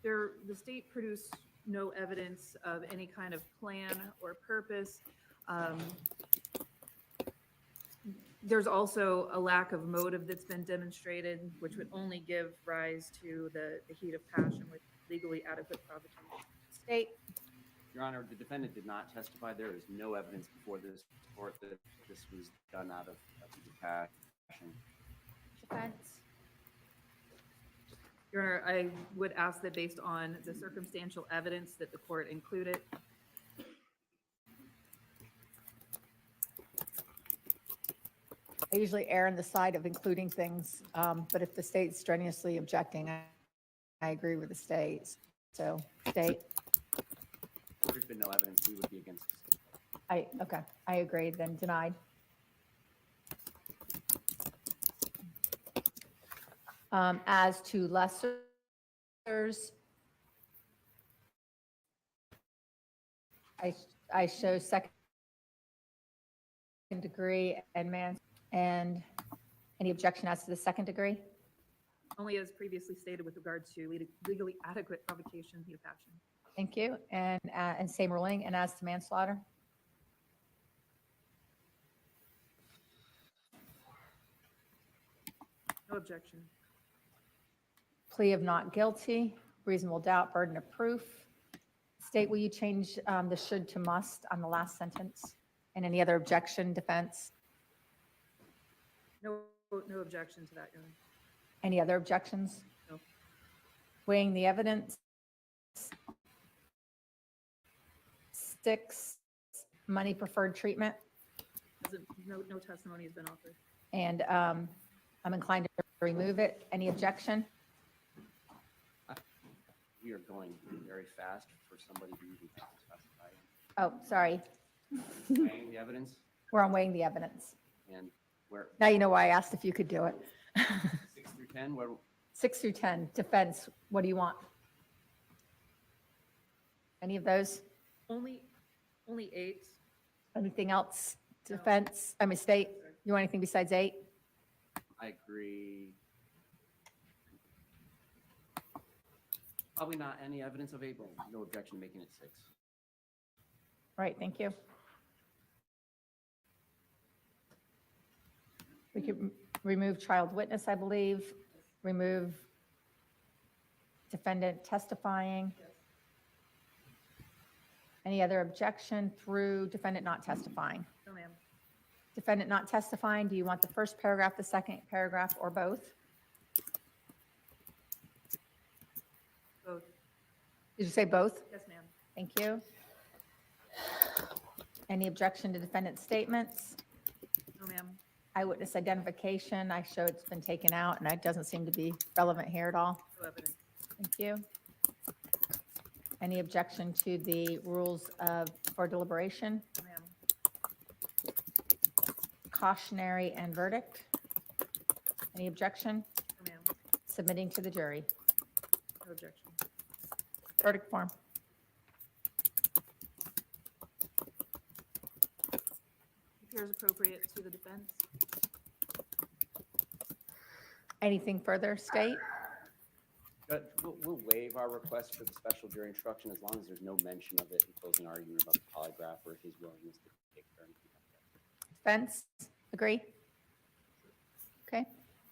The state produced no evidence of any kind of plan or purpose. There's also a lack of motive that's been demonstrated, which would only give rise to the heat of passion with legally adequate provocation. State. Your Honor, the defendant did not testify. There is no evidence before this court that this was done out of heat of passion. Defense. Your Honor, I would ask that based on the circumstantial evidence that the court included, I usually err on the side of including things, but if the state's strenuously objecting, I agree with the state. So, state. There's been no evidence. We would be against this. Okay, I agree, then denied. As to lessers, I show second degree and any objection as to the second degree? only as previously stated with regard to legally adequate provocation, heat of passion. Thank you. And same ruling. And as to manslaughter? No objection. Plea of not guilty, reasonable doubt, burden of proof. State, will you change the should to must on the last sentence? And any other objection, defense? No objection to that, Your Honor. Any other objections? No. Weighing the evidence. 6, money preferred treatment. No testimony has been offered. And I'm inclined to remove it. Any objection? We are going very fast for somebody who even hasn't testified. Oh, sorry. Weighing the evidence We're on weighing the evidence. and where Now you know why I asked if you could do it. 6 through 10, where 6 through 10, defense, what do you want? Any of those? Only 8. Anything else? Defense, I mean, state, you want anything besides 8? I agree. Probably not any evidence of 8, but no objection to making it 6. Right, thank you. We could remove child witness, I believe, remove defendant testifying. Any other objection through defendant not testifying? No, ma'am. Defendant not testifying, do you want the first paragraph, the second paragraph, or both? Both. Did you say both? Yes, ma'am. Thank you. Any objection to defendant's statements? No, ma'am. Eyewitness identification, I show it's been taken out, and it doesn't seem to be relevant here at all. No evidence. Thank you. Any objection to the rules for deliberation? No, ma'am. Cautionary and verdict? Any objection? No, ma'am. Submitting to the jury? No objection. Verdict form? Appears appropriate to the defense. Anything further, state? But we'll waive our request for the special jury instruction as long as there's no mention of it in closing argument about the polygraph or his willingness to take it or anything like that. Defense, agree? Okay,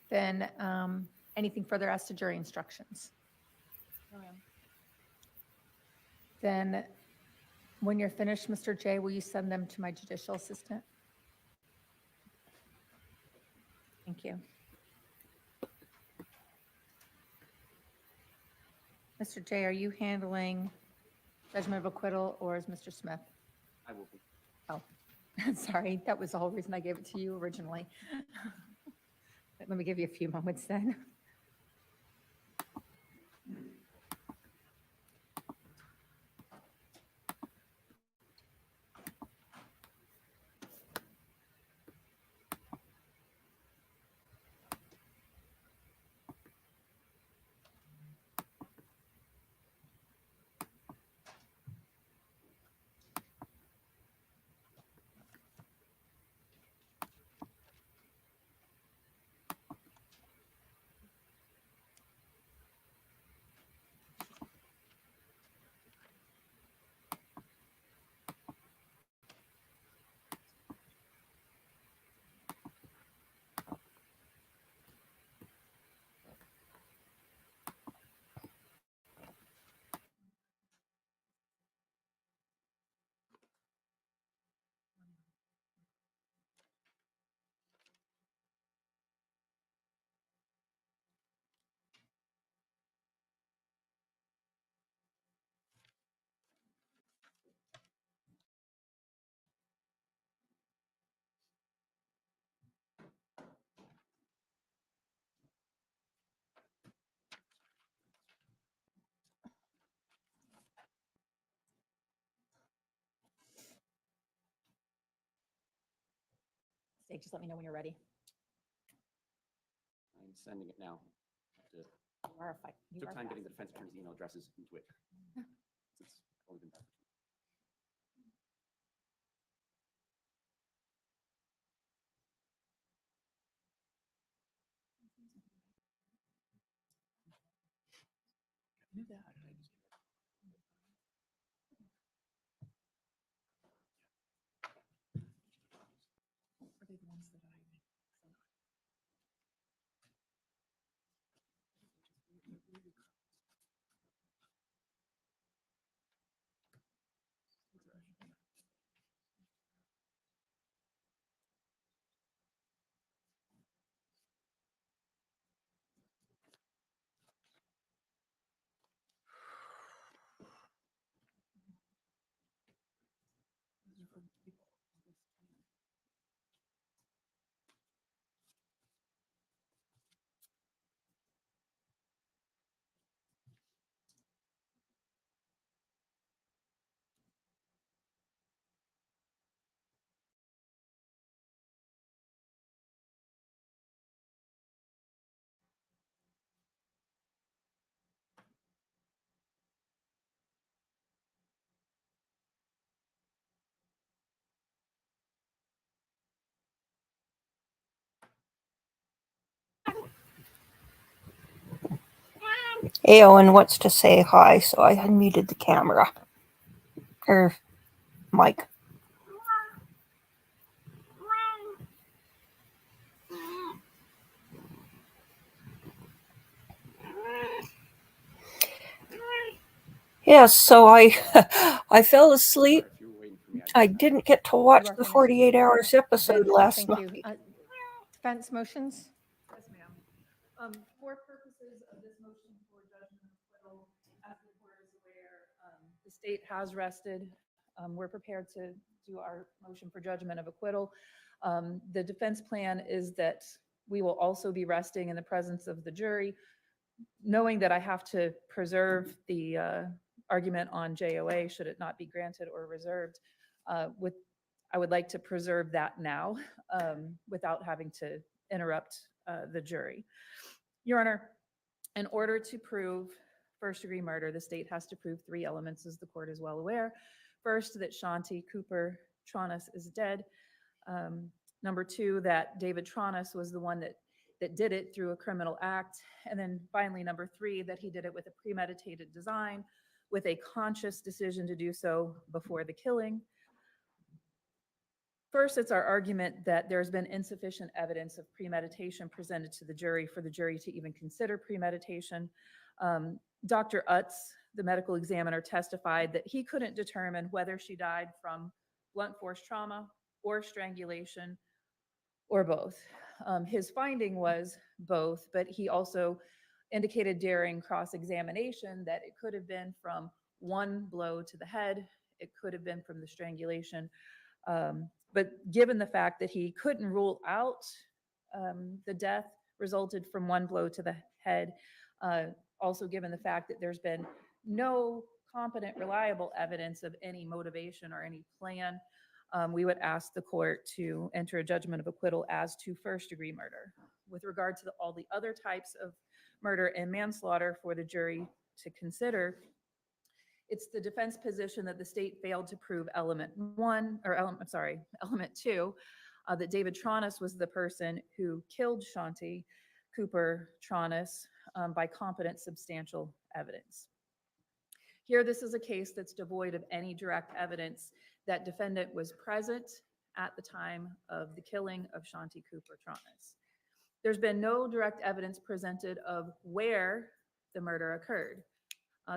then anything further as to jury instructions? No, ma'am. Then, when you're finished, Mr. J, will you send them to my judicial assistant? Thank you. Mr. J, are you handling judgment of acquittal, or is Mr. Smith? I will be. Oh, sorry, that was the whole reason I gave it to you originally. Let me give you a few moments then. Say, just let me know when you're ready. I'm sending it now. You are a fight. You Took are time getting the fast. defense attorney's email addresses into it. It's only been back. Owen wants to say hi, so I unmuted the camera. Or mic. Yes, so I I fell asleep. If you were waiting for me, I didn't get to watch You are the finished? 48 Hours episode Then, last thank night. you. Defense motions? Yes, ma'am. For purposes of this motion for judgment of acquittal, as the court is aware, the state has rested. We're prepared to do our motion for judgment of acquittal. The defense plan is that we will also be resting in the presence of the jury, knowing that I have to preserve the argument on JOA should it not be granted or reserved. I would like to preserve that now without having to interrupt the jury. Your Honor, in order to prove first-degree murder, the state has to prove 3 elements, as the court is well aware. First, that Shanti Cooper Tronnes is dead. Number 2, that David Tronnes was the one that did it through a criminal act. And then finally, number 3, that he did it with a premeditated design, with a conscious decision to do so before the killing. First, it's our argument that there's been insufficient evidence of premeditation presented to the jury for the jury to even consider premeditation. Dr. Utz, the medical examiner, testified that he couldn't determine whether she died from blunt force trauma or strangulation or both. His finding was both, but he also indicated during cross-examination that it could have been from one blow to the head, it could have been from the strangulation. But given the fact that he couldn't rule out the death resulted from one blow to the head, also given the fact that there's been no competent, reliable evidence of any motivation or any plan, we would ask the court to enter a judgment of acquittal as to first-degree murder. With regard to all the other types of murder and manslaughter for the jury to consider, it's the defense position that the state failed to prove element 2, that David Tronnes was the person who killed Shanti Cooper Tronnes by competent substantial evidence. Here, this is a case that's devoid of any direct evidence that defendant was present at the time of the killing of Shanti Cooper Tronnes. There's been no direct evidence presented of where the murder occurred.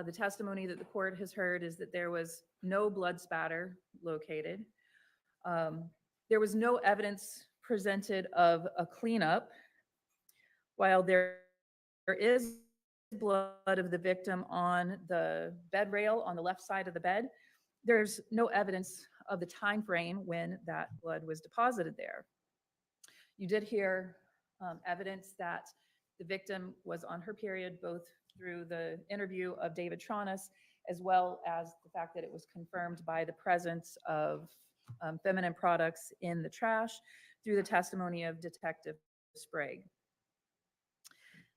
The testimony that the court has heard is that there was no blood spatter located. There was no evidence presented of a cleanup. While there is blood of the victim on the bed rail on the left side of the bed, there's no evidence of the time frame when that blood was deposited there. You did hear evidence that the victim was on her period, both through the interview of David Tronnes, as well as the fact that it was confirmed by the presence of feminine products in the trash. through the testimony of Detective Sprague.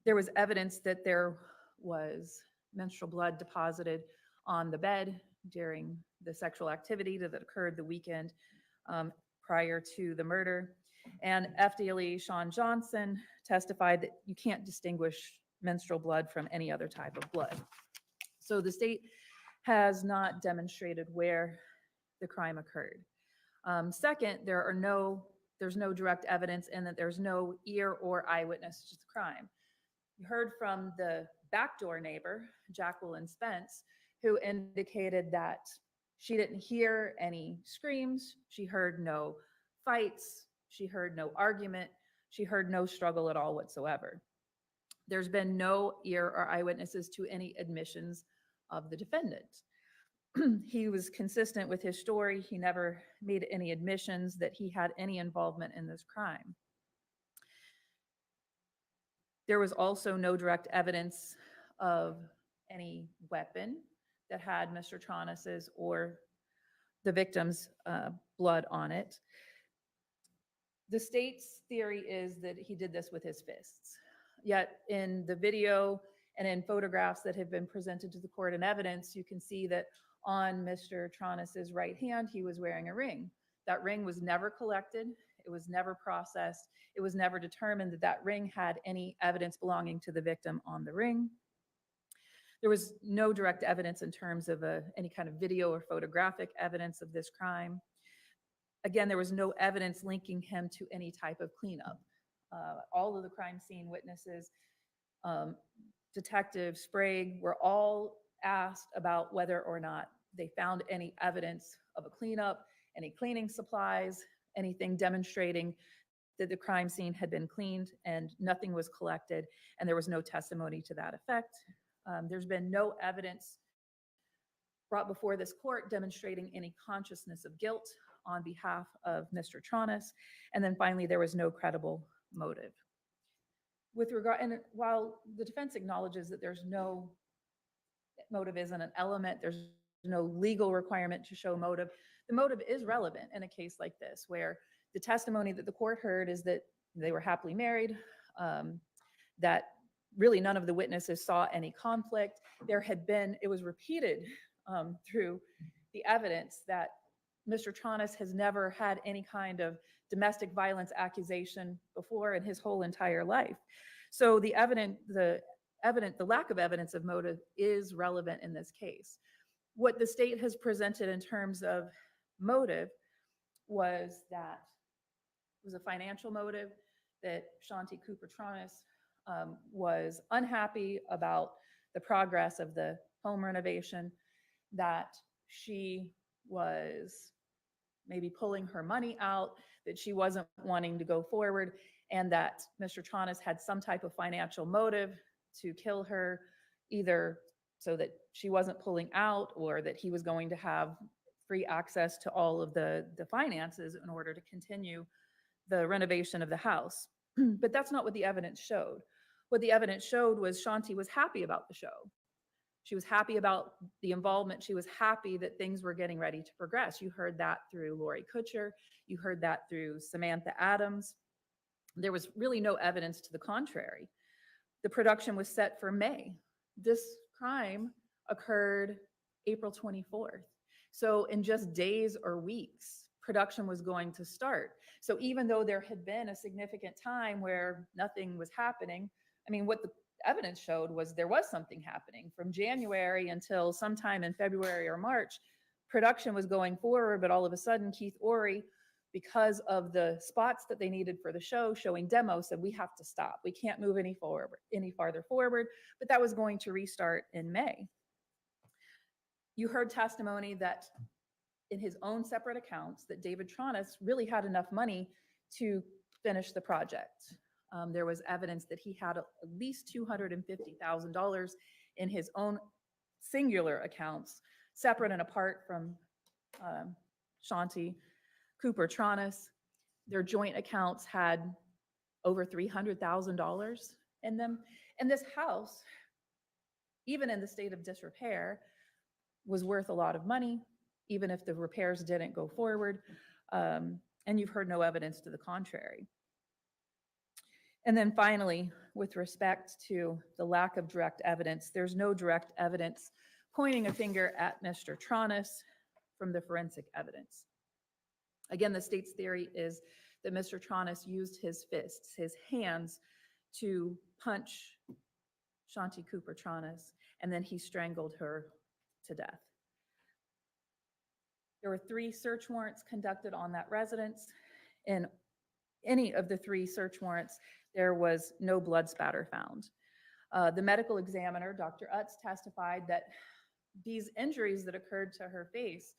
There was evidence that there was menstrual blood deposited on the bed during the sexual activity that occurred the weekend prior to the murder. And FDLE Sean Johnson testified that you can't distinguish menstrual blood from any other type of blood. So the state has not demonstrated where the crime occurred. Second, there's no direct evidence and that there's no ear or eyewitness to the crime. You heard from the backdoor neighbor, Jacqueline Spence, who indicated that she didn't hear any screams, she heard no fights, she heard no argument, she heard no struggle at all whatsoever. There's been no ear or eyewitnesses to any admissions of the defendant. He was consistent with his story. He never made any admissions that he had any involvement in this crime. There was also no direct evidence of any weapon that had Mr. Tronnes's or the victim's blood on it. The state's theory is that he did this with his fists. Yet in the video and in photographs that have been presented to the court in evidence, you can see that on Mr. Tronnes's right hand, he was wearing a ring. That ring was never collected. It was never processed. It was never determined that that ring had any evidence belonging to the victim on the ring. There was no direct evidence in terms of any kind of video or photographic evidence of this crime. Again, there was no evidence linking him to any type of cleanup. All of the crime scene witnesses, Detective Sprague, were all asked about whether or not they found any evidence of a cleanup, any cleaning supplies, anything demonstrating that the crime scene had been cleaned, and nothing was collected, and there was no testimony to that effect. There's been no evidence brought before this court demonstrating any consciousness of guilt on behalf of Mr. Tronnes. And then finally, there was no credible motive. With regard, and while the defense acknowledges that there's no motive isn't an element, there's no legal requirement to show motive, the motive is relevant in a case like this, where the testimony that the court heard is that they were happily married, that really none of the witnesses saw any conflict. It was repeated through the evidence that Mr. Tronnes has never had any kind of domestic violence accusation before in his whole entire life. So the lack of evidence of motive is relevant in this case. What the state has presented in terms of motive was that it was a financial motive, that Shanti Cooper Tronnes was unhappy about the progress of the home renovation, that she was maybe pulling her money out, that she wasn't wanting to go forward, and that Mr. Tronnes had some type of financial motive to kill her, either so that she wasn't pulling out or that he was going to have free access to all of the finances in order to continue the renovation of the house. But that's not what the evidence showed. What the evidence showed was Shanti was happy about the show. She was happy about the involvement. She was happy that things were getting ready to progress. You heard that through Lori Kutcher. You heard that through Samantha Adams. There was really no evidence to the contrary. The production was set for May. This crime occurred April 24th. So in just days or weeks, production was going to start. So even though there had been a significant time where nothing was happening, I mean, what the evidence showed was there was something happening. From January until sometime in February or March, production was going forward, but all of a sudden Keith Ory, because of the spots that they needed for the show showing demos, said we have to stop. We can't move any farther forward, but that was going to restart in May. You heard testimony that in his own separate accounts that David Tronnes really had enough money to finish the project. There was evidence that he had at least $250,000 in his own singular accounts, separate and apart from Shanti Cooper Tronnes. Their joint accounts had over $300,000 in them. And this house, even in the state of disrepair, was worth a lot of money, even if the repairs didn't go forward. and you've heard no evidence to the contrary. And then finally, with respect to the lack of direct evidence, there's no direct evidence pointing a finger at Mr. Tronnes from the forensic evidence. Again, the state's theory is that Mr. Tronnes used his fists, his hands, to punch Shanti Cooper Tronnes, and then he strangled her to death. There were 3 search warrants conducted on that residence. In any of the 3 search warrants, there was no blood spatter found. The medical examiner, Dr. Utz, testified that these injuries that occurred to her face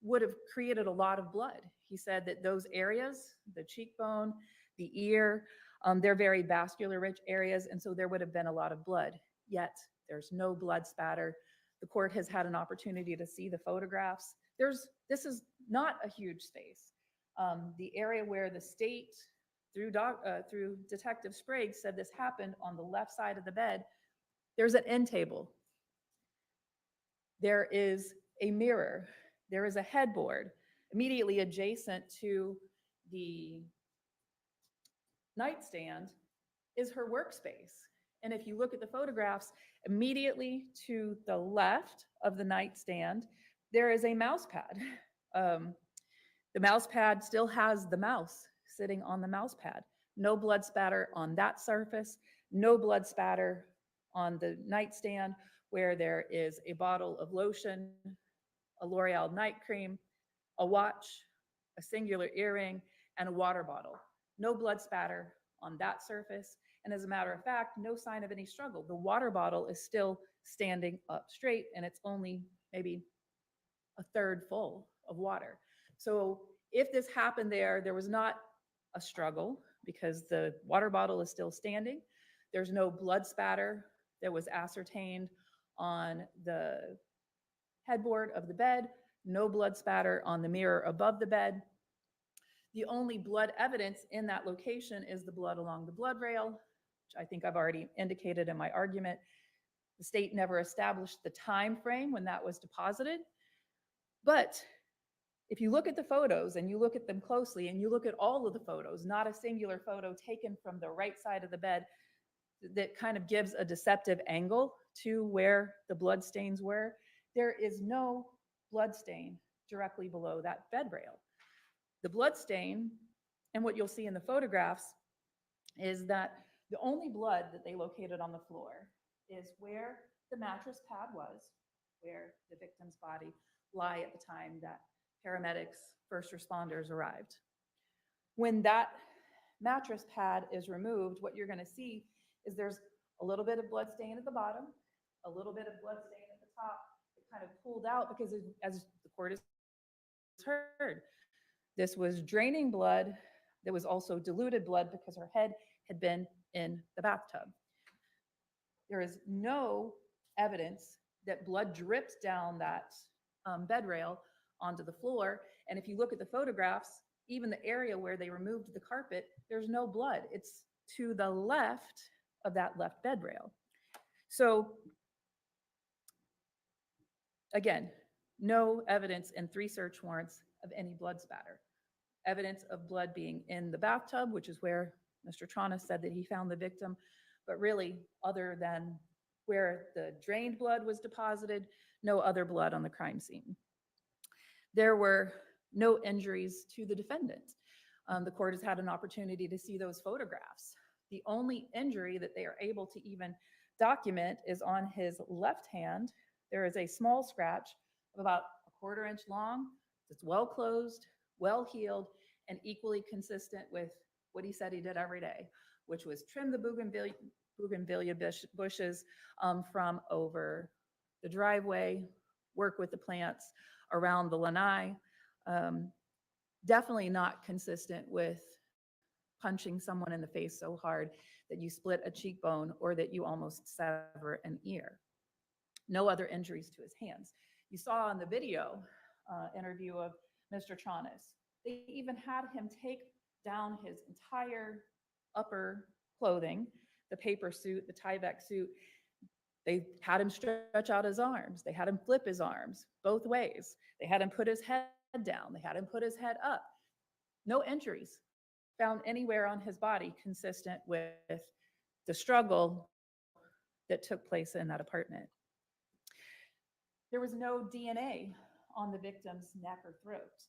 would have created a lot of blood. He said that those areas, the cheekbone, the ear, they're very vascular rich areas, and so there would have been a lot of blood. Yet there's no blood spatter. The court has had an opportunity to see the photographs. This is not a huge space. The area where the state, through Detective Sprague, said this happened on the left side of the bed, there's an end table. There is a mirror. There is a headboard immediately adjacent to the nightstand is her workspace. And if you look at the photographs, immediately to the left of the nightstand, there is a mouse pad. The mouse pad still has the mouse sitting on the mouse pad. No blood spatter on that surface, no blood spatter on the nightstand where there is a bottle of lotion, a L'Oreal night cream, a watch, a singular earring, and a water bottle. No blood spatter on that surface. And as a matter of fact, no sign of any struggle. The water bottle is still standing up straight, and it's only maybe a third full of water. So if this happened there, there was not a struggle because the water bottle is still standing. There's no blood spatter that was ascertained on the headboard of the bed, no blood spatter on the mirror above the bed. The only blood evidence in that location is the blood along the blood rail, which I think I've already indicated in my argument. The state never established the time frame when that was deposited. But if you look at the photos and you look at them closely and you look at all of the photos, not a singular photo taken from the right side of the bed that kind of gives a deceptive angle to where the blood stains were, there is no blood stain directly below that bed rail. The blood stain, and what you'll see in the photographs, is that the only blood that they located on the floor is where the mattress pad was, where the victim's body lay at the time that paramedics, first responders arrived. When that mattress pad is removed, what you're going to see is there's a little bit of blood stain at the bottom, a little bit of blood stain at the top. It kind of pulled out because, as the court has heard, this was draining blood. There was also diluted blood because her head had been in the bathtub. There is no evidence that blood dripped down that bed rail onto the floor. And if you look at the photographs, even the area where they removed the carpet, there's no blood. It's to the left of that left bed rail. So again, no evidence in 3 search warrants of any blood spatter. Evidence of blood being in the bathtub, which is where Mr. Tronnes said that he found the victim, but really, other than where the drained blood was deposited, no other blood on the crime scene. There were no injuries to the defendant. The court has had an opportunity to see those photographs. The only injury that they are able to even document is on his left hand. There is a small scratch of about a 1/4 inch long. It's well closed, well healed, and equally consistent with what he said he did every day, which was trim the bougainvillea bushes from over the driveway, work with the plants around the lanai. Definitely not consistent with punching someone in the face so hard that you split a cheekbone or that you almost sever an ear. No other injuries to his hands. You saw in the video interview of Mr. Tronnes, they even had him take down his entire upper clothing, the paper suit, the Tyvek suit. They had him stretch out his arms. They had him flip his arms both ways. They had him put his head down. They had him put his head up. No injuries found anywhere on his body consistent with the struggle that took place in that apartment. There was no DNA on the victim's neck or throat.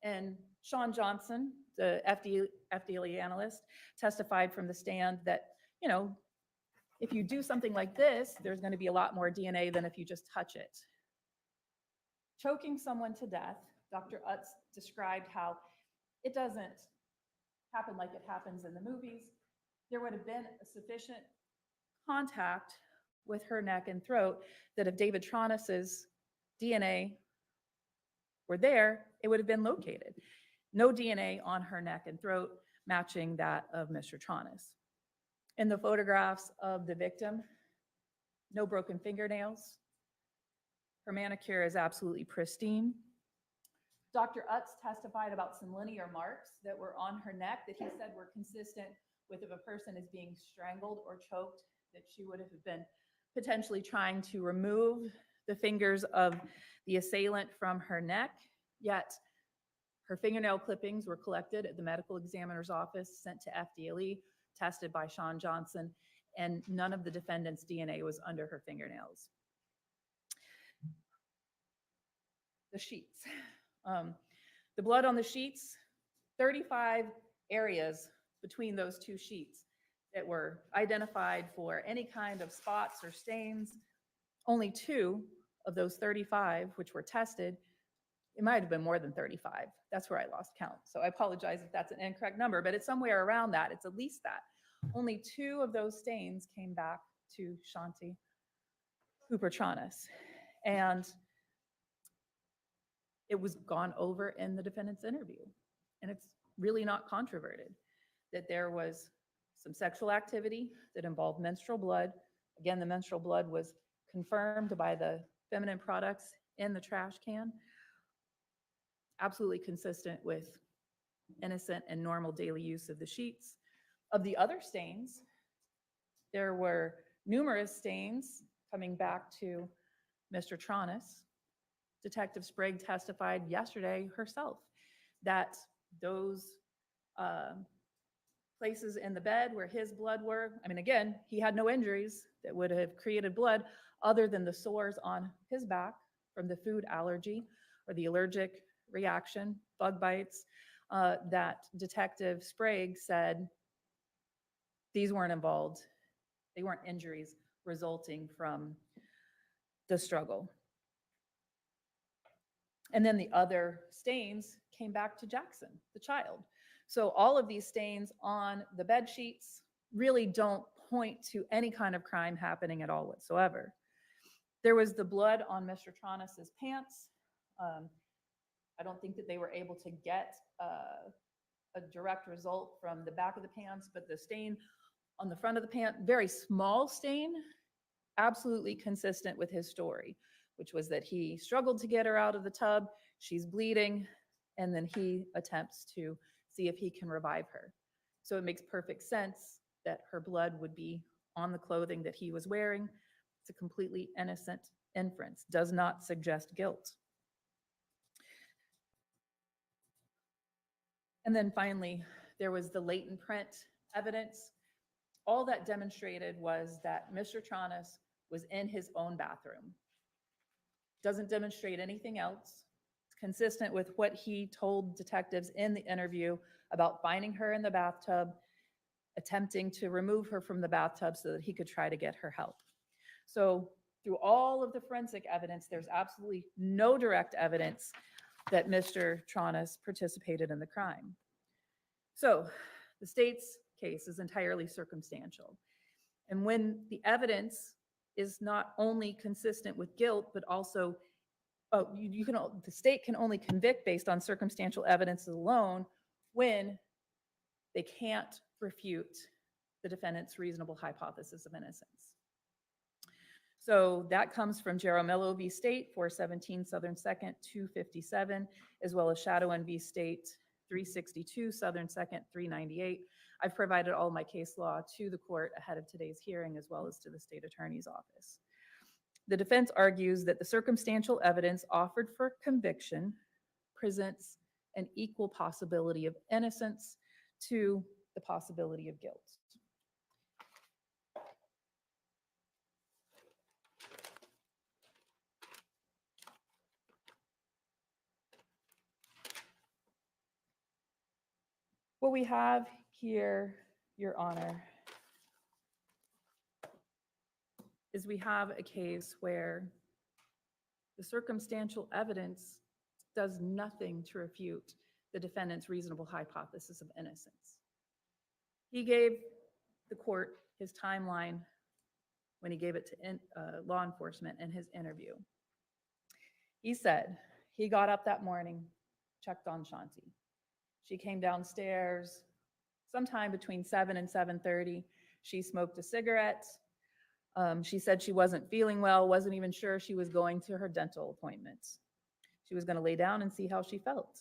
And Sean Johnson, the FDA analyst, testified from the stand that, you know, if you do something like this, there's going to be a lot more DNA than if you just touch it. Choking someone to death, Dr. Utz described how it doesn't happen like it happens in the movies. There would have been a sufficient contact with her neck and throat that if David Tronnes's DNA were there, it would have been located. No DNA on her neck and throat matching that of Mr. Tronnes. In the photographs of the victim, no broken fingernails. Her manicure is absolutely pristine. Dr. Utz testified about some linear marks that were on her neck that he said were consistent with if a person is being strangled or choked, that she would have been potentially trying to remove the fingers of the assailant from her neck, yet her fingernail clippings were collected at the medical examiner's office, sent to FDLE, tested by Sean Johnson, and none of the defendant's DNA was under her fingernails. The sheets. The blood on the sheets, 35 areas between those two sheets that were identified for any kind of spots or stains. Only 2 of those 35, which were tested, it might have been more than 35. That's where I lost count. So I apologize if that's an incorrect number, but it's somewhere around that. It's at least that. Only 2 of those stains came back to Shanti Hooper Tronnes. And it was gone over in the defendant's interview. And it's really not controverted that there was some sexual activity that involved menstrual blood. Again, the menstrual blood was confirmed by the feminine products in the trash can. Absolutely consistent with innocent and normal daily use of the sheets. Of the other stains, there were numerous stains coming back to Mr. Tronnes. Detective Sprague testified yesterday herself that those places in the bed where his blood were, I mean, again, he had no injuries that would have created blood other than the sores on his back from the food allergy or the allergic reaction, bug bites, that Detective Sprague said these weren't involved. They weren't injuries resulting from the struggle. And then the other stains came back to Jackson, the child. So all of these stains on the bed sheets really don't point to any kind of crime happening at all whatsoever. There was the blood on Mr. Tronnes's pants. I don't think that they were able to get a direct result from the back of the pants, but the stain on the front of the pant, very small stain, absolutely consistent with his story, which was that he struggled to get her out of the tub, she's bleeding, and then he attempts to see if he can revive her. So it makes perfect sense that her blood would be on the clothing that he was wearing. It's a completely innocent inference, does not suggest guilt. And then finally, there was the latent print evidence. All that demonstrated was that Mr. Tronnes was in his own bathroom. Doesn't demonstrate anything else. It's consistent with what he told detectives in the interview about finding her in the bathtub, attempting to remove her from the bathtub so that he could try to get her help. So through all of the forensic evidence, there's absolutely no direct evidence that Mr. Tronnes participated in the crime. So the state's case is entirely circumstantial. And when the evidence is not only consistent with guilt, but also, the state can only convict based on circumstantial evidence alone when they can't refute the defendant's reasonable hypothesis of innocence. So that comes from Jaramillo v. State, 417 Southern 2nd, 257, as well as Shadowin v. State, 362 Southern 2nd, 398. I've provided all my case law to the court ahead of today's hearing, as well as to the state attorney's office. The defense argues that the circumstantial evidence offered for conviction presents an equal possibility of innocence to the possibility of guilt. What we have here, Your Honor, is we have a case where the circumstantial evidence does nothing to refute the defendant's reasonable hypothesis of innocence. He gave the court his timeline when he gave it to law enforcement in his interview. He said he got up that morning, checked on Shanti. She came downstairs sometime between 7 and 7:30. She smoked a cigarette. She said she wasn't feeling well, wasn't even sure she was going to her dental appointment. She was going to lay down and see how she felt.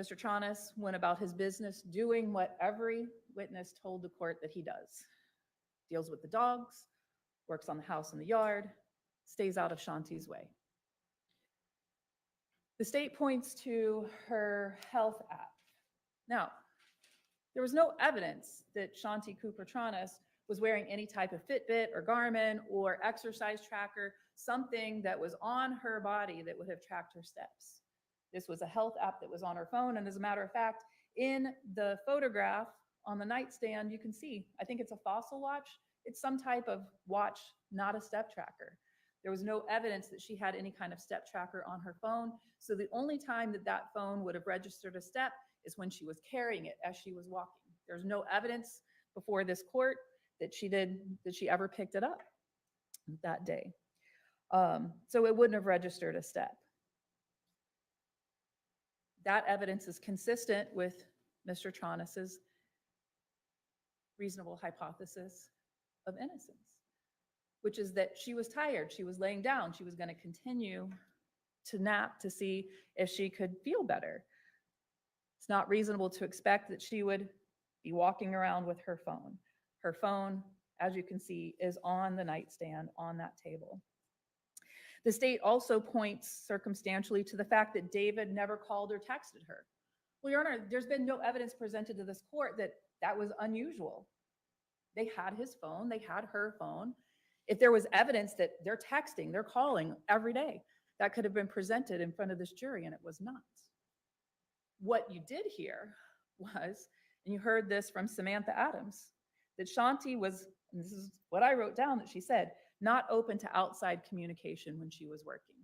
Mr. Tronnes went about his business doing what every witness told the court that he does. Deals with the dogs, works on the house and the yard, stays out of Shanti's way. The state points to her health app. Now, there was no evidence that Shanti Cooper Tronnes was wearing any type of Fitbit or Garmin or exercise tracker, something that was on her body that would have tracked her steps. This was a health app that was on her phone. And as a matter of fact, in the photograph on the nightstand, you can see, I think it's a Fossil watch. It's some type of watch, not a step tracker. There was no evidence that she had any kind of step tracker on her phone. So the only time that that phone would have registered a step is when she was carrying it as she was walking. There's no evidence before this court that she ever picked it up that day. So it wouldn't have registered a step. That evidence is consistent with Mr. Tronnes's reasonable hypothesis of innocence, which is that she was tired, she was laying down, she was going to continue to nap to see if she could feel better. It's not reasonable to expect that she would be walking around with her phone. Her phone, as you can see, is on the nightstand on that table. The state also points circumstantially to the fact that David never called or texted her. Well, Your Honor, there's been no evidence presented to this court that that was unusual. They had his phone, they had her phone. If there was evidence that they're texting, they're calling every day, that could have been presented in front of this jury, and it was not. What you did hear was, and you heard this from Samantha Adams, that Shanti was, and this is what I wrote down that she said, not open to outside communication when she was working.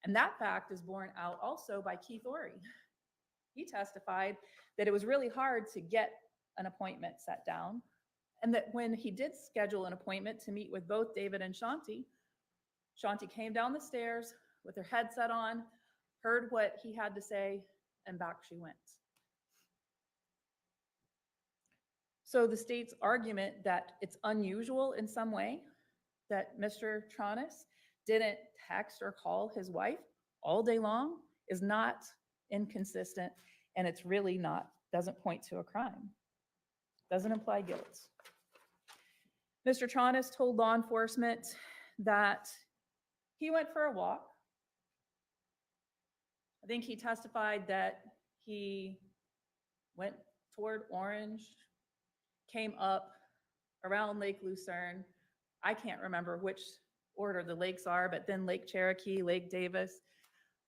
And that fact is borne out also by Keith Ory. He testified that it was really hard to get an appointment set down, and that when he did schedule an appointment to meet with both David and Shanti, Shanti came down the stairs with her headset on, heard what he had to say, and back she went. So the state's argument that it's unusual in some way that Mr. Tronnes didn't text or call his wife all day long is not inconsistent, and it's really not, doesn't point to a crime, doesn't imply guilt. Mr. Tronnes told law enforcement that he went for a walk. I think he testified that he went toward Orange, came up around Lake Lucerne. I can't remember which order the lakes are, but then Lake Cherokee, Lake Davis.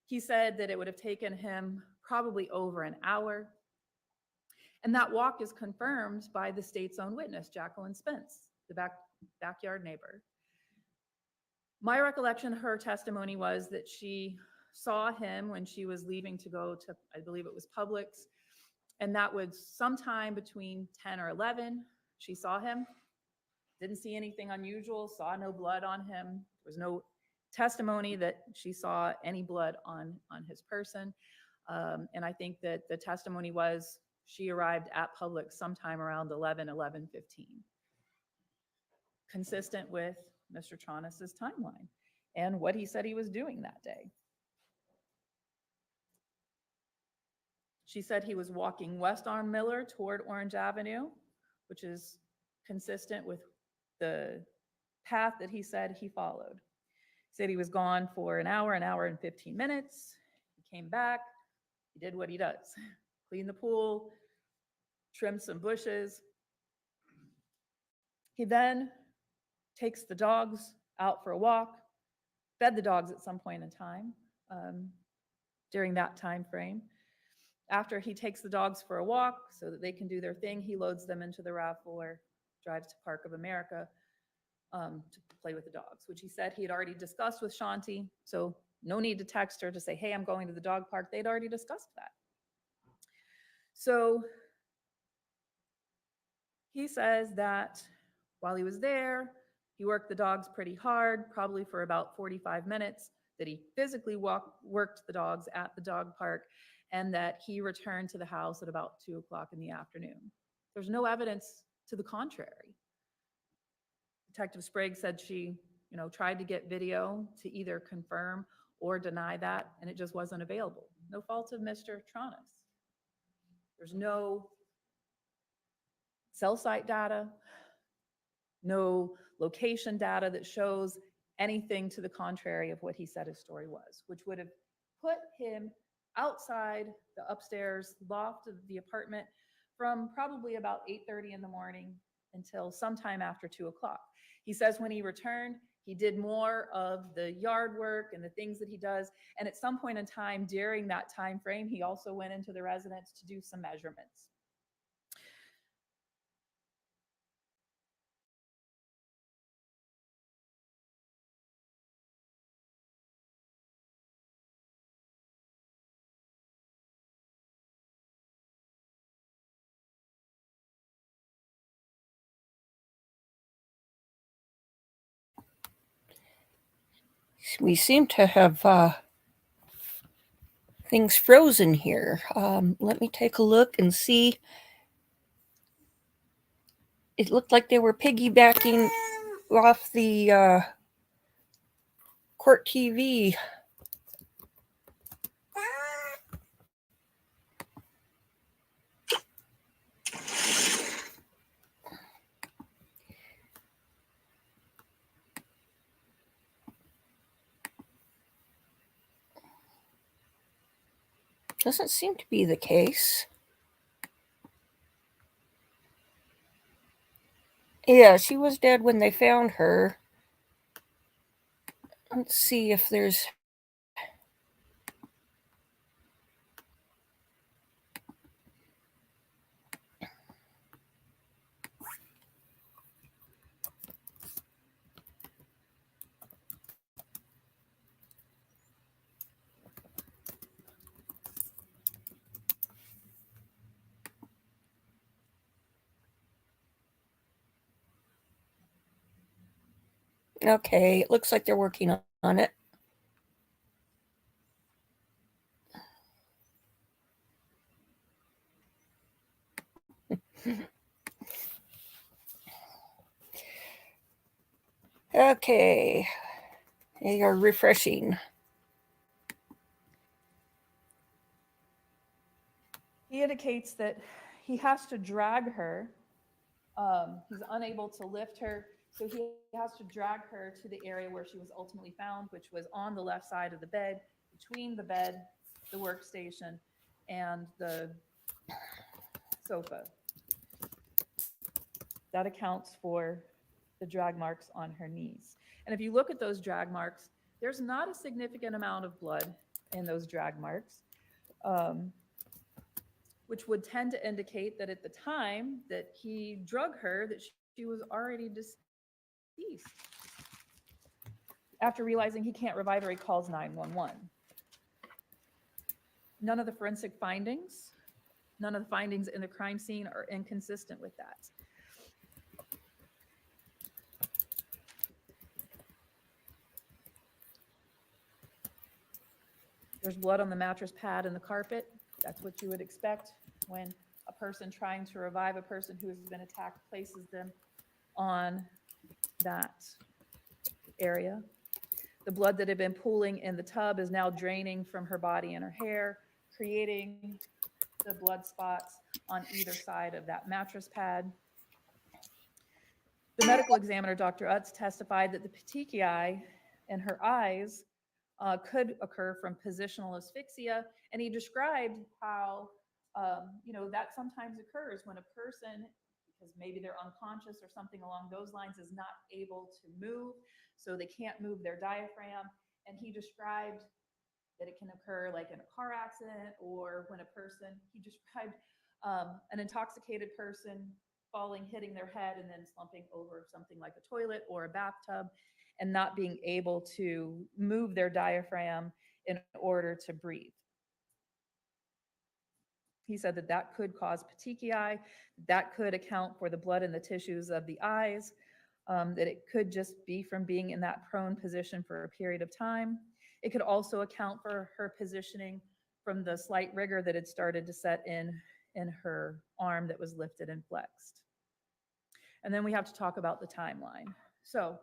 He said that it would have taken him probably over an hour. And that walk is confirmed by the state's own witness, Jacqueline Spence, the backyard neighbor. My recollection of her testimony was that she saw him when she was leaving to go to, I believe it was Publix, and that was sometime between 10 or 11. She saw him, didn't see anything unusual, saw no blood on him. There was no testimony that she saw any blood on his person. And I think that the testimony was she arrived at Publix sometime around 11:15. Consistent with Mr. Tronnes's timeline and what he said he was doing that day. She said he was walking west on Miller toward Orange Avenue, which is consistent with the path that he said he followed. He said he was gone for an hour and 15 minutes. He Came back, he did what he does. Clean the pool, trim some bushes. He then takes the dogs out for a walk, fed the dogs at some point in time during that time frame. After he takes the dogs for a walk so that they can do their thing, he loads them into the RAV4, drives to Park of America to play with the dogs, which he said he had already discussed with Shanti. So no need to text her to say, hey, I'm going to the dog park. They'd already discussed that. So he says that while he was there, he worked the dogs pretty hard, probably for about 45 minutes, that he physically worked the dogs at the dog park, and that he returned to the house at about 2 o'clock in the afternoon. There's no evidence to the contrary. Detective Sprague said she, tried to get video to either confirm or deny that, and it just wasn't available. No fault of Mr. Tronnes. There's no cell site data, no location data that shows anything to the contrary of what he said his story was, which would have put him outside the upstairs loft of the apartment from probably about 8:30 in the morning until sometime after 2 o'clock. He says when he returned, he did more of the yard work and the things that he does. And at some point in time during that time frame, he also went into the residence to do some measurements. We seem to have things frozen here. Let me take a look and see. It looked like they were piggybacking off the court TV. Doesn't seem to be the case. Yeah, she was dead when they found her. Let's see if there's... Okay, it looks like they're working on it. Okay, they are refreshing. He indicates that he has to drag her. He's unable to lift her, so he has to drag her to the area where she was ultimately found, which was on the left side of the bed, between the bed, the workstation, and the sofa. That accounts for the drag marks on her knees. And if you look at those drag marks, there's not a significant amount of blood in those drag marks, which would tend to indicate that at the time that he drug her, that she was already deceased. After realizing he can't revive her, he calls 911. None of the forensic findings, none of the findings in the crime scene are inconsistent with that. There's blood on the mattress pad and the carpet. That's what you would expect when a person trying to revive a person who has been attacked places them on that area. The blood that had been pooling in the tub is now draining from her body and her hair, creating the blood spots on either side of that mattress pad. The medical examiner, Dr. Utz, testified that the petechiae in her eyes could occur from positional asphyxia. And he described how, that sometimes occurs when a person, because maybe they're unconscious or something along those lines, is not able to move, so they can't move their diaphragm. And he described that it can occur like in a car accident, or when a person, he described an intoxicated person falling, hitting their head, and then slumping over something like a toilet or a bathtub and not being able to move their diaphragm in order to breathe. He said that that could cause petechiae, that could account for the blood in the tissues of the eyes, that it could just be from being in that prone position for a period of time. It could also account for her positioning from the slight rigor that had started to set in her arm that was lifted and flexed. And then we have to talk about the timeline. So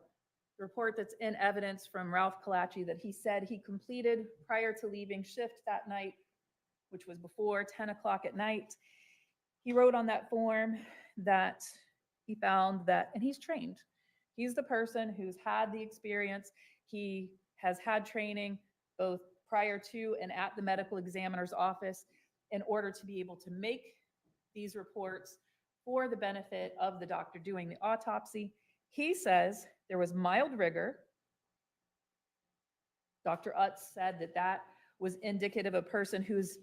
the report that's in evidence from Ralph Kalachi that he said he completed prior to leaving shift that night, which was before 10 o'clock at night. He wrote on that form that he found that, and he's trained. He's the person who's had the experience. He has had training both prior to and at the medical examiner's office in order to be able to make these reports for the benefit of the doctor doing the autopsy. He says there was mild rigor. Dr. Utz said that that was indicative of a person who's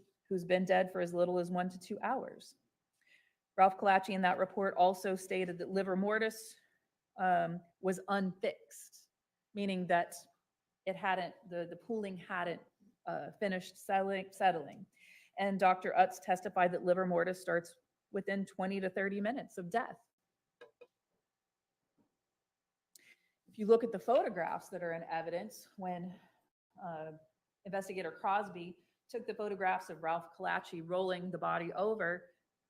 been dead for as little as 1 to 2 hours. Ralph Kalachi in that report also stated that livor mortis was unfixed, meaning that it hadn't, the pooling hadn't finished settling. And Dr. Utz testified that livor mortis starts within 20 to 30 minutes of death. If you look at the photographs that are in evidence, when investigator Crosby took the photographs of Ralph Kalachi rolling the body over,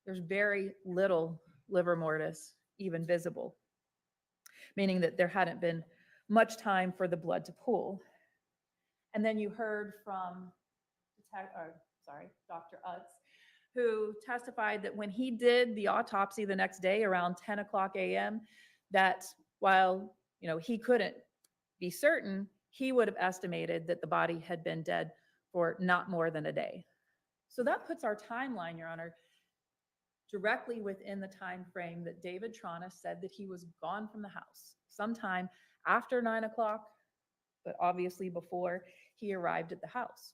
there's very little livor mortis even visible, meaning that there hadn't been much time for the blood to pool. And then you heard from Dr. Utz, who testified that when he did the autopsy the next day around 10 o'clock a.m., that while he couldn't be certain, he would have estimated that the body had been dead for not more than a day. So that puts our timeline, Your Honor, directly within the time frame that David Tronnes said that he was gone from the house, sometime after 9 o'clock, but obviously before he arrived at the house.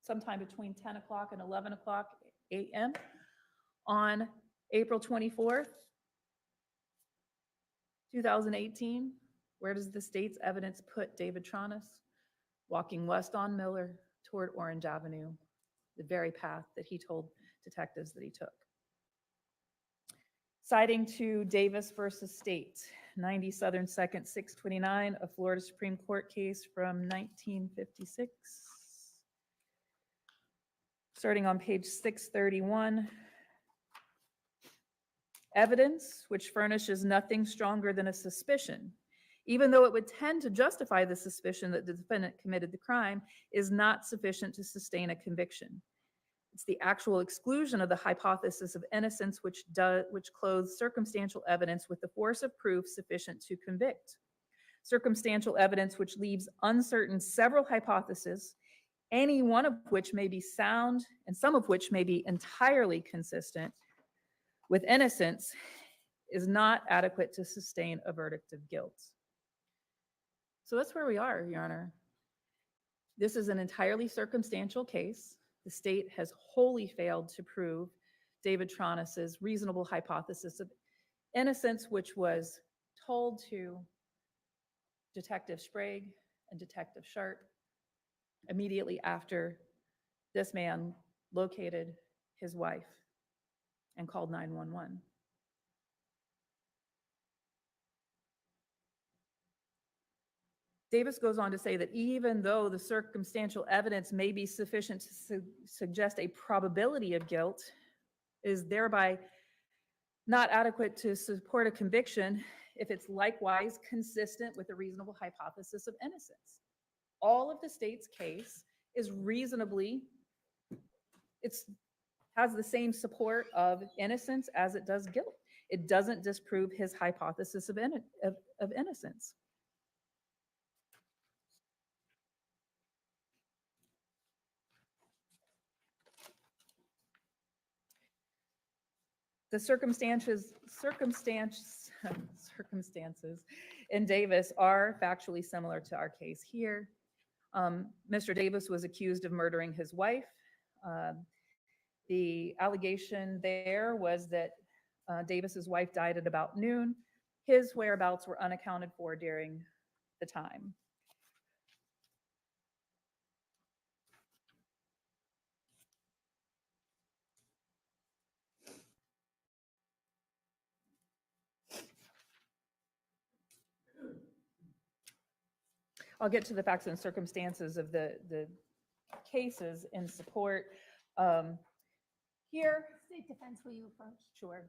Sometime between 10 o'clock and 11 o'clock a.m. on April 24th, 2018, where does the state's evidence put David Tronnes? Walking west on Miller toward Orange Avenue, the very path that he told detectives that he took. Citing to Davis versus State, 90 Southern 2nd 629, a Florida Supreme Court case from 1956. Starting on page 631, evidence which furnishes nothing stronger than a suspicion, even though it would tend to justify the suspicion that the defendant committed the crime, is not sufficient to sustain a conviction. It's the actual exclusion of the hypothesis of innocence which clothes circumstantial evidence with the force of proof sufficient to convict. Circumstantial evidence which leaves uncertain several hypotheses, any one of which may be sound and some of which may be entirely consistent with innocence, is not adequate to sustain a verdict of guilt. So that's where we are, Your Honor. This is an entirely circumstantial case. The state has wholly failed to prove David Tronnes's reasonable hypothesis of innocence, which was told to Detective Sprague and Detective Sharp immediately after this man located his wife and called 911. Davis goes on to say that even though the circumstantial evidence may be sufficient to suggest a probability of guilt, is thereby not adequate to support a conviction if it's likewise consistent with a reasonable hypothesis of innocence. All of the state's case is reasonably it's has the same support of innocence as it does guilt. It doesn't disprove his hypothesis of innocence. The circumstances in Davis are factually similar to our case here. Mr. Davis was accused of murdering his wife. The allegation there was that Davis's wife died at about noon. His whereabouts were unaccounted for during the time. I'll get to the facts and circumstances of the cases in support. Here, State defense, will you approach? sure.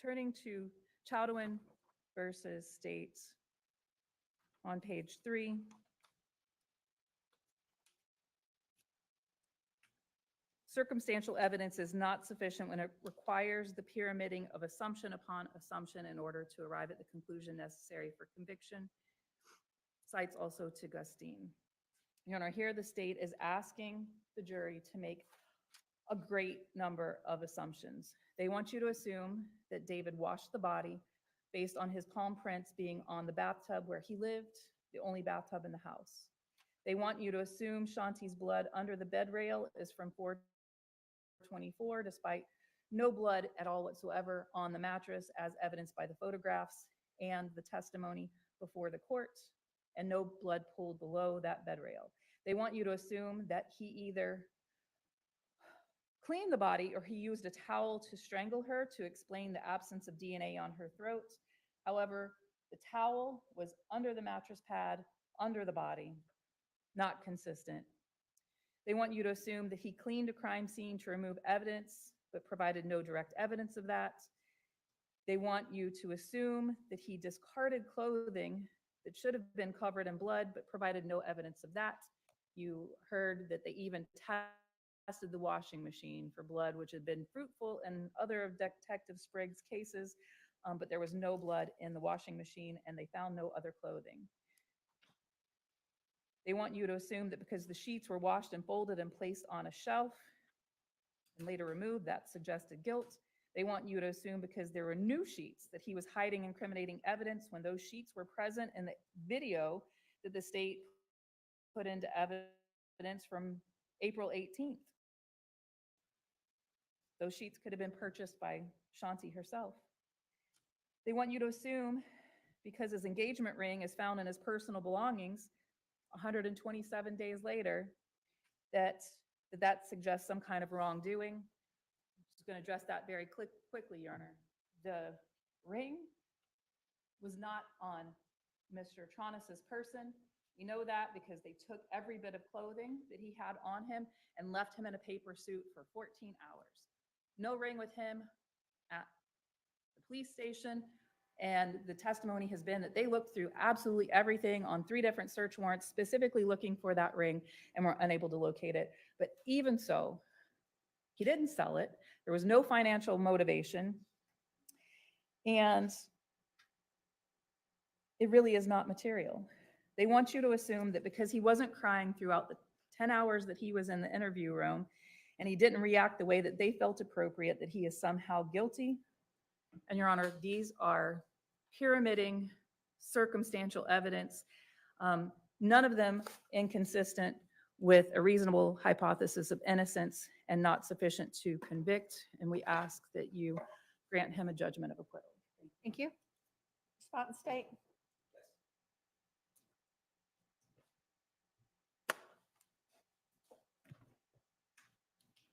Turning to Chowdhuan versus States on page 3. Circumstantial evidence is not sufficient when it requires the pyramiding of assumption upon assumption in order to arrive at the conclusion necessary for conviction. Cites also to Gustine. Your Honor, here the state is asking the jury to make a great number of assumptions. They want you to assume that David washed the body based on his palm prints being on the bathtub where he lived, the only bathtub in the house. They want you to assume Shanti's blood under the bed rail is from 4/24, despite no blood at all whatsoever on the mattress, as evidenced by the photographs and the testimony before the court, and no blood pooled below that bed rail. They want you to assume that he either cleaned the body or he used a towel to strangle her to explain the absence of DNA on her throat. However, the towel was under the mattress pad, under the body, not consistent. They want you to assume that he cleaned a crime scene to remove evidence, but provided no direct evidence of that. They want you to assume that he discarded clothing that should have been covered in blood, but provided no evidence of that. You heard that they even tested the washing machine for blood, which had been fruitful in other of Detective Sprague's cases, but there was no blood in the washing machine and they found no other clothing. They want you to assume that because the sheets were washed and folded and placed on a shelf and later removed, that suggested guilt. They want you to assume because there were new sheets that he was hiding incriminating evidence when those sheets were present in the video that the state put into evidence from April 18th. Those sheets could have been purchased by Shanti herself. They want you to assume because his engagement ring is found in his personal belongings 127 days later, that suggests some kind of wrongdoing. I'm just going to address that very quickly, Your Honor. The ring was not on Mr. Tronnes' person. We know that because they took every bit of clothing that he had on him and left him in a paper suit for 14 hours. No ring with him at the police station. And the testimony has been that they looked through absolutely everything on 3 different search warrants, specifically looking for that ring, and were unable to locate it. But even so, he didn't sell it. There was no financial motivation. And it really is not material. They want you to assume that because he wasn't crying throughout the 10 hours that he was in the interview room and he didn't react the way that they felt appropriate, that he is somehow guilty. And Your Honor, these are pyramiding circumstantial evidence, none of them inconsistent with a reasonable hypothesis of innocence and not sufficient to convict. And we ask that you grant him a judgment of acquittal. Thank you. Spot and state.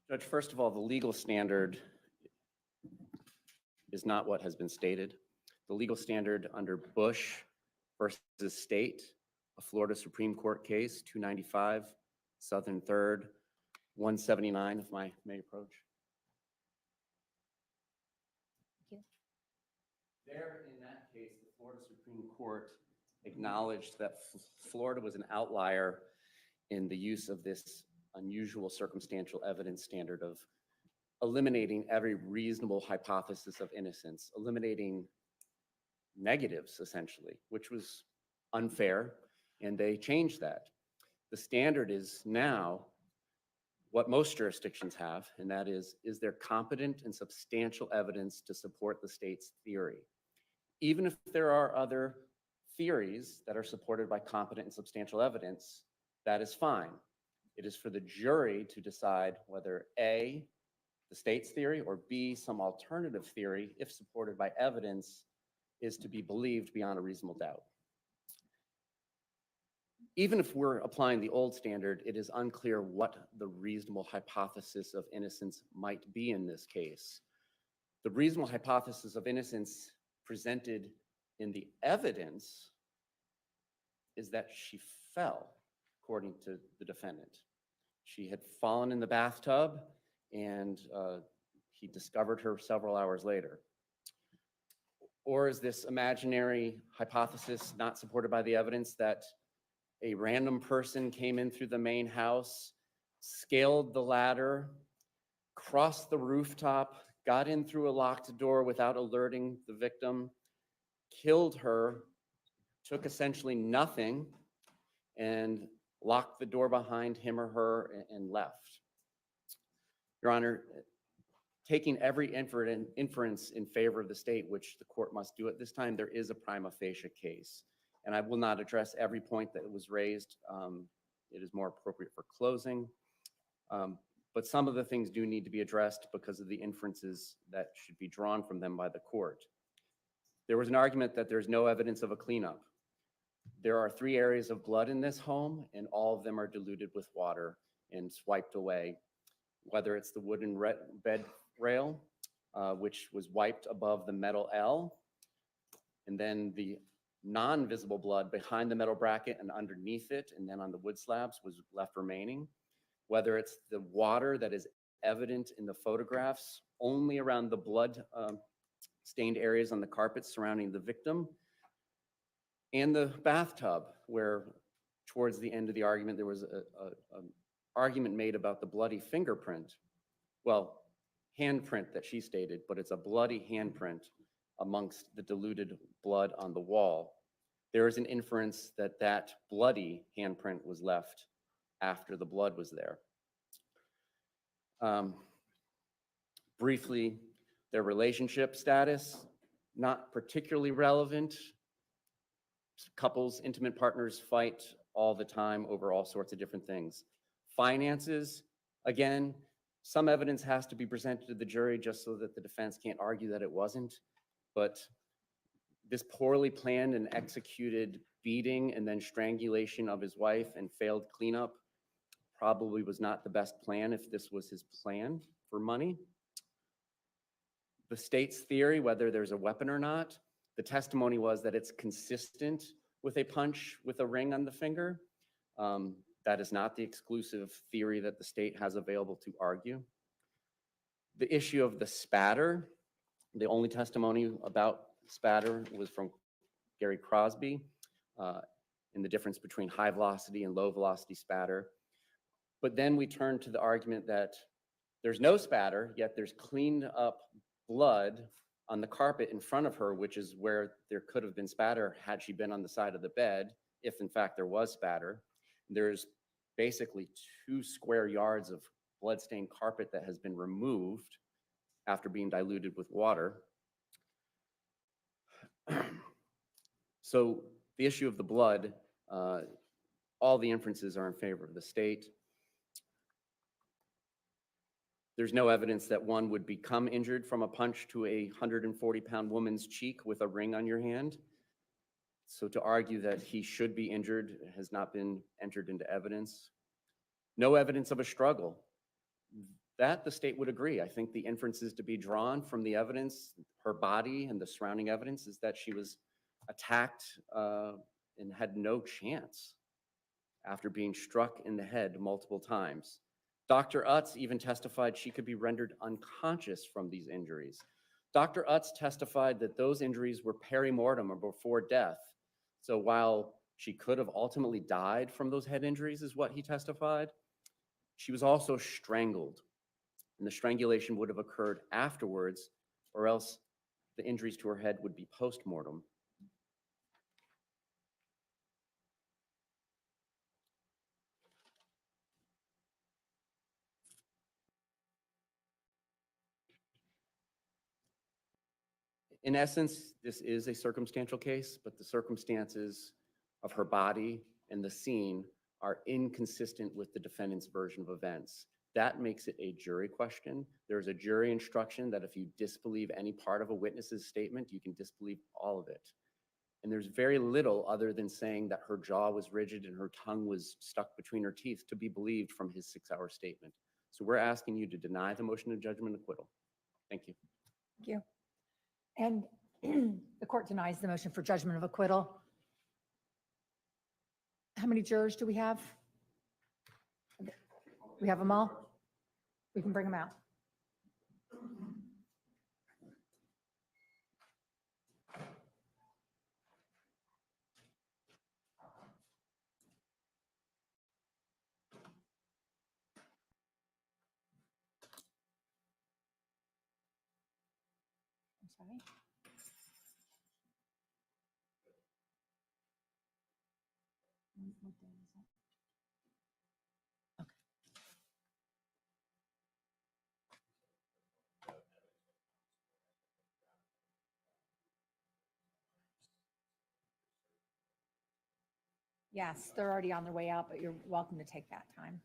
Judge, first of all, the legal standard is not what has been stated. The legal standard under Bush versus State, a Florida Supreme Court case, 295, Southern 3rd, 179, if I may approach. Thank you. There, in that case, the Florida Supreme Court acknowledged that Florida was an outlier in the use of this unusual circumstantial evidence standard of eliminating every reasonable hypothesis of innocence, eliminating negatives, essentially, which was unfair, and they changed that. The standard is now what most jurisdictions have, and that is there competent and substantial evidence to support the state's theory? Even if there are other theories that are supported by competent and substantial evidence, that is fine. It is for the jury to decide whether A, the state's theory, or B, some alternative theory, if supported by evidence, is to be believed beyond a reasonable doubt. Even if we're applying the old standard, it is unclear what the reasonable hypothesis of innocence might be in this case. The reasonable hypothesis of innocence presented in the evidence is that she fell, according to the defendant. She had fallen in the bathtub, and he discovered her several hours later. Or is this imaginary hypothesis not supported by the evidence that a random person came in through the main house, scaled the ladder, crossed the rooftop, got in through a locked door without alerting the victim, killed her, took essentially nothing, and locked the door behind him or her and left? Your Honor, taking every inference in favor of the state, which the court must do at this time, there is a prima facie case. And I will not address every point that was raised. It is more appropriate for closing. But some of the things do need to be addressed because of the inferences that should be drawn from them by the court. There was an argument that there's no evidence of a cleanup. There are 3 areas of blood in this home, and all of them are diluted with water and swiped away, whether it's the wooden bed rail, which was wiped above the metal L, and then the non-visible blood behind the metal bracket and underneath it, and then on the wood slabs was left remaining, whether it's the water that is evident in the photographs only around the blood stained areas on the carpet surrounding the victim, and the bathtub, where towards the end of the argument there was an argument made about the bloody fingerprint. Well, handprint that she stated, but it's a bloody handprint amongst the diluted blood on the wall. There is an inference that that bloody handprint was left after the blood was there. Briefly, their relationship status, not particularly relevant. Couples, intimate partners fight all the time over all sorts of different things. Finances, again, some evidence has to be presented to the jury just so that the defense can't argue that it wasn't. But this poorly planned and executed beating and then strangulation of his wife and failed cleanup probably was not the best plan if this was his plan for money. The state's theory, whether there's a weapon or not, the testimony was that it's consistent with a punch with a ring on the finger. That is not the exclusive theory that the state has available to argue. The issue of the spatter, the only testimony about spatter was from Gary Crosby, and the difference between high velocity and low velocity spatter. But then we turn to the argument that there's no spatter, yet there's cleaned up blood on the carpet in front of her, which is where there could have been spatter had she been on the side of the bed, if in fact there was spatter. There's basically 2 square yards of bloodstained carpet that has been removed after being diluted with water. So the issue of the blood, all the inferences are in favor of the state. There's no evidence that one would become injured from a punch to a 140-pound woman's cheek with a ring on your hand. So to argue that he should be injured has not been entered into evidence. No evidence of a struggle. That the state would agree. I think the inferences to be drawn from the evidence, her body and the surrounding evidence, is that she was attacked and had no chance after being struck in the head multiple times. Dr. Utz even testified she could be rendered unconscious from these injuries. Dr. Utz testified that those injuries were perimortem or before death. So while she could have ultimately died from those head injuries, is what he testified, she was also strangled. And the strangulation would have occurred afterwards, or else the injuries to her head would be post-mortem. In essence, this is a circumstantial case, but the circumstances of her body and the scene are inconsistent with the defendant's version of events. That makes it a jury question. There's a jury instruction that if you disbelieve any part of a witness's statement, you can disbelieve all of it. And there's very little other than saying that her jaw was rigid and her tongue was stuck between her teeth to be believed from his 6-hour statement. So we're asking you to deny the motion of judgment and acquittal. Thank you. Thank you. And the court denies the motion for judgment of acquittal. How many jurors do we have? We have them all? We can bring them out. I'm sorry. What day is that? Okay. Yes, they're already on their way out, but you're welcome to take that time.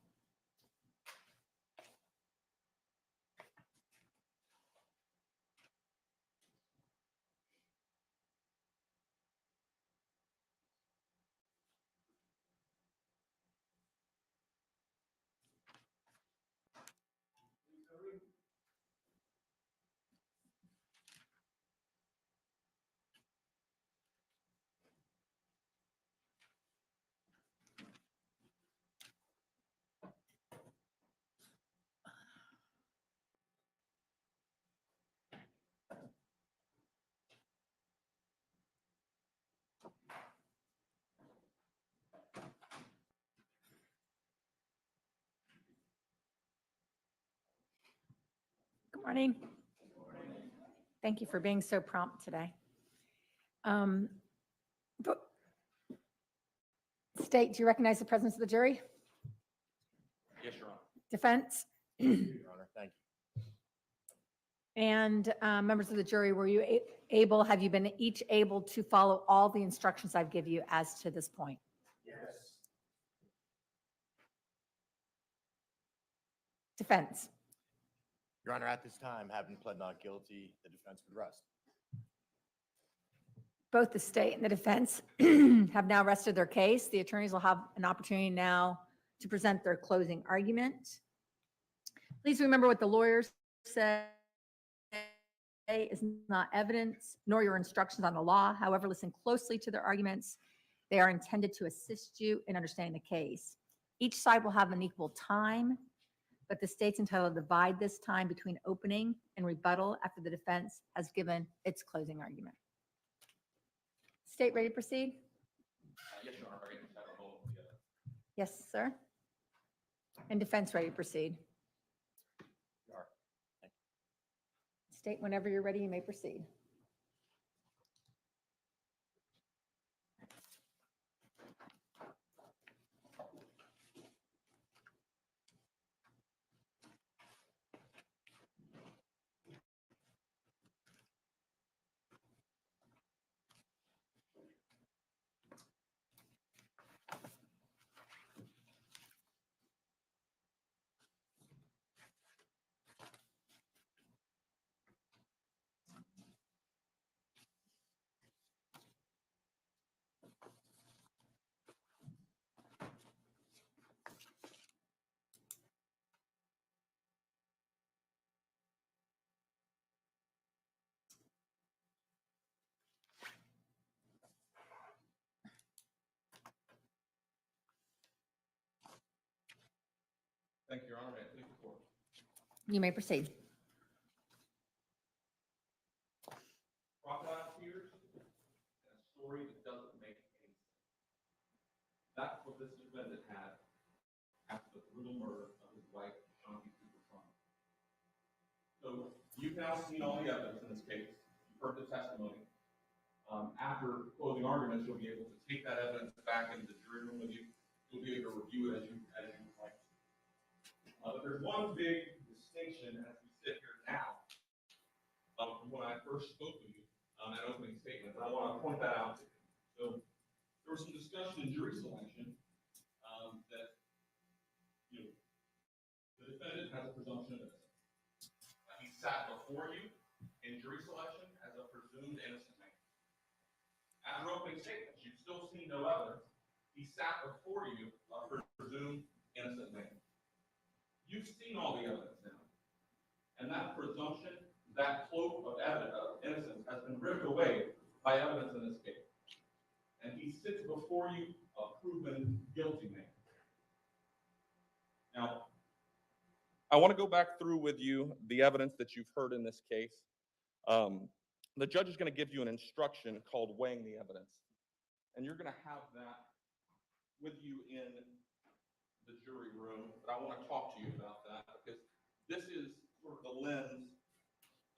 Good morning. Thank you for being so prompt today. State, do you recognize the presence of the jury? Yes, Your Honor. Defense? Your Honor, thank you. And members of the jury, were you have you been each able to follow all the instructions I've given you as to this point? Yes. Defense? Your Honor, at this time, having pled not guilty, the defense would rest. Both the state and the defense have now rested their case. The attorneys will have an opportunity now to present their closing argument. Please remember what the lawyers say is not evidence, nor your instructions on the law. However, listen closely to their arguments. They are intended to assist you in understanding the case. Each side will have an equal time, but the state's entitled to divide this time between opening and rebuttal after the defense has given its closing argument. State ready to proceed? Yes, Your Honor. Yes, sir. And defense ready to proceed? You are. State, whenever you're ready, you may proceed. Thank you, Your Honor. May it please the court. You may proceed. Crocodile tears and a story that doesn't make any sense. That's what this defendant had after the brutal murder of his wife, Shanti Cooper. So you've now seen all the evidence in this case. You've heard the testimony. After closing arguments, you'll be able to take that evidence back into the jury room with you. You'll be able to review it as you like. But there's one big distinction as we sit here now from when I first spoke with you on that opening statement, and I want to point that out to you. So there was some discussion in jury selection that the defendant has a presumption of innocence. He sat before you in jury selection as a presumed innocent man. After opening statements, you've still seen no evidence. He sat before you a presumed innocent man. You've seen all the evidence now. And that presumption, that cloak of innocence has been ripped away by evidence in this case. And he sits before you a proven guilty man. Now, I want to go back through with you the evidence that you've heard in this case. The judge is going to give you an instruction called weighing the evidence. And you're going to have that with you in the jury room. But I want to talk to you about that because this is sort of the lens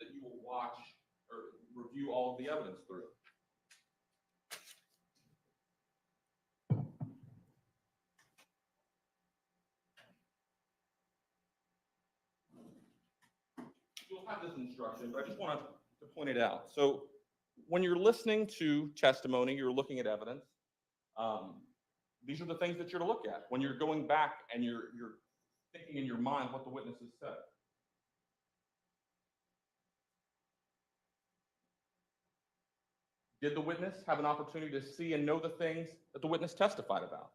that you will watch or review all of the evidence through. You'll have this instruction, but I just wanted to point it out. So when you're listening to testimony, you're looking at evidence. These are the things that you're to look at when you're going back and you're thinking in your mind what the witnesses said. Did the witness have an opportunity to see and know the things that the witness testified about?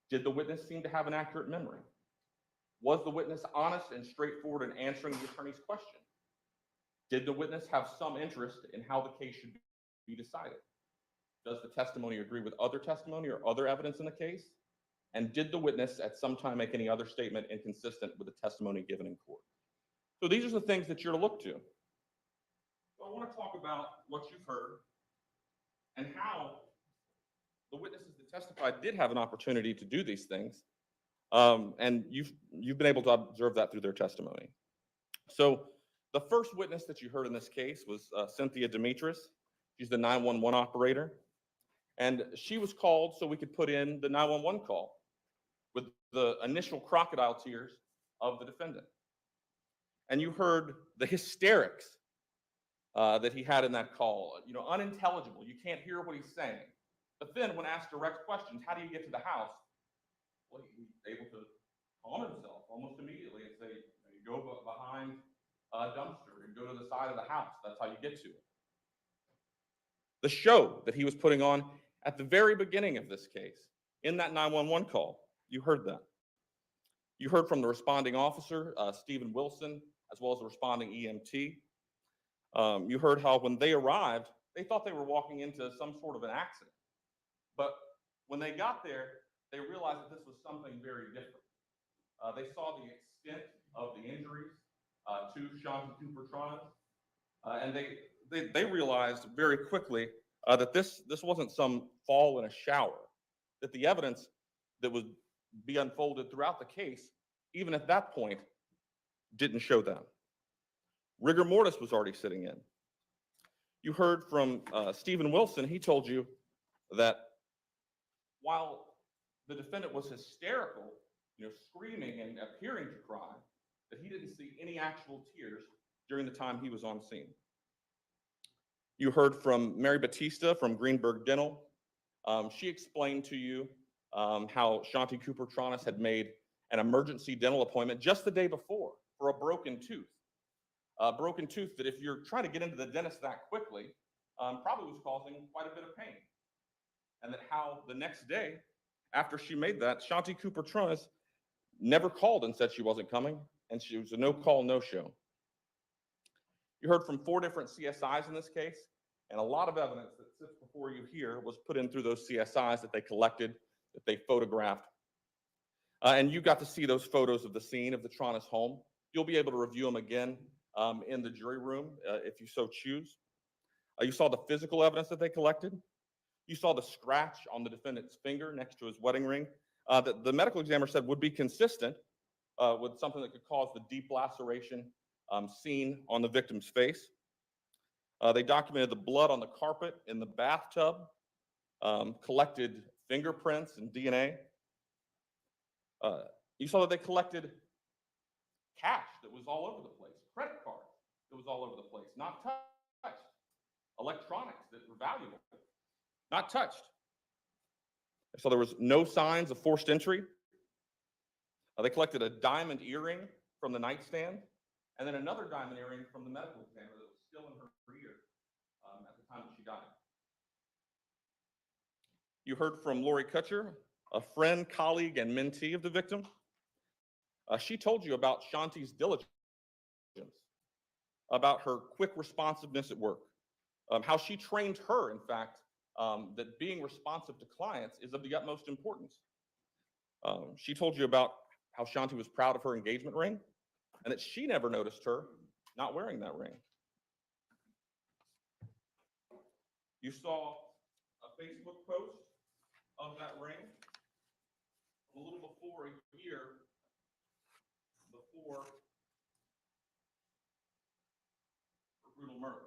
Did the witness seem to have an accurate memory? Was the witness honest and straightforward in answering the attorney's question? Did the witness have some interest in how the case should be decided? Does the testimony agree with other testimony or other evidence in the case? And did the witness at some time make any other statement inconsistent with the testimony given in court? So these are the things that you're to look to. So I want to talk about what you've heard and how the witnesses that testified did have an opportunity to do these things. And you've been able to observe that through their testimony. So the first witness that you heard in this case was Cynthia Demetris. She's the 911 operator. And she was called so we could put in the 911 call with the initial crocodile tears of the defendant. And you heard the hysterics that he had in that call, unintelligible. You can't hear what he's saying. But then when asked direct questions, how do you get to the house? Well, he's able to calm himself almost immediately and say, you go behind a dumpster and go to the side of the house. That's how you get to it. The show that he was putting on at the very beginning of this case, in that 911 call, you heard that. You heard from the responding officer, Stephen Wilson, as well as the responding EMT. You heard how when they arrived, they thought they were walking into some sort of an accident. But when they got there, they realized that this was something very different. They saw the extent of the injuries to Shanti Cooper Tronnes, and they realized very quickly that this wasn't some fall in a shower, that the evidence that would be unfolded throughout the case, even at that point, didn't show that. Rigor mortis was already sitting in. You heard from Stephen Wilson. He told you that while the defendant was hysterical, screaming and appearing to cry, that he didn't see any actual tears during the time he was on scene. You heard from Mary Batista from Greenberg Dental. She explained to you how Shanti Cooper Tronnes had made an emergency dental appointment just the day before for a broken tooth. A broken tooth that if you're trying to get into the dentist that quickly, probably was causing quite a bit of pain. And that how the next day, after she made that, Shanti Cooper Tronnes never called and said she wasn't coming, and she was a no-call, no-show. You heard from 4 different CSIs in this case, and a lot of evidence that sits before you here was put in through those CSIs that they collected, that they photographed. And you got to see those photos of the scene of the Tronnes home. You'll be able to review them again in the jury room if you so choose. You saw the physical evidence that they collected. You saw the scratch on the defendant's finger next to his wedding ring that the medical examiner said would be consistent with something that could cause the deep laceration seen on the victim's face. They documented the blood on the carpet in the bathtub, collected fingerprints and DNA. You saw that they collected cash that was all over the place, credit cards that was all over the place, not touched, electronics that were valuable, not touched. So there was no signs of forced entry. They collected a diamond earring from the nightstand, and then another diamond earring from the medical examiner that was still in her ear at the time that she died. You heard from Lori Kutcher, a friend, colleague, and mentee of the victim. She told you about Shanti's diligence, about her quick responsiveness at work, how she trained her, in fact, that being responsive to clients is of the utmost importance. She told you about how Shanti was proud of her engagement ring and that she never noticed her not wearing that ring. You saw a Facebook post of that ring a little before a year before her brutal murder.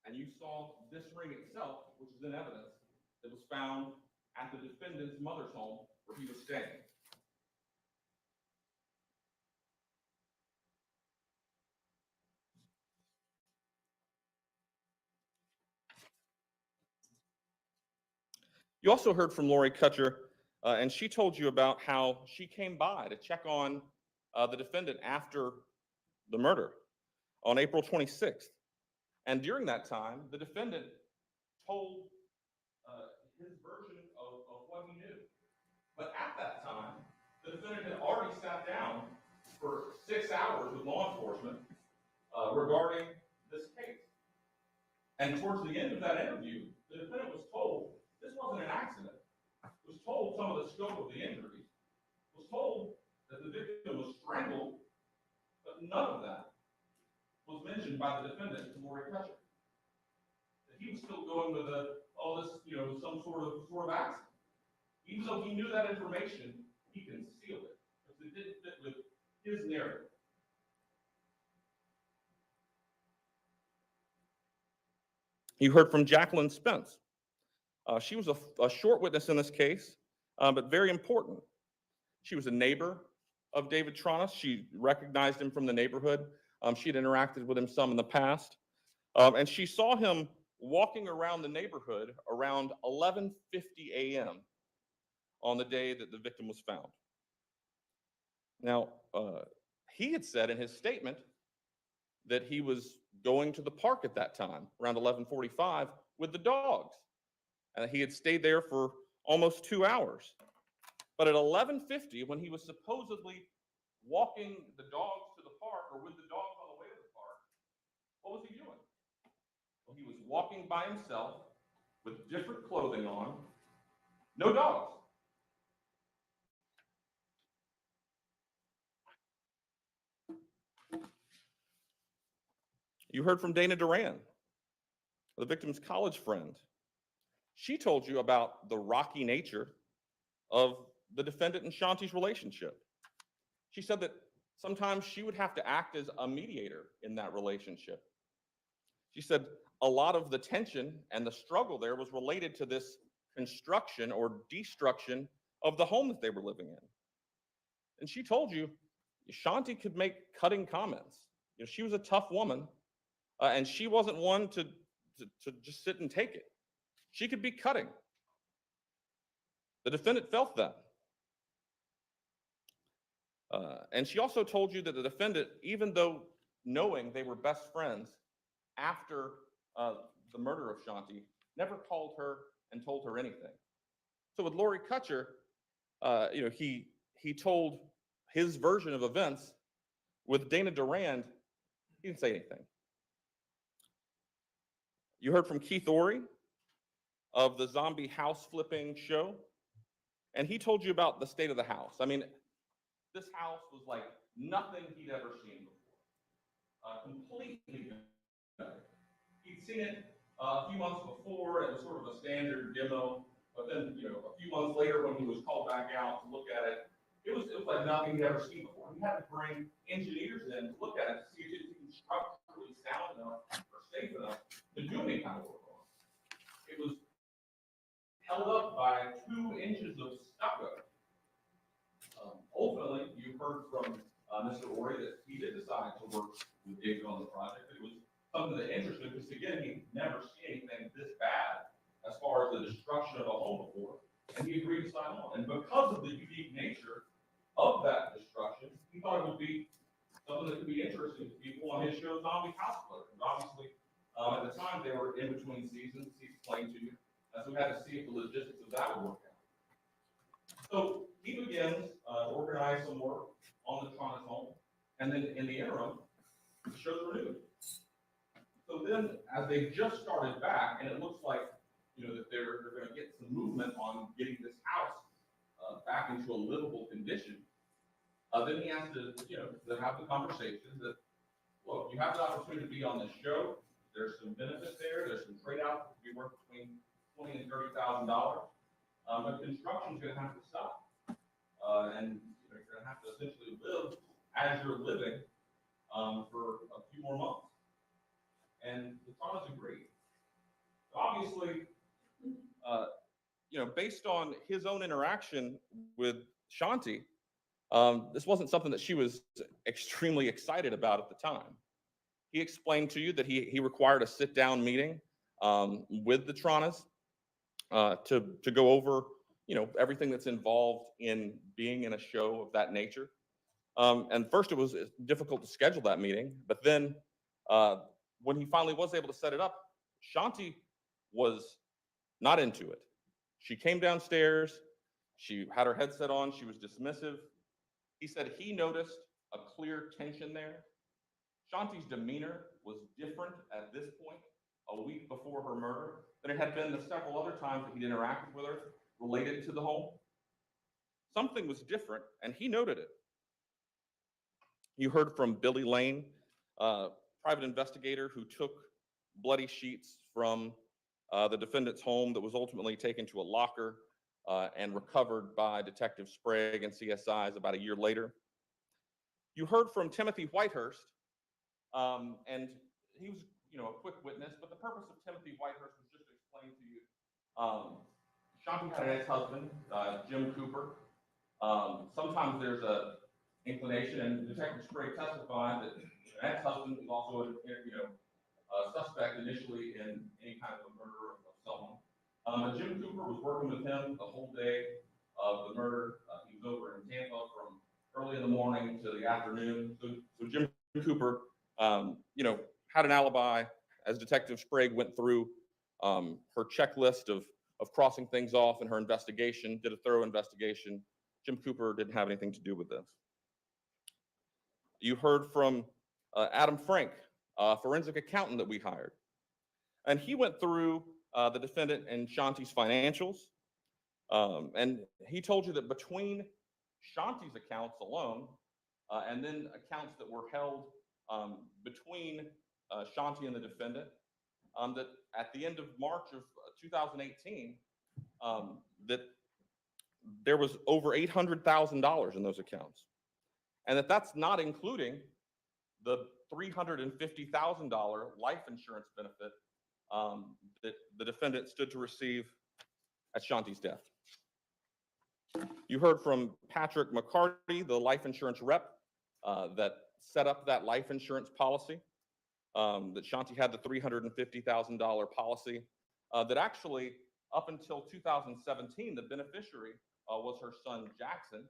And you saw this ring itself, which is in evidence, that was found at the defendant's mother's home where he was staying. You also heard from Lori Kutcher, and she told you about how she came by to check on the defendant after the murder on April 26th. And during that time, the defendant told his version of what he knew. But at that time, the defendant had already sat down for 6 hours with law enforcement regarding this case. And towards the end of that interview, the defendant was told this wasn't an accident. Was told some of the scope of the injuries. Was told that the victim was strangled, but none of that was mentioned by the defendant to Lori Kutcher. That he was still going with some sort of accident. Even though he knew that information, he concealed it because it didn't fit with his narrative. You heard from Jacqueline Spence. She was a short witness in this case, but very important. She was a neighbor of David Tronnes. She recognized him from the neighborhood. She had interacted with him some in the past. And she saw him walking around the neighborhood around 11:50 a.m. on the day that the victim was found. Now, he had said in his statement that he was going to the park at that time, around 11:45, with the dogs. And he had stayed there for almost 2 hours. But at 11:50, when he was supposedly walking the dogs to the park or with the dogs on the way to the park, what was he doing? Well, he was walking by himself with different clothing on, no dogs. You heard from Dana Duran, the victim's college friend. She told you about the rocky nature of the defendant and Shanti's relationship. She said that sometimes she would have to act as a mediator in that relationship. She said a lot of the tension and the struggle there was related to this construction or destruction of the home that they were living in. And she told you Shanti could make cutting comments. She was a tough woman, and she wasn't one to just sit and take it. She could be cutting. The defendant felt that. And she also told you that the defendant, even though knowing they were best friends after the murder of Shanti, never called her and told her anything. So with Lori Kutcher, he told his version of events. With Dana Durand, he didn't say anything. You heard from Keith Ory of the zombie house flipping show, And he told you about the state of the house. I mean, this house was like nothing he'd ever seen before. Completely gutted. He'd seen it a few months before. It was sort of a standard demo. But then, a few months later, when he was called back out to look at it, it was like nothing he'd ever seen before. He had to bring engineers in to look at it to see if it was structurally sound enough or safe enough to do any kind of work on it. It was held up by 2 inches of stucco. Ultimately, you heard from Mr. Ori that he did decide to work with David on the project. It was something that interested him because, again, he'd never seen anything this bad as far as the destruction of a home before, and he agreed to sign on. And because of the unique nature of that destruction, he thought it would be something that could be interesting to people on his show, Zombie House Flipper. And obviously, at the time, they were in between seasons, he explained to you, and so we had to see if the logistics of that would work out. So he begins to organize some work on the Tronnes home, and then in the interim, the show's renewed. So then, as they just started back, and it looks like that they're going to get some movement on getting this house back into a livable condition, then he has to have the conversation that, look, you have the opportunity to be on this show. There's some benefit there. There's some trade-offs that could be worth between $20,000 and $30,000. But construction's going to have to stop, and you're going to have to essentially live as you're living for a few more months. And the Tronnes agreed. Obviously, based on his own interaction with Shanti, this wasn't something that she was extremely excited about at the time. He explained to you that he required a sit-down meeting with the Tronnes to go over, everything that's involved in being in a show of that nature. And first, it was difficult to schedule that meeting, but then when he finally was able to set it up, Shanti was not into it. She came downstairs. She had her headset on. She was dismissive. He said he noticed a clear tension there. Shanti's demeanor was different at this point, a week before her murder, than it had been the several other times that he'd interacted with her related to the home. Something was different, and he noted it. You heard from Billy Lane, private investigator who took bloody sheets from the defendant's home that was ultimately taken to a locker and recovered by Detective Sprague and CSIs about a year later. You heard from Timothy Whitehurst, and he was, a quick witness, but the purpose of Timothy Whitehurst was just to explain to you. Shanti had an ex-husband, Jim Cooper. Sometimes there's a inclination, and Detective Sprague testified that an ex-husband was also, a suspect initially in any kind of a murder of someone. But Jim Cooper was working with him the whole day of the murder. He was over in Tampa from early in the morning to the afternoon. So Jim Cooper, had an alibi as Detective Sprague went through her checklist of crossing things off in her investigation, did a thorough investigation. Jim Cooper didn't have anything to do with this. You heard from Adam Frank, a forensic accountant that we hired. And he went through the defendant and Shanti's financials. And he told you that between Shanti's accounts alone, and then accounts that were held between Shanti and the defendant, that at the end of March of 2018, that there was over $800,000 in those accounts. And that's not including the $350,000 life insurance benefit that the defendant stood to receive at Shanti's death. You heard from Patrick McCarty, the life insurance rep that set up that life insurance policy, that Shanti had the $350,000 policy, that actually up until 2017, the beneficiary was her son Jackson.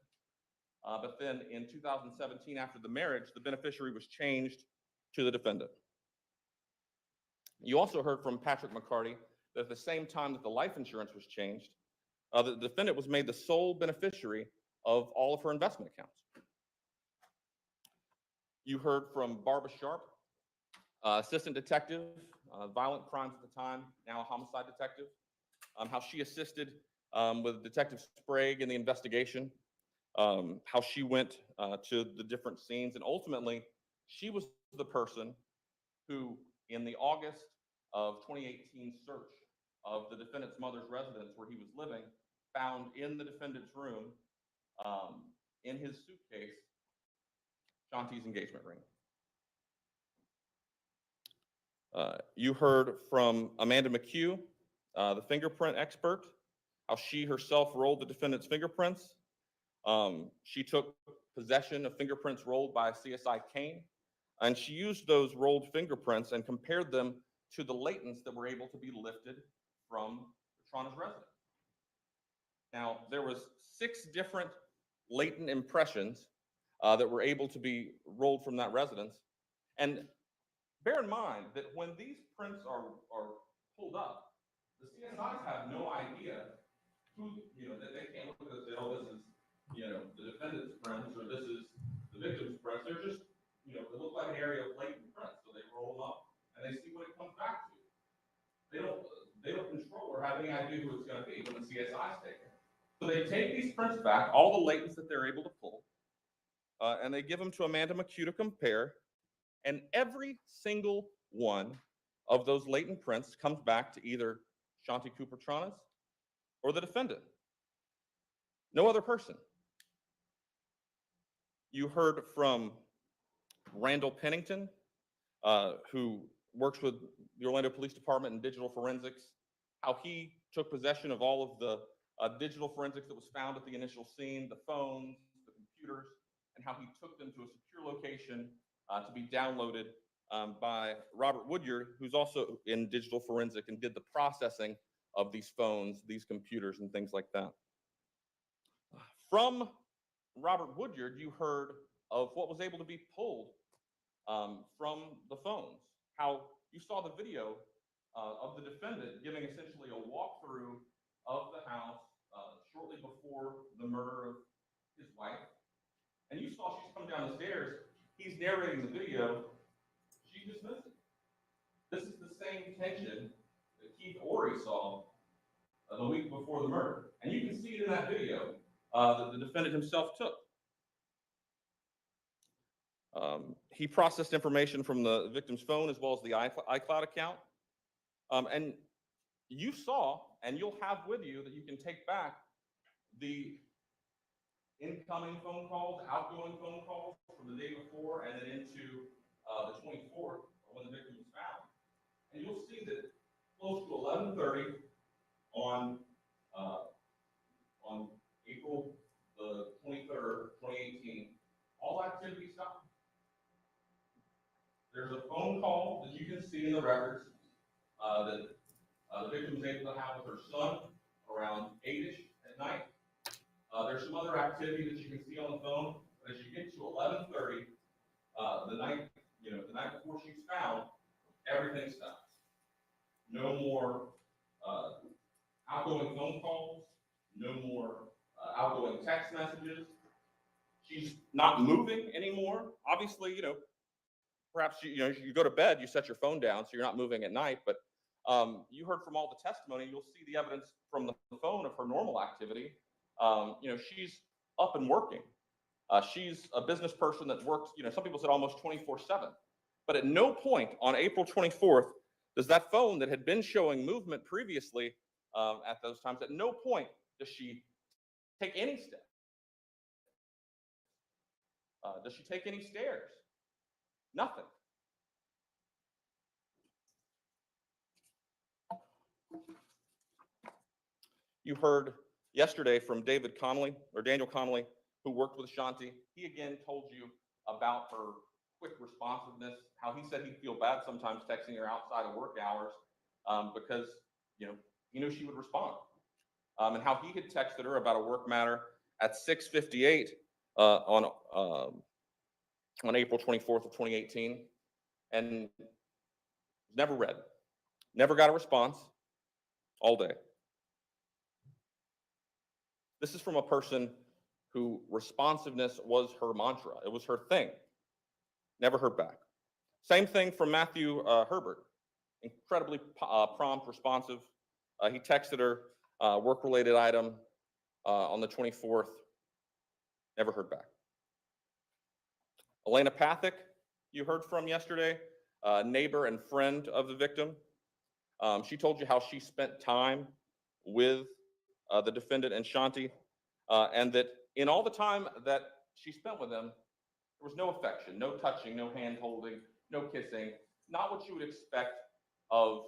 But then in 2017, after the marriage, the beneficiary was changed to the defendant. You also heard from Patrick McCarty that at the same time that the life insurance was changed, the defendant was made the sole beneficiary of all of her investment accounts. You heard from Barbara Sharp, assistant detective, violent crimes at the time, now a homicide detective, how she assisted with Detective Sprague in the investigation, how she went to the different scenes. And ultimately, she was the person who, in the August of 2018 search of the defendant's mother's residence where he was living, found in the defendant's room, in his suitcase, Shanti's engagement ring. You heard from Amanda McHugh, the fingerprint expert, how she herself rolled the defendant's fingerprints. She took possession of fingerprints rolled by CSI Kane, and she used those rolled fingerprints and compared them to the latents that were able to be lifted from the Tronnes residence. Now, there was 6 different latent impressions that were able to be rolled from that residence. And bear in mind that when these prints are pulled up, the CSIs have no idea who, that they can't look at this and say, oh, this is, the defendant's prints, or this is the victim's prints. They're just, they look like an area of latent prints. So they roll them up and they see what it comes back to. They don't control or have any idea who it's going to be when the CSIs take it. So they take these prints back, all the latents that they're able to pull, and they give them to Amanda McHugh to compare. And every single one of those latent prints comes back to either Shanti Cooper Tronnes or the defendant. No other person. You heard from Randall Pennington, who works with the Orlando Police Department in digital forensics, how he took possession of all of the digital forensics that was found at the initial scene, the phones, the computers, and how he took them to a secure location to be downloaded by Robert Woodyard, who's also in digital forensic and did the processing of these phones, these computers, and things like that. From Robert Woodyard, you heard of what was able to be pulled from the phones, how you saw the video of the defendant giving essentially a walkthrough of the house shortly before the murder of his wife. And you saw she's coming down the stairs, he's narrating the video, she's just missing. This is the same tension that Keith Ory saw the week before the murder. And you can see it in that video that the defendant himself took. He processed information from the victim's phone as well as the iCloud account. And you saw, and you'll have with you that you can take back the incoming phone calls, outgoing phone calls from the day before and then into the 24th when the victim was found. And you'll see that close to 11:30 on April the 23rd, 2018, all activity stopped. There's a phone call that you can see in the records that the victim was able to have with her son around 8-ish at night. There's some other activity that you can see on the phone, but as you get to 11:30, the night before she's found, everything stops. No more outgoing phone calls, no more outgoing text messages. She's not moving anymore. Obviously, perhaps you go to bed, you set your phone down, so you're not moving at night. But you heard from all the testimony. You'll see the evidence from the phone of her normal activity. She's up and working. She's a business person that works, some people said almost 24/7. But at no point on April 24th does that phone that had been showing movement previously at those times, at no point does she take any steps. Does she take any stairs? Nothing. You heard yesterday from Daniel Connolly, who worked with Shanti. He again told you about her quick responsiveness, how he said he'd feel bad sometimes texting her outside of work hours because he knew she would respond. And how he had texted her about a work matter at 6:58 on April 24th of 2018, and never read, never got a response all day. This is from a person who responsiveness was her mantra. It was her thing. Never heard back. Same thing from Matthew Herbert. Incredibly prompt, responsive. He texted her Work-related item on the 24th, never heard back. Elena Pathick, you heard from yesterday, neighbor and friend of the victim. She told you how she spent time with the defendant and Shanti, and that in all the time that she spent with them, there was no affection, no touching, no hand holding, no kissing, not what you would expect of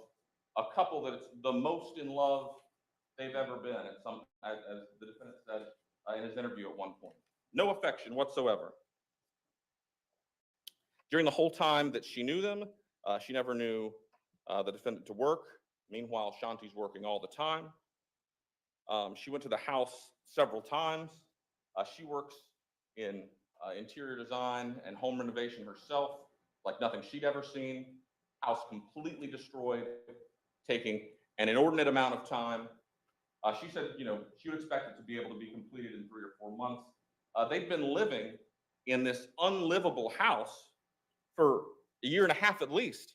a couple that's the most in love they've ever been, as the defendant said in his interview at one point. No affection whatsoever. During the whole time that she knew them, she never knew the defendant to work. Meanwhile, Shanti's working all the time. She went to the house several times. She works in interior design and home renovation herself, like nothing she'd ever seen. House completely destroyed, taking an inordinate amount of time. She said, she would expect it to be able to be completed in 3 or 4 months. They've been living in this unlivable house for a year and a half at least.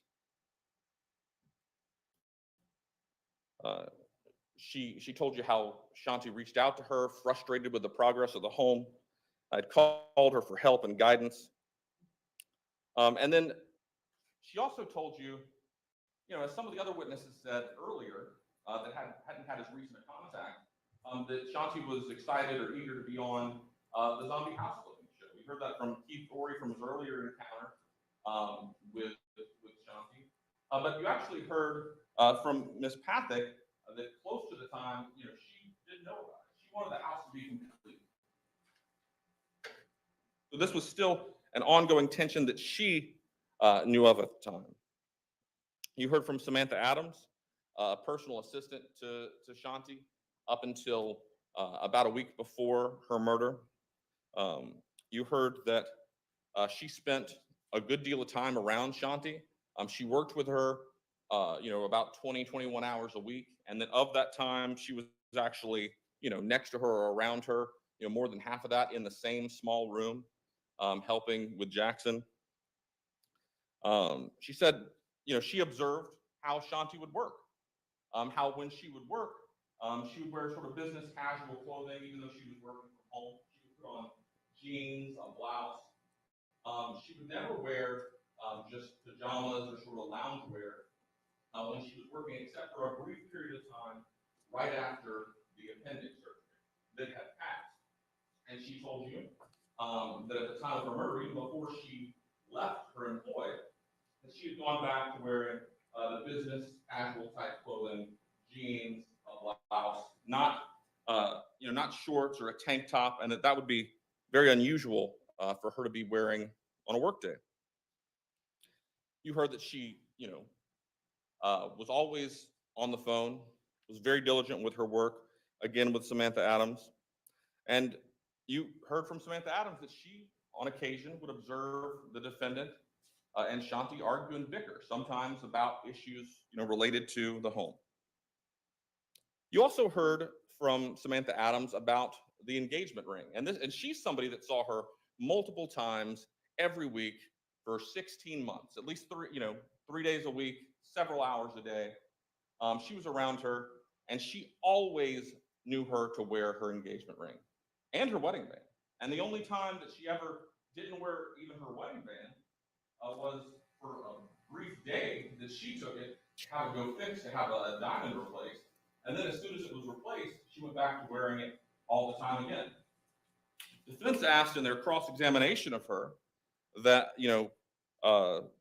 She told you how Shanti reached out to her, frustrated with the progress of the home. I'd called her for help and guidance. And then she also told you, as some of the other witnesses said earlier, that hadn't had as recent a contact, that Shanti was excited or eager to be on the zombie house flipping show. We heard that from Keith Gorey from his earlier encounter with Shanti. But you actually heard from Ms. Pathick that close to the time, she didn't know about it. She wanted the house to be complete. So this was still an ongoing tension that she knew of at the time. You heard from Samantha Adams, a personal assistant to Shanti, up until about a week before her murder. You heard that she spent a good deal of time around Shanti. She worked with her, about 20, 21 hours a week. And that of that time, she was actually, next to her or around her, more than half of that in the same small room, helping with Jackson. She said, she observed how Shanti would work, how when she would work, she would wear sort of business casual clothing, even though she was working from home. She would put on jeans, a blouse. She would never wear just pajamas or sort of loungewear when she was working, except for a brief period of time right after the appendix surgery that had passed. And she told you that at the time of her murder, even before she left her employ, that she had gone back to wearing the business casual type clothing, jeans, a blouse, not shorts or a tank top, and that would be very unusual for her to be wearing on a work day. You heard that she, was always on the phone, was very diligent with her work, again with Samantha Adams. And you heard from Samantha Adams that she, on occasion, would observe the defendant and Shanti argue and bicker, sometimes about issues, related to the home. You also heard from Samantha Adams about the engagement ring, and she's somebody that saw her multiple times every week for 16 months, at least 3 days a week, several hours a day. She was around her, and she always knew her to wear her engagement ring and her wedding band. And the only time that she ever didn't wear even her wedding band was for a brief day that she took it to have it go fixed, to have a diamond replaced. And then as soon as it was replaced, she went back to wearing it all the time again. Defense asked in their cross-examination of her that, do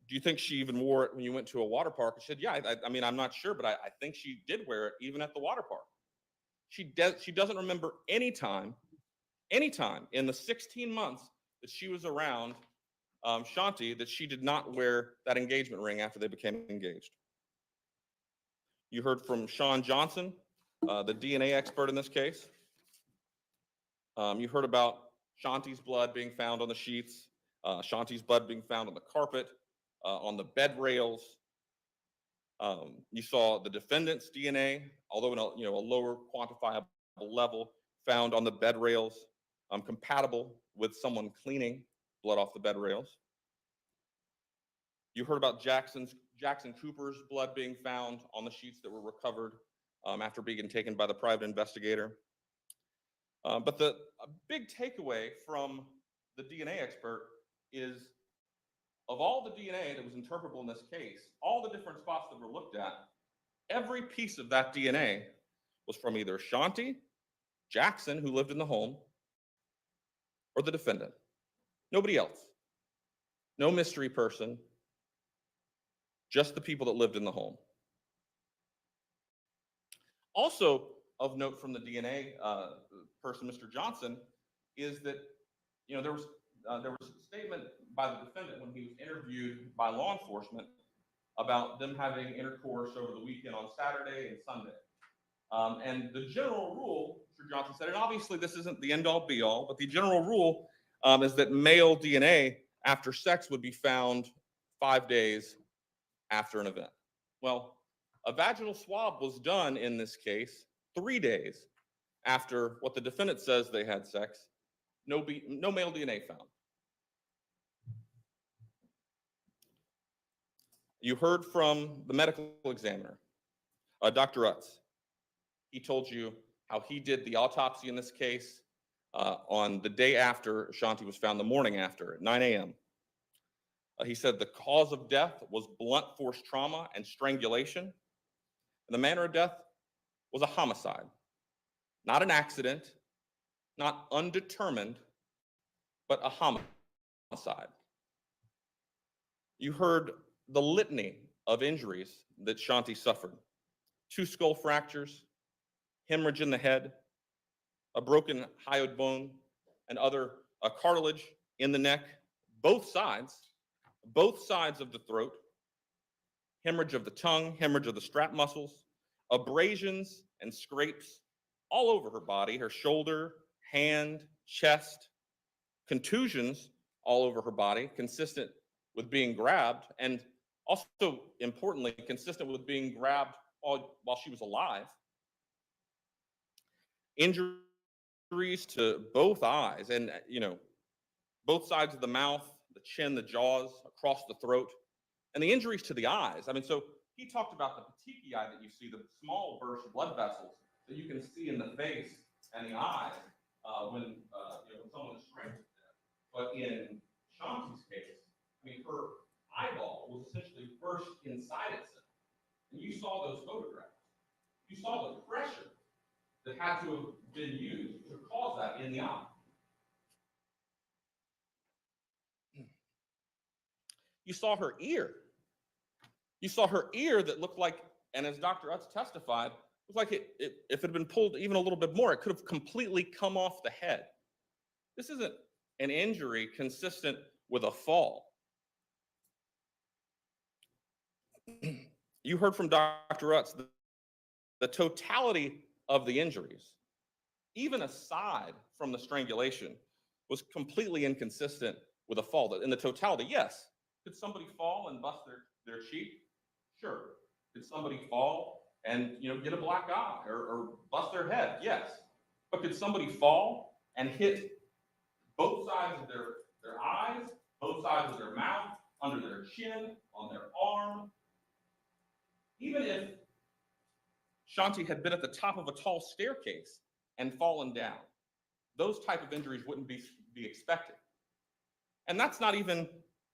you think she even wore it when you went to a water park? She said, yeah, I mean, I'm not sure, but I think she did wear it even at the water park. She doesn't remember any time in the 16 months that she was around Shanti that she did not wear that engagement ring after they became engaged. You heard from Sean Johnson, the DNA expert in this case. You heard about Shanti's blood being found on the sheets, Shanti's blood being found on the carpet, on the bed rails. You saw the defendant's DNA, although in a lower quantifiable level, found on the bed rails, compatible with someone cleaning blood off the bed rails. You heard about Jackson Cooper's blood being found on the sheets that were recovered after being taken by the private investigator. But a big takeaway from the DNA expert is, of all the DNA that was interpretable in this case, all the different spots that were looked at, every piece of that DNA was from either Shanti, Jackson, who lived in the home, or the defendant. Nobody else. No mystery person, just the people that lived in the home. Also of note from the DNA person, Mr. Johnson, is that there was a statement by the defendant when he was interviewed by law enforcement about them having intercourse over the weekend on Saturday and Sunday. And the general rule, Mr. Johnson said, and obviously this isn't the end-all be-all, but the general rule is that male DNA after sex would be found 5 days after an event. Well, a vaginal swab was done in this case 3 days after what the defendant says they had sex. No male DNA found. You heard from the medical examiner, Dr. Utz. He told you how he did the autopsy in this case on the day after Shanti was found, the morning after, at 9 a.m. He said the cause of death was blunt force trauma and strangulation. And the manner of death was a homicide, not an accident, not undetermined, but a homicide. You heard the litany of injuries that Shanti suffered. 2 skull fractures, hemorrhage in the head, a broken hyoid bone, and other cartilage in the neck, both sides of the throat, hemorrhage of the tongue, hemorrhage of the strap muscles, abrasions and scrapes all over her body, her shoulder, hand, chest, contusions all over her body, consistent with being grabbed, and also importantly, consistent with being grabbed while she was alive. Injuries to both eyes and, both sides of the mouth, the chin, the jaws, across the throat, and the injuries to the eyes. I mean, so he talked about the petechiae that you see, the small burst blood vessels that you can see in the face and the eyes when someone is strangled to death. But in Shanti's case, I mean, her eyeball was essentially burst inside itself. And you saw those photographs. You saw the pressure that had to have been used to cause that in the eye. You saw her ear. You saw her ear that looked like, and as Dr. Utz testified, looked like if it had been pulled even a little bit more, it could have completely come off the head. This isn't an injury consistent with a fall. You heard from Dr. Utz the totality of the injuries, even aside from the strangulation, was completely inconsistent with a fall. In the totality, yes. Could somebody fall and bust their cheek? Sure. Could somebody fall and get a black eye or bust their head? Yes. But could somebody fall and hit both sides of their eyes, both sides of their mouth, under their chin, on their arm? Even if Shanti had been at the top of a tall staircase and fallen down, those type of injuries wouldn't be expected. And that's not even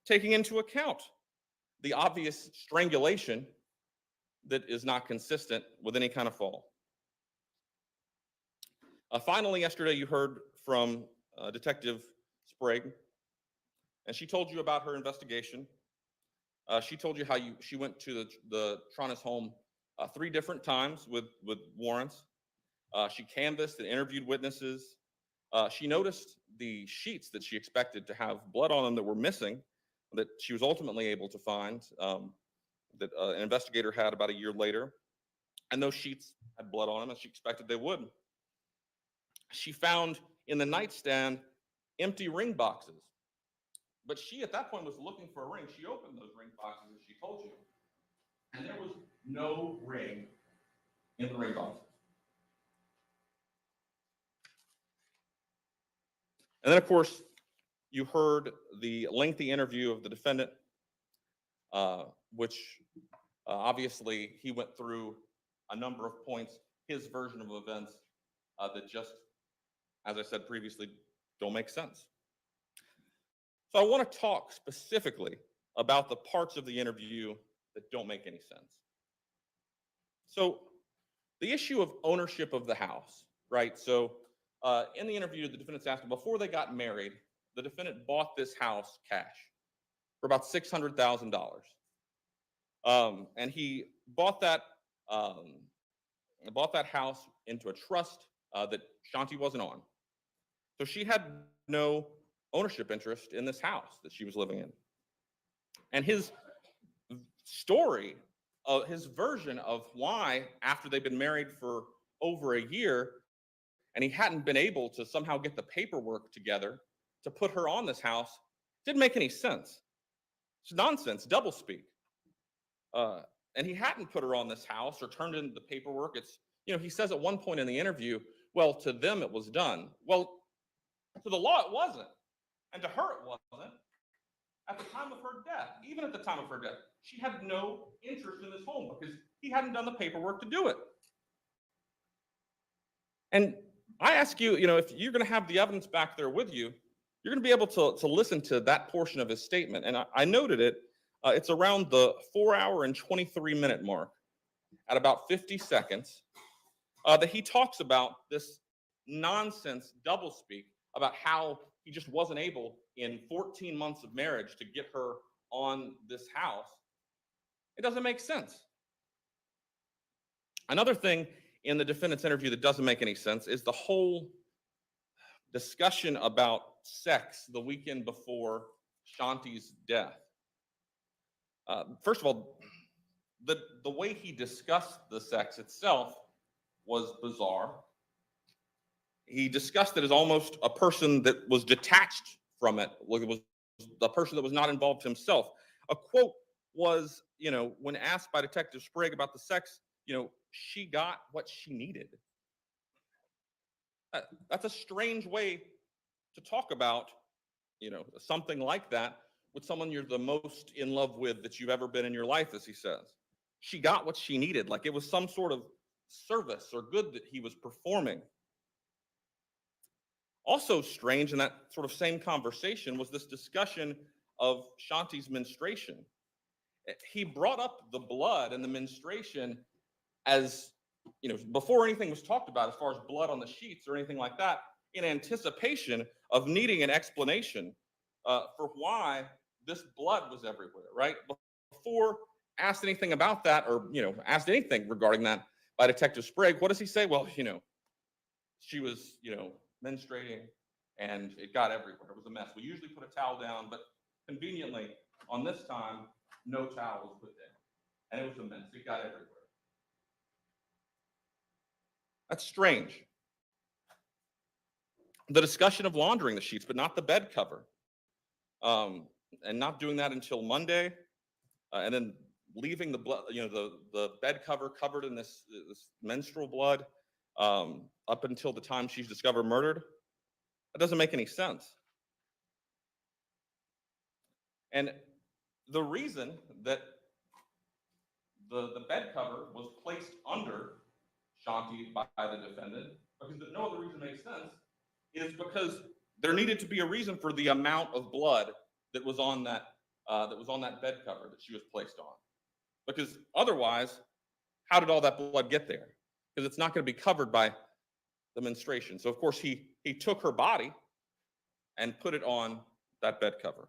taking into account the obvious strangulation that is not consistent with any kind of fall. Finally, yesterday you heard from Detective Sprague, and she told you about her investigation. She told you how she went to the Tronnes home 3 different times with warrants. She canvassed and interviewed witnesses. She noticed the sheets that she expected to have blood on them that were missing, that she was ultimately able to find, that an investigator had about a year later. And those sheets had blood on them, as she expected they would. She found in the nightstand empty ring boxes. But she, at that point, was looking for a ring. She opened those ring boxes, as she told you, and there was no ring in the ring boxes. And then, of course, you heard the lengthy interview of the defendant, which obviously he went through a number of points, his version of events that just, as I said previously, don't make sense. So I want to talk specifically about the parts of the interview that don't make any sense. So the issue of ownership of the house, right? So in the interview, the defendant's asked, before they got married, the defendant bought this house cash for about $600,000. And he bought that house into a trust that Shanti wasn't on. So she had no ownership interest in this house that she was living in. And his story, his version of why, after they've been married for over a year, and he hadn't been able to somehow get the paperwork together to put her on this house, didn't make any sense. It's nonsense, doublespeak. And he hadn't put her on this house or turned in the paperwork. It's, he says at one point in the interview, well, to them it was done. Well, to the law it wasn't. And to her it wasn't. At the time of her death, even at the time of her death, she had no interest in this home because he hadn't done the paperwork to do it. And I ask you, if you're going to have the evidence back there with you, you're going to be able to listen to that portion of his statement. And I noted it. It's around the 4-hour and 23-minute mark at about 50 seconds that he talks about this nonsense doublespeak about how he just wasn't able in 14 months of marriage to get her on this house. It doesn't make sense. Another thing in the defendant's interview that doesn't make any sense is the whole discussion about sex the weekend before Shanti's death. First of all, the way he discussed the sex itself was bizarre. He discussed it as almost a person that was detached from it. It was a person that was not involved himself. A quote was, when asked by Detective Sprague about the sex, she got what she needed. That's a strange way to talk about, something like that with someone you're the most in love with that you've ever been in your life, as he says. She got what she needed, like it was some sort of service or good that he was performing. Also strange in that sort of same conversation was this discussion of Shanti's menstruation. He brought up the blood and the menstruation as, before anything was talked about as far as blood on the sheets or anything like that, in anticipation of needing an explanation for why this blood was everywhere, right? Before asked anything about that or, asked anything regarding that by Detective Sprague, what does he say? Well, she was, menstruating and it got everywhere. It was a mess. We usually put a towel down, but conveniently on this time, no towel was put down. And it was a mess. It got everywhere. That's strange. The discussion of laundering the sheets, but not the bed cover. And not doing that until Monday. And then leaving the blood, the bed cover covered in this menstrual blood up until the time she's discovered murdered. That doesn't make any sense. And the reason that the bed cover was placed under Shanti by the defendant, because no other reason makes sense, is because there needed to be a reason for the amount of blood that was on that bed cover that she was placed on. Because otherwise, how did all that blood get there? Because it's not going to be covered by the menstruation. So of course he took her body and put it on that bed cover.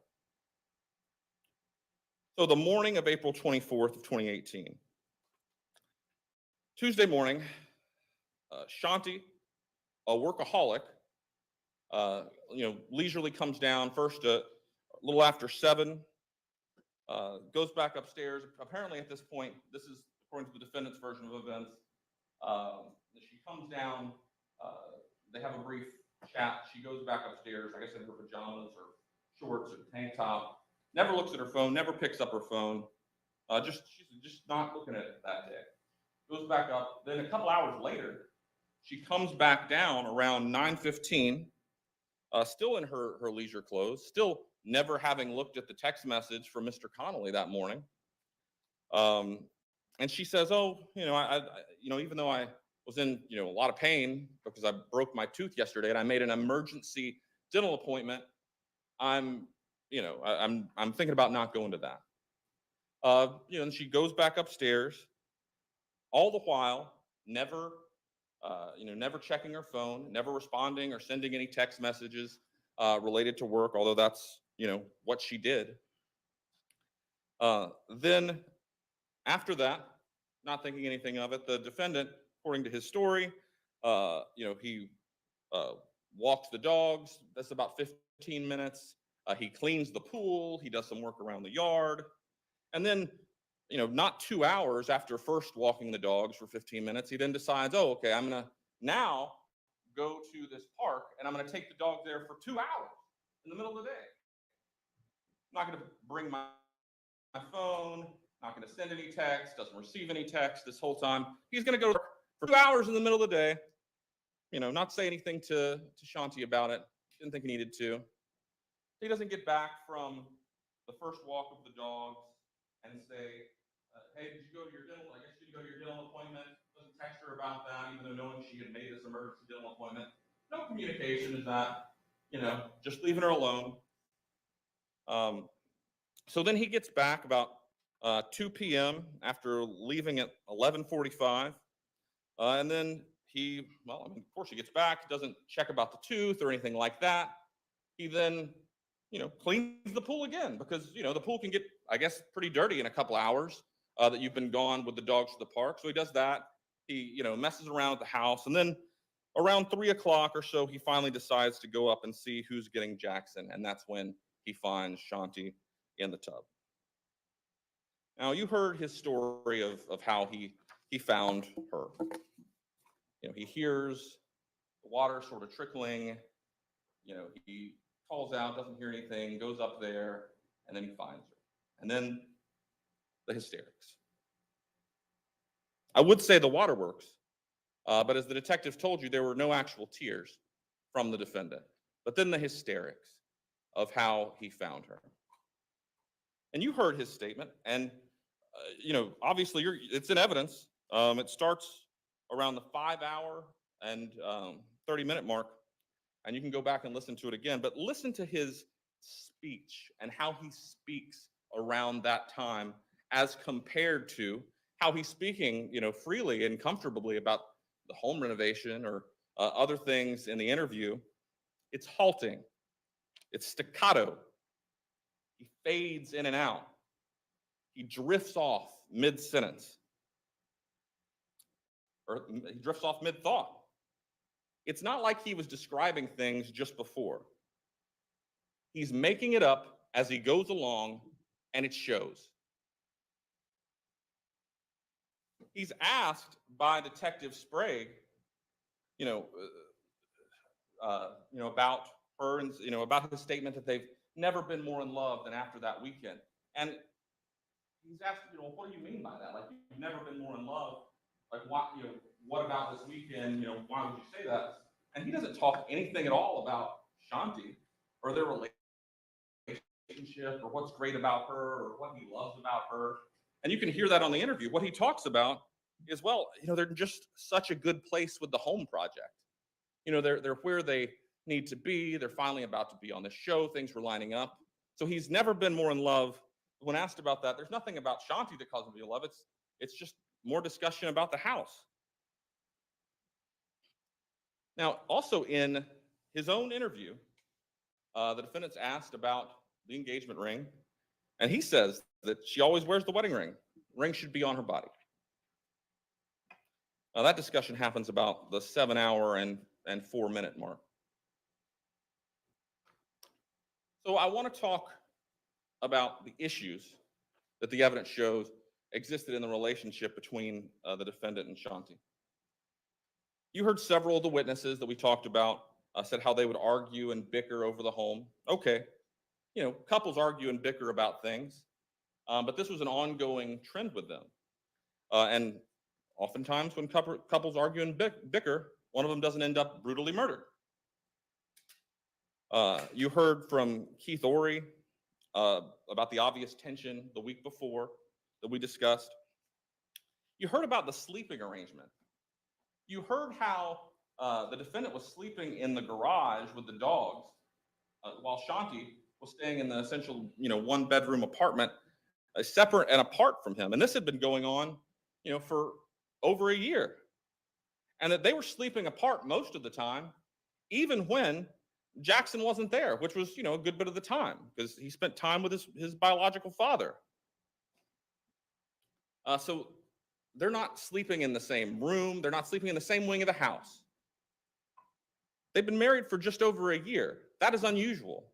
So the morning of April 24th of 2018, Tuesday morning, Shanti, a workaholic, leisurely comes down first a little after 7, goes back upstairs. Apparently at this point, this is according to the defendant's version of events, she comes down, they have a brief chat, she goes back upstairs, I guess in her pajamas or shorts or tank top, never looks at her phone, never picks up her phone, she's just not looking at it that day. Goes back up, then a couple hours later, she comes back down around 9:15, still in her leisure clothes, still never having looked at the text message from Mr. Connolly that morning. And she says, oh, even though I was in, a lot of pain because I broke my tooth yesterday and I made an emergency dental appointment, I'm thinking about not going to that. And she goes back upstairs, all the while never checking her phone, never responding or sending any text messages related to work, although that's, what she did. Then after that, not thinking anything of it, the defendant, according to his story, he walks the dogs. That's about 15 minutes. He cleans the pool. He does some work around the yard. And then, not 2 hours after first walking the dogs for 15 minutes, he then decides, oh, okay, I'm going to now go to this park and I'm going to take the dog there for 2 hours in the middle of the day. I'm not going to bring my phone, not going to send any text, doesn't receive any text this whole time. He's going to go for 2 hours in the middle of the day, not say anything to Shanti about it. Didn't think he needed to. He doesn't get back from the first walk of the dogs and say, hey, did you go to your dental? I guess you didn't go to your dental appointment. Doesn't text her about that, even though knowing she had made this emergency dental appointment. No communication is that, just leaving her alone. So then he gets back about 2 p.m. after leaving at 11:45. And then of course he gets back, doesn't check about the tooth or anything like that. He then, cleans the pool again because, the pool can get, I guess, pretty dirty in a couple hours that you've been gone with the dogs to the park. So he does that. He, messes around at the house. And then around 3 o'clock or so, he finally decides to go up and see who's getting Jackson. And that's when he finds Shanti in the tub. Now, you heard his story of how he found her. He hears the water sort of trickling. He calls out, doesn't hear anything, goes up there, and then he finds her. And then the hysterics. I would say the waterworks, but as the detective told you, there were no actual tears from the defendant. But then the hysterics of how he found her. And you heard his statement, and obviously it's in evidence. It starts around the 5-hour and 30-minute mark, and you can go back and listen to it again. But listen to his speech and how he speaks around that time as compared to how he's speaking, freely and comfortably about the home renovation or other things in the interview. It's halting. It's staccato. He fades in and out. He drifts off mid-sentence. Or he drifts off mid-thought. It's not like he was describing things just before. He's making it up as he goes along, and it shows. He's asked by Detective Sprague, about her and, about his statement that they've never been more in love than after that weekend. And he's asked, what do you mean by that? Like, you've never been more in love. Like, what about this weekend? Why would you say that? And he doesn't talk anything at all about Shanti or their relationship or what's great about her or what he loves about her. And you can hear that on the interview. What he talks about is, they're just such a good place with the home project. They're where they need to be. They're finally about to be on the show. Things were lining up. So he's never been more in love. When asked about that, there's nothing about Shanti that caused him to be in love. It's just more discussion about the house. Now, also in his own interview, the defendant's asked about the engagement ring, and he says that she always wears the wedding ring. The ring should be on her body. Now, that discussion happens about the 7-hour and 4-minute mark. So I want to talk about the issues that the evidence shows existed in the relationship between the defendant and Shanti. You heard several of the witnesses that we talked about said how they would argue and bicker over the home. Okay, couples argue and bicker about things, but this was an ongoing trend with them. And oftentimes when couples argue and bicker, one of them doesn't end up brutally murdered. You heard from Keith Ory about the obvious tension the week before that we discussed. You heard about the sleeping arrangement. You heard how the defendant was sleeping in the garage with the dogs while Shanti was staying in the essential, one-bedroom apartment, separate and apart from him. And this had been going on, for over a year. And that they were sleeping apart most of the time, even when Jackson wasn't there, which was, a good bit of the time because he spent time with his biological father. So they're not sleeping in the same room. They're not sleeping in the same wing of the house. They've been married for just over a year. That is unusual.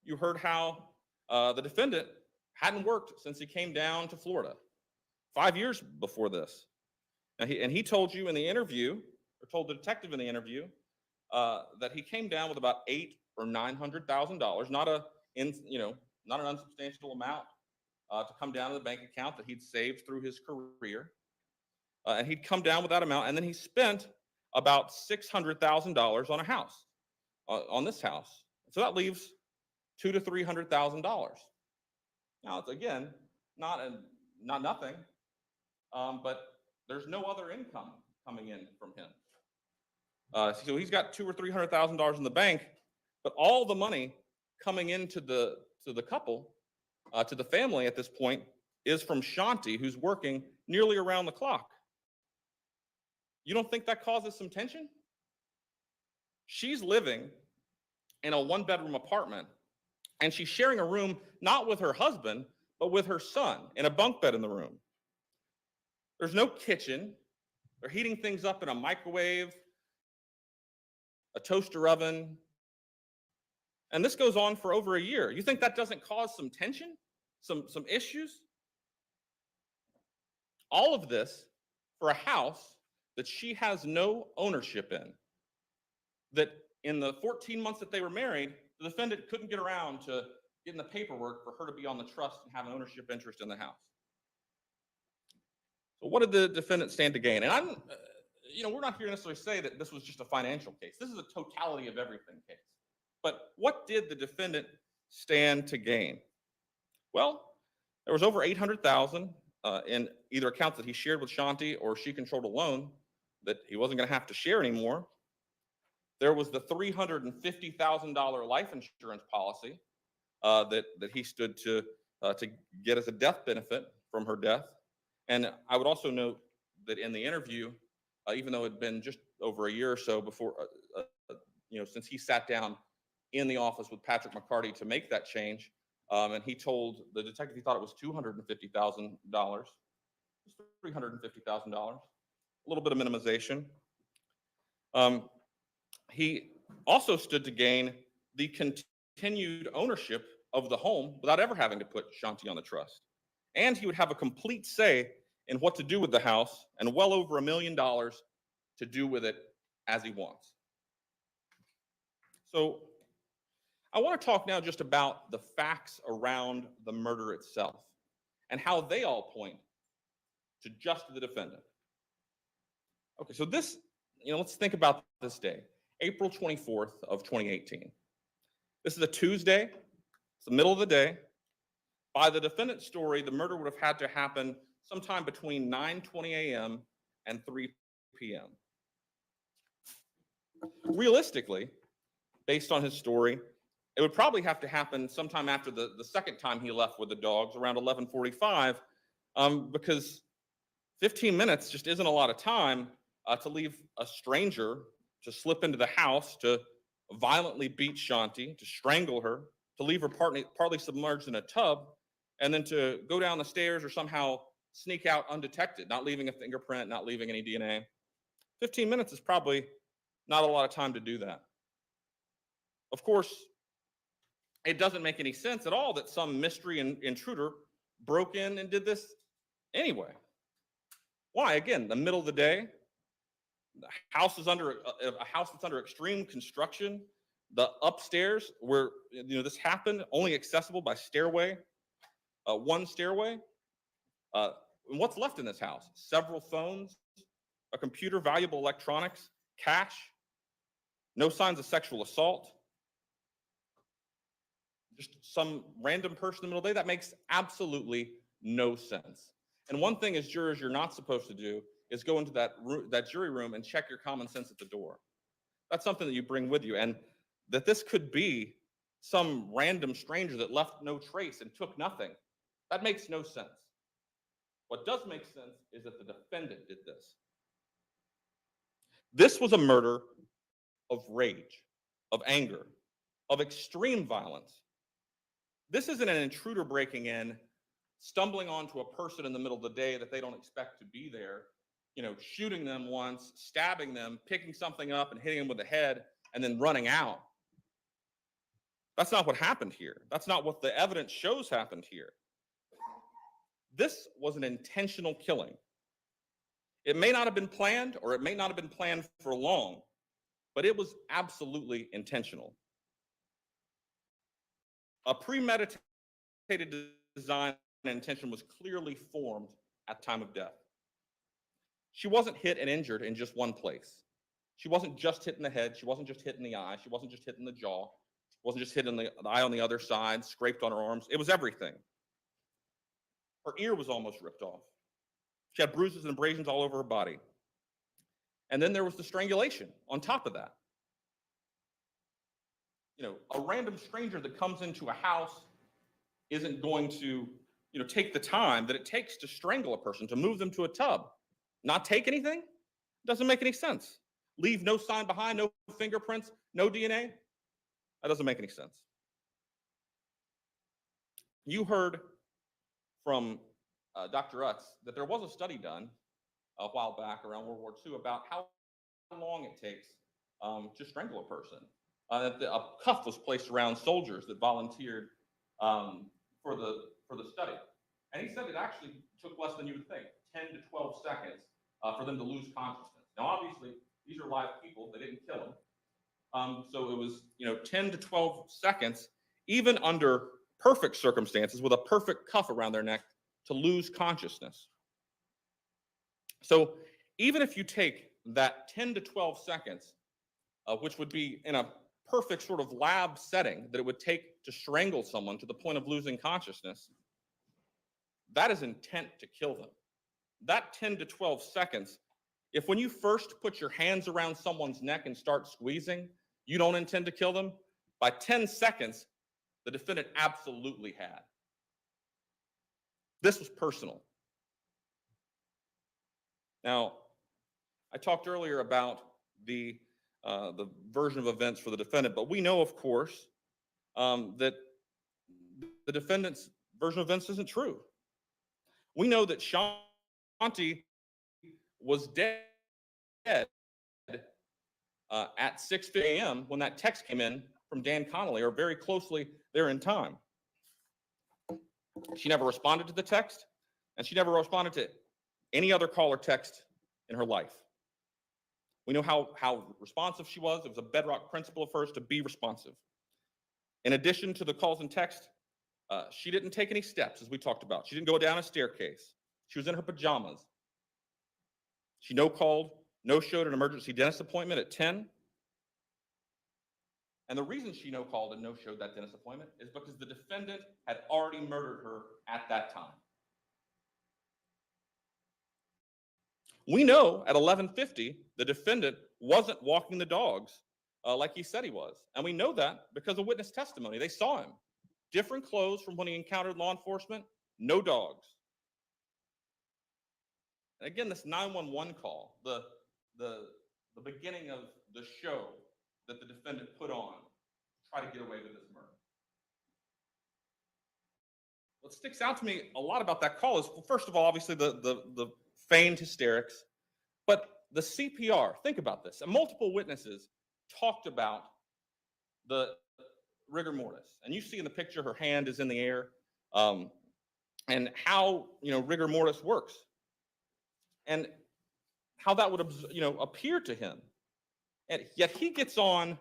You heard how the defendant hadn't worked since he came down to Florida 5 years before this. And he told you in the interview, or told the detective in the interview, that he came down with about $800,000 or $900,000, not an unsubstantial amount, to come down to the bank account that he'd saved through his career. And he'd come down with that amount, and then he spent about $600,000 on a house, on this house. So that leaves $200,000 to $300,000. Now, it's again not nothing, but there's no other income coming in from him. So he's got $200,000 or $300,000 in the bank, but all the money coming into the couple, to the family at this point, is from Shanti, who's working nearly around the clock. You don't think that causes some tension? She's living in a one-bedroom apartment, and she's sharing a room not with her husband, but with her son in a bunk bed in the room. There's no kitchen. They're heating things up in a microwave, a toaster oven, and this goes on for over a year. You think that doesn't cause some tension, some issues? All of this for a house that she has no ownership in, that in the 14 months that they were married, the defendant couldn't get around to getting the paperwork for her to be on the trust and have an ownership interest in the house. So what did the defendant stand to gain? And we're not here to necessarily say that this was just a financial case. This is a totality of everything case. But what did the defendant stand to gain? Well, there was over $800,000 in either accounts that he shared with Shanti or she controlled alone that he wasn't going to have to share anymore. There was the $350,000 life insurance policy that he stood to get as a death benefit from her death. And I would also note that in the interview, even though it had been just over a year or so before, since he sat down in the office with Patrick McCarty to make that change, and he told the detective he thought it was $250,000, $350,000, a little bit of minimization. He also stood to gain the continued ownership of the home without ever having to put Shanti on the trust. And he would have a complete say in what to do with the house and well over $1 million to do with it as he wants. So I want to talk now just about the facts around the murder itself and how they all point to just the defendant. Okay, so this, let's think about this day, April 24th of 2018. This is a Tuesday. It's the middle of the day. By the defendant's story, the murder would have had to happen sometime between 9:20 a.m. and 3 p.m. Realistically, based on his story, it would probably have to happen sometime after the second time he left with the dogs, around 11:45, because 15 minutes just isn't a lot of time to leave a stranger to slip into the house, to violently beat Shanti, to strangle her, to leave her partly submerged in a tub, and then to go down the stairs or somehow sneak out undetected, not leaving a fingerprint, not leaving any DNA. 15 minutes is probably not a lot of time to do that. Of course, it doesn't make any sense at all that some mystery intruder broke in and did this anyway. Why? Again, the middle of the day, the house is under a house that's under extreme construction. The upstairs where this happened, only accessible by stairway, one stairway. And what's left in this house? Several phones, a computer, valuable electronics, cash, no signs of sexual assault. Just some random person in the middle of the day. That makes absolutely no sense. And one thing as jurors you're not supposed to do is go into that jury room and check your common sense at the door. That's something that you bring with you. And that this could be some random stranger that left no trace and took nothing, that makes no sense. What does make sense is that the defendant did this. This was a murder of rage, of anger, of extreme violence. This isn't an intruder breaking in, stumbling onto a person in the middle of the day that they don't expect to be there, shooting them once, stabbing them, picking something up and hitting them with the head, and then running out. That's not what happened here. That's not what the evidence shows happened here. This was an intentional killing. It may not have been planned, or it may not have been planned for long, but it was absolutely intentional. A premeditated design and intention was clearly formed at the time of death. She wasn't hit and injured in just one place. She wasn't just hit in the head. She wasn't just hit in the eye. She wasn't just hit in the jaw. She wasn't just hit in the eye on the other side, scraped on her arms. It was everything. Her ear was almost ripped off. She had bruises and abrasions all over her body. And then there was the strangulation on top of that. A random stranger that comes into a house isn't going to, take the time that it takes to strangle a person, to move them to a tub. Not take anything? Doesn't make any sense. Leave no sign behind, no fingerprints, no DNA? That doesn't make any sense. You heard from Dr. Utz that there was a study done a while back around World War II about how long it takes to strangle a person. A cuff was placed around soldiers that volunteered for the study. And he said it actually took less than you would think, 10 to 12 seconds for them to lose consciousness. Now, obviously, these are live people. They didn't kill them. So it was, 10 to 12 seconds, even under perfect circumstances with a perfect cuff around their neck, to lose consciousness. So even if you take that 10 to 12 seconds, which would be in a perfect sort of lab setting that it would take to strangle someone to the point of losing consciousness, that is intent to kill them. That 10 to 12 seconds, if when you first put your hands around someone's neck and start squeezing, you don't intend to kill them, by 10 seconds, the defendant absolutely had. This was personal. Now, I talked earlier about the version of events for the defendant, but we know, of course, that the defendant's version of events isn't true. We know that Shanti was dead at 6:50 a.m. when that text came in from Dan Connolly, or very closely there in time. She never responded to the text, and she never responded to any other call or text in her life. We know how responsive she was. It was a bedrock principle of hers to be responsive. In addition to the calls and text, she didn't take any steps, as we talked about. She didn't go down a staircase. She was in her pajamas. She no-called, no-showed an emergency dentist appointment at 10. And the reason she no-called and no-showed that dentist appointment is because the defendant had already murdered her at that time. We know at 11:50, the defendant wasn't walking the dogs like he said he was. And we know that because of witness testimony. They saw him. Different clothes from when he encountered law enforcement, no dogs. And again, this 911 call, the beginning of the show that the defendant put on to try to get away with this murder. What sticks out to me a lot about that call is, well, first of all, obviously the feigned hysterics, but the CPR. Think about this. And multiple witnesses talked about the rigor mortis. And you see in the picture, her hand is in the air, and how, rigor mortis works. And how that would, appear to him. And yet he gets on,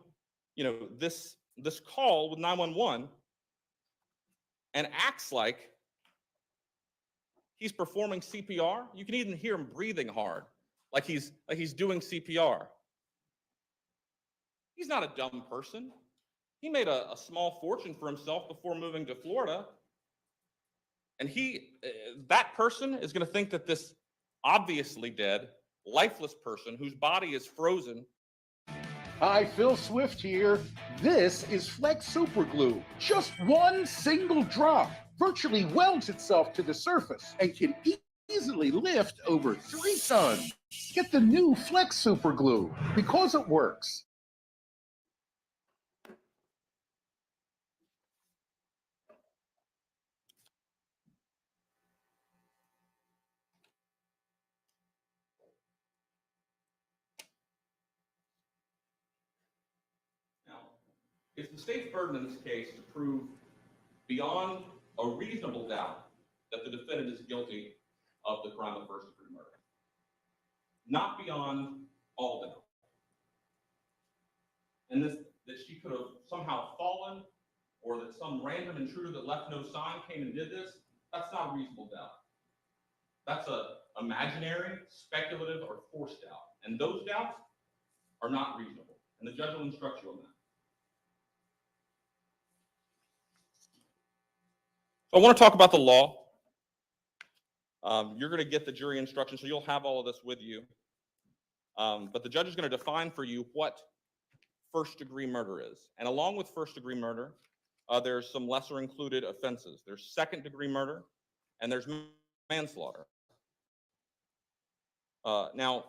this call with 911 and acts like he's performing CPR. You can even hear him breathing hard, like he's doing CPR. He's not a dumb person. He made a small fortune for himself before moving to Florida. And he that person is going to think that this obviously dead, lifeless person whose body is frozen. Hi, Phil Swift here. This is Flex Super Glue. Just one single drop virtually welds itself to the surface and can easily lift over 3 tons. Get the new Flex Super Glue because it works. Now, it's the state's burden in this case to prove beyond a reasonable doubt that the defendant is guilty of the crime of first-degree murder. Not beyond all doubt. And this, that she could have somehow fallen, or that some random intruder that left no sign came and did this, that's not a reasonable doubt. That's a imaginary, speculative, or forced doubt. And those doubts are not reasonable. And the judge will instruct you on that. So I want to talk about the law. You're going to get the jury instruction, so you'll have all of this with you. But the judge is going to define for you what first-degree murder is. And along with first-degree murder, there's some lesser included offenses. There's second-degree murder, and there's manslaughter. Now,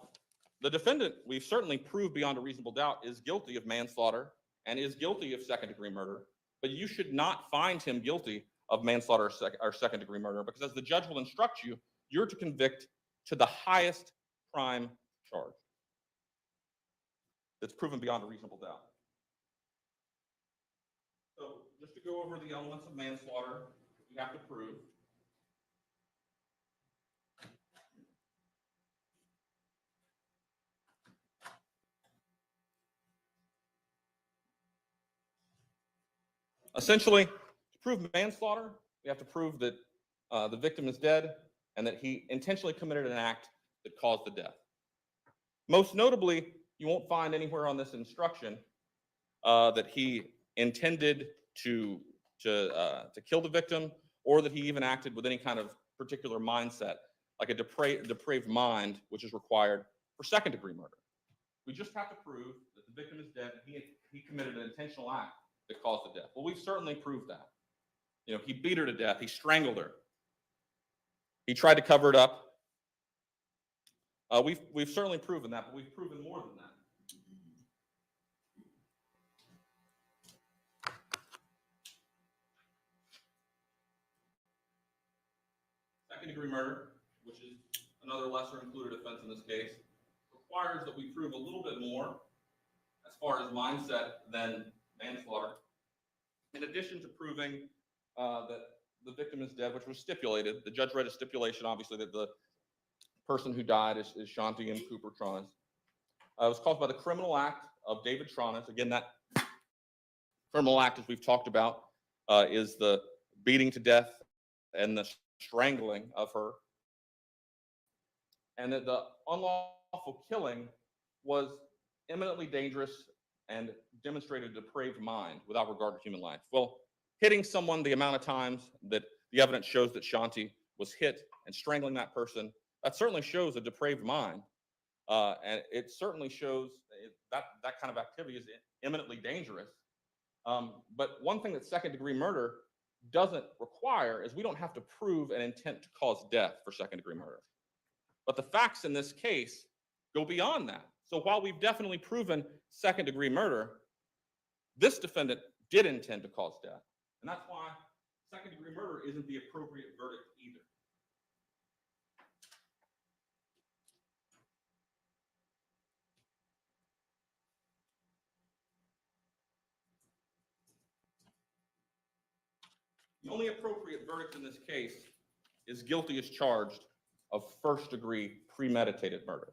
the defendant, we've certainly proved beyond a reasonable doubt, is guilty of manslaughter and is guilty of second-degree murder. But you should not find him guilty of manslaughter or second-degree murder, because as the judge will instruct you, you're to convict to the highest crime charge that's proven beyond a reasonable doubt. So just to go over the elements of manslaughter, we have to prove. Essentially, to prove manslaughter, we have to prove that the victim is dead and that he intentionally committed an act that caused the death. Most notably, you won't find anywhere on this instruction that he intended to kill the victim, or that he even acted with any kind of particular mindset, like a depraved mind, which is required for second-degree murder. We just have to prove that the victim is dead and he committed an intentional act that caused the death. Well, we've certainly proved that. You know, he beat her to death. He strangled her. He tried to cover it up. We've certainly proven that, but we've proven more than that. Second-degree murder, which is another lesser included offense in this case, requires that we prove a little bit more as far as mindset than manslaughter. In addition to proving that the victim is dead, which was stipulated, the judge read a stipulation, obviously, that the person who died is Shanti and Cooper Tronnes. It was caused by the criminal act of David Tronnes. Again, that criminal act, as we've talked about, is the beating to death and the strangling of her. And that the unlawful killing was eminently dangerous and demonstrated a depraved mind without regard to human life. Well, hitting someone the amount of times that the evidence shows that Shanti was hit and strangling that person, that certainly shows a depraved mind. And it certainly shows that kind of activity is eminently dangerous. But one thing that second-degree murder doesn't require is we don't have to prove an intent to cause death for second-degree murder. But the facts in this case go beyond that. So while we've definitely proven second-degree murder, this defendant did intend to cause death. And that's why second-degree murder isn't the appropriate verdict either. The only appropriate verdict in this case is guilty as charged of first-degree premeditated murder.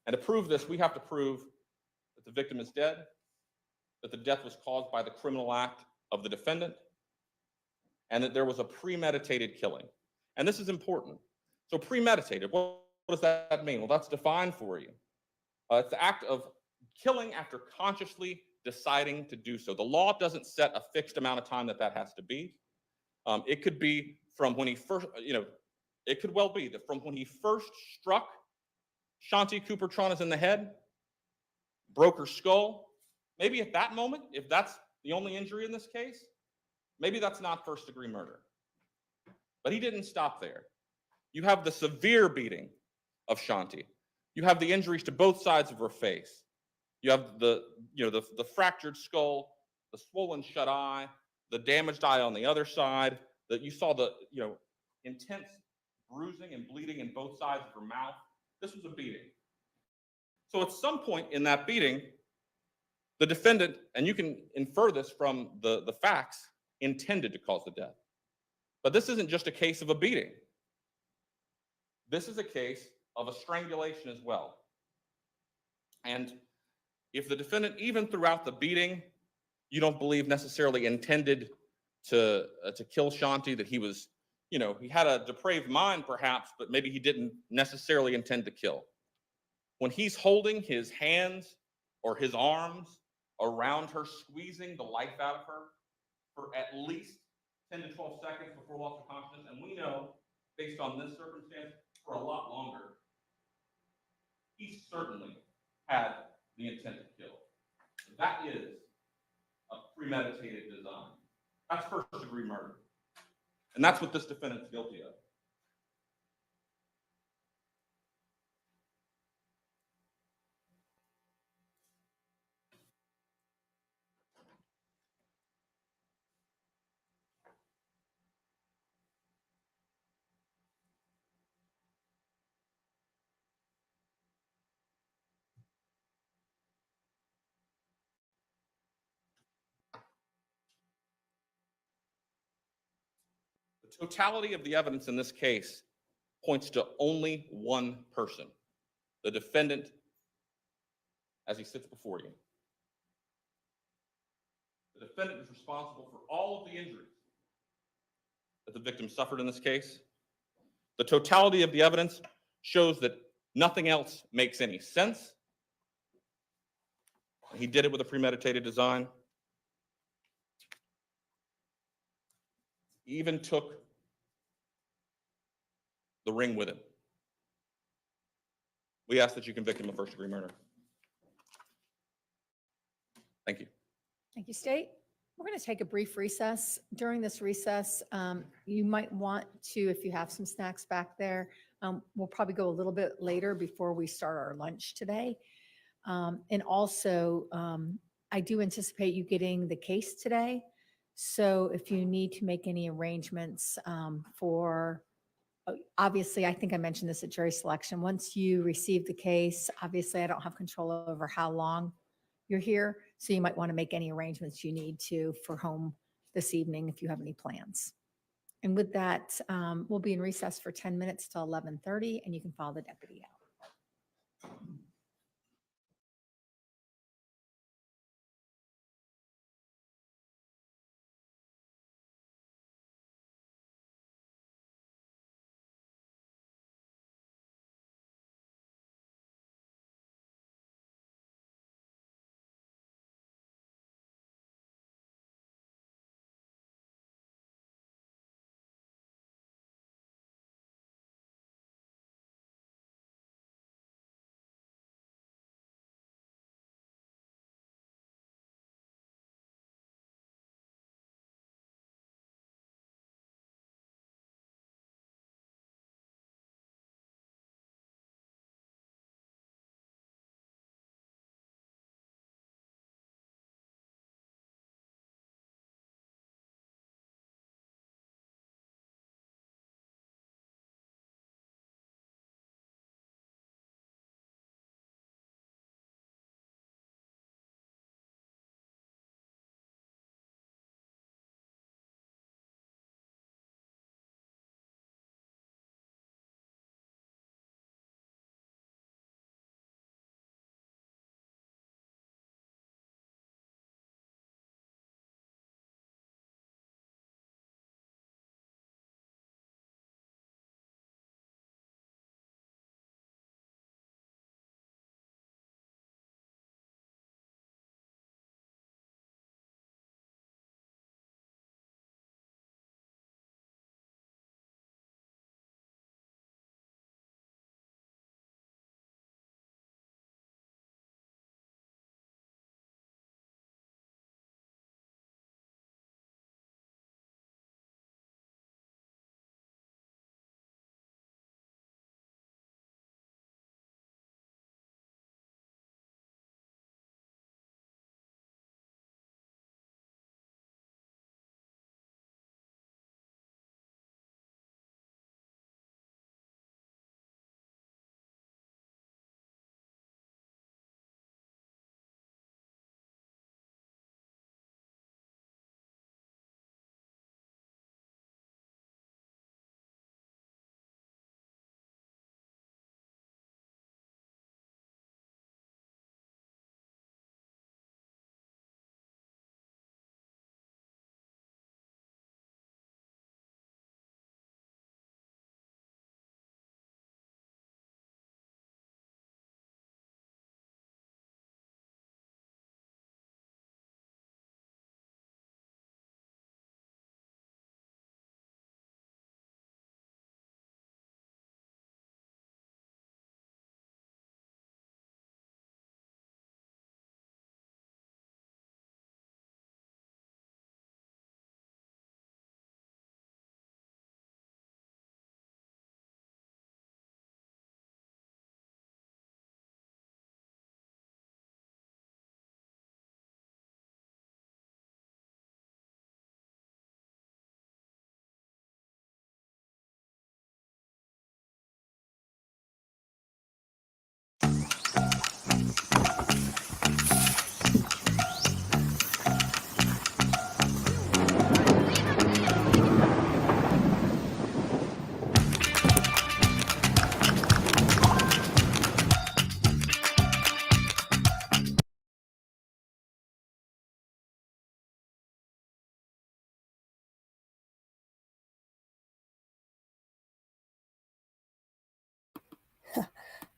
And to prove this, we have to prove that the victim is dead, that the death was caused by the criminal act of the defendant, and that there was a premeditated killing. And this is important. So premeditated, what does that mean? Well, that's defined for you. It's the act of killing after consciously deciding to do so. The law doesn't set a fixed amount of time that has to be. It could be from when he first, It could well be that from when he first struck Shanti Cooper Tronnes in the head, broke her skull, maybe at that moment, if that's the only injury in this case, maybe that's not first-degree murder. But he didn't stop there. You have the severe beating of Shanti. You have the injuries to both sides of her face. You have the fractured skull, the swollen shut eye, the damaged eye on the other side. That you saw the intense bruising and bleeding in both sides of her mouth. This was a beating. So at some point in that beating, the defendant, and you can infer this from the facts, intended to cause the death. But this isn't just a case of a beating. This is a case of a strangulation as well. And if the defendant, even throughout the beating, you don't believe necessarily intended to kill Shanti, that he was, he had a depraved mind perhaps, but maybe he didn't necessarily intend to kill. When he's holding his hands or his arms around her, squeezing the life out of her for at least 10 to 12 seconds before loss of consciousness, and we know, based on this circumstance, for a lot longer, he certainly had the intent to kill. That is a premeditated design. That's first-degree murder. And that's what this defendant's guilty of. The totality of the evidence in this case points to only one person, the defendant, as he sits before you. The defendant is responsible for all of the injuries that the victim suffered in this case. The totality of the evidence shows that nothing else makes any sense. He did it with a premeditated design. He even took the ring with him. We ask that you convict him of first-degree murder. Thank you. Thank you, State. We're going to take a brief recess. During this recess, you might want to, if you have some snacks back there, we'll probably go a little bit later before we start our lunch today. And also, I do anticipate you getting the case today. So if you need to make any arrangements obviously, I think I mentioned this at jury selection. Once you receive the case, obviously I don't have control over how long you're here. So you might want to make any arrangements you need to for home this evening if you have any plans. And with that, we'll be in recess for 10 minutes till 11:30, and you can follow the deputy out.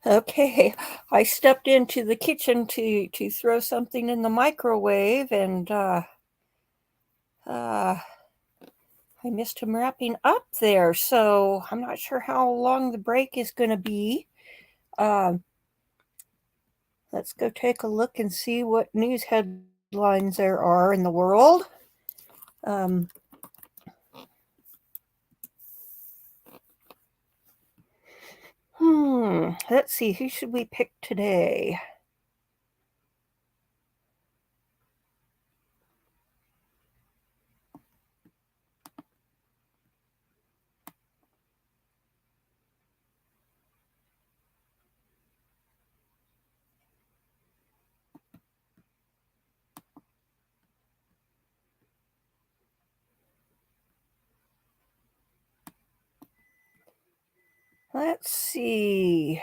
Okay, I stepped into the kitchen to throw something in the microwave, and I missed him wrapping up there, so I'm not sure how long the break is going to be. Let's go take a look and see what news headlines there are in the world. Let's see, who should we pick today? Let's see.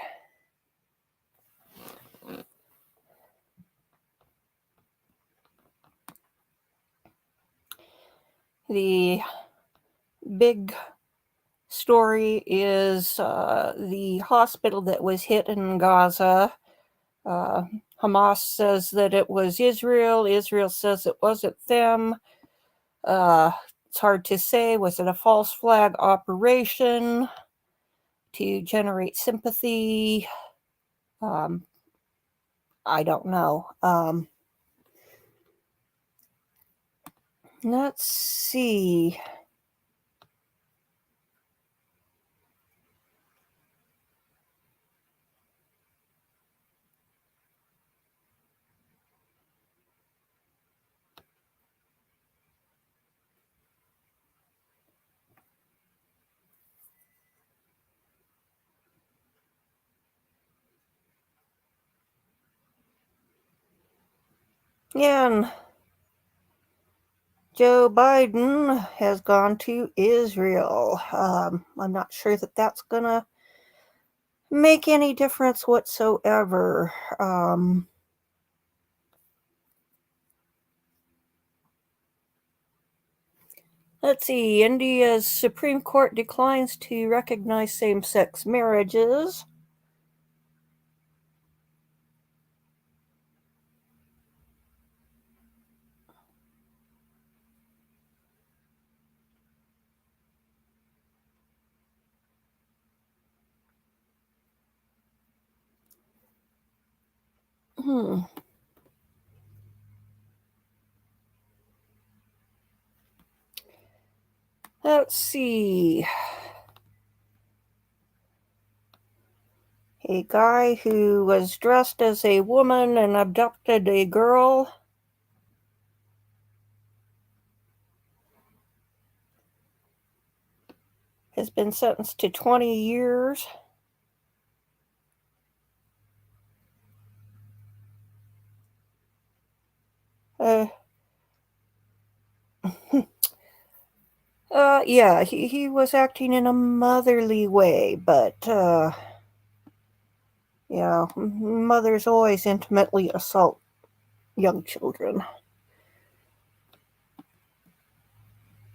The big story is the hospital that was hit in Gaza. Hamas says that it was Israel. Israel says it wasn't them. It's hard to say. Was it a false flag operation to generate sympathy? I don't know. Let's see. And Joe Biden has gone to Israel. I'm not sure that that's going to make any difference whatsoever. Let's see. India's Supreme Court declines to recognize same-sex marriages. Let's see. A guy who was dressed as a woman and abducted a girl has been sentenced to 20 years. Yeah, he was acting in a motherly way, but, yeah, mothers always intimately assault young children.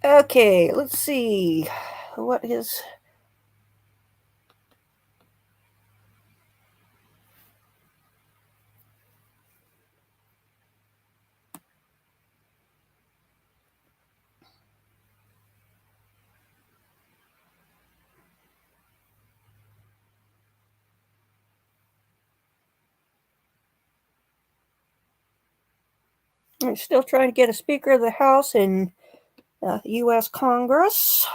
Okay, let's see. What is... I'm still trying to get a Speaker of the House in U.S. Congress.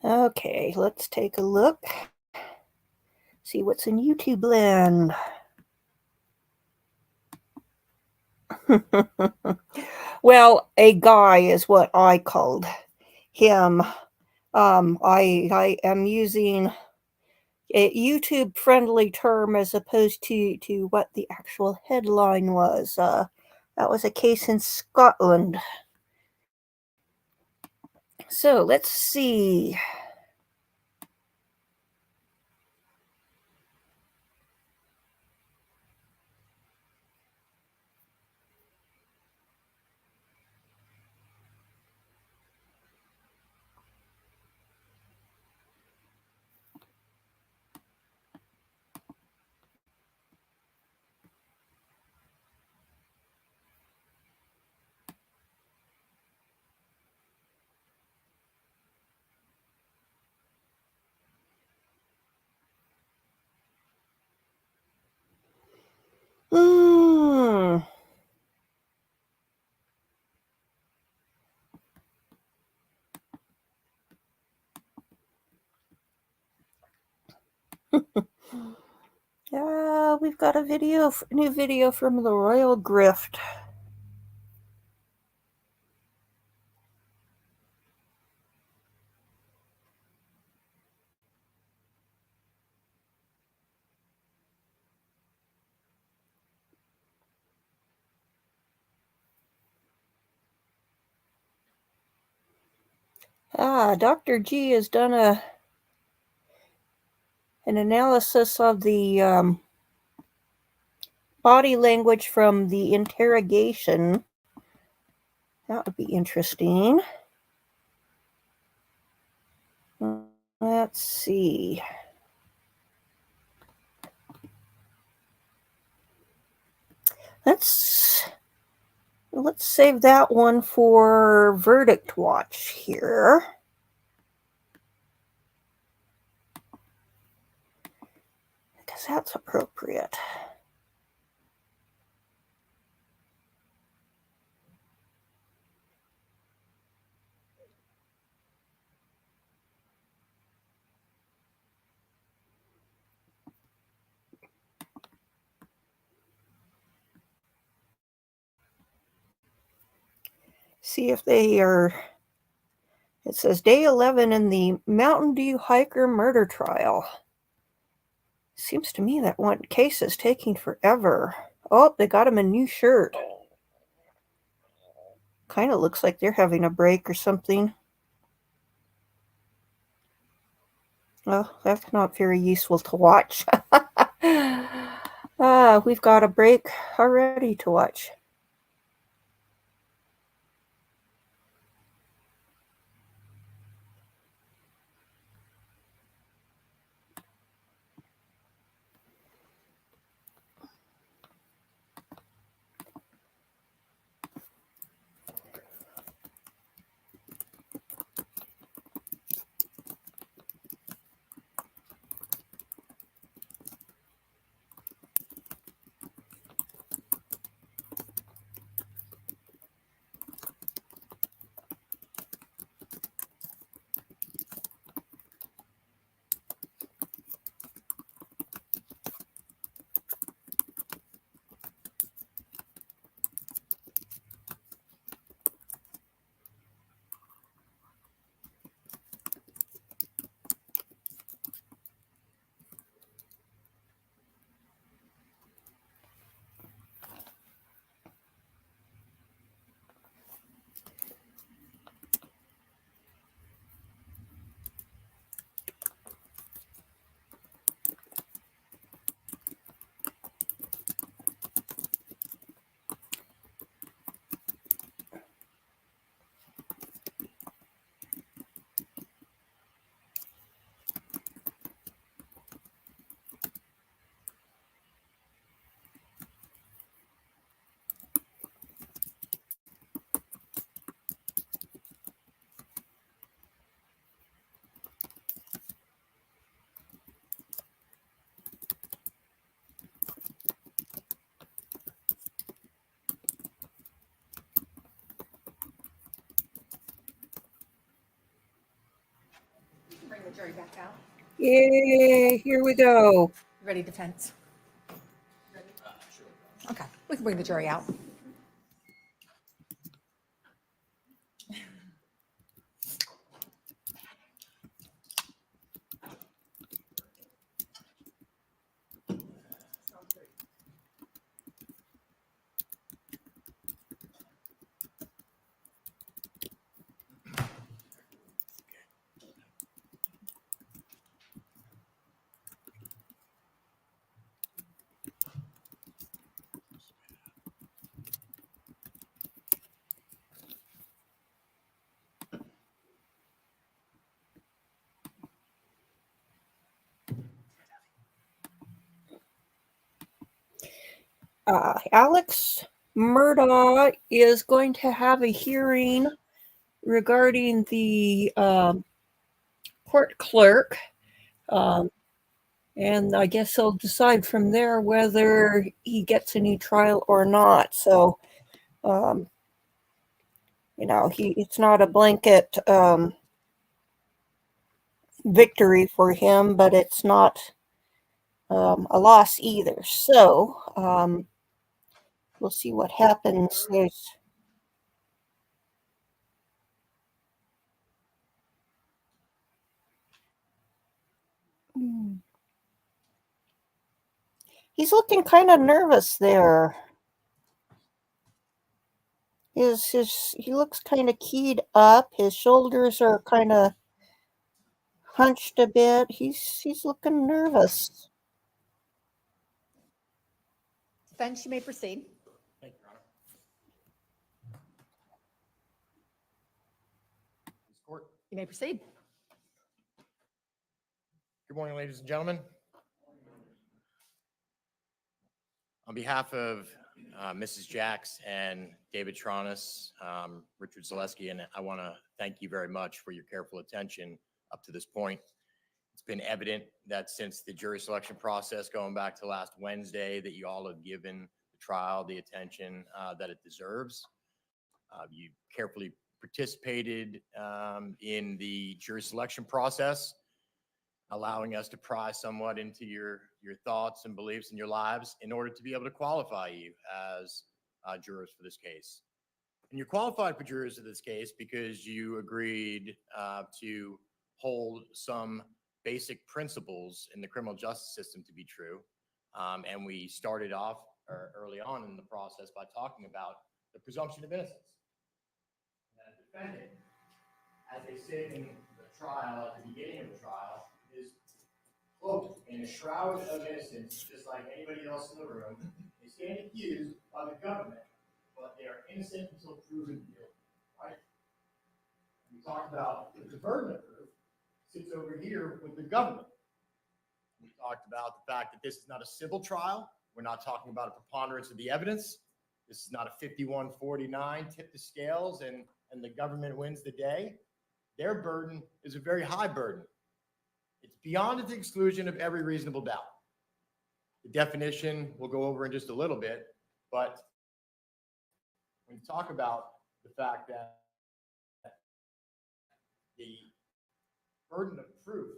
Okay, let's take a look. See what's in YouTube land. Well, a guy is what I called him. I am using a YouTube friendly term as opposed to what the actual headline was. That was a case in Scotland. So let's see. Hmm. We've got a new video from the Royal Grift. Dr. G has done an analysis of the body language from the interrogation. That would be interesting. Let's see. Let's save that one for verdict watch here. Because that's appropriate. See if they are. It says day 11 in the Mountain Dew hiker murder trial. Seems to me that one case is taking forever. Oh, they got him a new shirt. Kind of looks like they're having a break or something. Well, that's not very useful to watch. We've got a break already to watch. Bring the jury back out. Yay, here we go. Ready, defense? Okay, we can bring the jury out. Alex Murdaugh is going to have a hearing regarding the court clerk. And I guess he'll decide from there whether he gets a new trial or not. So, it's not a blanket victory for him, but it's not a loss either. So, we'll see what happens. He's looking kind of nervous there. He looks kind of keyed up. His shoulders are kind of hunched a bit. He's looking nervous. Defense, you may proceed. Thank you, Your Honor. This court. You may proceed. Good morning, ladies and gentlemen. On behalf of Mrs. Jacks and David Tronnes, Richard Zaleski, and I want to thank you very much for your careful attention up to this point. It's been evident that since the jury selection process going back to last Wednesday, that you all have given the trial the attention that it deserves. You carefully participated in the jury selection process, allowing us to pry somewhat into your thoughts and beliefs in your lives in order to be able to qualify you as jurors for this case. And you're qualified for jurors of this case because you agreed to hold some basic principles in the criminal justice system to be true. And we started off early on in the process by talking about the presumption of innocence. And a defendant, as they say in the trial, at the beginning of the trial, is cloaked in a shroud of innocence, just like anybody else in the room. They stand accused by the government, but they are innocent until proven guilty, right? We talked about the burden of proof sits over here with the government. We talked about the fact that this is not a civil trial. We're not talking about a preponderance of the evidence. This is not a 51-49 tip the scales and the government wins the day. Their burden is a very high burden. It's beyond the exclusion of every reasonable doubt. The definition we'll go over in just a little bit, but when you talk about the fact that the burden of proof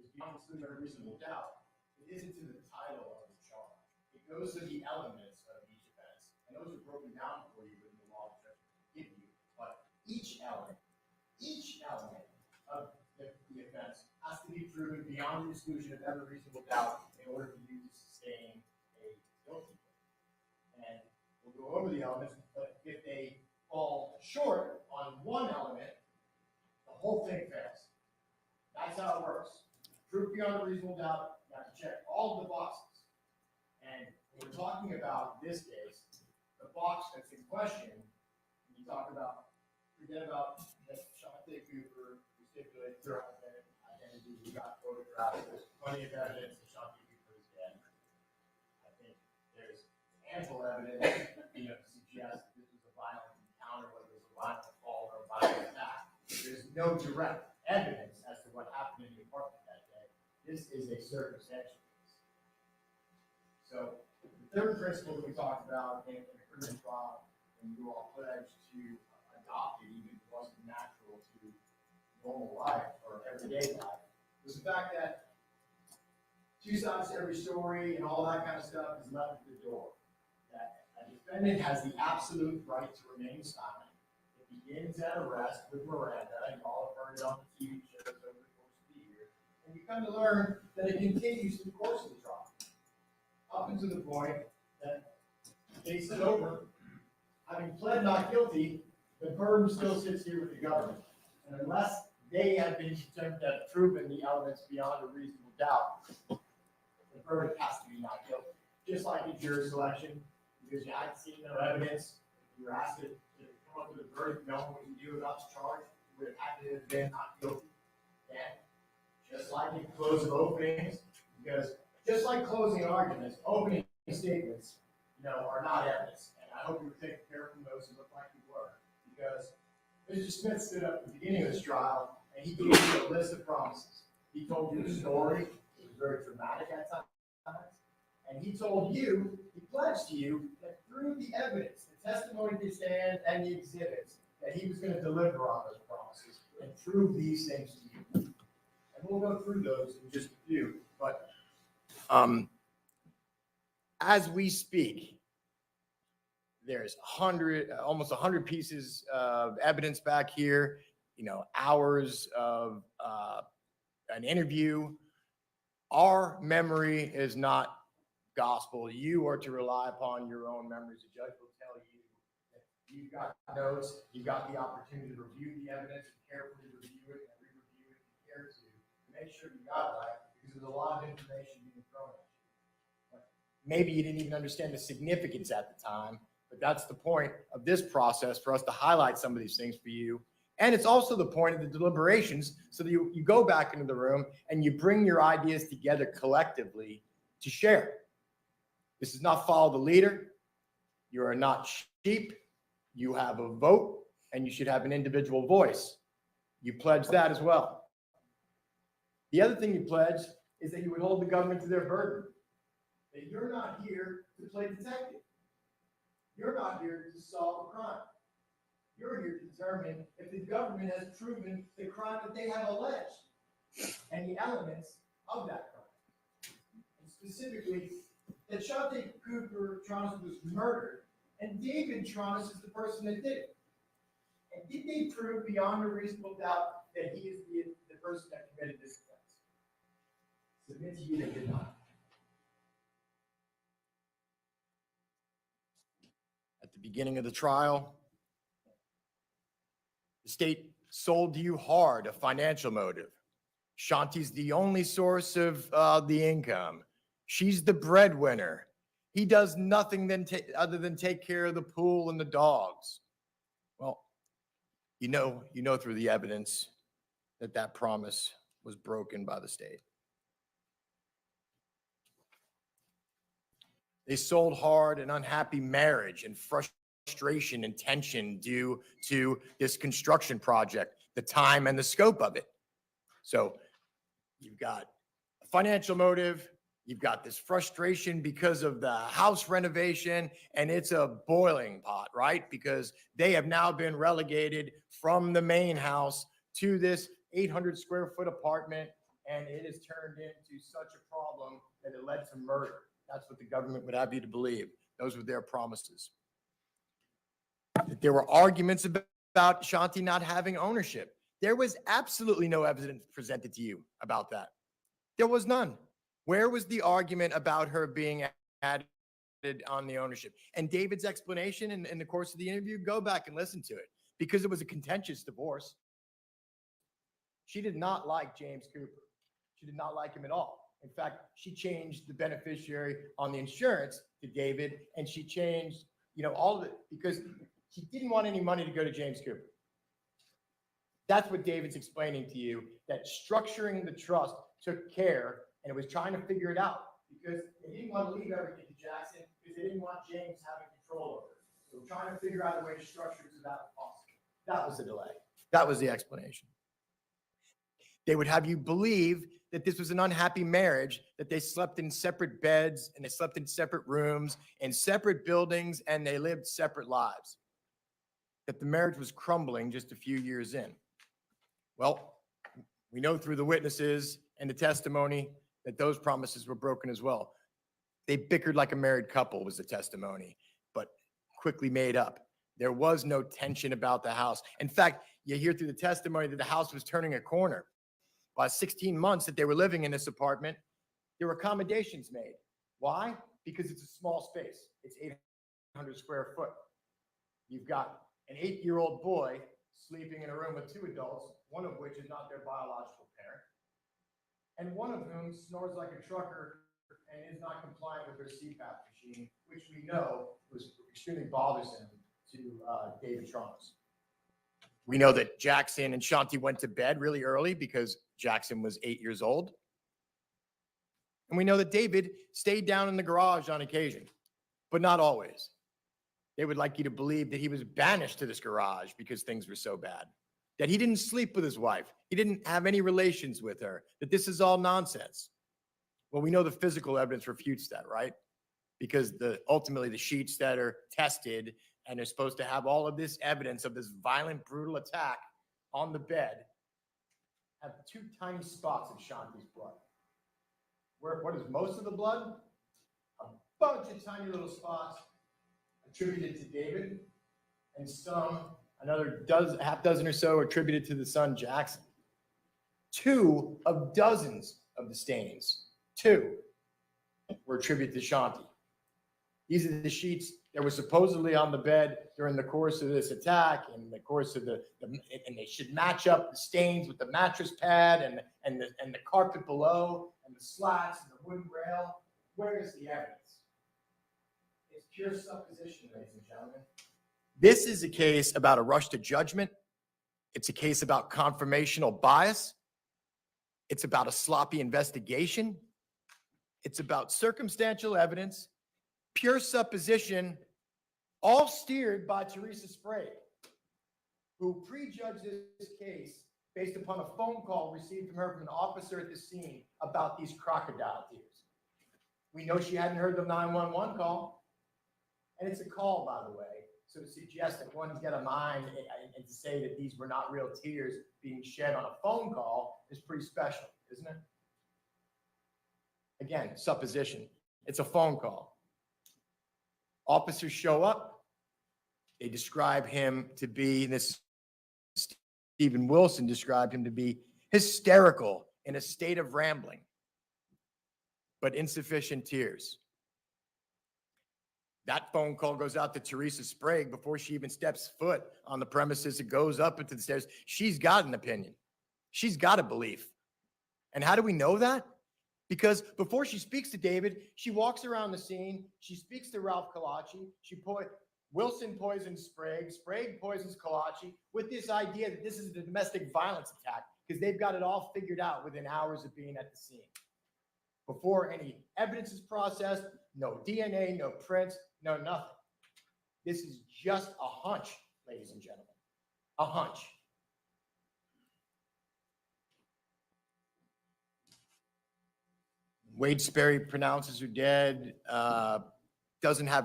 is beyond the exclusion of every reasonable doubt, it isn't to the title of the charge. It goes to the elements of each offense. And those are broken down for you in the law that give you. But each element of the offense has to be proven beyond the exclusion of every reasonable doubt in order for you to sustain a guilty plea. And we'll go over the elements, but if they fall short on one element, the whole thing fails. That's how it works. Proof beyond a reasonable doubt, you have to check all of the boxes. And when we're talking about this case, the box that's in question, when you talk about, forget about Shante Cooper, we stipulate her identity, we got photographs, there's plenty of evidence that Shante Cooper is dead. I think there's ample evidence, to suggest that this was a violent encounter, whether it was a violent fall or a violent attack. There's no direct evidence as to what happened in the apartment that day. This is a circumstantial case. So the third principle that we talked about in the criminal trial, and you all pledged to adopt it, even if it wasn't natural to normal life or everyday life, was the fact that two sides to every story and all that kind of stuff is left at the door. That a defendant has the absolute right to remain silent. It begins at arrest with Miranda, and you all have heard it on the TV shows over the course of the year. And you come to learn that it continues through the course of the trial, up until the point that the case is over. Having pled not guilty, the burden still sits here with the government. And unless they have been determined to have proven the elements beyond a reasonable doubt, the verdict has to be not guilty. Just like in jury selection, because you hadn't seen no evidence, you were asked to come up with a verdict, knowing what you do about the charge, you would have had to have been not guilty. And just like in close of openings, because just like closing arguments, opening statements, are not evidence. And I hope you were taking care of those who look like you were, because Mr. Smith stood up at the beginning of this trial and he gave you a list of promises. He told you a story. It was very dramatic at times. And he told you, he pledged to you that through the evidence, the testimony, the stand, and the exhibits, that he was going to deliver on those promises and prove these things to you. And we'll go through those in just a few. But as we speak, there's almost 100 pieces of evidence back here, hours of an interview. Our memory is not gospel. You are to rely upon your own memories. The judge will tell you that you've got notes, you've got the opportunity to review the evidence and carefully review it and re-review it if you care to make sure you got it right, because there's a lot of information being thrown at you. But maybe you didn't even understand the significance at the time, but that's the point of this process, for us to highlight some of these things for you. And it's also the point of the deliberations, so that you go back into the room and you bring your ideas together collectively to share. This is not follow the leader. You are not sheep. You have a vote, and you should have an individual voice. You pledge that as well. The other thing you pledge is that you would hold the government to their burden. That you're not here to play detective. You're not here to solve a crime. You're here to determine if the government has proven the crime that they have alleged and the elements of that crime. And specifically, that Shante Cooper Tronnes was murdered, and David Tronnes is the person that did it. And did they prove beyond a reasonable doubt that he is the person that committed this offense? Submit to you they did not. At the beginning of the trial, the state sold you hard a financial motive. Shanti's the only source of the income. She's the breadwinner. He does nothing other than take care of the pool and the dogs. Well, you know through the evidence that promise was broken by the state. They sold hard an unhappy marriage and frustration and tension due to this construction project, the time and the scope of it. So you've got a financial motive, you've got this frustration because of the house renovation, and it's a boiling pot, right? Because they have now been relegated from the main house to this 800 square foot apartment, and it has turned into such a problem that it led to murder. That's what the government would have you to believe. Those were their promises. There were arguments about Shanti not having ownership. There was absolutely no evidence presented to you about that. There was none. Where was the argument about her being added on the ownership? And David's explanation in the course of the interview, go back and listen to it, because it was a contentious divorce. She did not like James Cooper. She did not like him at all. In fact, she changed the beneficiary on the insurance to David, and she changed, all of it, because she didn't want any money to go to James Cooper. That's what David's explaining to you, that structuring the trust took care, and it was trying to figure it out, because they didn't want to leave everything to Jackson, because they didn't want James having control over it. So we're trying to figure out a way to structure it so that was possible. That was the delay. That was the explanation. They would have you believe that this was an unhappy marriage, that they slept in separate beds and they slept in separate rooms in separate buildings and they lived separate lives, that the marriage was crumbling just a few years in. Well, we know through the witnesses and the testimony that those promises were broken as well. They bickered like a married couple, was the testimony, but quickly made up. There was no tension about the house. In fact, you hear through the testimony that the house was turning a corner. By 16 months that they were living in this apartment, there were accommodations made. Why? Because it's a small space. It's 800 square foot. You've got an 8-year-old boy sleeping in a room with 2 adults, one of which is not their biological parent, and one of whom snores like a trucker and is not compliant with their CPAP machine, which we know was extremely bothersome to David Tronnes. We know that Jackson and Shanti went to bed really early because Jackson was 8 years old. And we know that David stayed down in the garage on occasion. but not always. They would like you to believe that he was banished to this garage because things were so bad, that he didn't sleep with his wife, he didn't have any relations with her, that this is all nonsense. Well, we know the physical evidence refutes that, right? Because ultimately the sheets that are tested and are supposed to have all of this evidence of this violent, brutal attack on the bed have two tiny spots of Shanti's blood. What is most of the blood? A bunch of tiny little spots attributed to David, and half dozen or so attributed to the son Jackson. 2 of dozens of the stains, 2 were attributed to Shanti. These are the sheets that were supposedly on the bed during the course of this attack, and the course of and they should match up the stains with the mattress pad and the carpet below and the slats and the wooden rail. Where is the evidence? It's pure supposition, ladies and gentlemen. This is a case about a rush to judgment. It's a case about confirmational bias. It's about a sloppy investigation. It's about circumstantial evidence, pure supposition, all steered by Teresa Sprague, who prejudged this case based upon a phone call received from her from an officer at the scene about these crocodile tears. We know she hadn't heard the 911 call, and it's a call, by the way. So to suggest that one's got a mind and to say that these were not real tears being shed on a phone call is pretty special, isn't it? Again, supposition. It's a phone call. Officers show up. They describe him to be, this Stephen Wilson described him to be hysterical, in a state of rambling, but insufficient tears. That phone call goes out to Teresa Sprague before she even steps foot on the premises. It goes up into the stairs. She's got an opinion. She's got a belief. And how do we know that? Because before she speaks to David, she walks around the scene. She speaks to Ralph Kalachi. Wilson poisons Sprague. Sprague poisons Kalachi with this idea that this is a domestic violence attack because they've got it all figured out within hours of being at the scene. Before any evidence is processed, no DNA, no prints, no nothing. This is just a hunch, ladies and gentlemen. A hunch. Wade Sperry pronounces her dead, doesn't have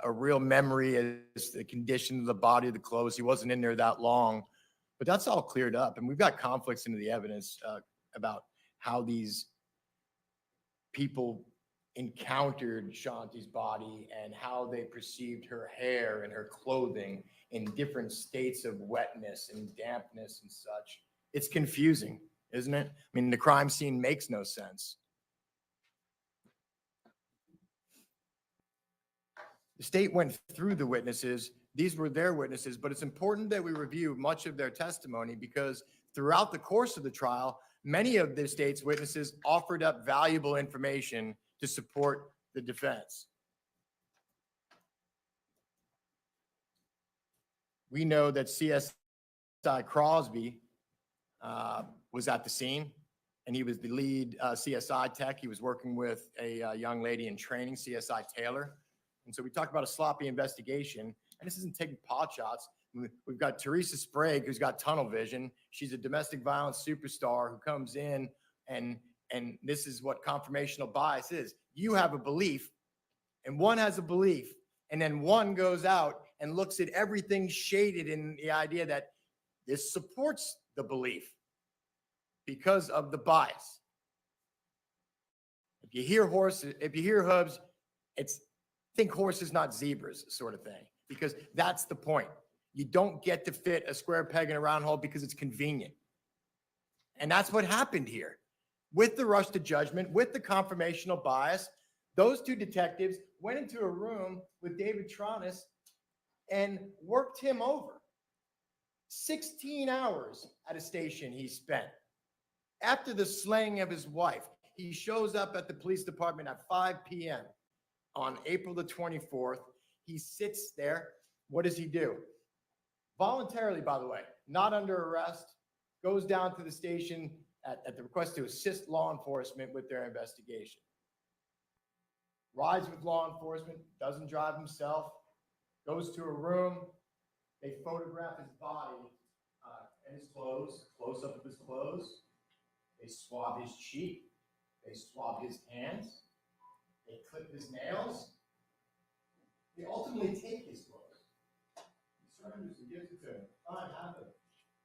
a real memory as the condition of the body, of the clothes. He wasn't in there that long, but that's all cleared up. And we've got conflicts into the evidence about how these people encountered Shanti's body and how they perceived her hair and her clothing in different states of wetness and dampness and such. It's confusing, isn't it? I mean, the crime scene makes no sense. The state went through the witnesses. These were their witnesses, but it's important that we review much of their testimony because throughout the course of the trial, many of the state's witnesses offered up valuable information to support the defense. We know that CSI Crosby was at the scene, and he was the lead CSI tech. He was working with a young lady in training, CSI Taylor. And so we talk about a sloppy investigation, and this isn't taking pot shots. We've got Teresa Sprague, who's got tunnel vision. She's a domestic violence superstar who comes in, and this is what confirmational bias is. You have a belief, and one has a belief, and then one goes out and looks at everything shaded in the idea that this supports the belief because of the bias. If you hear horses, if you hear hooves, think horses, not zebras, sort of thing, because that's the point. You don't get to fit a square peg in a round hole because it's convenient. And that's what happened here. With the rush to judgment, with the confirmational bias, those two detectives went into a room with David Tronnes and worked him over. 16 hours at a station he spent. After the slaying of his wife, he shows up at the police department at 5 p.m. on April the 24th. He sits there. What does he do? Voluntarily, by the way, not under arrest, goes down to the station at the request to assist law enforcement with their investigation. rides with law enforcement, doesn't drive himself, goes to a room, they photograph his body and his clothes, close up of his clothes. They swab his cheek, they swab his hands, they clip his nails. They ultimately take his clothes. He surrenders and gives it to him. Fine, have it.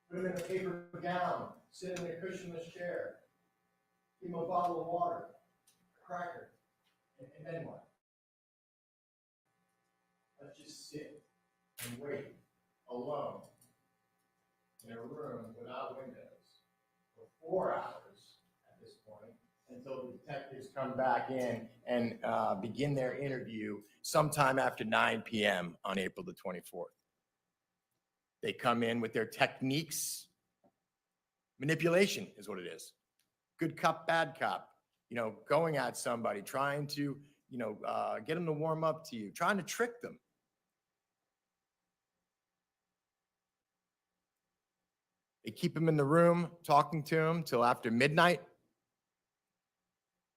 Put him in a paper gown, sit in a cushionless chair, give him a bottle of water, a cracker, and then what? Let's just sit and wait alone in a room without windows for 4 hours at this point until the detectives come back in and begin their interview sometime after 9 p.m. on April the 24th. They come in with their techniques. Manipulation is what it is. Good cop, bad cop. Going at somebody, trying to, get them to warm up to you, trying to trick them. They keep him in the room, talking to him till after midnight.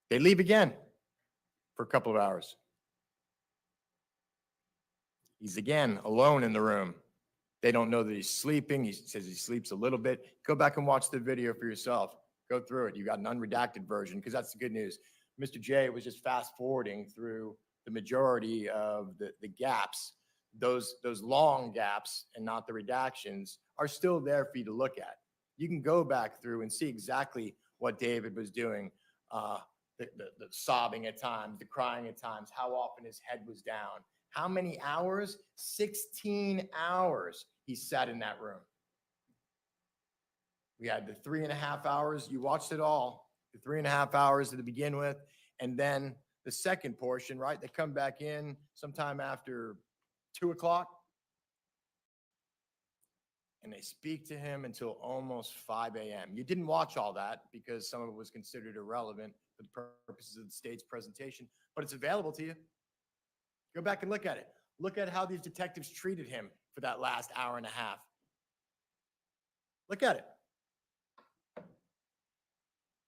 They leave again for a couple of hours. He's again alone in the room. They don't know that he's sleeping. He says he sleeps a little bit. Go back and watch the video for yourself. Go through it. You got an unredacted version because that's the good news. Mr. J was just fast forwarding through the majority of the gaps. Those long gaps and not the redactions are still there for you to look at. You can go back through and see exactly what David was doing. The sobbing at times, the crying at times, how often his head was down. How many hours? 16 hours he sat in that room. We had the 3.5 hours. You watched it all. The 3.5 hours to begin with. And then the second portion, right? They come back in sometime after 2 o'clock. And they speak to him until almost 5 a.m. You didn't watch all that because some of it was considered irrelevant for the purposes of the state's presentation, but it's available to you. Go back and look at it. Look at how these detectives treated him for that last hour and a half. Look at it.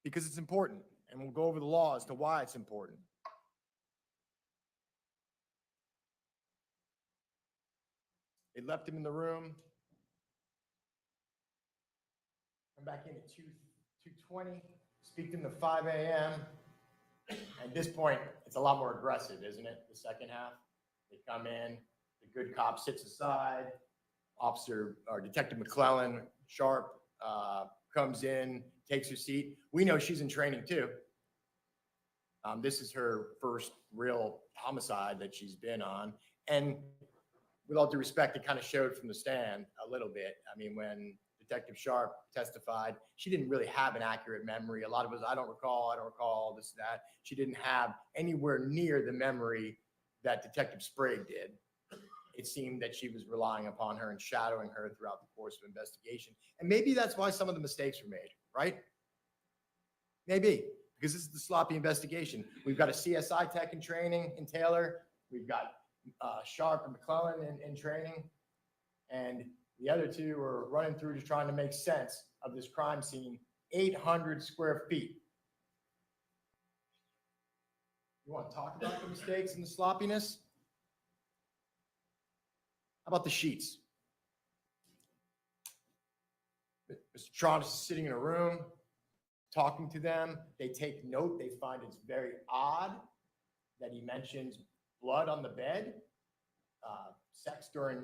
Because it's important, and we'll go over the law as to why it's important. They left him in the room. Come back in at 2:20, speak to him at 5 a.m. At this point, it's a lot more aggressive, isn't it? The second half. They come in, the good cop sits aside, Officer or Detective McClellan, Sharp, comes in, takes her seat. We know she's in training too. This is her first real homicide that she's been on. And with all due respect, it kind of showed from the stand a little bit. I mean, when Detective Sharp testified, she didn't really have an accurate memory. A lot of it was, I don't recall, this, that. She didn't have anywhere near the memory that Detective Sprague did. It seemed that she was relying upon her and shadowing her throughout the course of investigation. And maybe that's why some of the mistakes were made, right? Maybe, because this is the sloppy investigation. We've got a CSI tech in training in Taylor. We've got Sharp and McClellan in training. And the other two are running through just trying to make sense of this crime scene, 800 square feet. You want to talk about the mistakes and the sloppiness? How about the sheets? Mr. Tronnes is sitting in a room, talking to them. They take note. They find it's very odd that he mentions blood on the bed, sex during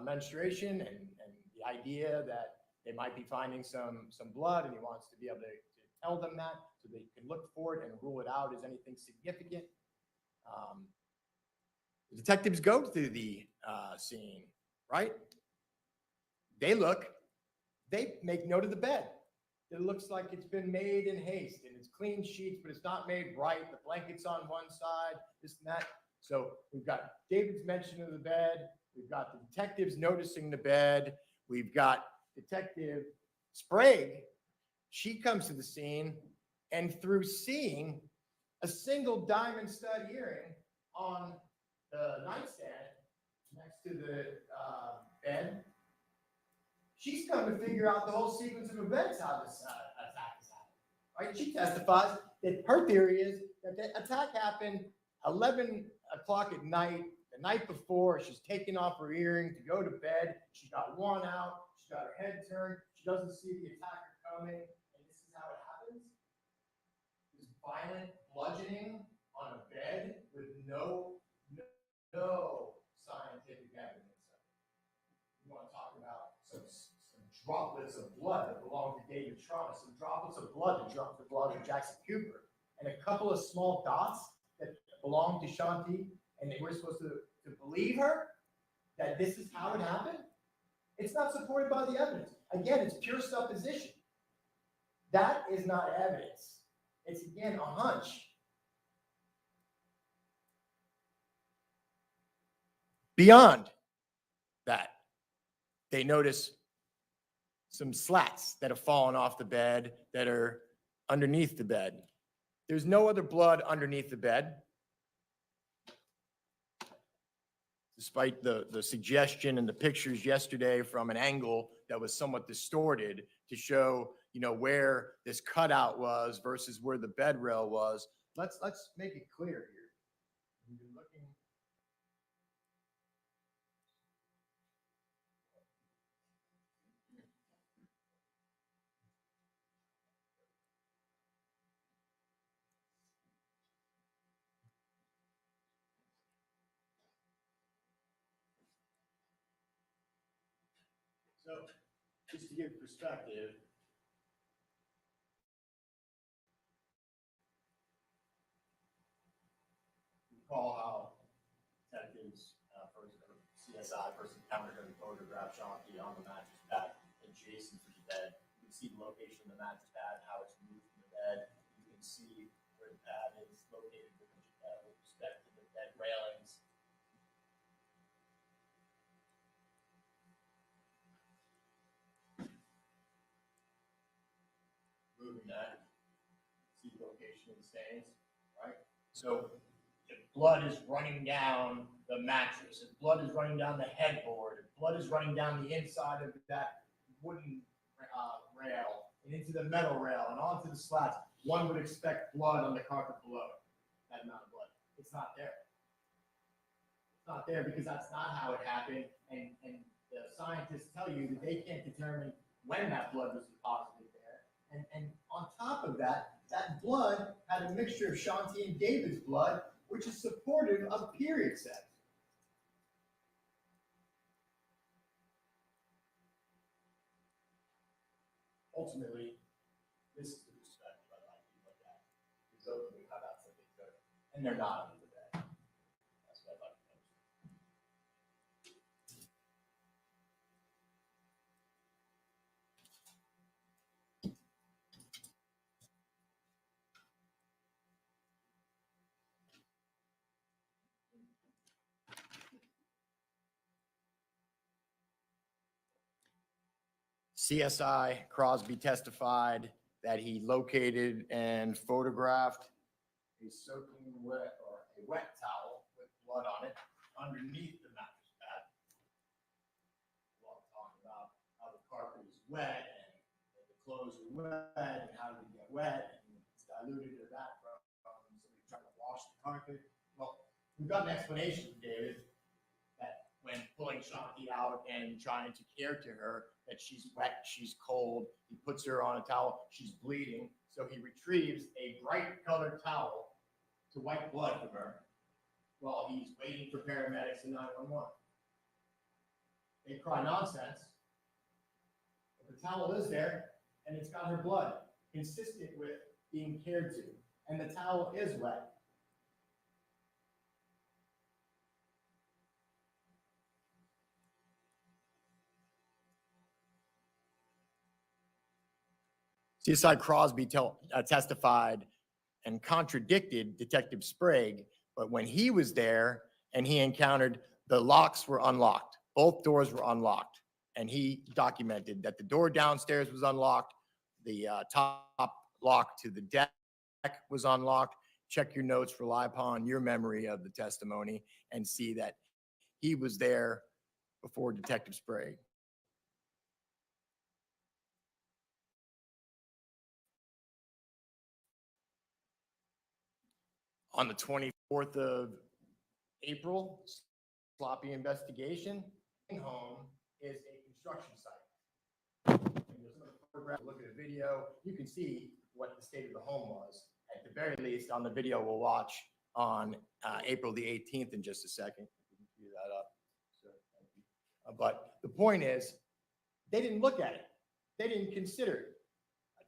menstruation, and the idea that they might be finding some blood, and he wants to be able to tell them that so they can look for it and rule it out as anything significant. The detectives go through the scene, right? They look, they make note of the bed. It looks like it's been made in haste, and it's clean sheets, but it's not made right. The blanket's on one side, this and that. So we've got David's mention of the bed. We've got the detectives noticing the bed. We've got Detective Sprague. She comes to the scene, and through seeing a single diamond stud earring on the nightstand next to the bed, she's come to figure out the whole sequence of events, how this attack has happened. Right? She testifies, that her theory is that the attack happened 11 o'clock at night, the night before. She's taking off her earring to go to bed. She got worn out. She got her head turned. She doesn't see the attacker coming. And this is how it happens. This violent bludgeoning on a bed with no scientific evidence of it. You want to talk about some droplets of blood that belong to David Tronnes, some droplets of blood that belong to Jackson Cooper, and a couple of small dots that belong to Shanti, and they were supposed to believe her that this is how it happened? It's not supported by the evidence. Again, it's pure supposition. That is not evidence. It's, again, a hunch. Beyond that, they notice some slats that have fallen off the bed that are underneath the bed. There's no other blood underneath the bed, despite the suggestion and the pictures yesterday from an angle that was somewhat distorted to show, where this cutout was versus where the bed rail was. Let's make it clear here. We've been looking. So, just to give perspective, recall how detectives, CSI first encountered her photograph Shanti on the mattress pad adjacent to the bed. You can see the location of the mattress pad, how it's moved from the bed. You can see where the pad is located with respect to the bed railings. Moving that, see the location of the stains, right? So if blood is running down the mattress, if blood is running down the headboard, if blood is running down the inside of that wooden rail and into the metal rail and onto the slats, one would expect blood on the carpet below. That amount of blood. It's not there. It's not there because that's not how it happened. And the scientists tell you that they can't determine when that blood was deposited there. And on top of that, that blood had a mixture of Shanti and David's blood, which is supportive of period sex. Ultimately, this is the perspective I like to look at. Is openly how that's what they took. And they're not under the bed. That's what I'd like to know. CSI Crosby testified that he located and photographed a soaking wet or a wet towel with blood on it underneath the mattress pad. We'll talk about how the carpet is wet and the clothes are wet and how did it get wet and it's diluted to that from somebody trying to wash the carpet. Well, we've got an explanation, David, that when pulling Shanti out and trying to care to her, that she's wet, she's cold, he puts her on a towel, she's bleeding, so he retrieves a bright colored towel to wipe blood from her while he's waiting for paramedics and 911. They cry nonsense, but the towel is there and it's got her blood, consistent with being cared to, and the towel is wet. CSI Crosby testified and contradicted Detective Sprague, but when he was there and he encountered the locks were unlocked, both doors were unlocked, and he documented that the door downstairs was unlocked, the top lock to the deck was unlocked. Check your notes, rely upon your memory of the testimony, and see that he was there before Detective Sprague. On the 24th of April, sloppy investigation. Home is a construction site. And there's another photograph. Look at the video. You can see what the state of the home was. At the very least, on the video we'll watch on April the 18th in just a second. We can cue that up. So, thank you. But the point is, they didn't look at it. They didn't consider it.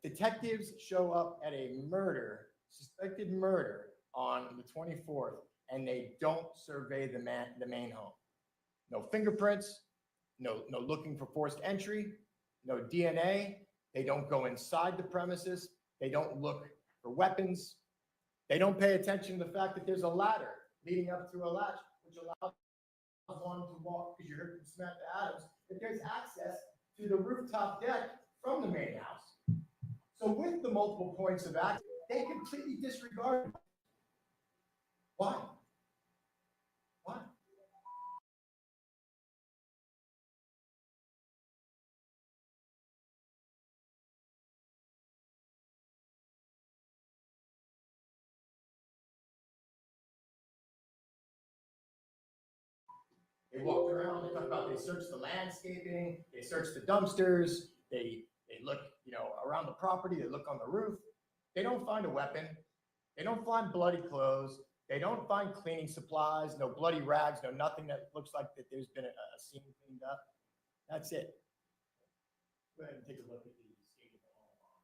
Detectives show up at a murder, suspected murder, on the 24th, and they don't survey the main home. No fingerprints, no looking for forced entry, no DNA. They don't go inside the premises. They don't look for weapons. They don't pay attention to the fact that there's a ladder leading up to a latch, which allows one to walk, because you heard from Samantha Adams, that there's access to the rooftop deck from the main house. So with the multiple points of access, they completely disregard. Why? Why? They walked around, they talked about, they searched the landscaping, they searched the dumpsters, they look, around the property, they look on the roof. They don't find a weapon. They don't find bloody clothes. They don't find cleaning supplies, no bloody rags, no nothing that looks like that there's been a scene cleaned up. That's it. Go ahead and take a look at the state of the home.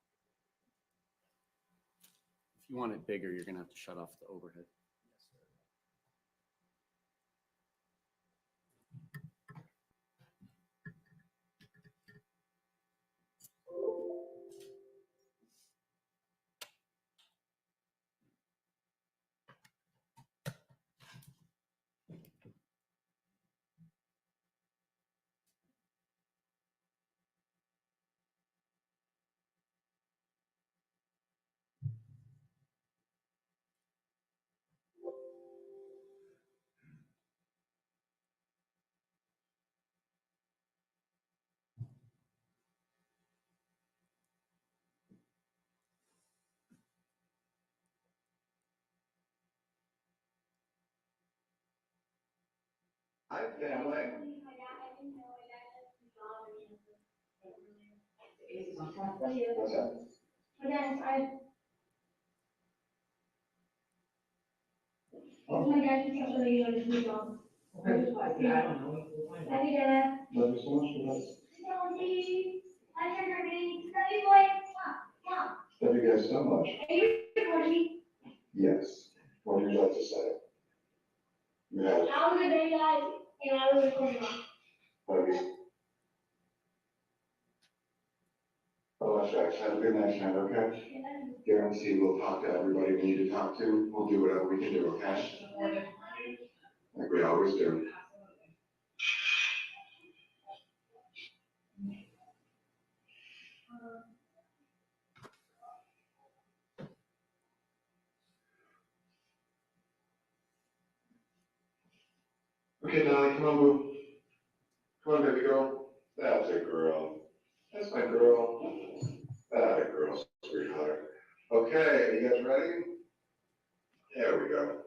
If you want it bigger, you're gonna have to shut off the overhead. Yes, sir. Hi, family. What's up? Oh. My dad is somebody on his job. I don't know. Love you, Dad. Love you so much for that. Study boy. Mom. Love you guys so much. Are you recording? Yes. What would you like to say? Yeah. How was the day, guys? And I was recording. Love you. Oh, Jack, have a good night, Shannon, okay? Guarantee we'll talk to everybody we need to talk to. We'll do whatever we can do, okay? Like we always do. Okay, Dolly, come on, boo. Come on, baby girl. That's a girl. That's my girl. That a girl, sweetheart. Okay, are you guys ready? There we go.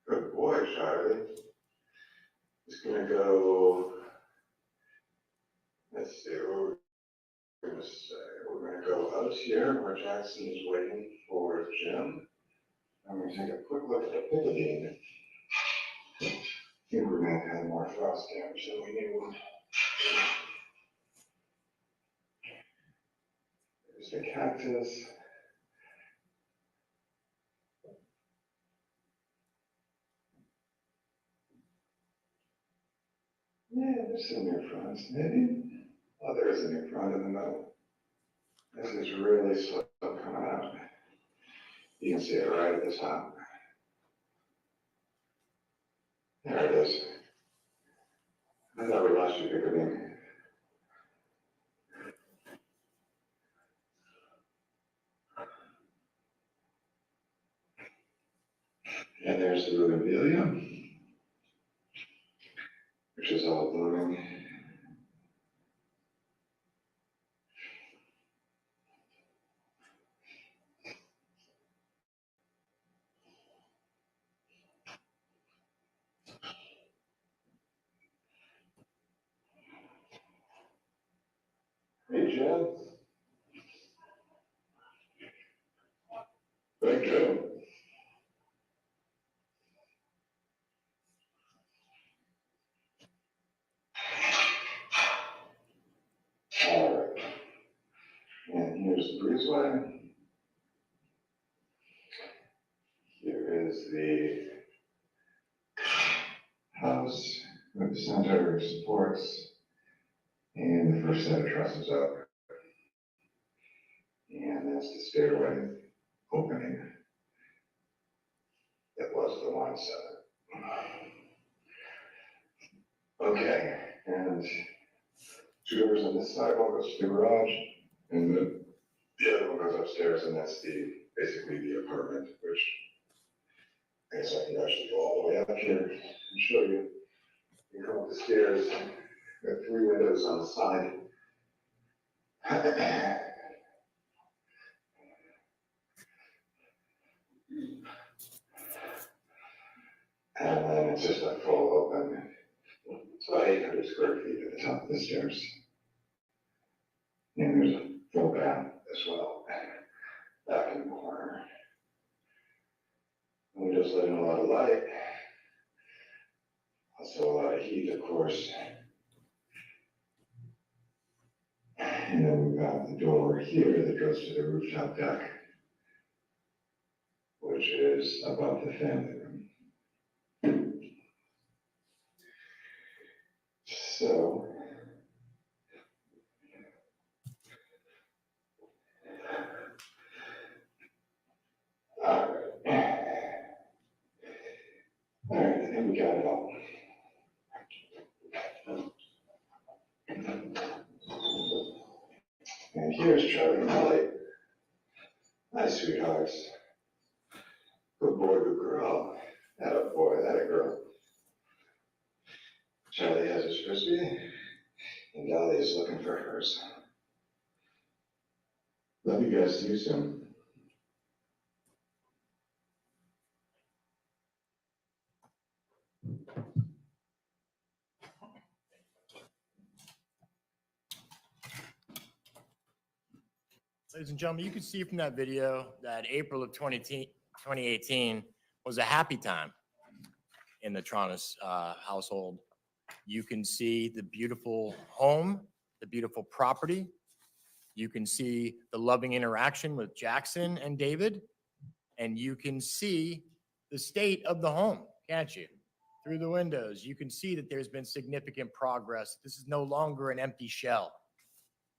Good boy, Charlie. Just gonna go, let's see, what we're gonna say. We're gonna go out here where Jackson is waiting for Jim. I'm gonna take a quick look at the picketing. I think we're gonna have more frost damage than we knew. There's the cactus. Yeah, there's some new fronts, maybe. Oh, there is a new front in the middle. This is really slow coming out. You can see it right at the top. There it is. I thought we lost you, picketing. And there's the bougainvillea, which is all blooming. Hey, Jim. Hey, Jim. All right. And here's the breezeway. Here is the house with the center supports and the first set of trusses up. And that's the stairway opening. That was the one set. Okay, and two doors on this side, one goes to the garage, and the other one goes upstairs, and that's basically the apartment, which I guess I can actually go all the way up here and show you. You come up the stairs, got 3 windows on the side. And then it's just a full open, it's about 800 square feet at the top of the stairs. And there's a full bath as well, back in the corner. And we just let in a lot of light. Also a lot of heat, of course. And then we've got the door here that goes to the rooftop deck, which is above the family room. So, all right. All right, I think we got it all. And here's Charlie and Molly. My sweethearts. Good boy, good girl. That a boy, that a girl. Charlie has his frisbee, and Dolly is looking for hers. Love you guys. See you soon. Ladies and gentlemen, you can see from that video that April of 2018 was a happy time in the Tronnes household. You can see the beautiful home, the beautiful property. You can see the loving interaction with Jackson and David, and you can see the state of the home, can't you? Through the windows, you can see that there's been significant progress. This is no longer an empty shell.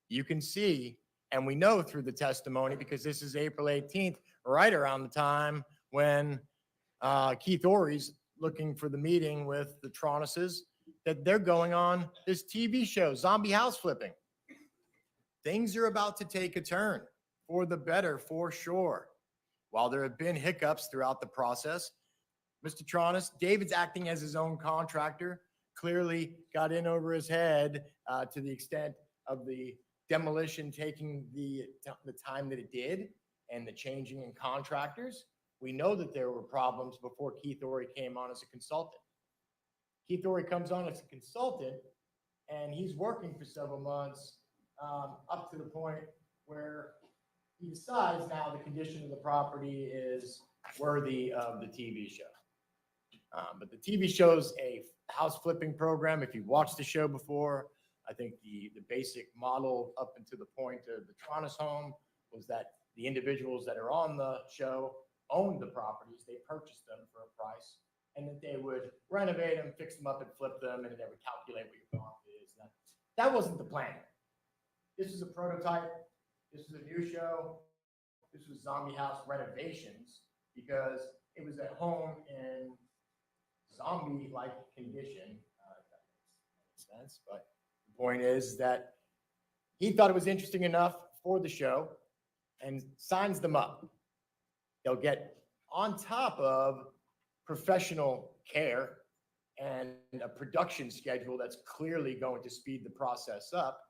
You can see, and we know through the testimony, because this is April 18th, right around the time when Keith Ory's looking for the meeting with the Tronneses, that they're going on this TV show, Zombie House Flipping. Things are about to take a turn for the better, for sure. While there have been hiccups throughout the process, Mr. Tronnes, David's acting as his own contractor, clearly got in over his head to the extent of the demolition taking the time that it did and the changing in contractors. We know that there were problems before Keith Ory came on as a consultant. Keith Ory comes on as a consultant, and he's working for several months up to the point where he decides now the condition of the property is worthy of the TV show. But the TV show's a house flipping program. If you've watched the show before, I think the basic model up until the point of the Tronnes home was that the individuals that are on the show owned the properties. They purchased them for a price, and that they would renovate them, fix them up, and flip them, and they would calculate what your cost is. That wasn't the plan. This is a prototype. This is a new show. This was Zombie House Renovations, because it was a home in zombie-like condition. If that makes sense. But the point is that he thought it was interesting enough for the show and signs them up. They'll get on top of professional care and a production schedule that's clearly going to speed the process up,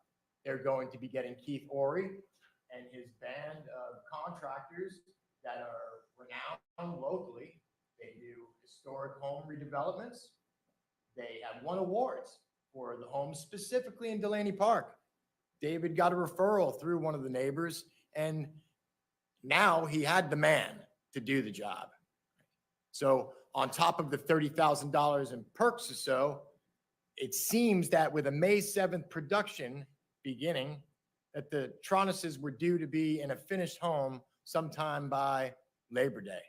they're going to be getting Keith Ory and his band of contractors that are renowned locally. They do historic home redevelopments. They have won awards for the homes specifically in Delaney Park. David got a referral through one of the neighbors, and now he had the man to do the job. So on top of the $30,000 in perks or so, it seems that with a May 7th production beginning, that the Tronneses were due to be in a finished home sometime by Labor Day.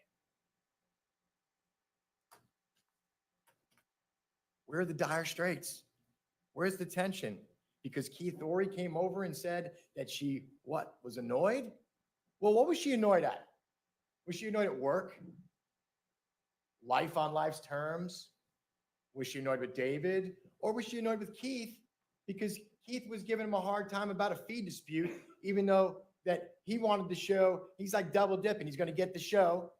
Where are the dire straits? Where's the tension? Because Keith Ory came over and said that she, what, was annoyed? Well, what was she annoyed at? Was she annoyed at work? Life on life's terms? Was she annoyed with David? Or was she annoyed with Keith because Keith was giving him a hard time about a fee dispute, even though that he wanted the show? He's like double dipping. He's going to get the show.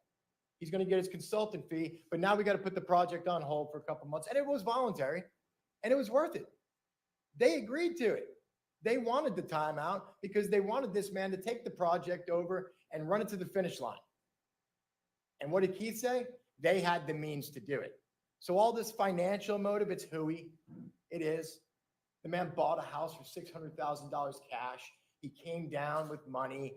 He's going to get his consultant fee, but now we got to put the project on hold for a couple months. And it was voluntary and it was worth it. They agreed to it. They wanted the timeout because they wanted this man to take the project over and run it to the finish line. And what did Keith say? They had the means to do it. So all this financial motive, it's hooey. It is. The man bought a house for $600,000 cash. He came down with money.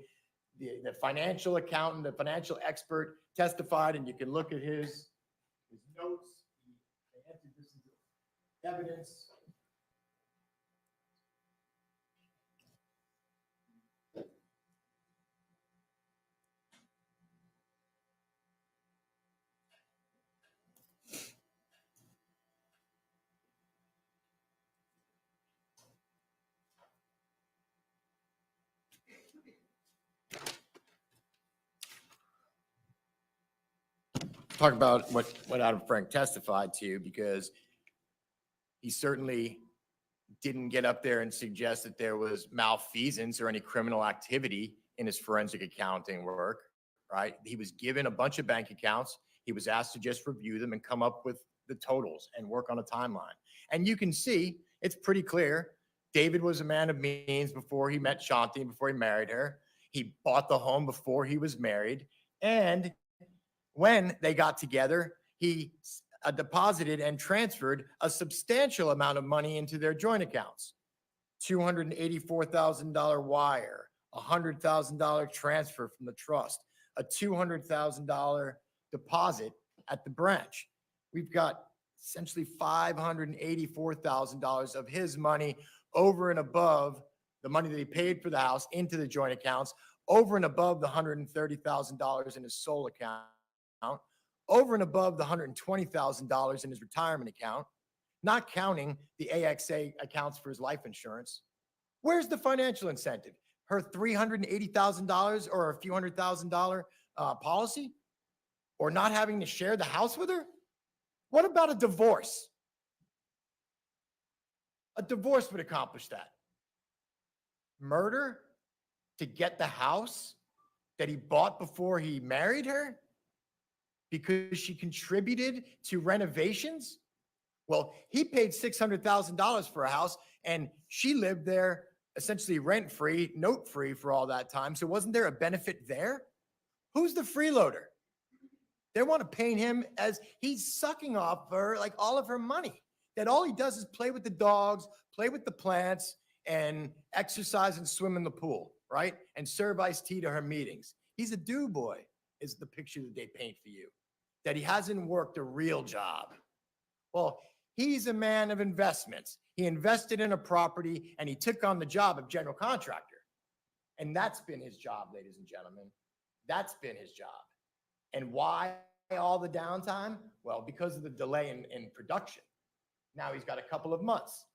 The financial accountant, the financial expert testified, and you can look at his notes. They entered this into evidence. Talk about what Adam Frank testified to, because he certainly didn't get up there and suggest that there was malfeasance or any criminal activity in his forensic accounting work, right? He was given a bunch of bank accounts. He was asked to just review them and come up with the totals and work on a timeline. And you can see, it's pretty clear. David was a man of means before he met Shanti, before he married her. He bought the home before he was married. And when they got together, he deposited and transferred a substantial amount of money into their joint accounts. $284,000 wire, $100,000 transfer from the trust, a $200,000 deposit at the branch. We've got essentially $584,000 of his money over and above the money that he paid for the house into the joint accounts, over and above the $130,000 in his sole account, over and above the $120,000 in his retirement account, not counting the AXA accounts for his life insurance. Where's the financial incentive? Her $380,000 or a few $100,000 policy? Or not having to share the house with her? What about a divorce? A divorce would accomplish that. Murder to get the house that he bought before he married her because she contributed to renovations? Well, he paid $600,000 for a house and she lived there essentially rent-free, note-free for all that time. So wasn't there a benefit there? Who's the freeloader? They want to paint him as he's sucking off her, like all of her money, that all he does is play with the dogs, play with the plants, and exercise and swim in the pool, right? And serve iced tea to her meetings. He's a do-boy is the picture that they paint for you, that he hasn't worked a real job. Well, he's a man of investments. He invested in a property and he took on the job of general contractor. And that's been his job, ladies and gentlemen. That's been his job. And why all the downtime? Well, because of the delay in production. Now he's got a couple of months.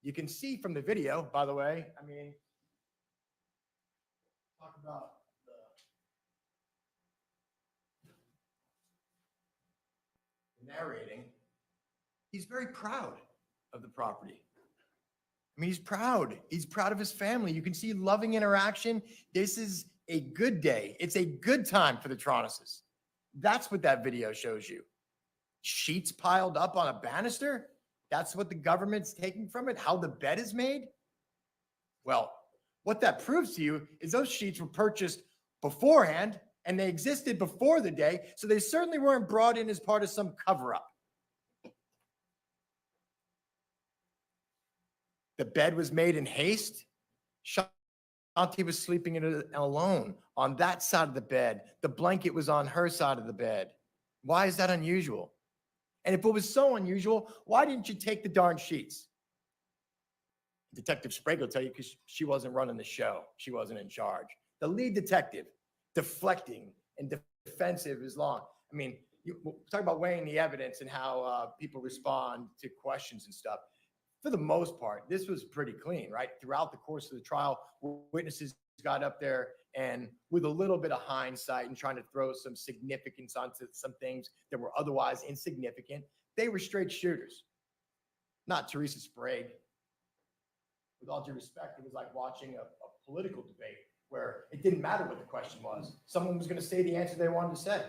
You can see from the video, by the way, I mean, talk about the narrating. He's very proud of the property. I mean, he's proud. He's proud of his family. You can see loving interaction. This is a good day. It's a good time for the Tronneses. That's what that video shows you. sheets piled up on a banister? That's what the government's taking from it? How the bed is made? Well, what that proves to you is those sheets were purchased beforehand and they existed before the day, so they certainly weren't brought in as part of some cover-up. The bed was made in haste. Shanti was sleeping in it alone on that side of the bed. The blanket was on her side of the bed. Why is that unusual? And if it was so unusual, why didn't you take the darn sheets? Detective Sprague will tell you because she wasn't running the show. She wasn't in charge. The lead detective, deflecting and defensive is long. I mean, we'll talk about weighing the evidence and how people respond to questions and stuff. For the most part, this was pretty clean, right? Throughout the course of the trial, witnesses got up there and with a little bit of hindsight and trying to throw some significance onto some things that were otherwise insignificant, they were straight shooters. Not Teresa Sprague. With all due respect, it was like watching a political debate where it didn't matter what the question was. Someone was going to say the answer they wanted to say.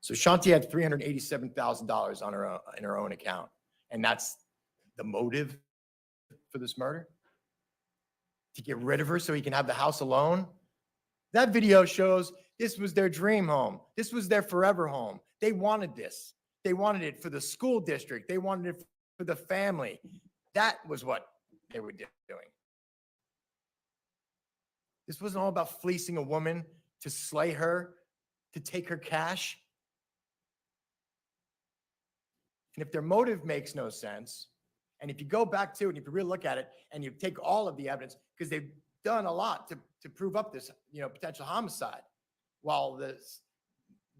So Shanti had $387,000 on her in her own account, and that's the motive for this murder? To get rid of her so he can have the house alone? That video shows this was their dream home. This was their forever home. They wanted this. They wanted it for the school district. They wanted it for the family. That was what they were doing. This wasn't all about fleecing a woman to slay her, to take her cash. And if their motive makes no sense, and if you go back to it, and if you really look at it, and you take all of the evidence, because they've done a lot to prove up this, potential homicide, while the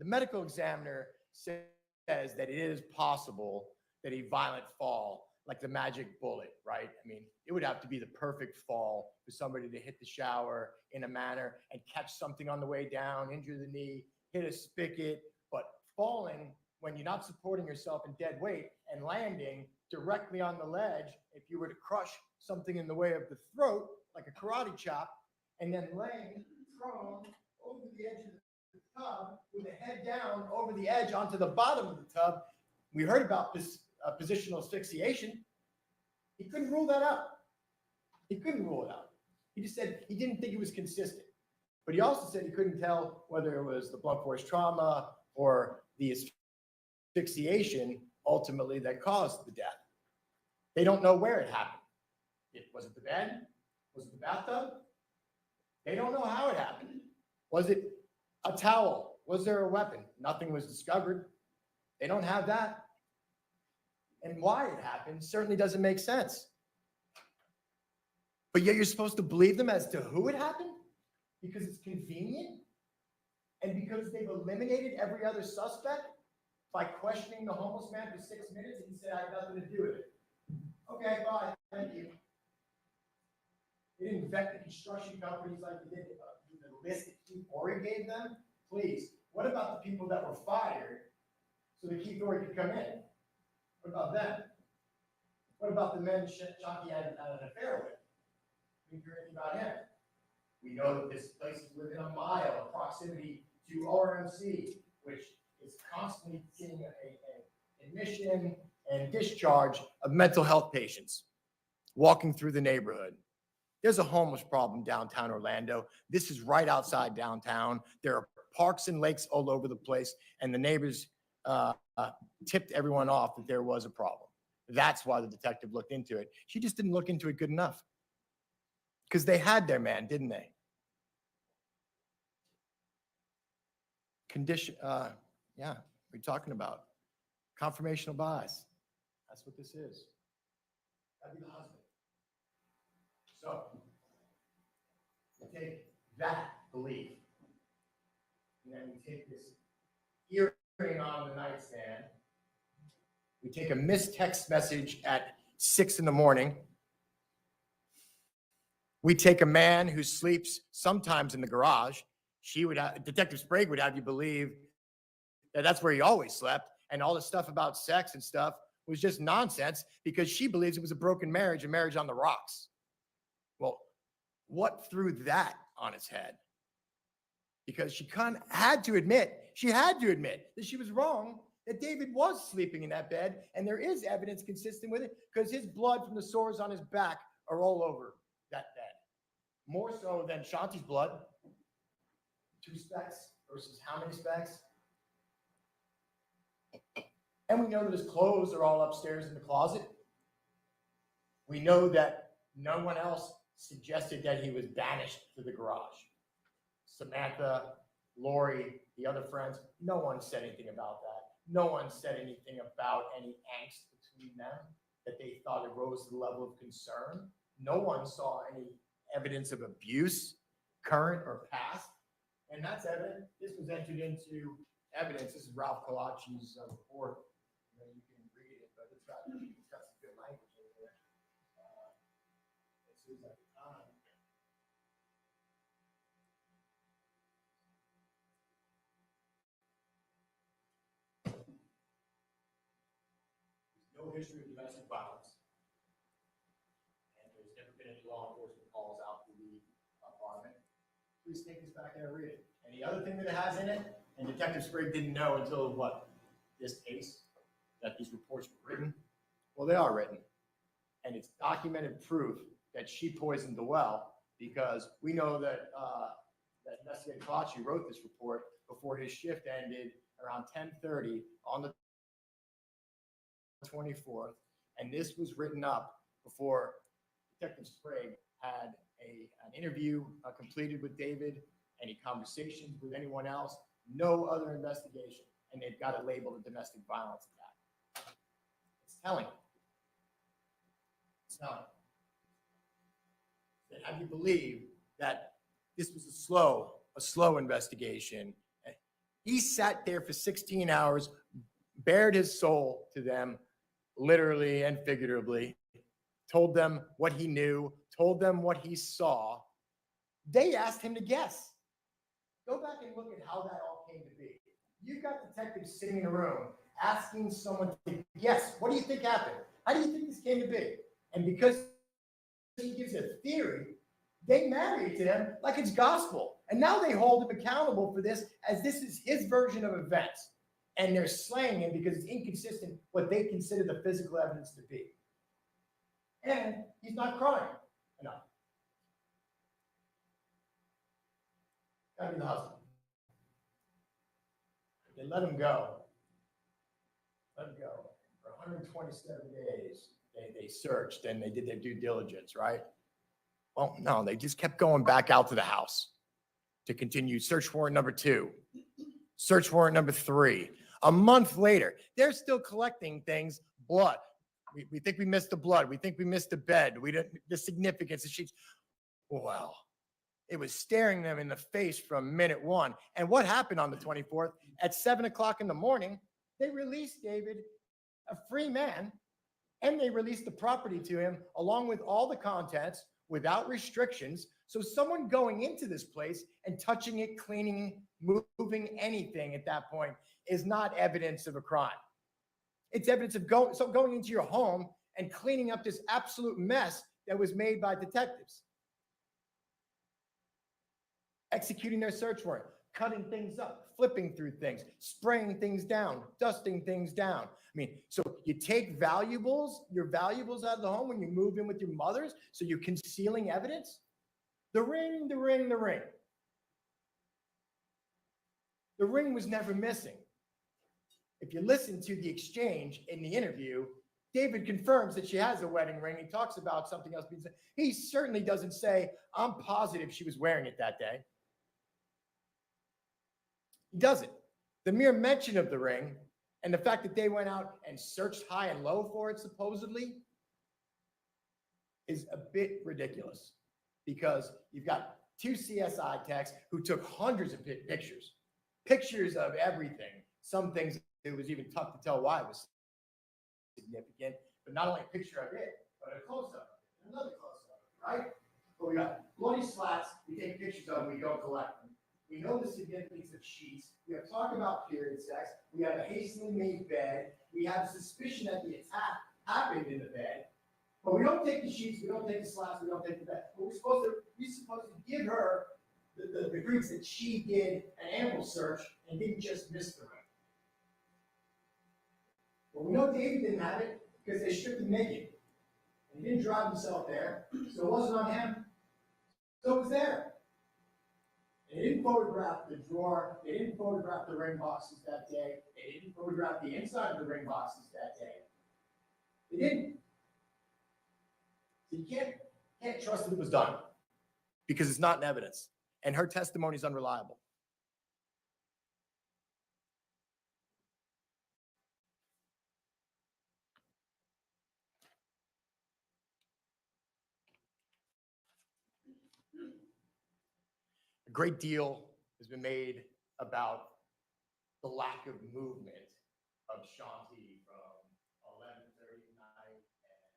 medical examiner says that it is possible that a violent fall, like the magic bullet, right? I mean, it would have to be the perfect fall for somebody to hit the shower in a manner and catch something on the way down, injure the knee, hit a spigot, but falling when you're not supporting yourself in dead weight and landing directly on the ledge, if you were to crush something in the way of the throat, like a karate chop, and then laying prone over the edge of the tub with the head down over the edge onto the bottom of the tub. We heard about this positional asphyxiation. He couldn't rule that out. He couldn't rule it out. He just said he didn't think it was consistent. But he also said he couldn't tell whether it was the blunt force trauma or the asphyxiation ultimately that caused the death. They don't know where it happened. Was it the bed? Was it the bathtub? They don't know how it happened. Was it a towel? Was there a weapon? Nothing was discovered. They don't have that. And why it happened certainly doesn't make sense. But yet you're supposed to believe them as to who it happened? Because it's convenient? And because they've eliminated every other suspect by questioning the homeless man for 6 minutes and he said, I had nothing to do with it. Okay, bye. Thank you. They didn't vet the construction companies like they did the list that Keith Ory gave them. Please, what about the people that were fired so that Keith Ory could come in? What about them? What about the men Shanti had an affair with? We didn't hear anything about him. We know that this place is within a mile of proximity to RMC, which is constantly seeing an admission and discharge of mental health patients walking through the neighborhood. There's a homeless problem downtown Orlando. This is right outside downtown. There are parks and lakes all over the place, and the neighbors tipped everyone off that there was a problem. That's why the detective looked into it. She just didn't look into it good enough. Because they had their man, didn't they? Yeah, we're talking about confirmational bias. That's what this is. That'd be the husband. So, we take that belief, and then we take this earring on the nightstand. We take a missed text message at 6 a.m. We take a man who sleeps sometimes in the garage. Detective Sprague would have you believe that that's where he always slept, and all the stuff about sex and stuff was just nonsense because she believes it was a broken marriage, a marriage on the rocks. Well, what threw that on his head? Because she had to admit that she was wrong, that David was sleeping in that bed, and there is evidence consistent with it because his blood from the sores on his back are all over that bed. More so than Shanti's blood. 2 specks versus how many specks? And we know that his clothes are all upstairs in the closet. We know that no one else suggested that he was banished to the garage. Samantha, Lori, the other friends, no one said anything about that. No one said anything about any angst between them, that they thought it rose to the level of concern. No one saw any evidence of abuse, current or past. And that's evident. This was entered into evidence. This is Ralph Kalachi's report. You know, you can read it, but it's got some good language in there. This is at the time. There's no history of domestic violence. And there's never been any law enforcement calls out to the apartment. Please take this back and read it. And the other thing that it has in it, and Detective Sprague didn't know until what? This case, that these reports were written. Well, they are written. And it's documented proof that she poisoned the well, because we know that that investigator Kalachi wrote this report before his shift ended around 10:30 on the 24th. And this was written up before Detective Sprague had an interview completed with David, any conversations with anyone else, no other investigation. And they've got it labeled a domestic violence attack. It's telling. It's telling. That have you believe that this was a slow investigation. He sat there for 16 hours, bared his soul to them, literally and figuratively, told them what he knew, told them what he saw. They asked him to guess. Go back and look at how that all came to be. You've got detectives sitting in a room asking someone to guess, what do you think happened? How do you think this came to be? And because he gives a theory, they marry it to him like it's gospel. And now they hold him accountable for this as this is his version of events. And they're slaying him because it's inconsistent what they consider the physical evidence to be. And he's not crying enough. Gotta be the husband. They let him go. Let him go. For 127 days, they searched and they did their due diligence, right? Well, no, they just kept going back out to the house to continue search warrant number 2, search warrant number 3. A month later, they're still collecting things, blood. We think we missed the blood. We think we missed the bed. We didn't, the significance of sheets. Well, it was staring them in the face from minute 1. And what happened on the 24th? At 7 o'clock in the morning, they released David, a free man, and they released the property to him along with all the contents without restrictions. So someone going into this place and touching it, cleaning, moving anything at that point is not evidence of a crime. It's evidence of going into your home and cleaning up this absolute mess that was made by detectives. Executing their search warrant, cutting things up, flipping through things, spraying things down, dusting things down. I mean, so you take your valuables out of the home when you move in with your mothers, so you're concealing evidence? The ring. The ring was never missing. If you listen to the exchange in the interview, David confirms that she has a wedding ring. He talks about something else being said. He certainly doesn't say, I'm positive she was wearing it that day. He doesn't. The mere mention of the ring and the fact that they went out and searched high and low for it, supposedly, is a bit ridiculous because you've got 2 CSI techs who took hundreds of pictures of everything. Some things it was even tough to tell why it was significant, but not only a picture of it, but a close-up, another close-up, right? But we got bloody slats, we take pictures of them, we go collect them. We know the significance of sheets. We have talked about period sex. We have a hastily made bed. We have a suspicion that the attack happened in the bed. But we don't take the sheets, we don't take the slats, we don't take the bed. But we're supposed to give her the proofs that she did an ample search and didn't just miss the room. Well, we know David didn't have it because they stripped him naked. And he didn't drive himself there, so it wasn't on him. So it was there. They didn't photograph the drawer, they didn't photograph the ring boxes that day, they didn't photograph the inside of the ring boxes that day. They didn't. So you can't trust that it was done because it's not in evidence, and her testimony is unreliable. A great deal has been made about the lack of movement of Shanti from 11:30 tonight and sort of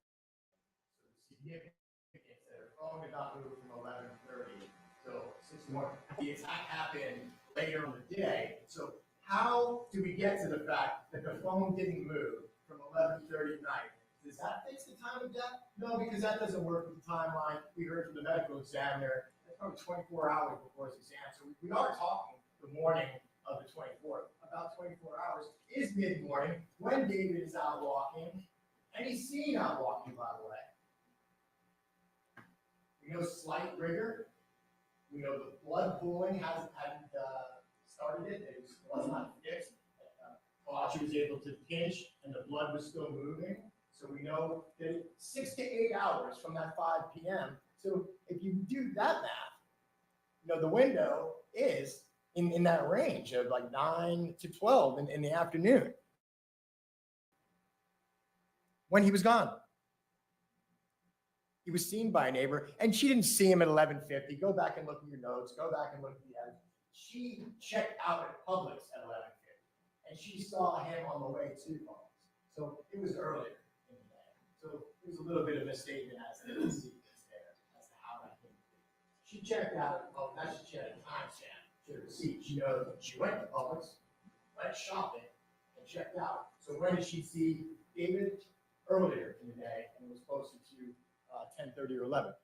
significance that her phone did not move from 11:30 till 6 in the morning. The attack happened later in the day. So how do we get to the fact that the phone didn't move from 11:30 tonight? Does that fix the time of death? No, because that doesn't work with the timeline we heard from the medical examiner. That's probably 24 hours before his exam. So we are talking the morning of the 24th. About 24 hours is mid-morning when David is out walking, and he's seen out walking, by the way. We know slight rigor. We know the blood pooling hadn't started it. It was not fixed. She was able to pinch, and the blood was still moving. So we know that it's 6 to 8 hours from that 5 p.m. So if you do that math, the window is in that range of like 9 to 12 in the afternoon when he was gone. He was seen by a neighbor, and she didn't see him at 11:50. Go back and look at your notes. Go back and look at the evidence. She checked out at Publix at 11:50, and she saw him on the way to Publix. So it was earlier in the day. So there's a little bit of a misstatement as to the sequence there, as to how that came to be. She checked out. Oh, that's she had a timestamp. She had a receipt. She knows that she went to Publix, went shopping, and checked out. So when did she see David? Earlier in the day, and it was closer to 10:30 or 11.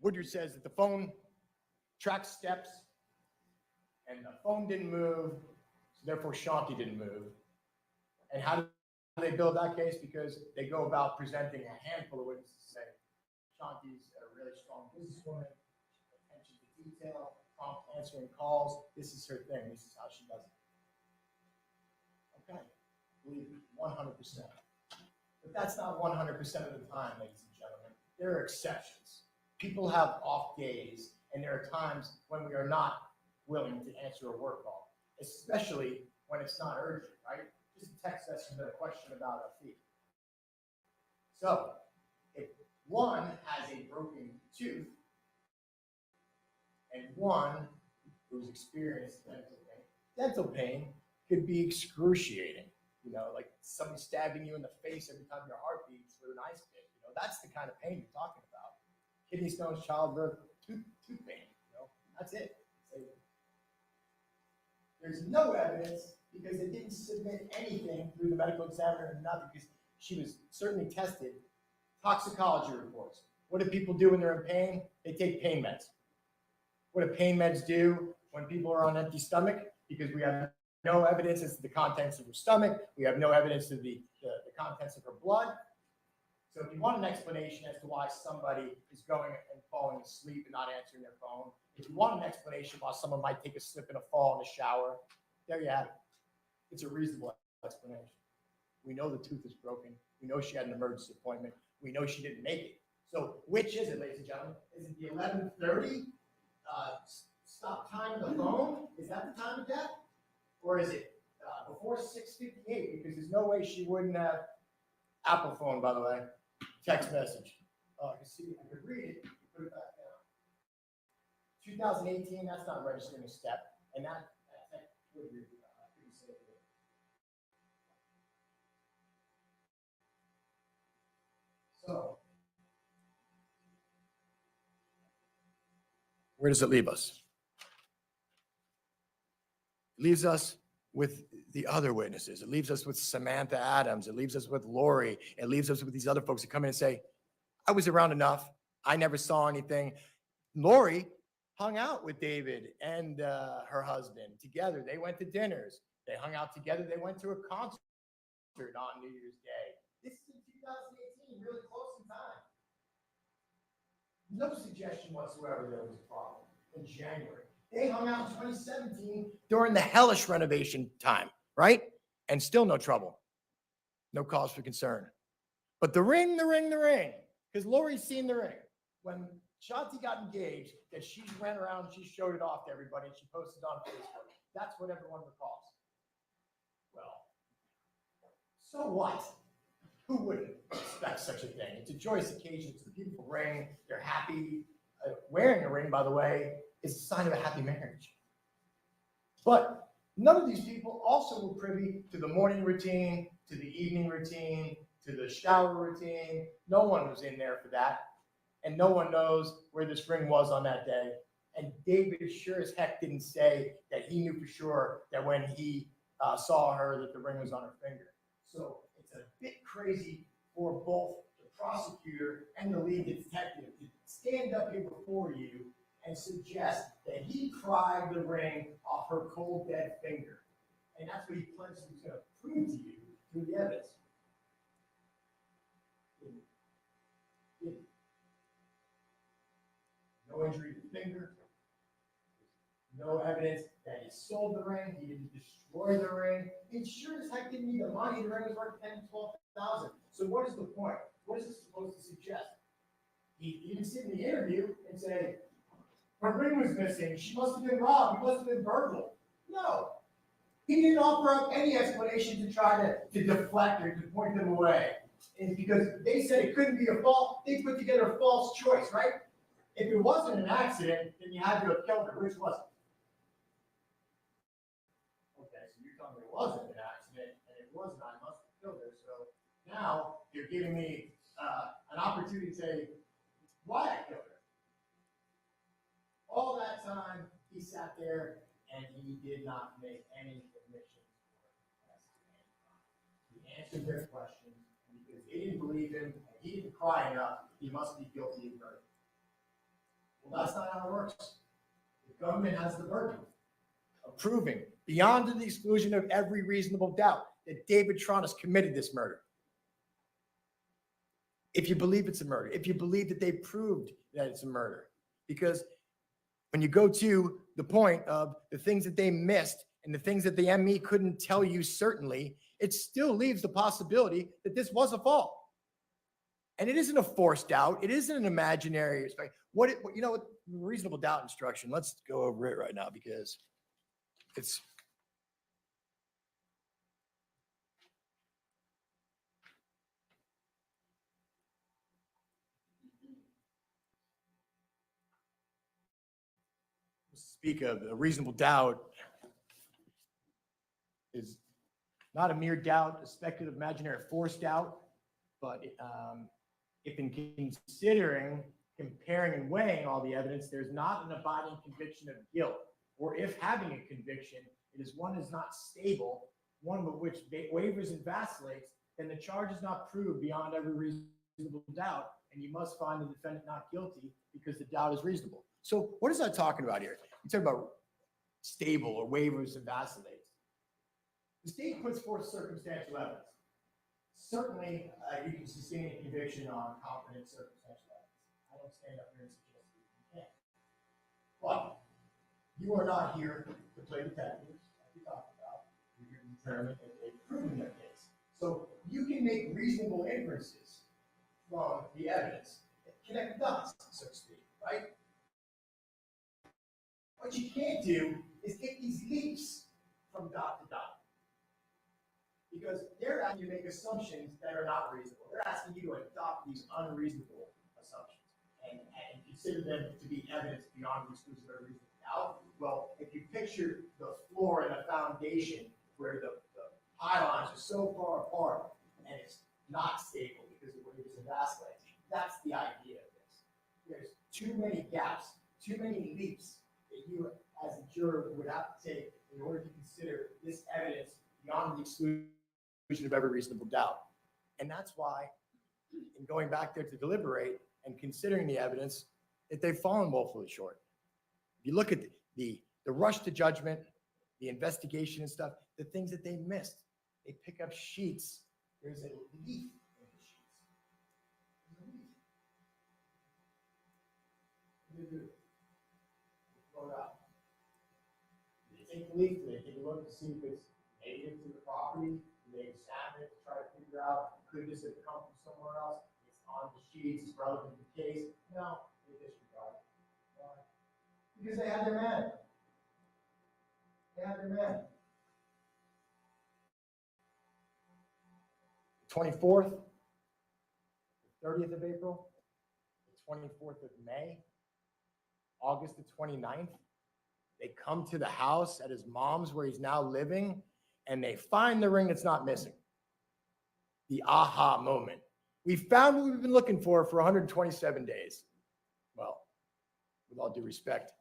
Woodard says that the phone tracks steps, and the phone didn't move, so therefore Shanti didn't move. And how do they build that case? Because they go about presenting a handful of witnesses to say Shanti's a really strong businesswoman, attention to detail, prompt answering calls. This is her thing. This is how she does it. Okay, believe 100%. But that's not 100% of the time, ladies and gentlemen. There are exceptions. People have off days, and there are times when we are not willing to answer a work call, especially when it's not urgent, right? Just a text message with a question about a fee. So, if one has a broken tooth, and one who's experienced dental pain could be excruciating, like somebody stabbing you in the face every time your heart beats with an ice pick. That's the kind of pain you're talking about. Kidney stones, childbirth, tooth pain. That's it. There's no evidence because they didn't submit anything through the medical examiner, not because she was certainly tested. Toxicology reports. What do people do when they're in pain? They take pain meds. What do pain meds do when people are on empty stomach? Because we have no evidence as to the contents of her stomach. We have no evidence of the contents of her blood. So if you want an explanation as to why somebody is going and falling asleep and not answering their phone, if you want an explanation why someone might take a slip and a fall in the shower, there you have it. It's a reasonable explanation. We know the tooth is broken. We know she had an emergency appointment. We know she didn't make it. So which is it, ladies and gentlemen? Is it the 11:30 stop time of the phone? Is that the time of death? Or is it before 6:58? Because there's no way she wouldn't have Apple phone, by the way, text message. I can see, I can read it, put it back down. 2018, that's not registering a step, and that would be pretty safe. So, where does it leave us? It leaves us with the other witnesses. It leaves us with Samantha Adams. It leaves us with Lori. It leaves us with these other folks that come in and say, I was around enough. I never saw anything. Lori hung out with David and her husband together. They went to dinners. They hung out together. They went to a concert on New Year's Day. This is in 2018, really close in time. No suggestion whatsoever there was a problem in January. They hung out in 2017 during the hellish renovation time, right? And still no trouble. No cause for concern. But the ring, because Lori's seen the ring. When Shanti got engaged, that she went around and she showed it off to everybody and she posted on Facebook. That's what everyone recalls. Well, so what? Who wouldn't expect such a thing? It's a joyous occasion. It's a beautiful ring. They're happy. Wearing a ring, by the way, is a sign of a happy marriage. But none of these people also were privy to the morning routine, to the evening routine, to the shower routine. No one was in there for that. And no one knows where this ring was on that day. And David sure as heck didn't say that he knew for sure that when he saw her that the ring was on her finger. So it's a bit crazy for both the prosecutor and the lead detective to stand up here before you and suggest that he pried the ring off her cold, dead finger. And that's what he pledged he was going to prove to you through the evidence. No injury to the finger. No evidence that he sold the ring. He didn't destroy the ring. He sure as heck didn't need the money. The ring was worth $10,000 to $12,000. So what is the point? What is this supposed to suggest? He didn't sit in the interview and say, her ring was missing. She must have been robbed. He must have been burgled. No. He didn't offer up any explanation to try to deflect or to point them away. And because they said it couldn't be a fault, they put together a false choice, right? If it wasn't an accident, then you had to have killed her. Which was it? Okay, so you're telling me it wasn't an accident, and it was not. I must have killed her. So now you're giving me an opportunity to say why I killed her. All that time, he sat there and he did not make any admissions or testimony. He answered their questions, and because they didn't believe him and he didn't cry enough, he must be guilty of murder. Well, that's not how it works. The government has the burden of proving, beyond the exclusion of every reasonable doubt, that David Tronnes committed this murder. If you believe it's a murder, if you believe that they proved that it's a murder, because when you go to the point of the things that they missed and the things that the ME couldn't tell you certainly, it still leaves the possibility that this was a fault. And it isn't a forced doubt. It isn't an imaginary. What reasonable doubt instruction. Let's go over it right now because it's. Speak of a reasonable doubt is not a mere doubt, a speculative, imaginary, forced doubt, but if in considering, comparing, and weighing all the evidence, there's not an abiding conviction of guilt, or if having a conviction, it is one is not stable, one of which wavers and vacillates, then the charge is not proved beyond every reasonable doubt, and you must find the defendant not guilty because the doubt is reasonable. So what is that talking about here? You talk about stable or wavers and vacillates. The state puts forth circumstantial evidence. Certainly, you can sustain a conviction on competent circumstantial evidence. I don't stand up here and suggest that you can't. But you are not here to play detectives, like we talked about. You're here to determine if they've proven their case. So you can make reasonable inferences from the evidence, connect the dots, so to speak, right? What you can't do is take these leaps from dot to dot. Because they're asking you to make assumptions that are not reasonable. They're asking you to adopt these unreasonable assumptions and consider them to be evidence beyond the exclusion of reasonable doubt. Well, if you picture the floor and the foundation where the pylons are so far apart and it's not stable because of waves and vacillates, that's the idea of this. There's too many gaps, too many leaps that you as a juror would have to take in order to consider this evidence beyond the exclusion of every reasonable doubt. And that's why, in going back there to deliberate and considering the evidence, that they've fallen woefully short. If you look at the rush to judgment, the investigation and stuff, the things that they missed, they pick up sheets. There's a leaf in the sheets. There's a leaf. What do? They throw it out. Do they take the leaf? Do they take a look to see if it's native to the property? Do they examine it to try to figure out, could this have come from somewhere else? It's on the sheets, it's relevant to the case. No, they disregard it. Why? Because they had their man. They had their man. 24th, the 30th of April, the 24th of May, August the 29th, they come to the house at his mom's where he's now living, and they find the ring that's not missing. The aha moment. We found what we've been looking for 127 days. Well, with all due respect,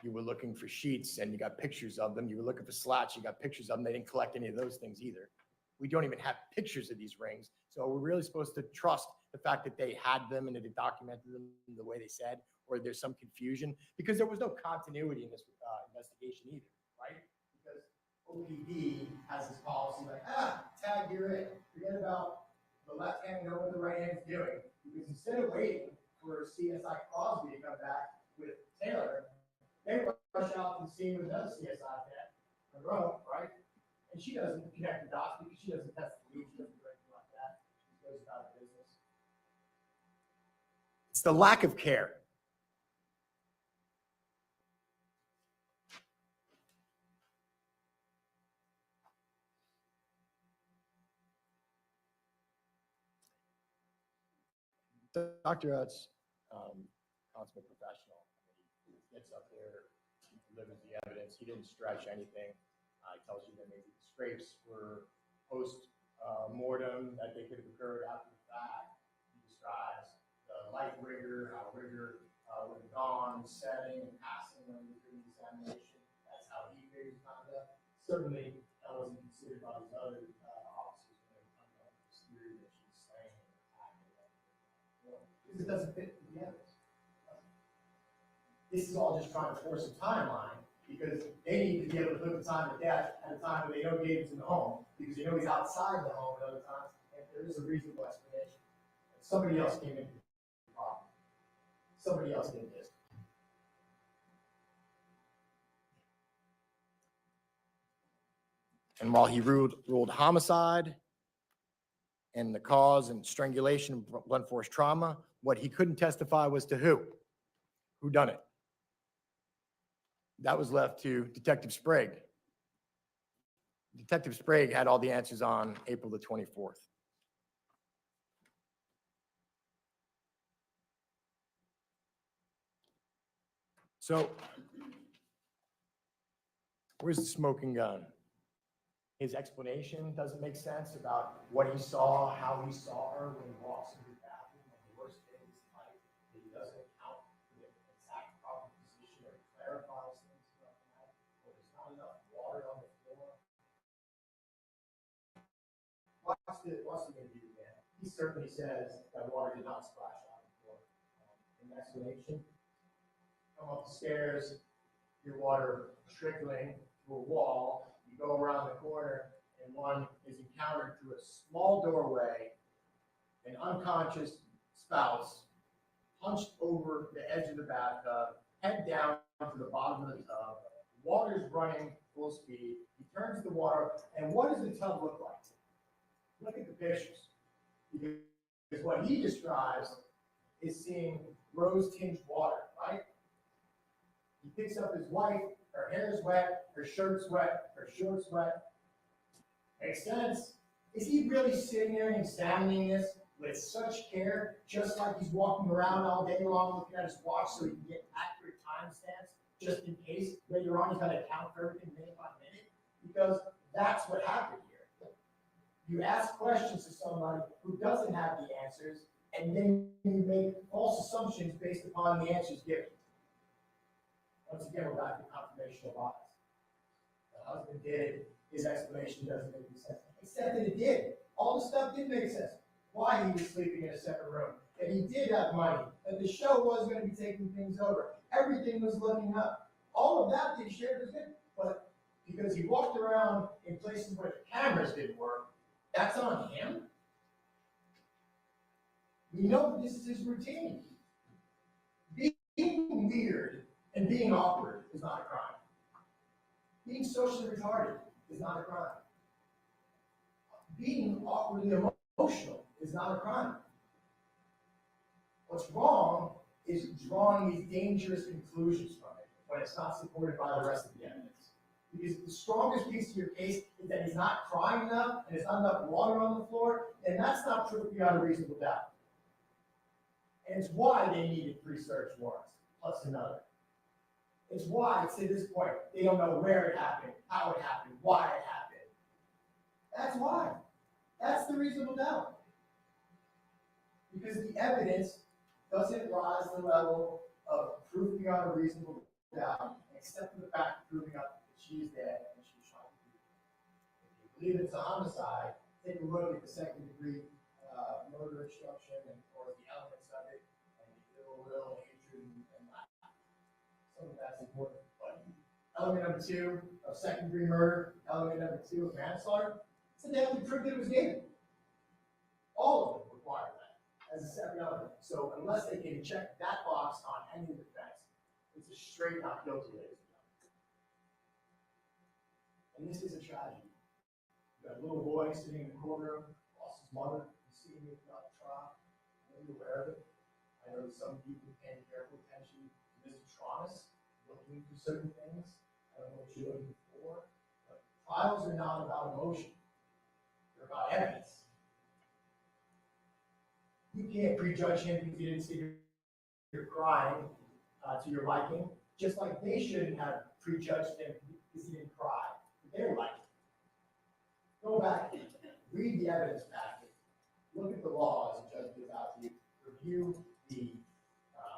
you were looking for sheets and you got pictures of them. You were looking for slats, you got pictures of them. They didn't collect any of those things either. We don't even have pictures of these rings. So we're really supposed to trust the fact that they had them and that they documented them the way they said, or there's some confusion, because there was no continuity in this investigation either, right? Because OPD has this policy like, tag, you're in. Forget about the left hand, know what the right hand is doing. Because instead of waiting for CSI Crosby to come back with Taylor, they rush out to the scene with another CSI vet, Monroe, right? And she doesn't connect the dots because she doesn't test the lead, she doesn't do anything like that. She goes about her business. It's the lack of care. Dr. Utz, consummate professional. He gets up there, he delivers the evidence. He didn't stretch anything. He tells you that maybe the scrapes were post-mortem, that they could have occurred after the fact. He describes the light rigor, how rigor would have gone, setting and passing when he was doing the examination. That's how he figures conduct. Certainly, that wasn't considered by these other officers when they were coming up with this theory that she's slaying and attacking. Because it doesn't fit with the evidence. This is all just trying to force a timeline because they need to be able to put the time of death at a time when they know David's in the home, because they know he's outside the home at other times, and there is a reasonable explanation. And somebody else came into the problem. Somebody else did this. And while he ruled homicide and the cause and strangulation, blunt force trauma, what he couldn't testify was to who? Who done it? That was left to Detective Sprague. Detective Sprague had all the answers on April the 24th. So, where's the smoking gun? His explanation doesn't make sense about what he saw, how he saw her when he walks into the bathroom on the worst day of his life. That he doesn't account for the exact proper position or clarifies things about that. Or there's not enough water on the floor. What's he going to do again? He certainly says that water did not splash on the floor. An explanation: come up the stairs, your water trickling to a wall. You go around the corner, and one is encountered through a small doorway. An unconscious spouse hunched over the edge of the bathtub, head down to the bottom of the tub. Water's running full speed. He turns the water, and what does the tub look like? Look at the pictures. Because what he describes is seeing rose-tinged water, right? He picks up his wife, her hair's wet, her shirt's wet, her shorts wet. Makes sense. Is he really sitting there and examining this with such care, just like he's walking around all day long looking at his watch so he can get accurate timestamps, just in case later on he's got to account for everything minute by minute? Because that's what happened here. You ask questions to somebody who doesn't have the answers, and then you make false assumptions based upon the answers given. Once again, we're back to confirmational bias. husband did, his explanation doesn't make any sense. Except that it did. All the stuff did make sense. Why he was sleeping in a separate room, that he did have money, that the show was going to be taking things over. Everything was looking up. All of that they shared was good, but because he walked around in places where the cameras didn't work, that's on him. We know that this is his routine. Being weird and being awkward is not a crime. Being socially retarded is not a crime. Being awkwardly emotional is not a crime. What's wrong is drawing these dangerous conclusions from it when it's not supported by the rest of the evidence. Because if the strongest piece of your case is that he's not crying enough and there's not enough water on the floor, then that's not proof beyond a reasonable doubt. And it's why they needed 3 search warrants, plus another. It's why, to this point, they don't know where it happened, how it happened, why it happened. That's why. That's the reasonable doubt. Because the evidence doesn't rise to the level of proof beyond a reasonable doubt, except for the fact of proving up that she's dead and she's trying to do it. If you believe it's a homicide, take a look at the second-degree murder instruction or the elements of it, and the ill will, hatred, and lack. Some of that's important. But element number 2 of second-degree murder, element number 2 of manslaughter, so they have to prove that it was David. All of them require that as a separate element. So unless they can check that box on any of the facts, it's a straight not guilty, ladies and gentlemen. And this is a tragedy. You've got a little boy sitting in the courtroom, lost his mother, he's seeing me throughout the trial. I know you're aware of it. I know that some of you have been paying careful attention to Mr. Tronnes, looking into certain things. I don't know what you're looking for, but trials are not about emotion. They're about evidence. You can't prejudge him because you didn't see your crying to your liking, just like they shouldn't have prejudged him because he didn't cry to their liking. Go back, read the evidence packet, look at the law as the judge gives out to you, review the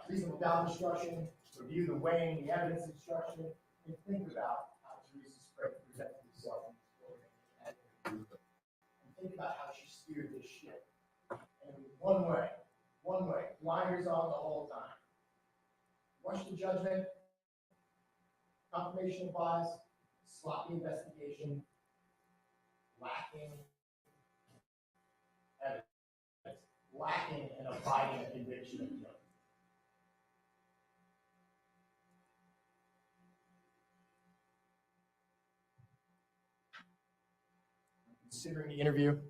reasonable doubt instruction, review the weighing the evidence instruction, and think about how Teresa Sprague presented herself in this court. And think about how she steered this ship. And one way, blinders on the whole time. Rush to judgment, confirmation of bias, sloppy investigation, lacking evidence, lacking an abiding conviction of guilt. Considering the interview, let's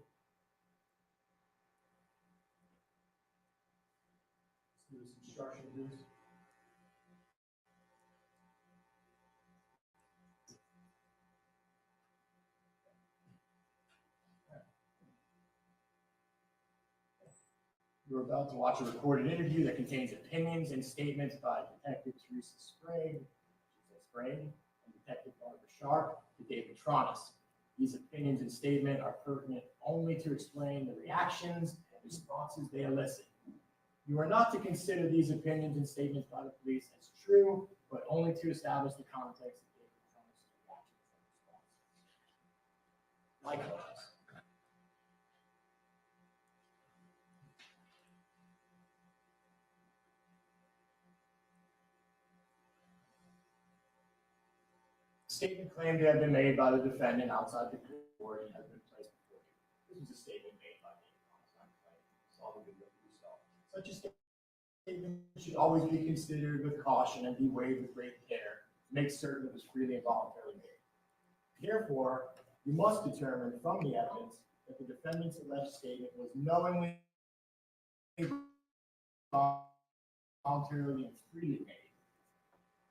do some instruction reviews. You're about to watch a recorded interview that contains opinions and statements by Detective Teresa Sprague, and Detective Barbara Sharp to David Tronnes. These opinions and statements are pertinent only to explain the reactions and responses they elicit. You are not to consider these opinions and statements by the police as true, but only to establish the context of David Tronnes' reactions and responses. Likewise, statement claimed to have been made by the defendant outside the court and has been placed before you. This was a statement made by David Tronnes. Such a statement should always be considered with caution and be weighed with great care to make certain it was freely and voluntarily made. Therefore, you must determine from the evidence that the defendant's alleged statement was knowingly, voluntarily, and freely made.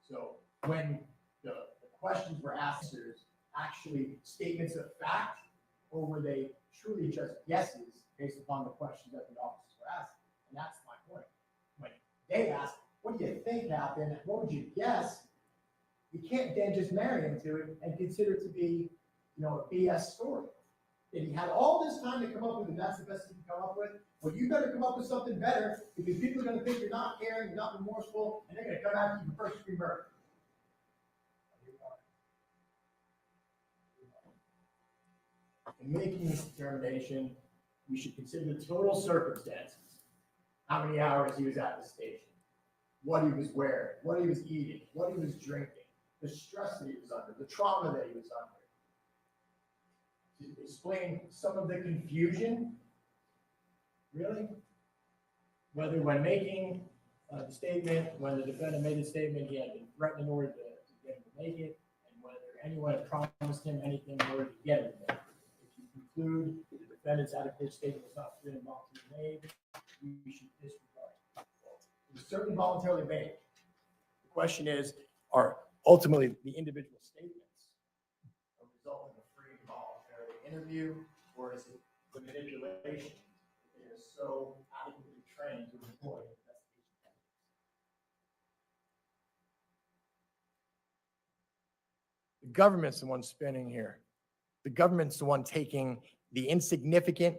So when the questions were asked, actually statements of fact, or were they truly just guesses based upon the questions that the officers were asking? And that's my point. When they asked, what do you think happened? What would you guess? You can't then just marry into it and consider it to be, a BS story. If he had all this time to come up with, and that's the best you can come up with, well, you better come up with something better, because people are going to think you're not caring, you're not remorseful, and they're going to come after you for first-degree murder. in making this determination, we should consider the total circumstances. How many hours he was at the station, what he was wearing, what he was eating, what he was drinking, the stress that he was under, the trauma that he was under. To explain some of the confusion, really, whether when making the statement, when the defendant made the statement, he had been threatened in order to get him to make it, and whether anyone had promised him anything in order to get him to make it. If you conclude the defendant's adequate statement was not free and voluntarily made, we should disregard it. It was certainly voluntarily made. The question is, are ultimately the individual statements a result of a free and voluntary interview, or is it the manipulation that is so adequately trained to employ investigation techniques? The government's the one spinning here. The government's the one taking the insignificant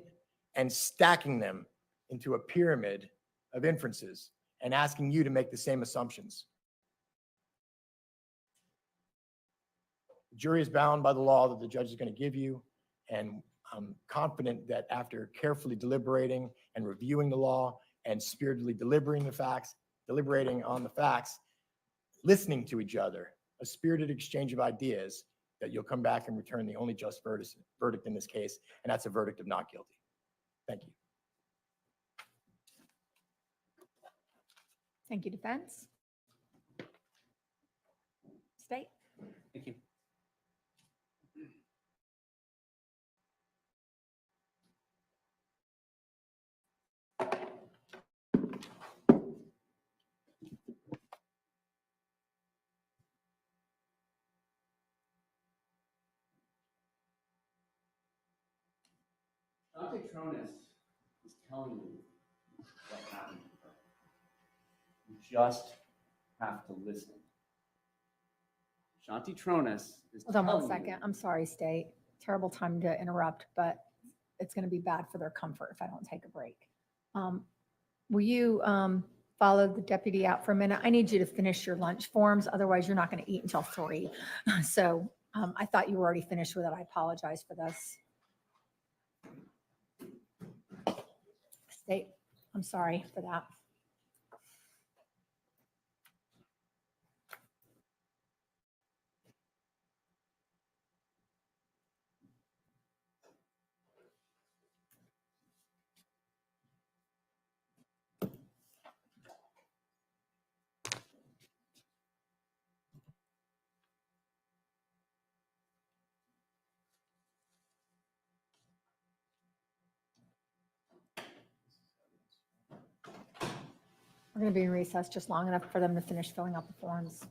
and stacking them into a pyramid of inferences and asking you to make the same assumptions. The jury is bound by the law that the judge is going to give you, and I'm confident that after carefully deliberating and reviewing the law and spiritedly deliberating on the facts, listening to each other, a spirited exchange of ideas, that you'll come back and return the only just verdict in this case, and that's a verdict of not guilty. Thank you. Thank you, defense. State. Thank you. Tronnes is telling you what happened to her. You just have to listen. Shanti Tronnes is Hold on one telling second. you. I'm sorry, State. Terrible time to interrupt, but it's going to be bad for their comfort if I don't take a break. Will you follow the deputy out for a minute? I need you to finish your lunch forms. Otherwise, you're not going to eat until 3. So I thought you were already finished with it. I apologize for this. State, I'm sorry for that. We're going to be in recess just long enough for them to finish filling out the forms.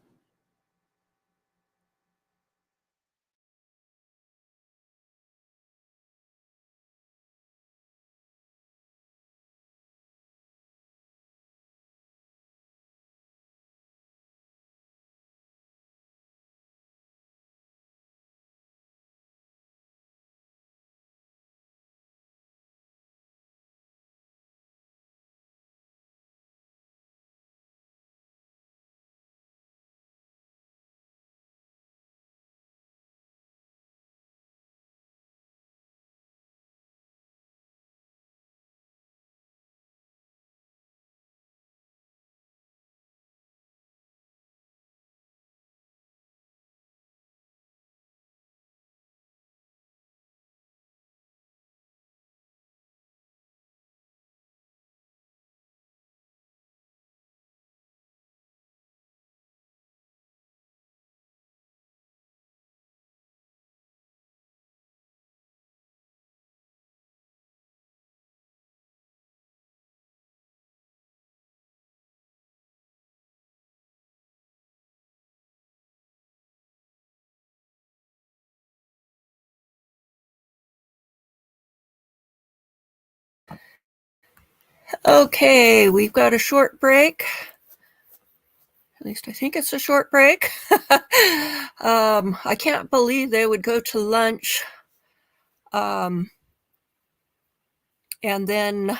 Okay, we've got a short break. At least I think it's a short break. I can't believe they would go to lunch. And then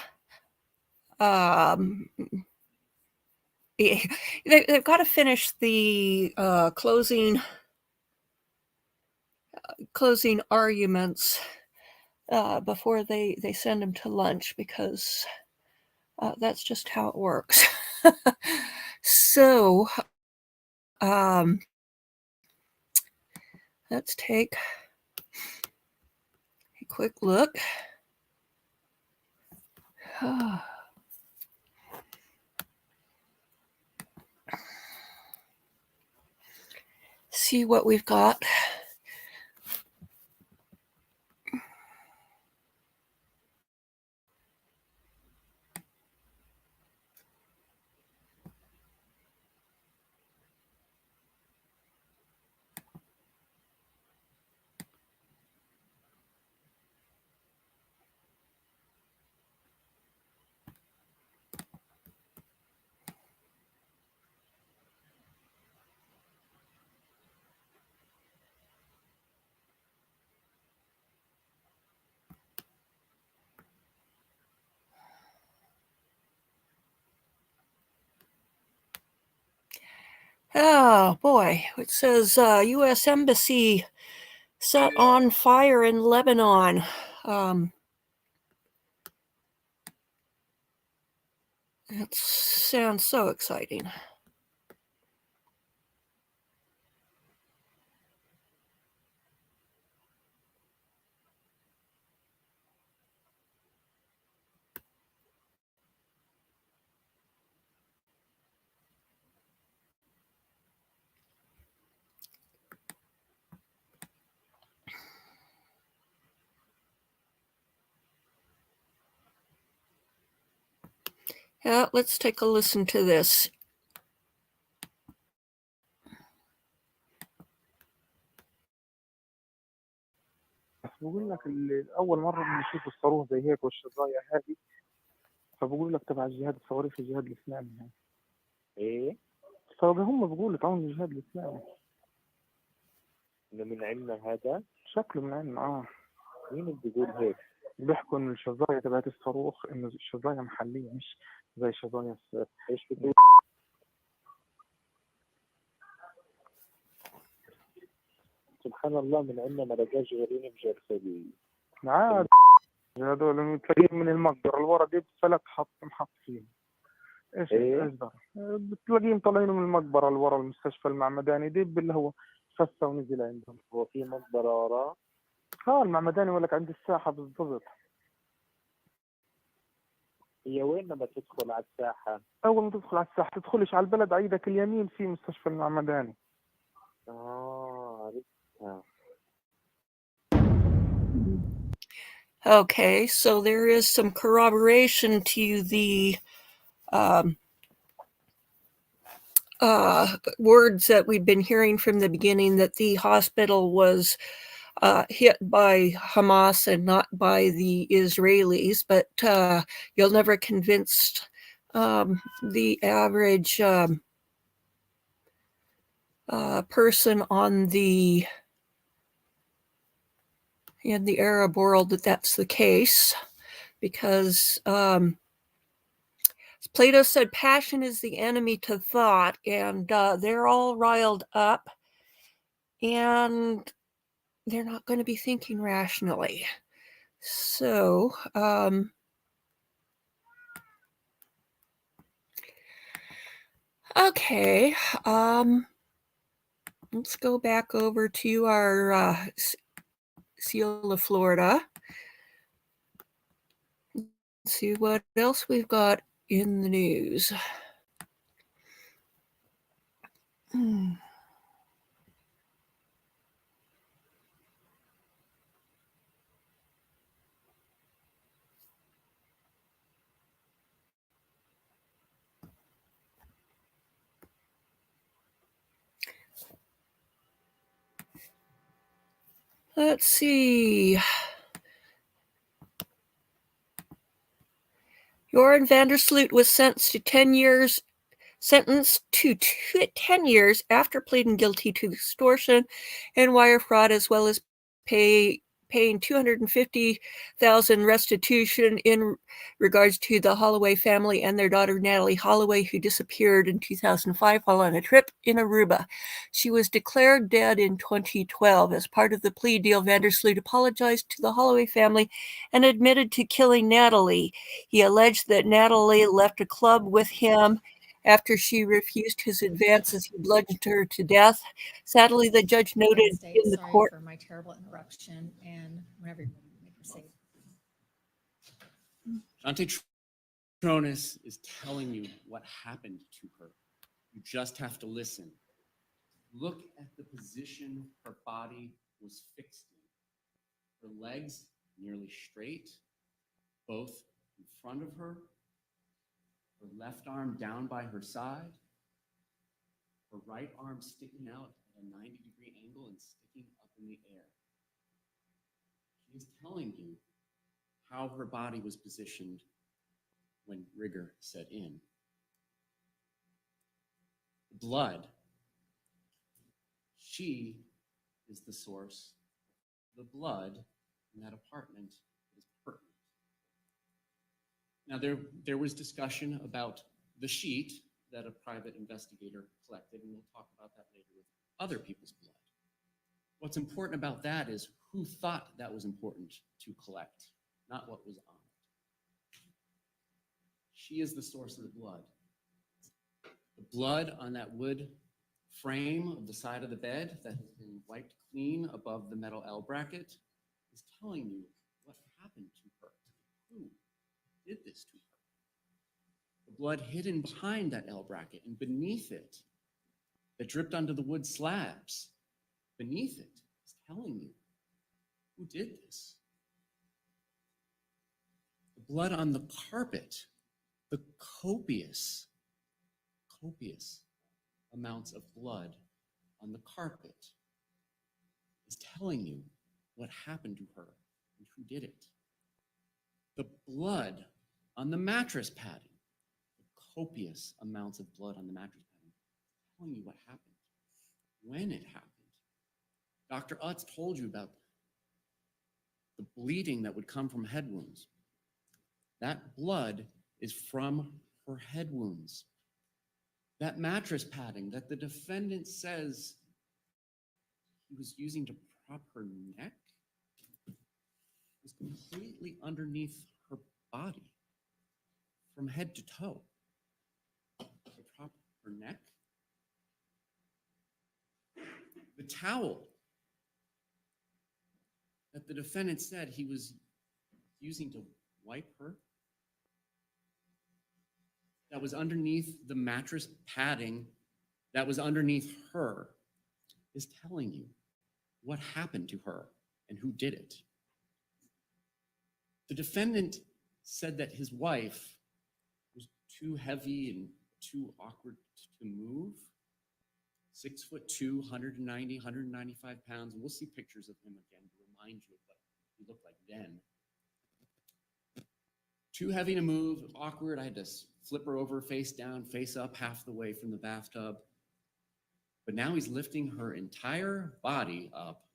they've got to finish the closing arguments. before they send him to lunch, because that's just how it works. So let's take a quick look. See what we've got. Oh boy, it says U.S. Embassy set on fire in Lebanon. That sounds so exciting. Yeah, let's take a listen to this. بقول لك أول مرة بنشوف الصاروخ زي هيك والشظايا هذه، فبقول لك تبع الجهاد الصواريخ الجهاد الإسلامي يعني. إيه؟ فهم بيقولوا تعاون الجهاد الإسلامي. إنه من عندنا هذا؟ شكله من عندنا مين اللي بيقول هيك؟ بيحكوا إن الشظايا تبعت الصاروخ إنه الشظايا محلية مش زي شظايا الصاروخ. إيش بتقول؟ سبحان الله من عندنا ما لقاش غيرين بجرسلي. عاد هذول تلاقيهم من المقبرة الورا دي بفلك محط فيهم. ايش ده؟ بتلاقيهم طالعين من المقبرة الورا المستشفى المعمداني دي اللي هو فسه ونزل عندهم. هو في مقبرة وراه؟ المعمداني ولا عند الساحة بالضبط. هي وين لما تدخل على الساحة؟ أول ما تدخل على الساحة تدخلش على البلد، على ايدك اليمين في مستشفى المعمداني. عرفتها. Okay, so there is some corroboration to the words that we've been hearing from the beginning, that the hospital was hit by Hamas and not by the Israelis, but you'll never convince the average person in the Arab world that that's the case, because Plato said passion is the enemy to thought, and they're all riled up and they're not going to be thinking rationally. So okay, let's go back over to our Seal of Florida. See what else we've got in the news. Let's see. Joran Vandersloot was sentenced to 10 years after pleading guilty to extortion and wire fraud, as well as pay paying $250,000 restitution in regards to the Holloway family and their daughter Natalie Holloway, who disappeared in 2005 while on a trip in Aruba. She was declared dead in 2012. As part of the plea deal, Vandersloot apologized to the Holloway family and admitted to killing Natalie. He alleged that Natalie left a club with him after she refused his advances. He bludgeoned her to death. Sadly, the judge noted State, in the sorry court. for my terrible interruption, and whenever you're ready, make your save. Dante Tronnes is telling you what happened to her. You just have to listen. Look at the position her body was fixed in. Her legs nearly straight, both in front of her, her left arm down by her side, her right arm sticking out at a 90-degree angle and sticking up in the air. She is telling you how her body was positioned when rigor set in. Blood. She is the source. The blood in that apartment is pertinent. Now, there was discussion about the sheet that a private investigator collected, and we'll talk about that later with other people's blood. What's important about that is who thought that was important to collect, not what was on it. She is the source of the blood. The blood on that wood frame of the side of the bed that has been wiped clean above the metal L bracket is telling you what happened to her. Who did this to her? The blood hidden behind that L bracket and beneath it that dripped onto the wood slabs beneath it is telling you who did this. The blood on the carpet, the copious amounts of blood on the carpet is telling you what happened to her and who did it. The blood on the mattress padding, the copious amounts of blood on the mattress padding, telling you what happened, when it happened. Dr. Utz told you about the bleeding that would come from head wounds. That blood is from her head wounds. That mattress padding that the defendant says he was using to prop her neck was completely underneath her body from head to toe. To prop her neck. The towel that the defendant said he was using to wipe her, that was underneath the mattress padding, that was underneath her, is telling you what happened to her and who did it. The defendant said that his wife was too heavy and too awkward to move. 6'2", 190, 195 pounds. And we'll see pictures of him again to remind you of what he looked like then. Too heavy to move, awkward. I had to flip her over face down, face up half the way from the bathtub. But now he's lifting her entire body up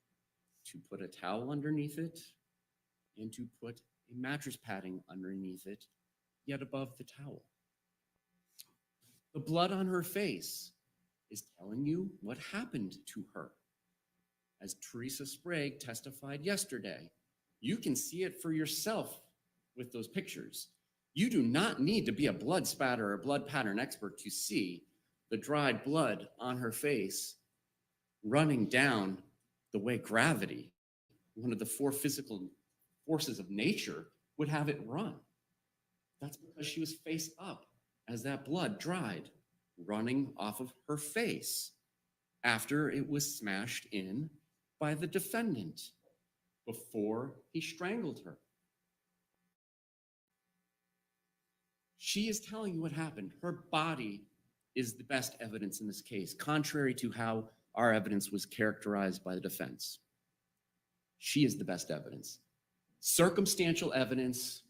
to put a towel underneath it and to put a mattress padding underneath it, yet above the towel. The blood on her face is telling you what happened to her. As Teresa Sprague testified yesterday, you can see it for yourself with those pictures. You do not need to be a blood spatter or blood pattern expert to see the dried blood on her face running down the way gravity, one of the four physical forces of nature, would have it run. That's because she was face up as that blood dried, running off of her face after it was smashed in by the defendant before he strangled her. She is telling you what happened. Her body is the best evidence in this case, contrary to how our evidence was characterized by the defense. She is the best evidence. Circumstantial evidence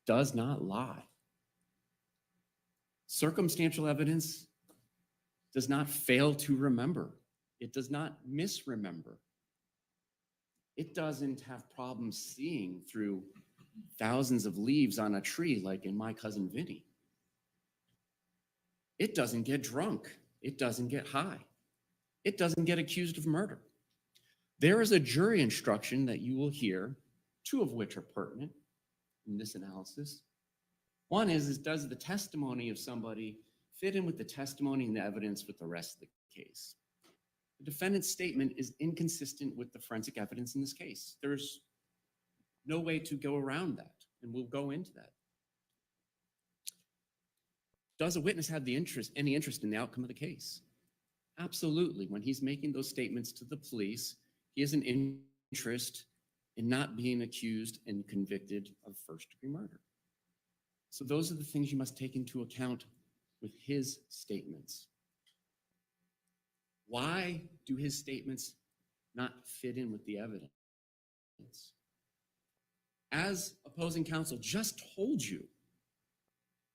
does not lie. Circumstantial evidence does not fail to remember. It does not misremember. It doesn't have problems seeing through thousands of leaves on a tree like in My Cousin Vinny. It doesn't get drunk. It doesn't get high. It doesn't get accused of murder. There is a jury instruction that you will hear, two of which are pertinent in this analysis. One is does the testimony of somebody fit in with the testimony and the evidence with the rest of the case? The defendant's statement is inconsistent with the forensic evidence in this case. There's no way to go around that, and we'll go into that. Does a witness have any interest in the outcome of the case? Absolutely. When he's making those statements to the police, he has an interest in not being accused and convicted of first-degree murder. So those are the things you must take into account with his statements. Why do his statements not fit in with the evidence? As opposing counsel just told you,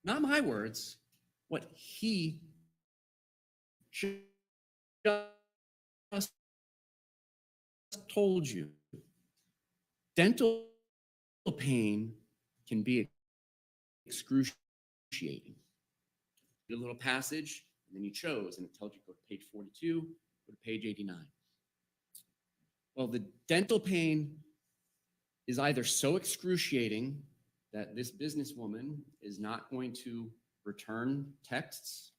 not my words, what he just told you. Dental pain can be excruciating. A little passage, and then you chose, and it tells you go to page 42, go to page 89. Well, the dental pain is either so excruciating that this businesswoman is not going to return texts,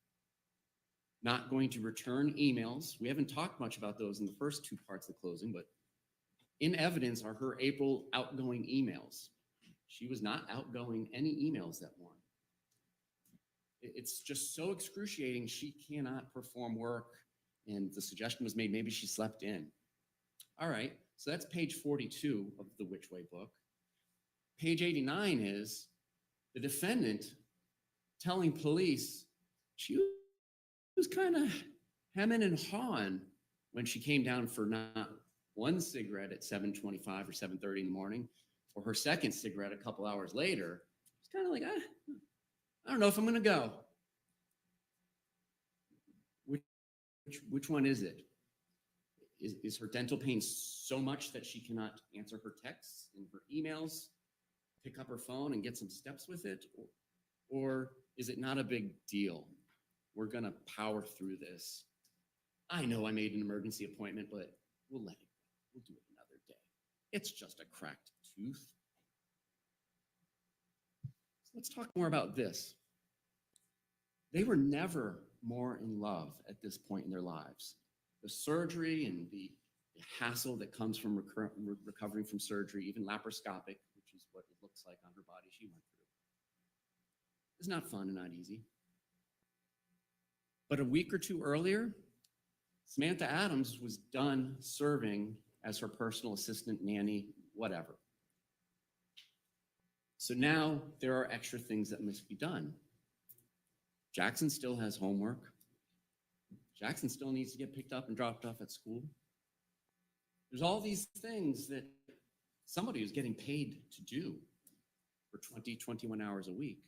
not going to return emails. We haven't talked much about those in the first two parts of the closing, but in evidence are her April outgoing emails. She was not outgoing any emails that morning. It's just so excruciating, she cannot perform work, and the suggestion was made maybe she slept in. All right, so that's page 42 of the Which Way book. Page 89 is the defendant telling police she was kind of hemming and hawing when she came down for not one cigarette at 7:25 or 7:30 in the morning, or her second cigarette a couple hours later. It's kind of like, I don't know if I'm going to go. Which one is it? Is her dental pain so much that she cannot answer her texts and her emails, pick up her phone and get some steps with it? Or is it not a big deal? We're going to power through this. I know I made an emergency appointment, but we'll let it go. We'll do it another day. It's just a cracked tooth. So let's talk more about this. They were never more in love at this point in their lives. The surgery and the hassle that comes from recovering from surgery, even laparoscopic, which is what it looks like on her body she went through, is not fun and not easy. But a week or two earlier, Samantha Adams was done serving as her personal assistant, nanny, whatever. So now there are extra things that must be done. Jackson still has homework. Jackson still needs to get picked up and dropped off at school. There's all these things that somebody who's getting paid to do for 20, 21 hours a week,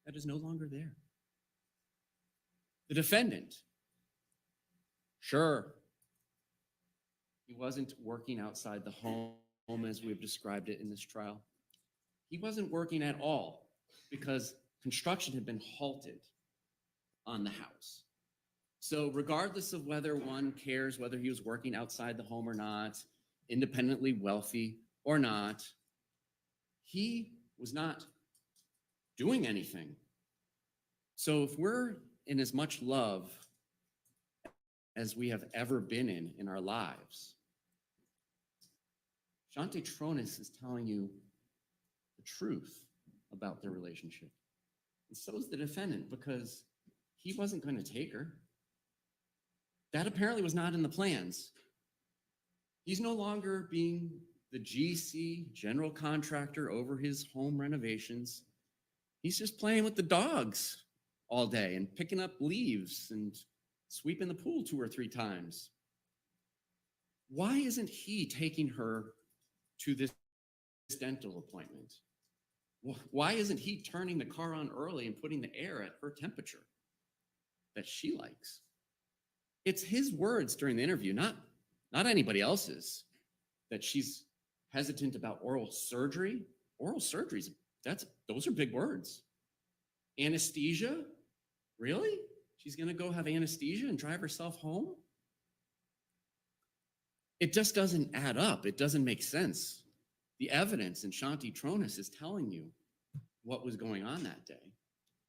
that is no longer there. The defendant, sure, he wasn't working outside the home as we've described it in this trial. He wasn't working at all because construction had been halted on the house. So regardless of whether one cares whether he was working outside the home or not, independently wealthy or not, he was not doing anything. So if we're in as much love as we have ever been in our lives, Shante Tronnes is telling you the truth about their relationship. And so is the defendant, because he wasn't going to take her. That apparently was not in the plans. He's no longer being the GC, general contractor, over his home renovations. He's just playing with the dogs all day and picking up leaves and sweeping the pool 2 or 3 times. Why isn't he taking her to this dental appointment? Why isn't he turning the car on early and putting the air at her temperature that she likes? It's his words during the interview, not anybody else's, that she's hesitant about oral surgery. Oral surgeries, those are big words. Anesthesia? Really? She's going to go have anesthesia and drive herself home? It just doesn't add up. It doesn't make sense. The evidence in Shanti Tronnes is telling you what was going on that day.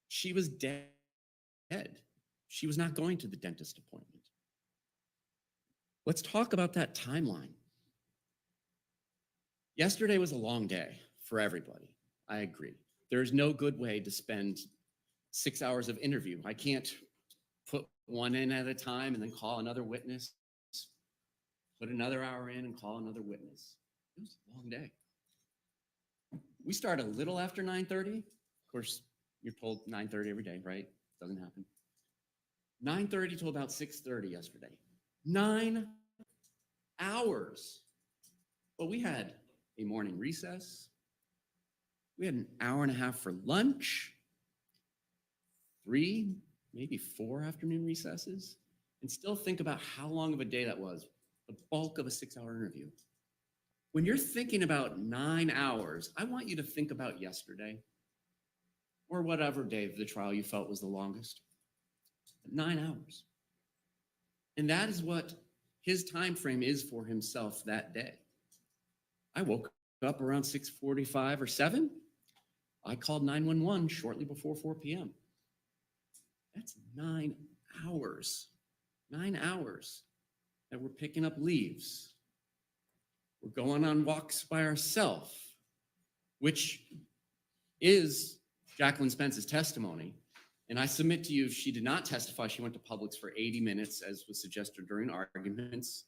She was dead. She was not going to the dentist appointment. Let's talk about that timeline. Yesterday was a long day for everybody. I agree. There's no good way to spend 6 hours of interview. I can't put one in at a time and then call another witness, put another hour in and call another witness. It was a long day. We start a little after 9:30. Of course, you're told 9:30 every day, right? Doesn't happen. 9:30 till about 6:30 yesterday. 9 hours. But we had a morning recess. We had an hour and a half for lunch, 3, maybe 4 afternoon recesses, and still think about how long of a day that was, the bulk of a 6-hour interview. When you're thinking about 9 hours, I want you to think about yesterday or whatever day of the trial you felt was the longest. 9 hours. And that is what his time frame is for himself that day. I woke up around 6:45 or 7. I called 911 shortly before 4 p.m. That's 9 hours. 9 hours that we're picking up leaves. We're going on walks by ourselves, which is Jacqueline Spence's testimony. And I submit to you, if she did not testify, she went to Publix for 80 minutes, as was suggested during arguments.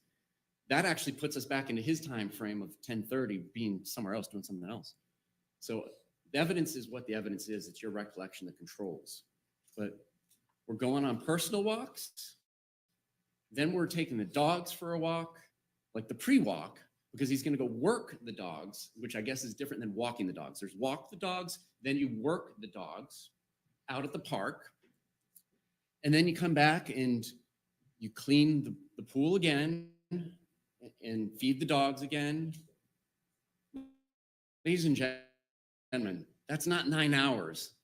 That actually puts us back into his time frame of 10:30, being somewhere else, doing something else. So the evidence is what the evidence is. It's your recollection that controls. But we're going on personal walks. Then we're taking the dogs for a walk, like the pre-walk, because he's going to go work the dogs, which I guess is different than walking the dogs. There's walk the dogs, then you work the dogs out at the park. And then you come back and you clean the pool again and feed the dogs again. Ladies and gentlemen, that's not 9 hours.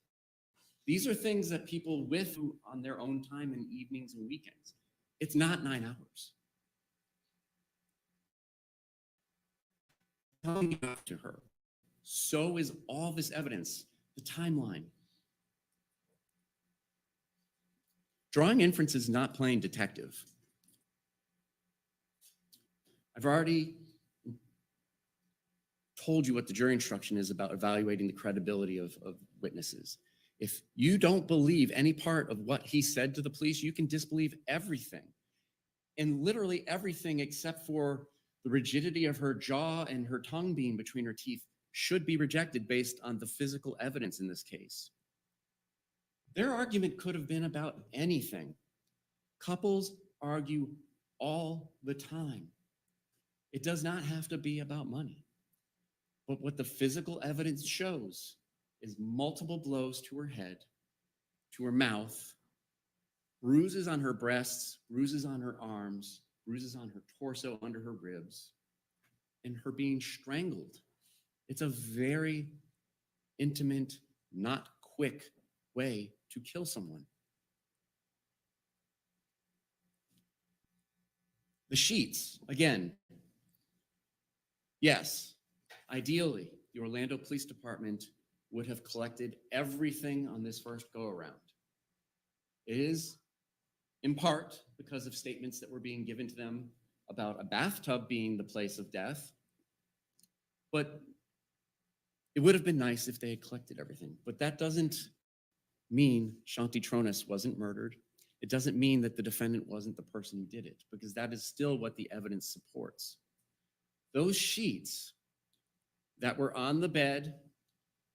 These are things that people with on their own time in evenings and weekends. It's not 9 hours. Telling you to her. So is all this evidence, the timeline. Drawing inferences is not playing detective. I've already told you what the jury instruction is about evaluating the credibility of witnesses. If you don't believe any part of what he said to the police, you can disbelieve everything. And literally everything except for the rigidity of her jaw and her tongue being between her teeth should be rejected based on the physical evidence in this case. Their argument could have been about anything. Couples argue all the time. It does not have to be about money. But what the physical evidence shows is multiple blows to her head, to her mouth, bruises on her breasts, bruises on her arms, bruises on her torso under her ribs, and her being strangled. It's a very intimate, not quick way to kill someone. The sheets, again, yes, ideally, the Orlando Police Department would have collected everything on this first go-around. It is, in part, because of statements that were being given to them about a bathtub being the place of death, but it would have been nice if they had collected everything. But that doesn't mean Shanti Tronnes wasn't murdered. It doesn't mean that the defendant wasn't the person who did it, because that is still what the evidence supports. Those sheets that were on the bed,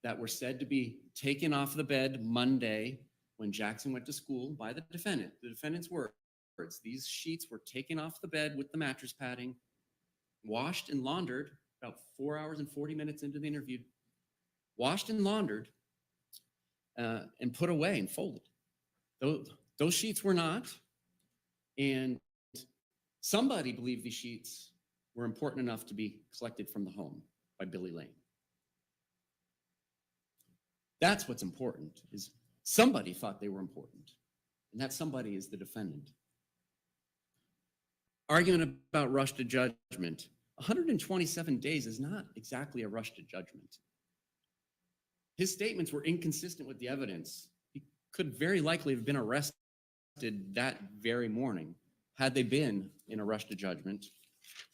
that were said to be taken off the bed Monday when Jackson went to school by the defendant's words, these sheets were taken off the bed with the mattress padding, washed and laundered about 4 hours and 40 minutes into the interview, washed and laundered, and put away and folded. Those sheets were not, and somebody believed these sheets were important enough to be collected from the home by Billy Lane. That's what's important, is somebody thought they were important, and that somebody is the defendant. Argument about rush to judgment. 127 days is not exactly a rush to judgment. His statements were inconsistent with the evidence. He could very likely have been arrested that very morning had they been in a rush to judgment,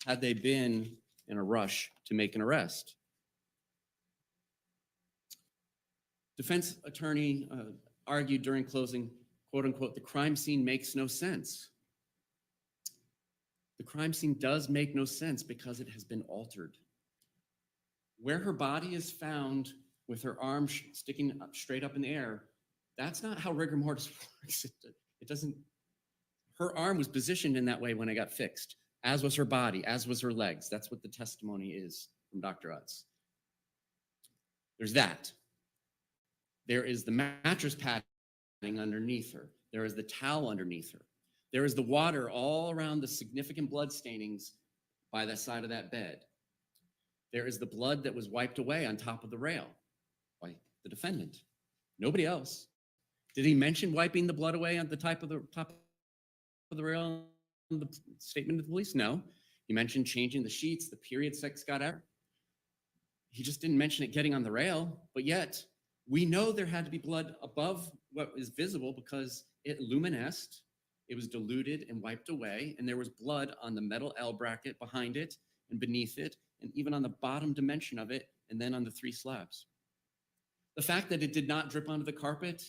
had they been in a rush to make an arrest. Defense attorney argued during closing, quote unquote, the crime scene makes no sense. The crime scene does make no sense because it has been altered. Where her body is found with her arm sticking up, straight up in the air, that's not how rigor mortis works. It doesn't, her arm was positioned in that way when it got fixed, as was her body, as was her legs. That's what the testimony is from Dr. Utz. There's that. There is the mattress padding underneath her. There is the towel underneath her. There is the water all around the significant blood stainings by the side of that bed. There is the blood that was wiped away on top of the rail by the defendant. Nobody else. Did he mention wiping the blood away on the top of the rail in the statement of the police? No. He mentioned changing the sheets, the period sex got out. He just didn't mention it getting on the rail, but yet we know there had to be blood above what is visible because it luminesced, it was diluted and wiped away, and there was blood on the metal L bracket behind it and beneath it, and even on the bottom dimension of it, and then on the 3 slabs. The fact that it did not drip onto the carpet,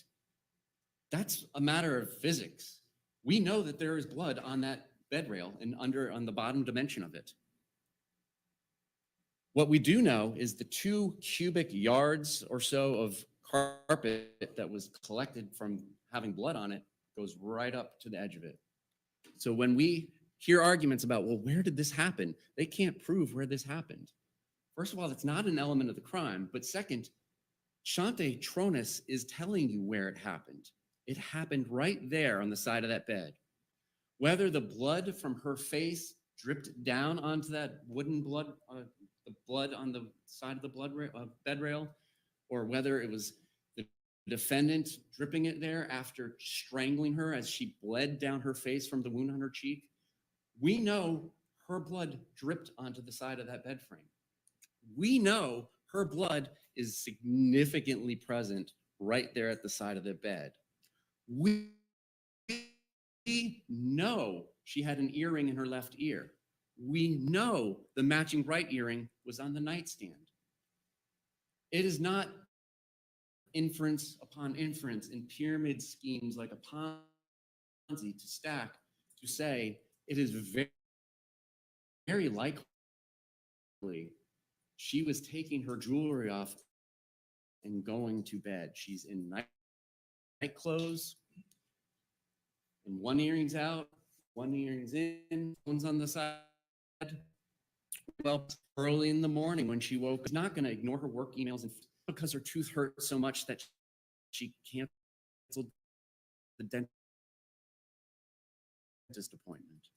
that's a matter of physics. We know that there is blood on that bed rail and on the bottom dimension of it. What we do know is the 2 cubic yards or so of carpet that was collected from having blood on it goes right up to the edge of it. So when we hear arguments about, well, where did this happen? They can't prove where this happened. First of all, it's not an element of the crime. But second, Shante Tronnes is telling you where it happened. It happened right there on the side of that bed. Whether the blood from her face dripped down onto that wooden blood, the blood on the side of the bed rail, or whether it was the defendant dripping it there after strangling her as she bled down her face from the wound on her cheek, we know her blood dripped onto the side of that bed frame. We know her blood is significantly present right there at the side of the bed. We know she had an earring in her left ear. We know the matching right earring was on the nightstand. It is not inference upon inference in pyramid schemes like a Ponzi to stack to say it is very, very likely she was taking her jewelry off and going to bed. She's in night clothes, and one earring's out, one earring's in, one's on the side. Well, early in the morning when she woke, she's not going to ignore her work emails and because her tooth hurt so much that she canceled the dentist appointment.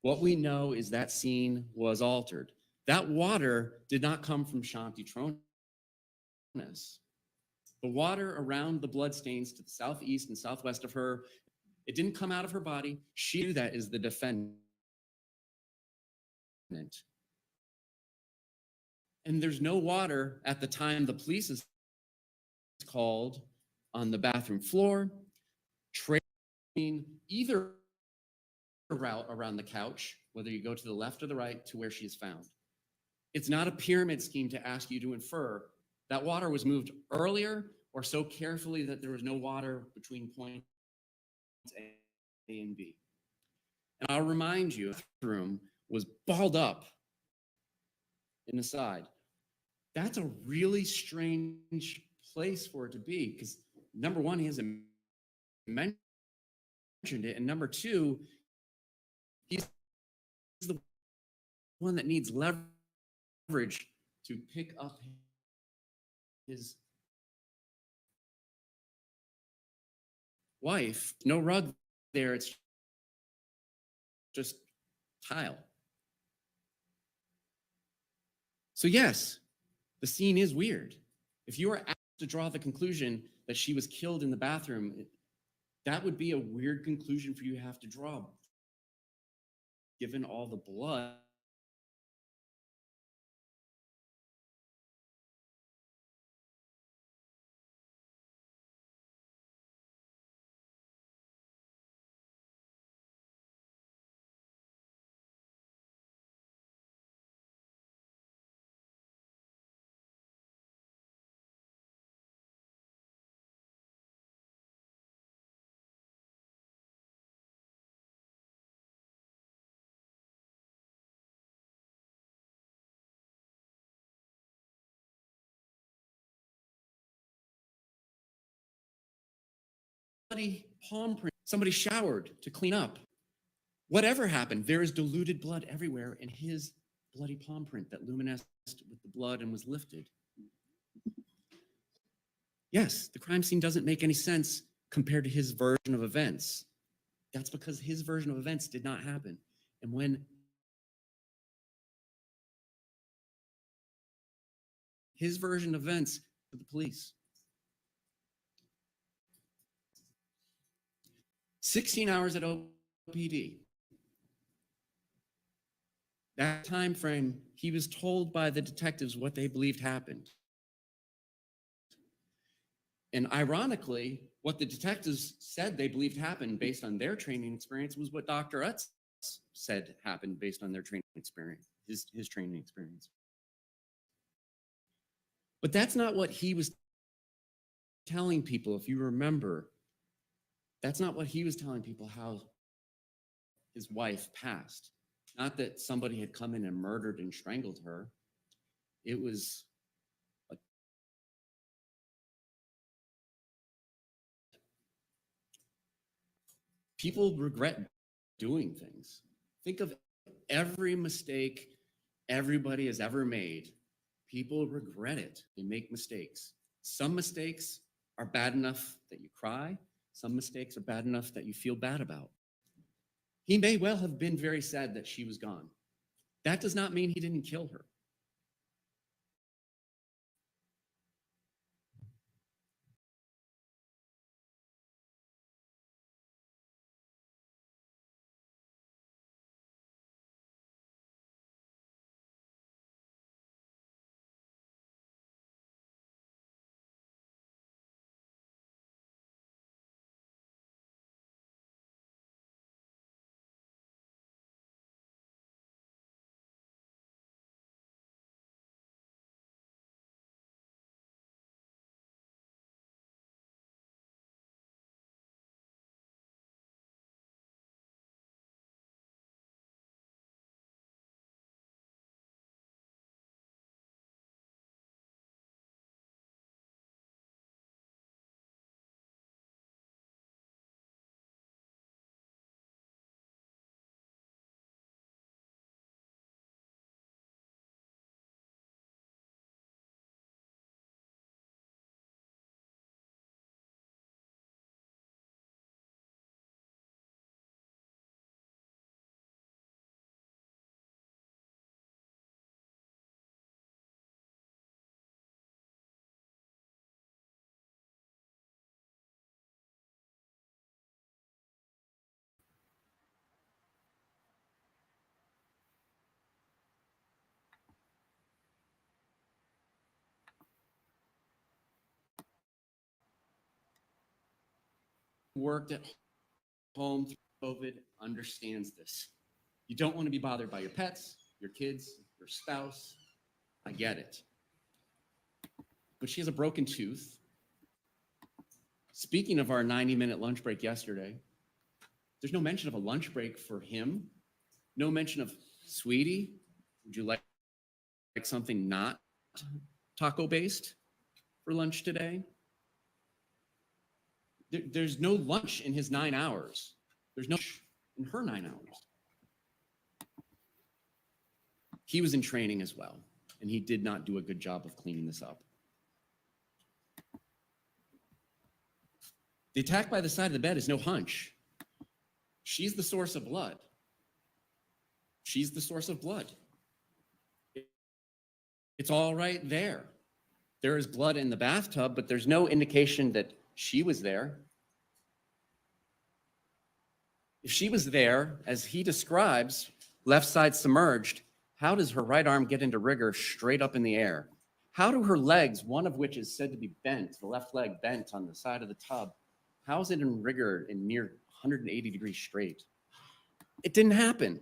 What we know is that scene was altered. That water did not come from Shanti Tronnes. The water around the bloodstains to the southeast and southwest of her, it didn't come out of her body. She knew that is the defendant. And there's no water at the time the police is called on the bathroom floor, either route around the couch, whether you go to the left or the right to where she is found. It's not a pyramid scheme to ask you to infer that water was moved earlier or so carefully that there was no water between points A and B. And I'll remind you, the room was balled up in the side. That's a really strange place for it to be because number one, he hasn't mentioned it, and number two, he's the one that needs leverage to pick up his wife. No rug there. It's just tile. So yes, the scene is weird. If you are asked to draw the conclusion that she was killed in the bathroom, that would be a weird conclusion for you to have to draw, given all the blood. Palm print. Somebody showered to clean up. Whatever happened, there is diluted blood everywhere in his bloody palm print that luminesced with the blood and was lifted. Yes, the crime scene doesn't make any sense compared to his version of events. That's because his version of events did not happen. And when his version of events to the police, 16 hours at OPD. That time frame, he was told by the detectives what they believed happened. And ironically, what the detectives said they believed happened based on their training experience was what Dr. Utz said happened based on their training experience, his training experience. But that's not what he was telling people, if you remember. That's not what he was telling people, how his wife passed. Not that somebody had come in and murdered and strangled her. It was people regret doing things. Think of every mistake everybody has ever made. People regret it. They make mistakes. Some mistakes are bad enough that you cry. Some mistakes are bad enough that you feel bad about. He may well have been very sad that she was gone. That does not mean he didn't kill her. Worked at home through COVID understands this. You don't want to be bothered by your pets, your kids, your spouse. I get it. But she has a broken tooth. Speaking of our 90-minute lunch break yesterday, there's no mention of a lunch break for him. No mention of, sweetie, would you like something not taco-based for lunch today? There's no lunch in his 9 hours. There's no lunch in her 9 hours. He was in training as well, and he did not do a good job of cleaning this up. The attack by the side of the bed is no hunch. She's the source of blood. She's the source of blood. It's all right there. There is blood in the bathtub, but there's no indication that she was there. If she was there, as he describes, left side submerged, how does her right arm get into rigor straight up in the air? How do her legs, one of which is said to be bent, the left leg bent on the side of the tub, how is it in rigor in near 180 degrees straight? It didn't happen.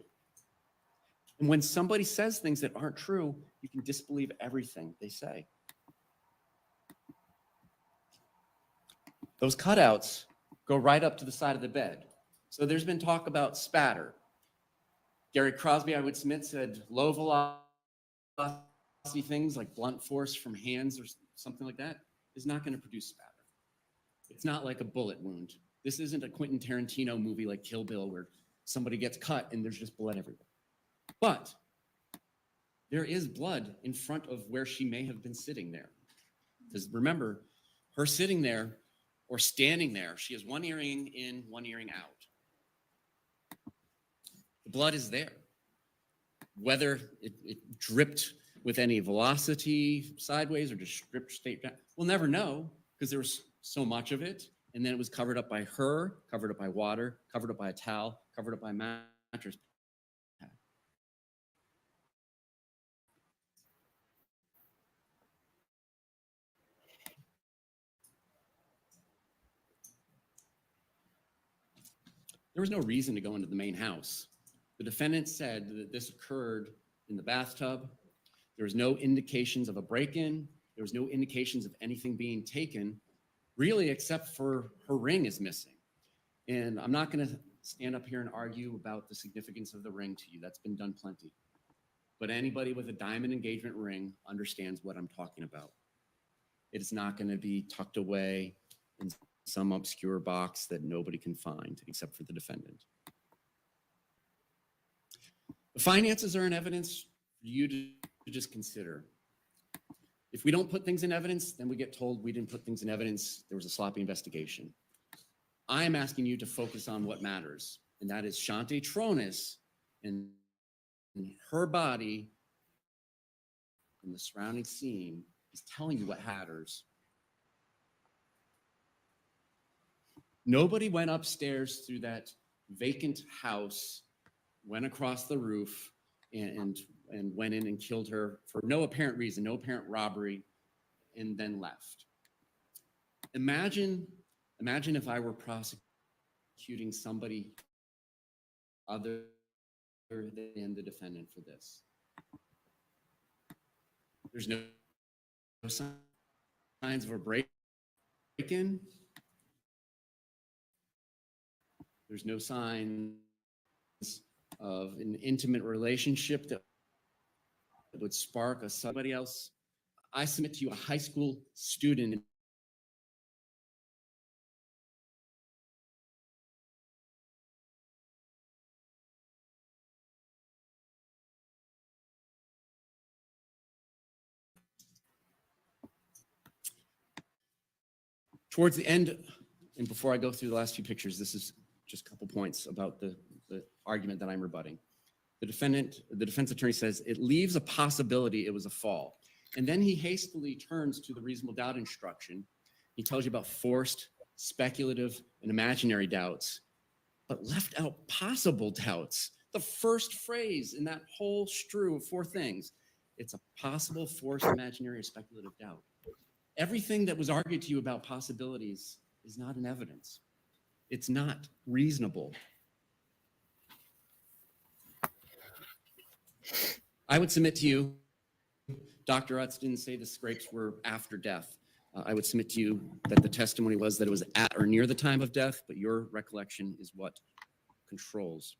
And when somebody says things that aren't true, you can disbelieve everything they say. Those cutouts go right up to the side of the bed. So there's been talk about spatter. Gary Crosby, I would submit, said low velocity things like blunt force from hands or something like that is not going to produce spatter. It's not like a bullet wound. This isn't a Quentin Tarantino movie like Kill Bill where somebody gets cut and there's just blood everywhere. But there is blood in front of where she may have been sitting there. Because remember, her sitting there or standing there, she has one earring in, one earring out. The blood is there. Whether it dripped with any velocity sideways or just dripped straight down, we'll never know because there was so much of it. And then it was covered up by her, covered up by water, covered up by a towel, covered up by a mattress. There was no reason to go into the main house. The defendant said that this occurred in the bathtub. There was no indications of a break-in. There was no indications of anything being taken, really, except for her ring is missing. And I'm not going to stand up here and argue about the significance of the ring to you. That's been done plenty. But anybody with a diamond engagement ring understands what I'm talking about. It is not going to be tucked away in some obscure box that nobody can find except for the defendant. The finances are in evidence for you to just consider. If we don't put things in evidence, then we get told we didn't put things in evidence. There was a sloppy investigation. I am asking you to focus on what matters, and that is Shante Tronnes and her body and the surrounding scene is telling you what matters. Nobody went upstairs through that vacant house, went across the roof, and went in and killed her for no apparent reason, no apparent robbery, and then left. Imagine if I were prosecuting somebody other than the defendant for this. There's no signs of a break-in. There's no signs of an intimate relationship that would spark somebody else. I submit to you a high school student towards the end, and before I go through the last few pictures, this is just a couple points about the argument that I'm rebutting. The defense attorney says it leaves a possibility it was a fall. And then he hastily turns to the reasonable doubt instruction. He tells you about forced, speculative, and imaginary doubts, but left out possible doubts. The first phrase in that whole strew of four things, it's a possible, forced, imaginary, or speculative doubt. Everything that was argued to you about possibilities is not in evidence. It's not reasonable. I would submit to you, Dr. Utz didn't say the scrapes were after death. I would submit to you that the testimony was that it was at or near the time of death, but your recollection is what controls.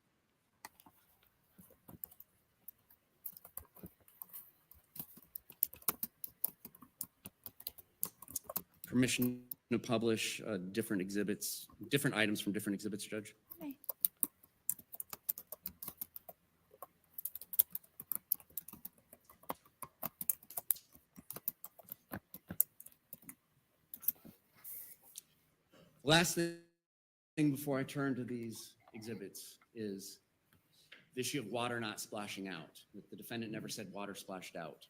Permission to publish different exhibits, different items from different exhibits, Judge. Okay. Last thing before I turn to these exhibits is the issue of water not splashing out. The defendant never said water splashed out.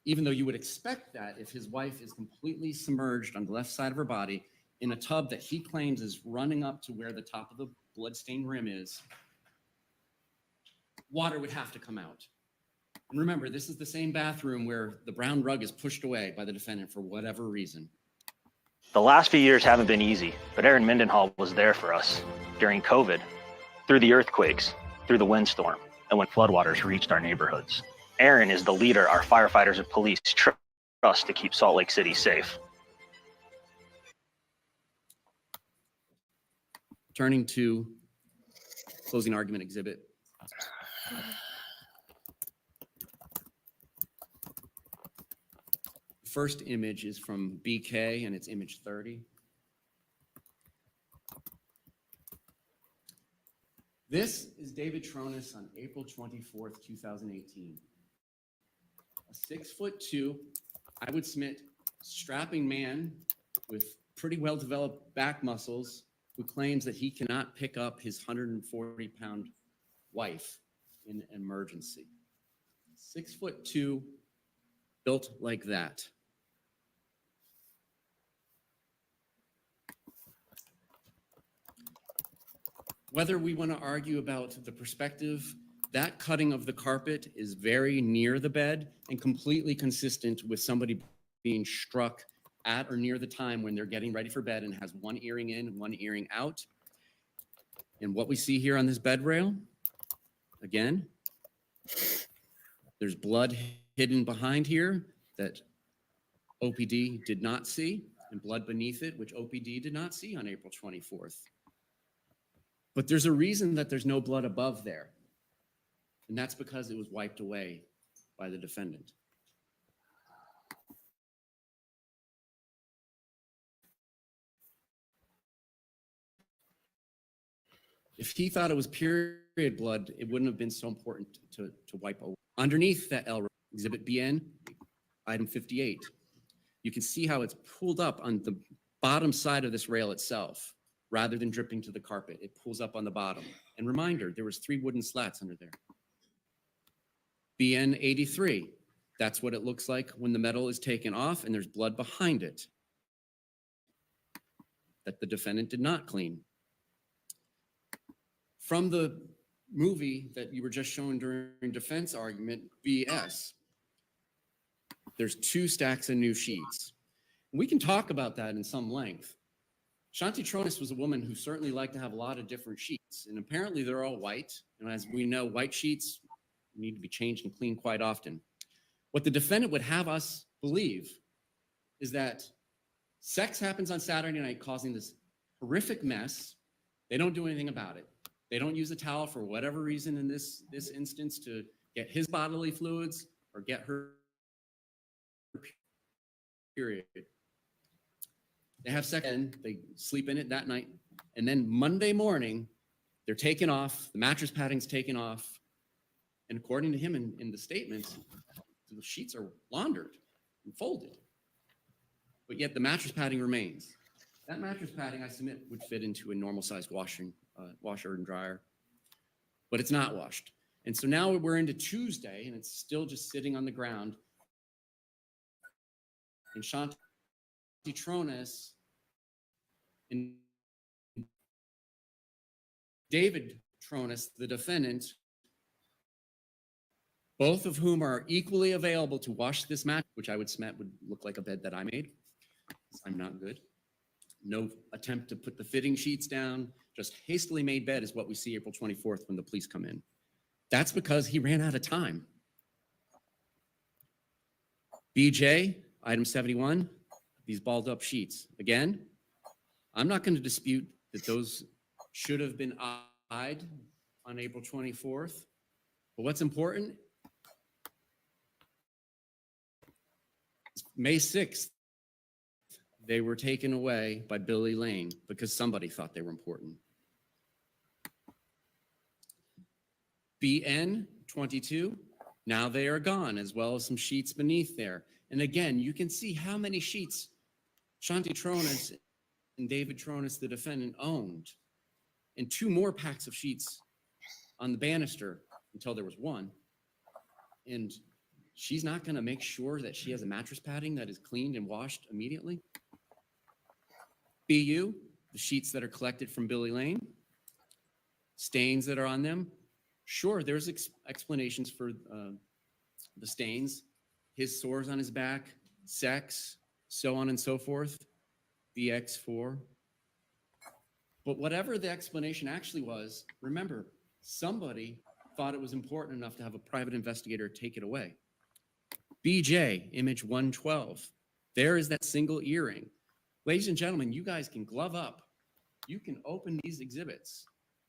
Even though you would expect that if his wife is completely submerged on the left side of her body in a tub that he claims is running up to where the top of the bloodstained rim is, water would have to come out. And remember, this is the same bathroom where the brown rug is pushed away by the defendant for whatever reason. The last few years haven't been easy, but Aaron Mendenhall was there for us during COVID, through the earthquakes, through the windstorm, and when floodwaters reached our neighborhoods. Aaron is the leader our firefighters and police trust to keep Salt Lake City safe. Turning to closing argument exhibit. First image is from BK and it's image 30. This is David Tronnes on April 24th, 2018. A 6'2", I would submit, strapping man with pretty well-developed back muscles who claims that he cannot pick up his 140-pound wife in an emergency. 6'2", built like that. Whether we want to argue about the perspective, that cutting of the carpet is very near the bed and completely consistent with somebody being struck at or near the time when they're getting ready for bed and has one earring in and one earring out. And what we see here on this bed rail, again, there's blood hidden behind here that OPD did not see, and blood beneath it, which OPD did not see on April 24th. But there's a reason that there's no blood above there, and that's because it was wiped away by the defendant. If he thought it was period blood, it wouldn't have been so important to wipe away. Underneath that L, Exhibit BN, item 58, you can see how it's pulled up on the bottom side of this rail itself, rather than dripping to the carpet. It pulls up on the bottom. And reminder, there was 3 wooden slats under there. BN 83, that's what it looks like when the metal is taken off and there's blood behind it that the defendant did not clean. From the movie that you were just shown during defense argument, BS, there's 2 stacks of new sheets. We can talk about that in some length. Shanti Tronnes was a woman who certainly liked to have a lot of different sheets, and apparently they're all white. And as we know, white sheets need to be changed and cleaned quite often. What the defendant would have us believe is that sex happens on Saturday night, causing this horrific mess. They don't do anything about it. They don't use a towel for whatever reason in this instance to get his bodily fluids or get her period. They have sex and they sleep in it that night. And then Monday morning, they're taken off, the mattress padding's taken off. And according to him in the statements, the sheets are laundered and folded. But yet the mattress padding remains. That mattress padding, I submit, would fit into a normal sized washer and dryer, but it's not washed. And so now we're into Tuesday and it's still just sitting on the ground. And Shanti Tronnes and David Tronnes, the defendant, both of whom are equally available to wash this mat, which I would submit would look like a bed that I made. I'm not good. No attempt to put the fitting sheets down, just hastily made bed is what we see April 24th when the police come in. That's because he ran out of time. BJ, item 71, these balled up sheets. Again, I'm not going to dispute that those should have been eyed on April 24th. But what's important? May 6th, they were taken away by Billy Lane because somebody thought they were important. BN 22, now they are gone, as well as some sheets beneath there. And again, you can see how many sheets Shanti Tronnes and David Tronnes, the defendant, owned. And 2 more packs of sheets on the banister until there was one. And she's not going to make sure that she has a mattress padding that is cleaned and washed immediately. BU, the sheets that are collected from Billy Lane, stains that are on them. Sure, there's explanations for the stains, his sores on his back, sex, so on and so forth, BX4. But whatever the explanation actually was, remember, somebody thought it was important enough to have a private investigator take it away. BJ, image 112. There is that single earring. Ladies and gentlemen, you guys can glove up. You can open these exhibits.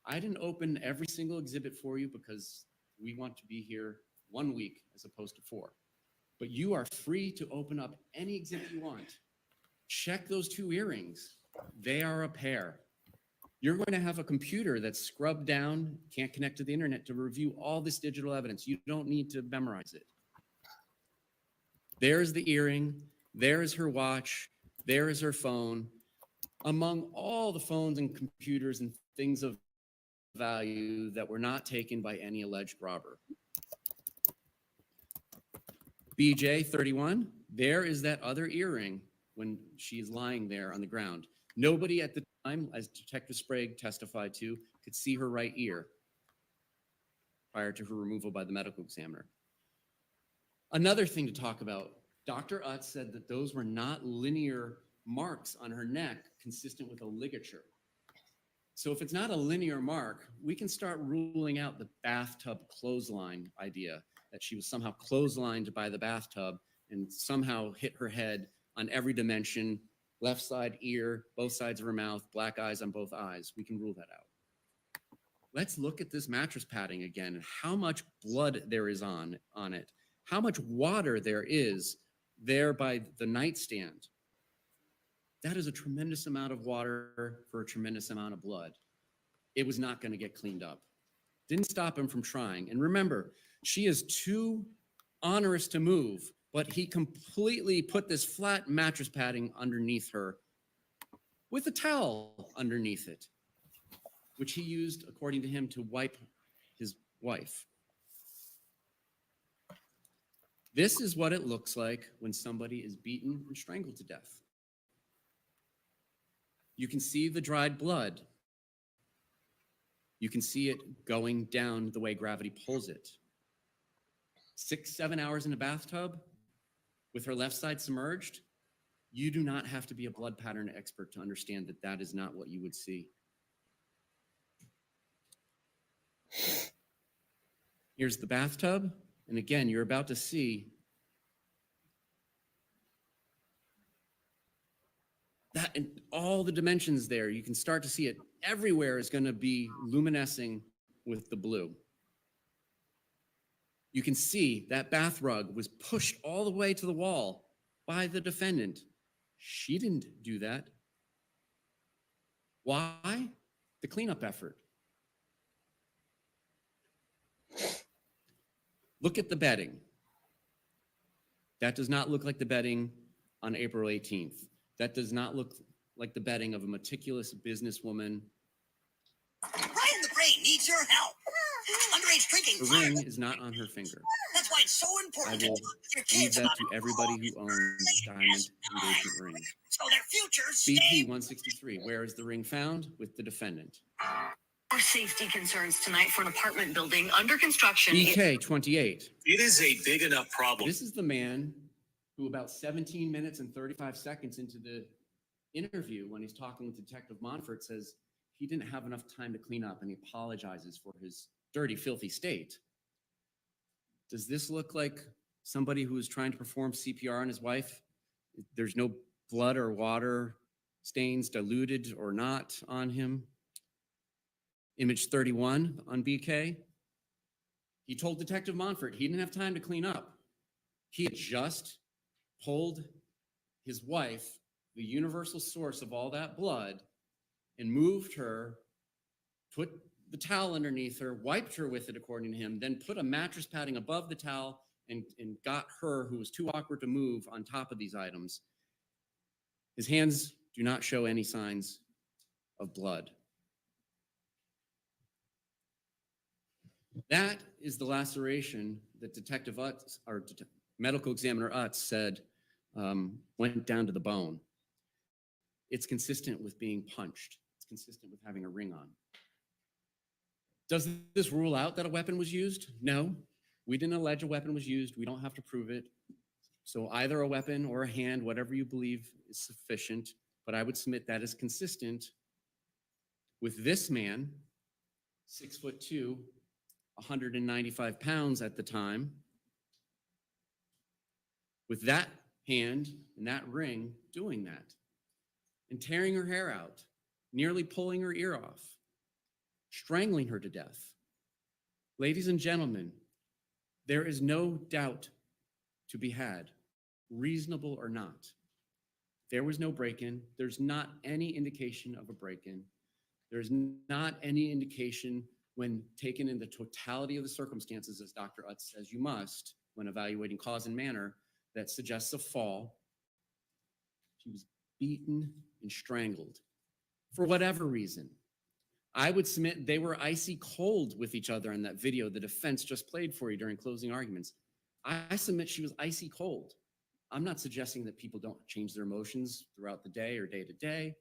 I didn't open every single exhibit for you because we want to be here 1 week as opposed to 4. But you are free to open up any exhibit you want. Check those 2 earrings. They are a pair. You're going to have a computer that's scrubbed down, can't connect to the internet to review all this digital evidence. You don't need to memorize it. There's the earring. There is her watch. There is her phone. Among all the phones and computers and things of value that were not taken by any alleged robber. BJ 31, there is that other earring when she is lying there on the ground. Nobody at the time, as Detective Sprague testified to, could see her right ear prior to her removal by the medical examiner. Another thing to talk about, Dr. Utz said that those were not linear marks on her neck consistent with a ligature. So if it's not a linear mark, we can start ruling out the bathtub clothesline idea, that she was somehow clotheslined by the bathtub and somehow hit her head on every dimension, left side ear, both sides of her mouth, black eyes on both eyes. We can rule that out. Let's look at this mattress padding again and how much blood there is on it, how much water there is there by the nightstand. That is a tremendous amount of water for a tremendous amount of blood. It was not going to get cleaned up. Didn't stop him from trying. And remember, she is too onerous to move, but he completely put this flat mattress padding underneath her with a towel underneath it, which he used, according to him, to wipe his wife. This is what it looks like when somebody is beaten and strangled to death. You can see the dried blood. You can see it going down the way gravity pulls it. 6-7 hours in a bathtub with her left side submerged, you do not have to be a blood pattern expert to understand that that is not what you would see. Here's the bathtub. And again, you're about to see that in all the dimensions there. You can start to see it everywhere is going to be luminescing with the blue. You can see that bath rug was pushed all the way to the wall by the defendant. She didn't do that. Why? The cleanup effort. Look at the bedding. That does not look like the bedding on April 18th. That does not look like the bedding of a meticulous businesswoman. Ryan the Brain needs your help. Underage drinking. The ring is not on her finger. That's why it's so I important to will talk to your leave kids that about to everybody who owns diamond engagement rings. so their futures BP stay. 163, where is the ring found? With the defendant. More safety concerns tonight for an apartment building under construction. BK 28. It is a big enough problem. This is the man who about 17 minutes and 35 seconds into the interview, when he's talking with Detective Monfort, says he didn't have enough time to clean up and he apologizes for his dirty, filthy state. Does this look like somebody who is trying to perform CPR on his wife? There's no blood or water stains, diluted or not, on him. Image 31 on BK. He told Detective Monfort he didn't have time to clean up. He had just pulled his wife, the universal source of all that blood, and moved her, put the towel underneath her, wiped her with it, according to him, then put a mattress padding above the towel and got her, who was too awkward to move, on top of these items. His hands do not show any signs of blood. That is the laceration that Detective Utz, or Medical Examiner Utz said went down to the bone. It's consistent with being punched. It's consistent with having a ring on. Does this rule out that a weapon was used? No, we didn't allege a weapon was used. We don't have to prove it. So either a weapon or a hand, whatever you believe is sufficient, but I would submit that is consistent with this man, 6'2", 195 pounds at the time, with that hand and that ring doing that and tearing her hair out, nearly pulling her ear off, strangling her to death. Ladies and gentlemen, there is no doubt to be had, reasonable or not. There was no break-in. There's not any indication of a break-in. There's not any indication when taken in the totality of the circumstances, as Dr. Utz says you must, when evaluating cause and manner, that suggests a fall. She was beaten and strangled for whatever reason. I would submit they were icy cold with each other in that video the defense just played for you during closing arguments. I submit she was icy cold. I'm not suggesting that people don't change their emotions throughout the day or day to day,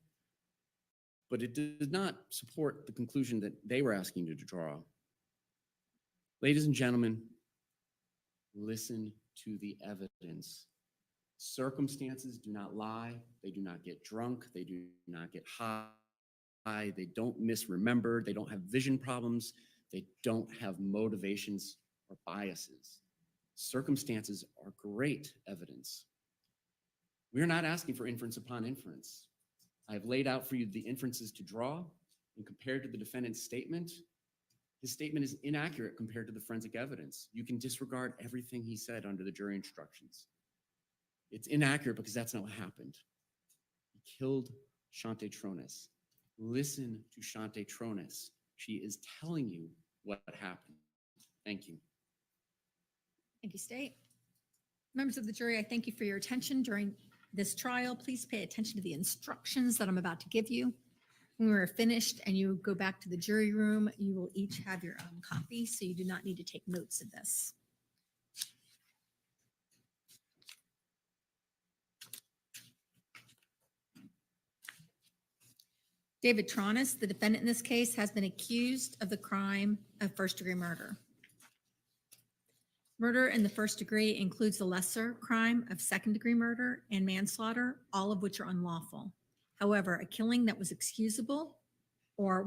but it did not support the conclusion that they were asking you to draw. Ladies and gentlemen, listen to the evidence. Circumstances do not lie. They do not get drunk. They do not get high. They don't misremember. They don't have vision problems. They don't have motivations or biases. Circumstances are great evidence. We're not asking for inference upon inference. I've laid out for you the inferences to draw, and compared to the defendant's statement, his statement is inaccurate compared to the forensic evidence. You can disregard everything he said under the jury instructions. It's inaccurate because that's not what happened. He killed Shante Tronnes. Listen to Shante Tronnes. She is telling you what happened. Thank you. Thank you, State. Members of the jury, I thank you for your attention during this trial. Please pay attention to the instructions that I'm about to give you. When we're finished and you go back to the jury room, you will each have your own copy, so you do not need to take notes of this. David Tronnes, the defendant in this case, has been accused of the crime of first-degree murder. Murder in the first degree includes the lesser crime of second-degree murder and manslaughter, all of which are unlawful. However, a killing that was excusable or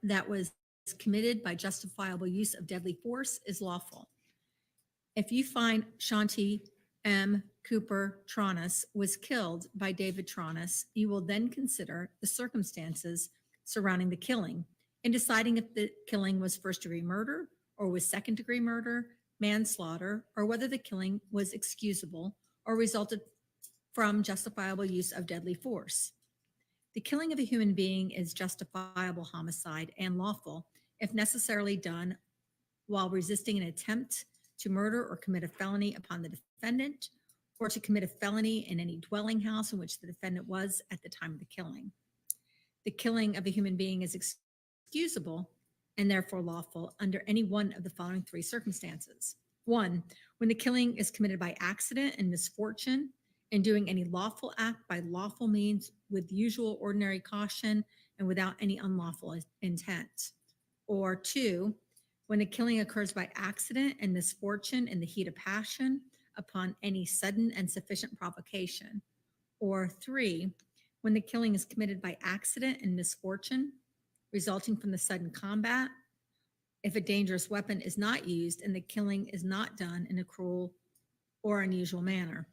that was committed by justifiable use of deadly force is lawful. If you find Shante M. Cooper Tronnes was killed by David Tronnes, you will then consider the circumstances surrounding the killing in deciding if the killing was first-degree murder or was second-degree murder, manslaughter, or whether the killing was excusable or resulted from justifiable use of deadly force. The killing of a human being is justifiable homicide and lawful if necessarily done while resisting an attempt to murder or commit a felony upon the defendant, or to commit a felony in any dwelling house in which the defendant was at the time of the killing. The killing of a human being is excusable and therefore lawful under any one of the following three circumstances. One, when the killing is committed by accident and misfortune, and doing any lawful act by lawful means with usual ordinary caution and without any unlawful intent. Or two, when the killing occurs by accident and misfortune in the heat of passion upon any sudden and sufficient provocation. Or three, when the killing is committed by accident and misfortune resulting from the sudden combat, if a dangerous weapon is not used and the killing is not done in a cruel or unusual manner.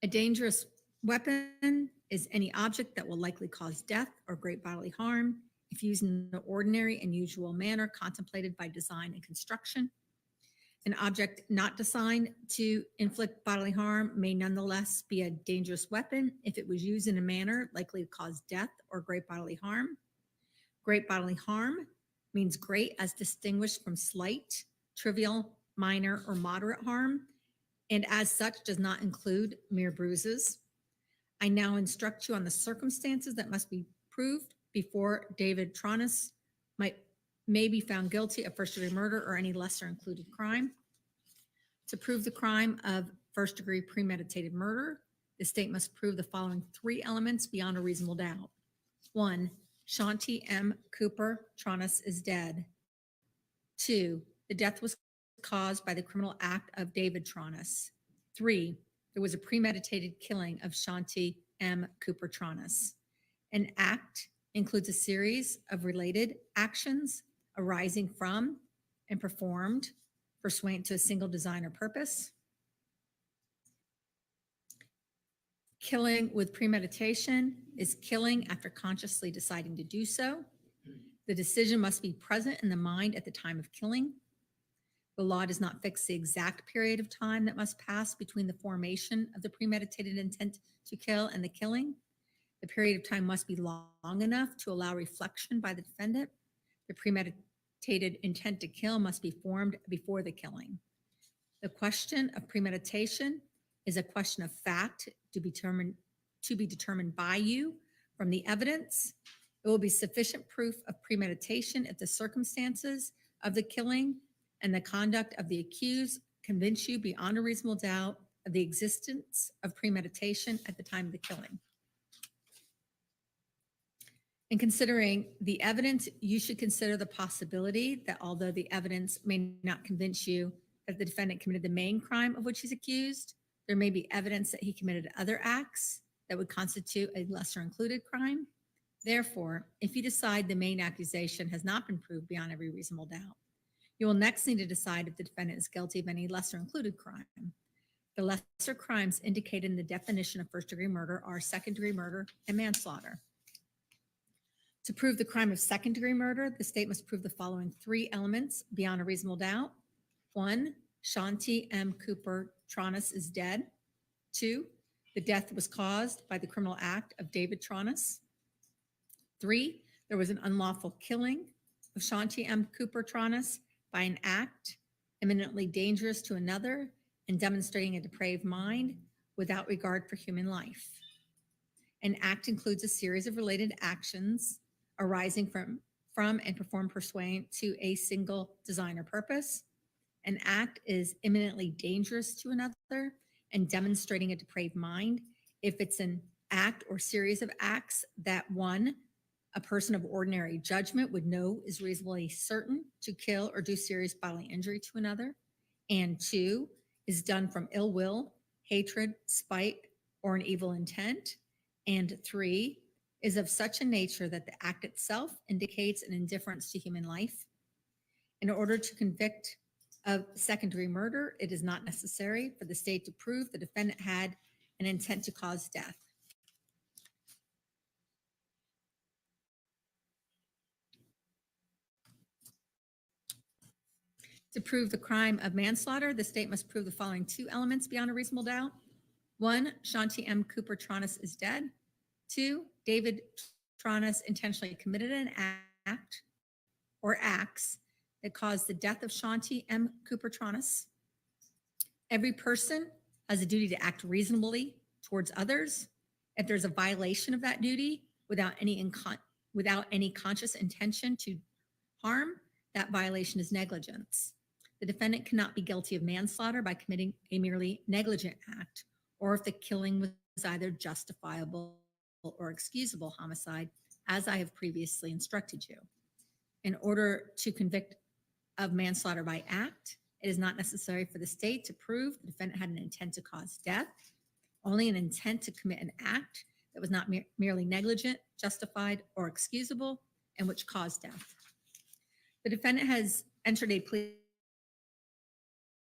A dangerous weapon is any object that will likely cause death or great bodily harm if used in the ordinary and usual manner contemplated by design and construction. An object not designed to inflict bodily harm may nonetheless be a dangerous weapon if it was used in a manner likely to cause death or great bodily harm. Great bodily harm means great as distinguished from slight, trivial, minor, or moderate harm, and as such does not include mere bruises. I now instruct you on the circumstances that must be proved before David Tronnes might may be found guilty of first-degree murder or any lesser included crime. To prove the crime of first-degree premeditated murder, the state must prove the following 3 elements beyond a reasonable doubt. 1, Shanti M. Cooper Tronnes is dead. 2, the death was caused by the criminal act of David Tronnes. 3, there was a premeditated killing of Shanti M. Cooper Tronnes. An act includes a series of related actions arising from and performed pursuant to a single design or purpose. Killing with premeditation is killing after consciously deciding to do so. The decision must be present in the mind at the time of killing. The law does not fix the exact period of time that must pass between the formation of the premeditated intent to kill and the killing. The period of time must be long enough to allow reflection by the defendant. The premeditated intent to kill must be formed before the killing. The question of premeditation is a question of fact to be determined by you from the evidence. It will be sufficient proof of premeditation if the circumstances of the killing and the conduct of the accused convince you beyond a reasonable doubt of the existence of premeditation at the time of the killing. In considering the evidence, you should consider the possibility that although the evidence may not convince you that the defendant committed the main crime of which he's accused, there may be evidence that he committed other acts that would constitute a lesser included crime. Therefore, if you decide the main accusation has not been proved beyond every reasonable doubt, you will next need to decide if the defendant is guilty of any lesser included crime. The lesser crimes indicated in the definition of first-degree murder are second-degree murder and manslaughter. To prove the crime of second-degree murder, the state must prove the following 3 elements beyond a reasonable doubt. 1, Shanti M. Cooper Tronnes is dead. 2, the death was caused by the criminal act of David Tronnes. 3, there was an unlawful killing of Shanti M. Cooper Tronnes by an act eminently dangerous to another and demonstrating a depraved mind without regard for human life. An act includes a series of related actions arising from and performed pursuant to a single design or purpose. An act is imminently dangerous to another and demonstrating a depraved mind if it's an act or series of acts that 1, a person of ordinary judgment would know is reasonably certain to kill or do serious bodily injury to another, and 2, is done from ill will, hatred, spite, or an evil intent, and 3, is of such a nature that the act itself indicates an indifference to human life. In order to convict of second-degree murder, it is not necessary for the state to prove the defendant had an intent to cause death. To prove the crime of manslaughter, the state must prove the following 2 elements beyond a reasonable doubt. 1, Shanti M. Cooper Tronnes is dead. 2, David Tronnes intentionally committed an act or acts that caused the death of Shanti M. Cooper Tronnes. Every person has a duty to act reasonably towards others. If there's a violation of that duty without any conscious intention to harm, that violation is negligence. The defendant cannot be guilty of manslaughter by committing a merely negligent act, or if the killing was either justifiable or excusable homicide, as I have previously instructed you. In order to convict of manslaughter by act, it is not necessary for the state to prove the defendant had an intent to cause death, only an intent to commit an act that was not merely negligent, justified, or excusable, and which caused death. The defendant has entered a plea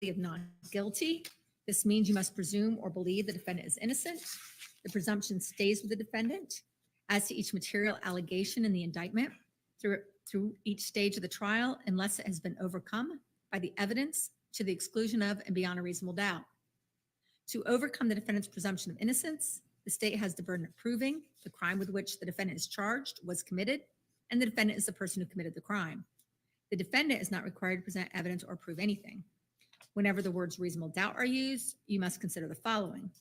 of not guilty. This means you must presume or believe the defendant is innocent. The presumption stays with the defendant as to each material allegation in the indictment through each stage of the trial, unless it has been overcome by the evidence to the exclusion of and beyond a reasonable doubt. To overcome the defendant's presumption of innocence, the state has the burden of proving the crime with which the defendant is charged was committed, and the defendant is the person who committed the crime. The defendant is not required to present evidence or prove anything. Whenever the words reasonable doubt are used, you must consider the following.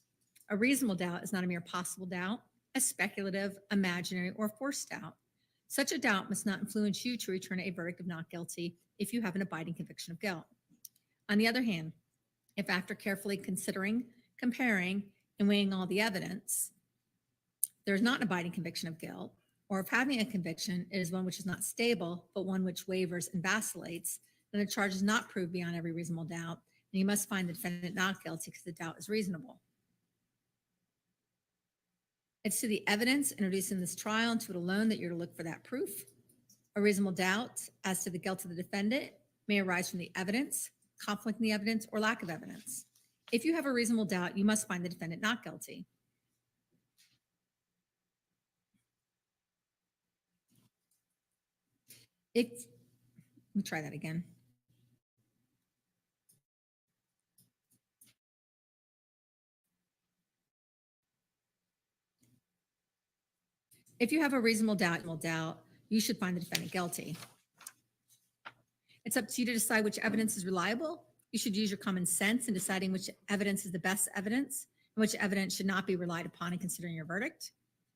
A reasonable doubt is not a mere possible doubt, a speculative, imaginary, or forced doubt. Such a doubt must not influence you to return a verdict of not guilty if you have an abiding conviction of guilt. On the other hand, if after carefully considering, comparing, and weighing all the evidence, there is not an abiding conviction of guilt, or if having a conviction is one which is not stable, but one which wavers and vacillates, then the charge is not proved beyond every reasonable doubt, and you must find the defendant not guilty because the doubt is reasonable. It's to the evidence introduced in this trial and to it alone that you're to look for that proof. A reasonable doubt as to the guilt of the defendant may arise from the evidence, conflict in the evidence, or lack of evidence. If you have a reasonable doubt, you must find the defendant not guilty. Let me try that again. If you have a reasonable doubt, you should find the defendant guilty. It's up to you to decide which evidence is reliable. You should use your common sense in deciding which evidence is the best evidence and which evidence should not be relied upon in considering your verdict.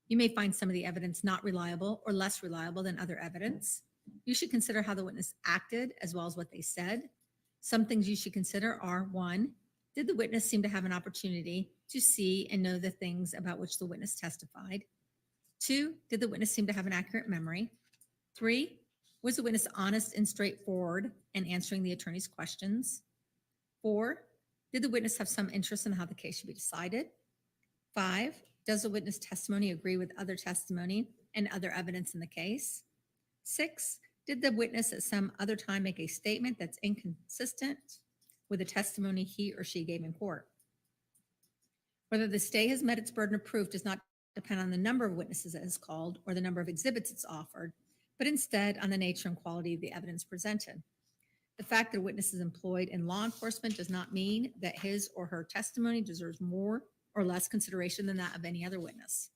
You may find some of the evidence not reliable or less reliable than other evidence. You should consider how the witness acted as well as what they said. Some things you should consider are: 1, did the witness seem to have an opportunity to see and know the things about which the witness testified? 2, did the witness seem to have an accurate memory? 3, was the witness honest and straightforward in answering the attorney's questions? 4, did the witness have some interest in how the case should be decided? 5, does the witness testimony agree with other testimony and other evidence in the case? 6, did the witness at some other time make a statement that's inconsistent with the testimony he or she gave in court? Whether the state has met its burden of proof does not depend on the number of witnesses it has called or the number of exhibits it's offered, but instead on the nature and quality of the evidence presented. The fact that a witness is employed in law enforcement does not mean that his or her testimony deserves more or less consideration than that of any other witness.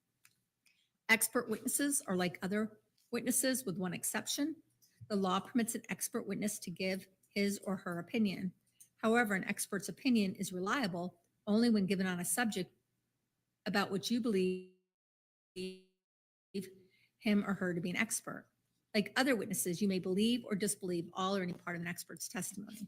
Expert witnesses are like other witnesses with one exception. The law permits an expert witness to give his or her opinion. However, an expert's opinion is reliable only when given on a subject about which you believe him or her to be an expert. Like other witnesses, you may believe or disbelieve all or any part of an expert's testimony.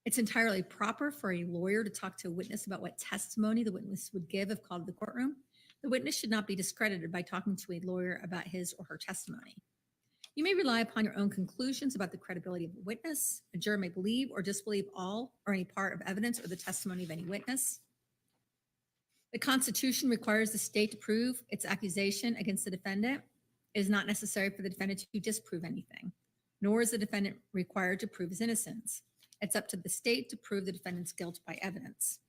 It's entirely proper for a lawyer to talk to a witness about what testimony the witness would give if called to the courtroom. The witness should not be discredited by talking to a lawyer about his or her testimony. You may rely upon your own conclusions about the credibility of a witness. A juror may believe or disbelieve all or any part of evidence or the testimony of any witness. The Constitution requires the state to prove its accusation against the defendant. It is not necessary for the defendant to disprove anything, nor is the defendant required to prove his innocence. It's up to the state to prove the defendant's guilt by evidence.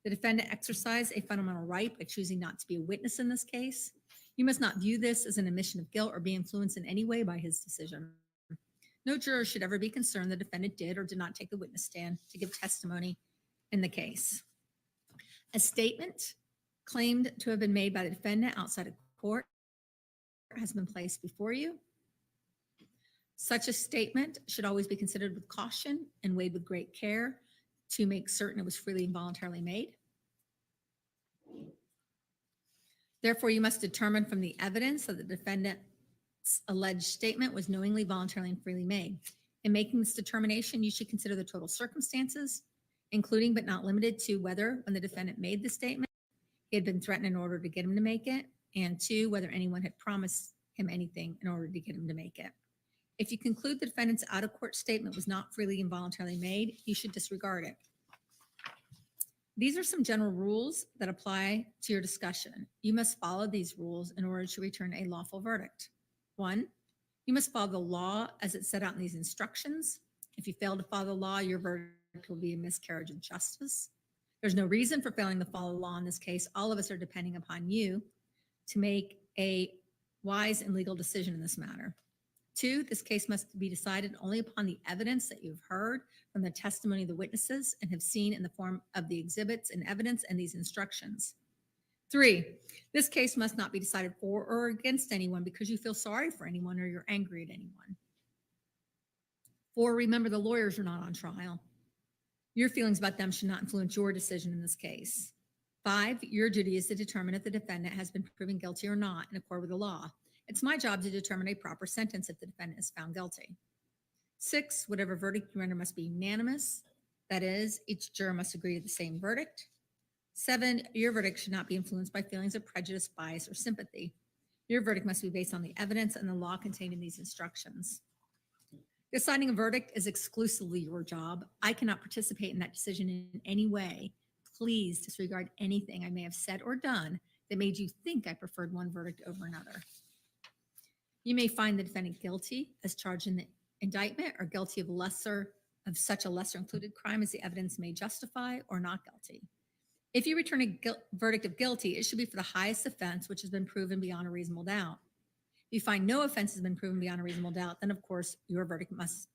The defendant exercised a fundamental right by choosing not to be a witness in this case. You must not view this as an admission of guilt or be influenced in any way by his decision. No juror should ever be concerned the defendant did or did not take the witness stand to give testimony in the case. A statement claimed to have been made by the defendant outside of court has been placed before you. Such a statement should always be considered with caution and weighed with great care to make certain it was freely and voluntarily made. Therefore, you must determine from the evidence that the defendant's alleged statement was knowingly, voluntarily, and freely made. In making this determination, you should consider the total circumstances, including but not limited to whether, when the defendant made the statement, he had been threatened in order to get him to make it, and 2, whether anyone had promised him anything in order to get him to make it. If you conclude the defendant's out-of-court statement was not freely and voluntarily made, you should disregard it. These are some general rules that apply to your discussion. You must follow these rules in order to return a lawful verdict. 1, you must follow the law as it's set out in these instructions. If you fail to follow the law, your verdict will be a miscarriage of justice. There's no reason for failing to follow the law in this case. All of us are depending upon you to make a wise and legal decision in this matter. 2, this case must be decided only upon the evidence that you've heard from the testimony of the witnesses and have seen in the form of the exhibits and evidence and these instructions. 3, this case must not be decided for or against anyone because you feel sorry for anyone or you're angry at anyone. 4, remember the lawyers are not on trial. Your feelings about them should not influence your decision in this case. 5, your duty is to determine if the defendant has been proven guilty or not in accord with the law. It's my job to determine a proper sentence if the defendant is found guilty. 6, whatever verdict you render must be unanimous. That is, each juror must agree to the same verdict. 7, your verdict should not be influenced by feelings of prejudice, bias, or sympathy. Your verdict must be based on the evidence and the law contained in these instructions. Deciding a verdict is exclusively your job. I cannot participate in that decision in any way. Please disregard anything I may have said or done that made you think I preferred one verdict over another. You may find the defendant guilty as charged in the indictment or guilty of such a lesser included crime as the evidence may justify, or not guilty. If you return a verdict of guilty, it should be for the highest offense which has been proven beyond a reasonable doubt. If you find no offense has been proven beyond a reasonable doubt, then of course your verdict must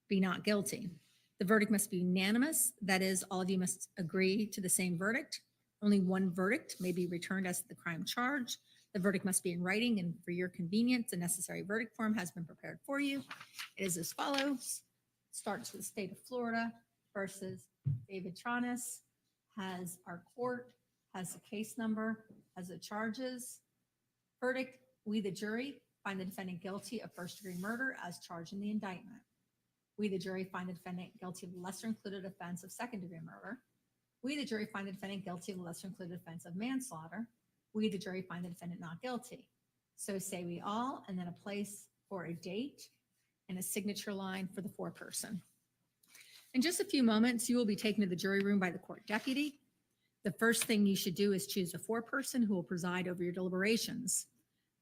be not guilty. The verdict must be unanimous. That is, all of you must agree to the same verdict. Only one verdict may be returned as to the crime charged. The verdict must be in writing, and for your convenience, the necessary verdict form has been prepared for you. It is as follows. Starts with the state of Florida versus David Tronnes. Has our court, has the case number, has the charges. Verdict, we the jury find the defendant guilty of first-degree murder as charged in the indictment. We the jury find the defendant guilty of the lesser included offense of second-degree murder. We the jury find the defendant guilty of the lesser included offense of manslaughter. We the jury find the defendant not guilty. So say we all, and then a place for a date and a signature line for the foreperson. In just a few moments, you will be taken to the jury room by the court deputy. The first thing you should do is choose a foreperson who will preside over your deliberations.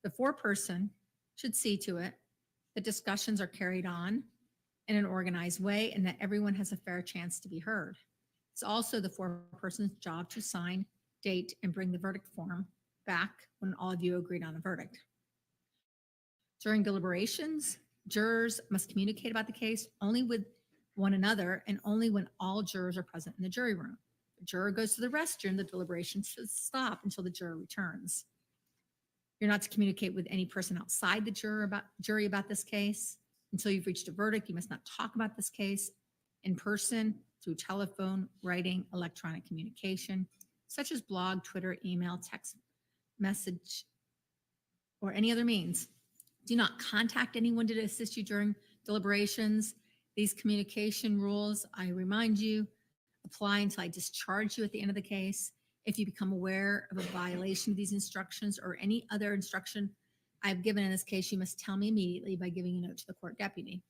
The foreperson should see to it that discussions are carried on in an organized way and that everyone has a fair chance to be heard. It's also the foreperson's job to sign, date, and bring the verdict form back when all of you agreed on a verdict. During deliberations, jurors must communicate about the case only with one another and only when all jurors are present in the jury room. The juror goes to the restroom, the deliberations should stop until the juror returns. You're not to communicate with any person outside the jury about this case. Until you've reached a verdict, you must not talk about this case in person, through telephone, writing, electronic communication, such as blog, Twitter, email, text message, or any other means. Do not contact anyone to assist you during deliberations. These communication rules, I remind you, apply until I discharge you at the end of the case. If you become aware of a violation of these instructions or any other instruction I've given in this case, you must tell me immediately by giving a note to the court deputy.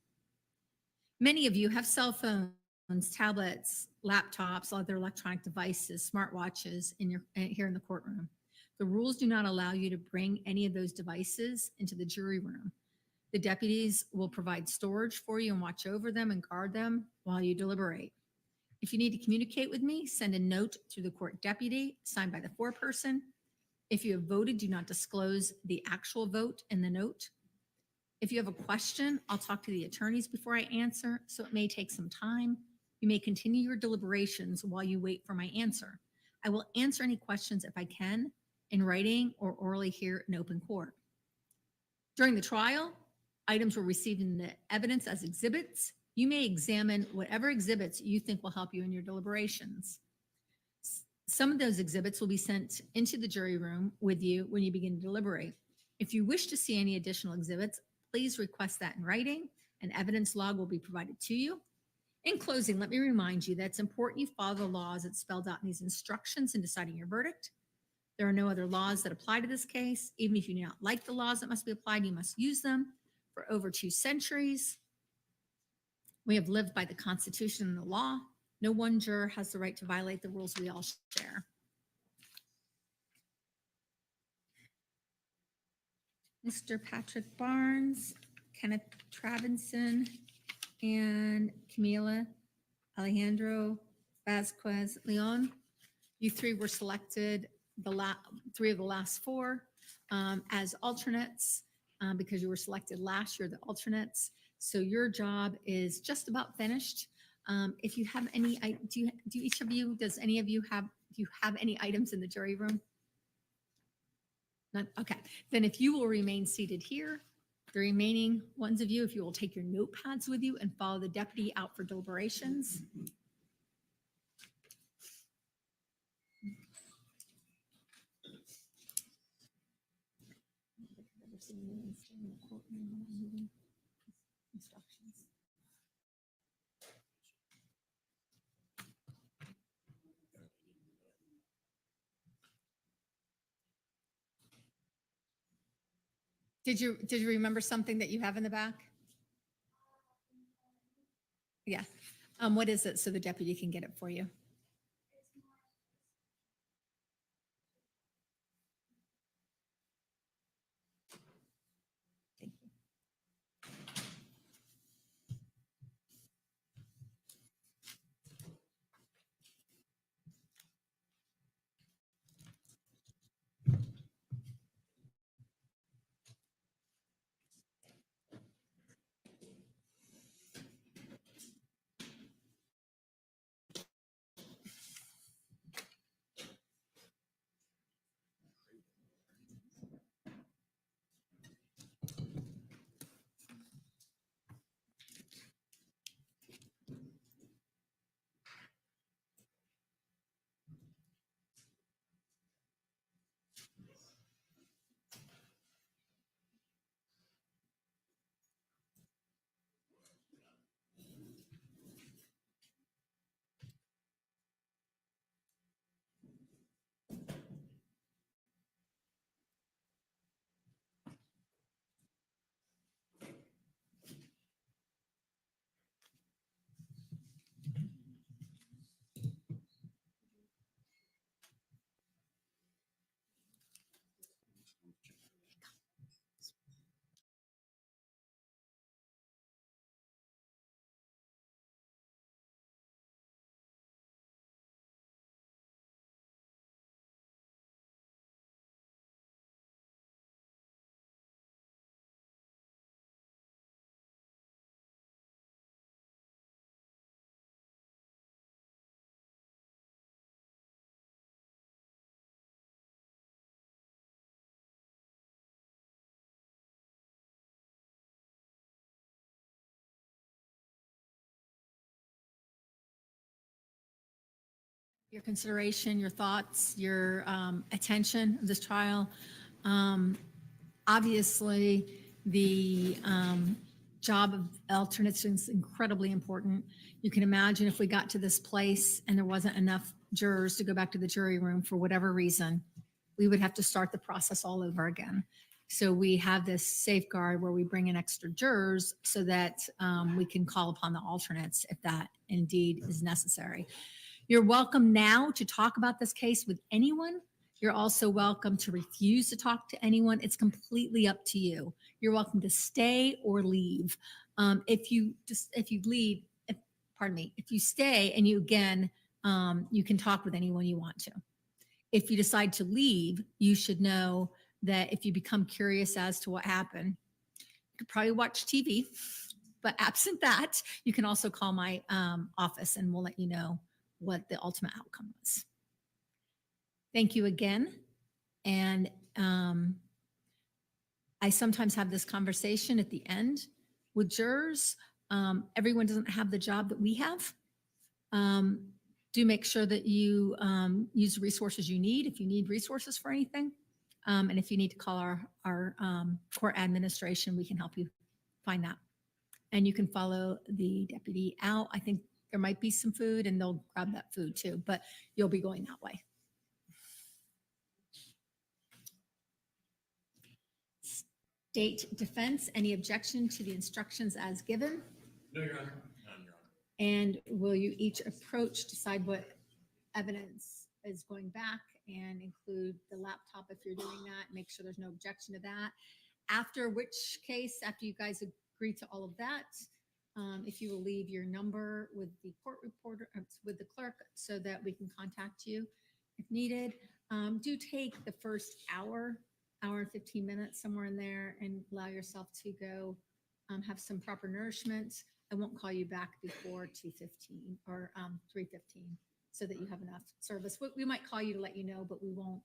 Many of you have cell phones, tablets, laptops, other electronic devices, smartwatches here in the courtroom. The rules do not allow you to bring any of those devices into the jury room. The deputies will provide storage for you and watch over them and guard them while you deliberate. If you need to communicate with me, send a note to the court deputy signed by the foreperson. If you have voted, do not disclose the actual vote in the note. If you have a question, I'll talk to the attorneys before I answer, so it may take some time. You may continue your deliberations while you wait for my answer. I will answer any questions if I can in writing or orally here in open court. During the trial, items were received in the evidence as exhibits. You may examine whatever exhibits you think will help you in your deliberations. Some of those exhibits will be sent into the jury room with you when you begin to deliberate. If you wish to see any additional exhibits, please request that in writing. An evidence log will be provided to you. In closing, let me remind you that it's important you follow the laws that's spelled out in these instructions in deciding your verdict. There are no other laws that apply to this case. Even if you do not like the laws that must be applied, you must use them. For over 2 centuries, we have lived by the Constitution and the law. No one juror has the right to violate the rules we all share. Mr. Patrick Barnes, Kenneth Travinson, and Camila Alejandro Vasquez Leon. You 3 were selected, 3 of the last 4 as alternates because you were selected last year, the alternates. So your job is just about finished. If you have any, do each of you, does any of you have, do you have any items in the jury room? None? Okay, then if you will remain seated here, the remaining ones of you, if you will take your notepads with you and follow the deputy out for deliberations. Instructions. Did you remember something that you have in the back? Yeah. What is it so the deputy can get it for you? Thank you. Your consideration, your thoughts, your attention of this trial. Obviously, the job of alternates is incredibly important. You can imagine if we got to this place and there wasn't enough jurors to go back to the jury room for whatever reason, we would have to start the process all over again. So we have this safeguard where we bring in extra jurors so that we can call upon the alternates if that indeed is necessary. You're welcome now to talk about this case with anyone. You're also welcome to refuse to talk to anyone. It's completely up to you. You're welcome to stay or leave. If you leave, if you stay and you can talk with anyone you want to. If you decide to leave, you should know that if you become curious as to what happened, you could probably watch TV, but absent that, you can also call my office and we'll let you know what the ultimate outcome was. Thank you again. And I sometimes have this conversation at the end with jurors. Everyone doesn't have the job that we have. Do make sure that you use the resources you need if you need resources for anything. And if you need to call our court administration, we can help you find that. And you can follow the deputy out. I think there might be some food and they'll grab that food too, but you'll be going that way. State defense, any objection to the instructions as given? No, Your Honor. None, Your Honor. And will you each approach, decide what evidence is going back and include the laptop if you're doing that, make sure there's no objection to that. After which case, after you guys agree to all of that, if you will leave your number with the court reporter, with the clerk, so that we can contact you if needed. Do take the first hour and 15 minutes, somewhere in there, and allow yourself to go have some proper nourishment. I won't call you back before 2:15 or 3:15 so that you have enough service. We might call you to let you know, but we won't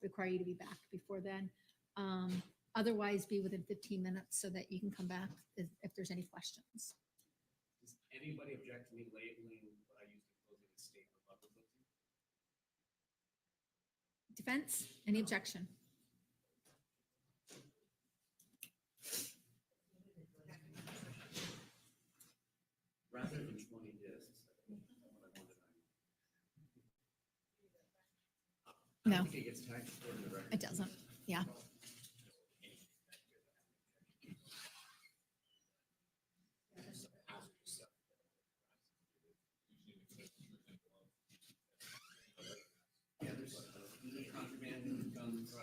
require you to be back before then. Otherwise, be within 15 minutes so that you can come back if there's any questions. Does anybody object to me labeling what I used to closing a state rebuttal with you? Defense, any objection? I No. don't think it gets tagged for the record. It doesn't. Yeah. Yeah, there's contraband, guns,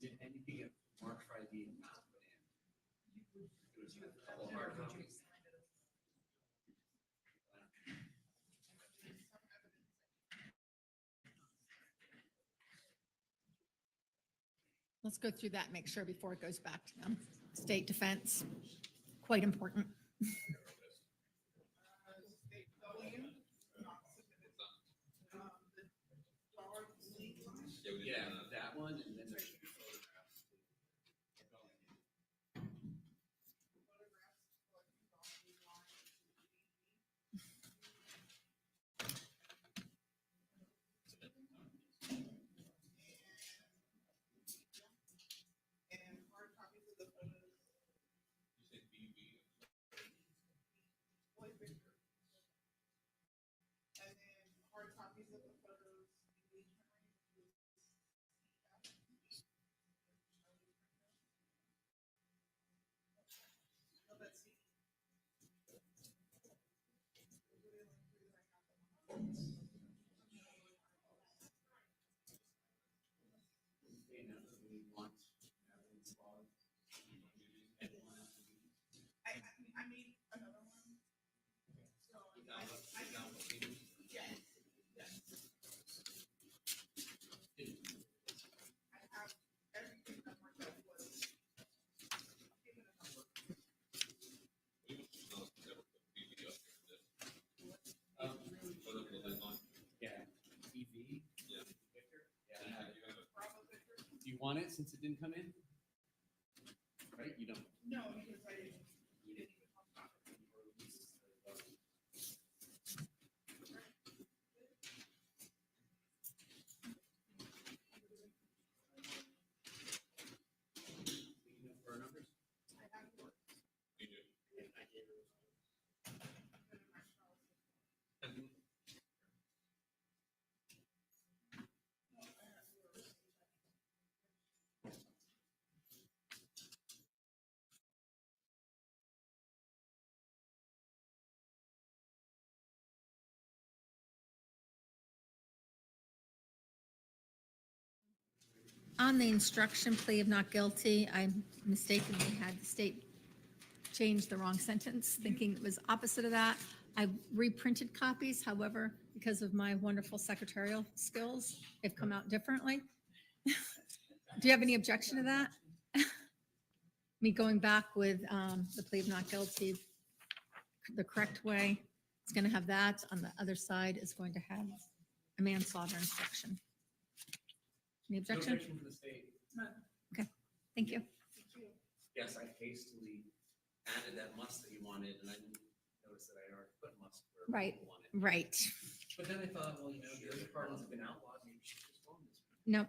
did anything get marked for ID not put in? It was a couple hard copies. Let's go through that, make sure before it goes back to them. State defense, quite important. Yeah, that one, and then there's two photographs. Yeah, EV. Yeah. Yeah. Do you want it since it didn't come in? Right, you don't? No, because I didn't. You didn't even talk about it. For our numbers? I have yours. You do? And I gave it. On the instruction plea of not guilty, I mistakenly had the state change the wrong sentence, thinking it was opposite of that. I reprinted copies, however, because of my wonderful secretarial skills, they've come out differently. Do you have any objection to that? Me going back with the plea of not guilty the correct way? It's going to have that. On the other side is going to have a manslaughter instruction. Any No objection? objection from the state. Okay, thank you. Yes, I hastily added that must that you wanted, and I didn't notice that I already put must where Right, people wanted. right. But then I thought, well, you know, the other pardons have been outlawed, maybe we should just go on this. No.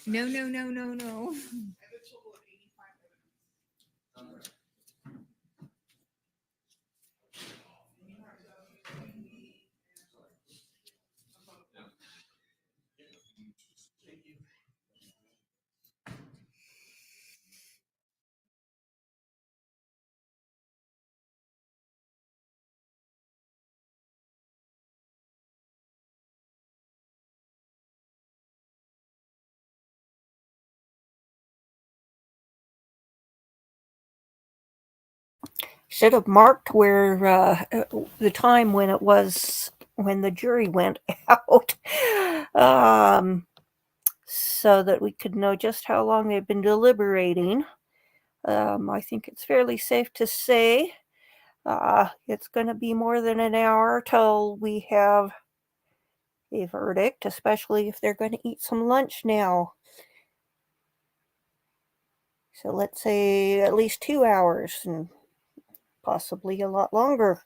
No, no, no, no, no. All right. Thank you. Should have marked where the time when it was when the jury went out, so that we could know just how long they've been deliberating. I think it's fairly safe to say it's going to be more than an hour till we have a verdict, especially if they're going to eat some lunch now. So let's say at least 2 hours and possibly a lot longer.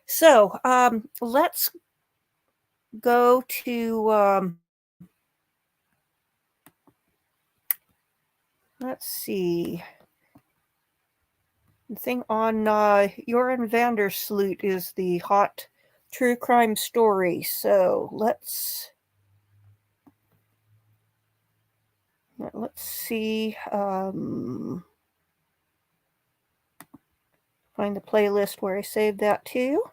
So let's go to, let's see, The thing on Joran Vandersloot is the hot true crime story. So let's see. Find the playlist where I saved that too.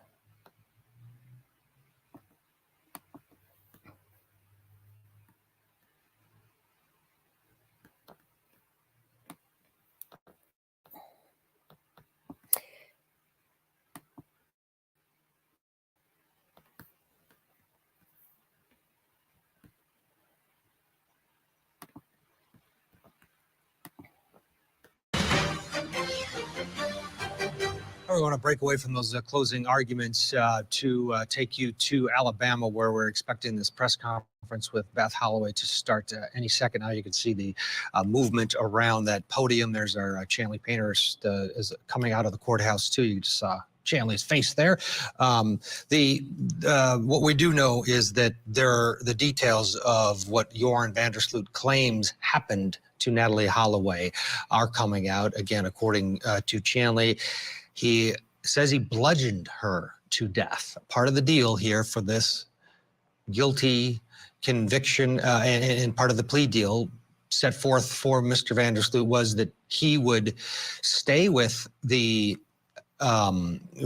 We're going to break away from those closing arguments to take you to Alabama, where we're expecting this press conference with Beth Holloway to start any second now. You can see the movement around that podium. There's our Chanley Painter is coming out of the courthouse too. You just saw Chanley's face there. What we do know is that the details of what Joran Vandersloot claims happened to Natalie Holloway are coming out. Again, according to Chanley, he says he bludgeoned her to death. Part of the deal here for this guilty conviction and part of the plea deal set forth for Mr. Vandersloot was that he would stay with the,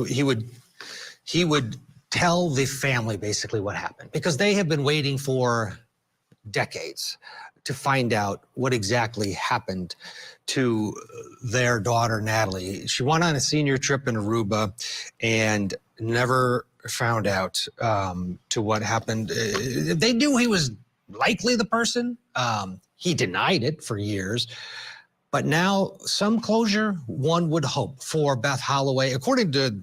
he would tell the family basically what happened, because they have been waiting for decades to find out what exactly happened to their daughter, Natalie. She went on a senior trip in Aruba and never found out to what happened. They knew he was likely the person. He denied it for years. But now some closure, one would hope, for Beth Holloway. According to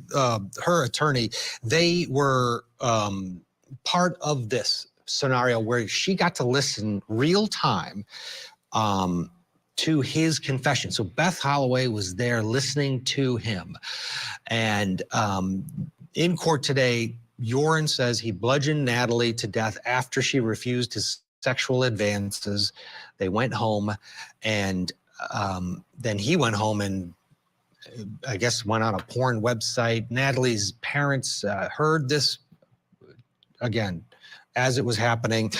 her attorney, they were part of this scenario where she got to listen real time to his confession. So Beth Holloway was there listening to him. And in court today, Joran says he bludgeoned Natalie to death after she refused his sexual advances. They went home, and then he went home and I guess went on a porn website. Natalie's parents heard this, again, as it was happening.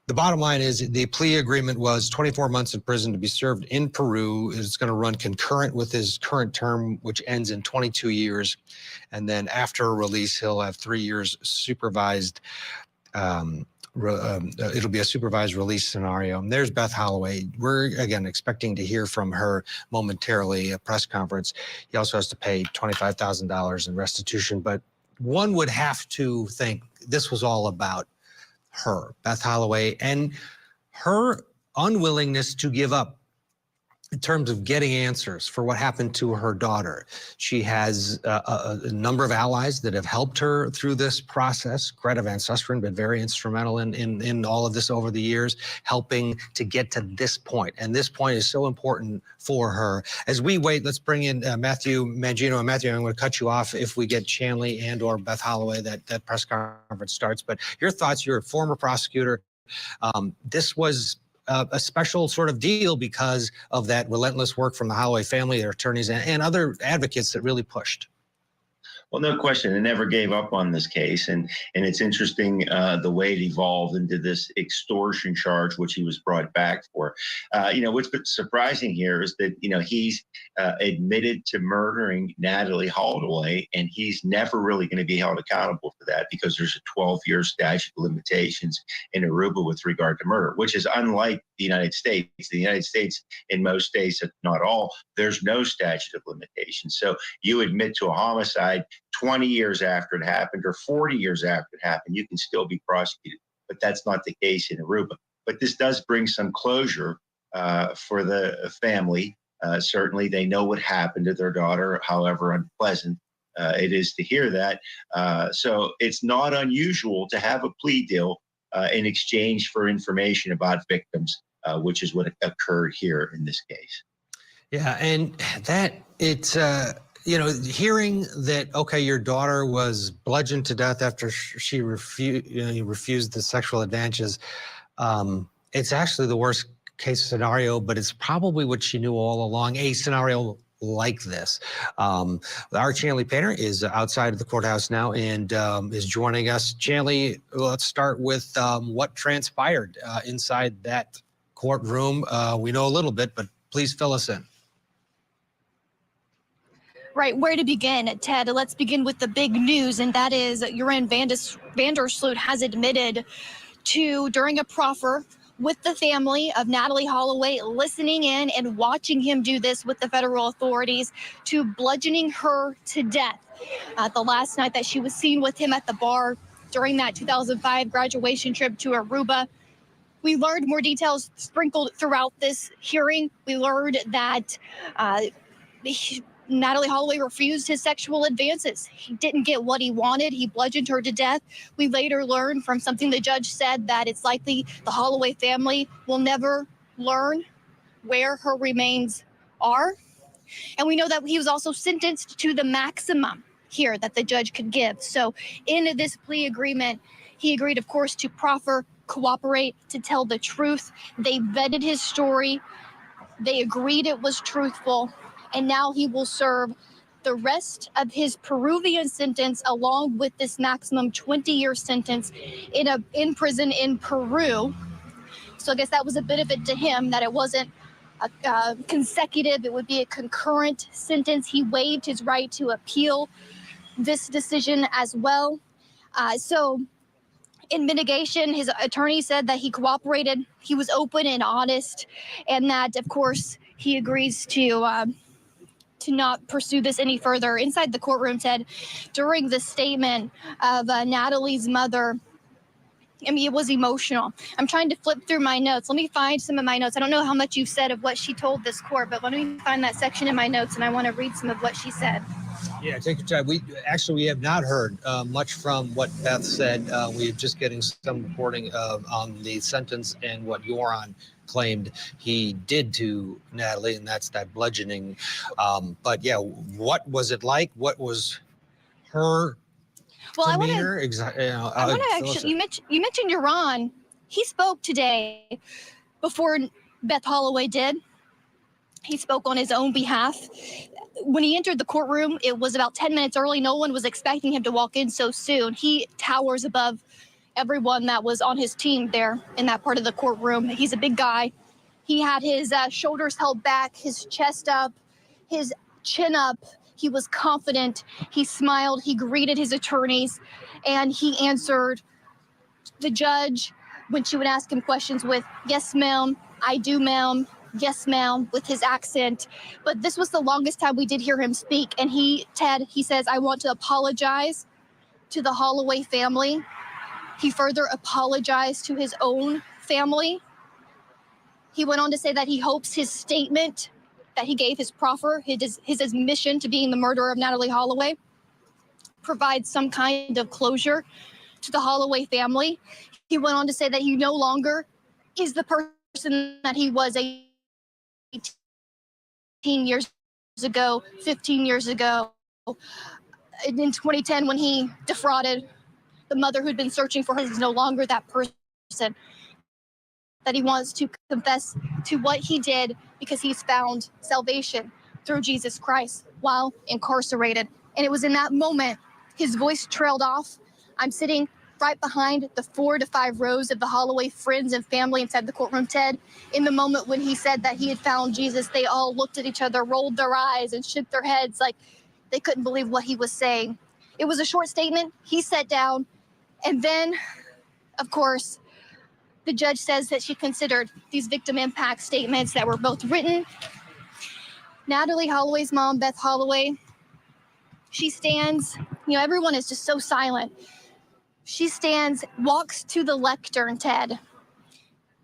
The bottom line is the plea agreement was 24 months in prison to be served in Peru. It's going to run concurrent with his current term, which ends in 22 years. And then after release, he'll have 3 years supervised. It'll be a supervised release scenario. And there's Beth Holloway. We're, again, expecting to hear from her momentarily, a press conference. He also has to pay $25,000 in restitution. But one would have to think this was all about her, Beth Holloway, and her unwillingness to give up in terms of getting answers for what happened to her daughter. She has a number of allies that have helped her through this process. Greta Van Susteren been very instrumental in all of this over the years, helping to get to this point. And this point is so important for her. As we wait, let's bring in Matthew Mangino. And Matthew, I'm going to cut you off if we get Chanley and or Beth Holloway, that press conference starts. But your thoughts, you're a former prosecutor. This was a special sort of deal because of that relentless work from the Holloway family, their attorneys, and other advocates that really pushed. Well, no question. They never gave up on this case. And it's interesting the way it evolved into this extortion charge, which he was brought back for. What's been surprising here is that, he's admitted to murdering Natalie Holloway, and he's never really going to be held accountable for that because there's a 12-year statute of limitations in Aruba with regard to murder, which is unlike the United States. The United States, in most states, if not all, there's no statute of limitations. So you admit to a homicide 20 years after it happened or 40 years after it happened, you can still be prosecuted. But that's not the case in Aruba. But this does bring some closure for the family. Certainly, they know what happened to their daughter, however unpleasant it is to hear that. So it's not unusual to have a plea deal in exchange for information about victims, which is what occurred here in this case. Yeah, and that it's hearing that, okay, your daughter was bludgeoned to death after she refused the sexual advances. It's actually the worst case scenario, but it's probably what she knew all along. A scenario like this. Our Chanley Painter is outside of the courthouse now and is joining us. Chanley, let's start with what transpired inside that courtroom. We know a little bit, but please fill us in. Right, where to begin, Ted? Let's begin with the big news, and that is Joran Vandersloot has admitted to, during a proffer with the family of Natalie Holloway, listening in and watching him do this with the federal authorities, to bludgeoning her to death. The last night that she was seen with him at the bar during that 2005 graduation trip to Aruba. We learned more details sprinkled throughout this hearing. We learned that Natalie Holloway refused his sexual advances. He didn't get what he wanted. He bludgeoned her to death. We later learned from something the judge said that it's likely the Holloway family will never learn where her remains are. And we know that he was also sentenced to the maximum here that the judge could give. So in this plea agreement, he agreed, of course, to proffer, cooperate, to tell the truth. They vetted his story. They agreed it was truthful. And now he will serve the rest of his Peruvian sentence along with this maximum 20-year sentence in prison in Peru. So I guess that was a bit of it to him, that it wasn't a consecutive, it would be a concurrent sentence. He waived his right to appeal this decision as well. So in mitigation, his attorney said that he cooperated, he was open and honest, and that, of course, he agrees to not pursue this any further. Inside the courtroom, Ted, during the statement of Natalie's mother, I mean, it was emotional. I'm trying to flip through my notes. Let me find some of my notes. I don't know how much you've said of what she told this court, but let me find that section in my notes, and I want to read some of what she said. Yeah, take your time. We have not heard much from what Beth said. We're just getting some reporting on the sentence and what Joran claimed he did to Natalie, and that's that bludgeoning. But yeah, what was it like? What was her demeanor? I want to actually, you mentioned Joran. He spoke today before Beth Holloway did. He spoke on his own behalf. When he entered the courtroom, it was about 10 minutes early. No one was expecting him to walk in so soon. He towers above everyone that was on his team there in that part of the courtroom. He's a big guy. He had his shoulders held back, his chest up, his chin up. He was confident. He smiled. He greeted his attorneys, and he answered the judge when she would ask him questions with, "Yes, ma'am. I do, ma'am. Yes, ma'am," with his accent. But this was the longest time we did hear him speak. And Ted, he says, "I want to apologize to the Holloway family." He further apologized to his own family. He went on to say that he hopes his statement that he gave, his proffer, his admission to being the murderer of Natalie Holloway, provides some kind of closure to the Holloway family. He went on to say that he no longer is the person that he was 18 years ago, 15 years ago, in 2010 when he defrauded the mother who'd been searching for him. Is no longer that person. That he wants to confess to what he did because he's found salvation through Jesus Christ while incarcerated. And it was in that moment his voice trailed off. I'm sitting right behind the 4 to 5 rows of the Holloway friends and family inside the courtroom, Ted. In the moment when he said that he had found Jesus, they all looked at each other, rolled their eyes, and shook their heads like they couldn't believe what he was saying. It was a short statement. He sat down, and then, of course, the judge says that she considered these victim impact statements that were both written. Natalie Holloway's mom, Beth Holloway, she stands, everyone is just so silent. She stands, walks to the lectern, Ted,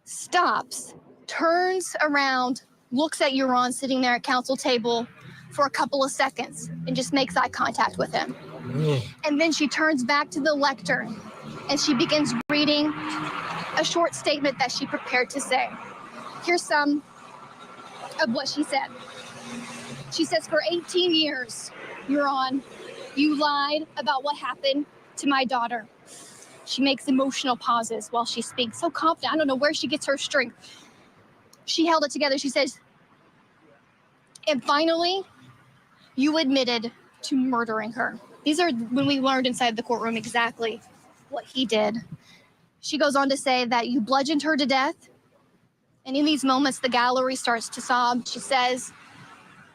stops, turns around, looks at Joran sitting there at counsel table for a couple of seconds and just makes eye contact with him. And then she turns back to the lectern and she begins reading a short statement that she prepared to say. Here's some of what she said. She says, "For 18 years, Joran, you lied about what happened to my daughter." She makes emotional pauses while she speaks, so confident. I don't know where she gets her strength. She held it together. She says, "And finally, you admitted to murdering her. These are when we learned inside the courtroom exactly what he did. She goes on to say that you bludgeoned her to death. And in these moments, the gallery starts to sob. She says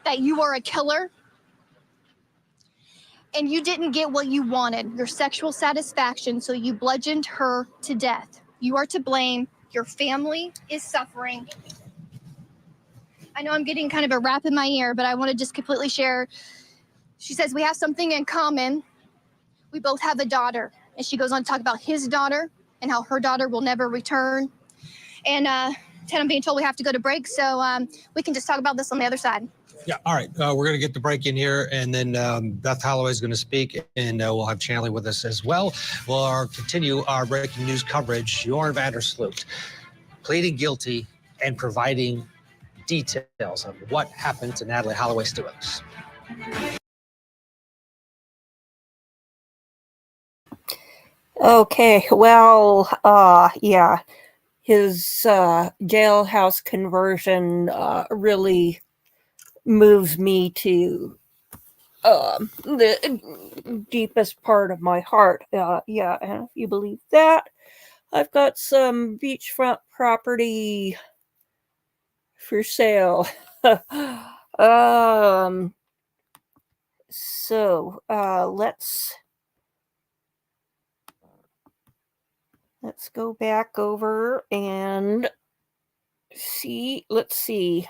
that you are a killer and you didn't get what you wanted, your sexual satisfaction, so you bludgeoned her to death. You are to blame. Your family is suffering. I know I'm getting kind of a rap in my ear, but I want to just completely share. She says, we have something in common. We both have a daughter. And she goes on to talk about his daughter and how her daughter will never return. And Ted, I'm being told we have to go to break, so we can just talk about this on the other side. Yeah, all right. We're going to get the break in here, and then Beth Holloway is going to speak, and we'll have Chanley with us as well. We'll continue our breaking news coverage. Jorn van der Sloot pleading guilty and providing details of what happened to Natalie Holloway Stewart. Okay, well, yeah, his jailhouse conversion really moves me to the deepest part of my heart. Yeah, and if you believe that, I've got some beachfront property for sale. So let's go back over and see. Let's see.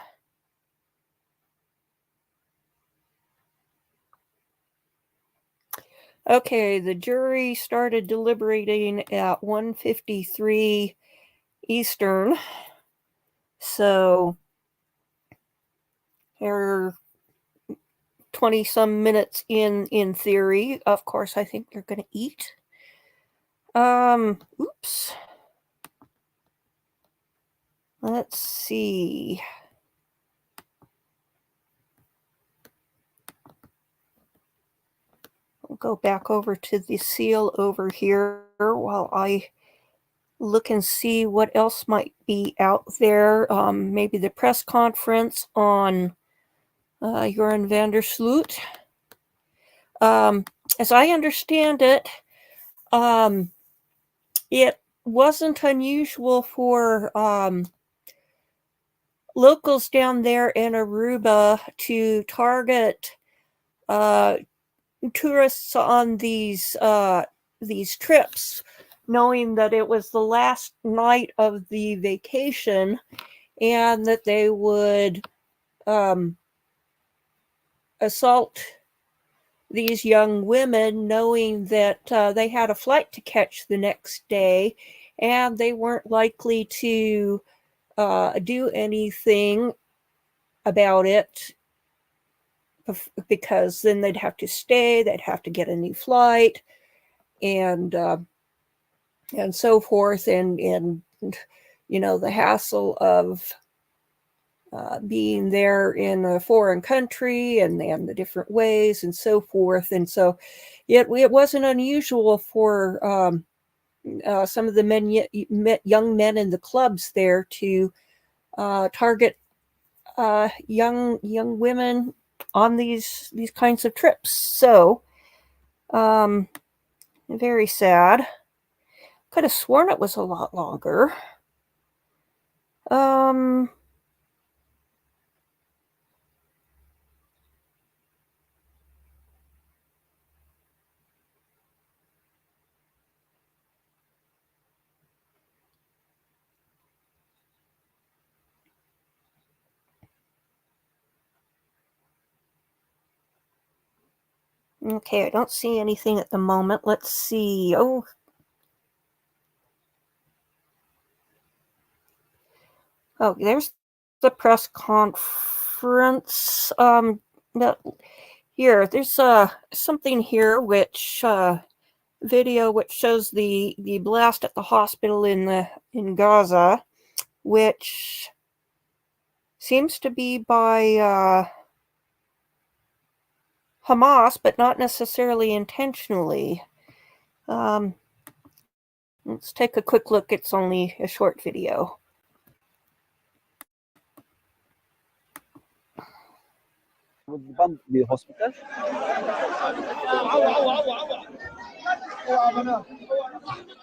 Okay, the jury started deliberating at 1:53 Eastern. So they're 20 some minutes in theory. Of course, I think they're going to eat. Oops. Let's see. I'll go back over to the seal over here while I look and see what else might be out there. Maybe the press conference on Jorn van der Sloot. As I understand it, it wasn't unusual for locals down there in Aruba to target tourists on these trips, knowing that it was the last night of the vacation and that they would assault these young women, knowing that they had a flight to catch the next day and they weren't likely to do anything about it because then they'd have to stay, they'd have to get a new flight, and so forth, and you know, the hassle of being there in a foreign country and the different ways and so forth. And so it wasn't unusual for some of the young men in the clubs there to target young women on these kinds of trips. So very sad. Could have sworn it was a lot longer. Okay, I don't see anything at the moment. Let's see. Oh, there's the press conference. Here, there's something here which video which shows the blast at the hospital in Gaza, which seems to be by Hamas, but not necessarily intentionally. Let's take a quick look. It's only a short video. would bomb the hospital.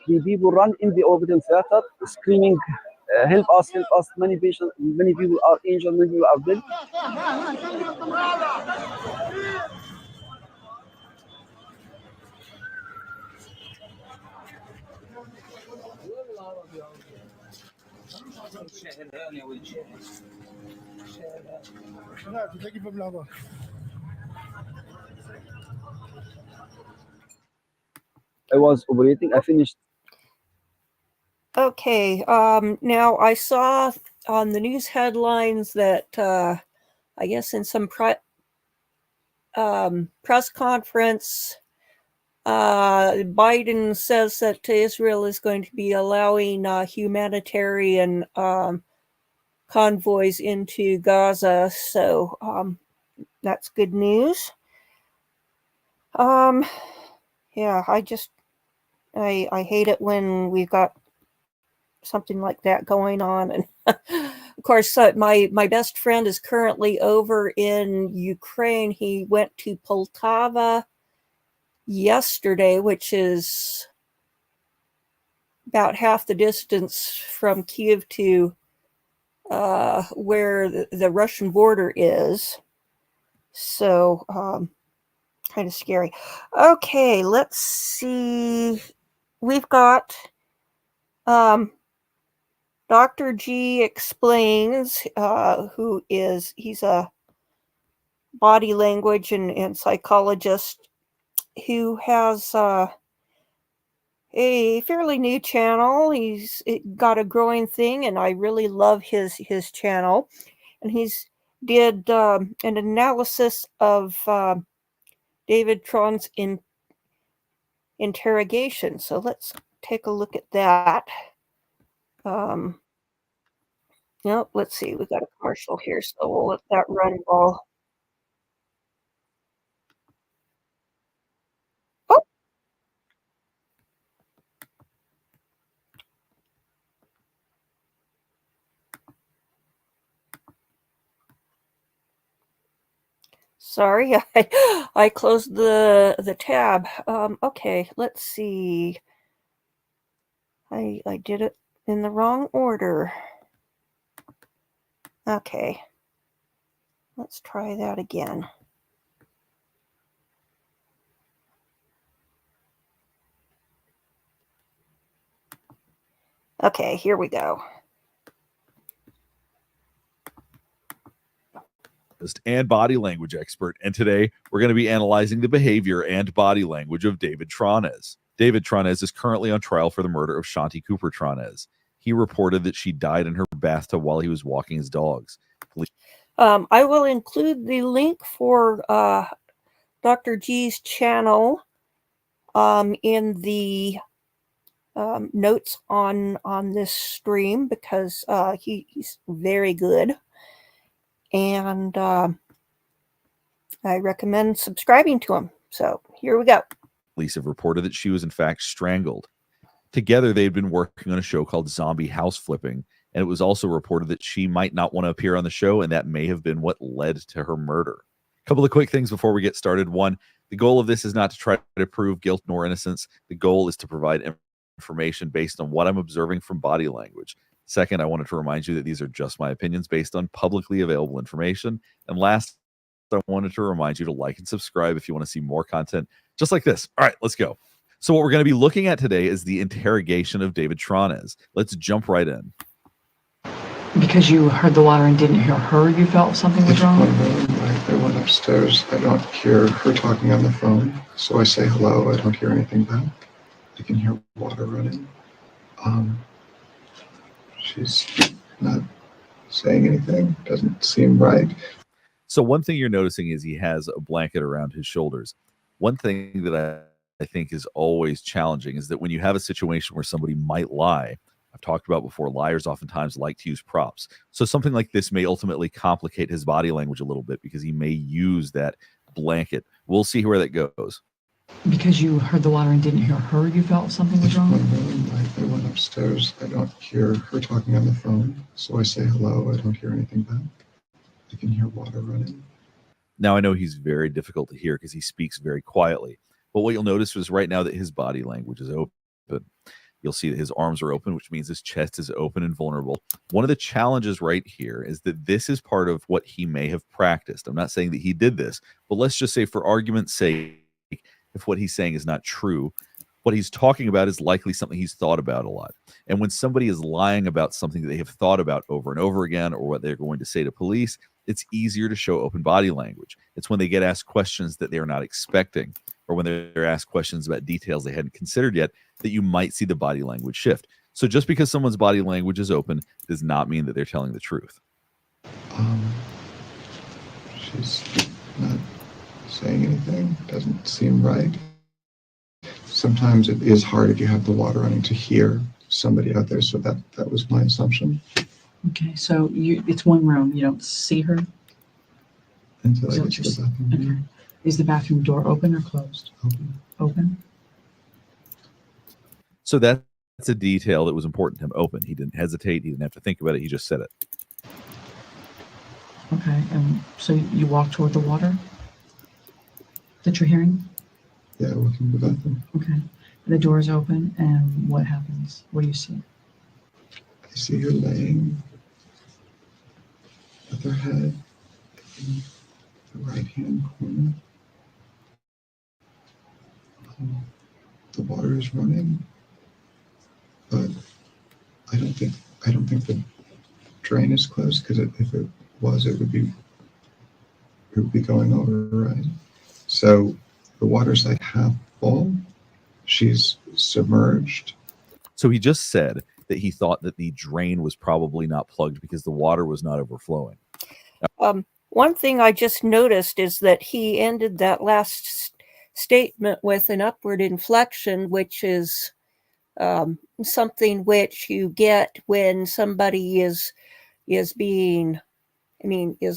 The people run in the orbital theater screaming, help us, help us. Many patients, many people are injured, many people are dead. I was operating, I finished. Okay, now I saw on the news headlines that I guess in some press conference, Biden says that Israel is going to be allowing humanitarian convoys into Gaza, so that's good news. Yeah, I hate it when we've got something like that going on. And of course, my best friend is currently over in Ukraine. He went to Poltava yesterday, which is about half the distance from Kyiv to where the Russian border is. So kind of scary. Okay, let's see. We've got Dr. G Explains, he's a body language and psychologist who has a fairly new channel. He's got a growing thing, and I really love his channel. And he's did an analysis of David Tronnes' interrogation. So let's take a look at that. Nope, let's see. We've got a commercial here, so we'll let that run while. Oh. Sorry, I closed the tab. Okay, let's see. I did it in the wrong order. Okay. Let's try that again. Okay, here we go. And body language expert, and today we're going to be analyzing the behavior and body language of David Tronnes. David Tronnes is currently on trial for the murder of Shanti Cooper Tronnes. He reported that she died in her bathtub while he was walking his dogs. I will include the link for Dr. G's channel in the notes on this stream because he's very good. And I recommend subscribing to him. So here we go. Police have reported that she was in fact strangled. Together, they had been working on a show called Zombie House Flipping, and it was also reported that she might not want to appear on the show, and that may have been what led to her murder. A couple of quick things before we get started. One, the goal of this is not to try to prove guilt nor innocence. The goal is to provide information based on what I'm observing from body language. Second, I wanted to remind you that these are just my opinions based on publicly available information. And last, I wanted to remind you to like and subscribe if you want to see more content just like this. All right, let's go. So what we're going to be looking at today is the interrogation of David Tronnes. Let's jump right in. Because you heard the water and didn't hear her, you felt something was wrong? I went upstairs. I don't hear her talking on the phone, so I say hello. I don't hear anything back. I can hear water running. She's not saying anything. Doesn't seem right. So one thing you're noticing is he has a blanket around his shoulders. One thing that I think is always challenging is that when you have a situation where somebody might lie, I've talked about before, liars oftentimes like to use props. So something like this may ultimately complicate his body language a little bit because he may use that blanket. We'll see where that goes. Because you heard the water and didn't hear her, you felt something was wrong? I went upstairs. I don't hear her talking on the phone, so I say hello. I don't hear anything back. I can hear water running. Now, I know he's very difficult to hear because he speaks very quietly, but what you'll notice is right now that his body language is open. You'll see that his arms are open, which means his chest is open and vulnerable. One of the challenges right here is that this is part of what he may have practiced. I'm not saying that he did this, but let's just say for argument's sake, if what he's saying is not true, what he's talking about is likely something he's thought about a lot. And when somebody is lying about something that they have thought about over and over again, or what they're going to say to police, it's easier to show open body language. It's when they get asked questions that they're not expecting, or when they're asked questions about details they hadn't considered yet, that you might see the body language shift. So just because someone's body language is open does not mean that they're telling the truth. She's not saying anything. Doesn't seem right. Sometimes it is hard if you have the water running to hear somebody out there. So that was my assumption. Okay, so it's one room. You don't see her? Until Is I that get what to the you're bathroom. Okay. Is the bathroom door open or closed? Open. Open? So that's a detail that was important to him. Open. He didn't hesitate. He didn't have to think about it. He just said it. Okay, and so you walk toward the water that you're hearing? Yeah, I walk into the bathroom. Okay. The door is open, and what happens? What do you see? I see her laying with her head in the right-hand corner. The water is running, but I don't think the drain is closed, because if it was, it would be going over, right? So the water's like half full. She's submerged. So he just said that he thought that the drain was probably not plugged because the water was not overflowing. One thing I just noticed is that he ended that last statement with an upward inflection, which is something which you get when somebody is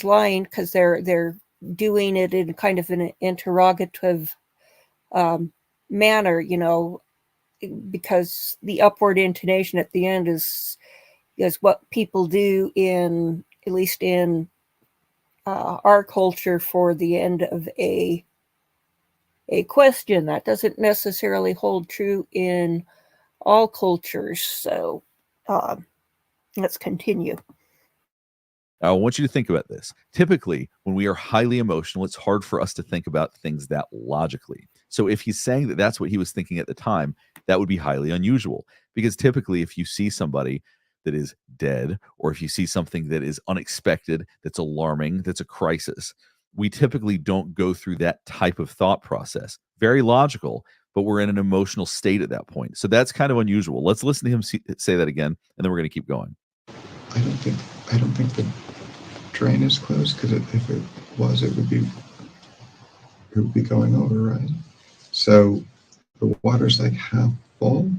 lying, because they're doing it in kind of an interrogative manner, because the upward intonation at the end is what people do at least in our culture for the end of a question. That doesn't necessarily hold true in all cultures. So let's continue. I want you to think about this. Typically, when we are highly emotional, it's hard for us to think about things that logically. So if he's saying that that's what he was thinking at the time, that would be highly unusual. Because typically, if you see somebody that is dead, or if you see something that is unexpected, that's alarming, that's a crisis, we typically don't go through that type of thought process. Very logical, but we're in an emotional state at that point. So that's kind of unusual. Let's listen to him say that again, and then we're going to keep going. I don't think the drain is closed, because if it was, it would be going over, right? So the water's like half full.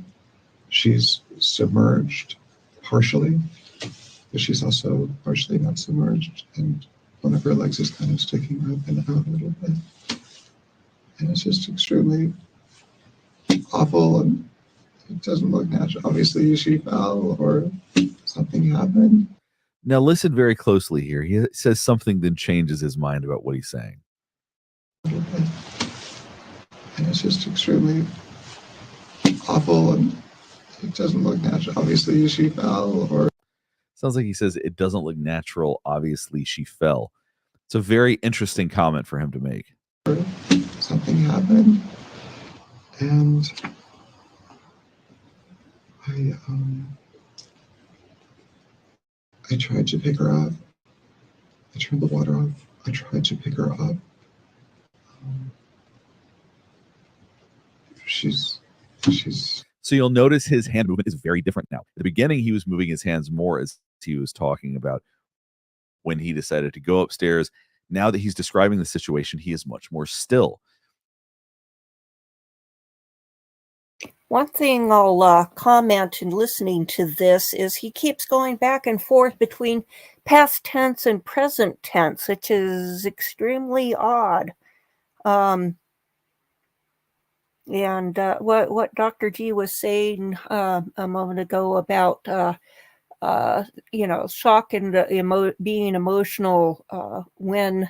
She's submerged partially, but she's also partially not submerged, and one of her legs is kind of sticking up and out a little bit. And it's just extremely awful, and it doesn't look natural. Obviously, she fell or something happened. Now listen very closely here. He says something, then changes his mind about what he's saying. And it's just extremely awful, and it doesn't look natural. Obviously, she fell or... Sounds like he says it doesn't look natural. Obviously, she fell. It's a very interesting comment for him to make. Something happened, and I tried to pick her up. I turned the water off. I tried to pick her up. She's. So you'll notice his hand movement is very different now. At the beginning, he was moving his hands more as he was talking about when he decided to go upstairs. Now that he's describing the situation, he is much more still. One thing I'll comment in listening to this is he keeps going back and forth between past tense and present tense, which is extremely odd. And what Dr. G was saying a moment ago about shock and being emotional when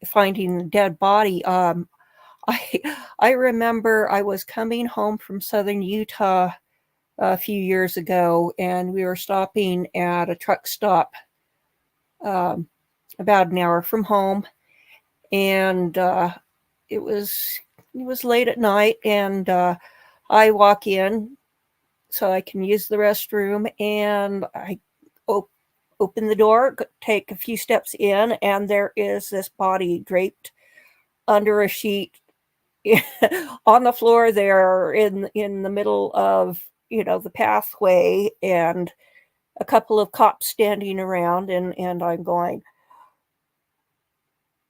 finding the dead body. I remember I was coming home from southern Utah a few years ago, and we were stopping at a truck stop about an hour from home, and it was late at night, and I walk in so I can use the restroom, and I open the door, take a few steps in, and there is this body draped under a sheet on the floor there in the middle of, the pathway, and a couple of cops standing around, and I'm going,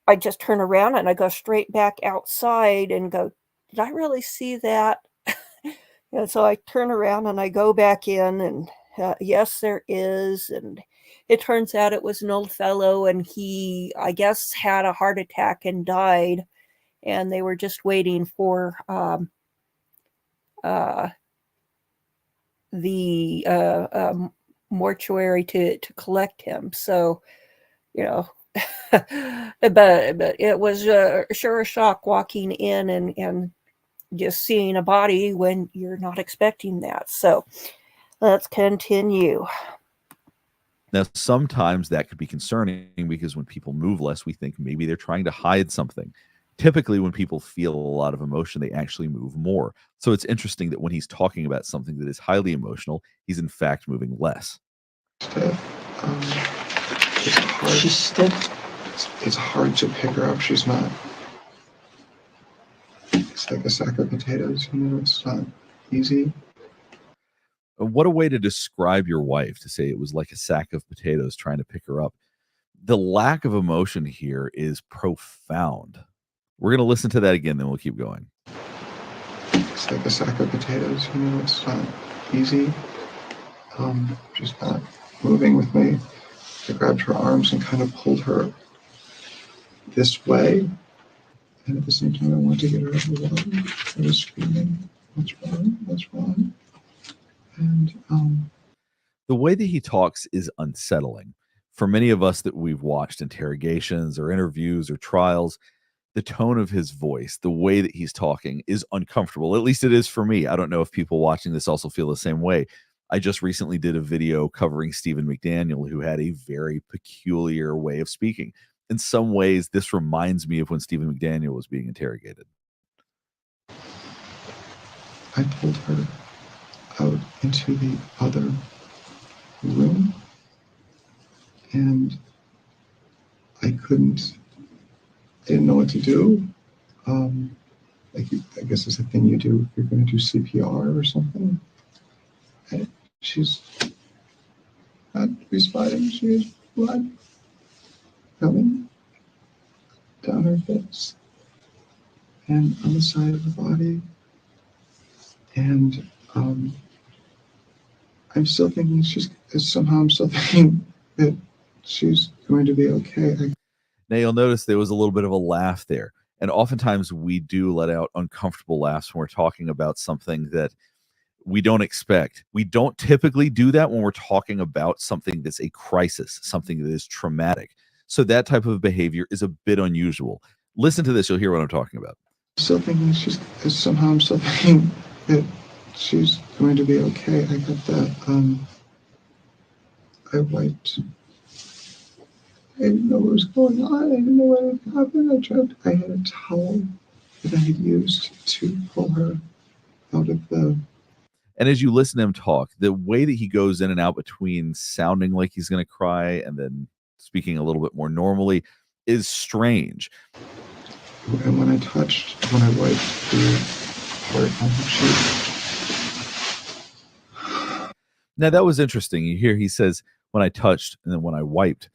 I just turn around and I go straight back outside and go, did I really see that? And so I turn around and I go back in, and yes, there is. And it turns out it was an old fellow, and he, I guess, had a heart attack and died. And they were just waiting for the mortuary to collect him. So, but it was sure a shock walking in and just seeing a body when you're not expecting that. So let's continue. Now, sometimes that could be concerning because when people move less, we think maybe they're trying to hide something. Typically, when people feel a lot of emotion, they actually move more. So it's interesting that when he's talking about something that is highly emotional, he's in fact moving less. She's stiff. It's hard to pick her up. She's not. It's like a sack of potatoes. It's not easy. What a way to describe your wife, to say it was like a sack of potatoes trying to pick her up. The lack of emotion here is profound. We're going to listen to that again, then we'll keep going. It's like a sack of potatoes. It's not easy. She's not moving with me. I grabbed her arms and kind of pulled her this way. And at the same time, I wanted to get her out of the water. I was screaming, what's wrong? What's wrong? And the way that he talks is unsettling. For many of us that we've watched interrogations or interviews or trials, the tone of his voice, the way that he's talking is uncomfortable. At least it is for me. I don't know if people watching this also feel the same way. I just recently did a video covering Stephen McDaniel, who had a very peculiar way of speaking. In some ways, this reminds me of when Stephen McDaniel was being interrogated. I pulled her out into the other room, and I didn't know what to do. I guess it's a thing you do if you're going to do CPR or something. And she's not responding. She has blood coming down her face and on the side of the body. And I'm still thinking I'm still thinking that she's going to be okay. Now you'll notice there was a little bit of a laugh there. And oftentimes we do let out uncomfortable laughs when we're talking about something that we don't expect. We don't typically do that when we're talking about something that's a crisis, something that is traumatic. So that type of behavior is a bit unusual. Listen to this, you'll hear what I'm talking about. Still thinking I'm still thinking that she's going to be okay. I got that. I wiped. I didn't know what was going on. I didn't know what had happened. I had a towel that I had used to pull her out of the. And as you listen to him talk, the way that he goes in and out between sounding like he's going to cry and then speaking a little bit more normally is strange. And when I wiped the part on her cheek. Now that was interesting. You hear he says, when I touched and then when I wiped.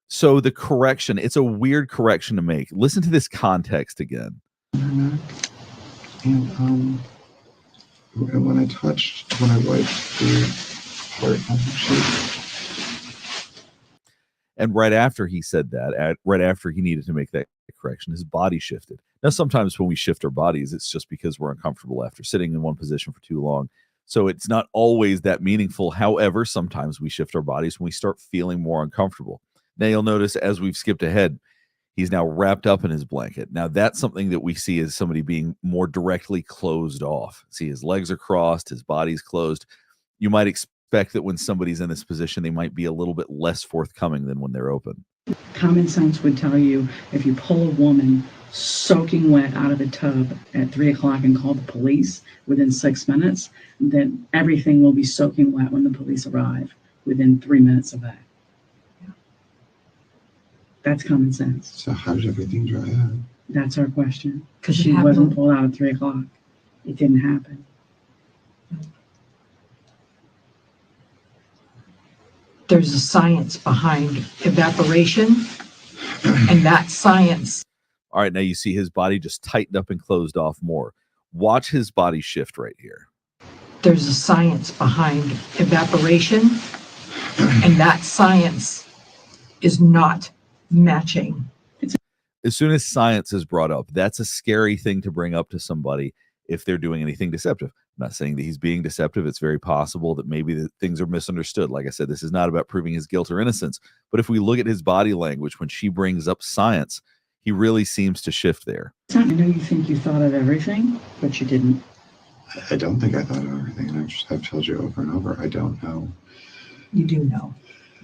So the correction, it's a weird correction to make. Listen to this context again. And when I wiped the part on her cheek. And right after he said that, right after he needed to make that correction, his body shifted. Now, sometimes when we shift our bodies, it's just because we're uncomfortable after sitting in one position for too long. So it's not always that meaningful. However, sometimes we shift our bodies when we start feeling more uncomfortable. Now, you'll notice as we've skipped ahead, He's now wrapped up in his blanket. Now that's something that we see as somebody being more directly closed off. See, his legs are crossed, his body's closed. You might expect that when somebody's in this position, they might be a little bit less forthcoming than when they're open. Common sense would tell you if you pull a woman soaking wet out of a tub at 3 o'clock and call the police within 6 minutes, then everything will be soaking wet when the police arrive within 3 minutes of that. That's common sense. So how did everything dry up? That's our question. Because It she happened. wasn't pulled out at 3 o'clock. It didn't happen. There's a science behind evaporation, and that science. All right, now you see his body just tightened up and closed off more. Watch his body shift right here. There's a science behind evaporation, and that science is not matching. As soon as science is brought up, that's a scary thing to bring up to somebody if they're doing anything deceptive. I'm not saying that he's being deceptive. It's very possible that maybe the things are misunderstood. Like I said, this is not about proving his guilt or innocence. But if we look at his body language, when she brings up science, he really seems to shift there. I know you think you thought of everything, but you didn't. I don't think I thought of everything, and I've told you over and over, I don't know. You do know.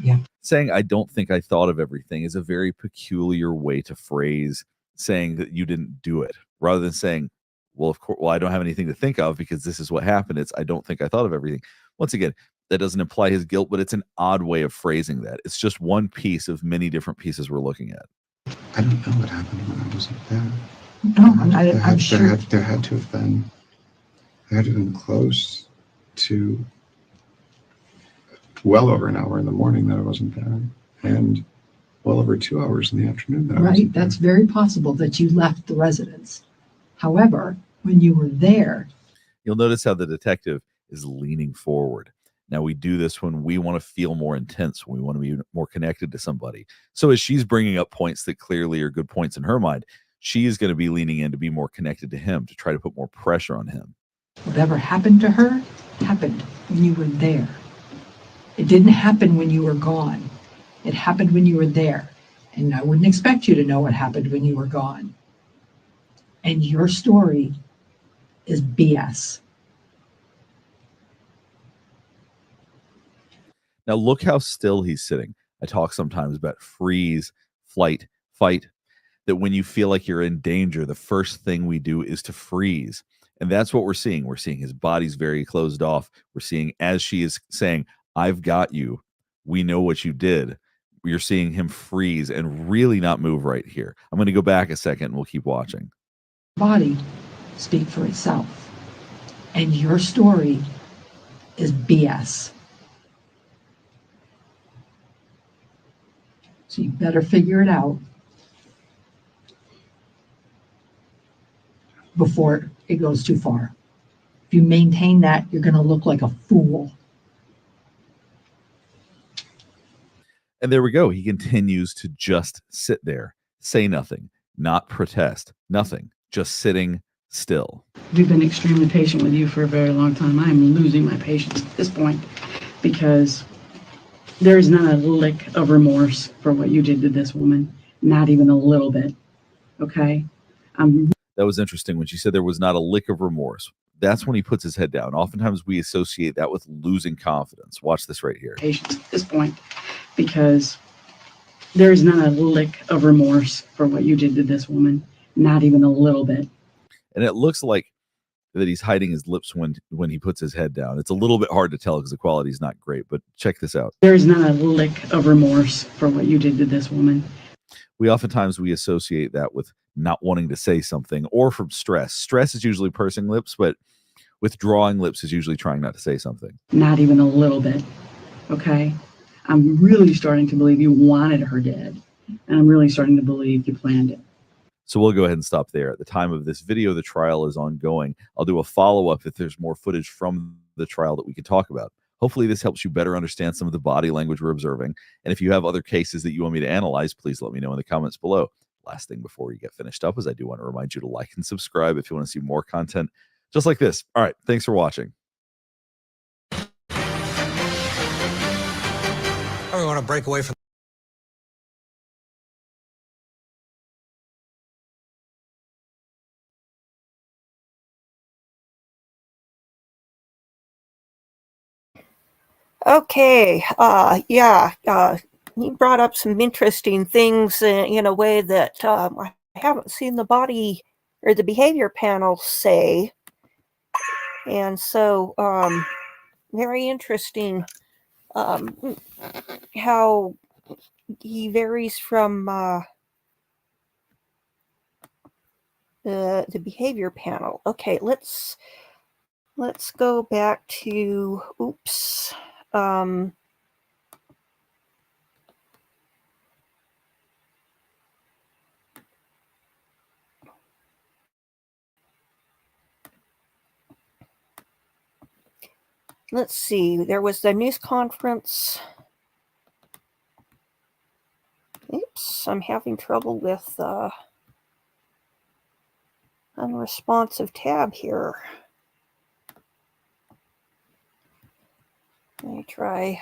Yeah. Saying I don't think I thought of everything is a very peculiar way to phrase saying that you didn't do it, rather than saying, well, of course, well, I don't have anything to think of because this is what happened. It's I don't think I thought of everything. Once again, that doesn't imply his guilt, but it's an odd way of phrasing that. It's just one piece of many different pieces we're looking at. I don't know what happened when I wasn't there. No, I'm sure. There had to have been close to well over an hour in the morning that I wasn't there, and well over 2 hours in the afternoon that I Right, wasn't there. that's very possible that you left the residence. However, when you were there, You'll notice how the detective is leaning forward. Now, we do this when we want to feel more intense, when we want to be more connected to somebody. So as she's bringing up points that clearly are good points in her mind, she is going to be leaning in to be more connected to him, to try to put more pressure on him. whatever happened to her happened when you were there. It didn't happen when you were gone. It happened when you were there. And I wouldn't expect you to know what happened when you were gone. And your story is BS. Now, look how still he's sitting. I talk sometimes about freeze, flight, fight, that when you feel like you're in danger, the first thing we do is to freeze. And that's what we're seeing. We're seeing his body's very closed off. We're seeing, as she is saying, I've got you. We know what you did. You're seeing him freeze and really not move right here. I'm going to go back a second and we'll keep watching. Body speak for itself. And your story is BS. So you better figure it out before it goes too far. If you maintain that, you're going to look like a fool. And there we go. He continues to just sit there, say nothing, not protest, nothing, just sitting still. We've been extremely patient with you for a very long time. I am losing my patience at this point because there is not a lick of remorse for what you did to this woman. Not even a little bit. Okay? That was interesting when she said there was not a lick of remorse. That's when he puts his head down. Oftentimes we associate that with losing confidence. Watch this right here. Patience at this point because there is not a lick of remorse for what you did to this woman. Not even a little bit. And it looks like that he's hiding his lips when he puts his head down. It's a little bit hard to tell because the quality is not great, but check this out. There is not a lick of remorse for what you did to this woman. We associate that with not wanting to say something or from stress. Stress is usually pursing lips, but withdrawing lips is usually trying not to say something. Not even a little bit. Okay? I'm really starting to believe you wanted her dead. And I'm really starting to believe you planned it. So we'll go ahead and stop there. At the time of this video, the trial is ongoing. I'll do a follow-up if there's more footage from the trial that we can talk about. Hopefully this helps you better understand some of the body language we're observing. And if you have other cases that you want me to analyze, please let me know in the comments below. Last thing before we get finished up is I do want to remind you to like and subscribe if you want to see more content just like this. All right, thanks for watching. We want to break away from Okay, you brought up some interesting things in a way that I haven't seen the body or the behavior panel say. And so, very interesting how he varies from the behavior panel. Okay, let's go back to, oops. Let's see, there was the news conference. Oops, I'm having trouble with unresponsive tab here. Let me try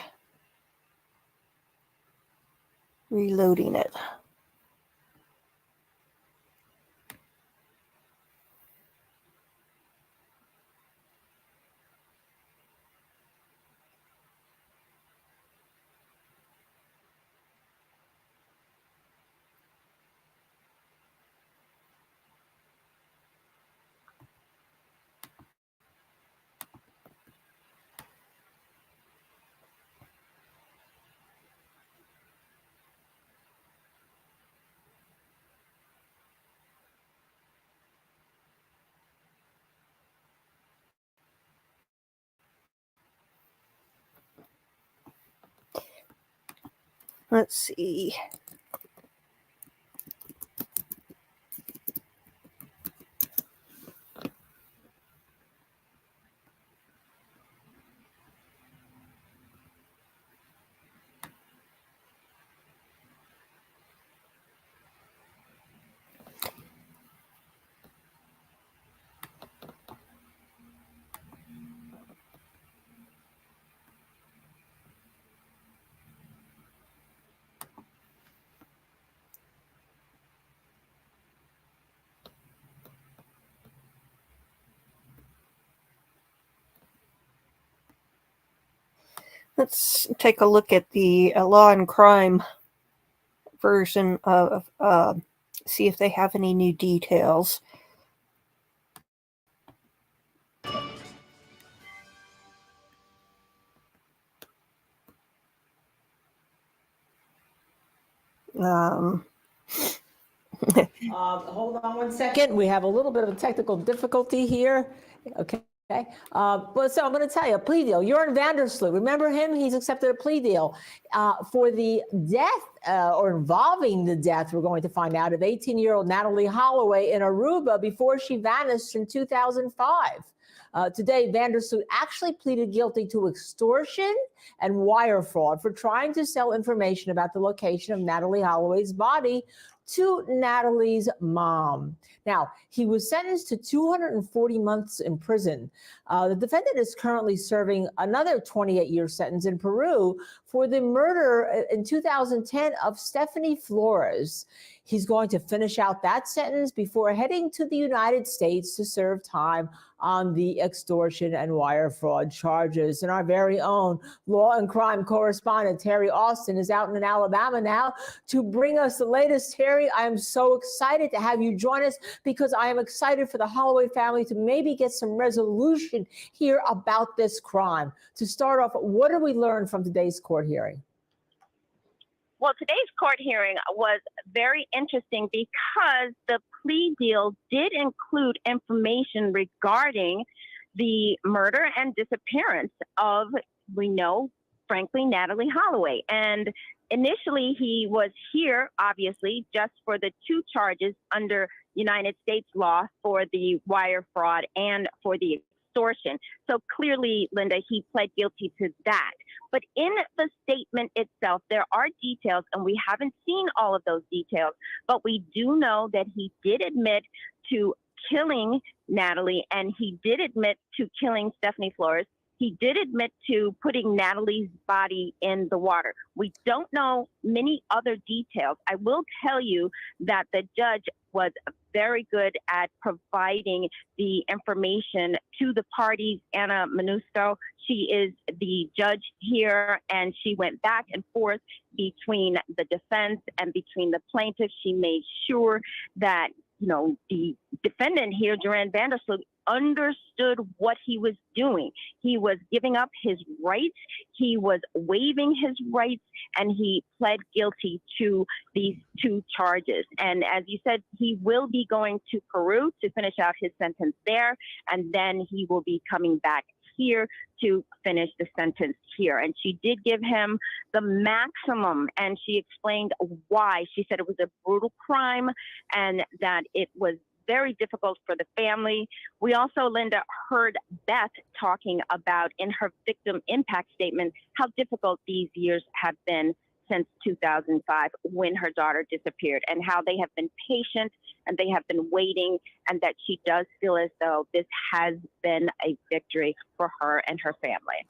reloading it. Let's see. Let's take a look at the law and crime version of, see if they have any new details. Hold on one second. We have a little bit of a technical difficulty here. Okay. Well, so I'm going to tell you a plea deal. Jorn Vandersloot, remember him? He's accepted a plea deal for the death or involving the death, we're going to find out, of 18-year-old Natalie Holloway in Aruba before she vanished in 2005. Today, Vandersloot actually pleaded guilty to extortion and wire fraud for trying to sell information about the location of Natalie Holloway's body to Natalie's mom. Now, he was sentenced to 240 months in prison. The defendant is currently serving another 28-year sentence in Peru for the murder in 2010 of Stephanie Flores. He's going to finish out that sentence before heading to the United States to serve time on the extortion and wire fraud charges. And our very own law and crime correspondent, Terry Austin, is out in Alabama now to bring us the latest. Terry, I am so excited to have you join us because I am excited for the Holloway family to maybe get some resolution here about this crime. To start off, what did we learn from today's court hearing? Well, today's court hearing was very interesting because the plea deal did include information regarding the murder and disappearance of, we know, frankly, Natalie Holloway. And initially, he was here, obviously, just for the two charges under United States law for the wire fraud and for the extortion. So clearly, Linda, he pled guilty to that. But in the statement itself, there are details, and we haven't seen all of those details, but we do know that he did admit to killing Natalie, and he did admit to killing Stephanie Flores. He did admit to putting Natalie's body in the water. We don't know many other details. I will tell you that the judge was very good at providing the information to the parties. Anna Manusco, she is the judge here, and she went back and forth between the defense and between the plaintiff. She made sure that, you know, the defendant here, Duran Vandersloot, understood what he was doing. He was giving up his rights, he was waiving his rights, and he pled guilty to these two charges. And as you said, he will be going to Peru to finish out his sentence there, and then he will be coming back here to finish the sentence here. And she did give him the maximum, and she explained why. She said it was a brutal crime and that it was very difficult for the family. We also, Linda, heard Beth talking about in her victim impact statement how difficult these years have been since 2005 when her daughter disappeared, and how they have been patient and they have been waiting, and that she does feel as though this has been a victory for her and her family.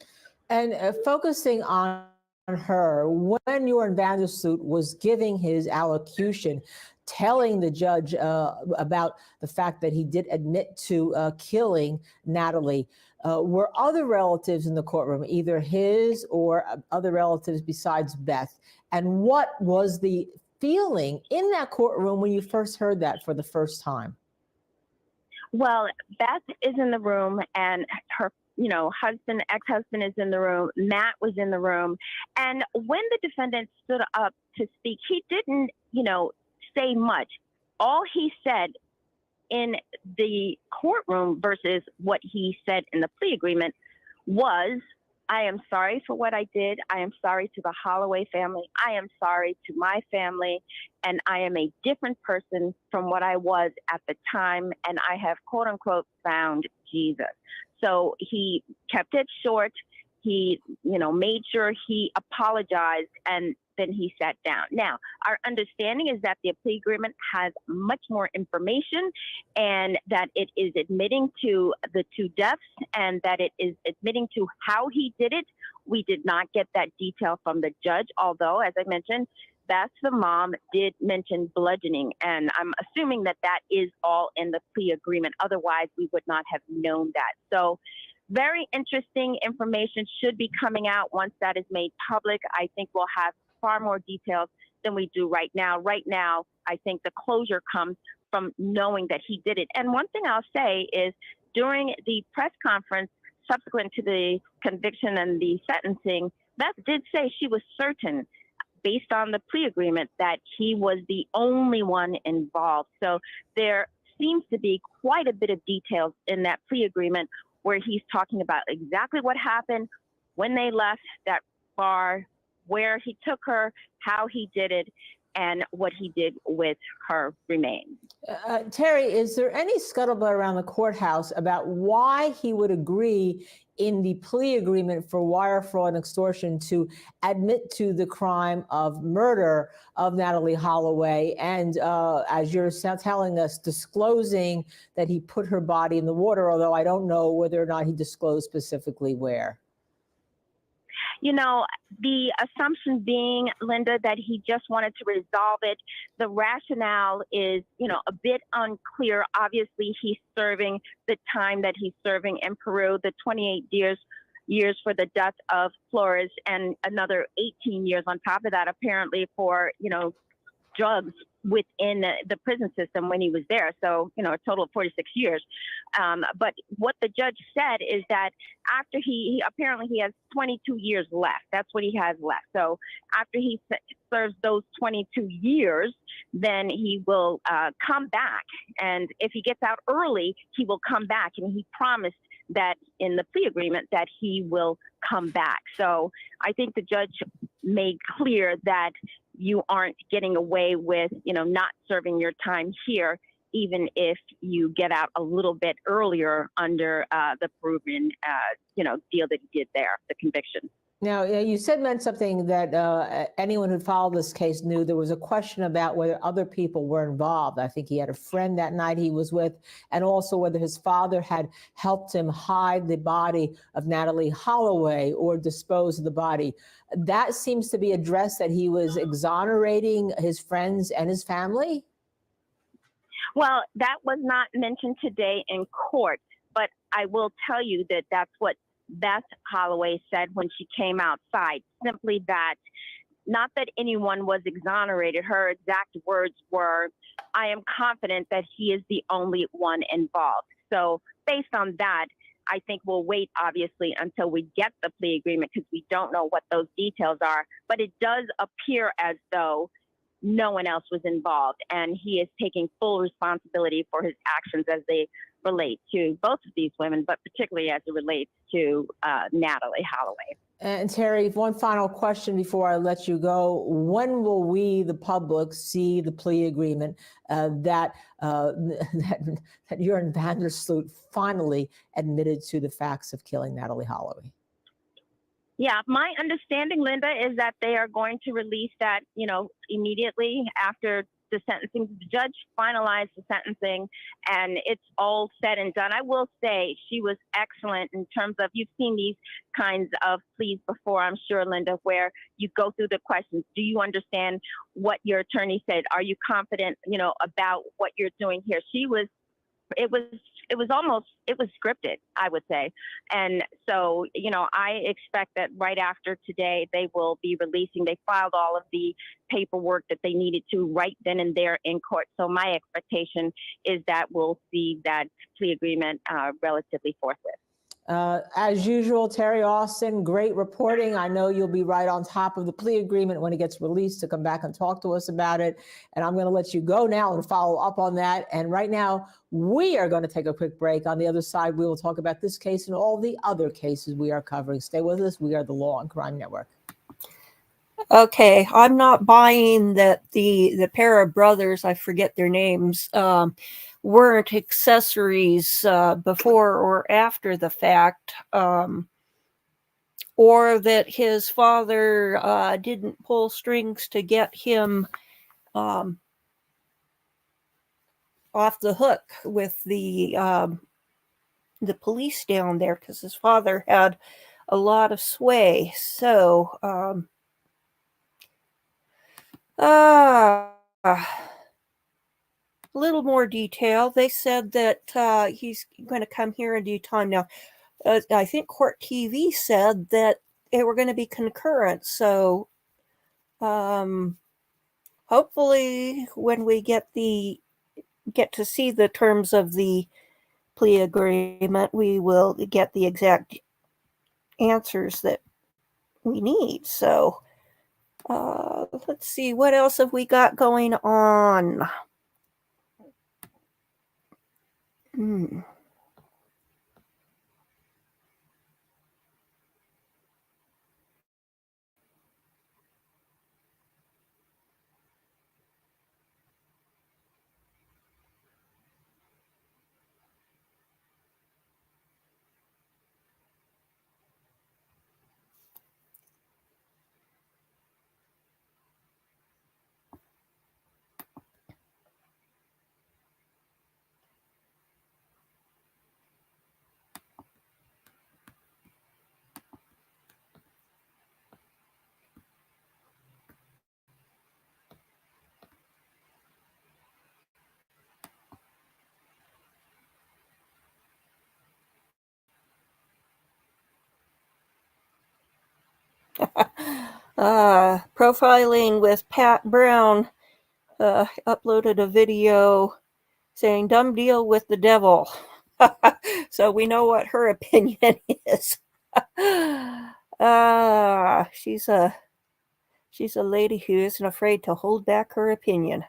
And focusing on her, when Joran Vandersloot was giving his allocution, telling the judge about the fact that he did admit to killing Natalie, were other relatives in the courtroom, either his or other relatives besides Beth? And what was the feeling in that courtroom when you first heard that for the first time? Well, Beth is in the room, and her husband, ex-husband is in the room. Matt was in the room. And when the defendant stood up to speak, he didn't, say much. All he said in the courtroom versus what he said in the plea agreement was, I am sorry for what I did. I am sorry to the Holloway family. I am sorry to my family. And I am a different person from what I was at the time. And I have, quote unquote, found Jesus. So he kept it short. He, made sure he apologized, and then he sat down. Now, our understanding is that the plea agreement has much more information, and that it is admitting to the two deaths, and that it is admitting to how he did it. We did not get that detail from the judge, although, as I mentioned, Beth, the mom, did mention bludgeoning, and I'm assuming that that is all in the plea agreement. Otherwise, we would not have known that. So very interesting information should be coming out once that is made public. I think we'll have far more details than we do right now. Right now, I think the closure comes from knowing that he did it. And one thing I'll say is during the press conference subsequent to the conviction and the sentencing, Beth did say she was certain, based on the plea agreement, that he was the only one involved. So there seems to be quite a bit of details in that plea agreement where he's talking about exactly what happened, when they left that bar, where he took her, how he did it, and what he did with her remains. Terry, is there any scuttlebutt around the courthouse about why he would agree in the plea agreement for wire fraud and extortion to admit to the crime of murder of Natalie Holloway, and as you're telling us, disclosing that he put her body in the water, although I don't know whether or not he disclosed specifically where? The assumption being, Linda, that he just wanted to resolve it. The rationale is, a bit unclear. Obviously, he's serving the time that he's serving in Peru, the 28 years for the death of Flores, and another 18 years on top of that, apparently, for, drugs within the prison system when he was there. So, a total of 46 years. But what the judge said is that after he apparently he has 22 years left. That's what he has left. So after he serves those 22 years, then he will come back. And if he gets out early, he will come back. And he promised that in the plea agreement that he will come back. So I think the judge made clear that you aren't getting away with, not serving your time here, even if you get out a little bit earlier under the Peruvian, deal that he did there, the conviction. Now, you meant something that anyone who followed this case knew. There was a question about whether other people were involved. I think he had a friend that night he was with, and also whether his father had helped him hide the body of Natalie Holloway or dispose of the body. That seems to be addressed, that he was exonerating his friends and his family. Well, that was not mentioned today in court, but I will tell you that that's what Beth Holloway said when she came outside, simply that not that anyone was exonerated. Her exact words were, I am confident that he is the only one involved. So based on that, I think we'll wait, obviously, until we get the plea agreement because we don't know what those details are. But it does appear as though no one else was involved, and he is taking full responsibility for his actions as they relate to both of these women, but particularly as it relates to Natalie Holloway. And Terry, one final question before I let you go. When will we, the public, see the plea agreement that Joran Vandersloot finally admitted to the facts of killing Natalie Holloway? Yeah, my understanding, Linda, is that they are going to release that, immediately after the sentencing. The judge finalized the sentencing and it's all said and done. I will say she was excellent in terms of, you've seen these kinds of pleas before, I'm sure, Linda, where you go through the questions. Do you understand what your attorney said? Are you confident, about what you're doing here? It was scripted, I would say. And so, I expect that right after today, they will be releasing. They filed all of the paperwork that they needed to right then and there in court. So my expectation is that we'll see that plea agreement relatively forthwith. As usual, Terry Austin, great reporting. I know you'll be right on top of the plea agreement when it gets released to come back and talk to us about it. And I'm going to let you go now and follow up on that. And right now, we are going to take a quick break. On the other side, we will talk about this case and all the other cases we are covering. Stay with us. We are the Law and Crime Network. Okay, I'm not buying that the pair of brothers, I forget their names, weren't accessories before or after the fact, or that his father didn't pull strings to get him off the hook with the police down there, because his father had a lot of sway. So a little more detail. They said that he's going to come here in due time. Now, I think Court TV said that they were going to be concurrent. So hopefully when we get to see the terms of the plea agreement, we will get the exact answers that we need. So let's see, what else have we got going on? Profiling with Pat Brown uploaded a video saying dumb deal with the devil. So we know what her opinion is. She's a lady who isn't afraid to hold back her opinion.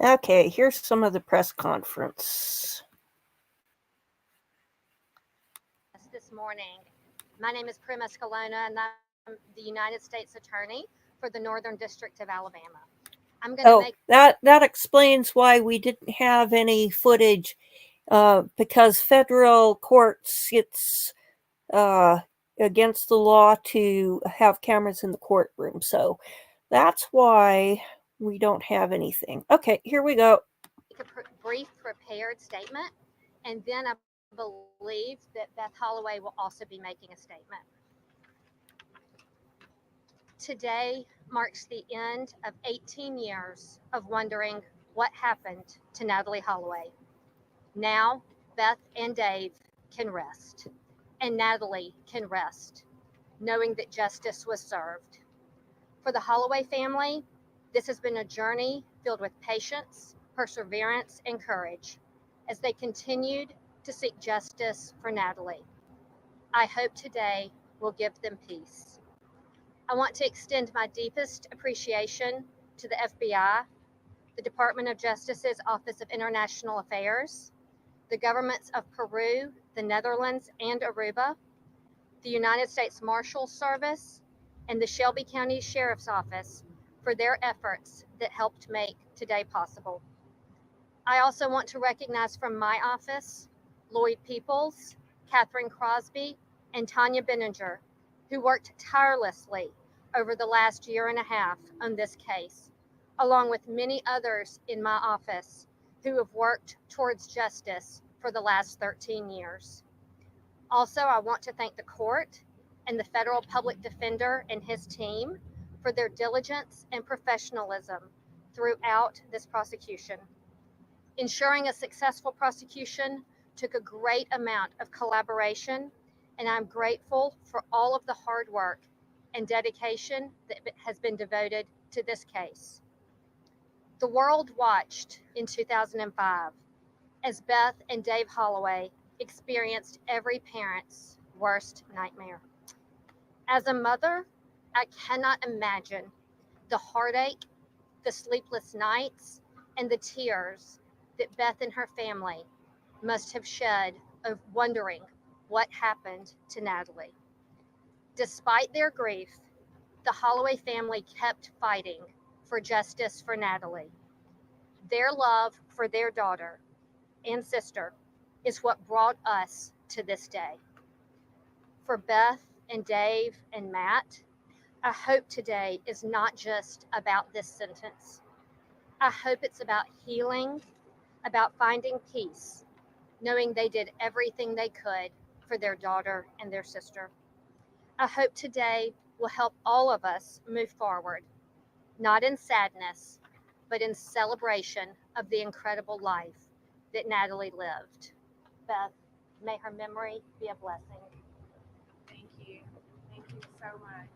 Okay, here's some of the press conference. This morning. My name is Prim Escalona, and I'm the United States Attorney for the Northern District of Alabama. I'm going to make that explains why we didn't have any footage, because federal courts, it's against the law to have cameras in the courtroom. So That's why we don't have anything. Okay, here we go. Make a brief prepared statement, and then I believe that Beth Holloway will also be making a statement. Today marks the end of 18 years of wondering what happened to Natalie Holloway. Now, Beth and Dave can rest, and Natalie can rest, knowing that justice was served. For the Holloway family, this has been a journey filled with patience, perseverance, and courage as they continued to seek justice for Natalie. I hope today will give them peace. I want to extend my deepest appreciation to the FBI, the Department of Justice's Office of International Affairs, the governments of Peru, the Netherlands, and Aruba, the United States Marshal Service, and the Shelby County Sheriff's Office for their efforts that helped make today possible. I also want to recognize from my office, Lloyd Peoples, Catherine Crosby, and Tanya Benninger, who worked tirelessly over the last year and a half on this case, along with many others in my office who have worked towards justice for the last 13 years. Also, I want to thank the court and the federal public defender and his team for their diligence and professionalism throughout this prosecution. Ensuring a successful prosecution took a great amount of collaboration, and I'm grateful for all of the hard work and dedication that has been devoted to this case. The world watched in 2005 as Beth and Dave Holloway experienced every parent's worst nightmare. As a mother, I cannot imagine the heartache, the sleepless nights, and the tears that Beth and her family must have shed of wondering what happened to Natalie. Despite their grief, the Holloway family kept fighting for justice for Natalie. Their love for their daughter and sister is what brought us to this day. For Beth and Dave and Matt, I hope today is not just about this sentence. I hope it's about healing, about finding peace, knowing they did everything they could for their daughter and their sister. I hope today will help all of us move forward, not in sadness, but in celebration of the incredible life that Natalie lived. Beth, may her memory be a blessing. Thank you. Thank you so much.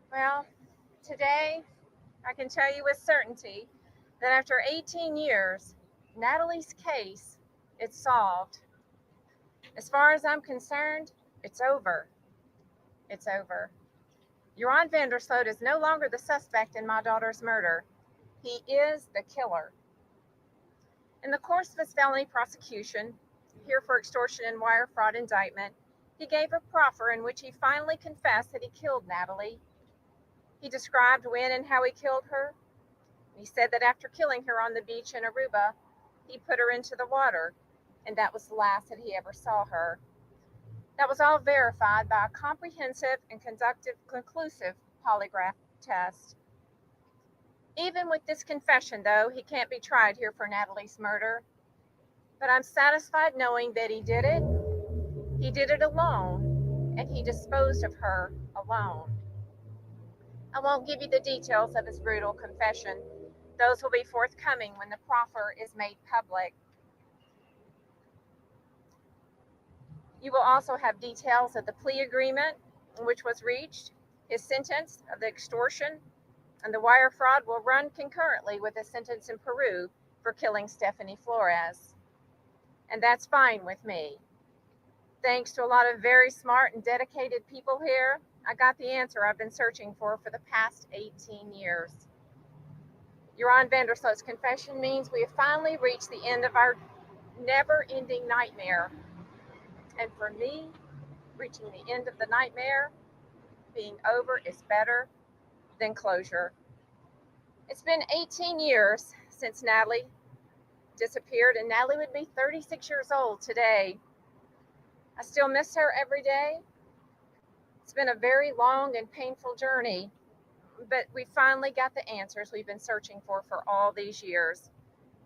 Well, today I can tell you with certainty that after 18 years, Natalie's case is solved. As far as I'm concerned, it's over. It's over. Joran Vandersloot is no longer the suspect in my daughter's murder. He is the killer. In the course of his felony prosecution, here for extortion and wire fraud indictment, he gave a proffer in which he finally confessed that he killed Natalie. He described when and how he killed her. He said that after killing her on the beach in Aruba, he put her into the water, and that was the last that he ever saw her. That was all verified by a comprehensive and conclusive polygraph test. Even with this confession, though, he can't be tried here for Natalie's murder. But I'm satisfied knowing that he did it. He did it alone, and he disposed of her alone. I won't give you the details of his brutal confession. Those will be forthcoming when the proffer is made public. You will also have details of the plea agreement which was reached. His sentence of the extortion and the wire fraud will run concurrently with a sentence in Peru for killing Stephanie Flores. And that's fine with me. Thanks to a lot of very smart and dedicated people here, I got the answer I've been searching for the past 18 years. Joran Vandersloot's confession means we have finally reached the end of our never-ending nightmare. And for me, reaching the end of the nightmare, being over is better than closure. It's been 18 years since Natalie disappeared, and Natalie would be 36 years old today. I still miss her every day. It's been a very long and painful journey, but we finally got the answers we've been searching for all these years.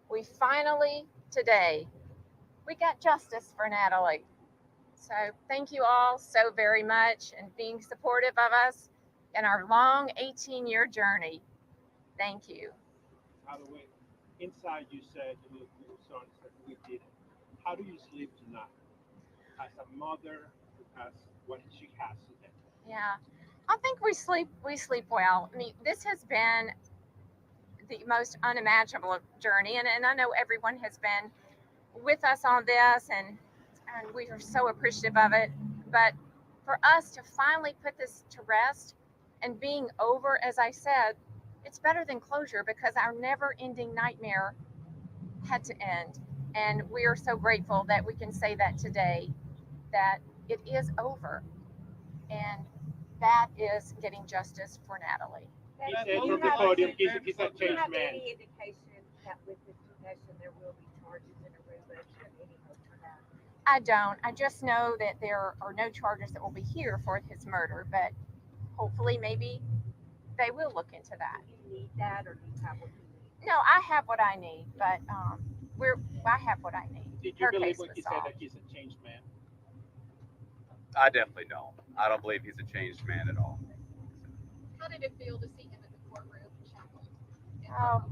We finally, today, we got justice for Natalie. So thank you all so very much and being supportive of us in our long 18-year journey. Thank you. By the way, inside you said your son said we did it. How do you sleep tonight? As a mother, as what she has today. Yeah, I think we sleep well. I mean, this has been the most unimaginable journey, and I know everyone has been with us on this, and we are so appreciative of it. But for us to finally put this to rest and being over, as I said, it's better than closure because our never-ending nightmare had to end. And we are so grateful that we can say that today, that it is over. And that is getting justice for Natalie. He said from the podium, he's a changed man. Any indication that with this confession there will be charges in Aruba? Any hope for that? I don't. I just know that there are no charges that will be here for his murder, but hopefully maybe they will look into that. Do you need that, or do you have what you need? No, I have what I need, but I have what I need. Did you Her believe case when was he said solved. that he's a changed man? I definitely don't. I don't believe he's a changed man at all. How did it feel to see him in the courtroom shackled? Oh,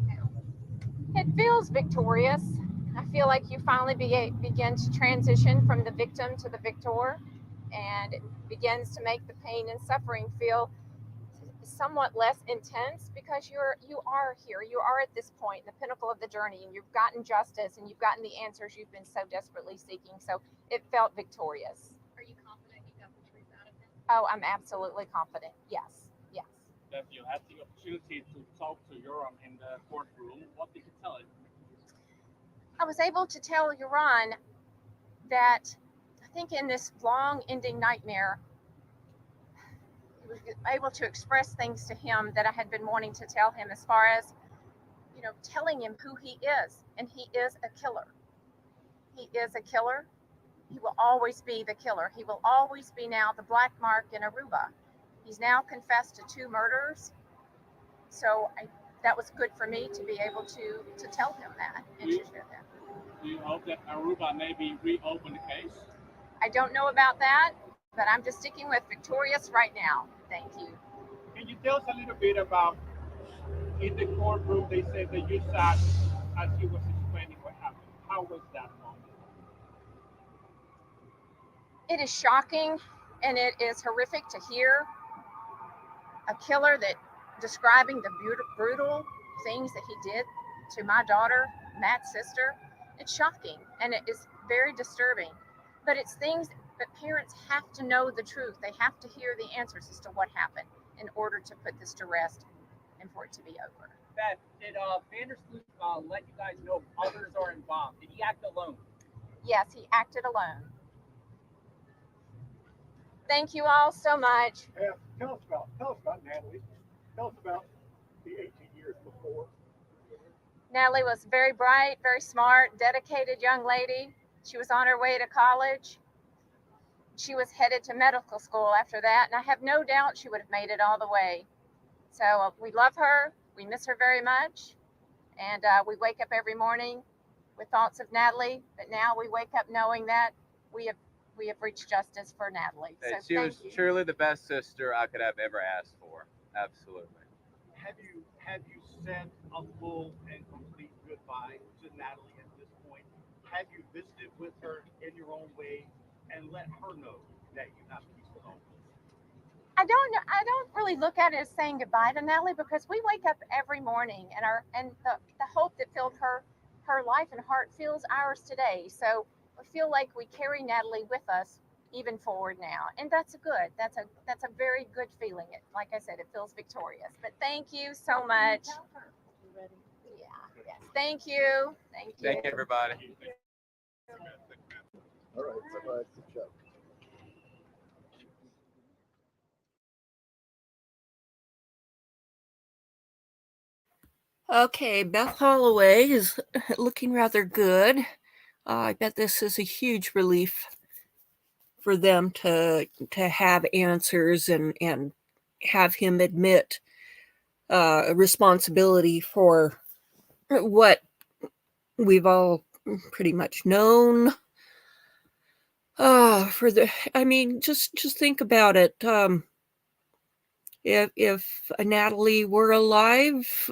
it feels victorious. I feel like you finally begin to transition from the victim to the victor, and it begins to make the pain and suffering feel somewhat less intense because you are here. You are at this point, the pinnacle of the journey, and you've gotten justice and you've gotten the answers you've been so desperately seeking. So it felt victorious. Are you confident you got the truth out of him? Oh, I'm absolutely confident. Yes. Yes. That you had the opportunity to talk to Yoram in the courtroom. What did you tell him? I was able to tell Yaron that I think in this long ending nightmare, I was able to express things to him that I had been wanting to tell him, as far as, telling him who he is. And he is a killer. He is a killer. He will always be the killer. He will always be now the black mark in Aruba. He's now confessed to 2 murders. So that was good for me to be able to tell him that and to share that. Do you hope that Aruba maybe reopen the case? I don't know about that, but I'm just sticking with victorious right now. Thank you. Can you tell us a little bit about, in the courtroom, they said that you sat as he was explaining what happened. How was that moment? It is shocking and it is horrific to hear a killer that describing the brutal things that he did to my daughter, Matt's sister. It's shocking and it is very disturbing, but it's things that parents have to know the truth. They have to hear the answers as to what happened in order to put this to rest and for it to be over. Beth, did Vandersloot let you guys know others are involved? Did he act alone? Yes, he acted alone. Thank you all so much. Yeah, tell us about Natalie. Tell us about the 18 years before. Natalie was very bright, very smart, dedicated young lady. She was on her way to college. She was headed to medical school after that, and I have no doubt she would have made it all the way. So we love her. We miss her very much. And we wake up every morning with thoughts of Natalie, but now we wake up knowing that we have reached justice for Natalie. So She was truly the best sister I could have ever asked for. Absolutely. Have you said a full and complete goodbye to Natalie at this point? Have you visited with her in your own way and let her know that you have peace at home? I don't really look at it as saying goodbye to Natalie, because we wake up every morning and the hope that filled her life and heart fills ours today. So I feel like we carry Natalie with us even forward now, and that's a very good feeling. It, like I said, it feels victorious. But thank you so much. Yeah. Yes. Thank you. Thank you. Thank you, everybody. All right. Bye-bye. Good job. Okay, Beth Holloway is looking rather good. I bet this is a huge relief for them to have answers and have him admit responsibility for what we've all pretty much known. Just think about it. If Natalie were alive,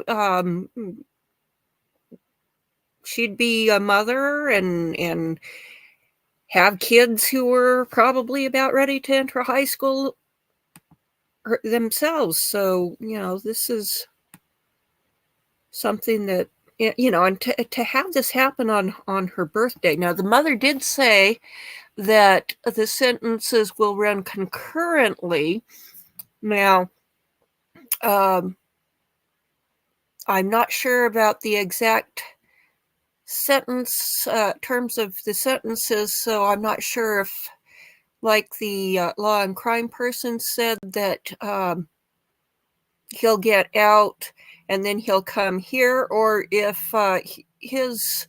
she'd be a mother and have kids who were probably about ready to enter high school themselves. So, this is something that, and to have this happen on her birthday. Now, the mother did say that the sentences will run concurrently. Now, I'm not sure about the exact terms of the sentences, so I'm not sure if, like the law and crime person said, that he'll get out and then he'll come here, or if his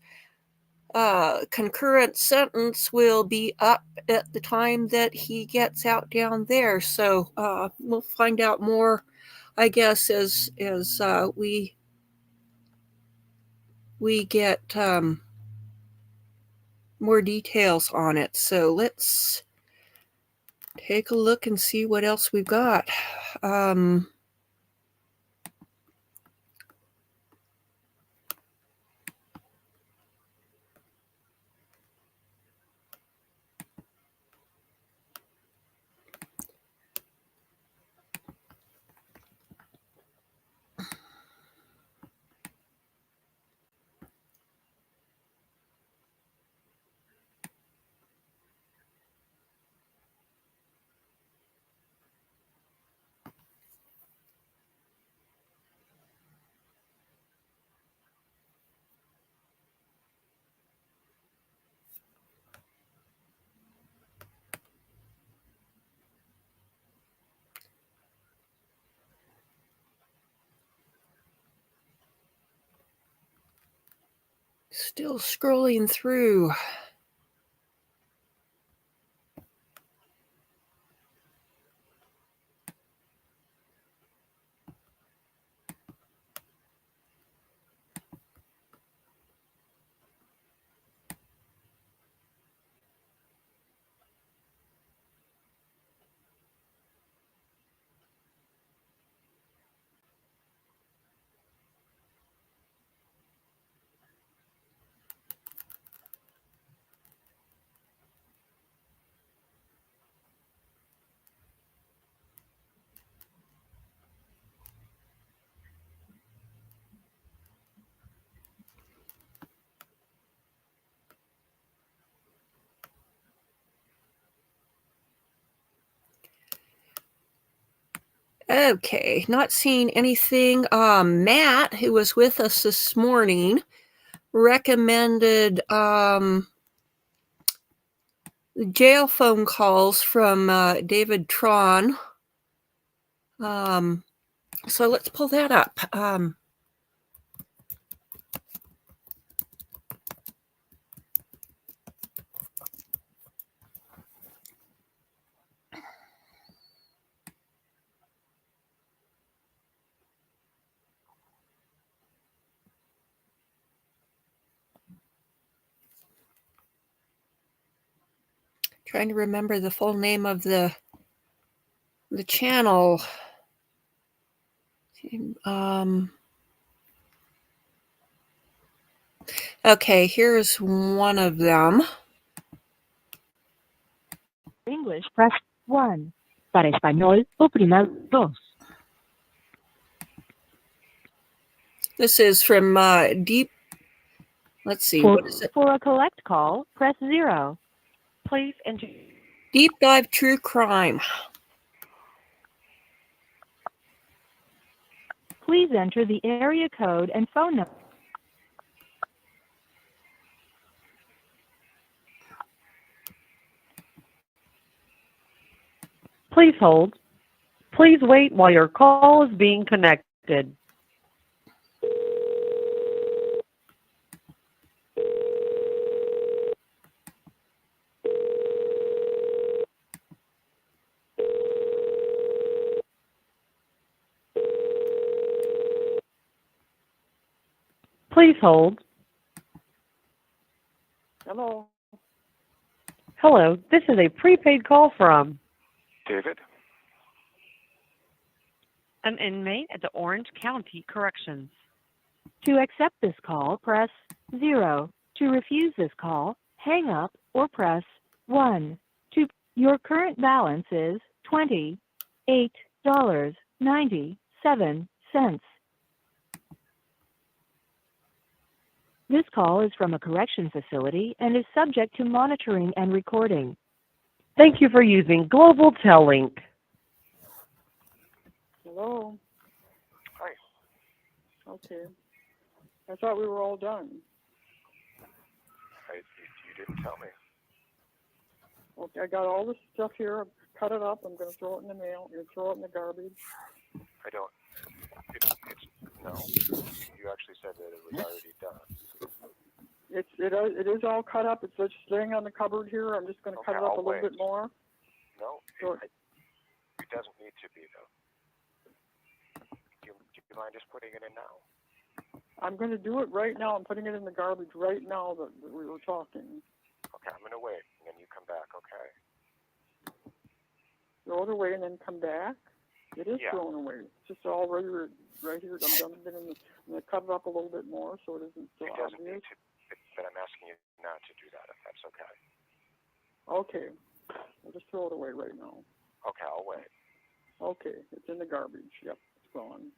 concurrent sentence will be up at the time that he gets out down there. So we'll find out more, I guess, as we get more details on it. So let's take a look and see what else we've got. Still scrolling through. Okay, not seeing anything. Matt, who was with us this morning, recommended jail phone calls from David Tronnes. So let's pull that up. Trying to remember the full name of the channel. Okay, here's one of them. English, press 1. Para español, oprima 2. This is from Deep. Let's see, what is it? For a collect call, press 0. Please enter. Deep Dive True Crime. Please enter the area code and phone number. Please hold. Please wait while your call is being connected. Please hold. Hello. Hello, this is a prepaid call from David. an inmate at the Orange County Corrections. To accept this call, press 0. To refuse this call, hang up or press 1. Your current balance is $28.97. This call is from a correction facility and is subject to monitoring and recording. Thank you for using Global Tellink. Hello. Hi. Okay. I thought we were all done. You didn't tell me. Okay, I got all this stuff here. Cut it up. I'm going to throw it in the mail. You're going to throw it in the garbage. I don't. No. You actually said that it was already done. It is all cut up. It's just staying on the cupboard here. I'm just going to cut it up a little bit more. No, So, it doesn't need to be, though. Do you mind just putting it in now? I'm going to do it right now. I'm putting it in the garbage right now that we were talking. Okay, I'm going to wait, and then you come back, okay? Throw it away and then come back. It is Yeah. thrown away. It's just all right here. I'm going to cut it up a little bit more so it isn't so It doesn't obvious. need to, but I'm asking you not to do that, if that's okay. Okay. I'll just throw it away right now. Okay, I'll wait. Okay. It's in the garbage. Yep. It's gone.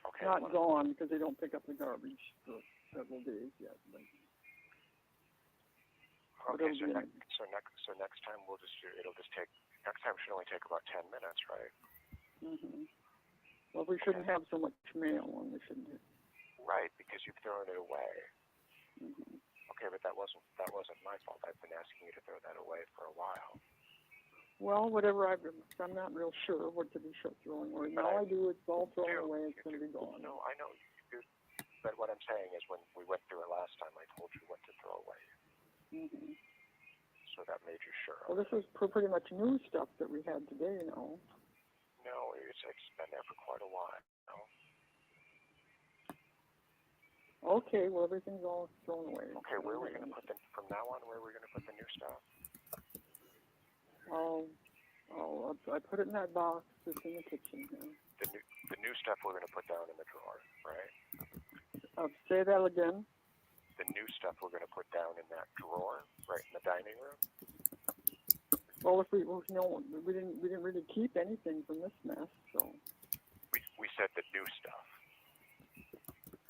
Okay. Not gone because they don't pick up the garbage for several days yet. But Okay, it'll be in- so next time next time should only take about 10 minutes, right? Mhm. Well, we shouldn't have so much mail on. We shouldn't. Right, because you've thrown it away. Mhm. Okay, but that wasn't my fault. I've been asking you to throw that away for a while. Well, whatever I'm not real sure what to be throwing away. Now I do. It's all thrown away. It's going to be gone. No, I know you do. But what I'm saying is when we went through it last time, I told you what to throw away. Mhm. So that made you sure. Well, this is pretty much new stuff that we had today, you know. No, it's been there for quite a while. No? Okay, well, everything's all thrown away. Okay, where are we going to put from now on, where are we going to put the new stuff? I put it in that box that's in the kitchen here. The new stuff we're going to put down in the drawer, right? Say that again. The new stuff we're going to put down in that drawer, right in the dining room. Well, we didn't really keep anything from this mess, so. We said the new stuff.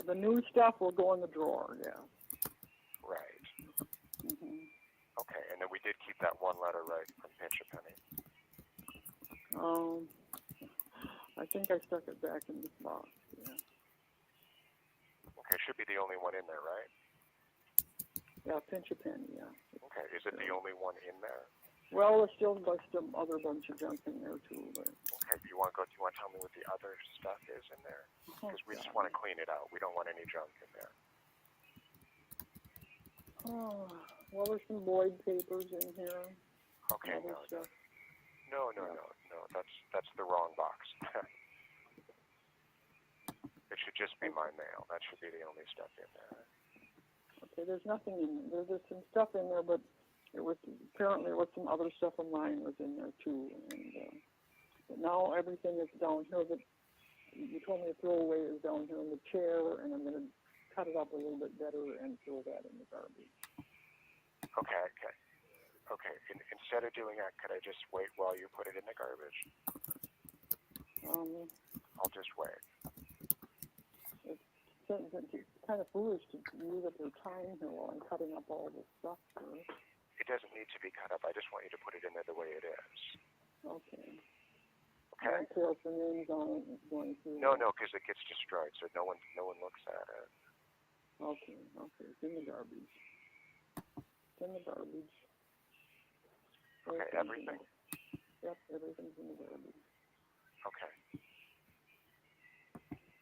The new stuff will go in the drawer, yeah. Right. Mhm. Okay, and then we did keep that one letter right from Pinch a Penny. I think I stuck it back in this box, yeah. Okay, should be the only one in there, right? Yeah, Pinch a Penny, yeah. Okay, is it the only one in there? Well, there's still some other bunch of junk in there too, but. Okay, do you want to tell me what the other stuff is in there? Because we just want to clean it out. We don't want any junk in there. Oh, well, there's some Lloyd papers in here. Okay, Other stuff. No, that's the wrong box. It should just be my mail. That should be the only stuff in there. Okay, there's nothing in there. There's some stuff in there, but apparently some other stuff of mine was in there too. And but now everything is down here that you told me to throw away is down here in the chair, and I'm going to cut it up a little bit better and throw that in the garbage. Okay. Instead of doing that, could I just wait while you put it in the garbage? I'll just wait. It's kind of foolish to use up your time here while I'm cutting up all this stuff here. It doesn't need to be cut up. I just want you to put it in there the way it is. Okay. I don't care if the name's on it going through. No, because it gets destroyed, so no one looks at it. Okay. It's in the garbage. Okay, everything? Yep, everything's in the garbage. Okay.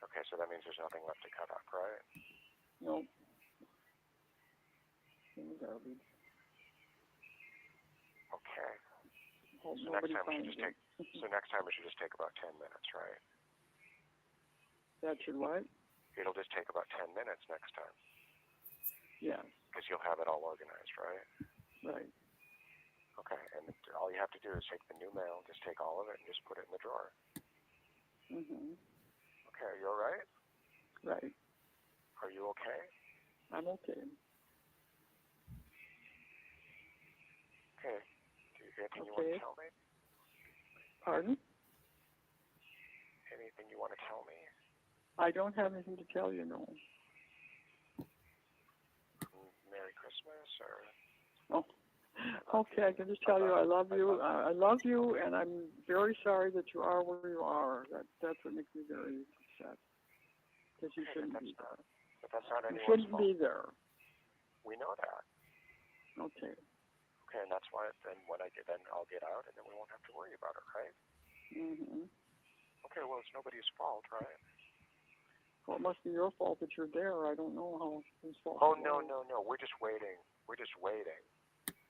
Okay, so that means there's nothing left to cut up, right? No. In the garbage. Okay. Hope So next nobody time finds it. it should just take about 10 minutes, right? That should what? It It'll just take about 10 minutes next time. Yeah. Because you'll have it all organized, right? Right. Okay, and all you have to do is take the new mail, just take all of it and just put it in the drawer. Mhm. Okay, are you all right? Right. Are you okay? I'm okay. Okay. Do you have anything you want to tell me? Pardon? Anything you want to tell me? I don't have anything to tell you, no. Merry Christmas or... Oh. Okay, I can just tell you I love you. I love you, and I'm very sorry that you are where you are. That's what makes me very upset. Because you shouldn't be there. But that's not You anyone's shouldn't fault. be there. We know that. Okay. Okay, and that's why then when I get then I'll get out and then we won't have to worry about it, right? Mhm. Okay, well it's nobody's fault, right? Well, it must be your fault that you're there. I don't know how it's fault. Oh no. We're just waiting. We're just waiting.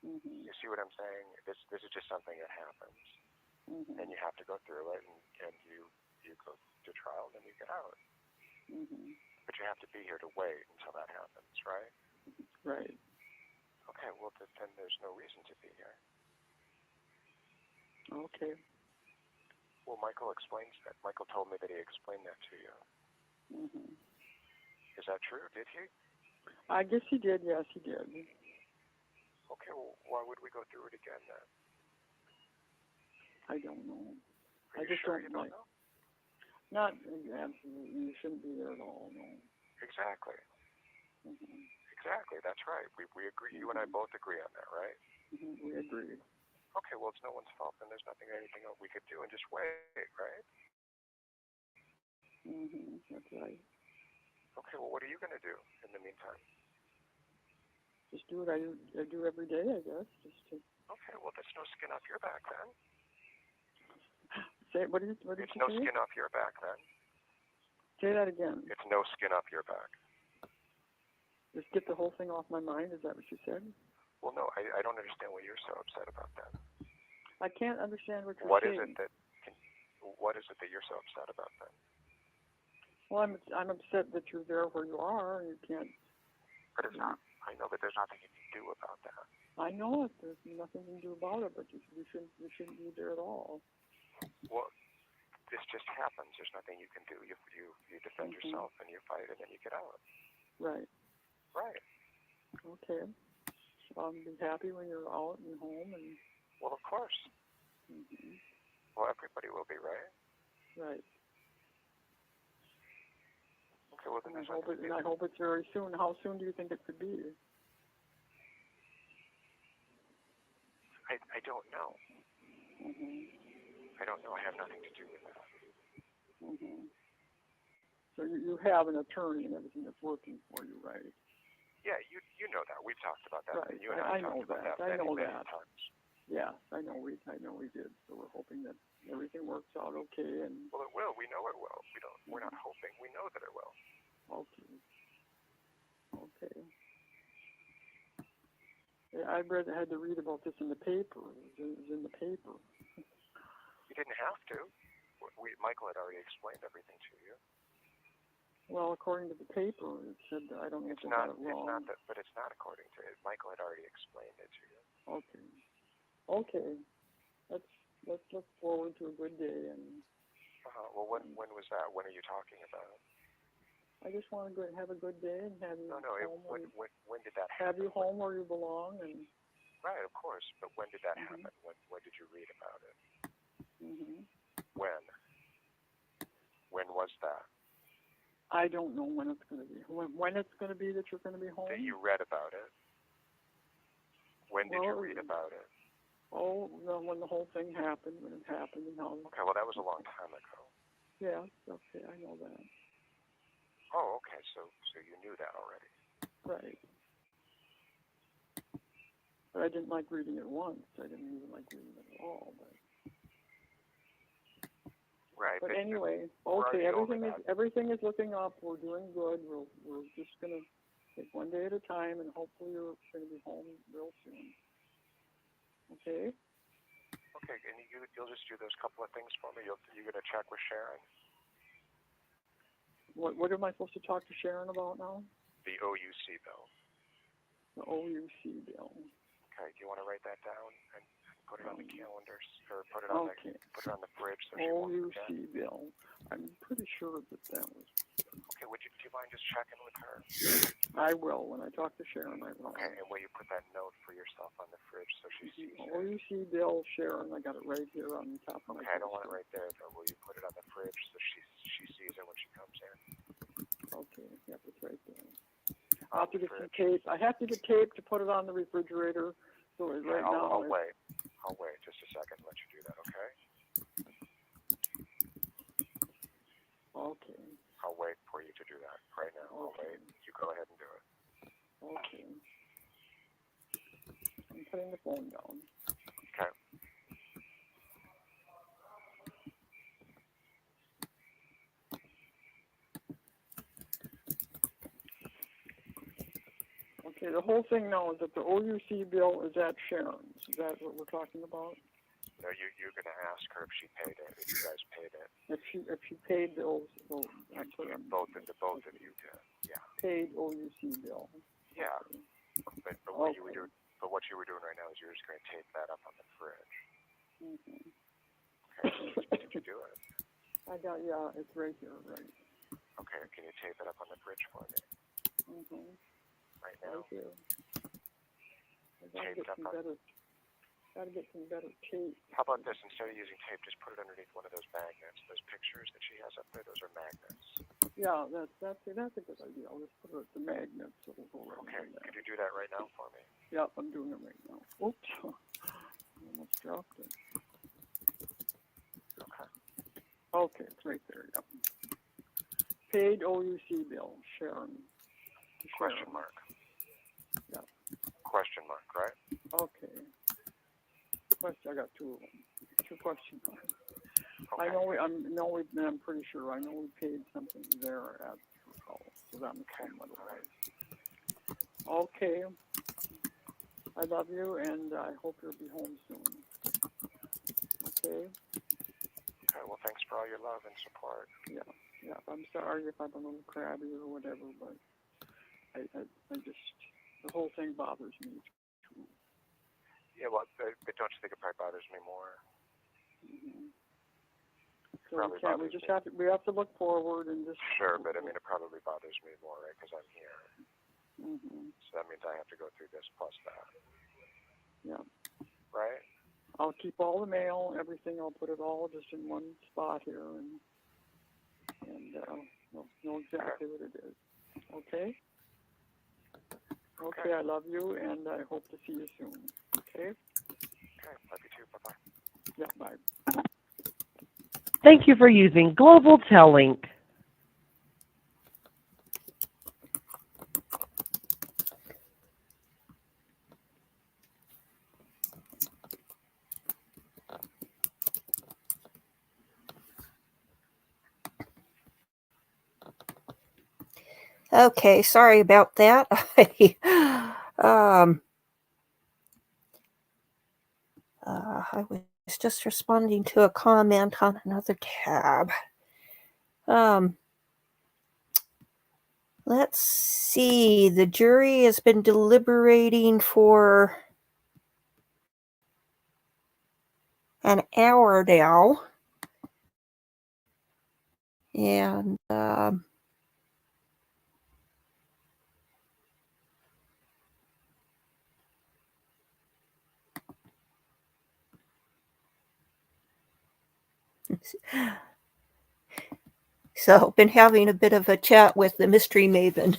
Mhm. You see what I'm saying? This is just something that happens. Mhm. And you have to go through it and you go to trial and then you get out. Mhm. But you have to be here to wait until that happens, right? Right. Okay, well then there's no reason to be here. Okay. Well, Michael explains that. Michael told me that he explained that to you. Mhm. Is that true? Did he? I guess he did. Yes, he did. Okay, well, why would we go through it again then? I don't know. Are I you just sure don't you don't like. know? Not absolutely. You shouldn't be there at all. No. Exactly. Mhm. Exactly, that's right. We agree. You and I both agree on that, right? Mhm. We agreed. Okay, well, it's no one's fault, and there's anything else we could do and just wait, right? Mhm. That's right. Okay, well, what are you going to do in the meantime? Just do what I do every day, I guess. Just to Okay, well, there's no skin off your back then. say what did It's you no say? skin off your back then. Say that again. It's no skin off your back. Just get the whole thing off my mind. Is that what you said? Well, no, I don't understand why you're so upset about that. I can't understand what you're What is saying. what is it that you're so upset about then? Well, I'm upset that you're there where you are and you can't. But it's not. I know, but there's nothing you can do about that. I know it. There's nothing you can do about it, but you shouldn't be there at all. Well, this just happens. There's nothing you can do. You defend Mhm. yourself and you fight and then you get out. Right. Right. Okay. So I'll be happy when you're out and home and. Well, of course. Mhm. Well, everybody will be, right? Right. Okay, well, then And there's nothing to do. I hope it's very soon. How soon do you think it could be? I don't know. Mhm. I don't know. I have nothing to do with that. Mhm. So you have an attorney and everything that's working for you, right? Yeah, you know that. We've talked about that. Right. You and I I know talked about that. that I know many that. times. Yeah, I know we did. So we're hoping that everything works out okay and. Well, it will. We know it will. We're not hoping. We know that it will. Okay. Okay. Yeah, I had to read about this in the paper. It was in the paper. You didn't have to. Michael had already explained everything to you. Well, according to the paper, it said I don't know if It's I not. got it wrong. It's not that. But it's not according to it. Michael had already explained it to you. Okay. Okay. Let's look forward to a good day, and Well, when was that? When are you talking about? I just want to have a good day and have you No. home When did that happen? have you home where you belong, and. Right, of course. But when did that Mhm. happen? When did you read about it? Mhm. When? When was that? I don't know when it's going to be. When it's going to be that you're going to be home. That you read about it. When did you Well, read about it? Oh, well, when the whole thing happened, when it happened, and how. Okay, well that was a long time ago. Yeah. Okay, I know that. Oh, okay. So you knew that already. Right. But I didn't like reading it once. I didn't even like reading it at all. Right. But anyway, we're okay, already over everything is looking up. We're doing good. We're just gonna take one day at a time, and hopefully you're gonna be home real soon. Okay. Okay, and you'll just do those couple of things for me. You're gonna check with Sharon. What am I supposed to talk to Sharon about now? The OUC bill. The OUC bill. Okay, do you want to write that down and put it on the calendars, or put it on the fridge so she won't forget? OUC bill. I'm pretty sure that was. Okay, do you mind just checking with her? I will. When I talk to Sharon, I will. Okay, and will you put that note for yourself on the fridge so she sees it? OUC bill, Sharon. I got it right here on the top of my. Okay, I don't want it right there, but will you put it on the fridge so she sees it when she comes in? Okay, yep, it's right there. I'll have to get some tape. I have to get tape to put it on the refrigerator. So right now. I'll wait. I'll wait just a second. Let you do that, okay? Okay. I'll wait for you to do that right now. I'll wait. You go ahead and do it. Okay. I'm putting the phone down. Okay. Okay, the whole thing now is that the OUC bill is at Sharon's. Is that what we're talking about? No, you're going to ask her if she paid it, if you guys paid it. If she paid those, I put them. Both of you did, yeah. Paid OUC bill. Yeah, but what you were doing, right now is you're just going to tape that up on the fridge. Mm-hmm. Okay, did you do it? Yeah, it's right here, right. Okay, can you tape it up on the fridge for me? Mm-hmm. Right now. Right here. Gotta get some better tape. How about this? Instead of using tape, just put it underneath one of those magnets. Those pictures that she has up there, those are magnets. Yeah, that's a good idea. I'll just put it at the magnets. It'll go right okay, in there. could you do that right now for me? Yep, I'm doing it right now. Oops. I almost dropped it. Okay. Okay, it's right there, yep. Paid OUC bill, Sharon. Question mark. Yeah. Question mark, right? Okay. I got two of them. Two question marks. Okay. I'm pretty sure. I know we paid something there at so that McCollum way. Okay. I love you, and I hope you'll be home soon. Okay. Okay. Well, thanks for all your love and support. Yeah. I'm sorry if I'm a little crabby or whatever, but I just the whole thing bothers me. Yeah, well, but don't you think it probably bothers me more? Mm-hmm. So we have to look forward and just. Sure, but I mean, it probably bothers me more, right? Because I'm here. Mm-hmm. So that means I have to go through this plus that. Yeah. Right? I'll keep all the mail, everything. I'll put it all just in one spot here, and know exactly what it is. Okay. Okay, I love you, and I hope to see you soon. Okay? Okay, love you too. Bye-bye. Yeah, bye. Thank you for using Global Tellink. Okay, sorry about that. I was just responding to a comment on another tab. Let's see. The jury has been deliberating for an hour now. And so been having a bit of a chat with the mystery maven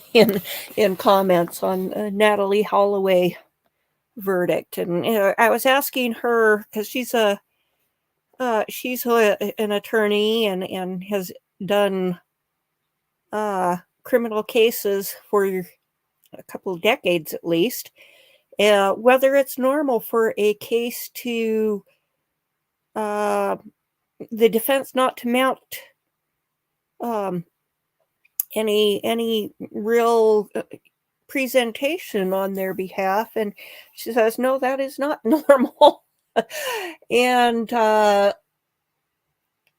in comments on Natalie Holloway verdict. And I was asking her, because she's an attorney and has done criminal cases for a couple of decades at least, whether it's normal for a case to the defense not to mount any real presentation on their behalf. And she says, no, that is not normal. And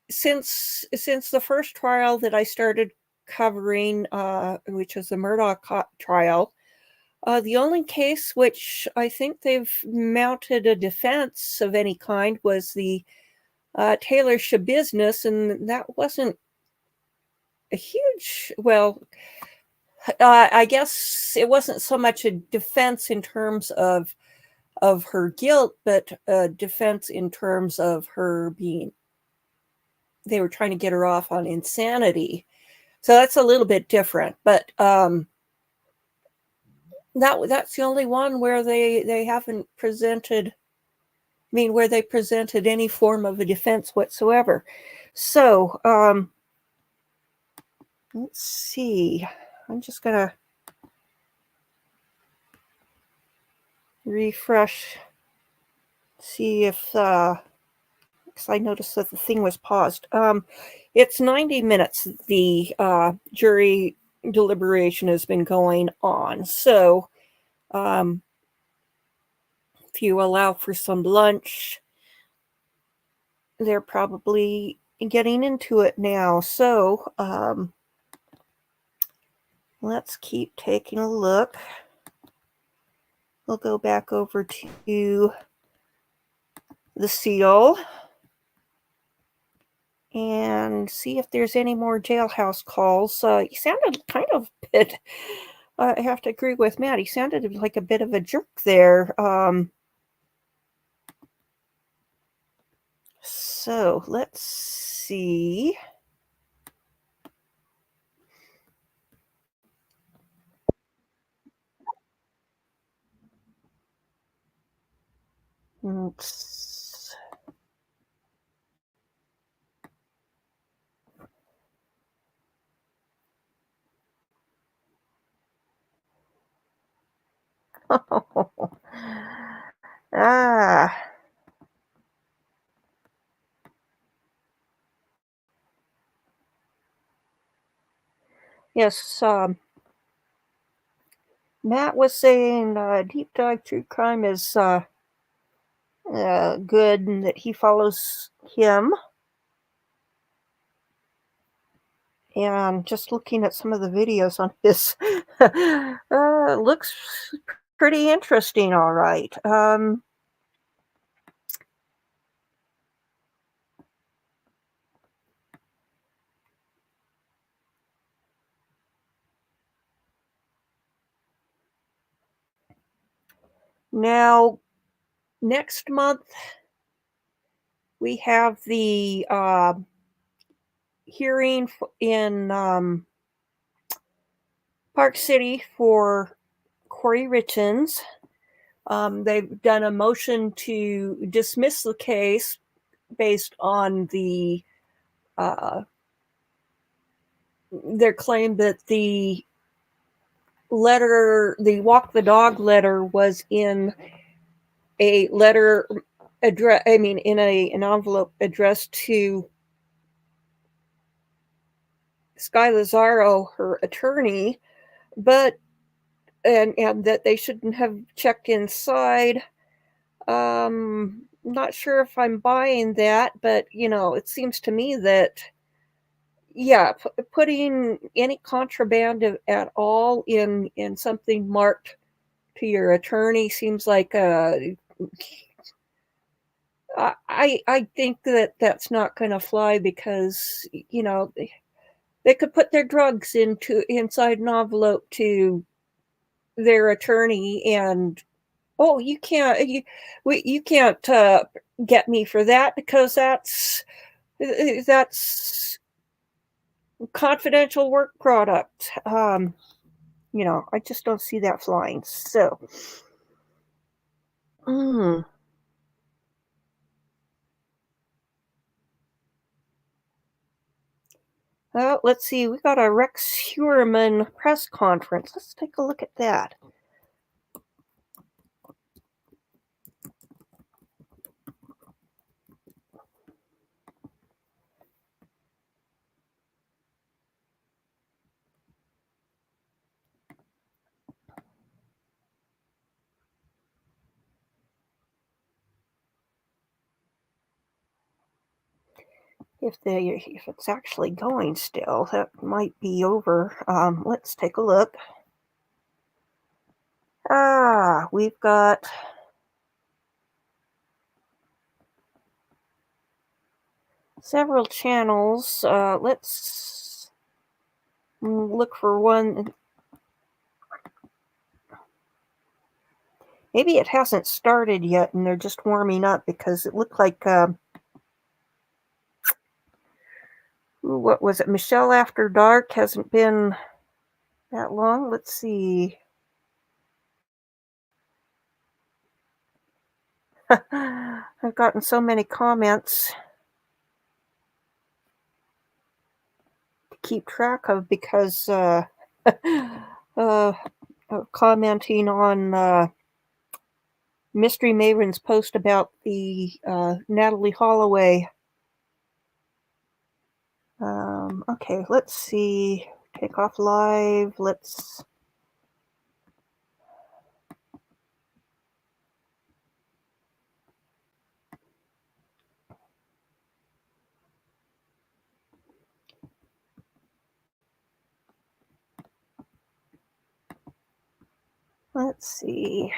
since the first trial that I started covering, which is the Murdoch trial. The only case which I think they've mounted a defense of any kind was the Taylor Shabusiness, and that wasn't a huge, well, I guess it wasn't so much a defense in terms of her guilt, but a defense in terms of her being, they were trying to get her off on insanity. So that's a little bit different, but that's the only one where they haven't presented, where they presented any form of a defense whatsoever. So let's see. I'm just gonna refresh, see if because I noticed that the thing was paused. It's 90 minutes. The jury deliberation has been going on. So if you allow for some lunch, they're probably getting into it now. So let's keep taking a look. We'll go back over to the seal and see if there's any more jailhouse calls. He sounded kind of a bit, I have to agree with Matt, he sounded like a bit of a jerk there. So let's see. Oops. Yes, Matt was saying Deep Dive True Crime is good and that he follows him. And just looking at some of the videos on his, looks pretty interesting, all right. Now, next month, we have the hearing in Park City for Corey Richens. They've done a motion to dismiss the case based on the their claim that the letter, the walk the dog letter, was in a letter address, in an envelope addressed to Sky Lazaro, her attorney, but and that they shouldn't have checked inside. Not sure if I'm buying that, but it seems to me that putting any contraband at all in something marked to your attorney seems like I think that's not going to fly, because they could put their drugs inside an envelope to their attorney, and you can't get me for that, because that's confidential work product. I just don't see that flying. So well, let's see. We got a Rex Heuermann press conference. Let's take a look at that. if it's actually going still, that might be over. Let's take a look. We've got several channels. Let's look for one. Maybe it hasn't started yet and they're just warming up, because it looked like, what was it? Michelle After Dark hasn't been that long. Let's see. I've gotten so many comments to keep track of, because commenting on Mystery Maven's post about the Natalie Holloway. Okay, let's see. Take off live. Let's. Let's see.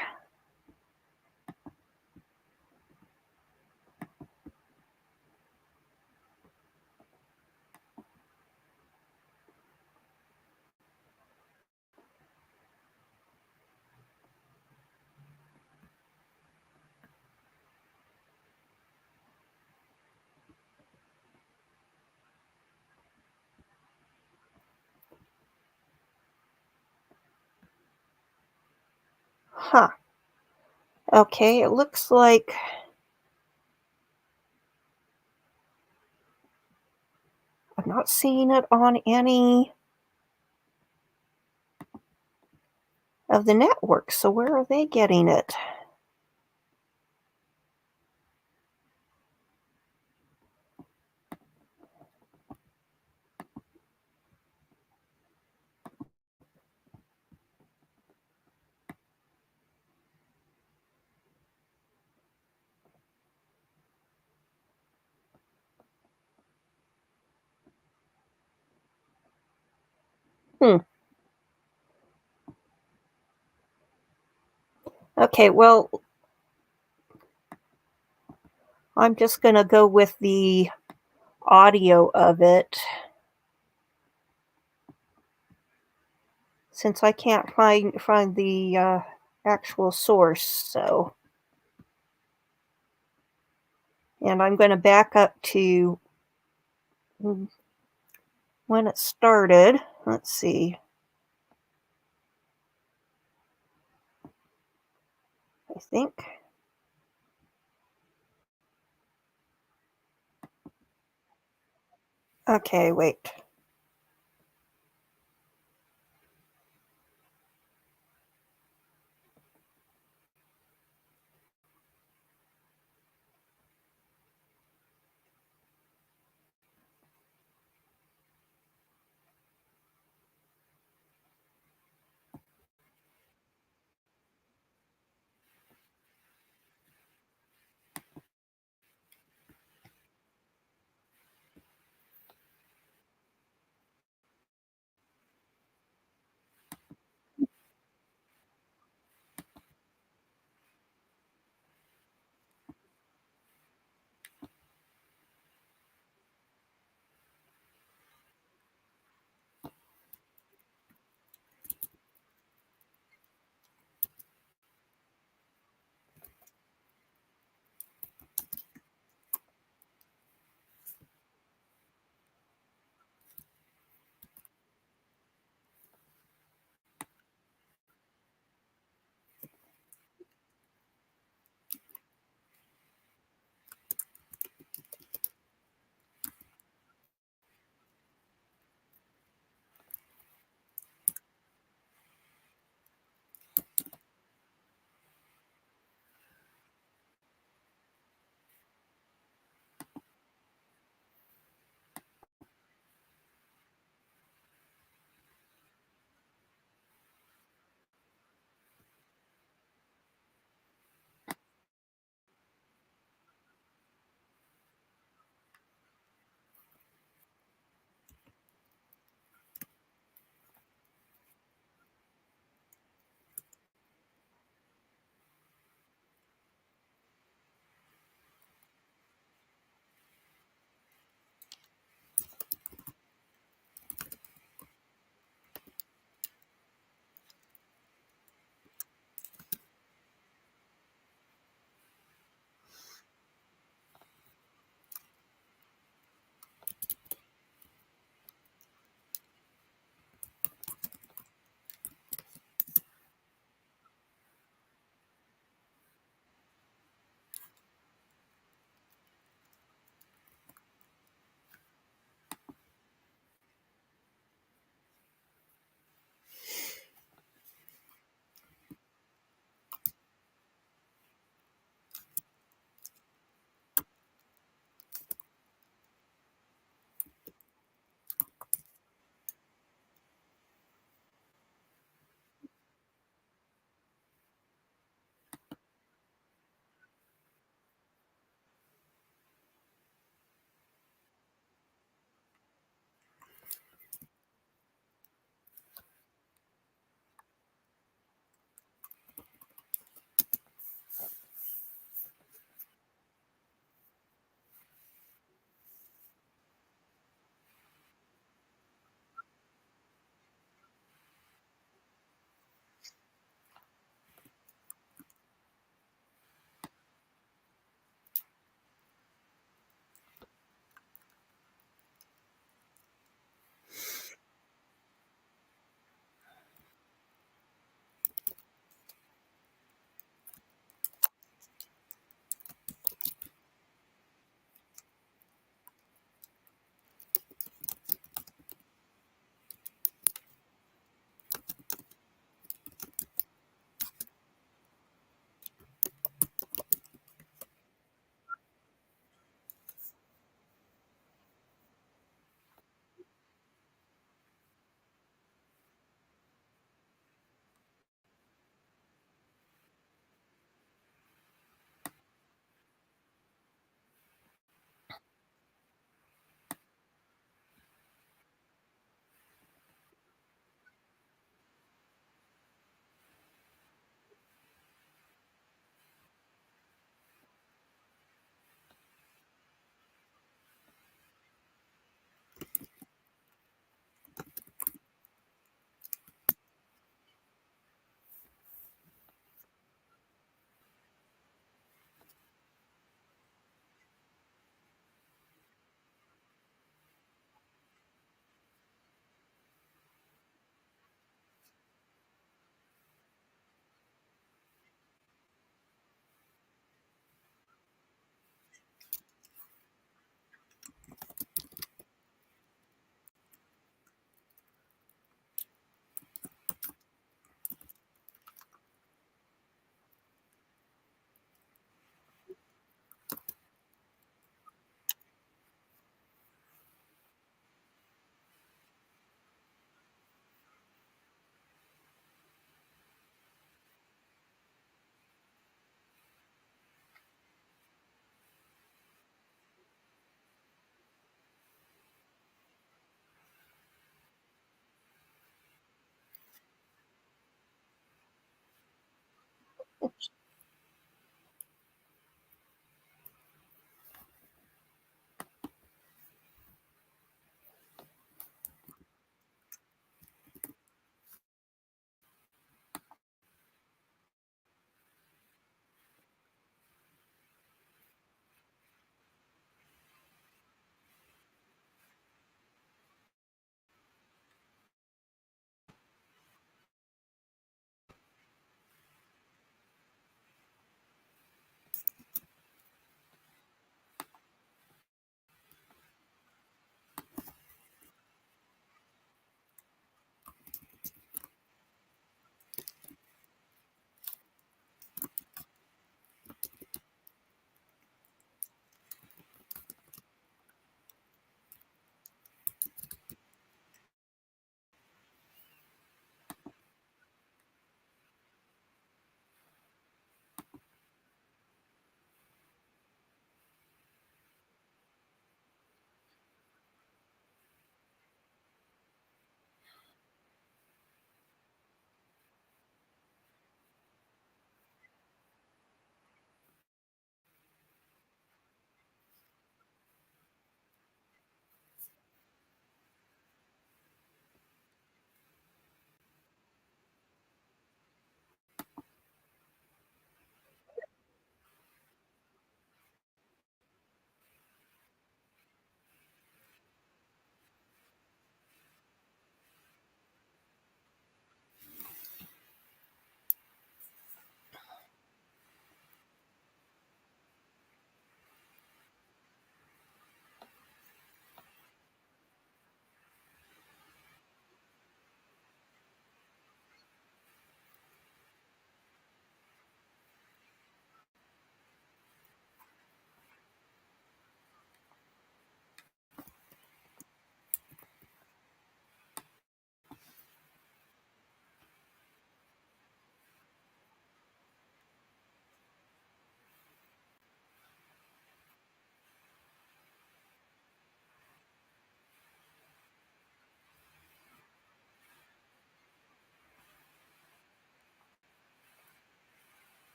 Huh. Okay, it looks like I'm not seeing it on any of the networks. So where are they getting it? Okay, well, I'm just going to go with the audio of it, since I can't find the actual source. So, and I'm going to back up to when it started. Let's see. I think. Okay, wait.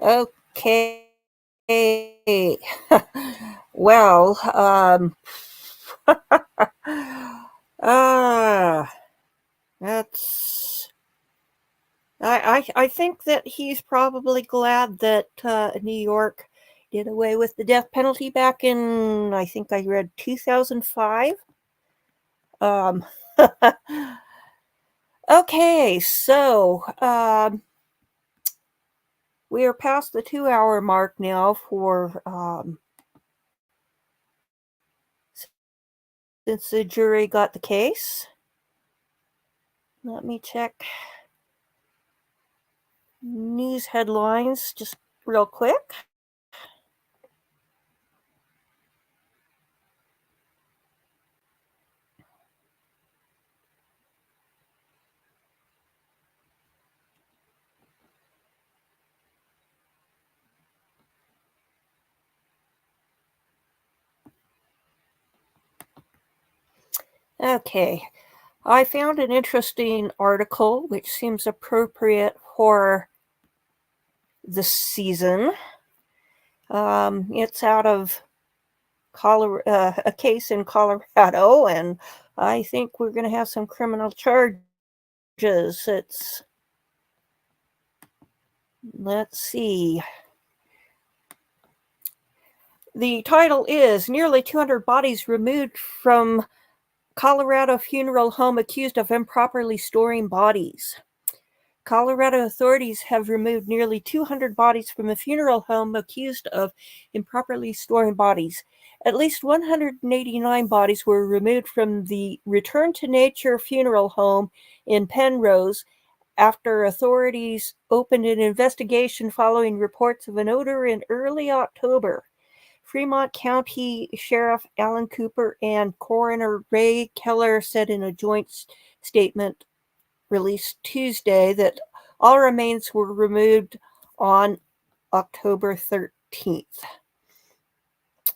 Okay. Well, that's. I think that he's probably glad that New York did away with the death penalty back in, I think I read 2005. Okay, so we are past the 2-hour mark now for since the jury got the case. Let me check news headlines just real quick. Okay, I found an interesting article which seems appropriate for the season. It's out of a case in Colorado, and I think we're going to have some criminal charges. Let's see. The title is Nearly 200 Bodies Removed from Colorado Funeral Home Accused of Improperly Storing Bodies. Colorado authorities have removed nearly 200 bodies from a funeral home accused of improperly storing bodies. At least 189 bodies were removed from the Return to Nature funeral home in Penrose after authorities opened an investigation following reports of an odor in early October. Fremont County Sheriff Alan Cooper and Coroner Ray Keller said in a joint statement released Tuesday that all remains were removed on October 13th.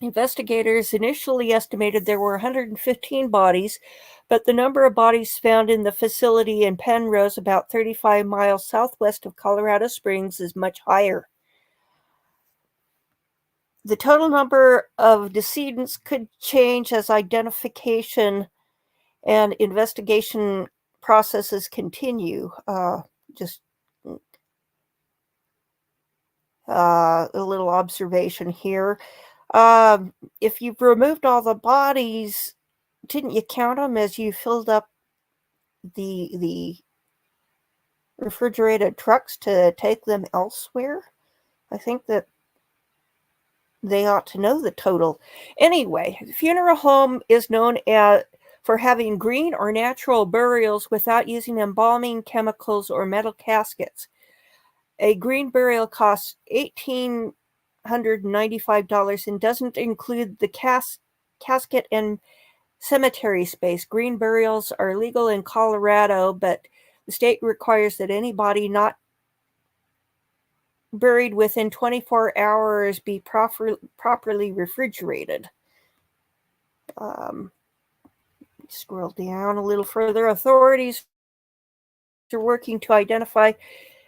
Investigators initially estimated there were 115 bodies, but the number of bodies found in the facility in Penrose, about 35 miles southwest of Colorado Springs, is much higher. The total number of decedents could change as identification and investigation processes continue. Just a little observation here. If you've removed all the bodies, didn't you count them as you filled up the refrigerated trucks to take them elsewhere? I think that they ought to know the total. Anyway, the funeral home is known for having green or natural burials without using embalming chemicals or metal caskets. A green burial costs $1,895 and doesn't include the casket and cemetery space. Green burials are legal in Colorado, but the state requires that any body not buried within 24 hours be properly refrigerated. Scroll down a little further. Authorities are working to identify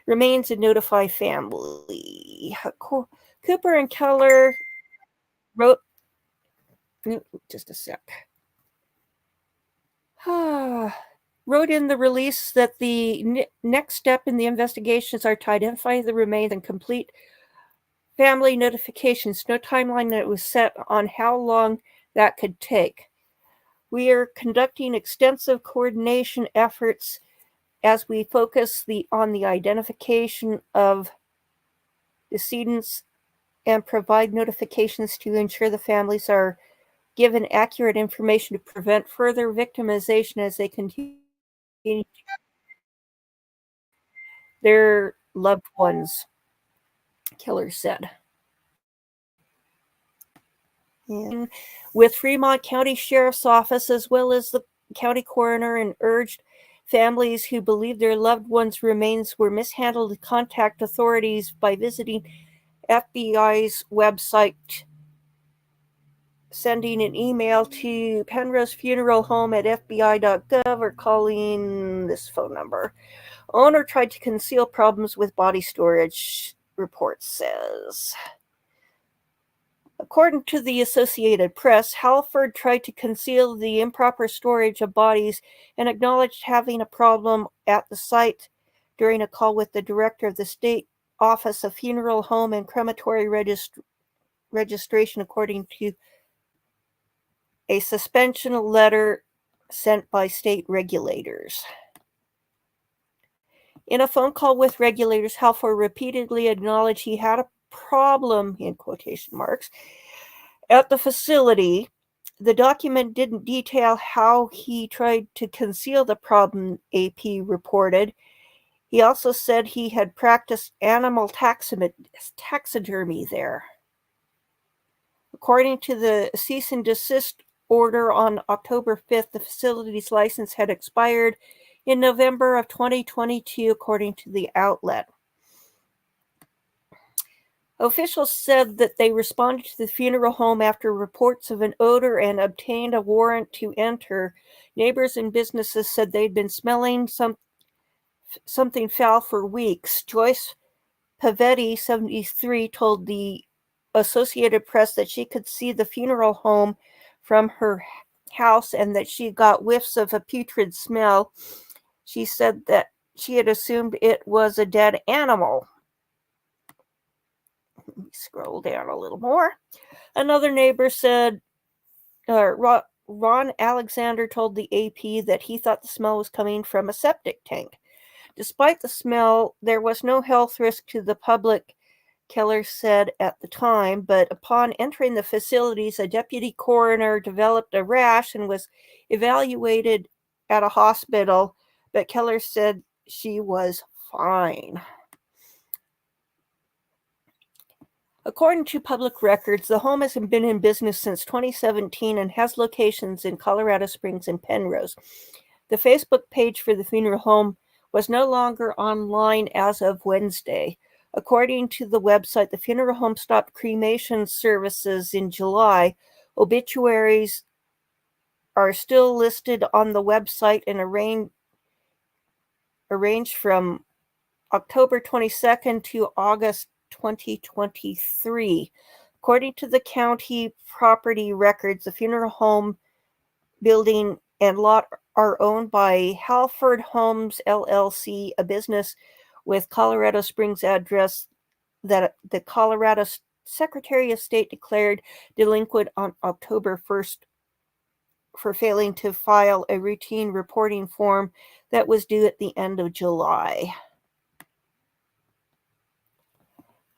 remains and notify family. Cooper and Keller wrote, just a sec, wrote in the release that the next step in the investigations are to identify the remains and complete family notifications. No timeline that was set on how long that could take. We are conducting extensive coordination efforts as we focus on the identification of decedents and provide notifications to ensure the families are given accurate information to prevent further victimization as they continue their loved ones, Keller said. And with Fremont County Sheriff's Office as well as the county coroner, and urged families who believe their loved ones' remains were mishandled to contact authorities by visiting FBI's website, sending an email to Penrose Funeral Home at fbi.gov, or calling this phone number. Owner tried to conceal problems with body storage. report says. According to the Associated Press, Halford tried to conceal the improper storage of bodies and acknowledged having a problem at the site during a call with the director of the State Office of Funeral Home and Crematory Registration, according to a suspension letter sent by state regulators. In a phone call with regulators, Halford repeatedly acknowledged he had a problem, in quotation marks, at the facility. The document didn't detail how he tried to conceal the problem, AP reported. He also said he had practiced animal taxidermy there. According to the cease and desist order on October 5th, the facility's license had expired in November of 2022, according to the outlet. Officials said that they responded to the funeral home after reports of an odor and obtained a warrant to enter. Neighbors and businesses said they'd been smelling something foul for weeks. Joyce Pavetti, 73, told the Associated Press that she could see the funeral home from her house and that she got whiffs of a putrid smell. She said that she had assumed it was a dead animal. Let me scroll down a little more. Another neighbor said, Ron Alexander told the AP that he thought the smell was coming from a septic tank. Despite the smell, there was no health risk to the public, Keller said at the time, but upon entering the facilities, a deputy coroner developed a rash and was evaluated at a hospital, but Keller said she was fine. According to public records, the home has been in business since 2017 and has locations in Colorado Springs and Penrose. The Facebook page for the funeral home was no longer online as of Wednesday. According to the website, the funeral home stopped cremation services in July. Obituaries are still listed on the website and arranged from October 22nd to August 2023. According to the county property records, the funeral home building and lot are owned by Halford Homes LLC, a business with Colorado Springs address that the Colorado Secretary of State declared delinquent on October 1st for failing to file a routine reporting form that was due at the end of July.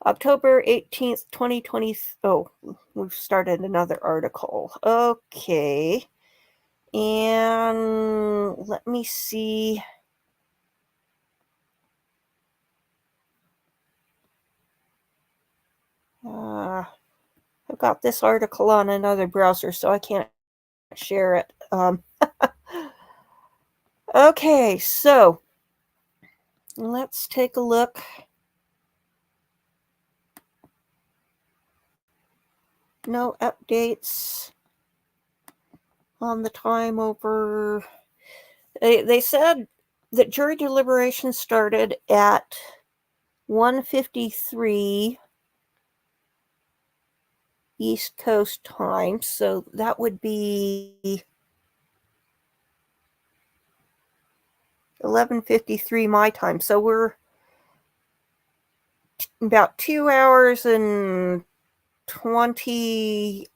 October 18th, 2020. Oh, we've started another article. Okay. And let me see. I've got this article on another browser, so I can't share it. Okay, so let's take a look. No updates on the time over. They said that jury deliberation started at 1:53 East Coast time, so that would be 11:53 my time. So we're about 2 hours and 20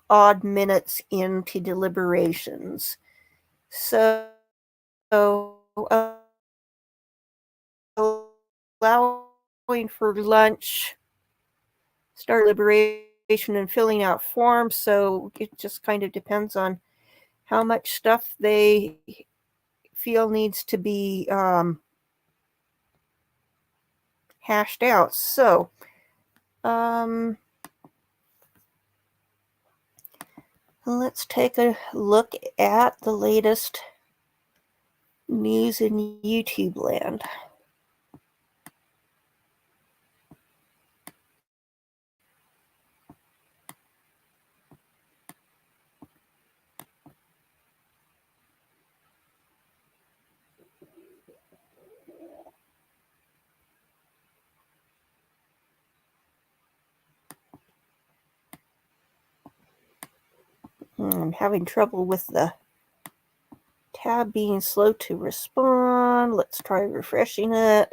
odd minutes into deliberations. So allowing for lunch, start deliberation and filling out forms. So it just kind of depends on how much stuff they feel needs to be hashed out. So let's take a look at the latest news in YouTube land. I'm having trouble with the tab being slow to respond. Let's try refreshing it.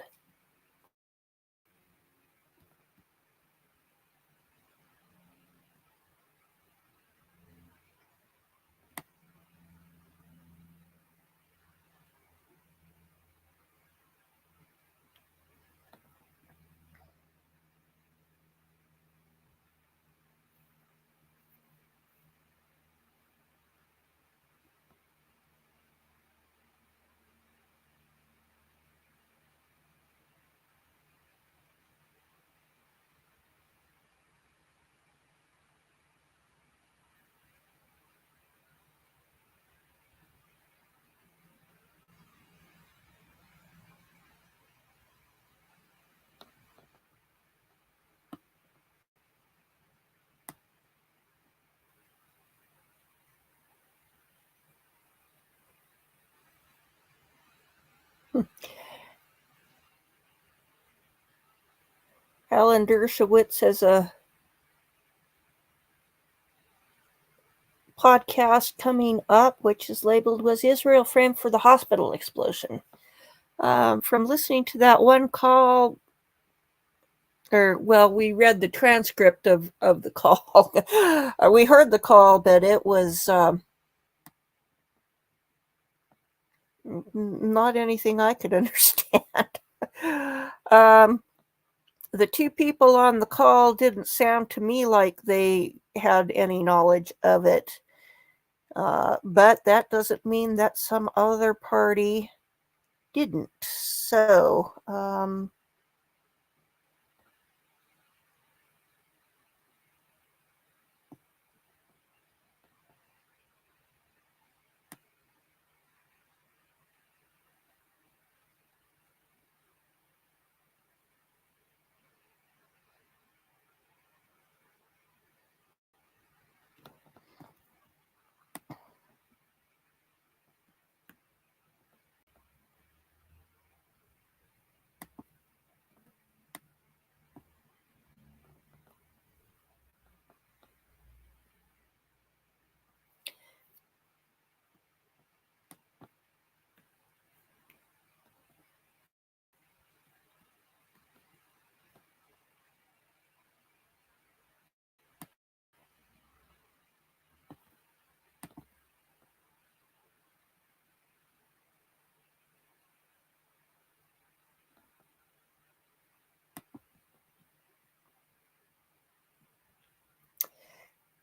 Alan Dershowitz has a podcast coming up, which is labeled "Was Israel Framed for the Hospital Explosion?" From listening to that one call, we read the transcript of the call. We heard the call, but it was not anything I could understand. The two people on the call didn't sound to me like they had any knowledge of it. But that doesn't mean that some other party didn't. So,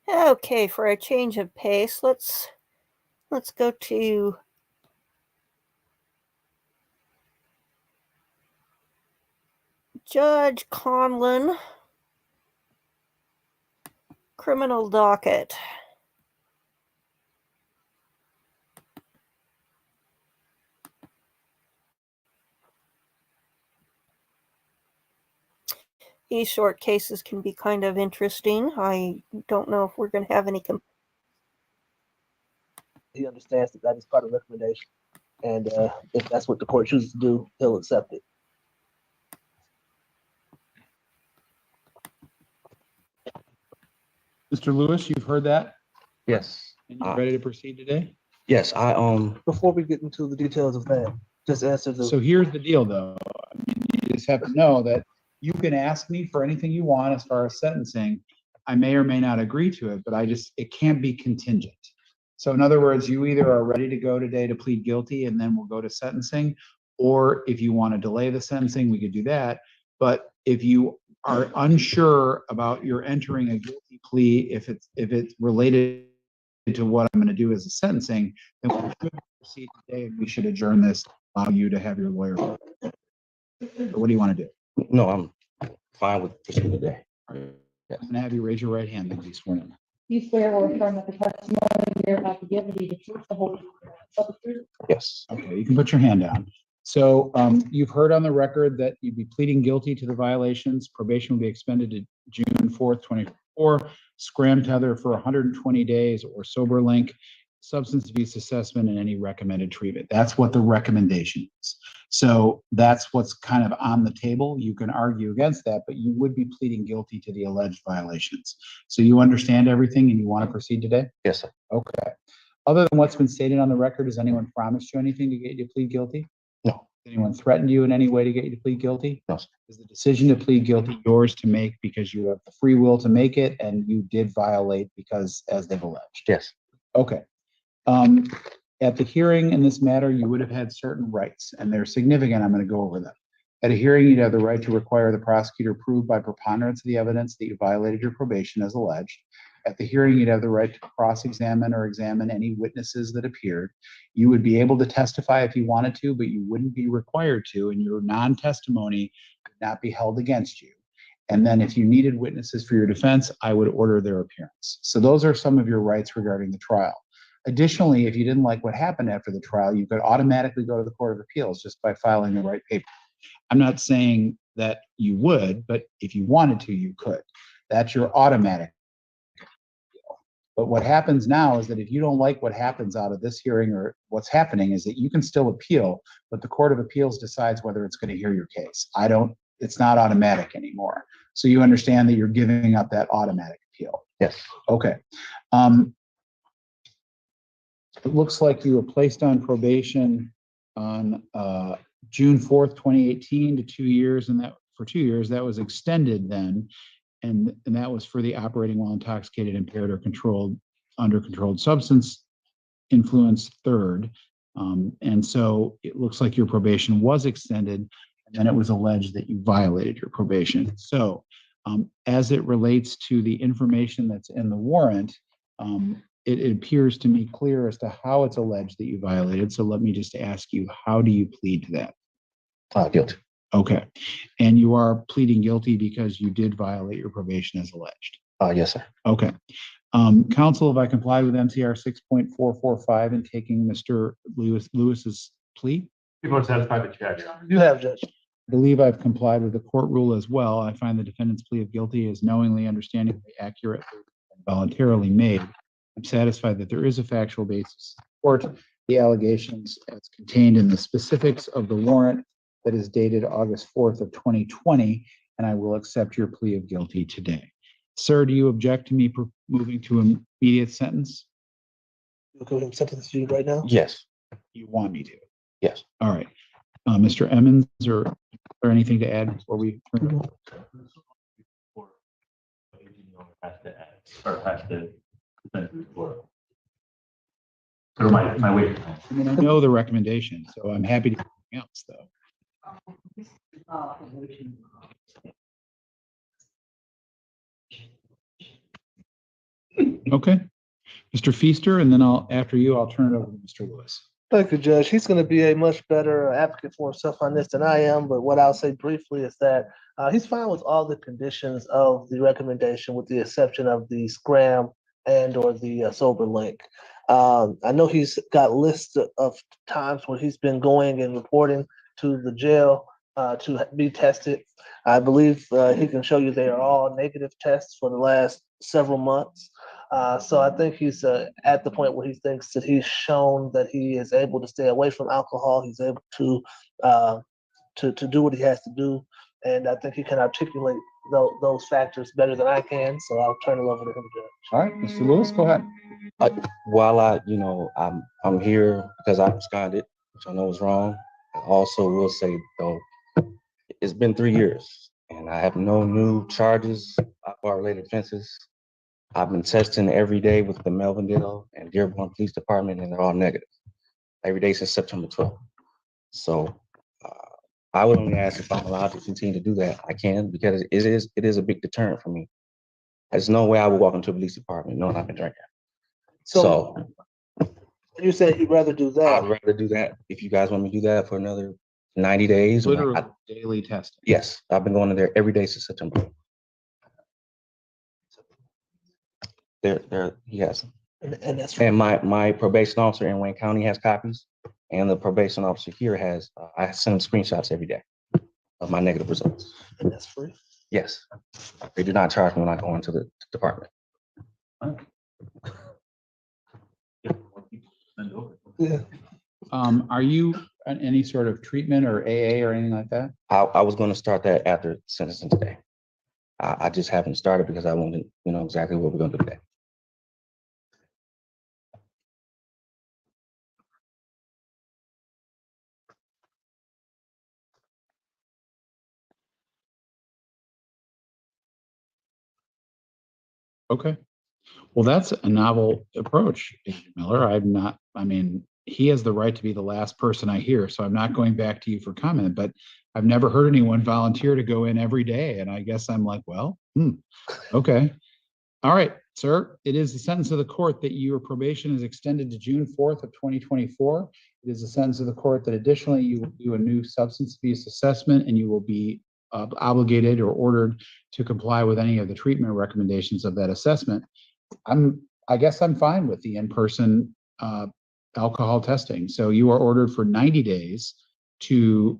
okay, for a change of pace, let's go to Judge Conlon, criminal docket. These short cases can be kind of interesting. I don't know if we're going to have any. He understands that that is part of the recommendation, and if that's what the court chooses to do, he'll accept it. Mr. Lewis, you've heard that? Yes. And you're ready to proceed today? Yes, before we get into the details of that, just answer the. So here's the deal, though. I mean, you just have to know that you can ask me for anything you want as far as sentencing. I may or may not agree to it, but it can't be contingent. So in other words, you either are ready to go today to plead guilty and then we'll go to sentencing, or if you want to delay the sentencing, we could do that. But if you are unsure about your entering a guilty plea, if it's related to what I'm going to do as a sentencing, then we should proceed today and we should adjourn this, allow you to have your lawyer. So what do you want to do? No, I'm fine with proceeding today. I'm going to have you raise your right hand and be sworn in. You swear or affirm that the testimony you're about to give will be the truth, the whole truth? Yes. Okay, you can put your hand down. So you've heard on the record that you'd be pleading guilty to the violations. Probation will be expended to June 4th, 2024. Scram tether for 120 days or sober link. substance abuse assessment and any recommended treatment. That's what the recommendation is. So that's what's kind of on the table. You can argue against that, but you would be pleading guilty to the alleged violations. So you understand everything and you want to proceed today? Yes, sir. Okay. Other than what's been stated on the record, has anyone promised you anything to get you to plead guilty? No. Has anyone threatened you in any way to get you to plead guilty? No, sir. Is the decision to plead guilty yours to make because you have the free will to make it and you did violate because as they've alleged? Yes. Okay. At the hearing in this matter, you would have had certain rights and they're significant. I'm going to go over them. At a hearing, you'd have the right to require the prosecutor prove by preponderance of the evidence that you violated your probation as alleged. At the hearing, you'd have the right to cross-examine or examine any witnesses that appeared. You would be able to testify if you wanted to, but you wouldn't be required to, and your non-testimony would not be held against you. And then if you needed witnesses for your defense, I would order their appearance. So those are some of your rights regarding the trial. Additionally, if you didn't like what happened after the trial, you could automatically go to the Court of Appeals just by filing the right paper. I'm not saying that you would, but if you wanted to, you could. That's your automatic. But what happens now is that if you don't like what happens out of this hearing or what's happening is that you can still appeal, but the Court of Appeals decides whether it's going to hear your case. It's not automatic anymore. So you understand that you're giving up that automatic appeal. Yes. Okay. It looks like you were placed on probation on June 4th, 2018 to 2 years, and that for 2 years, that was extended then. And that was for the operating while intoxicated, impaired, or under controlled substance influence third. And so it looks like your probation was extended, and then it was alleged that you violated your probation. So as it relates to the information that's in the warrant, it appears to me clear as to how it's alleged that you violated. So let me just ask you, how do you plead to that? Guilty. Okay. And you are pleading guilty because you did violate your probation as alleged? Yes, sir. Okay. Counsel, have I complied with MCR 6.445 in taking Mr. Lewis's plea? People are satisfied that you have, Your Honor. You have, Judge. I believe I've complied with the court rule as well. I find the defendant's plea of guilty is knowingly, understandingly, accurately, and voluntarily made. I'm satisfied that there is a factual basis to support the allegations as contained in the specifics of the warrant that is dated August 4th of 2020, and I will accept your plea of guilty today. Sir, do you object to me moving to an immediate sentence? You okay with him sentencing you right now? Yes. You want me to? Yes. All right. Mr. Emmons, or anything to add before we turn it over? Or my wait. I mean, I know the recommendation, so I'm happy to do anything else, though. Okay. Mr. Feaster, and then after you, I'll turn it over to Mr. Lewis. Thank you, Judge. He's going to be a much better advocate for himself on this than I am, but what I'll say briefly is that he's fine with all the conditions of the recommendation with the exception of the scram and or the sober link. I know he's got lists of times where he's been going and reporting to the jail to be tested. I believe he can show you they are all negative tests for the last several months. So I think he's at the point where he thinks that he's shown that he is able to stay away from alcohol. He's able to do what he has to do. And I think he can articulate those factors better than I can. So I'll turn it over to him, Judge. All right, Mr. Lewis, go ahead. While I'm here because I absconded, which I know is wrong. I also will say though, it's been 3 years and I have no new charges, alcohol-related offenses. I've been testing every day with the Melvindale and Dearborn Police Department, and they're all negative every day since September 12th. So I would only ask if I'm allowed to continue to do that. I can, because it is a big deterrent for me. There's no way I would walk into a police department knowing I've been drinking. So you said you'd rather do that. I'd rather do that. If you guys want me to do that for another 90 days. Literally daily testing. Yes, I've been going in there every day since September. There, he has them. And that's and my probation officer in Wayne County has copies, and the probation officer here has. I send them screenshots every day of my negative results. And that's free. Yes, they do not charge me when I go into the department. Yeah. Are you on any sort of treatment or AA or anything like that? I was going to start that after sentencing today. I just haven't started because I wanted to know exactly what we're going to do today. Okay. Well, that's a novel approach, Miller. I mean, he has the right to be the last person I hear, so I'm not going back to you for comment, but I've never heard anyone volunteer to go in every day. And I guess I'm like, well, okay. All right, sir, it is the sentence of the court that your probation is extended to June 4th of 2024. It is the sentence of the court that additionally you will do a new substance abuse assessment and you will be obligated or ordered to comply with any of the treatment recommendations of that assessment. I guess I'm fine with the in-person alcohol testing. So you are ordered for 90 days to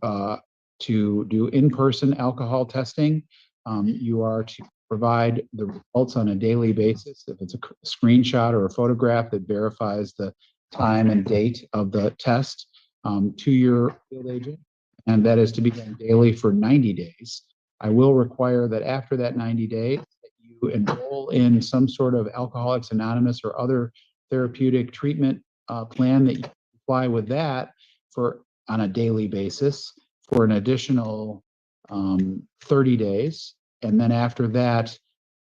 do in-person alcohol testing. You are to provide the results on a daily basis. If it's a screenshot or a photograph that verifies the time and date of the test to your field agent, and that is to be done daily for 90 days. I will require that after that 90 days, that you enroll in some sort of Alcoholics Anonymous or other therapeutic treatment plan that you comply with that on a daily basis for an additional 30 days. And then after that,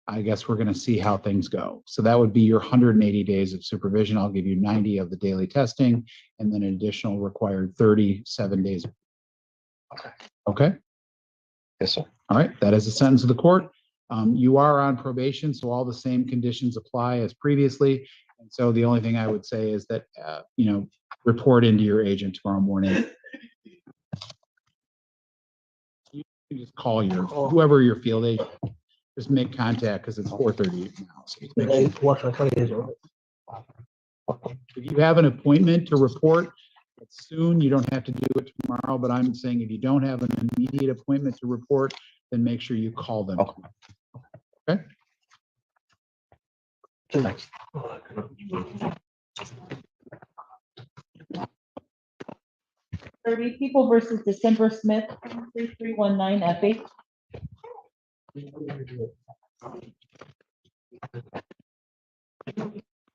I guess we're going to see how things go. So that would be your 180 days of supervision. I'll give you 90 of the daily testing and then an additional required 37 days. Okay. Yes, sir. All right. That is the sentence of the court. You are on probation, so all the same conditions apply as previously. And so the only thing I would say is that, report into your agent tomorrow morning. You can just call whoever your field agent, just make contact because it's 4:30 now. So just make sure. If you have an appointment to report soon, you don't have to do it tomorrow, but I'm saying if you don't have an immediate appointment to report, then make sure you call them. Okay? Thanks. 30 People versus December Smith, 3319 FH.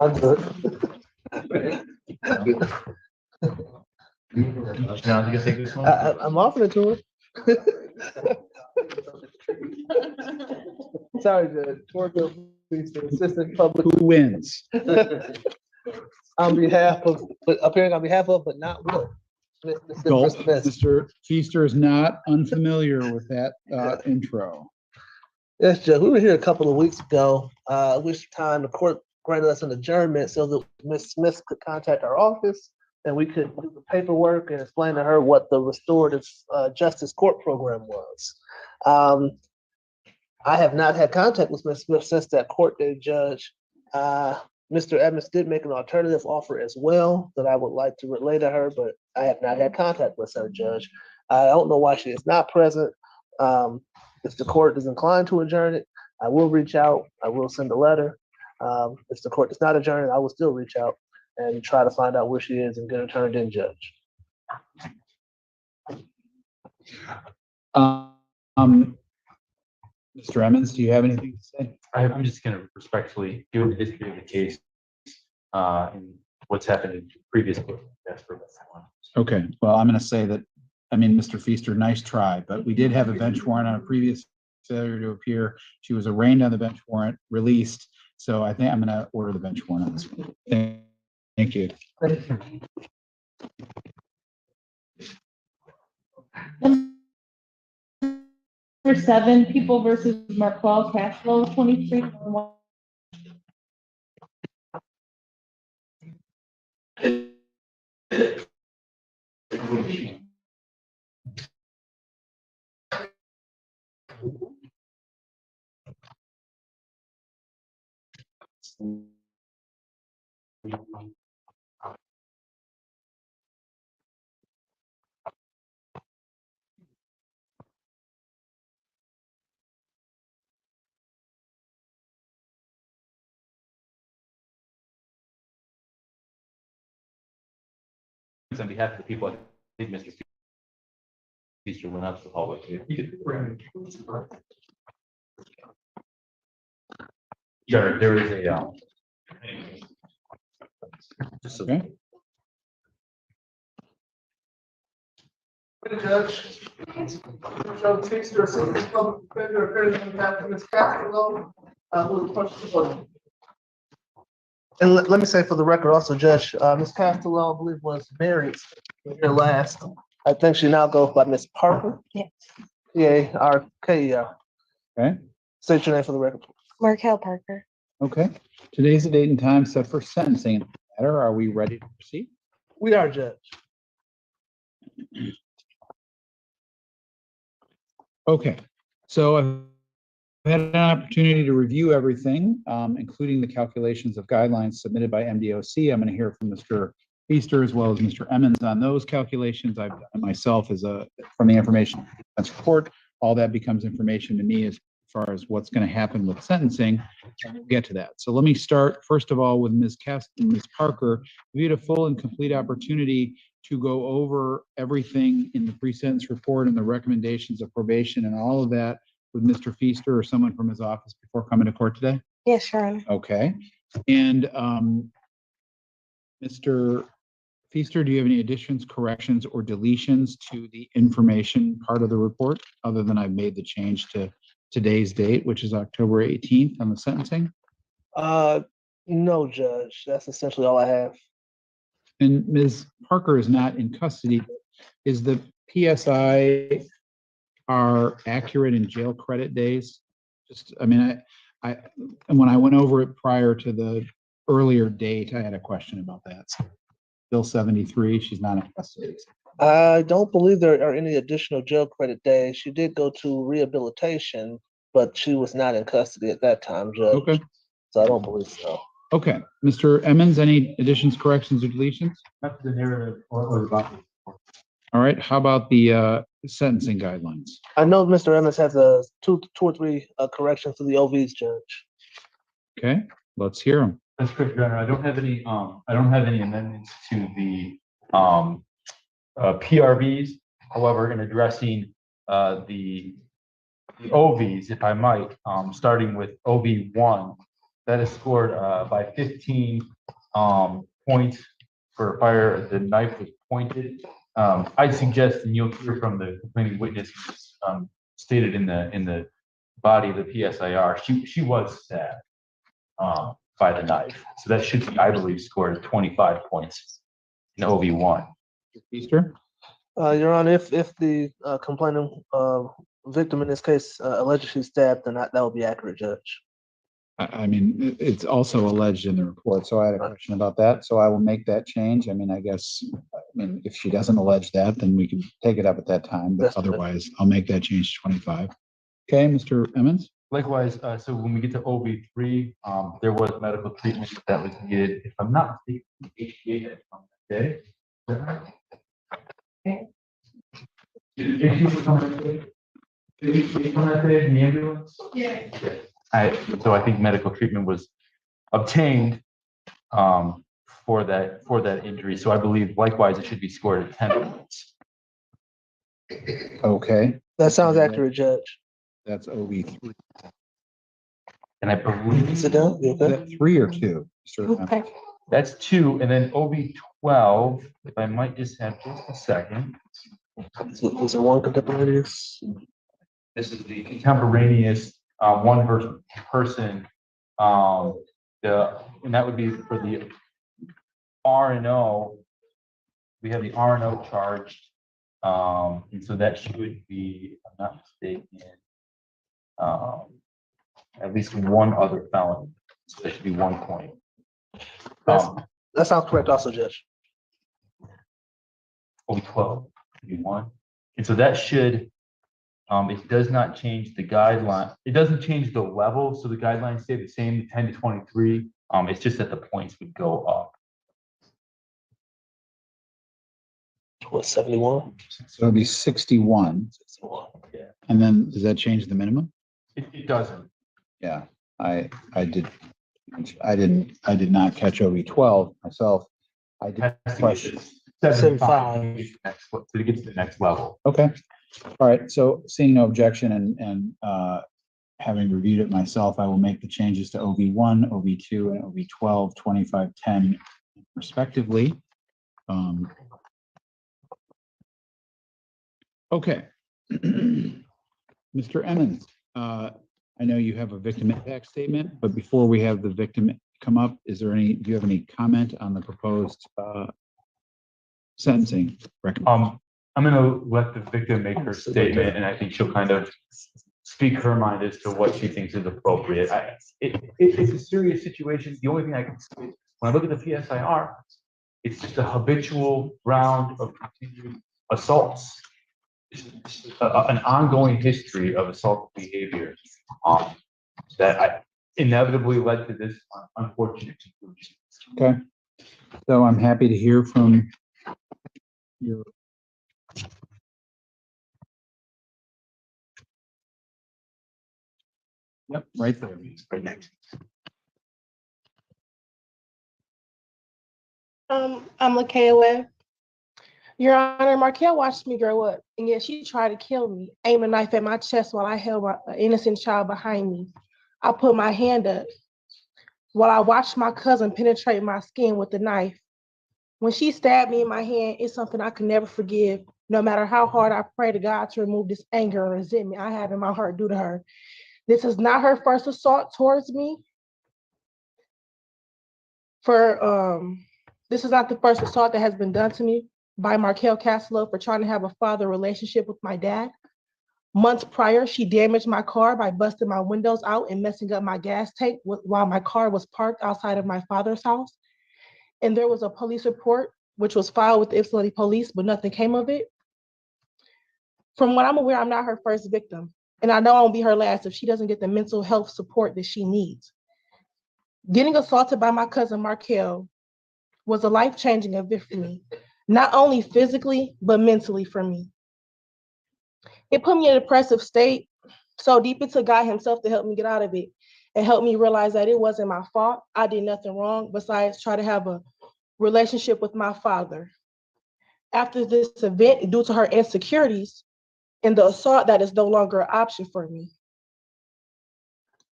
I'm good. Now, you can take this one. I'm offering it to her. Sorry, Judge. Torgo, please, the assistant public. Who wins? On behalf of, appearing on behalf of, but not with. Gulp. Mr. Feaster is not unfamiliar with that intro. Yes, Judge. We were here a couple of weeks ago, which time the court granted us an adjournment so that Ms. Smith could contact our office and we could do the paperwork and explain to her what the restorative justice court program was. I have not had contact with Ms. Smith since that court date, Judge. Mr. Evans did make an alternative offer as well that I would like to relay to her, but I have not had contact with her, Judge. I don't know why she is not present. If the court is inclined to adjourn it, I will reach out. I will send a letter. If the court does not adjourn it, I will still reach out and try to find out where she is and get her turned in, Judge. Mr. Emmons, do you have anything to say? I'm just going to respectfully do the history of the case and what's happened in previous cases. Okay, well, I'm going to say that, I mean, Mr. Feaster, nice try, but we did have a bench warrant on a previous failure to appear. She was arraigned on the bench warrant, released. So I think I'm going to order the bench warrant on this one. Thank you. Number 7, People versus Marquel Cashflow, 2311. speaks on behalf of the people. I think Mr. Feaster went out to the hallway. Sure, there is a, just so. Okay. Judge. Judge Feaster, Assistant Public Defender, appearing on behalf of Ms. Castello, who requests the vote. And let me say for the record also, Judge, Ms. Castello, I believe, was married here last. I think she now goes by Ms. Parker. Yes. P-A-R-K-E-R. Okay. State your name for the record. Markel Parker. Okay. Today's the date and time set for sentencing. Matter. Are we ready to proceed? We are, Judge. Okay. So I've had an opportunity to review everything, including the calculations of guidelines submitted by MDOC. I'm going to hear from Mr. Feaster as well as Mr. Emmons on those calculations. I've done it myself from the information defense report. All that becomes information to me as far as what's going to happen with sentencing. And we'll get to that. So let me start first of all with Ms. Parker. We had a full and complete opportunity to go over everything in the pre-sentence report and the recommendations of probation and all of that with Mr. Feaster or someone from his office before coming to court today? Yes, Your Honor. Okay. And Mr. Feaster, do you have any additions, corrections, or deletions to the information part of the report, other than I've made the change to today's date, which is October 18th on the sentencing? No, Judge. That's essentially all I have. And Ms. Parker is not in custody. Is the PSI are accurate in jail credit days? Just, I mean, I when I went over it prior to the earlier date, I had a question about that. So, Bill 73, she's not in custody. I don't believe there are any additional jail credit days. She did go to rehabilitation, but she was not in custody at that time, Judge. Okay. So I don't believe so. Okay. Mr. Emmons, any additions, corrections, or deletions? Not the narrative or about. All right. How about the sentencing guidelines? I know Mr. Emmons has two or three corrections to the OVs, Judge. Okay. Let's hear them. That's correct, Your Honor. I don't have any amendments to the PRVs. However, in addressing the OVs, if I might, starting with OV1, that is scored by 15 points for fire. The knife was pointed. I suggest, and you'll hear from the complaining witness, stated in the body of the PSIR, she was stabbed by the knife. So that should be, I believe, scored at 25 points in OV1. Feaster? Your Honor, if the complaining victim in this case allegedly stabbed, then that would be accurate, Judge. I mean, it's also alleged in the report, so I had a question about that. So I will make that change. I mean, if she doesn't allege that, then we can take it up at that time. But otherwise, I'll make that change to 25. Okay, Mr. Emmons? Likewise, so when we get to OV3, there was medical treatment that was needed. If I'm not mistaken, HCA had come that day. Did HCA come that day? Did HCA come that day in the ambulance? Yeah. So I think medical treatment was obtained for that injury. So I believe likewise it should be scored at 10 points. Okay. That sounds accurate, Judge. That's OV3. And I believe sit down. Is that 3 or 2? Okay. That's 2, and then OV12. If I might just have just a second. Is it one contemporaneous? This is the contemporaneous one person. And that would be for the R&O. We have the R&O charged, and so that should be, if I'm not mistaken, at least one other felony. So that should be 1 point. That sounds correct, also, Judge. OV12 should be 1, and so that should. It does not change the guideline. It doesn't change the level, so the guidelines stay the same, 10 to 23. It's just that the points would go up. What, 71? So it'll be 61. 61. Yeah. And then does that change the minimum? It doesn't. Yeah, I did not catch OV12 myself. I did question. 75 to get to the next level. Okay. All right. So seeing no objection and having reviewed it myself, I will make the changes to OV1, OV2, and OV12, 25, 10 respectively. Okay. Mr. Emmons, I know you have a victim impact statement, but before we have the victim come up, do you have any comment on the proposed sentencing recommendation? I'm going to let the victim make her statement, and I think she'll kind of speak her mind as to what she thinks is appropriate. It's a serious situation. The only thing I can say is when I look at the PSIR, it's just a habitual round of continued assaults. An ongoing history of assault behavior that inevitably led to this unfortunate conclusion. Okay. So I'm happy to hear from your. Yep, right there. Right next. I'm Lakaya Webb. Your Honor, Markel watched me grow up, and yet she tried to kill me, aim a knife at my chest while I held an innocent child behind me. I put my hand up while I watched my cousin penetrate my skin with the knife. When she stabbed me in my hand, it's something I can never forgive, no matter how hard I pray to God to remove this anger and resentment I have in my heart due to her. This is not her first assault towards me. This is not the first assault that has been done to me by Markel Castelo for trying to have a father relationship with my dad. Months prior, she damaged my car by busting my windows out and messing up my gas tank while my car was parked outside of my father's house. And there was a police report, which was filed with the Ypsilanti police, but nothing came of it. From what I'm aware, I'm not her first victim. And I know I won't be her last if she doesn't get the mental health support that she needs. Getting assaulted by my cousin Markel was a life-changing event for me, not only physically, but mentally for me. It put me in a depressive state, so deep into God himself to help me get out of it and help me realize that it wasn't my fault. I did nothing wrong besides try to have a relationship with my father. After this event, due to her insecurities and the assault, that is no longer an option for me.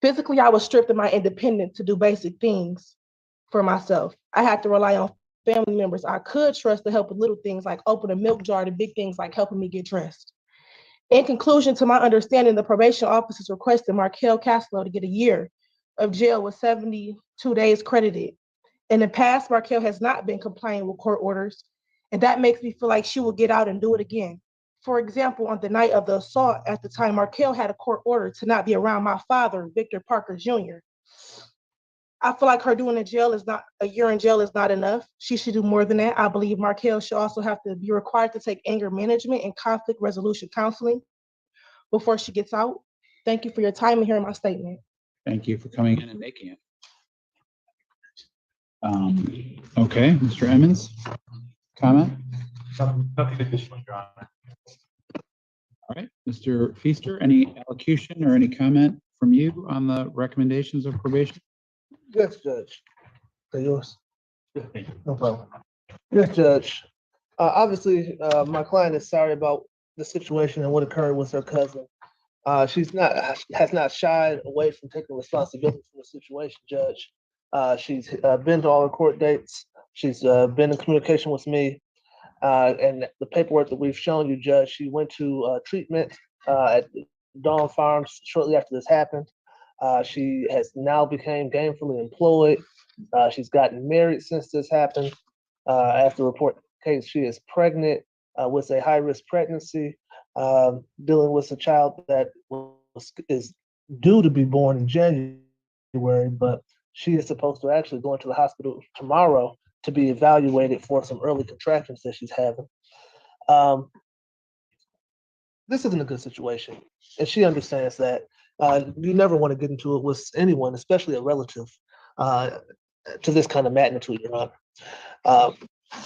Physically, I was stripped of my independence to do basic things for myself. I had to rely on family members I could trust to help with little things like open a milk jar to big things like helping me get dressed. In conclusion, to my understanding, the probation officers requested Markel Castelo to get a year of jail with 72 days credited. In the past, Markel has not been complying with court orders, and that makes me feel like she will get out and do it again. For example, on the night of the assault, at the time, Markel had a court order to not be around my father, Victor Parker Jr. I feel like her doing a year in jail is not enough. She should do more than that. I believe Markel should also have to be required to take anger management and conflict resolution counseling before she gets out. Thank you for your time and hearing my statement. Thank you for coming in and making it. Okay, Mr. Emmons, comment? Nothing additional, Your Honor. All right, Mr. Feaster, any elocution or any comment from you on the recommendations of probation? Yes, Judge. They're yours. No problem. Yes, Judge. Obviously, my client is sorry about the situation and what occurred with her cousin. Has not shied away from taking responsibility for the situation, Judge. She's been to all her court dates. She's been in communication with me. And the paperwork that we've shown you, Judge, she went to treatment at Dawn Farms shortly after this happened. She has now became gainfully employed. She's gotten married since this happened. After report case, she is pregnant with a high-risk pregnancy, dealing with a child that is due to be born in January, but she is supposed to actually go into the hospital tomorrow to be evaluated for some early contractions that she's having. This isn't a good situation, and she understands that. You never want to get into it with anyone, especially a relative, to this kind of magnitude, Your Honor.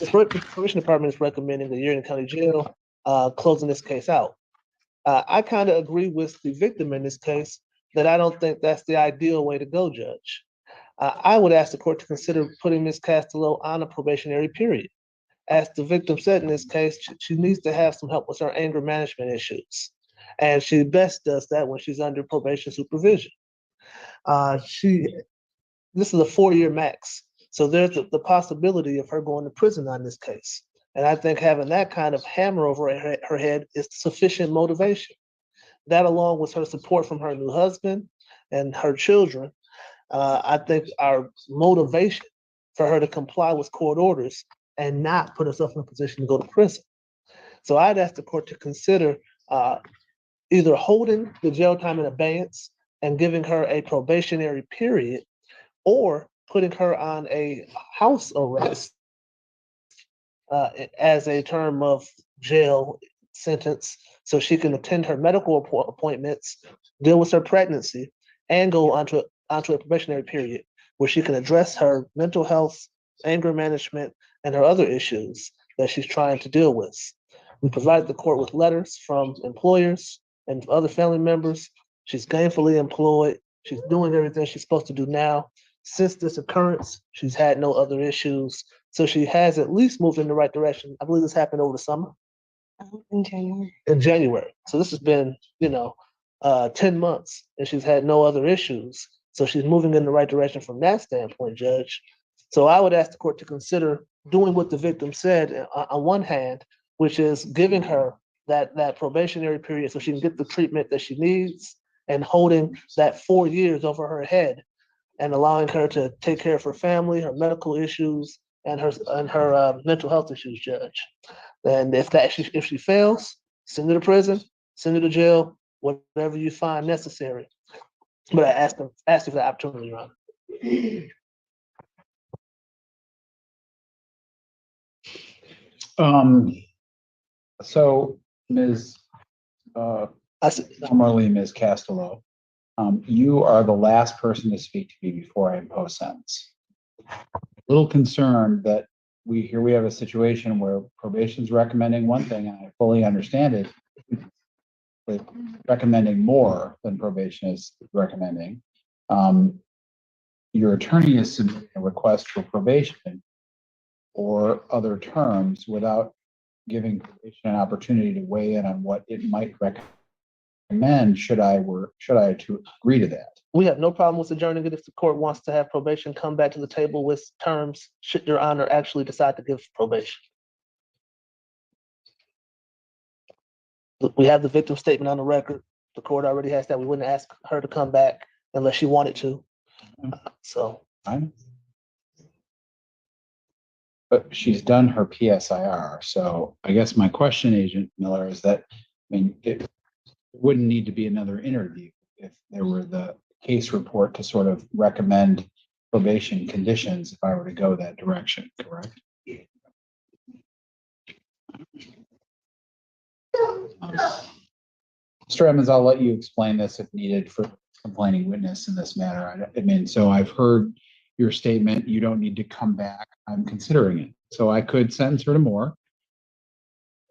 The probation department is recommending a year in county jail, closing this case out. I kind of agree with the victim in this case that I don't think that's the ideal way to go, Judge. I would ask the court to consider putting Ms. Castelo on a probationary period. as the victim said in this case, she needs to have some help with her anger management issues. And she best does that when she's under probation supervision. This is a 4-year max. So there's the possibility of her going to prison on this case. And I think having that kind of hammer over her head is sufficient motivation. That, along with her support from her new husband and her children, I think our motivation for her to comply with court orders and not put herself in a position to go to prison. So I'd ask the court to consider either holding the jail time in abeyance and giving her a probationary period, or putting her on a house arrest as a term of jail sentence, so she can attend her medical appointments, deal with her pregnancy, and go onto a probationary period where she can address her mental health, anger management, and her other issues that she's trying to deal with. We provide the court with letters from employers and other family members. She's gainfully employed. She's doing everything she's supposed to do now. Since this occurrence, she's had no other issues. So she has at least moved in the right direction. I believe this happened over the summer. In January. In January. So this has been, 10 months, and she's had no other issues. So she's moving in the right direction from that standpoint, Judge. So I would ask the court to consider doing what the victim said on one hand, which is giving her that probationary period so she can get the treatment that she needs, and holding that 4 years over her head and allowing her to take care of her family, her medical issues, and her mental health issues, Judge. And if she fails, send her to prison, send her to jail, whatever you find necessary. But I ask you for the opportunity, Your Honor. So, Ms. Formerly Ms. Castello, you are the last person to speak to me before I impose sentence. A little concerned that we have a situation where probation's recommending one thing, and I fully understand it, but recommending more than probation is recommending. Your attorney is submitting a request for probation or other terms without giving probation an opportunity to weigh in on what it might recommend should I to agree to that. We have no problem with adjourning it if the court wants to have probation come back to the table with terms, should Your Honor actually decide to give probation. We have the victim statement on the record. The court already has that. We wouldn't ask her to come back unless she wanted to. But she's done her PSIR. So I guess my question, Agent Miller, is that, it wouldn't need to be another interview if there were the case report to sort of recommend probation conditions if I were to go that direction, correct? Mr. Evans, I'll let you explain this if needed for complaining witness in this matter. So I've heard your statement. You don't need to come back. I'm considering it. So I could sentence her to more.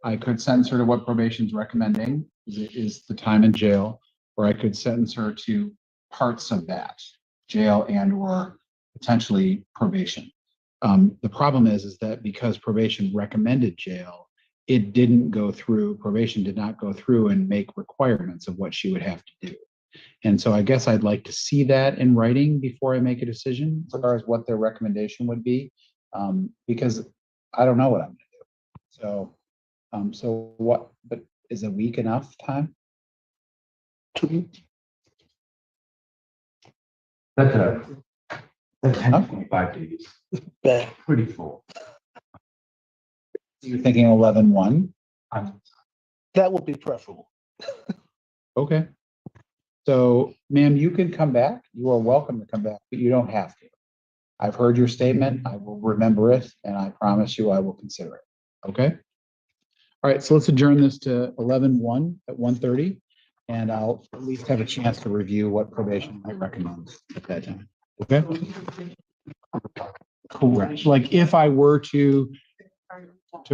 I could sentence her to what probation's recommending is the time in jail, or I could sentence her to parts of that, jail and or potentially probation. The problem is that because probation recommended jail, it didn't go through, probation did not go through and make requirements of what she would have to do. And so I guess I'd like to see that in writing before I make a decision as far as what their recommendation would be, because I don't know what I'm going to do. But is a week enough time? 2 weeks. That's enough. 5 days. Bad. Pretty full. You're thinking 11/1? That would be preferable. Okay. So, ma'am, you can come back. You are welcome to come back, but you don't have to. I've heard your statement. I will remember it, and I promise you I will consider it. Okay? All right, so let's adjourn this to 11/1 at 1:30, and I'll at least have a chance to review what probation might recommend at that time. Okay? Correct. Like if I were to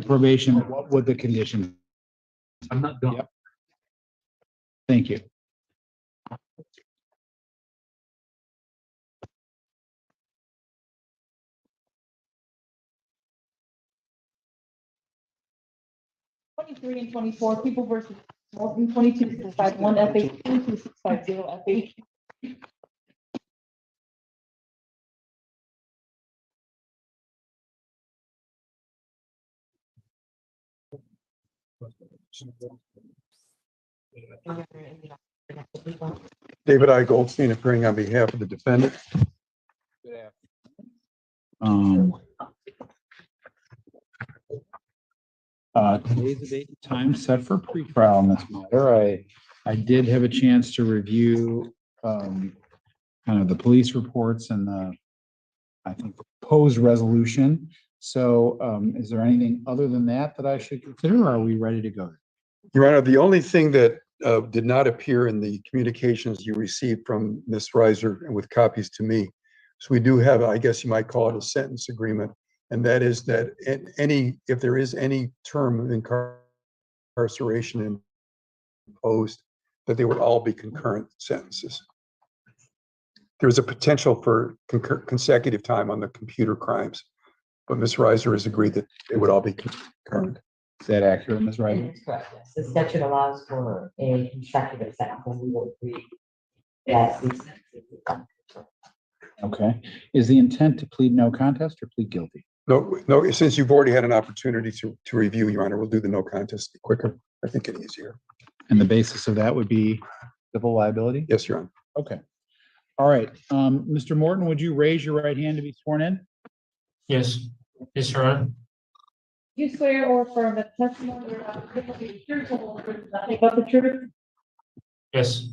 probation, what would the conditions? I'm not done. Yep. Thank you. 23 and 24, People versus Morton, 22651 FH, 22650 FH. David I. Goldstein, appearing on behalf of the defendant. Today's the date and time set for pretrial on this matter. I did have a chance to review kind of the police reports and I think the proposed resolution. So is there anything other than that I should consider, or are we ready to go? Your Honor, the only thing that did not appear in the communications you received from Ms. Reiser and with copies to me. So we do have, I guess you might call it a sentence agreement. And that is that if there is any term of incarceration imposed, that they would all be concurrent sentences. There's a potential for consecutive time on the computer crimes, but Ms. Reiser has agreed that it would all be concurrent. Is that accurate, Ms. Reiser? It's correct, yes. The statute allows for a consecutive sentence, and we will agree that these sentences are Okay. Is the intent to plead no contest or plead guilty? No, since you've already had an opportunity to review, Your Honor, we'll do the no contest quicker. I think it easier. And the basis of that would be civil liability? Yes, Your Honor. Okay. All right. Mr. Morton, would you raise your right hand to be sworn in? Yes. Yes, Your Honor. Do you swear or affirm that the testimony you're about to give will be the truth, the whole truth, nothing but the truth? Yes.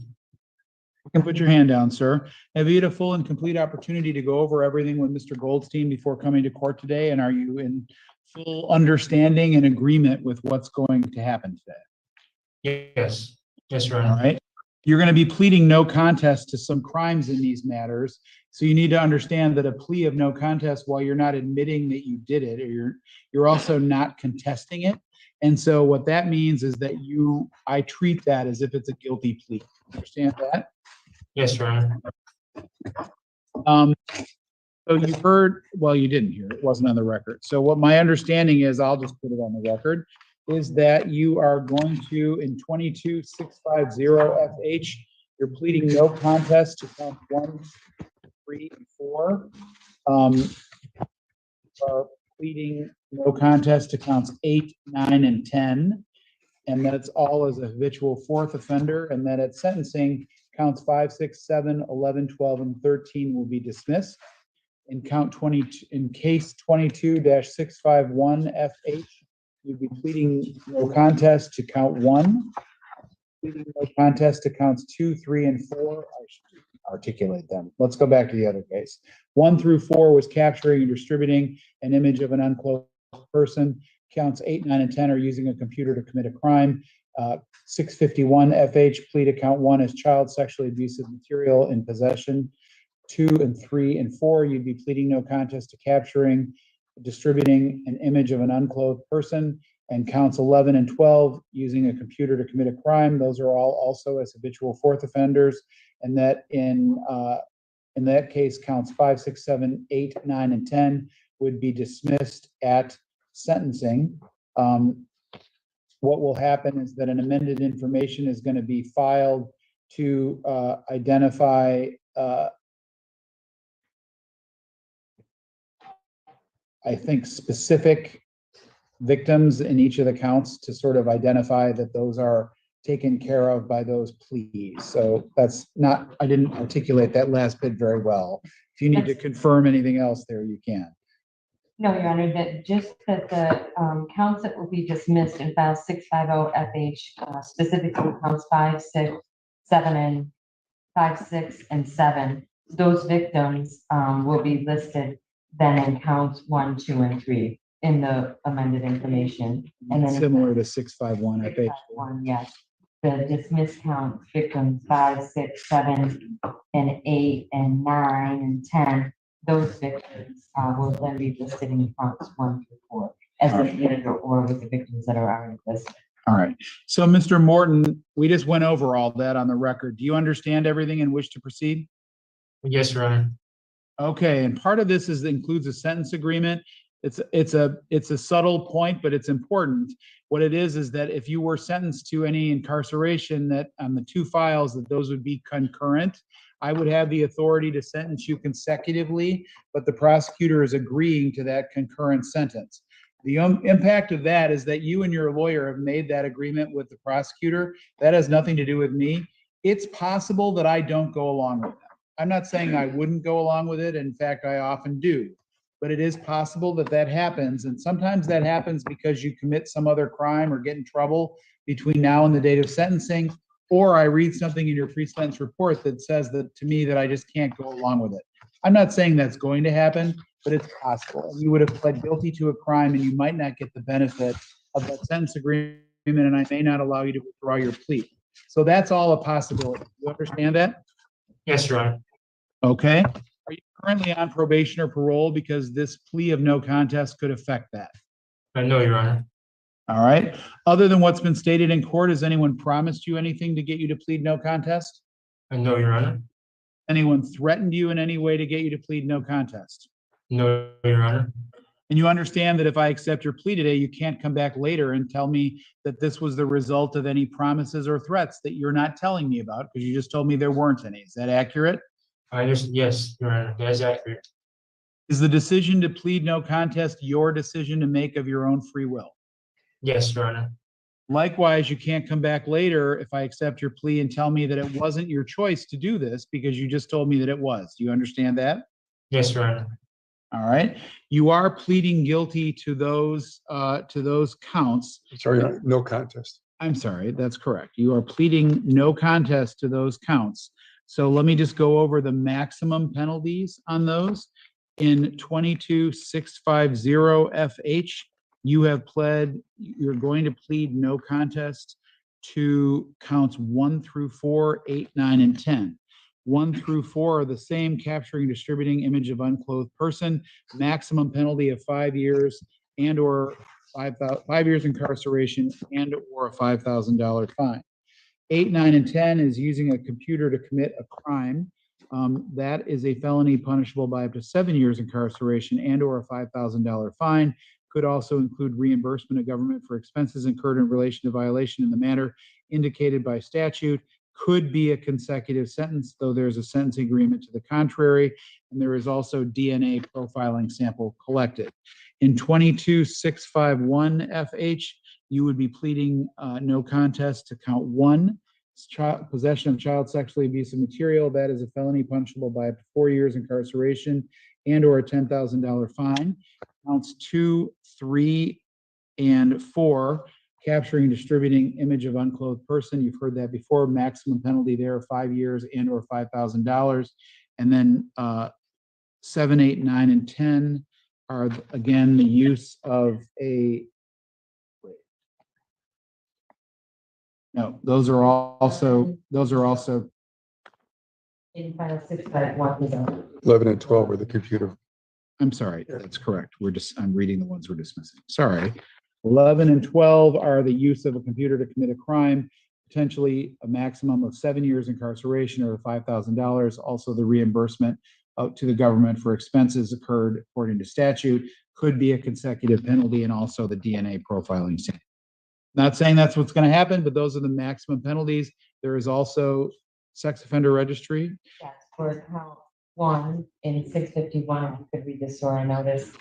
You can put your hand down, sir. Have you had a full and complete opportunity to go over everything with Mr. Goldstein before coming to court today? And are you in full understanding and agreement with what's going to happen today? Yes. Yes, Your Honor. All right. You're going to be pleading no contest to some crimes in these matters. So you need to understand that a plea of no contest, while you're not admitting that you did it, or you're also not contesting it. And so what that means is that I treat that as if it's a guilty plea. Understand that? Yes, Your Honor. So you heard, well, you didn't hear, it wasn't on the record. So what my understanding is, I'll just put it on the record, is that you are going to, in 22650 FH, you're pleading no contest to count 1, 3, and 4. Are pleading no contest to counts 8, 9, and 10. And that's all as a habitual fourth offender. And then at sentencing, counts 5, 6, 7, 11, 12, and 13 will be dismissed. In case 22-651 FH, you'd be pleading no contest to count 1, pleading no contest to counts 2, 3, and 4. I should articulate them. Let's go back to the other case. 1 through 4 was capturing and distributing an image of an unclothed person. Counts 8, 9, and 10 are using a computer to commit a crime. 651 FH, plea to count 1 as child sexually abusive material in possession. 2 and 3 and 4, you'd be pleading no contest to capturing, distributing an image of an unclothed person. And counts 11 and 12, using a computer to commit a crime. Those are all also as habitual fourth offenders. And that in that case, counts 5, 6, 7, 8, 9, and 10 would be dismissed at sentencing. What will happen is that an amended information is going to be filed to identify I think specific victims in each of the counts to sort of identify that those are taken care of by those pleas. So that's not, I didn't articulate that last bit very well. If you need to confirm anything else there, you can. No, Your Honor, that just that the counts that will be dismissed in file 650 FH, specifically counts 5, 6, 7, and 5, 6, and 7, those victims will be listed then in counts 1, 2, and 3 in the amended information. And then Similar to 651 FH. 651, yes. The dismissed count victims 5, 6, 7, and 8, and 9, and 10, those victims will then be listed in counts 1 through 4 as a offender or with the victims that are already listed. All right. So, Mr. Morton, we just went over all that on the record. Do you understand everything and wish to proceed? Yes, Your Honor. Okay. And part of this includes a sentence agreement. It's a subtle point, but it's important. What it is that if you were sentenced to any incarceration, that on the two files, that those would be concurrent. I would have the authority to sentence you consecutively, but the prosecutor is agreeing to that concurrent sentence. The impact of that is that you and your lawyer have made that agreement with the prosecutor. That has nothing to do with me. It's possible that I don't go along with that. I'm not saying I wouldn't go along with it. In fact, I often do. But it is possible that that happens. And sometimes that happens because you commit some other crime or get in trouble between now and the date of sentencing, or I read something in your pre-sentence report that says that to me that I just can't go along with it. I'm not saying that's going to happen, but it's possible. You would have pled guilty to a crime and you might not get the benefit of that sentence agreement, and I may not allow you to withdraw your plea. So that's all a possibility. You understand that? Yes, Your Honor. Okay. Are you currently on probation or parole? Because this plea of no contest could affect that. No, Your Honor. All right. Other than what's been stated in court, has anyone promised you anything to get you to plead no contest? No, Your Honor. Anyone threatened you in any way to get you to plead no contest? No, Your Honor. And you understand that if I accept your plea today, you can't come back later and tell me that this was the result of any promises or threats that you're not telling me about, because you just told me there weren't any. Is that accurate? I understand. Yes, Your Honor. That is accurate. Is the decision to plead no contest your decision to make of your own free will? Yes, Your Honor. Likewise, you can't come back later if I accept your plea and tell me that it wasn't your choice to do this because you just told me that it was. Do you understand that? Yes, Your Honor. All right. You are pleading guilty to those counts. Sorry, no contest. I'm sorry, that's correct. You are pleading no contest to those counts. So let me just go over the maximum penalties on those. In 22650 FH, you're going to plead no contest to counts 1 through 4, 8, 9, and 10. 1 through 4 are the same: capturing, distributing image of unclothed person, maximum penalty of 5 years and or 5 years incarceration and or a $5,000 fine. 8, 9, and 10 is using a computer to commit a crime. That is a felony punishable by up to 7 years incarceration and or a $5,000 fine. Could also include reimbursement of government for expenses incurred in relation to violation in the manner indicated by statute. Could be a consecutive sentence, though there's a sentencing agreement to the contrary, and there is also DNA profiling sample collected. In 22651 FH, you would be pleading no contest to count 1, possession of child sexually abusive material. That is a felony punishable by up to 4 years incarceration and or a $10,000 fine. Counts 2, 3, and 4, capturing and distributing image of unclothed person. You've heard that before. Maximum penalty there of 5 years and or $5,000. And then 7, 8, 9, and 10 are again the use of a. No, those are also. In file 651. 11 and 12 are the computer. I'm sorry, that's correct. I'm reading the ones we're dismissing. Sorry. 11 and 12 are the use of a computer to commit a crime, potentially a maximum of 7 years incarceration or $5,000. Also, the reimbursement to the government for expenses incurred according to statute could be a consecutive penalty, and also the DNA profiling sample. Not saying that's what's going to happen, but those are the maximum penalties. There is also sex offender registry. Yes, for count 1 in 651, I could read the SORA notice.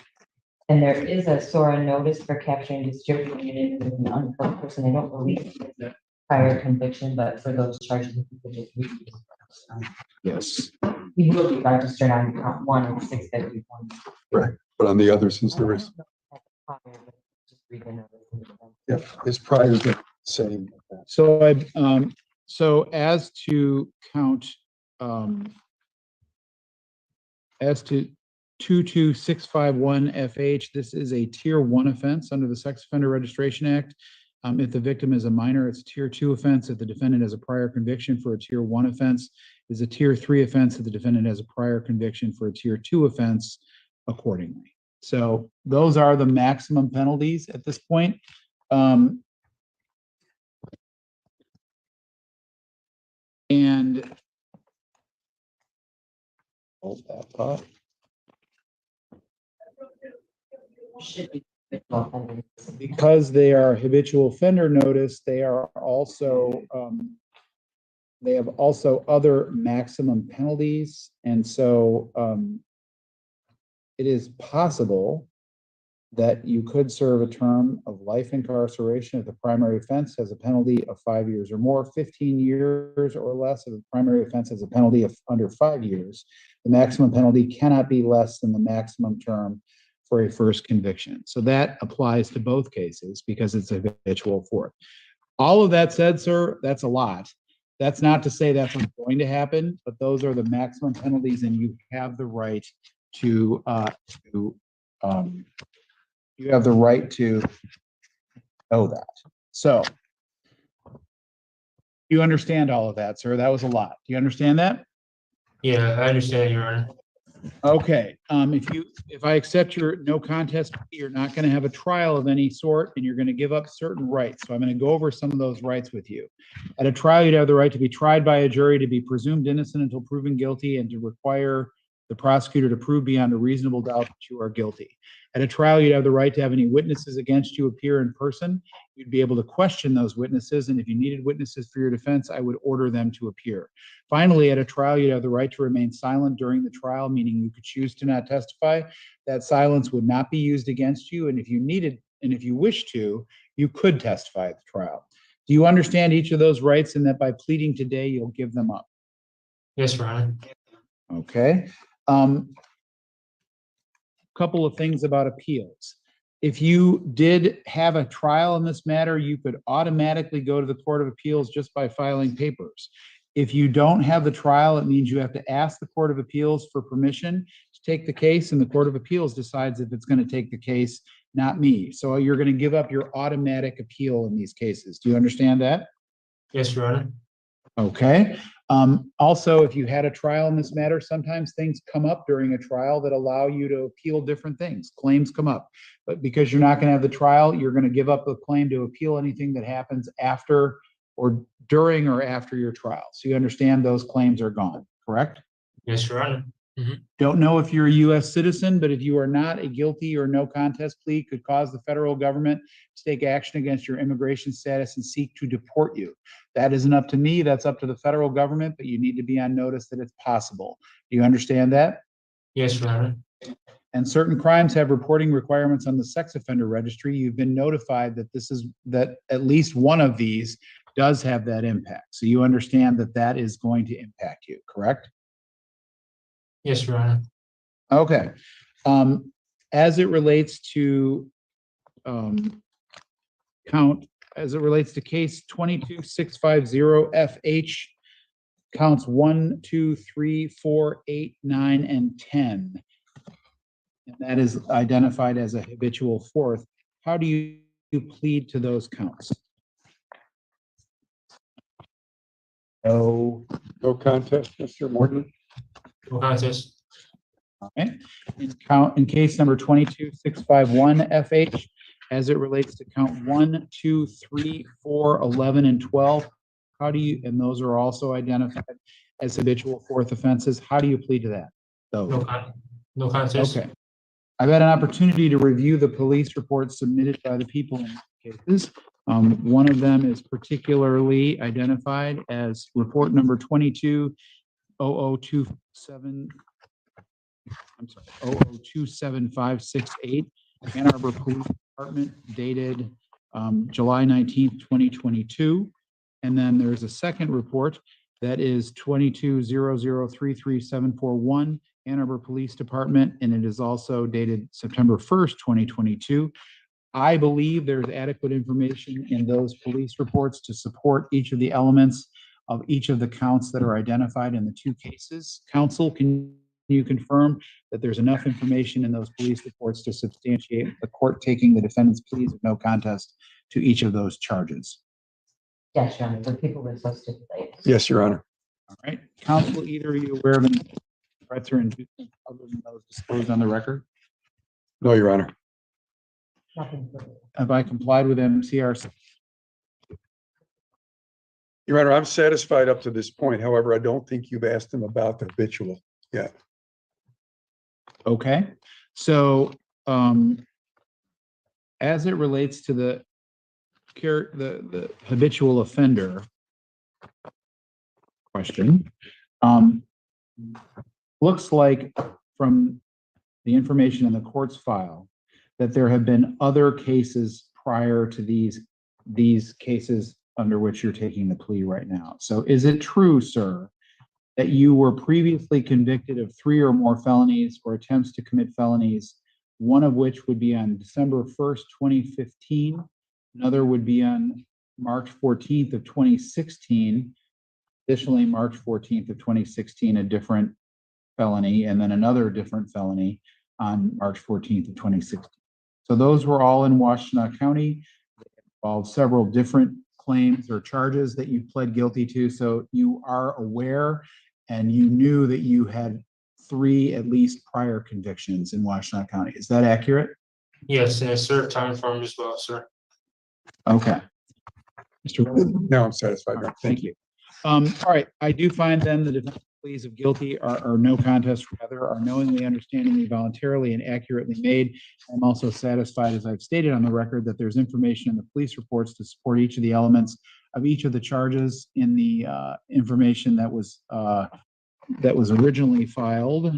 And there is a SORA notice for capturing and distributing it with an unclothed person. I don't believe it's a prior conviction, but for those charges, you could just read it. Yes. He will be registered on count 1 in 651. Right, but on the other, since there is, Just read the notice. yeah, it's prior to the same. So so as to count, as to 22651 FH, this is a tier 1 offense under the Sex Offender Registration Act. If the victim is a minor, it's a tier 2 offense. If the defendant has a prior conviction for a tier 1 offense, is a tier 3 offense. If the defendant has a prior conviction for a tier 2 offense, accordingly. So those are the maximum penalties at this point. And hold that thought. Should be habitual offenders. Because they are habitual offender notice, they are also, they have also other maximum penalties. And so it is possible that you could serve a term of life incarceration if the primary offense has a penalty of 5 years or more, 15 years or less if the primary offense has a penalty of under 5 years. The maximum penalty cannot be less than the maximum term for a first conviction. So that applies to both cases because it's a habitual fourth. All of that said, sir, that's a lot. That's not to say that's what's going to happen, but those are the maximum penalties, and you have the right to you have the right to know that. So you understand all of that, sir? That was a lot. Do you understand that? Yeah, I understand, Your Honor. Okay, if I accept your no contest plea, you're not going to have a trial of any sort, and you're going to give up certain rights. So I'm going to go over some of those rights with you. At a trial, you'd have the right to be tried by a jury, to be presumed innocent until proven guilty, and to require the prosecutor to prove beyond a reasonable doubt that you are guilty. At a trial, you'd have the right to have any witnesses against you appear in person. You'd be able to question those witnesses, and if you needed witnesses for your defense, I would order them to appear. Finally, at a trial, you'd have the right to remain silent during the trial, meaning you could choose to not testify. That silence would not be used against you, and if you wish to, you could testify at the trial. Do you understand each of those rights, and that by pleading today, you'll give them up? Yes, Your Honor. Okay. Couple of things about appeals. If you did have a trial in this matter, you could automatically go to the Court of Appeals just by filing papers. If you don't have the trial, it means you have to ask the Court of Appeals for permission to take the case, and the Court of Appeals decides if it's going to take the case, not me. So you're going to give up your automatic appeal in these cases. Do you understand that? Yes, Your Honor. Okay. Also, if you had a trial in this matter, sometimes things come up during a trial that allow you to appeal different things. Claims come up. But because you're not going to have the trial, you're going to give up the claim to appeal anything that happens after or during or after your trial. So you understand those claims are gone, correct? Yes, Your Honor. Don't know if you're a U.S. citizen, but if you are not, a guilty or no contest plea could cause the federal government to take action against your immigration status and seek to deport you. That isn't up to me. That's up to the federal government, but you need to be on notice that it's possible. Do you understand that? Yes, Your Honor. And certain crimes have reporting requirements on the sex offender registry. You've been notified that at least one of these does have that impact. So you understand that that is going to impact you, correct? Yes, Your Honor. Okay. As it relates to case 22650 FH, counts 1, 2, 3, 4, 8, 9, and 10. And that is identified as a habitual fourth. How do you plead to those counts? No contest, Mr. Morton. No contest. Okay. In case number 22651 FH, as it relates to count 1, 2, 3, 4, 11, and 12, how do you, and those are also identified as habitual fourth offenses, how do you plead to that? No contest. Okay. I've had an opportunity to review the police reports submitted by the people in cases. One of them is particularly identified as report number 22-0027. I'm sorry, 0027568, Ann Arbor Police Department, dated July 19th, 2022. And then there's a second report that is 22-0033-741, Ann Arbor Police Department, and it is also dated September 1st, 2022. I believe there's adequate information in those police reports to support each of the elements of each of the counts that are identified in the two cases. Counsel, can you confirm that there's enough information in those police reports to substantiate the court taking the defendant's pleas of no contest to each of those charges? Yes, Your Honor, the people were so stipulated. Yes, Your Honor. All right. Counsel, either of you aware of any threats or inducements other than those disclosed on the record? No, Your Honor. Nothing. Have I complied with MCR? Your Honor, I'm satisfied up to this point. However, I don't think you've asked him about the habitual yet. Okay. So as it relates to the habitual offender question, looks like from the information in the court's file that there have been other cases prior to these cases under which you're taking the plea right now. So is it true, sir, that you were previously convicted of 3 or more felonies or attempts to commit felonies, one of which would be on December 1st, 2015, another would be on March 14th of 2016, additionally March 14th of 2016, a different felony, and then another different felony on March 14th of 2016. So those were all in Washtenaw County. They involved several different claims or charges that you pled guilty to. So you are aware and you knew that you had 3 at least prior convictions in Washtenaw County. Is that accurate? Yes, and served time for him as well, sir. Okay. Mr. No, I'm satisfied. Thank you. All right, I do find then the defendant's pleas of guilty are no contest, rather are knowingly, understandingly, voluntarily, and accurately made. I'm also satisfied, as I've stated on the record, that there's information in the police reports to support each of the elements of each of the charges in the information that was originally filed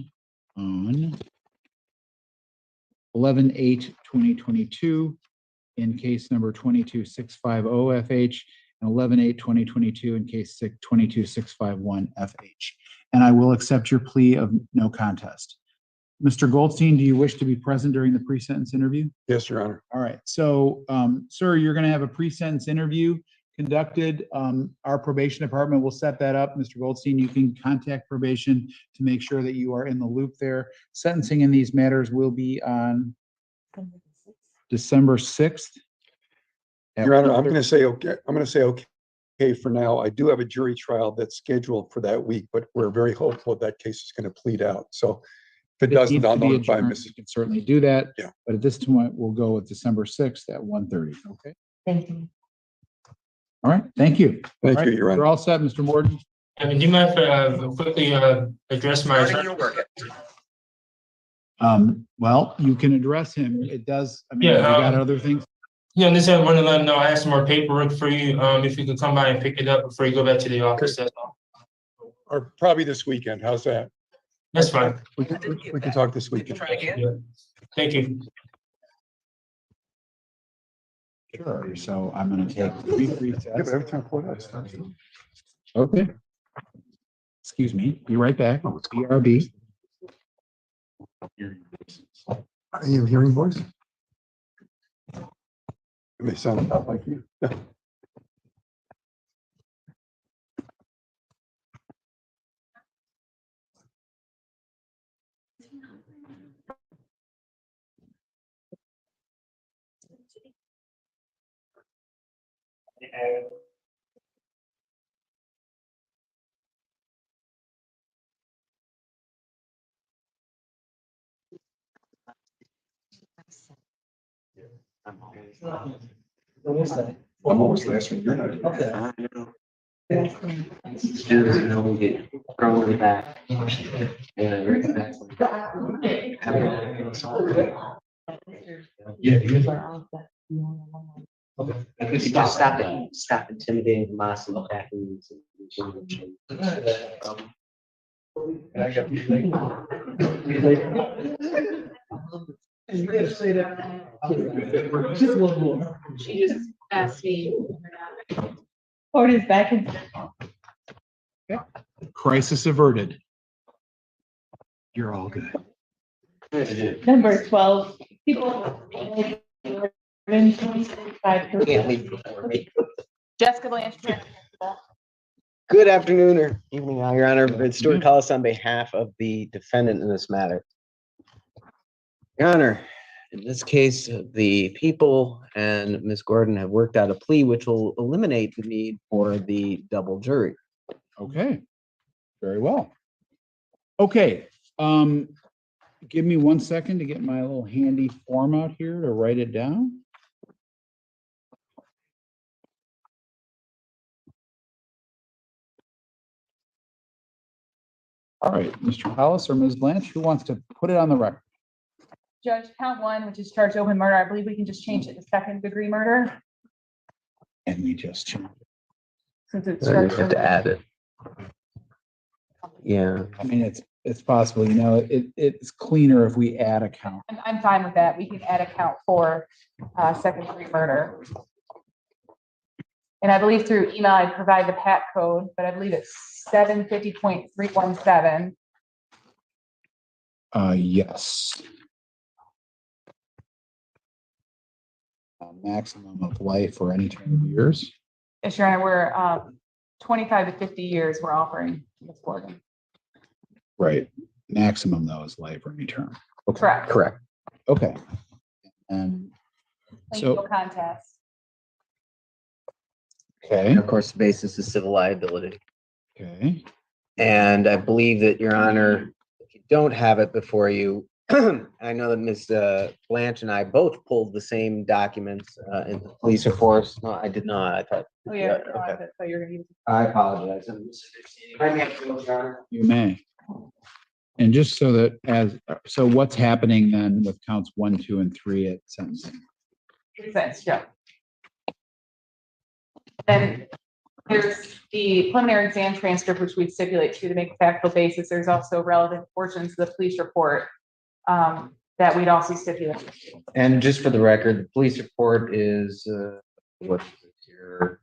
on 11/8/2022 in case number 22650FH and 11/8/2022 in case 22651FH. And I will accept your plea of no contest. Mr. Goldstein, do you wish to be present during the pre-sentence interview? Yes, Your Honor. All right. So, sir, you're going to have a pre-sentence interview conducted. Our probation department will set that up. Mr. Goldstein, you can contact probation to make sure that you are in the loop there. Sentencing in these matters will be on December 6th. Your Honor, I'm going to say okay. I'm going to say okay for now. I do have a jury trial that's scheduled for that week, but we're very hopeful that case is going to plead out. So if it doesn't, I'll notify Mrs. You can certainly do that. Yeah. But at this point, we'll go with December 6th at 1:30. Okay. Thank you. All right. Thank you. Thank All you, right, Your Honor. You're all set, Mr. Morton. Do you mind if I quickly address my attorney? Well, you can address him. It does. I mean, Yeah, you got other things. Yeah, and this I want to let him know I have some more paperwork for you. If you could come by and pick it up before you go back to the office, that's all. Or probably this weekend. How's that? That's fine. We can talk this weekend. Yeah. Thank you. Sure. So I'm going to take a brief recess. Yeah, but every time I pull it out, it starts. Okay. Excuse me. Be right back. BRB. Are you hearing voice? They sound about like you. Almost last week. You're not. Okay. You know, we get growing back. Yeah, right back. Okay. You just stop intimidating the mass and attacking. I got you gotta say that. Just one more. She just asked me. Court is back in. Crisis averted. You're all good. Number 12, people. Can't leave before me. Jessica Blanchard. Good afternoon or evening, Your Honor. It's Stuart Collis on behalf of the defendant in this matter. Your Honor, in this case, the people and Ms. Gordon have worked out a plea which will eliminate the need for the double jury. Okay. Very well. Okay. Give me 1 second to get my little handy form out here to write it down. All right, Mr. Hollis or Ms. Blanche, who wants to put it on the record? Judge, count one, which is charged open murder, I believe we can just change it to second degree murder. And we just changed it. Since it's You charged. have to add it. Yeah. I mean, it's possible, you know, it's cleaner if we add a count. I'm fine with that. We can add a count for second degree murder. And I believe through email, I provide the PAT code, but I believe it's 750.317. Yes. A maximum of life or any term of years. Yes, Your Honor, we're 25 to 50 years we're offering Ms. Gordon. Right. Maximum though is life or any term. Okay. Correct. Correct. Okay. And Legal so, contest. okay. Of course, the basis is civil liability. Okay. And I believe that, Your Honor, if you don't have it before you, I know that Ms. Blanche and I both pulled the same documents in the police reports. No, I did not. I thought. Oh, yeah. Okay. I thought you were gonna use it. I apologize. I may have to go, Your Honor. You may. And just so that so what's happening then with counts 1, 2, and 3 at sentencing? Sense, yeah. Then there's the preliminary exam transcript, which we'd stipulate to make a factual basis. There's also relevant portions of the police report that we'd also stipulate. And just for the record, the police report is what is it here?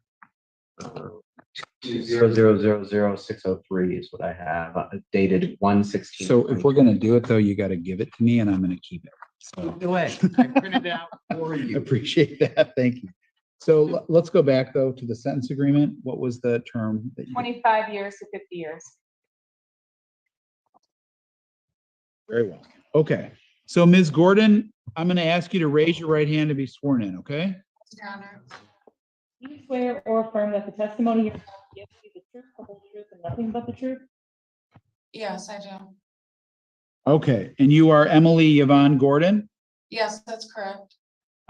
2000603 is what I have, dated 1/16. So if we're gonna do it though, you gotta give it to me and I'm gonna keep it. So Go away. I printed it out for you. appreciate that. Thank you. So let's go back though to the sentence agreement. What was the term that you? 25 years to 50 years. Very well. Okay. So Ms. Gordon, I'm gonna ask you to raise your right hand to be sworn in, okay? Your Honor. You swear or affirm that the testimony you're about to give is the truth, the whole truth, and nothing but the truth? Yes, I do. Okay. And you are Emily Yvonne Gordon? Yes, that's correct.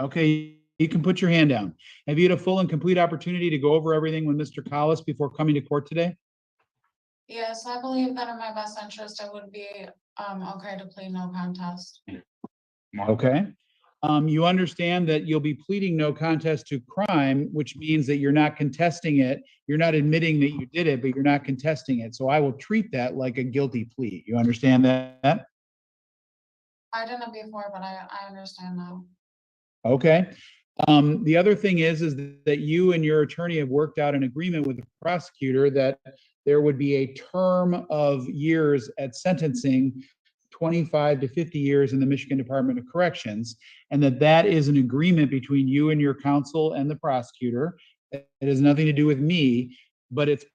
Okay, you can put your hand down. Have you had a full and complete opportunity to go over everything with Mr. Collis before coming to court today? Yes, I believe that in my best interest, I would be okay to plead no contest. Okay. You understand that you'll be pleading no contest to crime, which means that you're not contesting it. You're not admitting that you did it, but you're not contesting it. So I will treat that like a guilty plea. You understand that? I didn't before, but I understand now. Okay. The other thing is that you and your attorney have worked out an agreement with the prosecutor that there would be a term of years at sentencing, 25 to 50 years in the Michigan Department of Corrections, and that is an agreement between you and your counsel and the prosecutor. It has nothing to do with me, but it's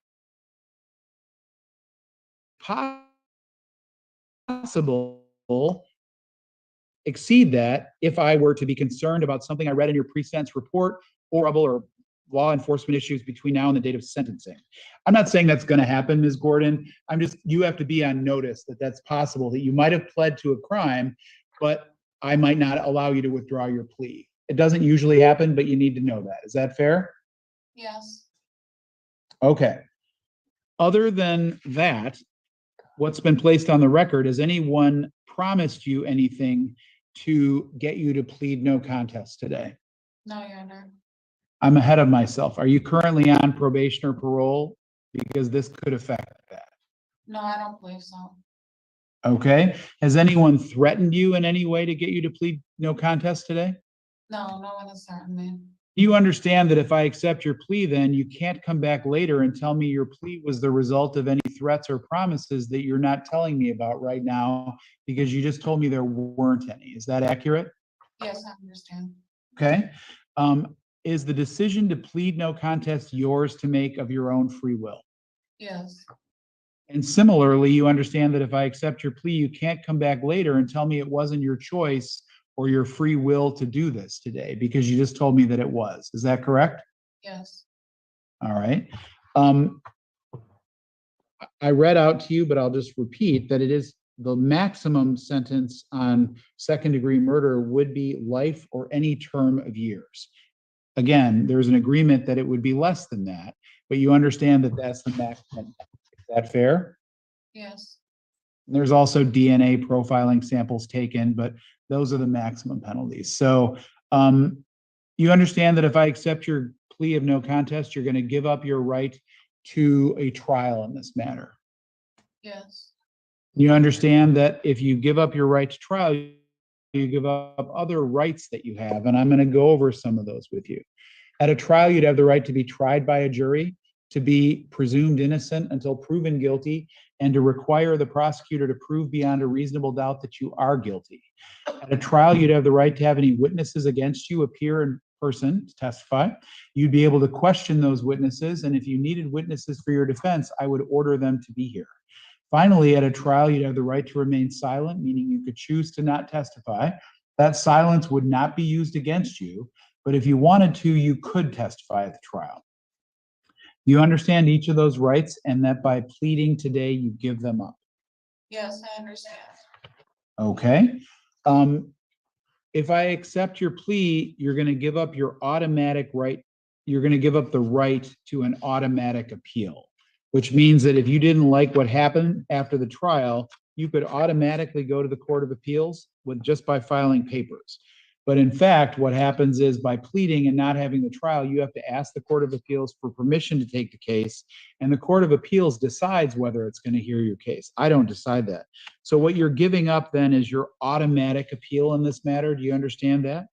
possible exceed that if I were to be concerned about something I read in your pre-sentence report or law enforcement issues between now and the date of sentencing. I'm not saying that's going to happen, Ms. Gordon. You have to be on notice that that's possible, that you might have pled to a crime, but I might not allow you to withdraw your plea. It doesn't usually happen, but you need to know that. Is that fair? Yes. Okay. Other than that, what's been placed on the record, has anyone promised you anything to get you to plead no contest today? No, Your Honor. I'm ahead of myself. Are you currently on probation or parole? Because this could affect that. No, I don't believe so. Okay. Has anyone threatened you in any way to get you to plead no contest today? No, no one has threatened me. Do you understand that if I accept your plea, then you can't come back later and tell me your plea was the result of any threats or promises that you're not telling me about right now because you just told me there weren't any. Is that accurate? Yes, I understand. Okay. Is the decision to plead no contest yours to make of your own free will? Yes. And similarly, you understand that if I accept your plea, you can't come back later and tell me it wasn't your choice or your free will to do this today because you just told me that it was. Is that correct? Yes. All right. I read out to you, but I'll just repeat that it is the maximum sentence on second-degree murder would be life or any term of years. Again, there's an agreement that it would be less than that, but you understand that that's the maximum. Is that fair? Yes. There's also DNA profiling samples taken, but those are the maximum penalties. So you understand that if I accept your plea of no contest, you're going to give up your right to a trial in this matter. Yes. You understand that if you give up your right to trial, you give up other rights that you have, and I'm going to go over some of those with you. At a trial, you'd have the right to be tried by a jury, to be presumed innocent until proven guilty, and to require the prosecutor to prove beyond a reasonable doubt that you are guilty. At a trial, you'd have the right to have any witnesses against you appear in person to testify. You'd be able to question those witnesses, and if you needed witnesses for your defense, I would order them to be here. Finally, at a trial, you'd have the right to remain silent, meaning you could choose to not testify. That silence would not be used against you, but if you wanted to, you could testify at the trial. You understand each of those rights and that by pleading today, you give them up. Yes, I understand. Okay. If I accept your plea, you're going to give up your automatic right. You're going to give up the right to an automatic appeal, which means that if you didn't like what happened after the trial, you could automatically go to the Court of Appeals just by filing papers. But in fact, what happens is by pleading and not having the trial, you have to ask the Court of Appeals for permission to take the case, and the Court of Appeals decides whether it's going to hear your case. I don't decide that. So what you're giving up then is your automatic appeal in this matter. Do you understand that?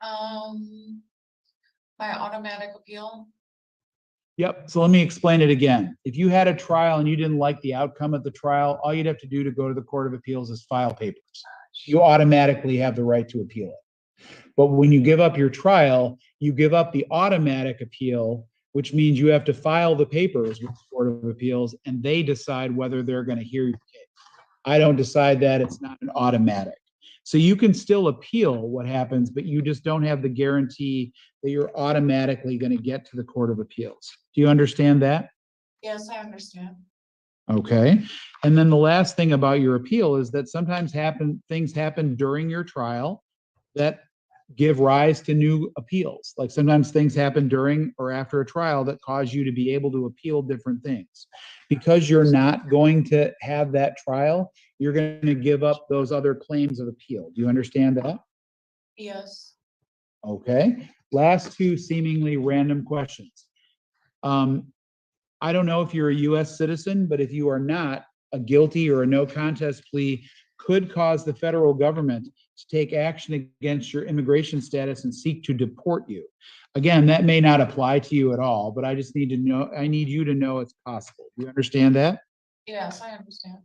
My automatic appeal. Yep. So let me explain it again. If you had a trial and you didn't like the outcome of the trial, all you'd have to do to go to the Court of Appeals is file papers. You automatically have the right to appeal it. But when you give up your trial, you give up the automatic appeal, which means you have to file the papers with the Court of Appeals and they decide whether they're going to hear your case. I don't decide that. It's not an automatic. So you can still appeal what happens, but you just don't have the guarantee that you're automatically going to get to the Court of Appeals. Do you understand that? Yes, I understand. Okay. And then the last thing about your appeal is that sometimes things happen during your trial that give rise to new appeals. Like sometimes things happen during or after a trial that cause you to be able to appeal different things. Because you're not going to have that trial, you're going to give up those other claims of appeal. Do you understand that? Yes. Okay. Last two seemingly random questions. I don't know if you're a U.S. citizen, but if you are not, a guilty or a no contest plea could cause the federal government to take action against your immigration status and seek to deport you. Again, that may not apply to you at all, but I just need to know, I need you to know it's possible. Do you understand that? Yes, I understand.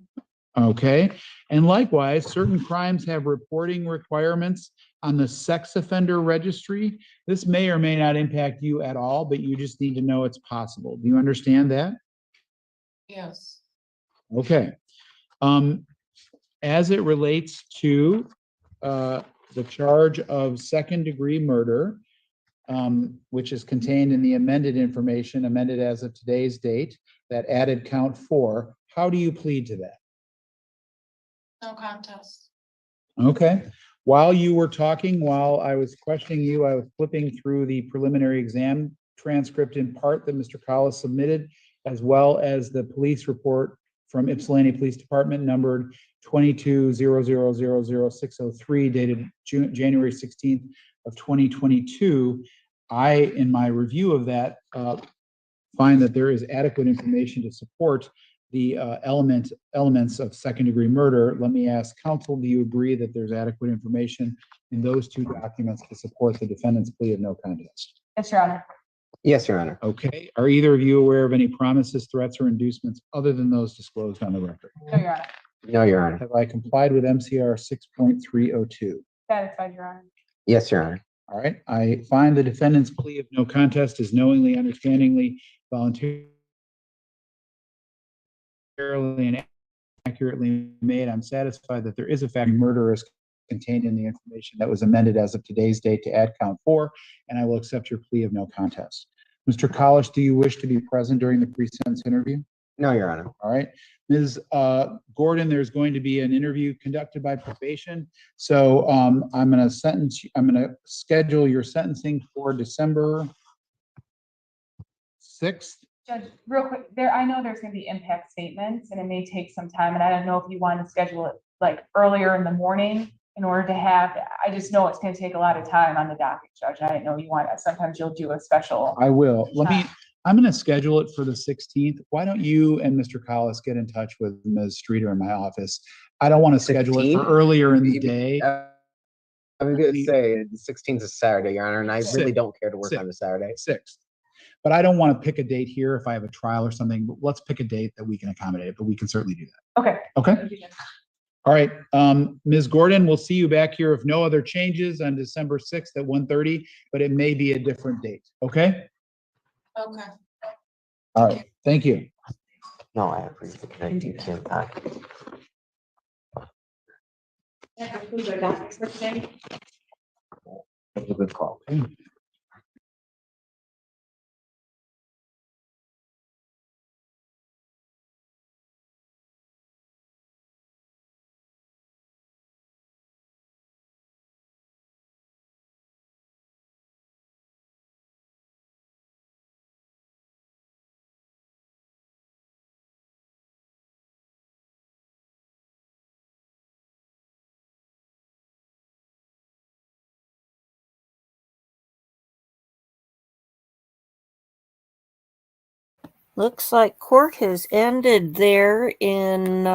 Okay. And likewise, certain crimes have reporting requirements on the sex offender registry. This may or may not impact you at all, but you just need to know it's possible. Do you understand that? Yes. Okay. As it relates to the charge of second-degree murder, which is contained in the amended information, amended as of today's date, that added count 4, how do you plead to that? No contest. Okay. While you were talking, while I was questioning you, I was flipping through the preliminary exam transcript in part that Mr. Collis submitted, as well as the police report from Ypsilanti Police Department numbered 22-0000-603 dated January 16th of 2022. I, in my review of that, find that there is adequate information to support the elements of second-degree murder. Let me ask counsel, do you agree that there's adequate information in those two documents to support the defendant's plea of no contest? Yes, Your Honor. Yes, Your Honor. Okay. Are either of you aware of any promises, threats, or inducements other than those disclosed on the record? No, Your Honor. No, Your Honor. Have I complied with MCR 6.302? Satisfied, Your Honor. Yes, Your Honor. All right. I find the defendant's plea of no contest is knowingly, understandingly, voluntarily, and accurately made. I'm satisfied that there is a fact murder is contained in the information that was amended as of today's date to add count 4, and I will accept your plea of no contest. Mr. Collis, do you wish to be present during the pre-sentence interview? No, Your Honor. All right. Ms. Gordon, there's going to be an interview conducted by probation. So I'm going to schedule your sentencing for December 6th Judge, real quick, I know there's gonna be impact statements and it may take some time, and I don't know if you want to schedule it like earlier in the morning in order to have, I just know it's gonna take a lot of time on the docket, Judge. I didn't know you want, sometimes you'll do a special. I will. I'm gonna schedule it for the 16th. Why don't you and Mr. Collis get in touch with Ms. Streeter in my office? I don't want to schedule it for 16th? earlier in the day. I was gonna say the 16th is Saturday, Your Honor, and I really don't care to work on the Saturday. 6th. But I don't want to pick a date here if I have a trial or something, but let's pick a date that we can accommodate it, but we can certainly do that. Okay. Okay. All right, Ms. Gordon, we'll see you back here if no other changes on December 6th at 1:30, but it may be a different date, okay? Okay. All right, thank you. No, I agree. You can't. That concludes our docket for today. That's a good call. Looks like court has ended there in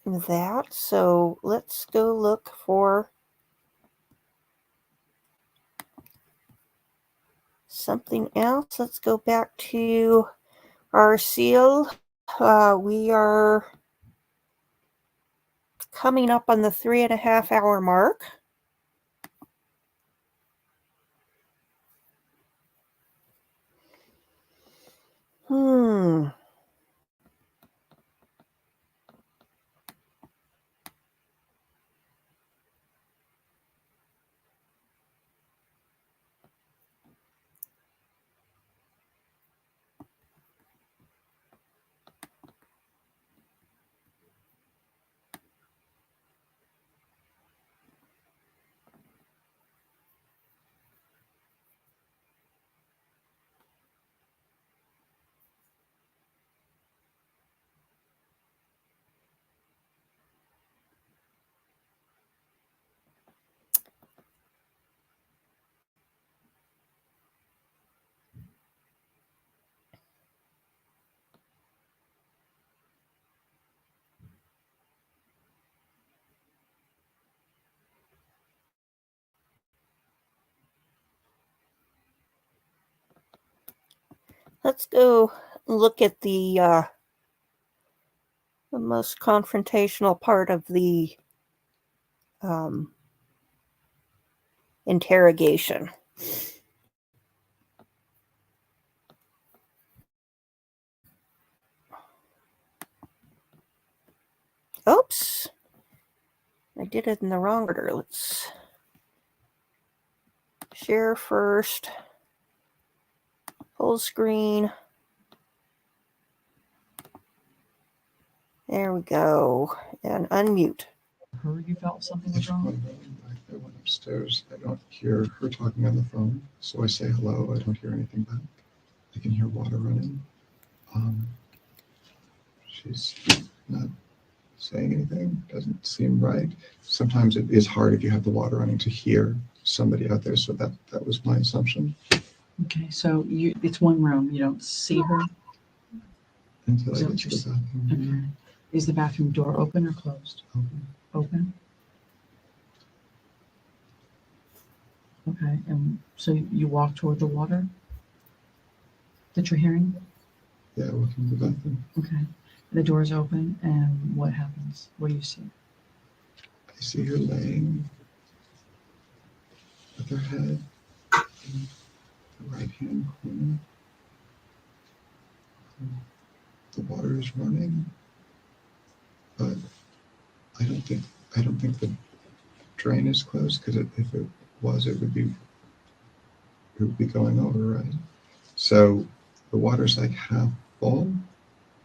that. So let's go look for something else. Let's go back to our seal. We are coming up on the 3.5 hour mark. Let's go look at the most confrontational part of the interrogation. Oops. I did it in the wrong order. Let's share first. Full screen. There we go. And unmute. Heard you felt something was wrong? I went upstairs. I don't hear her talking on the phone, so I say hello. I don't hear anything back. I can hear water running. She's not saying anything. Doesn't seem right. Sometimes it is hard if you have the water running to hear somebody out there. So that was my assumption. Okay, so it's one room. You don't see her Until I get to the bathroom. Okay. Is the bathroom door open or closed? Open. Open. Okay, and so you walk toward the water that you're hearing? Yeah, I walk into the bathroom. Okay. The door's open, and what happens? What do you see? I see her laying with her head in the right-hand corner. The water is running, but I don't think the drain is closed, because if it was, it would be going over, right? So the water's like half full.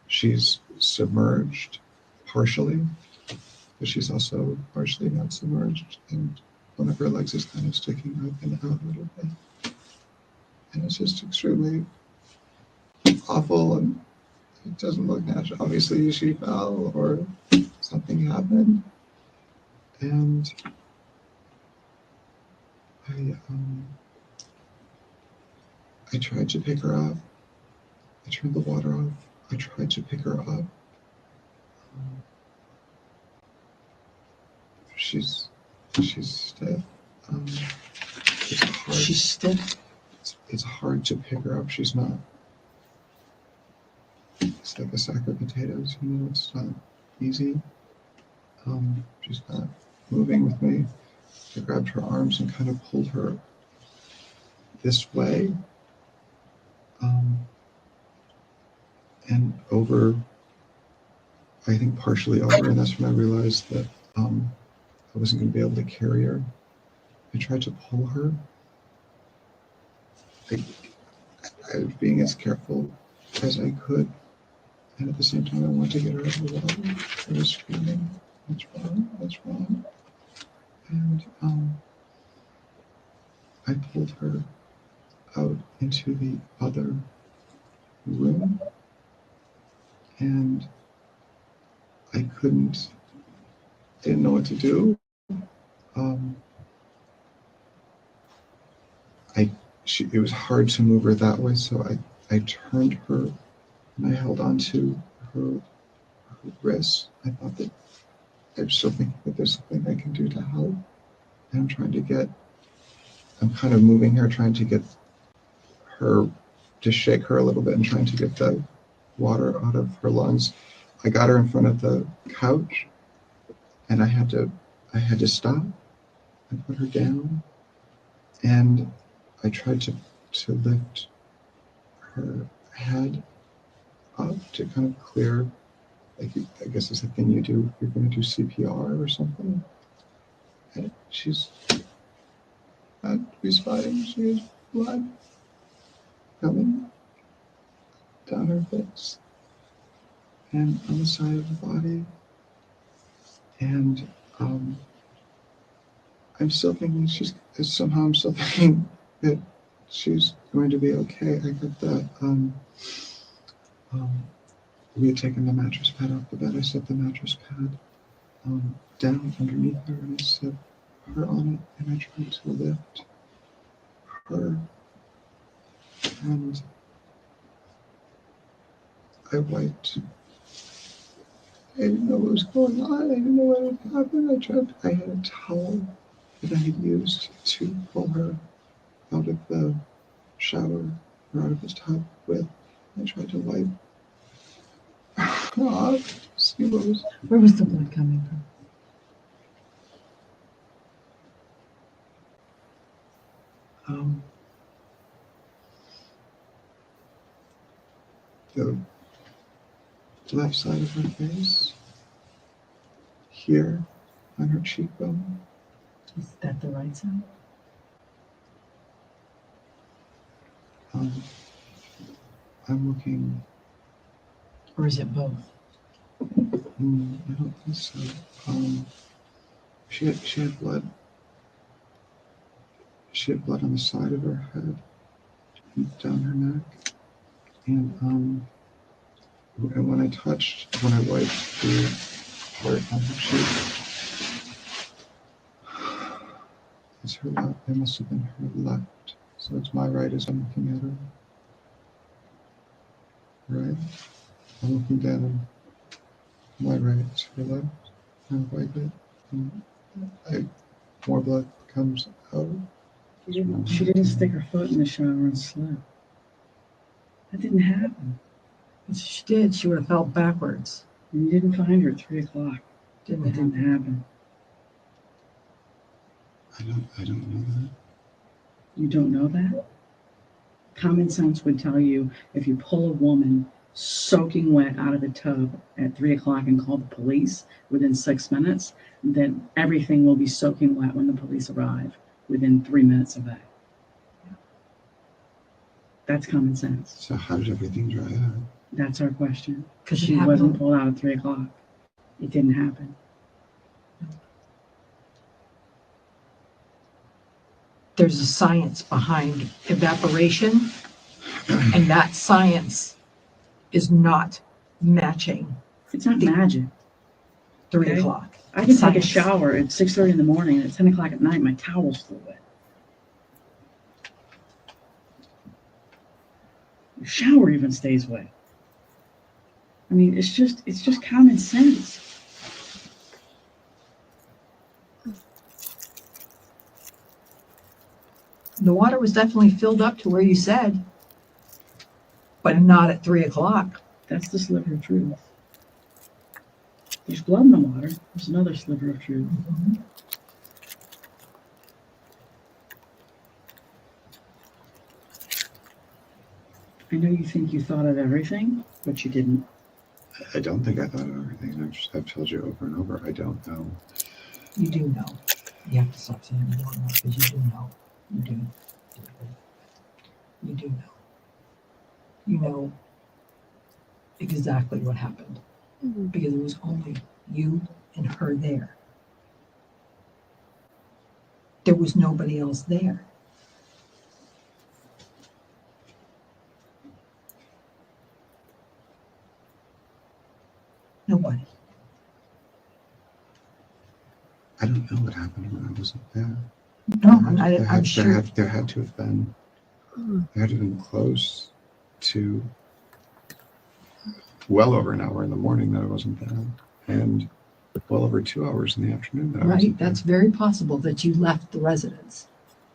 She's submerged partially, but she's also partially not submerged, and one of her legs is kind of sticking up and out a little bit. And it's just extremely awful, and it doesn't look natural. Obviously, she fell or something happened. And I tried to pick her up. I turned the water off. I tried to pick her up. She's stiff. It's hard. She's stiff? It's hard to pick her up. She's not. It's like a sack of potatoes, you know, it's not easy. She's not moving with me. I grabbed her arms and kind of pulled her this way. And over, I think partially over, and that's when I realized that I wasn't going to be able to carry her. I tried to pull her. I was being as careful as I could, and at the same time I wanted to get her out of the water. I was screaming, "What's wrong? What's wrong?" And I pulled her out into the other room, and I didn't know what to do. It was hard to move her that way, so I turned her and I held onto her wrist. I thought that I'm still thinking that there's something I can do to help. And I'm kind of moving her, trying to get her, to shake her a little bit and trying to get the water out of her lungs. I got her in front of the couch and I had to stop and put her down. And I tried to lift her head up to kind of clear, like, I guess it's the thing you do, you're going to do CPR or something. And she's not responding. She has blood coming down her face and on the side of the body. And I'm still thinking I'm still thinking that she's going to be okay. I got that, we had taken the mattress pad off the bed. I set the mattress pad down underneath her and I set her on it and I tried to lift her, and I wiped. I didn't know what was going on. I didn't know what had happened. I had a towel that I had used to pull her out of the shower or out of the tub with. I tried to wipe her off. See what was. Where was the blood coming from? The left side of her face, here on her cheekbone. Is that the right side? I'm looking. Or is it both? I don't think so. She had blood. She had blood on the side of her head and down her neck. And when I wiped the part on her cheek, it's her left. It must have been her left. So it's my right as I'm looking at her. Right? I'm looking down. My right is her left. I wipe it. And more blood comes out. She didn't stick her foot in the shower and slip. That didn't happen. If she did, she would have fell backwards. And you didn't find her at 3 o'clock. Didn't happen. I don't know that. You don't know that? Common sense would tell you if you pull a woman soaking wet out of a tub at 3 o'clock and call the police within 6 minutes, then everything will be soaking wet when the police arrive within 3 minutes of that. That's common sense. So how did everything dry out? That's our question. Because she wasn't pulled out at 3 o'clock. It didn't happen. There's a science behind evaporation, and that science is not matching. It's not magic. 3 Okay? o'clock. I can take a Science. shower at 6:30 in the morning, and at 10 o'clock at night, my towel's still wet. The shower even stays wet. I mean, it's just common sense. The water was definitely filled up to where you said, but not at 3 o'clock. That's the sliver of truth. There's blood in the water. There's another sliver of truth. I know you think you thought of everything, but you didn't. I don't think I thought of everything. I've told you over and over, I don't know. You do know. You have to stop saying you don't know, because you do know. You do. You do know. You know exactly what happened, because it was only you and her there. There was nobody else there. Nobody. I don't know what happened when I wasn't there. No, I'm sure. There had to have been close to well over an hour in the morning that I wasn't there, and well over 2 hours in the afternoon that I Right, wasn't there. that's very possible that you left the residence.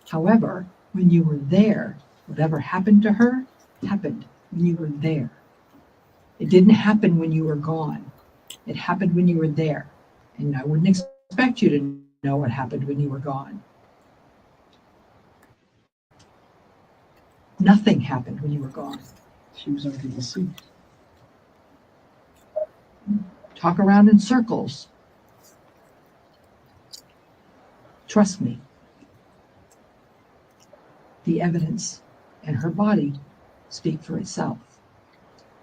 However, when you were there, whatever happened to her happened when you were there. It didn't happen when you were gone. It happened when you were there. And I wouldn't expect you to know what happened when you were gone. Nothing happened when you were gone. She was already deceased. Talk around in circles. Trust me. The evidence and her body speak for itself.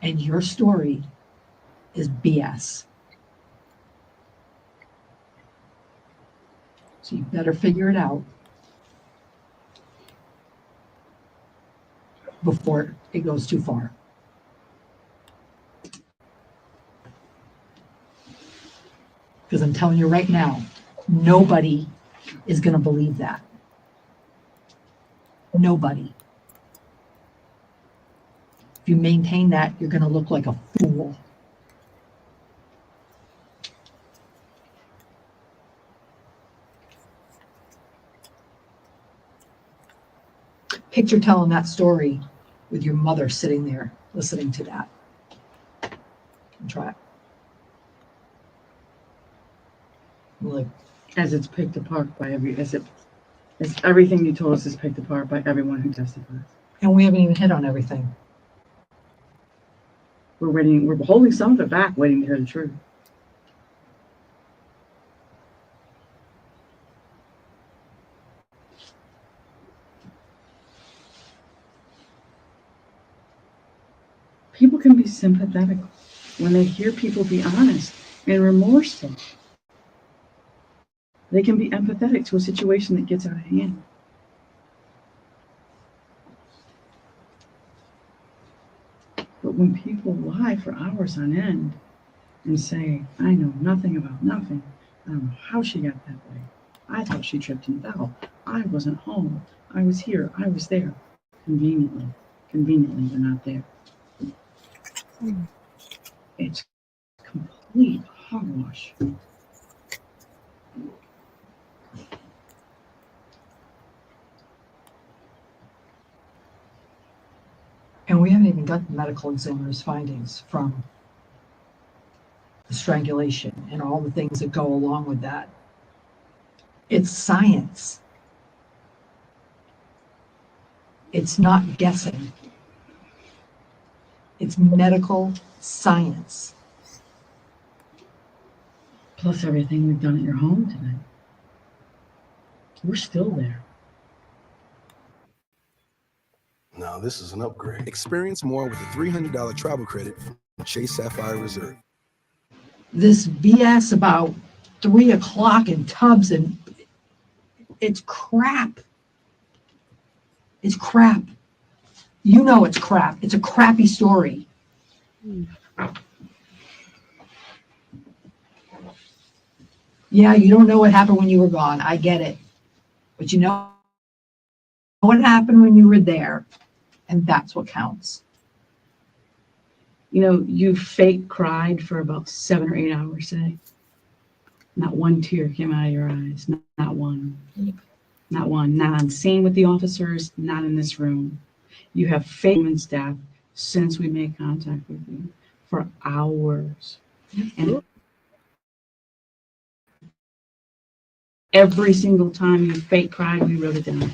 And your story is BS. So you better figure it out before it goes too far. Because I'm telling you right now, nobody is going to believe that. Nobody. If you maintain that, you're going to look like a fool. Picture telling that story with your mother sitting there listening to that. Try it. Like, As it's picked apart by as everything you told us is picked apart by everyone who testifies. and we haven't even hit on everything. We're holding some of it back, waiting to hear the truth. People can be sympathetic when they hear people be honest and remorseful. They can be empathetic to a situation that gets out of hand. But when people lie for hours on end and say, I know nothing about nothing, I don't know how she got that way. I thought she tripped and fell. I wasn't home. I was here. I was there. Conveniently, they're not there. It's complete hogwash. And we haven't even got the medical examiner's findings from the strangulation and all the things that go along with that. It's science. It's not guessing. It's medical science. Plus everything we've done at your home tonight. We're still there. Now this is an upgrade. Experience more with a $300 travel credit from Chase Sapphire Reserve. This BS about 3 o'clock in tubs, and it's crap. It's crap. You know it's crap. It's a crappy story. Yeah, you don't know what happened when you were gone. I get it. But you know what happened when you were there, and that's what counts. You know, you fake cried for about 7 or 8 hours today. Not one tear came out of your eyes. Not one. Not one. Not on scene with the officers, not in this room. You have fake and staff since we made contact with you for hours. And every single time you fake cried, we wrote it down.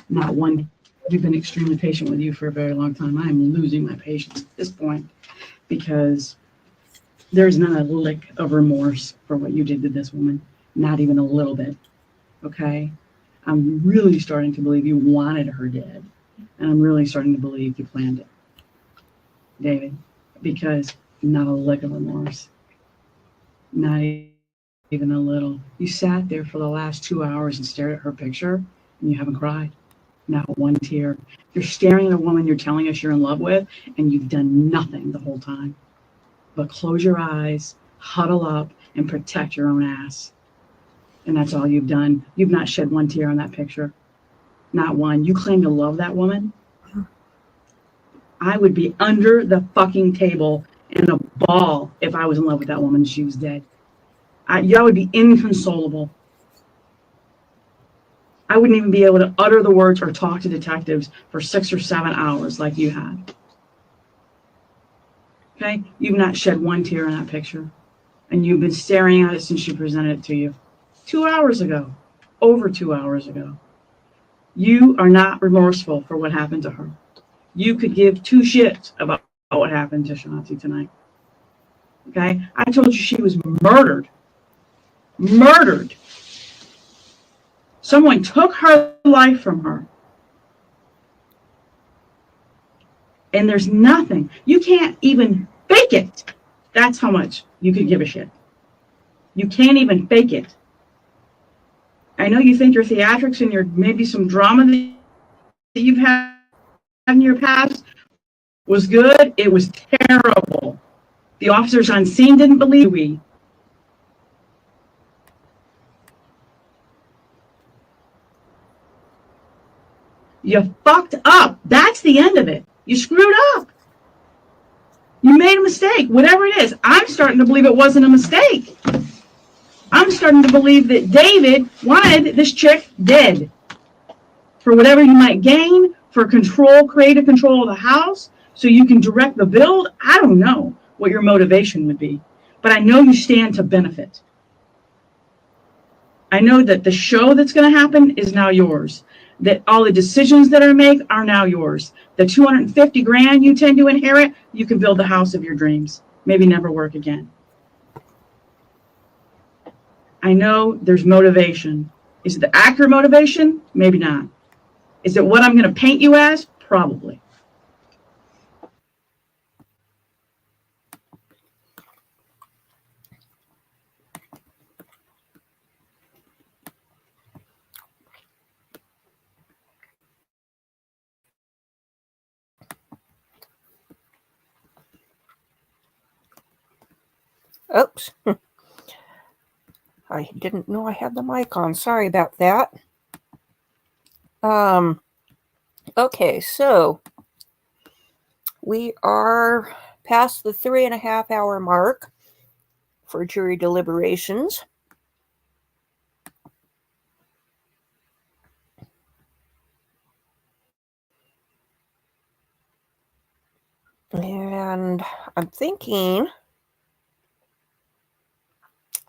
Not one. We've been extremely patient with you for a very long time. I'm losing my patience at this point because there's not a lick of remorse for what you did to this woman. Not even a little bit. Okay? I'm really starting to believe you wanted her dead. And I'm really starting to believe you planned it, David, because not a lick of remorse. Not even a little. You sat there for the last 2 hours and stared at her picture, and you haven't cried. Not one tear. You're staring at a woman you're telling us you're in love with, and you've done nothing the whole time. But close your eyes, huddle up, and protect your own ass. And that's all you've done. You've not shed one tear on that picture. Not one. You claim to love that woman. I would be under the fucking table in a ball if I was in love with that woman and she was dead. I would be inconsolable. I wouldn't even be able to utter the words or talk to detectives for 6 or 7 hours like you had. Okay? You've not shed one tear in that picture. And you've been staring at it since she presented it to you. 2 hours ago. Over 2 hours ago. You are not remorseful for what happened to her. You could give two shits about what happened to Shanti tonight. Okay? I told you she was murdered. Murdered. Someone took her life from her. And there's nothing. You can't even fake it. That's how much you could give a shit. You can't even fake it. I know you think your theatrics and your maybe some drama that you've had in your past was good. It was terrible. The officers on scene didn't believe we. You fucked up. That's the end of it. You screwed up. You made a mistake, whatever it is. I'm starting to believe it wasn't a mistake. I'm starting to believe that David wanted this chick dead. For whatever you might gain, for control, creative control of the house, so you can direct the build. I don't know what your motivation would be, but I know you stand to benefit. I know that the show that's going to happen is now yours. That all the decisions that are made are now yours. The 250 grand you tend to inherit, you can build the house of your dreams. Maybe never work again. I know there's motivation. Is it the actor motivation? Maybe not. Is it what I'm going to paint you as? Probably. Oops. I didn't know I had the mic on. Sorry about that. Okay, so we are past the 3.5 hour mark for jury deliberations. And I'm thinking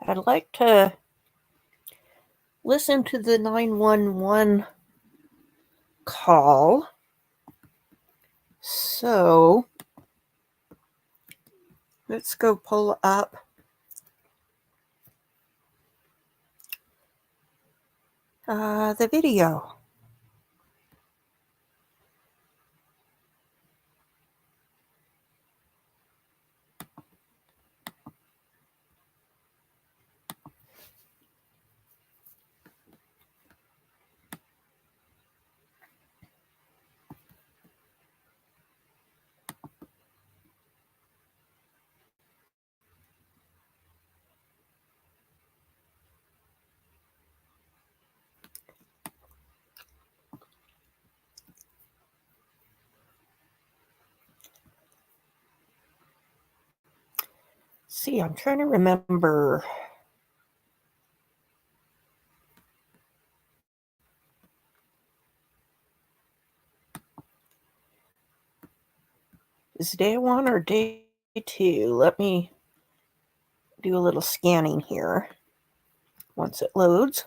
I'd like to listen to the 911 call. So let's go pull up the video. See, I'm trying to remember. Is day 1 or day 2? Let me do a little scanning here once it loads.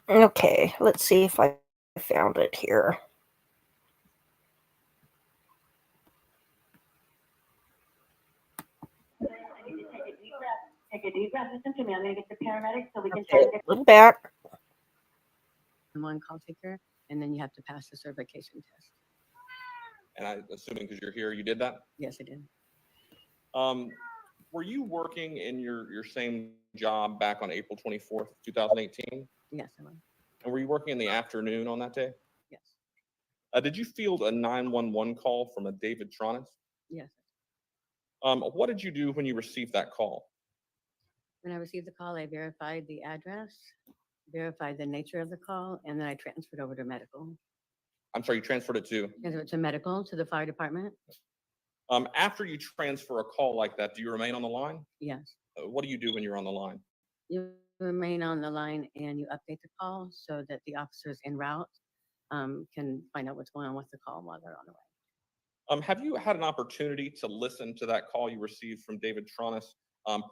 Okay, let's see if I found it here. Take a deep breath. Listen to me. I'm going to get the paramedics so we can Okay, a little back. one call taker, and then you have to pass the certification test. And I, assuming because you're here, you did that? Yes, I did. Were you working in your same job back on April 24th, 2018? Yes, I was. And were you working in the afternoon on that day? Yes. Did you field a 911 call from a David Tronnes? Yes. What did you do when you received that call? When I received the call, I verified the address, verified the nature of the call, and then I transferred over to medical. I'm sorry, you transferred it to? To medical, to the fire department. After you transfer a call like that, do you remain on the line? Yes. What do you do when you're on the line? You remain on the line and you update the call so that the officers en route can find out what's going on with the call while they're on the way. Have you had an opportunity to listen to that call you received from David Tronnes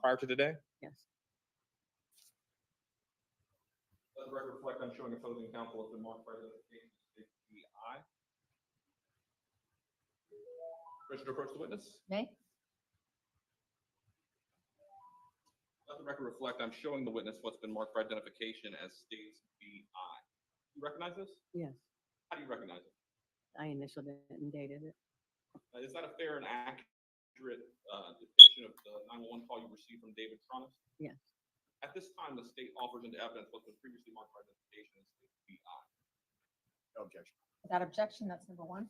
prior to today? Yes. Let the record reflect I'm showing opposing counsel has been marked by the I. Permission to approach the witness? May? Let the record reflect I'm showing the witness what's been marked for identification as states BI. You recognize this? Yes. How do you recognize it? I initialed it and dated it. Is that a fair and accurate depiction of the 911 call you received from David Tronnes? Yes. At this time, the state offers into evidence what's been previously marked for identification as state BI. No objection. Without objection, that's number 1.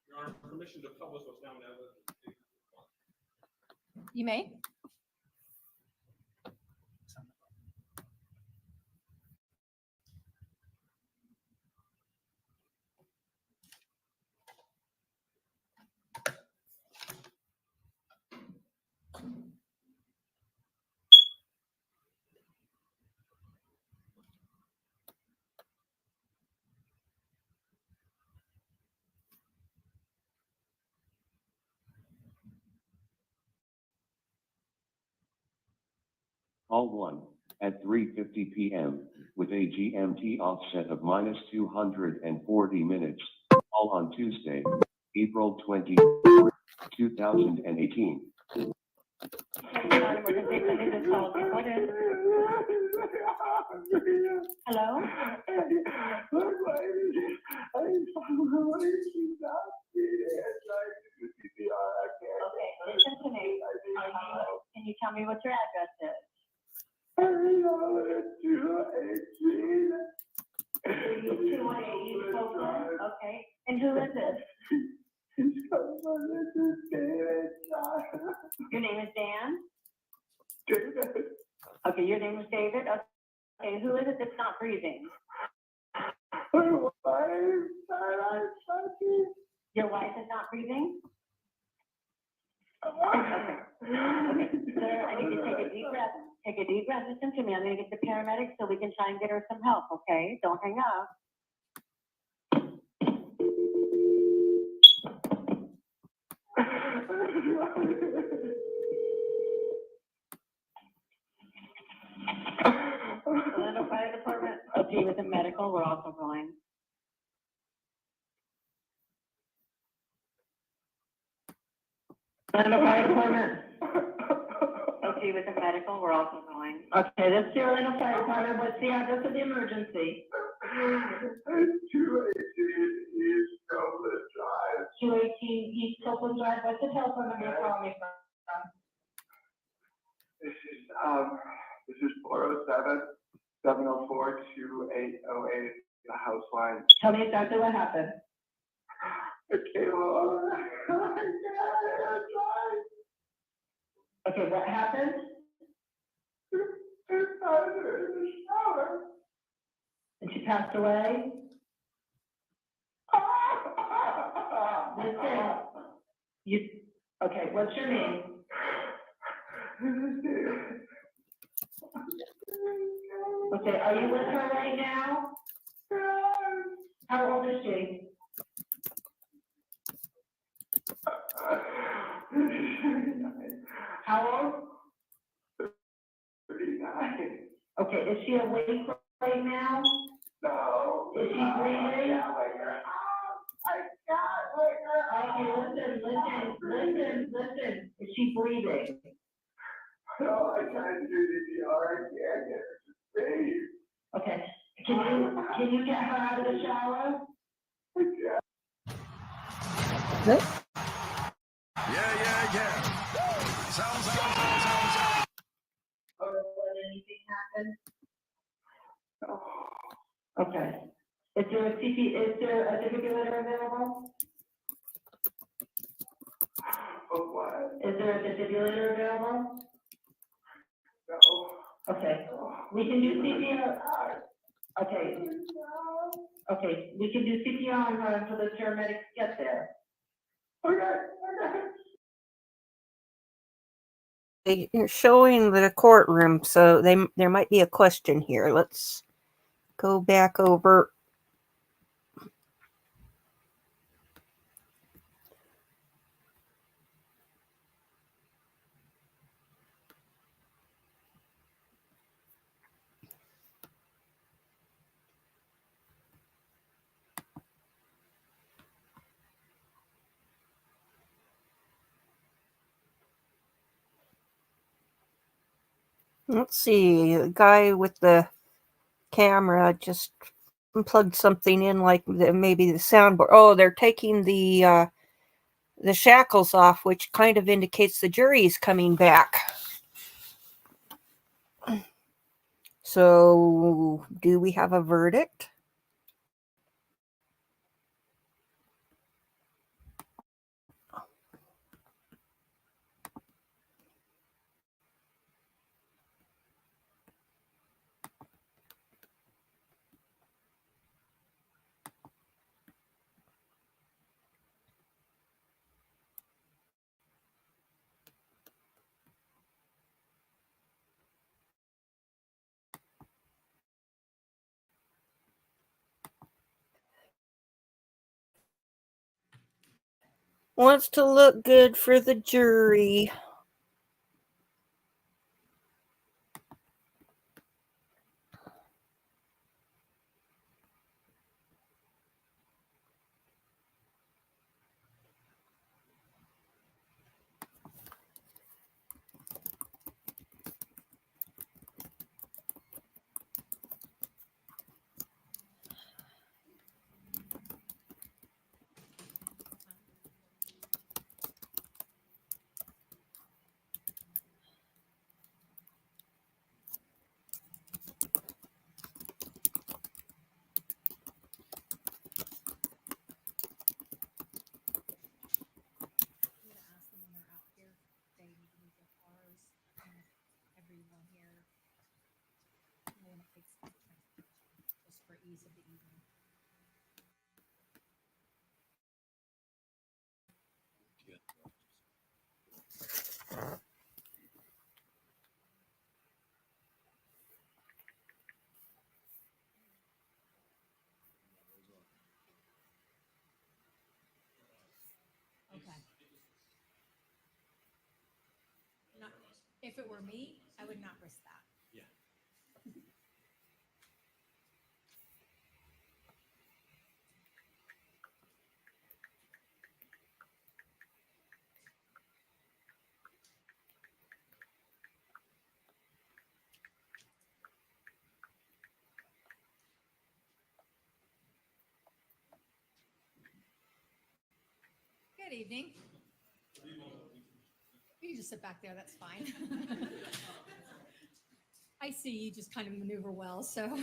Your Honor, permission to publish what's now in evidence. You may. Call 1 at 3:50 p.m. with a GMT offset of minus 240 minutes. Call on Tuesday, April 20, 2018. Hello? Okay, Can you tell me what your address is? 218 East Copeland, okay. And who is this? Your name is Dan? David. Okay, your name is David? Okay, who is it that's not breathing? My wife. Your wife is not breathing? Okay. Sir, I need to take a deep breath. Take a deep breath. Listen to me. I'm going to get the paramedics so we can try and get her some help, okay? Don't hang up. Orlando Fire Department, okay, with the medical, we're also going. Orlando Fire Department. Okay, with the medical, we're also going. Okay, that's the Orlando Fire Department. What's the address of the emergency? 218 East Copeland Drive. 218 East Copeland Drive. What's the telephone number you're calling me from? This is 407-704-2808, the house line. Tell me exactly what happened. Okay, well, Okay, what happened? And she passed away? Listen, okay, what's your name? Okay, are you with her right now? How old is she? How old? 39. Okay, is she awake right now? No. Is she breathing? Okay, listen. Is she breathing? No, I can't do CPR. I can't get her to breathe. Okay, can you get her out of the shower? Yeah. Sounds. Or when anything happens? Okay. Is there a defibrillator available? What? Is there a defibrillator available? No. Okay. We can do CPR. Okay. Okay, we can do CPR on her until the paramedics get there. Okay. You're showing the courtroom, so there might be a question here. Let's go back over. Let's see, the guy with the camera just plugged something in, like maybe the soundboard. Oh, they're taking the shackles off, which kind of indicates the jury is coming back. So, do we have a verdict? Wants to look good for the jury. just for ease of the evening. Okay. Not, if it were me, I would not risk that. Good evening. You can just sit back there, that's fine. I see you just kind of maneuver well. So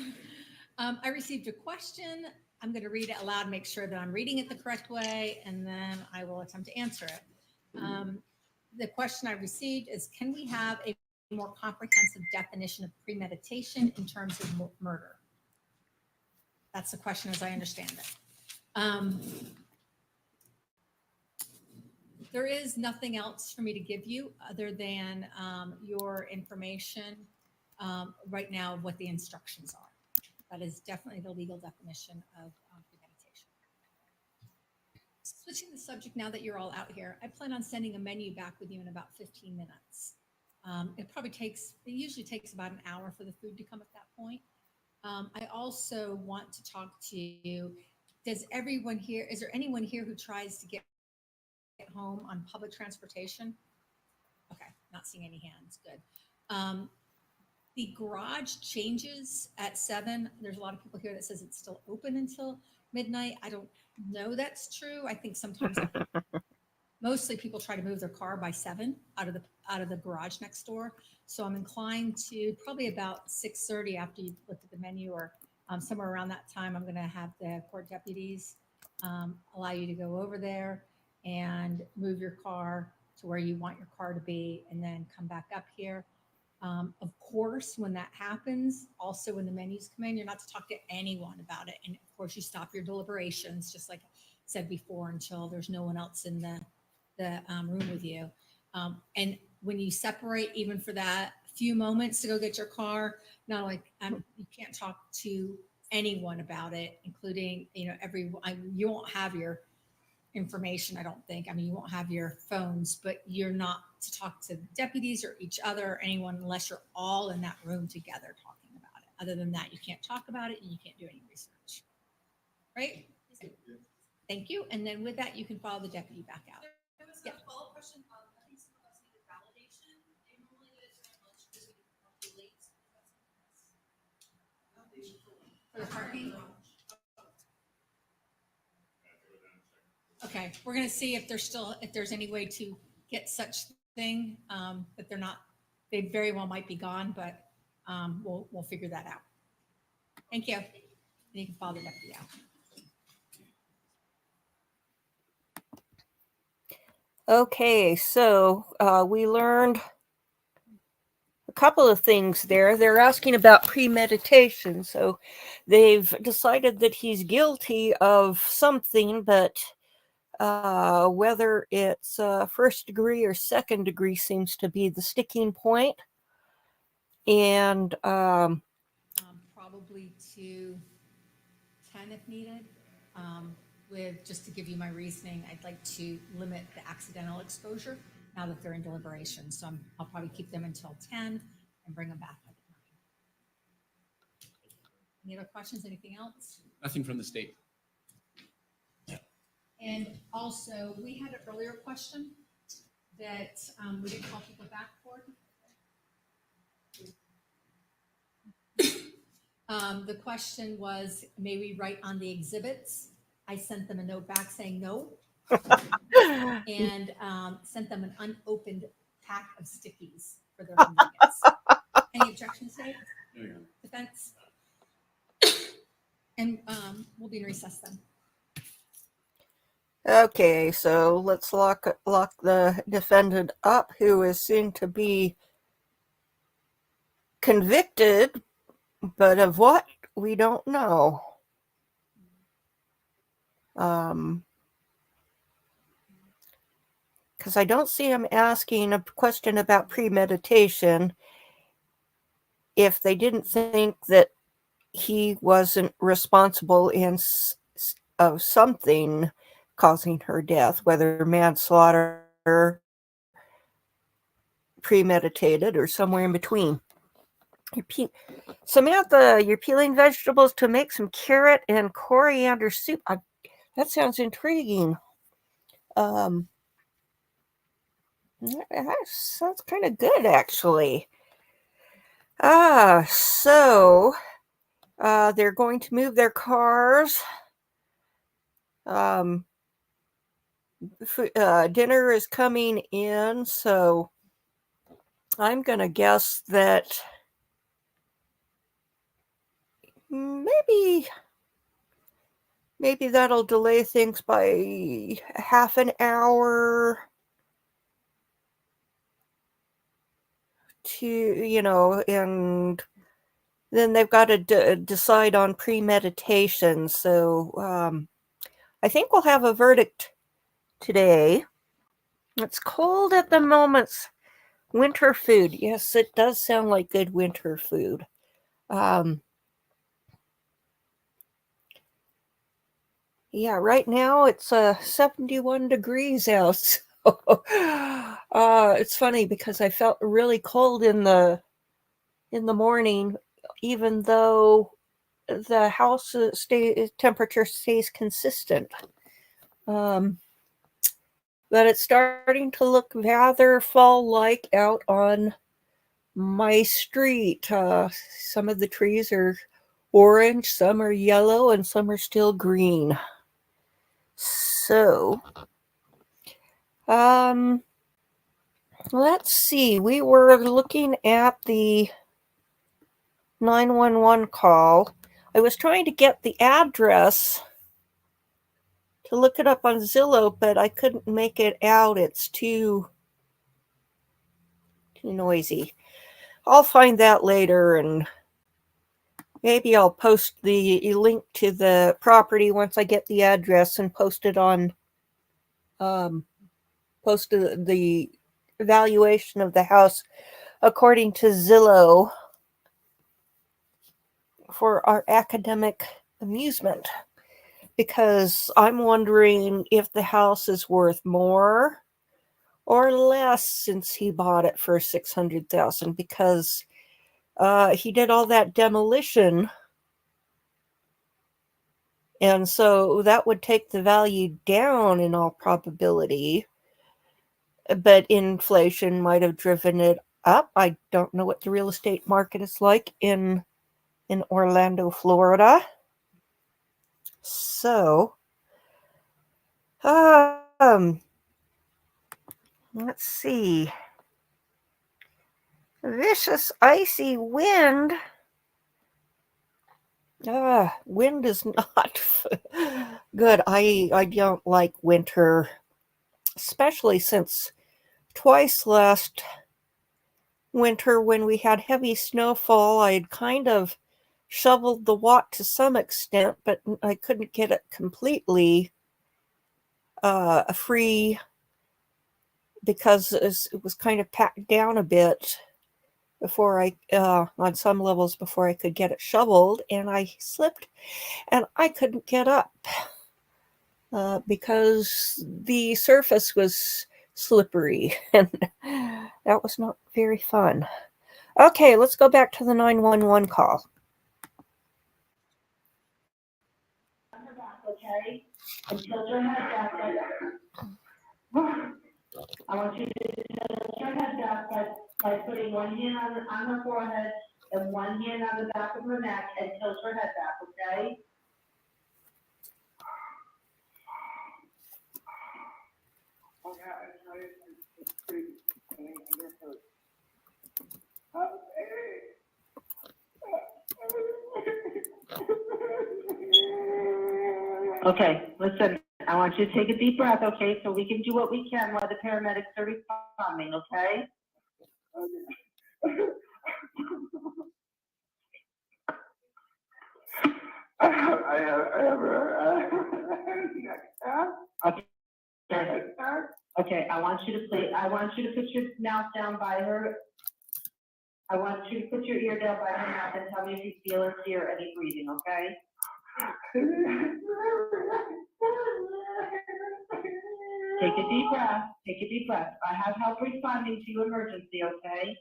I received a question. I'm going to read it aloud, make sure that I'm reading it the correct way, and then I will attempt to answer it. The question I received is, can we have a more comprehensive definition of premeditation in terms of murder? That's the question as I understand it. There is nothing else for me to give you other than your information right now of what the instructions are. That is definitely the legal definition of premeditation. Switching the subject now that you're all out here, I plan on sending a menu back with you in about 15 minutes. It usually takes about an hour for the food to come at that point. I also want to talk to you. Is there anyone here who tries to get home on public transportation? Okay, not seeing any hands, good. The garage changes at 7. There's a lot of people here that says it's still open until midnight. I don't know that's true. I think sometimes mostly people try to move their car by 7 out of the garage next door. So I'm inclined to probably about 6:30 after you've looked at the menu, or somewhere around that time, I'm going to have the court deputies allow you to go over there and move your car to where you want your car to be, and then come back up here. Of course, when that happens, also when the menus come in, you're not to talk to anyone about it. And of course, you stop your deliberations, just like I said before, until there's no one else in the room with you. And when you separate, even for that few moments to go get your car, not like you can't talk to anyone about it, including, you won't have your information, I don't think. I mean, you won't have your phones, but you're not to talk to deputies or each other or anyone unless you're all in that room together talking about it. Other than that, you can't talk about it and you can't do any research. Right? Thank you. And then with that, you can follow the deputy back out. There was a follow-up question. I think some of us needed validation. They normally do it during lunch because we can be late. For the parking? Okay, we're gonna see if there's any way to get such thing, but they very well might be gone, but we'll figure that out. Thank you. And you can follow the deputy out. Okay, so we learned a couple of things there. They're asking about premeditation. So they've decided that he's guilty of something, but whether it's first degree or second degree seems to be the sticking point. And probably to 10 if needed. Just to give you my reasoning, I'd like to limit the accidental exposure now that they're in deliberation. So I'll probably keep them until 10 and bring them back at 9. Any other questions? Anything else? Nothing from the state. And also, we had an earlier question that we didn't call people back for. The question was, may we write on the exhibits? I sent them a note back saying no, and sent them an unopened pack of stickies for their convenience. Any objections to defense? And we'll be in recess then. okay, so let's lock the defendant up, who is soon to be convicted But of what, we don't know. Because I don't see him asking a question about premeditation if they didn't think that he wasn't responsible of something causing her death, whether manslaughter, premeditated, or somewhere in between. Samantha, you're peeling vegetables to make some carrot and coriander soup. That sounds intriguing. That sounds kind of good, actually. So they're going to move their cars. Dinner is coming in, so I'm going to guess that maybe that'll delay things by half an hour to, and then they've got to decide on premeditation. So I think we'll have a verdict today. It's cold at the moment. Winter food. Yes, it does sound like good winter food. Yeah, right now it's 71 degrees out. So, it's funny because I felt really cold in the morning, even though the house temperature stays consistent. But it's starting to look rather fall-like out on my street. Some of the trees are orange, some are yellow, and some are still green. So, let's see. We were looking at the 911 call. I was trying to get the address to look it up on Zillow, but I couldn't make it out. It's too noisy. I'll find that later, and maybe I'll post the link to the property once I get the address and post it on, post the evaluation of the house according to Zillow for our academic amusement, because I'm wondering if the house is worth more or less since he bought it for $600,000, because he did all that demolition, and so that would take the value down in all probability, but inflation might have driven it up. I don't know what the real estate market is like in Orlando, Florida. So, let's see. Vicious icy wind. Wind is not good. I don't like winter, especially since twice last winter when we had heavy snowfall, I had kind of shoveled the walk to some extent, but I couldn't get it completely free because it was kind of packed down a bit before on some levels before I could get it shoveled, and I slipped and I couldn't get up because the surface was slippery, and that was not very fun. Okay, let's go back to the 911 call. Okay, and tilt your head back. I want you to tilt your head back by putting one hand on her forehead and one hand on the back of her neck, and tilt her head back, okay? Okay, listen, I want you to take a deep breath, okay, so we can do what we can while the paramedics are responding, okay? want you to put your mouth down by her. I want you to put your ear down by her mouth and tell me if you feel or hear any breathing, okay? Take a deep breath. Take a deep breath. I have help responding to your emergency, okay?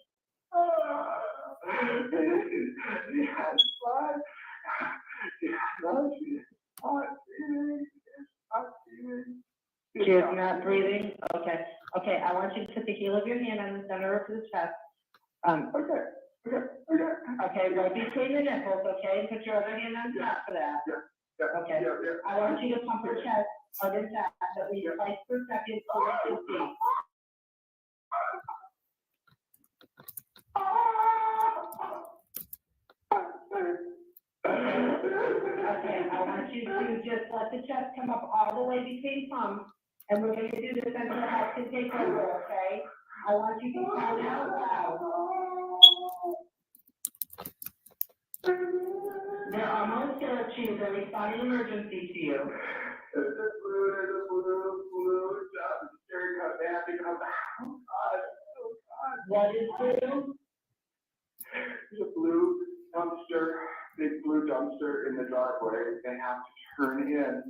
She is not breathing? Okay. Okay, I want you to put the heel of your hand on the center of the chest. Okay, right between your nipples, okay? Put your other hand on top of that. Okay. I want you to pump her chest hard and fast, at least twice per second, so that you see. Okay, I want you to just let the chest come up all the way between thumbs, and we're gonna do this until I can take over, okay? I want you to count out loud. They're almost there, Chief. They're responding emergency to you. There's a blue, dumpster coming out. Oh God. What is blue? There's a blue dumpster, big blue dumpster in the driveway. They have to turn in.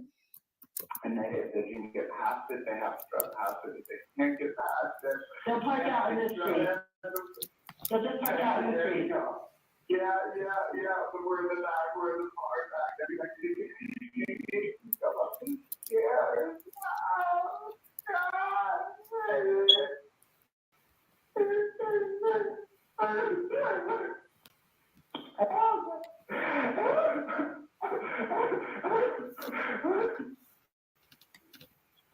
And if they can get past it, they have to drive past it. If they can't get past it. They'll park out in the street. They'll just park out in the street. Yeah, but we're in the back, we're in the far back. I'd be like, come up the stairs.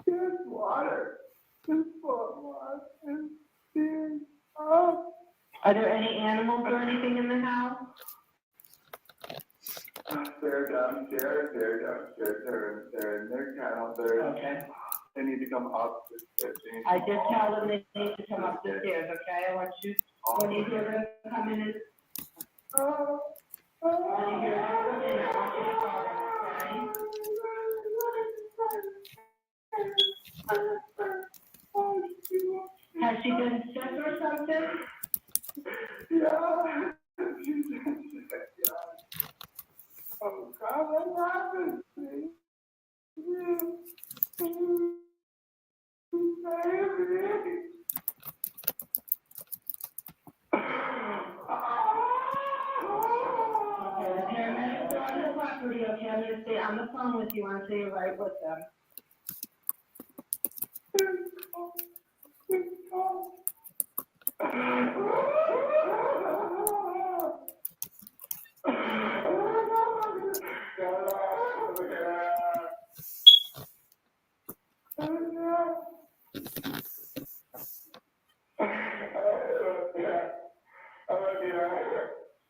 There's water. There's water. Are there any animals or anything in the house? They're downstairs, they're in their kennel, Okay. They need to come up. I did tell them they need to come up the stairs, okay? I want you, when you hear them come in, when you hear them come in, I want you to call them, okay? Has she been sick or something? Yeah. Oh God, what happened? Okay, the paramedics are on the property, okay? I'm gonna stay on the phone with you until you're right with them.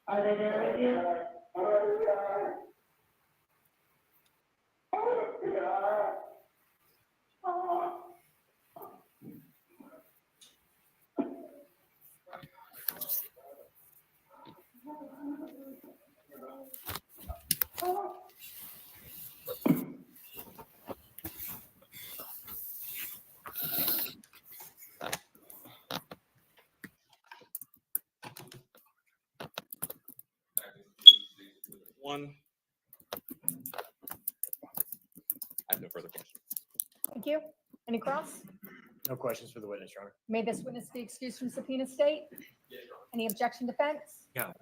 Are they there with you? One. I have no further questions. Thank you. Any cross? No questions for the witness, Your Honor. May this witness be excused from subpoena state? Any objection, defense? No.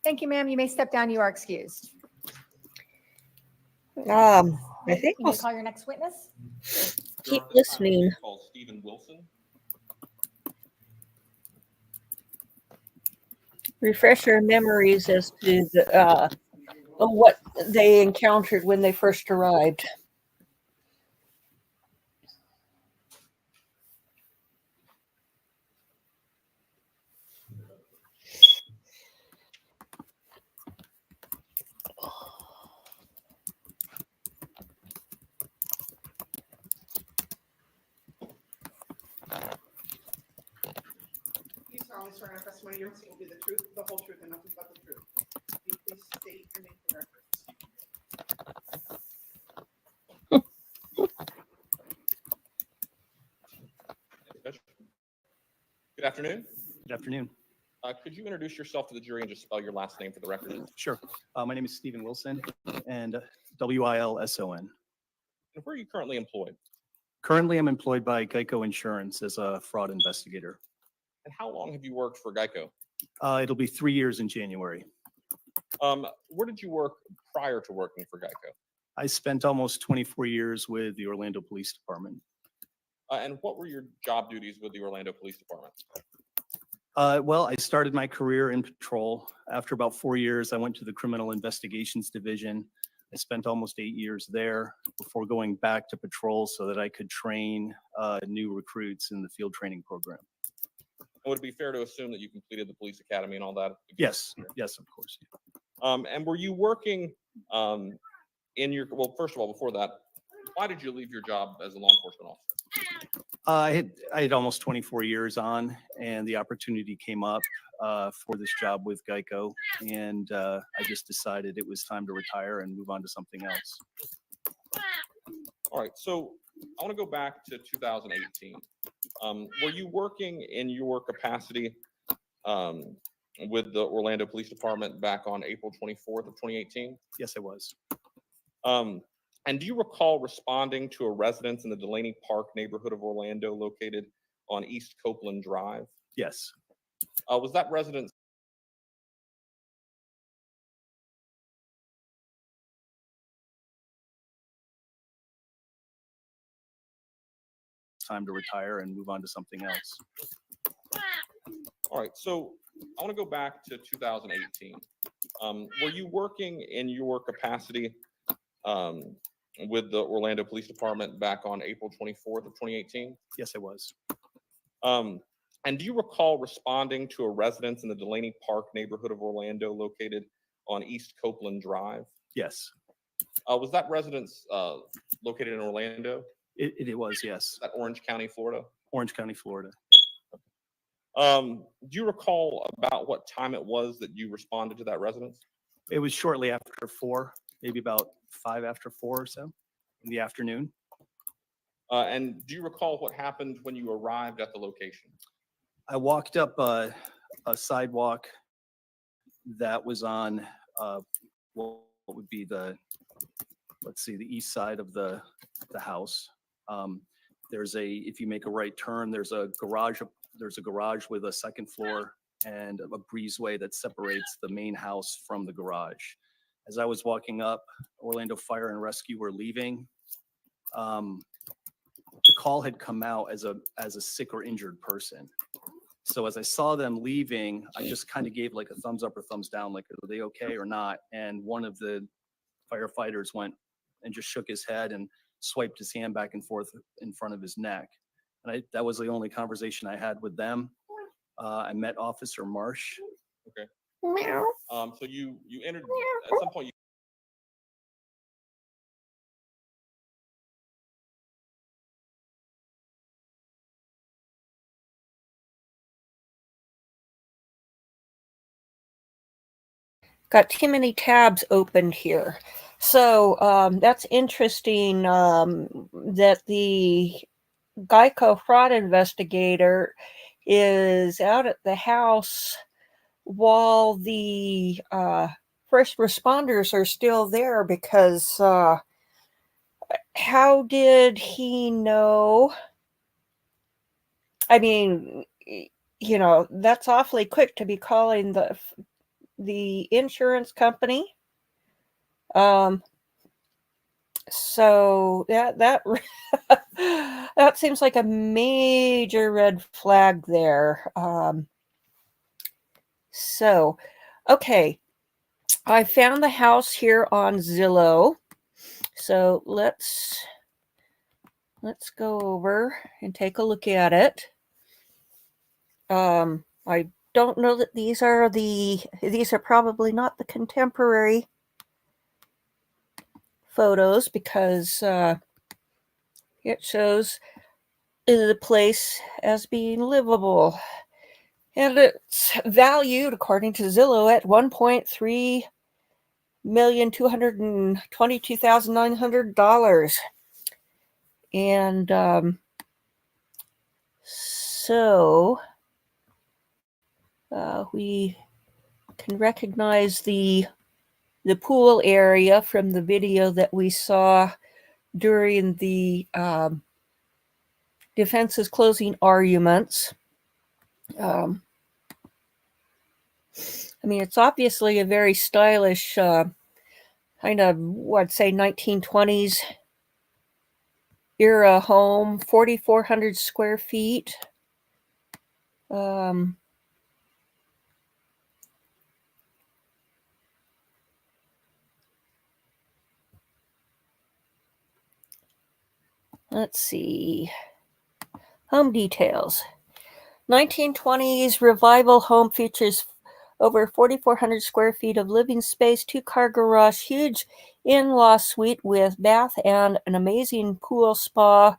Thank you, ma'am. You may step down. You are excused. I think You I'll may call your next witness. keep listening. Call Stephen Wilson. Refresh your memories as to what they encountered when they first arrived. You solemnly swear on testimony you're will be the truth, the whole truth, and nothing but the truth. Will you please state your name for record? Good afternoon. Good afternoon. Could you introduce yourself to the jury and just spell your last name for the record? Sure. My name is Stephen Wilson, and Wilson. And where are you currently employed? Currently, I'm employed by Geico Insurance as a fraud investigator. And how long have you worked for Geico? It'll be 3 years in January. Where did you work prior to working for Geico? I spent almost 24 years with the Orlando Police Department. And what were your job duties with the Orlando Police Department? Well, I started my career in patrol. After about 4 years, I went to the Criminal Investigations Division. I spent almost 8 years there before going back to patrol so that I could train new recruits in the field training program. Would it be fair to assume that you completed the police academy and all that? Yes, yes, of course. And were you working in your, well, first of all, before that, why did you leave your job as a law enforcement officer? I had almost 24 years on, and the opportunity came up for this job with Geico, and I just decided it was time to retire and move on to something else. All right, so I want to go back to 2018. Were you working in your capacity with the Orlando Police Department back on April 24th of 2018? Yes, I was. And do you recall responding to a residence in the Delaney Park neighborhood of Orlando located on East Copeland Drive? Yes. Was that residence time to retire and move on to something else? All right, so I want to go back to 2018. Were you working in your capacity with the Orlando Police Department back on April 24th of 2018? Yes, I was. And do you recall responding to a residence in the Delaney Park neighborhood of Orlando located on East Copeland Drive? Yes. Was that residence located in Orlando? It was, yes. That Orange County, Florida? Orange County, Florida. Do you recall about what time it was that you responded to that residence? It was shortly after 4, maybe about 5 after 4 or so in the afternoon. And do you recall what happened when you arrived at the location? I walked up a sidewalk that was on what would be the, let's see, the east side of the house. There's if you make a right turn, there's a garage with a second floor and a breezeway that separates the main house from the garage. As I was walking up, Orlando Fire and Rescue were leaving. The call had come out as a sick or injured person. So as I saw them leaving, I just kind of gave like a thumbs up or thumbs down, like, are they okay or not? And one of the firefighters went and just shook his head and swiped his hand back and forth in front of his neck. And that was the only conversation I had with them. I met Officer Marsh. Okay. So you entered at some point. Got too many tabs opened here. So that's interesting that the Geico fraud investigator is out at the house while the first responders are still there, because how did he know? I mean, you know, that's awfully quick to be calling the insurance company. So that that seems like a major red flag there. So, okay, I found the house here on Zillow. So let's go over and take a look at it. I don't know that these are probably not the contemporary photos, because it shows the place as being livable, and it's valued, according to Zillow, at $1,222,900. And so We can recognize the pool area from the video that we saw during the defense's closing arguments. I mean, it's obviously a very stylish kind of, what, say 1920s era home, 4,400 square feet. Let's see. Home details. 1920s revival home features over 4,400 square feet of living space, 2-car garage, huge in-law suite with bath and an amazing pool spa,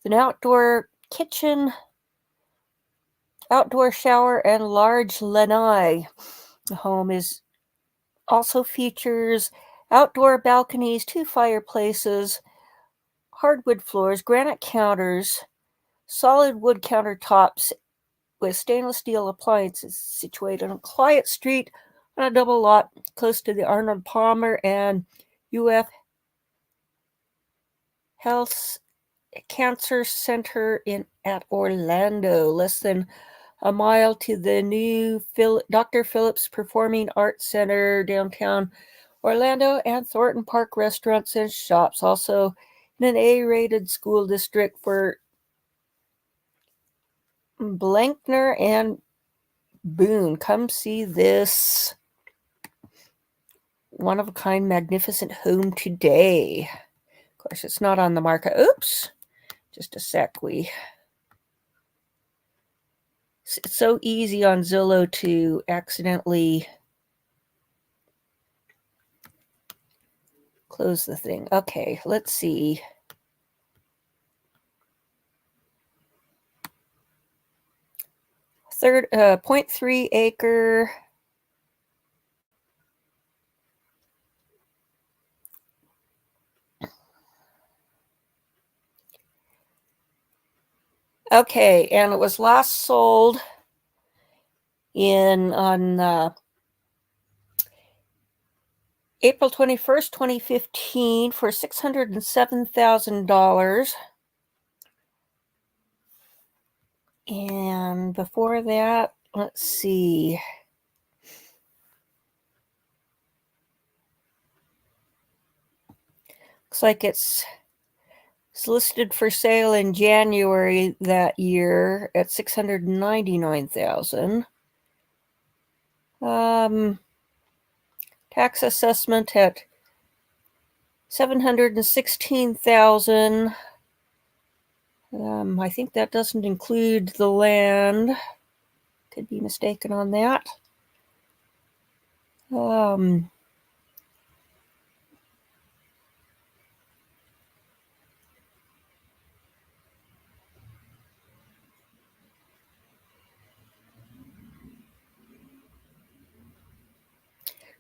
an outdoor kitchen, outdoor shower, and large lanai. The home also features outdoor balconies, 2 fireplaces, hardwood floors, granite counters, solid wood countertops with stainless steel appliances, situated on a quiet street on a double lot close to the Arnold Palmer and UF Health Cancer Center at Orlando, less than a mile to the new Dr. Phillips Performing Arts Center downtown Orlando, and Thornton Park restaurants and shops, also in an A-rated school district for Blankner and Boone. Come see this one-of-a-kind magnificent home today. Of course, it's not on the market. Oops. Just a sec. It's so easy on Zillow to accidentally close the thing. Okay, let's see. Third, 0.3 acre. Okay, and it was last sold on April 21st, 2015 for $607,000. And before that, let's see. Looks like it's listed for sale in January that year at $699,000. Tax assessment at $716,000. I think that doesn't include the land. Could be mistaken on that.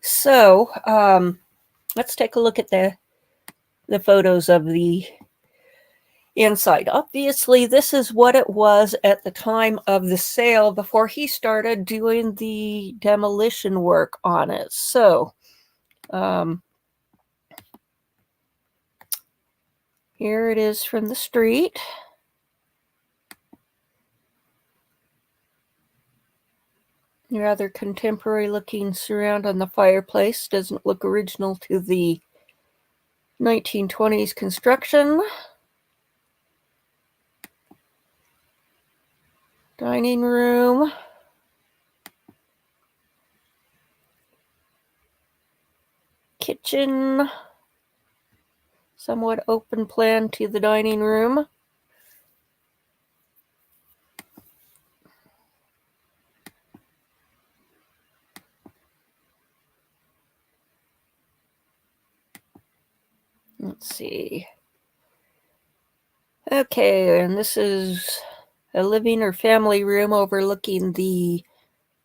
So let's take a look at the photos of the inside. Obviously, this is what it was at the time of the sale before he started doing the demolition work on it. So here it is from the street. Rather contemporary looking surround on the fireplace. Doesn't look original to the 1920s construction. Dining room. Kitchen. Somewhat open plan to the dining room. Let's see. Okay, and this is a living or family room overlooking the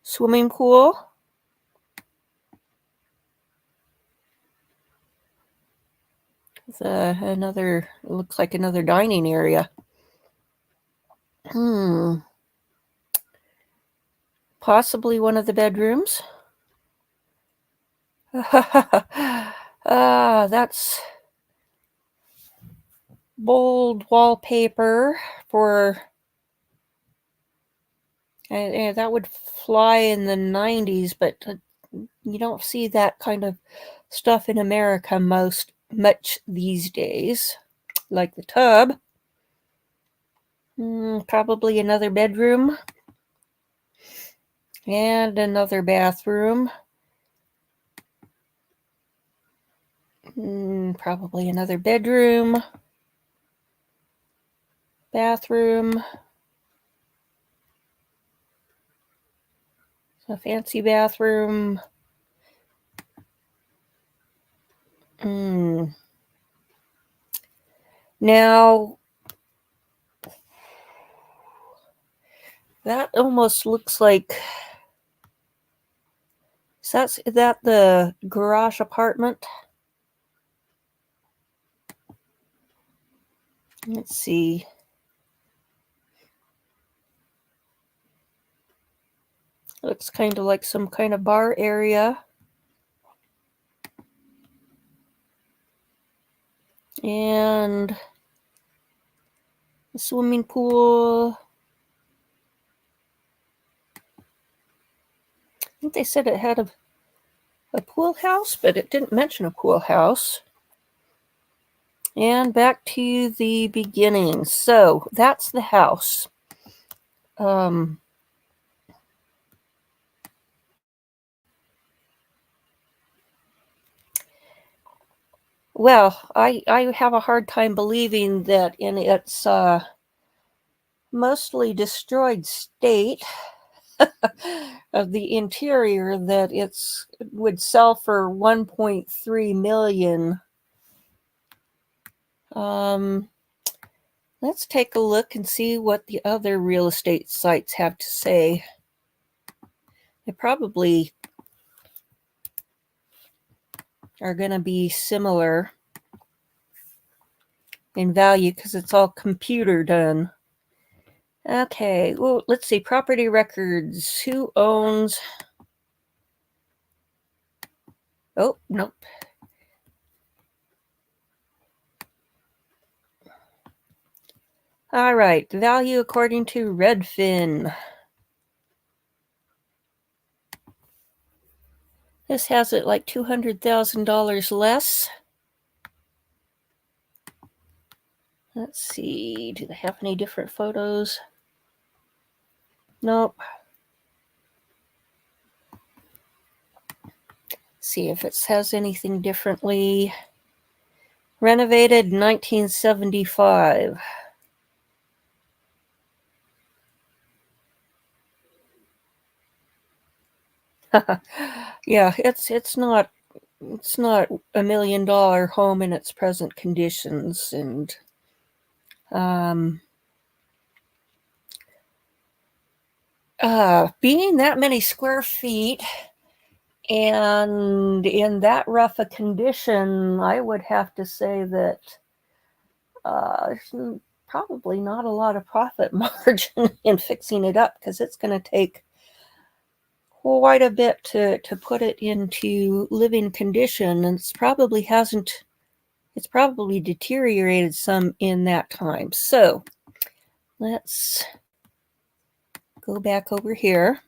swimming pool. Looks like another dining area. possibly one of the bedrooms. That's bold wallpaper for, and that would fly in the 90s, but you don't see that kind of stuff in America much these days. Like the tub. Probably another bedroom. And another bathroom. Probably another bedroom. Bathroom. A fancy bathroom. Now, that almost looks like, is that the garage apartment? Let's see. Looks kind of like some kind of bar area. And a swimming pool. I think they said it had a pool house, but it didn't mention a pool house. And back to the beginning. So that's the house. Well, I have a hard time believing that in its mostly destroyed state of the interior that would sell for $1.3 million. Let's take a look and see what the other real estate sites have to say. They probably are going to be similar in value because it's all computer done. Okay, well, let's see. Property records. Who owns? Oh, nope. All right, value according to Redfin. This has it like $200,000 less. Let's see, do they have any different photos? Nope. See if it says anything differently. Renovated 1975. Yeah, it's not $1 million home in its present conditions, and being that many square feet and in that rough a condition, I would have to say that there's probably not a lot of profit margin in fixing it up, because it's going to take quite a bit to put it into living condition, and it's probably deteriorated some in that time. So let's go back over here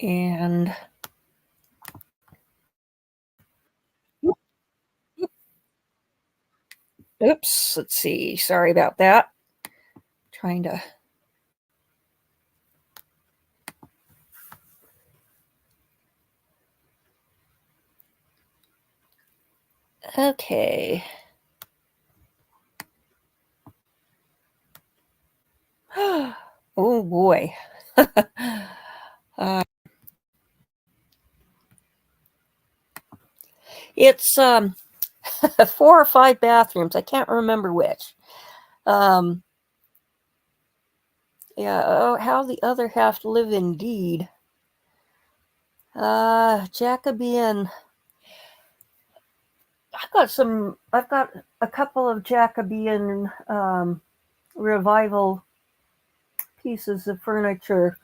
and oops, let's see, sorry about that. Trying to okay. Oh boy. It's 4 or 5 bathrooms. I can't remember which. Yeah, oh, how the other half live indeed. Jacobean. I've got a couple of Jacobean revival pieces of furniture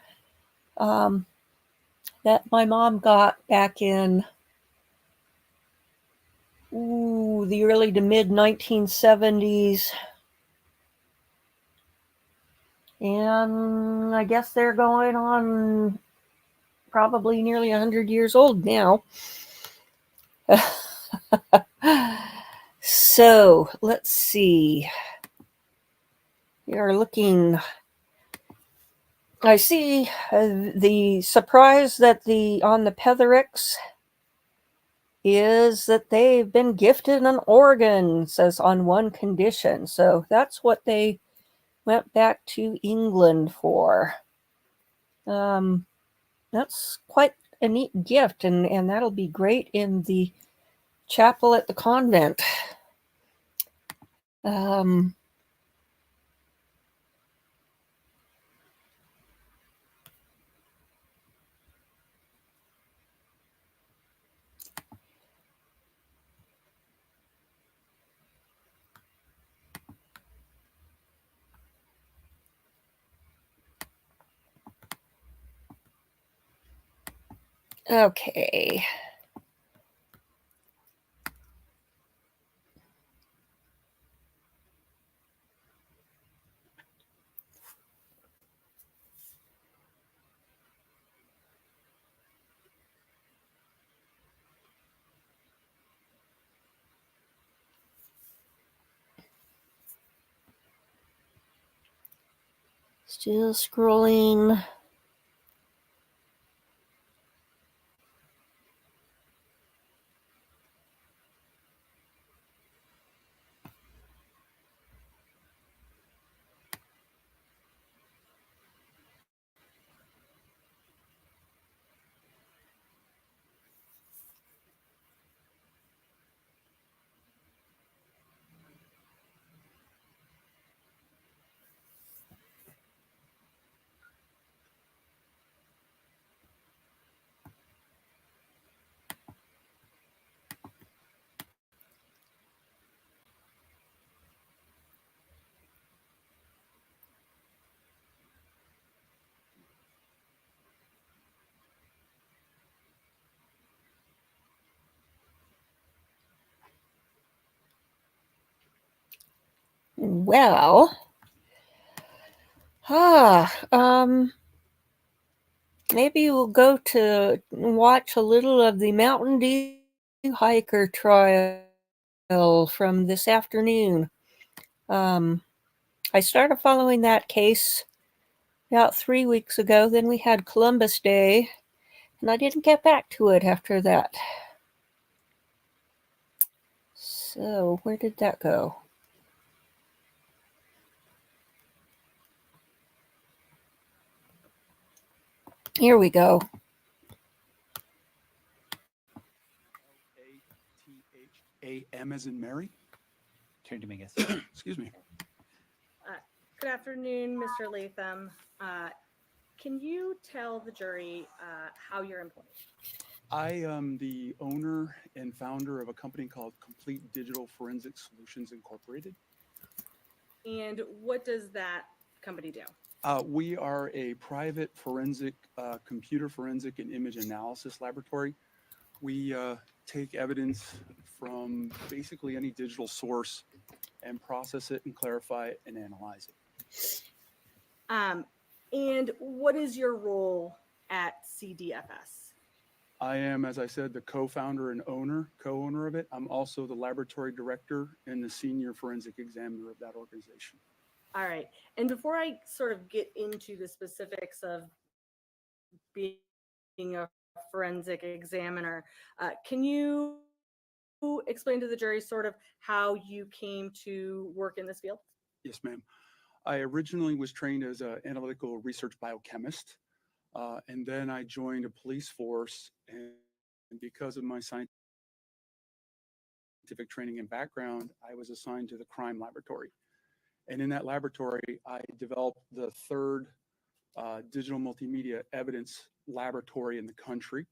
that my mom got back in the early to mid 1970s. And I guess they're going on probably nearly 100 years old now. So let's see. We are looking. I see the surprise that on the Pethericks is that they've been gifted an organ, says on one condition. So that's what they went back to England for. That's quite a neat gift, and that'll be great in the chapel at the convent. Okay. Still scrolling. Well, maybe we'll go to watch a little of the Mountain Dew hiker trial from this afternoon. I started following that case about 3 weeks ago. Then we had Columbus Day, and I didn't get back to it after that. So where did that go? Here we go. A-M as in Mary? Turn to me, guys. Excuse me. Good afternoon, Mr. Latham. Can you tell the jury how you're employed? I am the owner and founder of a company called Complete Digital Forensic Solutions Incorporated. And what does that company do? We are a private forensic, computer forensic and image analysis laboratory. We take evidence from basically any digital source and process it and clarify it and analyze it. And what is your role at CDFS? I am, as I said, the co-founder and co-owner of it. I'm also the laboratory director and the senior forensic examiner of that organization. All right. And before I sort of get into the specifics of being a forensic examiner, can you explain to the jury sort of how you came to work in this field? Yes, ma'am. I originally was trained as an analytical research biochemist, and then I joined a police force, and because of my scientific training and background, I was assigned to the crime laboratory. And in that laboratory, I developed the third digital multimedia evidence laboratory in the country.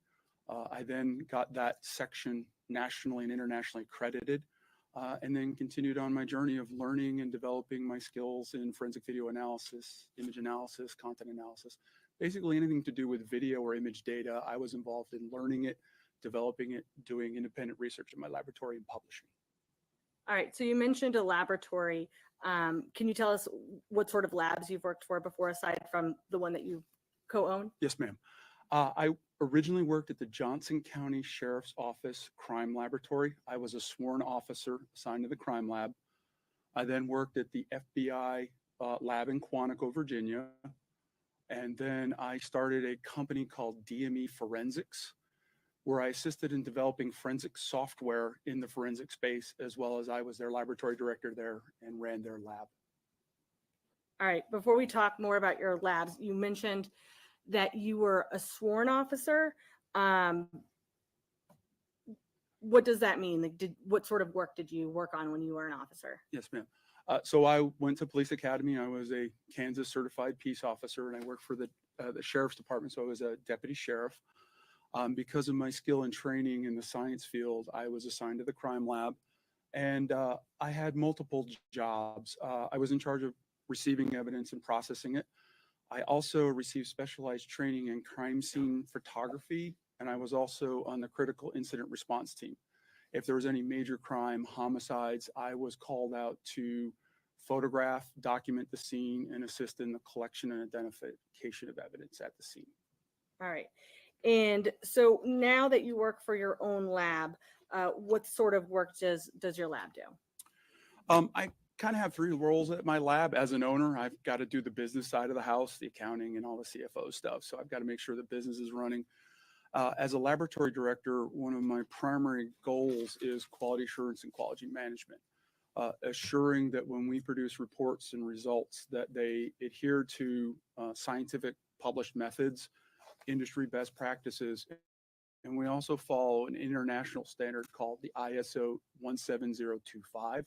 I then got that section nationally and internationally accredited. and then continued on my journey of learning and developing my skills in forensic video analysis, image analysis, content analysis. Basically anything to do with video or image data, I was involved in learning it, developing it, doing independent research in my laboratory, and publishing. All right, so you mentioned a laboratory. Can you tell us what sort of labs you've worked for before, aside from the one that you co-own? Yes, ma'am. I originally worked at the Johnson County Sheriff's Office Crime Laboratory. I was a sworn officer assigned to the crime lab. I then worked at the FBI lab in Quantico, Virginia. And then I started a company called DME Forensics, where I assisted in developing forensic software in the forensic space, as well as I was their laboratory director there and ran their lab. All right, before we talk more about your labs, you mentioned that you were a sworn officer. What does that mean? Like, what sort of work did you work on when you were an officer? Yes, ma'am. So I went to police academy. I was a Kansas certified peace officer, and I worked for the sheriff's department. So I was a deputy sheriff. Because of my skill and training in the science field, I was assigned to the crime lab, and I had multiple jobs. I was in charge of receiving evidence and processing it. I also received specialized training in crime scene photography, and I was also on the critical incident response team. If there was any major crime, homicides, I was called out to photograph, document the scene, and assist in the collection and identification of evidence at the scene. All right. And so now that you work for your own lab, what sort of work does your lab do? I kind of have three roles at my lab. As an owner, I've got to do the business side of the house, the accounting and all the CFO stuff. So I've got to make sure the business is running. As a laboratory director, one of my primary goals is quality assurance and quality management, assuring that when we produce reports and results that they adhere to scientific published methods, industry best practices, and we also follow an international standard called the ISO 17025,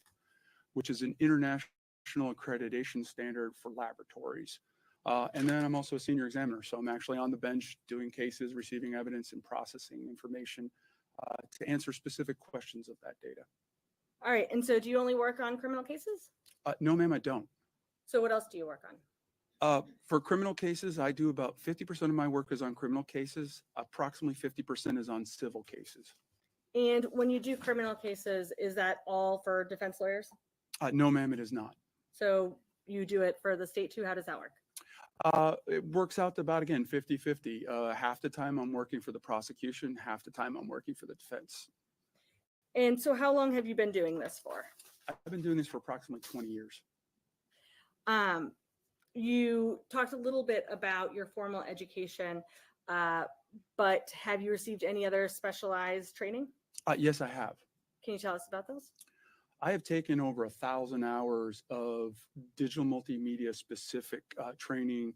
which is an international accreditation standard for laboratories. And then I'm also a senior examiner, so I'm actually on the bench doing cases, receiving evidence, and processing information to answer specific questions of that data. All right, and so do you only work on criminal cases? No, ma'am, I don't. So what else do you work on? For criminal cases, I do about 50% of my work is on criminal cases. Approximately 50% is on civil cases. And when you do criminal cases, is that all for defense lawyers? No, ma'am, it is not. So you do it for the state too? How does that work? It works out to about, again, 50-50. Half the time I'm working for the prosecution, half the time I'm working for the defense. And so how long have you been doing this for? I've been doing this for approximately 20 years. You talked a little bit about your formal education, but have you received any other specialized training? Yes, I have. Can you tell us about those? I have taken over 1,000 hours of digital multimedia specific training,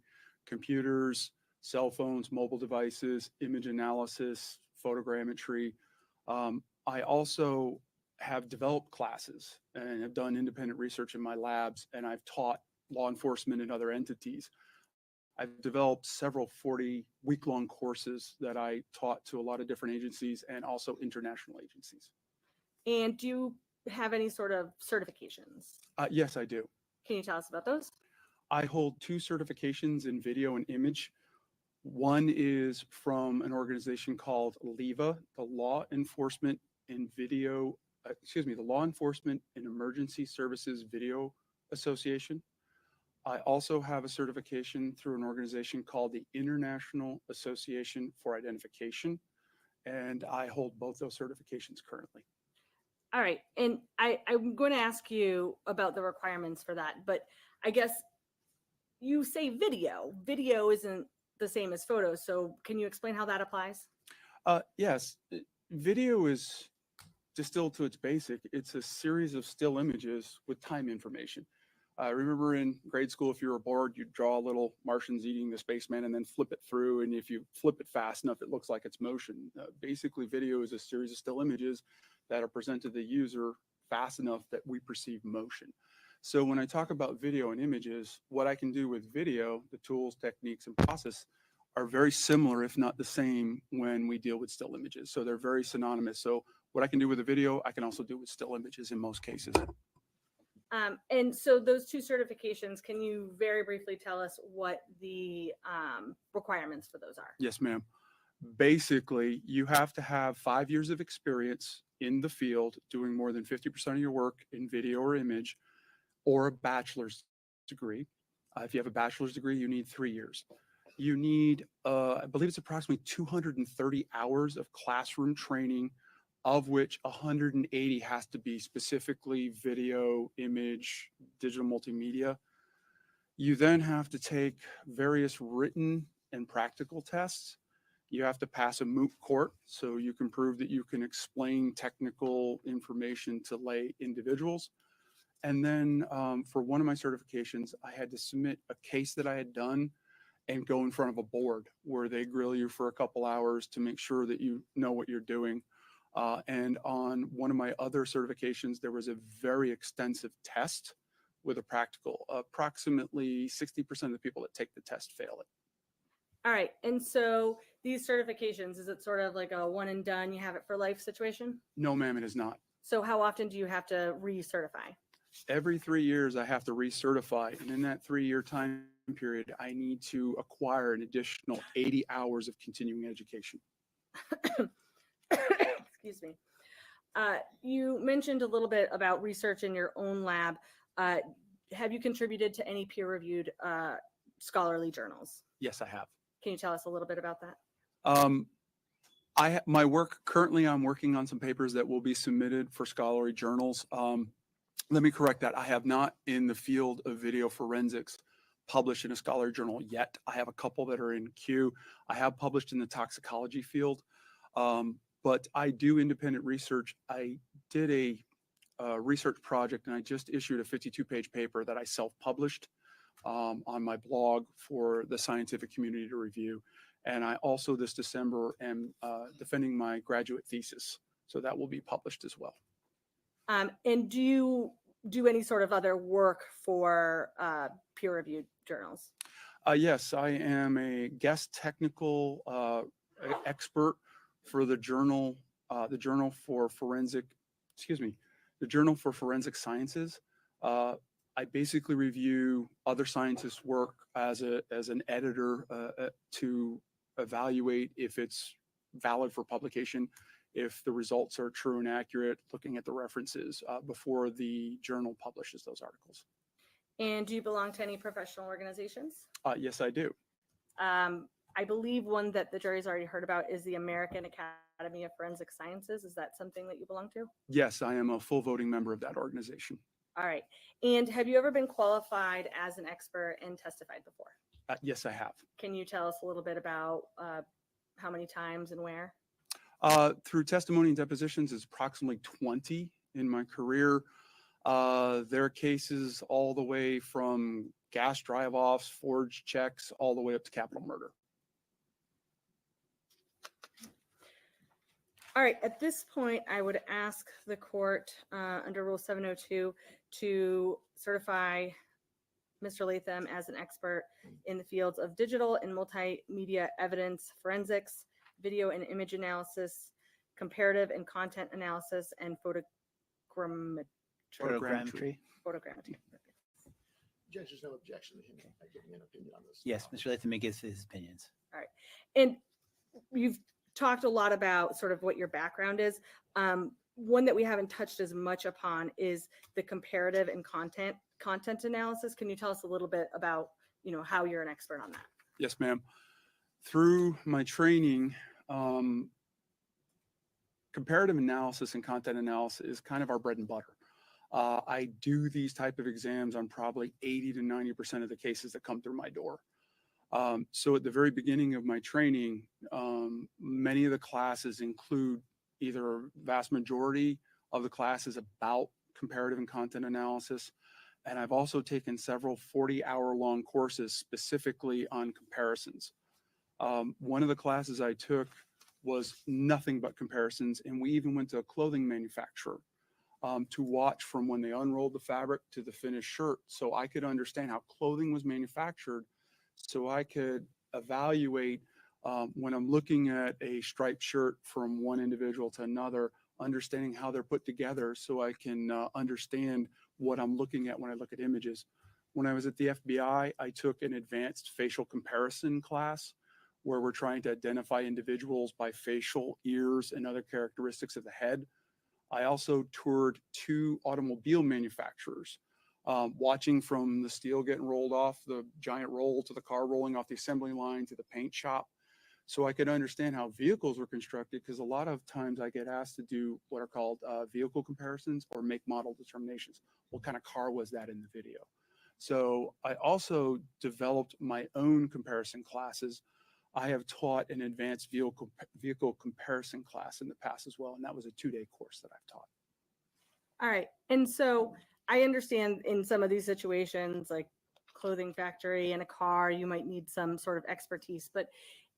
computers, cell phones, mobile devices, image analysis, photogrammetry. I also have developed classes and have done independent research in my labs, and I've taught law enforcement and other entities. I've developed several 40-week-long courses that I taught to a lot of different agencies and also international agencies. And do you have any sort of certifications? Yes, I do. Can you tell us about those? I hold 2 certifications in video and image. One is from an organization called LEVA, the Law Enforcement and Emergency Services Video Association. I also have a certification through an organization called the International Association for Identification, and I hold both those certifications currently. All right, and I'm going to ask you about the requirements for that, but I guess you say video. Video isn't the same as photos, so can you explain how that applies? Yes, video is distilled to its basic. It's a series of still images with time information. Remember in grade school, if you were bored, you'd draw little Martians eating the spaceman and then flip it through. And if you flip it fast enough, it looks like it's motion. Basically, video is a series of still images that are presented to the user fast enough that we perceive motion. So when I talk about video and images, what I can do with video, the tools, techniques, and process are very similar, if not the same, when we deal with still images. So they're very synonymous. So What I can do with a video, I can also do with still images in most cases. And so those two certifications, can you very briefly tell us what the requirements for those are? Yes, ma'am. Basically, you have to have 5 years of experience in the field doing more than 50% of your work in video or image, or a bachelor's degree. If you have a bachelor's degree, you need 3 years. You need, I believe it's approximately 230 hours of classroom training, of which 180 has to be specifically video, image, digital multimedia. You then have to take various written and practical tests. You have to pass a moot court, so you can prove that you can explain technical information to lay individuals. And then for one of my certifications, I had to submit a case that I had done and go in front of a board where they grill you for a couple hours to make sure that you know what you're doing. And on one of my other certifications, there was a very extensive test with a practical. Approximately 60% of the people that take the test fail it. All right. And so these certifications, is it sort of like a one and done, you have it for life situation? No, ma'am, it is not. So how often do you have to recertify? Every 3 years, I have to recertify. And in that 3-year time period, I need to acquire an additional 80 hours of continuing education. Excuse me. You mentioned a little bit about research in your own lab. Have you contributed to any peer-reviewed scholarly journals? Yes, I have. Can you tell us a little bit about that? My work currently, I'm working on some papers that will be submitted for scholarly journals. Let me correct that. I have not, in the field of video forensics, published in a scholarly journal yet. I have a couple that are in queue. I have published in the toxicology field, but I do independent research. I did a research project, and I just issued a 52-page paper that I self-published on my blog for the scientific community to review. And I also this December am defending my graduate thesis, so that will be published as well. And do you do any sort of other work for peer-reviewed journals? Yes, I am a guest technical expert for the Journal for Forensic Sciences. I basically review other scientists' work as an editor to evaluate if it's valid for publication, if the results are true and accurate, looking at the references before the journal publishes those articles. And do you belong to any professional organizations? Yes, I do. I believe one that the jury's already heard about is the American Academy of Forensic Sciences. Is that something that you belong to? Yes, I am a full voting member of that organization. All right. And have you ever been qualified as an expert and testified before? Yes, I have. Can you tell us a little bit about how many times and where? Through testimony and depositions, it's approximately 20 in my career. There are cases all the way from gas drive-offs, forged checks, all the way up to capital murder. All right, at this point, I would ask the court under Rule 702 to certify Mr. Latham as an expert in the fields of digital and multimedia evidence forensics, video and image analysis, comparative and content analysis, and photogrammetry. Judge, there's no objection to him giving an opinion on this. Yes, Mr. Latham may give his opinions. All right. And you've talked a lot about sort of what your background is. One that we haven't touched as much upon is the comparative and content analysis. Can you tell us a little bit about, how you're an expert on that? Yes, ma'am. Through my training, comparative analysis and content analysis is kind of our bread and butter. I do these type of exams on probably 80 to 90% of the cases that come through my door. So at the very beginning of my training, many of the classes include either vast majority of the classes about comparative and content analysis. And I've also taken several 40-hour-long courses specifically on comparisons. One of the classes I took was nothing but comparisons, and we even went to a clothing manufacturer to watch from when they unrolled the fabric to the finished shirt, so I could understand how clothing was manufactured, so I could evaluate when I'm looking at a striped shirt from one individual to another, understanding how they're put together so I can understand what I'm looking at when I look at images. When I was at the FBI, I took an advanced facial comparison class where we're trying to identify individuals by facial, ears, and other characteristics of the head. I also toured 2 automobile manufacturers, watching from the steel getting rolled off the giant roll to the car rolling off the assembly line to the paint shop, so I could understand how vehicles were constructed, because a lot of times I get asked to do what are called vehicle comparisons or make model determinations. What kind of car was that in the video? So I also developed my own comparison classes. I have taught an advanced vehicle comparison class in the past as well, and that was a 2-day course that I've taught. All right. And so I understand in some of these situations, like clothing factory and a car, you might need some sort of expertise. But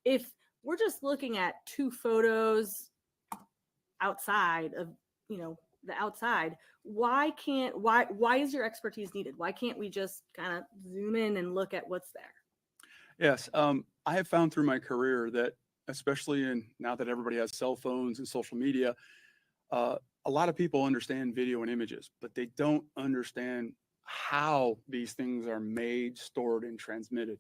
if we're just looking at 2 photos outside of, the outside, why is your expertise needed? Why can't we just kind of zoom in and look at what's there? Yes, I have found through my career that, especially now that everybody has cell phones and social media, a lot of people understand video and images, but they don't understand how these things are made, stored, and transmitted.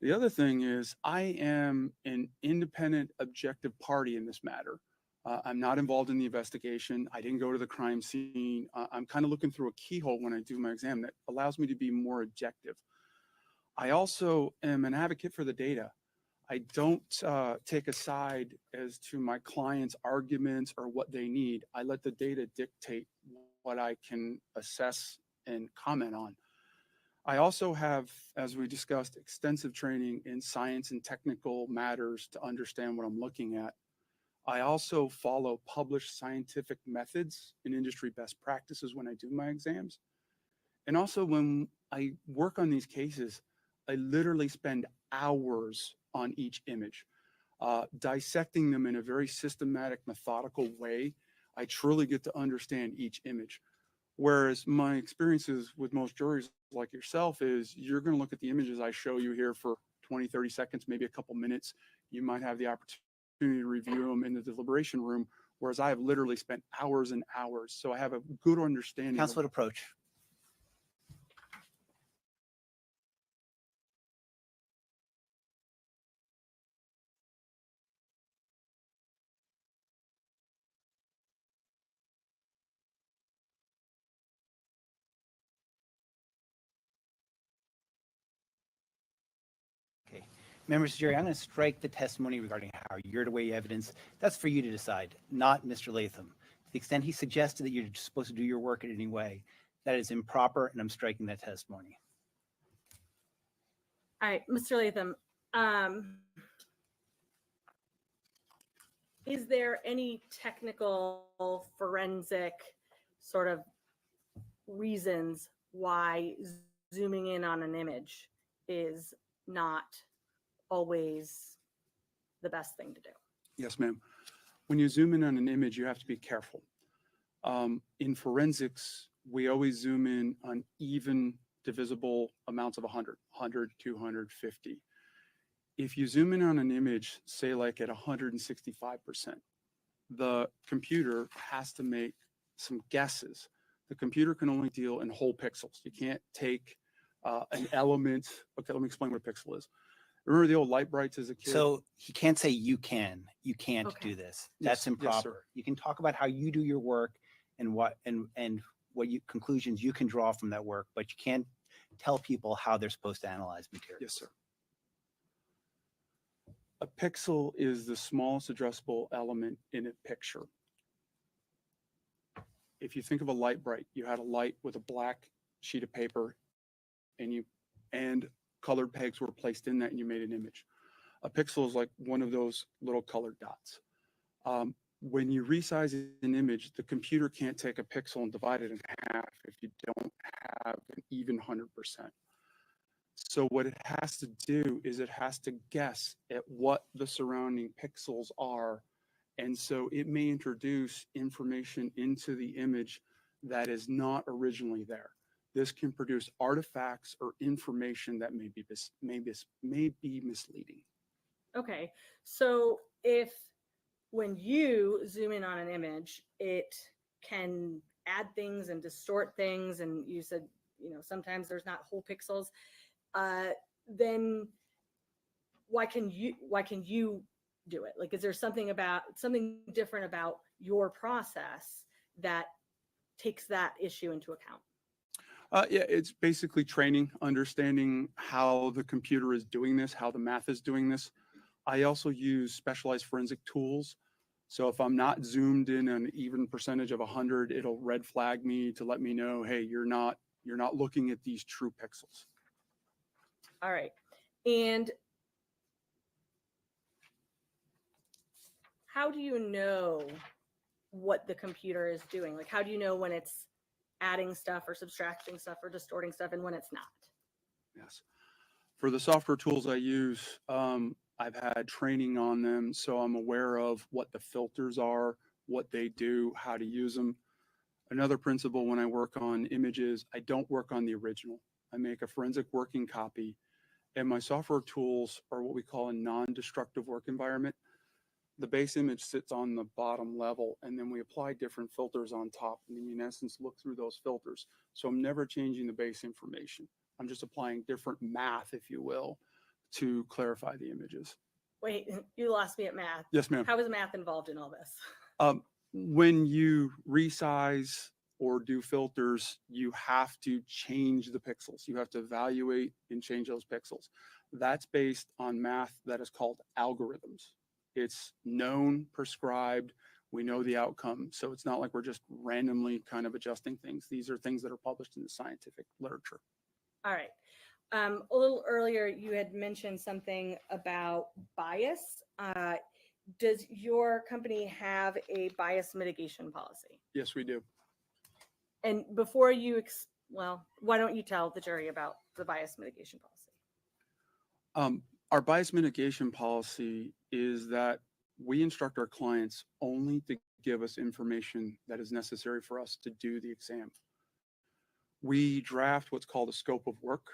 The other thing is I am an independent, objective party in this matter. I'm not involved in the investigation. I didn't go to the crime scene. I'm kind of looking through a keyhole when I do my exam that allows me to be more objective. I also am an advocate for the data. I don't take a side as to my clients' arguments or what they need. I let the data dictate what I can assess and comment on. I also have, as we discussed, extensive training in science and technical matters to understand what I'm looking at. I also follow published scientific methods and industry best practices when I do my exams. And also when I work on these cases, I literally spend hours on each image, dissecting them in a very systematic, methodical way. I truly get to understand each image. Whereas my experiences with most juries like yourself is you're going to look at the images I show you here for 20, 30 seconds, maybe a couple minutes. You might have the opportunity to review them in the deliberation room, whereas I have literally spent hours and hours. So I have a good understanding. Counsel approach. Okay. Members of the jury, I'm going to strike the testimony regarding how you're to weigh evidence. That's for you to decide, not Mr. Latham. To the extent he suggested that you're supposed to do your work in any way, that is improper, and I'm striking that testimony. All right, Mr. Latham, is there any technical forensic sort of reasons why zooming in on an image is not always the best thing to do? Yes, ma'am. When you zoom in on an image, you have to be careful. In forensics, we always zoom in on even divisible amounts of 100, 250. If you zoom in on an image, say like at 165%, the computer has to make some guesses. The computer can only deal in whole pixels. You can't take an element. Okay, let me explain what a pixel is. Remember the old light brights as a kid? So he can't say you can. You can't do this. That's Yes, improper. sir. You can talk about how you do your work and what conclusions you can draw from that work, but you can't tell people how they're supposed to analyze material. Yes, sir. A pixel is the smallest addressable element in a picture. If you think of a light bright, you had a light with a black sheet of paper and colored pegs were placed in that and you made an image. A pixel is like one of those little colored dots. When you resize an image, the computer can't take a pixel and divide it in half if you don't have an even 100%. So what it has to do is it has to guess at what the surrounding pixels are. And so it may introduce information into the image that is not originally there. This can produce artifacts or information that may be misleading. Okay, so if when you zoom in on an image, it can add things and distort things. And you said, sometimes there's not whole pixels. Then why can you do it? Like, is there something different about your process that takes that issue into account? Yeah, it's basically training, understanding how the computer is doing this, how the math is doing this. I also use specialized forensic tools. So if I'm not zoomed in an even percentage of 100, it'll red flag me to let me know, hey, you're not looking at these true pixels. All right. And how do you know what the computer is doing? Like, how do you know when it's adding stuff or subtracting stuff or distorting stuff and when it's not? Yes. For the software tools I use, I've had training on them, so I'm aware of what the filters are, what they do, how to use them. Another principle when I work on images, I don't work on the original. I make a forensic working copy, and my software tools are what we call a non-destructive work environment. The base image sits on the bottom level, and then we apply different filters on top, and then in essence look through those filters. So I'm never changing the base information. I'm just applying different math, if you will, to clarify the images. Wait, you lost me at math. Yes, ma'am. How is math involved in all this? When you resize or do filters, you have to change the pixels. You have to evaluate and change those pixels. That's based on math that is called algorithms. It's known, prescribed, we know the outcome. So it's not like we're just randomly kind of adjusting things. These are things that are published in the scientific literature. All right. A little earlier, you had mentioned something about bias. Does your company have a bias mitigation policy? Yes, we do. And before you, why don't you tell the jury about the bias mitigation policy? Our bias mitigation policy is that we instruct our clients only to give us information that is necessary for us to do the exam. We draft what's called a scope of work.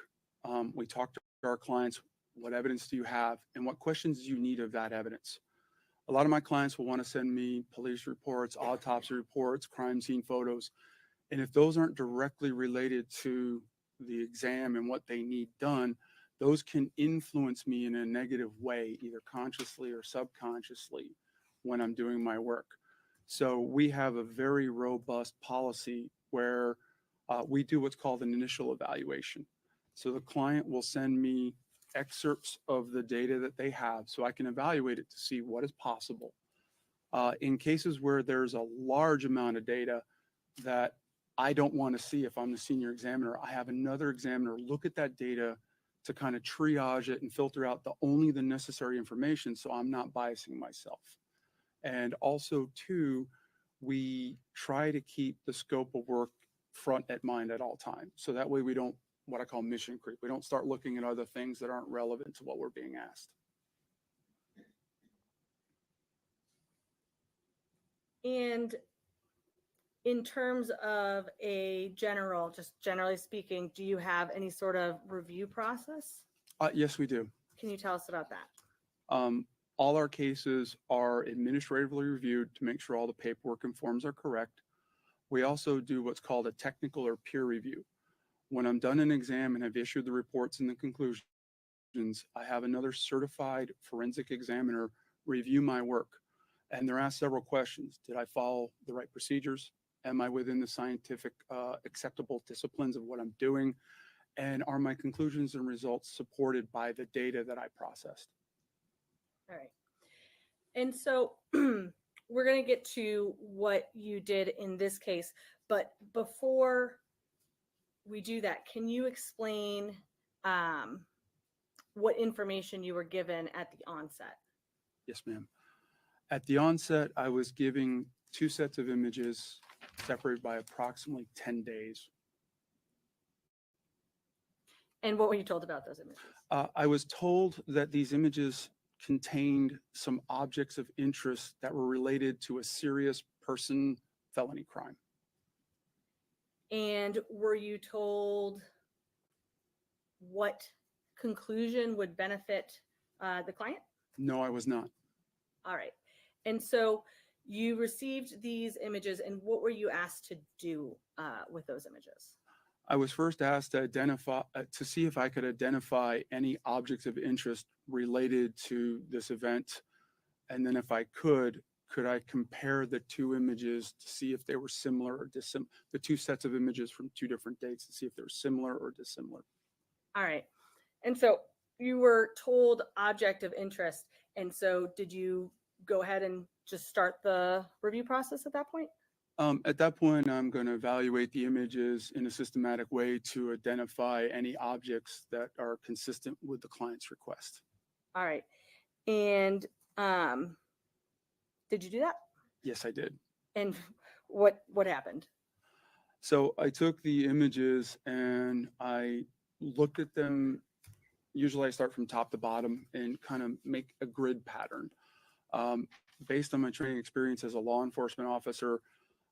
We talk to our clients, what evidence do you have and what questions do you need of that evidence? A lot of my clients will want to send me police reports, autopsy reports, crime scene photos. And if those aren't directly related to the exam and what they need done, those can influence me in a negative way, either consciously or subconsciously when I'm doing my work. So we have a very robust policy where we do what's called an initial evaluation. So the client will send me excerpts of the data that they have so I can evaluate it to see what is possible. In cases where there's a large amount of data that I don't want to see if I'm the senior examiner, I have another examiner look at that data to kind of triage it and filter out only the necessary information so I'm not biasing myself. And also, too, we try to keep the scope of work front at mind at all times. So that way we don't, what I call mission creep. We don't start looking at other things that aren't relevant to what we're being asked. And in terms of just generally speaking, do you have any sort of review process? Yes, we do. Can you tell us about that? All our cases are administratively reviewed to make sure all the paperwork and forms are correct. We also do what's called a technical or peer review. When I'm done an exam and have issued the reports and the conclusions, I have another certified forensic examiner review my work. And they're asked several questions. Did I follow the right procedures? Am I within the scientific acceptable disciplines of what I'm doing? And are my conclusions and results supported by the data that I processed? All right. And so we're going to get to what you did in this case. But before we do that, can you explain what information you were given at the onset? Yes, ma'am. At the onset, I was giving 2 sets of images separated by approximately 10 days. And what were you told about those images? I was told that these images contained some objects of interest that were related to a serious person felony crime. And were you told what conclusion would benefit the client? No, I was not. All right. And so you received these images, and what were you asked to do with those images? I was first asked to identify, to see if I could identify any objects of interest related to this event. And then if I could I compare the two images to see if they were similar or dissimilar, the two sets of images from two different dates to see if they're similar or dissimilar. All right. And so you were told object of interest. And so did you go ahead and just start the review process at that point? At that point, I'm going to evaluate the images in a systematic way to identify any objects that are consistent with the client's request. All right. And did you do that? Yes, I did. And what happened? So I took the images and I looked at them. Usually I start from top to bottom and kind of make a grid pattern. Based on my training experience as a law enforcement officer,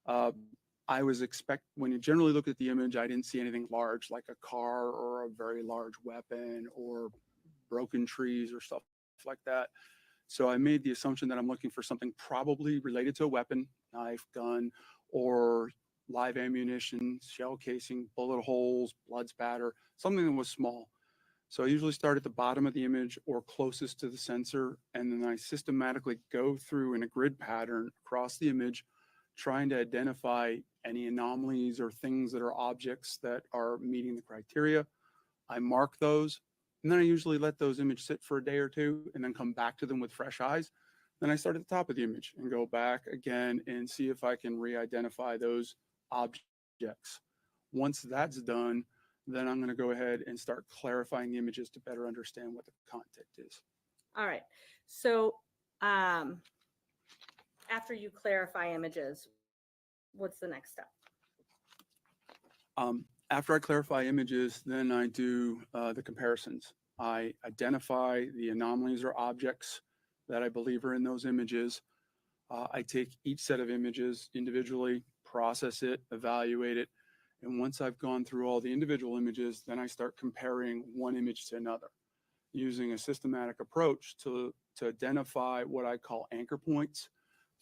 I was when you generally look at the image, I didn't see anything large like a car or a very large weapon or broken trees or stuff like that. So I made the assumption that I'm looking for something probably related to a weapon, knife, gun, or live ammunition, shell casing, bullet holes, blood spatter, something that was small. So I usually start at the bottom of the image or closest to the sensor, and then I systematically go through in a grid pattern across the image, trying to identify any anomalies or things that are objects that are meeting the criteria. I mark those, and then I usually let those images sit for a day or two and then come back to them with fresh eyes. Then I start at the top of the image and go back again and see if I can re-identify those objects. Once that's done, then I'm going to go ahead and start clarifying the images to better understand what the content is. All right. So after you clarify images, what's the next step? After I clarify images, then I do the comparisons. I identify the anomalies or objects that I believe are in those images. I take each set of images individually, process it, evaluate it, and once I've gone through all the individual images, then I start comparing one image to another using a systematic approach to identify what I call anchor points,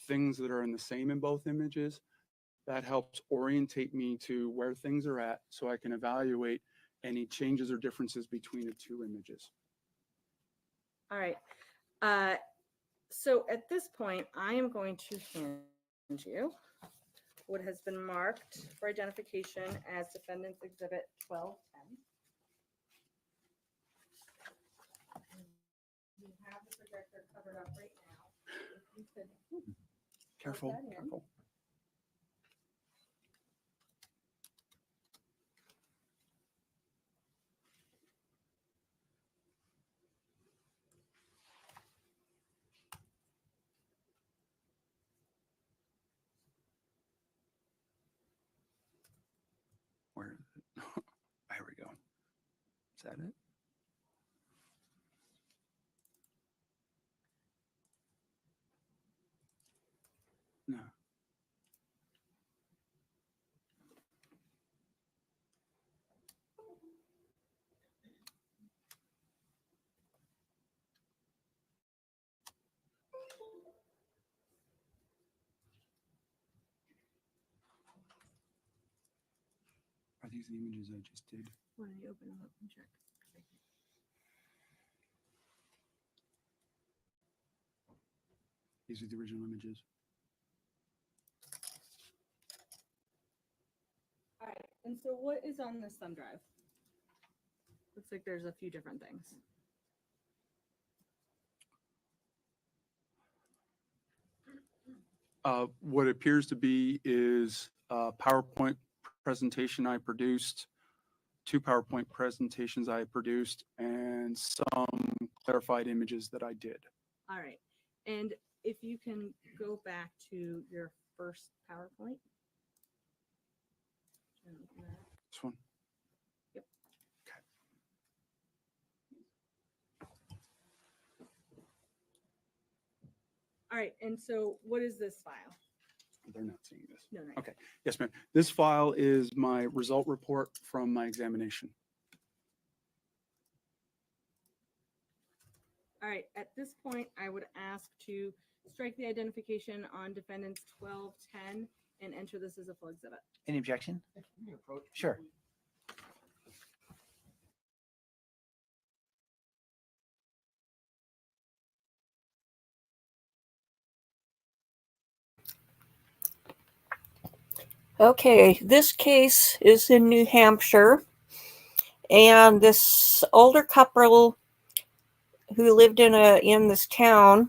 things that are in the same in both images. That helps orientate me to where things are at so I can evaluate any changes or differences between the two images. All right. So at this point, I am going to hand you what has been marked for identification as Defendant's Exhibit 1210. You have the projector covered up right now. If you could Careful, plug that in. careful. Where is it? There we go. Is that it? No. Are these the images I just did? Why don't you open them up and check? These are the original images. All right. And so what is on this thumb drive? Looks like there's a few different things. What appears to be is a PowerPoint presentation I produced, 2 PowerPoint presentations I produced, and some clarified images that I did. All right. And if you can go back to your first PowerPoint. This one? Yep. Okay. All right. And so what is this file? They're not seeing this. No, no. Okay. Yes, ma'am. This file is my result report from my examination. All right. At this point, I would ask to strike the identification on defendants 1210 and enter this as a full exhibit. Any objection? Sure. Okay, this case is in New Hampshire, and this older couple who lived in this town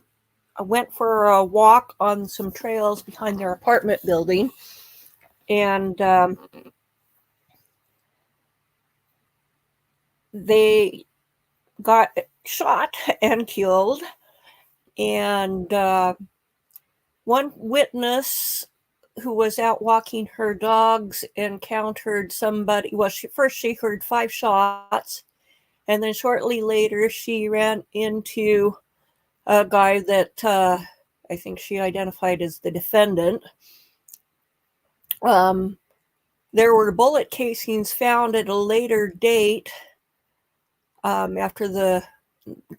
went for a walk on some trails behind their apartment building, and they got shot and killed. And one witness who was out walking her dogs encountered somebody. Well, first she heard 5 shots, and then shortly later she ran into a guy that I think she identified as the defendant. There were bullet casings found at a later date after the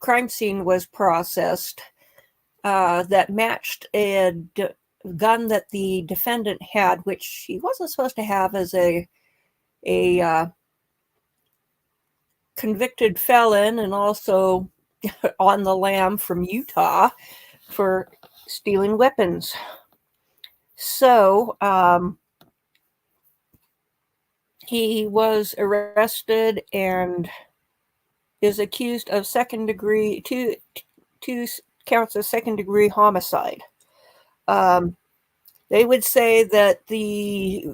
crime scene was processed that matched a gun that the defendant had, which he wasn't supposed to have as a convicted felon, and also on the lam from Utah for stealing weapons. So he was arrested and is accused of two counts of second-degree homicide. They would say that the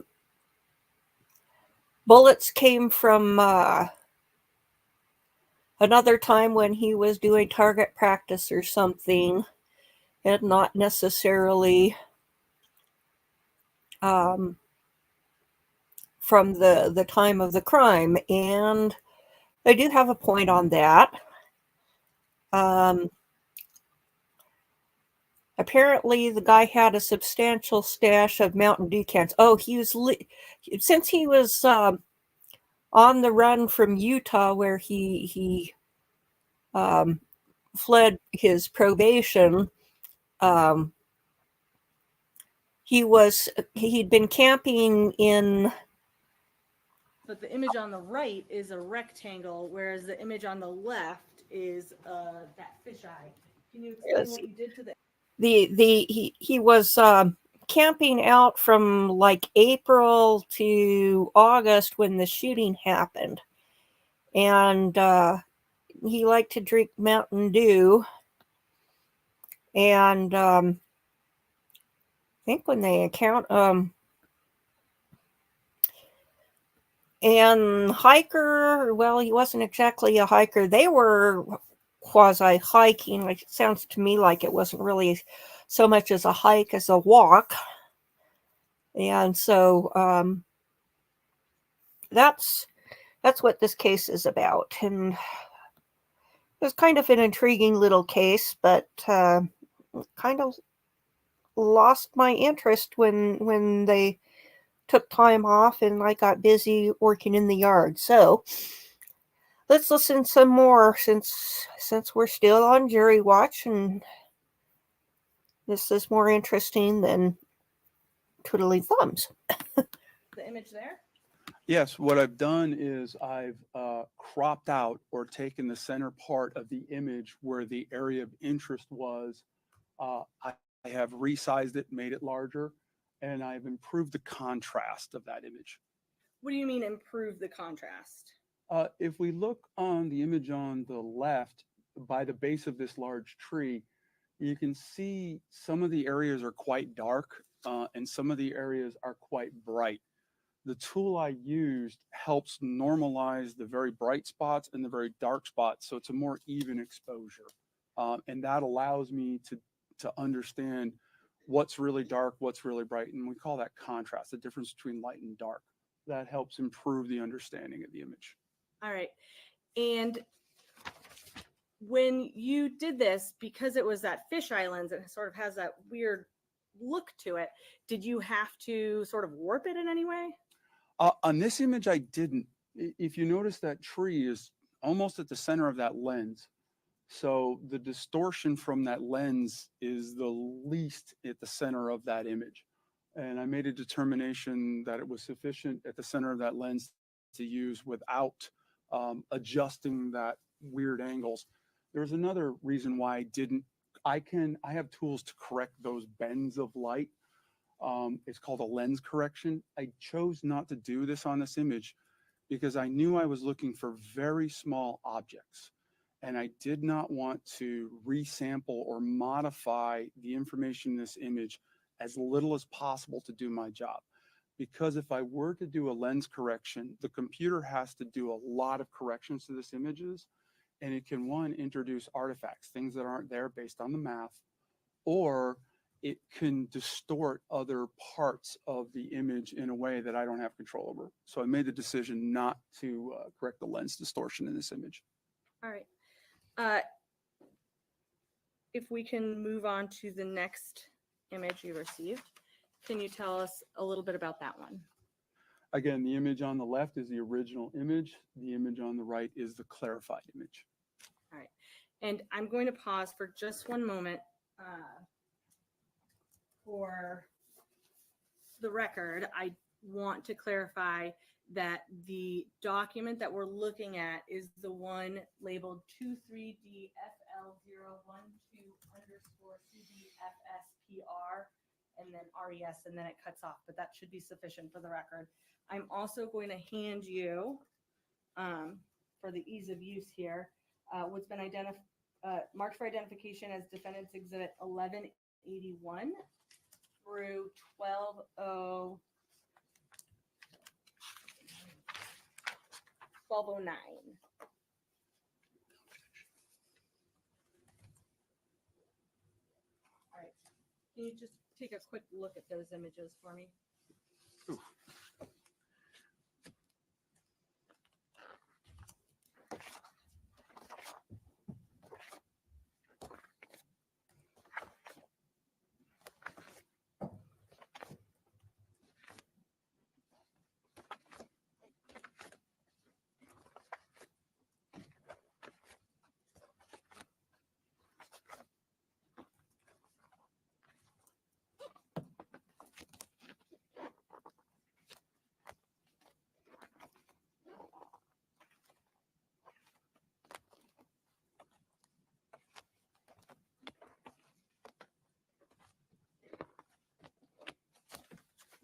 bullets came from another time when he was doing target practice or something, and not necessarily from the time of the crime. And I do have a point on that. Apparently, the guy had a substantial stash of Mountain Dew cans. Oh, since he was on the run from Utah, where he fled his probation. He'd been camping in. But the image on the right is a rectangle, whereas the image on the left is that fisheye. Can you explain what you did to the? He was camping out from like April to August when the shooting happened, and he liked to drink Mountain Dew. And I think when they account and hiker, well, he wasn't exactly a hiker. They were quasi hiking. Like, it sounds to me like it wasn't really so much as a hike as a walk. And so that's what this case is about. And it was kind of an intriguing little case, but kind of lost my interest when they took time off and I got busy working in the yard. So let's listen some more since we're still on jury watch, and this is more interesting than twiddling thumbs. The image there? Yes, what I've done is I've cropped out or taken the center part of the image where the area of interest was. I have resized it, made it larger, and I've improved the contrast of that image. What do you mean improve the contrast? If we look on the image on the left, by the base of this large tree, you can see some of the areas are quite dark and some of the areas are quite bright. The tool I used helps normalize the very bright spots and the very dark spots, so it's a more even exposure. And that allows me to understand what's really dark, what's really bright, and we call that contrast, the difference between light and dark. That helps improve the understanding of the image. All right. And when you did this, because it was that fisheye lens, it sort of has that weird look to it, did you have to sort of warp it in any way? On this image, I didn't. If you notice, that tree is almost at the center of that lens. So the distortion from that lens is the least at the center of that image. And I made a determination that it was sufficient at the center of that lens to use without adjusting that weird angles. There's another reason why I didn't. I have tools to correct those bends of light. It's called a lens correction. I chose not to do this on this image because I knew I was looking for very small objects. And I did not want to resample or modify the information in this image as little as possible to do my job. Because if I were to do a lens correction, the computer has to do a lot of corrections to this images, and it can, one, introduce artifacts, things that aren't there based on the math, or it can distort other parts of the image in a way that I don't have control over. So I made the decision not to correct the lens distortion in this image. All right. If we can move on to the next image you received, can you tell us a little bit about that one? Again, the image on the left is the original image. The image on the right is the clarified image. All right. And I'm going to pause for just one moment for the record. I want to clarify that the document that we're looking at is the one labeled 23DFL012_CBFSPR and then RES, and then it cuts off, but that should be sufficient for the record. I'm also going to hand you, for the ease of use here, what's been marked for identification as Defendant's Exhibit 1181 through 1209. All right. Can you just take a quick look at those images for me?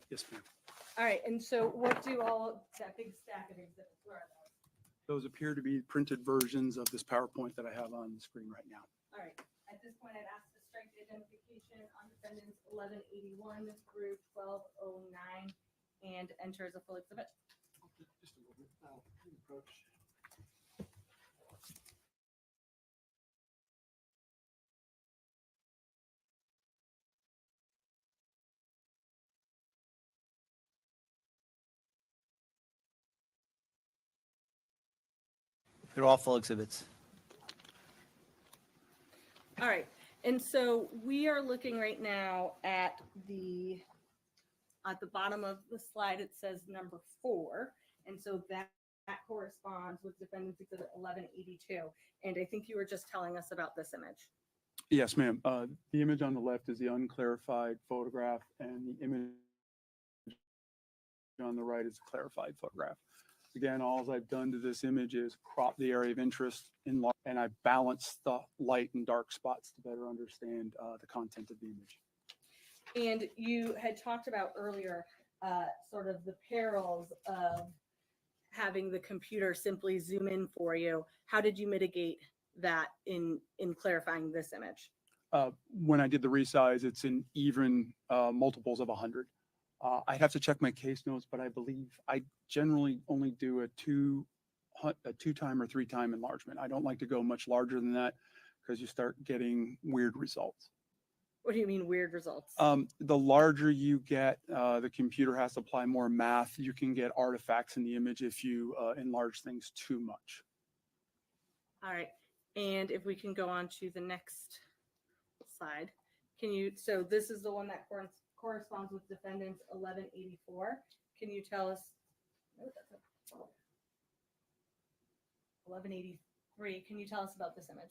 Yes, ma'am. All right, and so what do that big stack of exhibits, where are those? Those appear to be printed versions of this PowerPoint that I have on the screen right now. All right, at this point, I'd ask to strike the identification on defendants 1181 through 1209 and enter as a full exhibit. Just a moment. I'll approach. They're all full exhibits. All right, and so we are looking right now at the bottom of the slide, it says number 4, and so that corresponds with Defendant's Exhibit 1182. And I think you were just telling us about this image. Yes, ma'am. The image on the left is the unclarified photograph, and the image on the right is a clarified photograph. Again, all I've done to this image is crop the area of interest and I balance the light and dark spots to better understand the content of the image. And you had talked about earlier sort of the perils of having the computer simply zoom in for you. How did you mitigate that in clarifying this image? When I did the resize, it's in even multiples of 100. I'd have to check my case notes, but I believe I generally only do a two-time or three-time enlargement. I don't like to go much larger than that because you start getting weird results. What do you mean weird results? The larger you get, the computer has to apply more math. You can get artifacts in the image if you enlarge things too much. All right, and if we can go on to the next slide. So this is the one that corresponds with Defendant's 1184. Can you tell us, 1183, can you tell us about this image?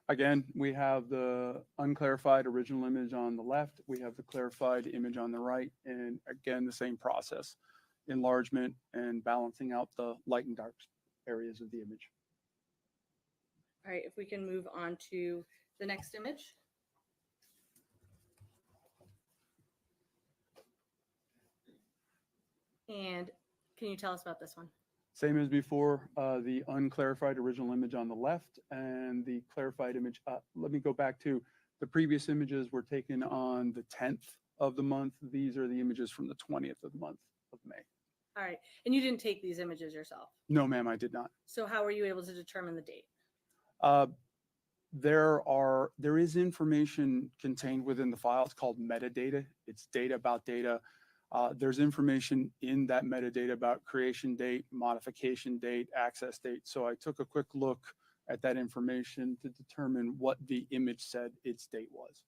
Again, we have the unclarified original image on the left. We have the clarified image on the right. And again, the same process, enlargement and balancing out the light and dark areas of the image. All right, if we can move on to the next image. And can you tell us about this one? Same as before, the unclarified original image on the left and the clarified image. Let me go back to the previous images were taken on the 10th of the month. These are the images from the 20th of the month of May. All right, and you didn't take these images yourself. No, ma'am, I did not. So how were you able to determine the date? There is information contained within the file. It's called metadata. It's data about data. There's information in that metadata about creation date, modification date, access date. So I took a quick look at that information to determine what the image said its date was.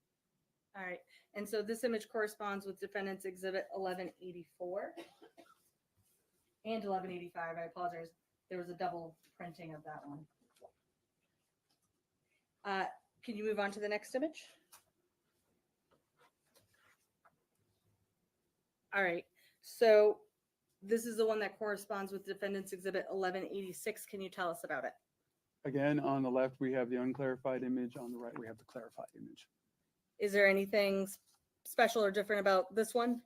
All right, and so this image corresponds with Defendant's Exhibit 1184 and 1185. I apologize. There was a double printing of that one. Can you move on to the next image? All right, so this is the one that corresponds with Defendant's Exhibit 1186. Can you tell us about it? Again, on the left, we have the unclarified image. On the right, we have the clarified image. Is there anything special or different about this one?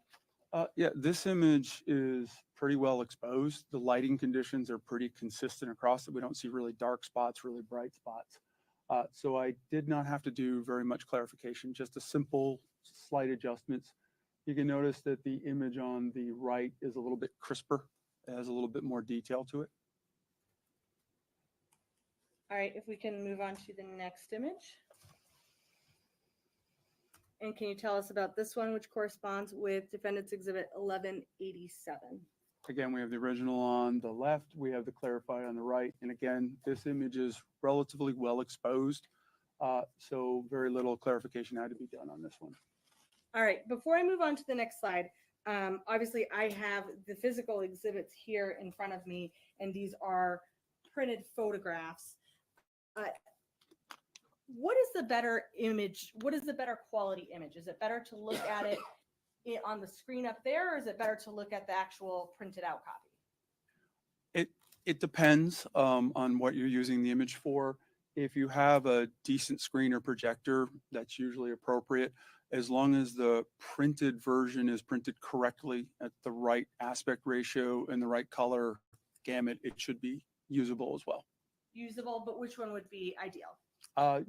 Yeah, this image is pretty well exposed. The lighting conditions are pretty consistent across it. We don't see really dark spots, really bright spots. So I did not have to do very much clarification, just a simple slight adjustments. You can notice that the image on the right is a little bit crisper. It has a little bit more detail to it. All right, if we can move on to the next image. And can you tell us about this one, which corresponds with Defendant's Exhibit 1187? Again, we have the original on the left, we have the clarified on the right. And again, this image is relatively well exposed. So very little clarification had to be done on this one. All right, before I move on to the next slide, obviously I have the physical exhibits here in front of me, and these are printed photographs. What is the better image? What is the better quality image? Is it better to look at it on the screen up there, or is it better to look at the actual printed out copy? It depends on what you're using the image for. If you have a decent screen or projector, that's usually appropriate. As long as the printed version is printed correctly at the right aspect ratio and the right color gamut, it should be usable as well. Usable, but which one would be ideal?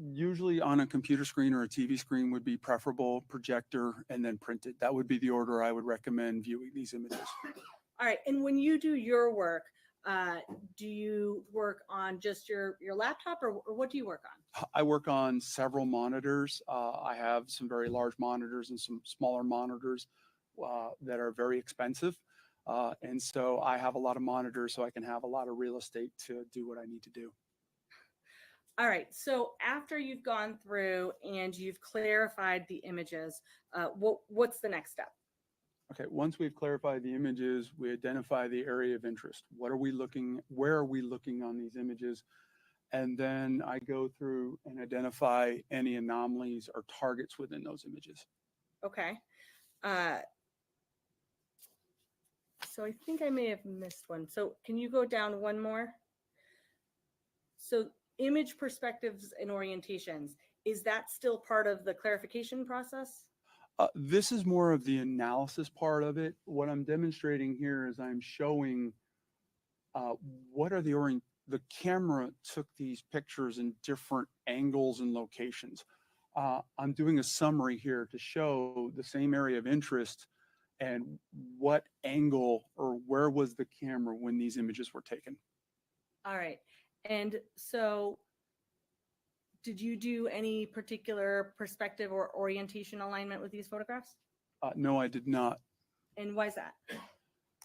Usually on a computer screen or a TV screen would be preferable, projector, and then printed. That would be the order I would recommend viewing these images. All right, and when you do your work, do you work on just your laptop, or what do you work on? I work on several monitors. I have some very large monitors and some smaller monitors that are very expensive. And so I have a lot of monitors so I can have a lot of real estate to do what I need to do. All right, so after you've gone through and you've clarified the images, what's the next step? Okay, once we've clarified the images, we identify the area of interest. What are we looking, where are we looking on these images? And then I go through and identify any anomalies or targets within those images. Okay. So I think I may have missed one. So can you go down one more? So image perspectives and orientations, is that still part of the clarification process? This is more of the analysis part of it. What I'm demonstrating here is I'm showing what are the camera took these pictures in different angles and locations. I'm doing a summary here to show the same area of interest and what angle or where was the camera when these images were taken. All right. And so did you do any particular perspective or orientation alignment with these photographs? No, I did not. And why is that?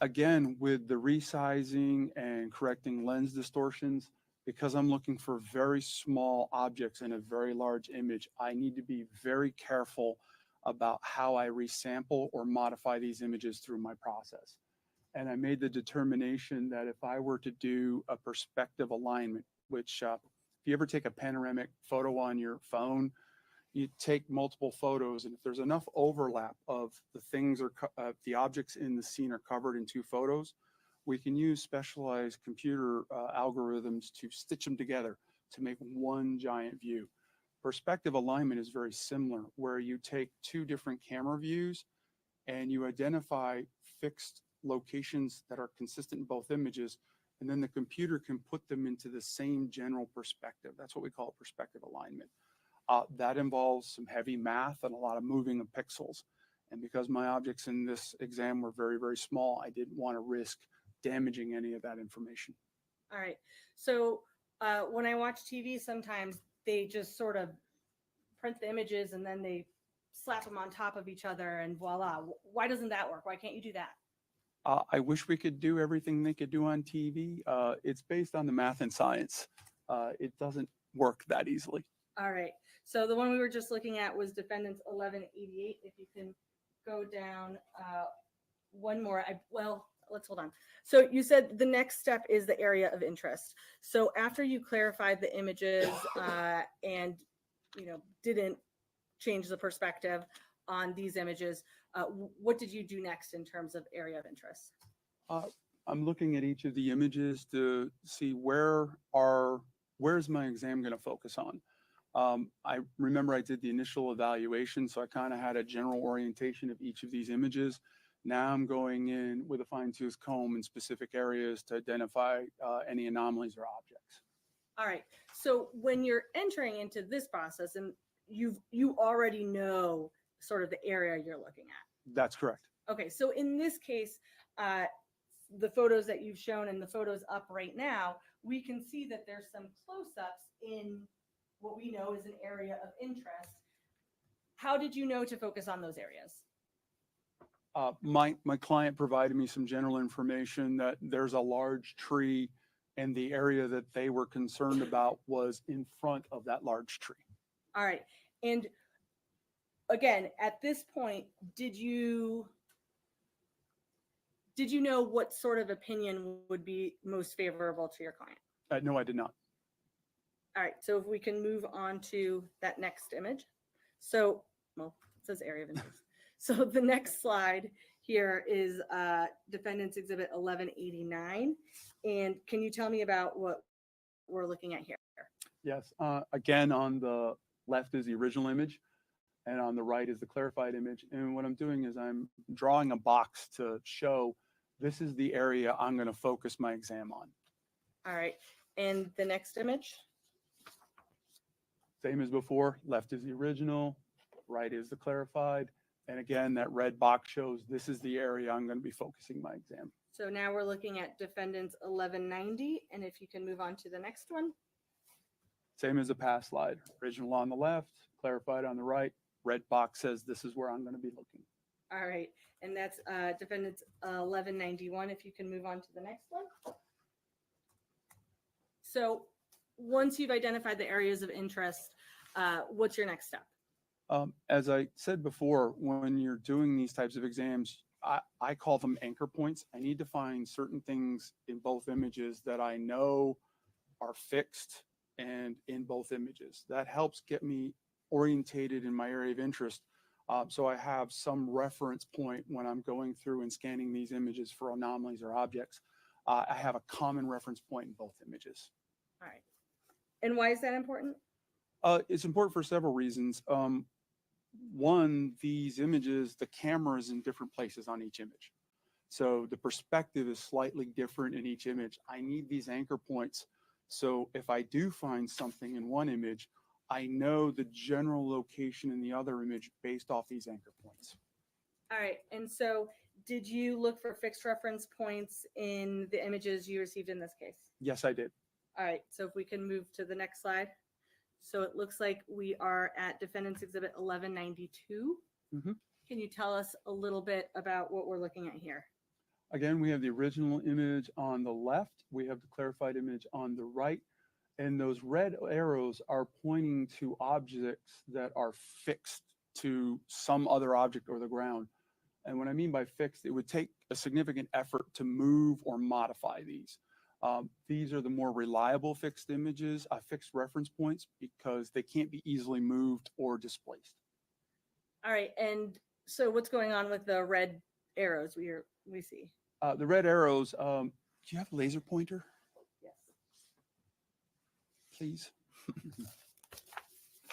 Again, with the resizing and correcting lens distortions, because I'm looking for very small objects in a very large image, I need to be very careful about how I resample or modify these images through my process. And I made the determination that if I were to do a perspective alignment, which if you ever take a panoramic photo on your phone, you take multiple photos, and if there's enough overlap of the things or the objects in the scene are covered in 2 photos, we can use specialized computer algorithms to stitch them together to make one giant view. Perspective alignment is very similar, where you take 2 different camera views and you identify fixed locations that are consistent in both images, and then the computer can put them into the same general perspective. That's what we call perspective alignment. That involves some heavy math and a lot of moving of pixels. And because my objects in this exam were very, very small, I didn't want to risk damaging any of that information. All right. So when I watch TV, sometimes they just sort of print the images and then they slap them on top of each other and voila. Why doesn't that work? Why can't you do that? I wish we could do everything they could do on TV. It's based on the math and science. It doesn't work that easily. All right. So the one we were just looking at was defendants 1188. If you can go down one more. Well, let's hold on. So you said the next step is the area of interest. So after you clarified the images and didn't change the perspective on these images, what did you do next in terms of area of interest? I'm looking at each of the images to see where's my exam going to focus on. I remember I did the initial evaluation, so I kind of had a general orientation of each of these images. Now I'm going in with a fine-tooth comb in specific areas to identify any anomalies or objects. All right. So when you're entering into this process and you already know sort of the area you're looking at. That's correct. Okay. So in this case, the photos that you've shown and the photos up right now, we can see that there's some close-ups in what we know is an area of interest. How did you know to focus on those areas? My client provided me some general information that there's a large tree and the area that they were concerned about was in front of that large tree. All right. And again, at this point, did you know what sort of opinion would be most favorable to your client? No, I did not. All right. So if we can move on to that next image. So, well, it says area of interest. So the next slide here is Defendant's Exhibit 1189. And can you tell me about what we're looking at here? Yes. Again, on the left is the original image, and on the right is the clarified image. And what I'm doing is I'm drawing a box to show this is the area I'm going to focus my exam on. All right. And the next image? Same as before. Left is the original, right is the clarified. And again, that red box shows this is the area I'm going to be focusing my exam. So now we're looking at Defendant's 1190. And if you can move on to the next one. Same as the past slide. Original on the left, clarified on the right. Red box says this is where I'm going to be looking. All right. And that's Defendant's 1191. If you can move on to the next one. So once you've identified the areas of interest, what's your next step? As I said before, when you're doing these types of exams, I call them anchor points. I need to find certain things in both images that I know are fixed and in both images. That helps get me orientated in my area of interest. So I have some reference point when I'm going through and scanning these images for anomalies or objects. I have a common reference point in both images. All right. And why is that important? It's important for several reasons. One, these images, the camera is in different places on each image. So the perspective is slightly different in each image. I need these anchor points. So if I do find something in one image, I know the general location in the other image based off these anchor points. All right. And so did you look for fixed reference points in the images you received in this case? Yes, I did. All right. So if we can move to the next slide. So it looks like we are at Defendant's Exhibit 1192. Can you tell us a little bit about what we're looking at here? Again, we have the original image on the left. We have the clarified image on the right. And those red arrows are pointing to objects that are fixed to some other object or the ground. And what I mean by fixed, it would take a significant effort to move or modify these. These are the more reliable fixed images, fixed reference points, because they can't be easily moved or displaced. All right, and so what's going on with the red arrows we see? The red arrows, do you have a laser pointer, Yes. please?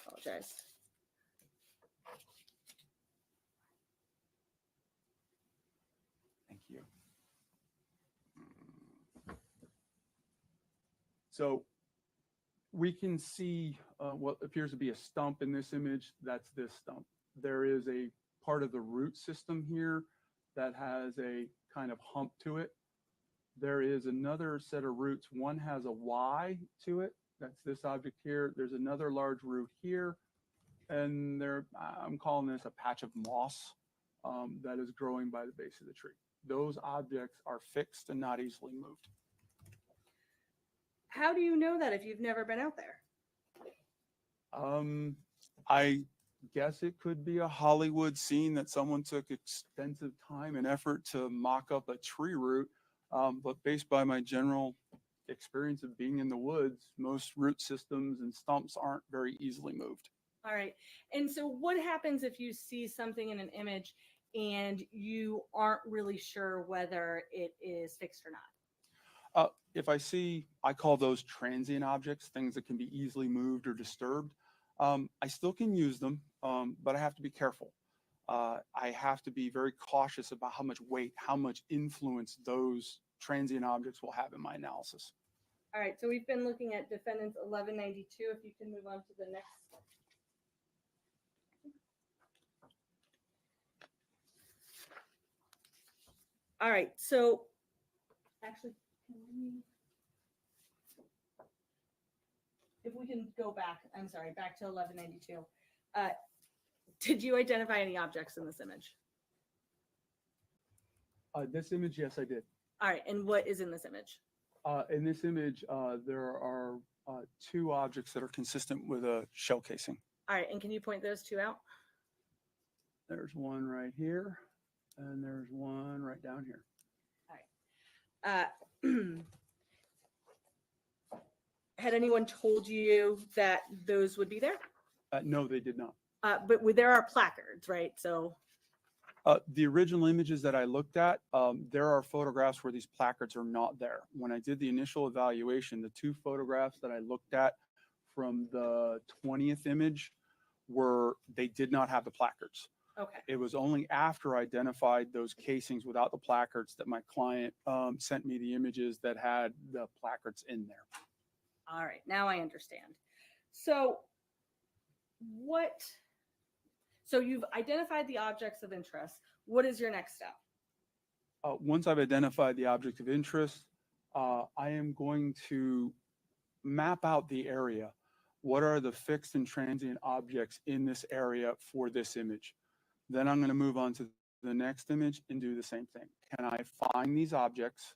Apologize. Thank you. So we can see what appears to be a stump in this image. That's this stump. There is a part of the root system here that has a kind of hump to it. There is another set of roots. One has a Y to it. That's this object here. There's another large root here. And I'm calling this a patch of moss that is growing by the base of the tree. Those objects are fixed and not easily moved. How do you know that if you've never been out there? I guess it could be a Hollywood scene that someone took extensive time and effort to mock up a tree root. But based by my general experience of being in the woods, most root systems and stumps aren't very easily moved. All right. And so what happens if you see something in an image and you aren't really sure whether it is fixed or not? If I call those transient objects, things that can be easily moved or disturbed. I still can use them, but I have to be careful. I have to be very cautious about how much weight, how much influence those transient objects will have in my analysis. All right. So we've been looking at defendants 1192. If you can move on to the next. All right. So actually, if we can go back, I'm sorry, back to 1192. Did you identify any objects in this image? This image, yes, I did. All right. And what is in this image? In this image, there are two objects that are consistent with a shell casing. All right. And can you point those two out? There's one right here, and there's one right down here. All right. Had anyone told you that those would be there? No, they did not. But there are placards, right? So the original images that I looked at, there are photographs where these placards are not there. When I did the initial evaluation, the two photographs that I looked at from the 20th image they did not have the placards. okay. It was only after I identified those casings without the placards that my client sent me the images that had the placards in there. All right. Now I understand. So you've identified the objects of interest. What is your next step? Once I've identified the object of interest, I am going to map out the area. What are the fixed and transient objects in this area for this image? Then I'm going to move on to the next image and do the same thing. Can I find these objects?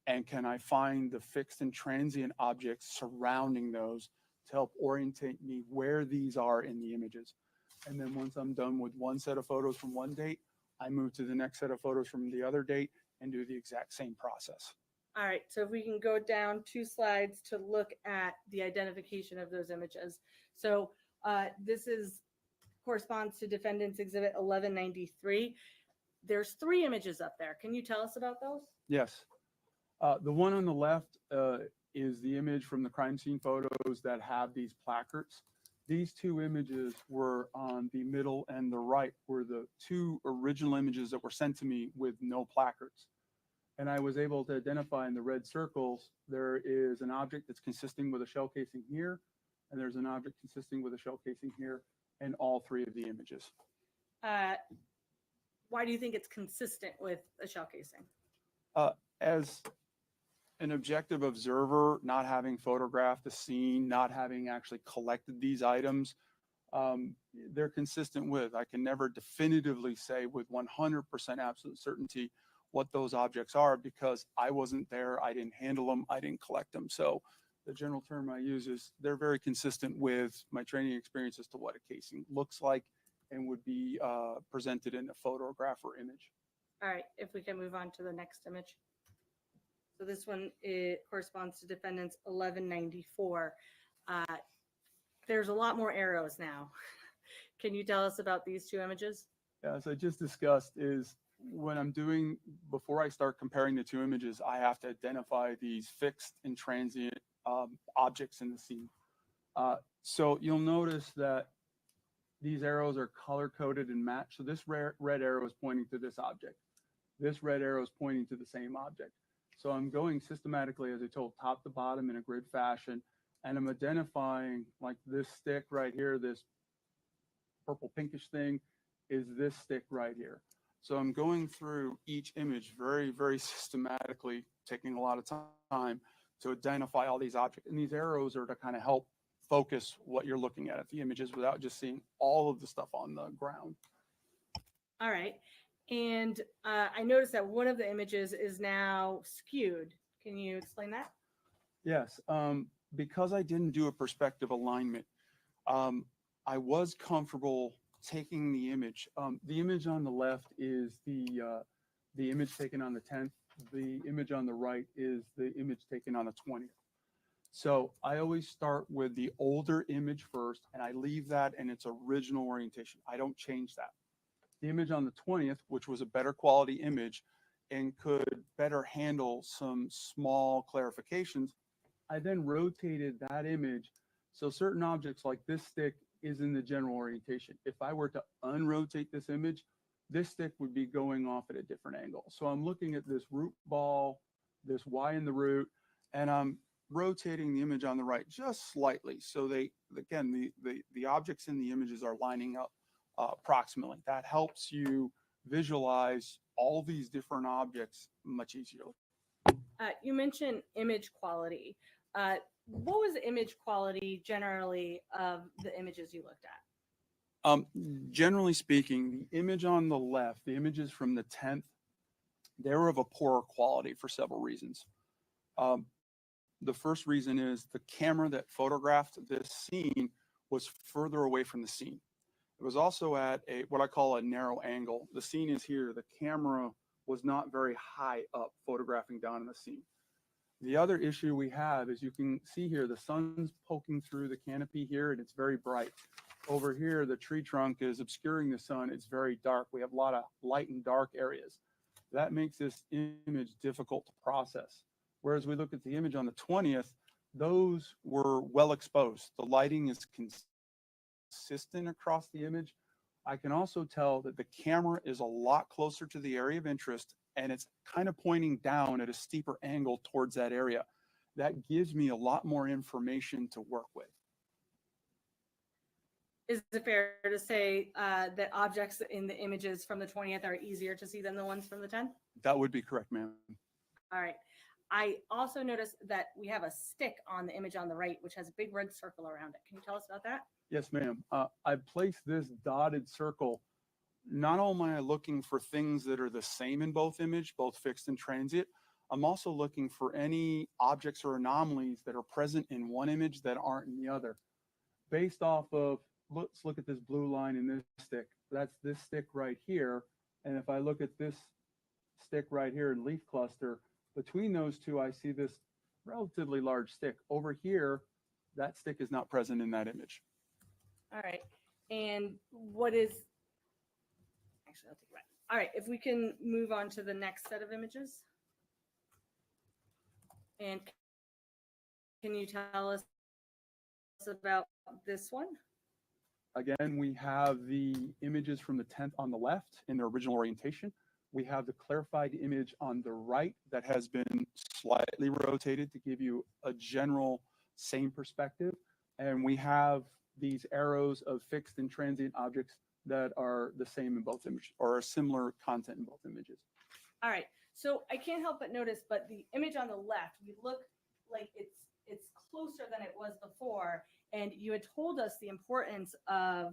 And can I find the fixed and transient objects surrounding those to help orientate me where these are in the images? And then once I'm done with one set of photos from one date, I move to the next set of photos from the other date and do the exact same process. All right. So if we can go down 2 slides to look at the identification of those images. So this corresponds to Defendant's Exhibit 1193. There's 3 images up there. Can you tell us about those? Yes. The one on the left is the image from the crime scene photos that have these placards. These 2 images were on the middle and the right were the 2 original images that were sent to me with no placards. And I was able to identify in the red circles, there is an object that's consisting with a shell casing here, and there's an object consisting with a shell casing here in all 3 of the images. Why do you think it's consistent with a shell casing? As an objective observer, not having photographed the scene, not having actually collected these items, they're consistent with. I can never definitively say with 100% absolute certainty what those objects are because I wasn't there, I didn't handle them, I didn't collect them. So the general term I use is they're very consistent with my training experience as to what a casing looks like and would be presented in a photograph or image. All right, if we can move on to the next image. So this one, it corresponds to defendants 1194. There's a lot more arrows now. Can you tell us about these two images? As I just discussed, is when I'm doing, before I start comparing the two images, I have to identify these fixed and transient objects in the scene. So you'll notice that these arrows are color coded and matched. So this red arrow is pointing to this object. This red arrow is pointing to the same object. So I'm going systematically, as I told, top to bottom in a grid fashion, and I'm identifying like this stick right here, this purple pinkish thing is this stick right here. So I'm going through each image very, very systematically, taking a lot of time to identify all these objects. And these arrows are to kind of help focus what you're looking at the images without just seeing all of the stuff on the ground. All right. And I noticed that one of the images is now skewed. Can you explain that? Yes, because I didn't do a perspective alignment, I was comfortable taking the image. The image on the left is the image taken on the 10th. The image on the right is the image taken on the 20th. So I always start with the older image first, and I leave that in its original orientation. I don't change that. The image on the 20th, which was a better quality image and could better handle some small clarifications, I then rotated that image so certain objects like this stick is in the general orientation. If I were to unrotate this image, this stick would be going off at a different angle. So I'm looking at this root ball, this Y in the root, and I'm rotating the image on the right just slightly. So they, again, the objects in the images are lining up approximately. That helps you visualize all these different objects much easier. You mentioned image quality. What was the image quality generally of the images you looked at? Generally speaking, the image on the left, the images from the 10th, they were of a poorer quality for several reasons. The first reason is the camera that photographed this scene was further away from the scene. It was also at a what I call a narrow angle. The scene is here. The camera was not very high up photographing down in the scene. The other issue we have is you can see here the sun's poking through the canopy here and it's very bright. Over here, the tree trunk is obscuring the sun. It's very dark. We have a lot of light and dark areas. That makes this image difficult to process. Whereas we look at the image on the 20th, those were well exposed. The lighting is consistent across the image. I can also tell that the camera is a lot closer to the area of interest and it's kind of pointing down at a steeper angle towards that area. That gives me a lot more information to work with. Is it fair to say that objects in the images from the 20th are easier to see than the ones from the 10th? That would be correct, ma'am. All right. I also noticed that we have a stick on the image on the right, which has a big red circle around it. Can you tell us about that? Yes, ma'am. I placed this dotted circle. Not only am I looking for things that are the same in both images, both fixed and transient, I'm also looking for any objects or anomalies that are present in one image that aren't in the other. Based off of, let's look at this blue line in this stick. That's this stick right here. And if I look at this stick right here in leaf cluster, between those two, I see this relatively large stick. Over here, that stick is not present in that image. All right. And what is, actually, I'll take it back. All right. If we can move on to the next set of images. And can you tell us about this one? Again, we have the images from the 10th on the left in their original orientation. We have the clarified image on the right that has been slightly rotated to give you a general same perspective. And we have these arrows of fixed and transient objects that are the same in both images or are similar content in both images. All right. So I can't help but notice, but the image on the left, you look like it's closer than it was before. And you had told us the importance of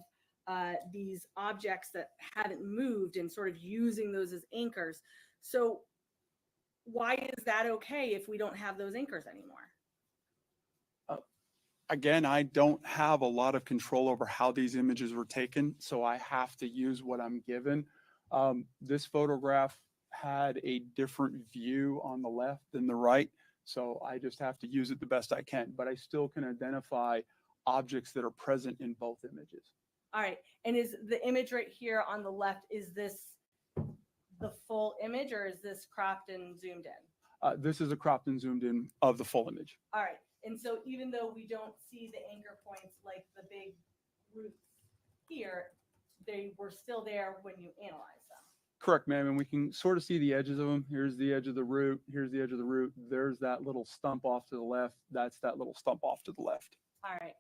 these objects that haven't moved and sort of using those as anchors. So why is that okay if we don't have those anchors anymore? Again, I don't have a lot of control over how these images were taken, so I have to use what I'm given. This photograph had a different view on the left than the right. So I just have to use it the best I can, but I still can identify objects that are present in both images. All right. And is the image right here on the left, is this the full image or is this cropped and zoomed in? This is a cropped and zoomed in of the full image. All right. And so even though we don't see the anchor points like the big roots here, they were still there when you analyze them. Correct, ma'am. And we can sort of see the edges of them. Here's the edge of the root. Here's the edge of the root. There's that little stump off to the left. That's that little stump off to the left. All right.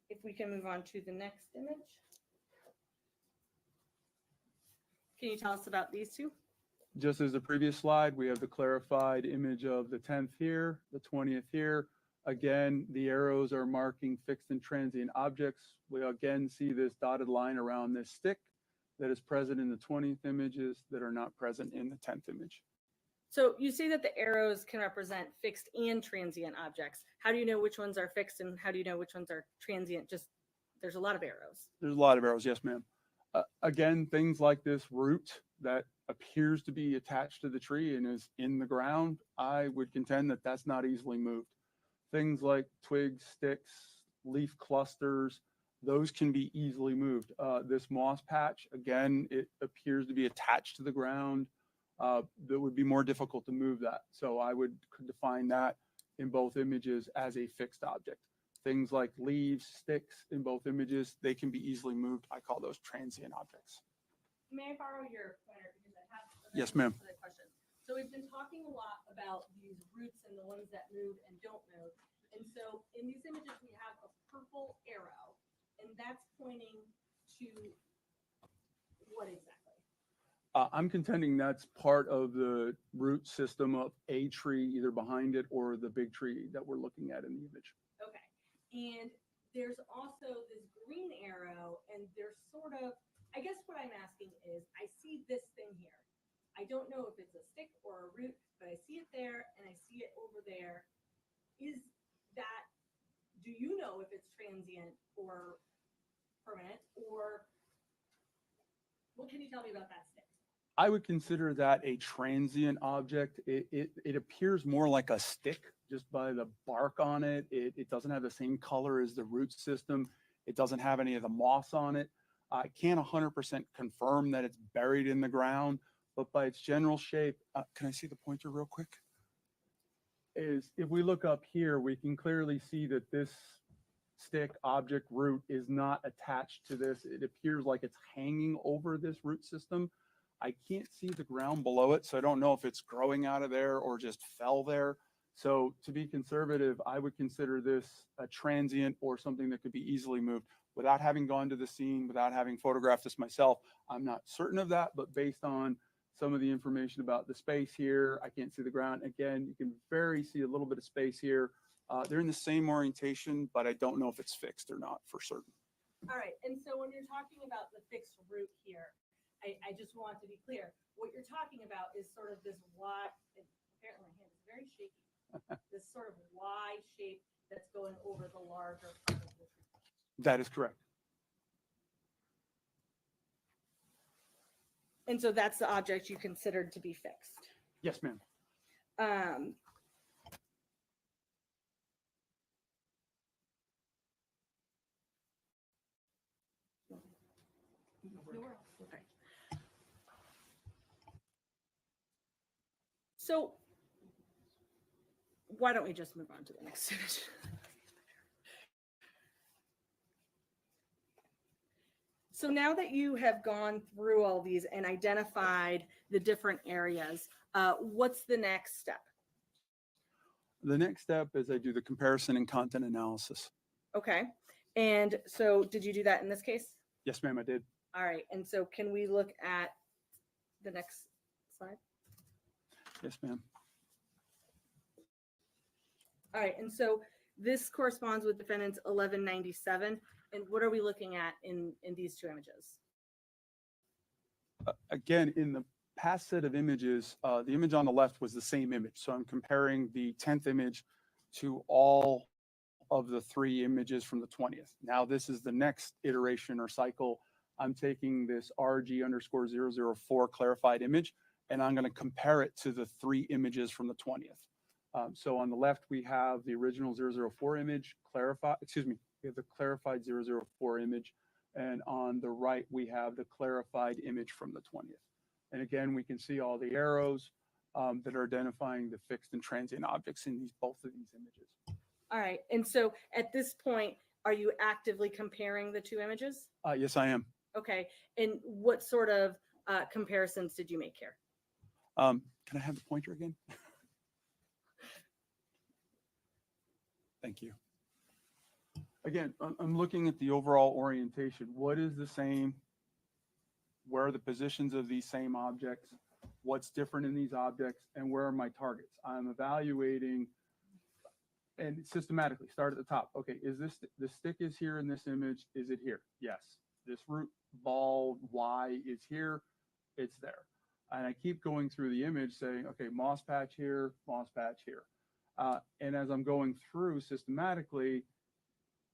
If we can move on to the next image. Can you tell us about these two? Just as the previous slide, we have the clarified image of the 10th here, the 20th here. Again, the arrows are marking fixed and transient objects. We again see this dotted line around this stick that is present in the 20th images that are not present in the 10th image. So you say that the arrows can represent fixed and transient objects. How do you know which ones are fixed and how do you know which ones are transient? Just, there's a lot of arrows. There's a lot of arrows, yes, ma'am. Again, things like this root that appears to be attached to the tree and is in the ground, I would contend that that's not easily moved. Things like twigs, sticks, leaf clusters, those can be easily moved. This moss patch, again, it appears to be attached to the ground. That would be more difficult to move that. So I would define that in both images as a fixed object. Things like leaves, sticks in both images, they can be easily moved. I call those transient objects. May I borrow your pointer because I have Yes, ma'am. another question. So we've been talking a lot about these roots and the ones that move and don't move. And so in these images, we have a purple arrow, and that's pointing to what exactly? I'm contending that's part of the root system of a tree, either behind it or the big tree that we're looking at in the image. Okay. And there's also this green arrow, and there's sort of, I guess what I'm asking is, I see this thing here. I don't know if it's a stick or a root, but I see it there and I see it over there. Is that, do you know if it's transient or permanent, or what can you tell me about that stick? I would consider that a transient object. It appears more like a stick just by the bark on it. It doesn't have the same color as the root system. It doesn't have any of the moss on it. I can't 100% confirm that it's buried in the ground, but by its general shape, can I see the pointer real quick? Is if we look up here, we can clearly see that this stick, object, root is not attached to this. It appears like it's hanging over this root system. I can't see the ground below it, so I don't know if it's growing out of there or just fell there. So to be conservative, I would consider this a transient or something that could be easily moved. Without having gone to the scene, without having photographed this myself, I'm not certain of that, but based on some of the information about the space here, I can't see the ground. Again, you can see a little bit of space here. They're in the same orientation, but I don't know if it's fixed or not for certain. All right. And so when you're talking about the fixed root here, I just want to be clear. What you're talking about is sort of this Y, apparently my hand is very shaky, this sort of Y shape that's going over the larger part of the tree. That is correct. And so that's the object you considered to be fixed. Yes, ma'am. Okay. So why don't we just move on to the next image? So now that you have gone through all these and identified the different areas, what's the next step? The next step is I do the comparison and content analysis. Okay. And so did you do that in this case? Yes, ma'am, I did. All right. And so can we look at the next slide? Yes, ma'am. All right. And so this corresponds with defendant's 1197. And what are we looking at in these two images? Again, in the past set of images, the image on the left was the same image. So I'm comparing the 10th image to all of the 3 images from the 20th. Now this is the next iteration or cycle. I'm taking this RG_004 clarified image, and I'm going to compare it to the 3 images from the 20th. So on the left, we have the original 004 image, we have the clarified 004 image, and on the right, we have the clarified image from the 20th. And again, we can see all the arrows that are identifying the fixed and transient objects in both of these images. All right. And so at this point, are you actively comparing the 2 images? Yes, I am. Okay. And what sort of comparisons did you make here? Can I have the pointer again? Thank you. Again, I'm looking at the overall orientation. What is the same? Where are the positions of these same objects? What's different in these objects? And where are my targets? I'm evaluating and systematically start at the top. Okay, is this, the stick is here in this image? Is it here? Yes. This root ball Y is here. It's there. And I keep going through the image saying, okay, moss patch here, moss patch here. And as I'm going through systematically,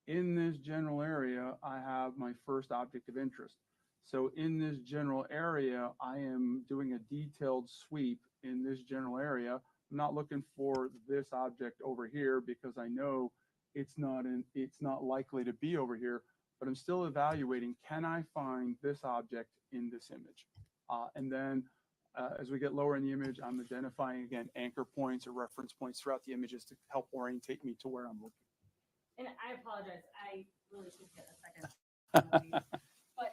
in this general area, I have my first object of interest. So in this general area, I am doing a detailed sweep in this general area. I'm not looking for this object over here because I know it's not likely to be over here, but I'm still evaluating, can I find this object in this image? And then as we get lower in the image, I'm identifying, again, anchor points or reference points throughout the images to help orientate me to where I'm looking. And I apologize. I really should get a second. But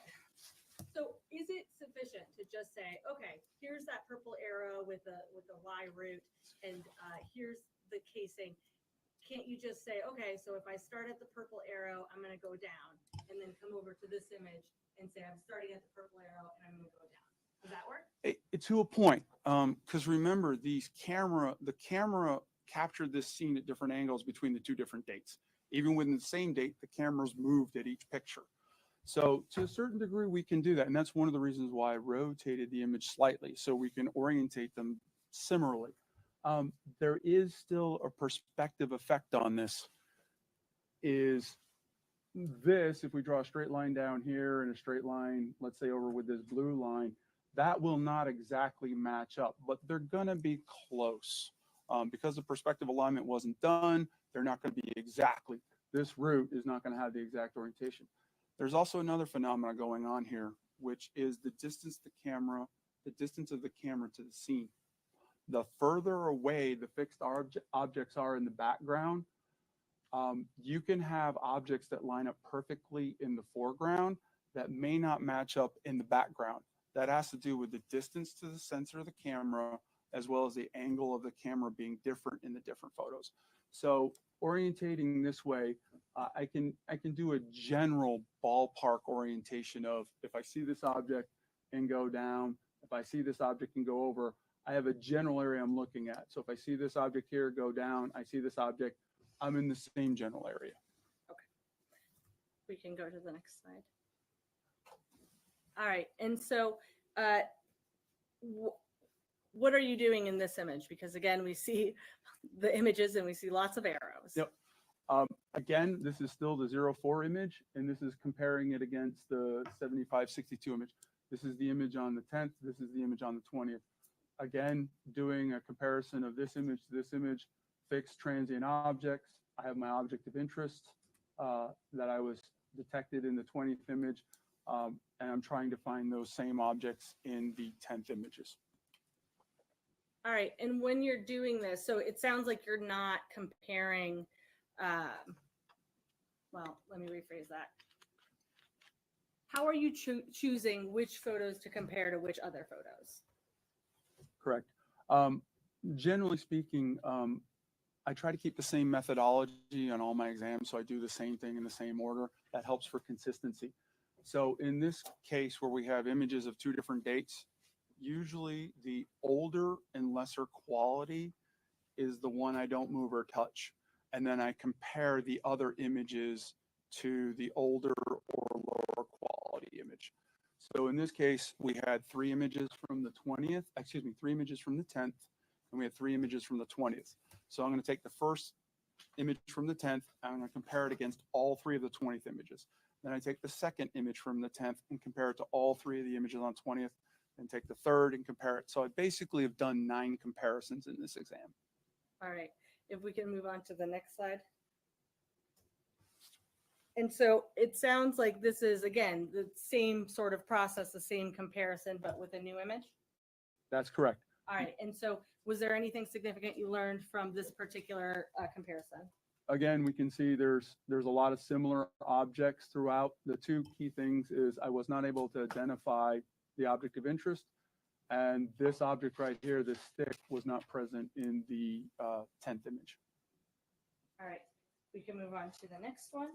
so is it sufficient to just say, okay, here's that purple arrow with the Y root, and here's the casing? Can't you just say, okay, so if I start at the purple arrow, I'm going to go down, and then come over to this image and say I'm starting at the purple arrow and I'm going to go down? Does that work? To a point, because remember, the camera captured this scene at different angles between the 2 different dates. Even within the same date, the cameras moved at each picture. So to a certain degree, we can do that. And that's one of the reasons why I rotated the image slightly, so we can orientate them similarly. There is still a perspective effect on this. Is this, if we draw a straight line down here and a straight line, let's say over with this blue line, that will not exactly match up, but they're going to be close. Because the perspective alignment wasn't done, they're not going to be exactly. This root is not going to have the exact orientation. There's also another phenomena going on here, which is the distance of the camera to the scene. The further away the fixed objects are in the background, you can have objects that line up perfectly in the foreground that may not match up in the background. That has to do with the distance to the sensor of the camera, as well as the angle of the camera being different in the different photos. So orientating this way, I can do a general ballpark orientation of, if I see this object and go down, if I see this object and go over, I have a general area I'm looking at. So if I see this object here, go down, I see this object, I'm in the same general area. Okay. We can go to the next slide. All right. And so what are you doing in this image? Because again, we see the images and we see lots of arrows. Yep. Again, this is still the 04 image, and this is comparing it against the 7562 image. This is the image on the 10th. This is the image on the 20th. Again, doing a comparison of this image to this image, fixed transient objects. I have my object of interest that I was detected in the 20th image, and I'm trying to find those same objects in the 10th images. All right. And when you're doing this, so it sounds like you're not comparing, well, let me rephrase that. How are you choosing which photos to compare to which other photos? Correct. Generally speaking, I try to keep the same methodology on all my exams, so I do the same thing in the same order. That helps for consistency. So in this case where we have images of 2 different dates, usually the older and lesser quality is the one I don't move or touch. And then I compare the other images to the older or lower quality image. So in this case, we had 3 images from the 20th, 3 images from the 10th, and we had 3 images from the 20th. So I'm going to take the first image from the 10th, and I'm going to compare it against all 3 of the 20th images. Then I take the second image from the 10th and compare it to all three of the images on 20th, and take the third and compare it. So I basically have done 9 comparisons in this exam. All right, if we can move on to the next slide. And so it sounds like this is, again, the same sort of process, the same comparison, but with a new image? That's correct. All right, and so was there anything significant you learned from this particular comparison? Again, we can see there's a lot of similar objects throughout. The 2 key things is I was not able to identify the object of interest, and this object right here, this stick, was not present in the 10th image. All right, we can move on to the next one.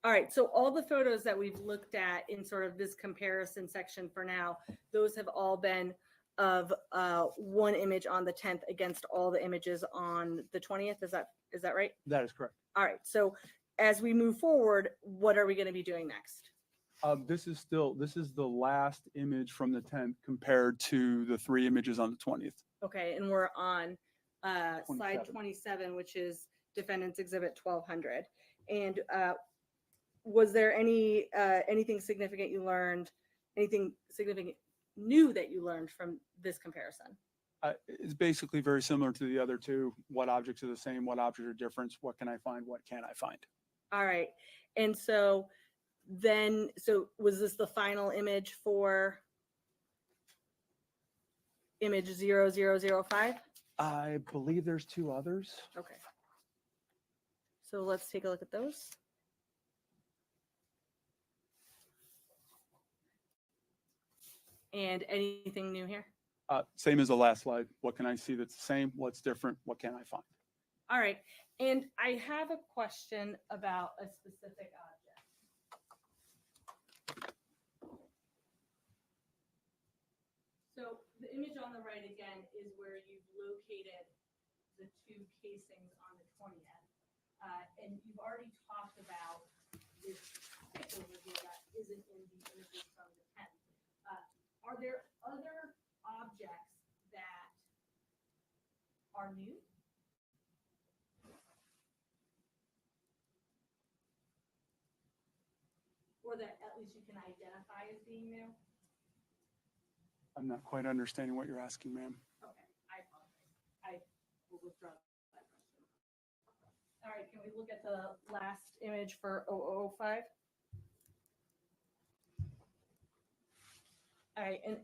All right, so all the photos that we've looked at in sort of this comparison section for now, those have all been of one image on the 10th against all the images on the 20th. Is that right? That is correct. All right, so as we move forward, what are we going to be doing next? This is the last image from the 10th compared to the 3 images on the 20th. Okay, and we're on slide 27. 27, which is Defendant's Exhibit 1200. And was there anything significant you learned, anything significant new that you learned from this comparison? It's basically very similar to the other 2. What objects are the same? What objects are different? What can I find? What can't I find? All right, and so then, so was this the final image for image 0005? I believe there's 2 others. Okay. So let's take a look at those. And anything new here? Same as the last slide. What can I see that's the same? What's different? What can I find? All right, and I have a question about a specific object. So the image on the right again is where you've located the 2 casings on the 20th. And you've already talked about this stick over here that isn't in the images from the 10th. Are there other objects that are new? Or that at least you can identify as being new? I'm not quite understanding what you're asking, ma'am. Okay, I apologize. I will withdraw that question. All right, can we look at the last image for 0005? All right, and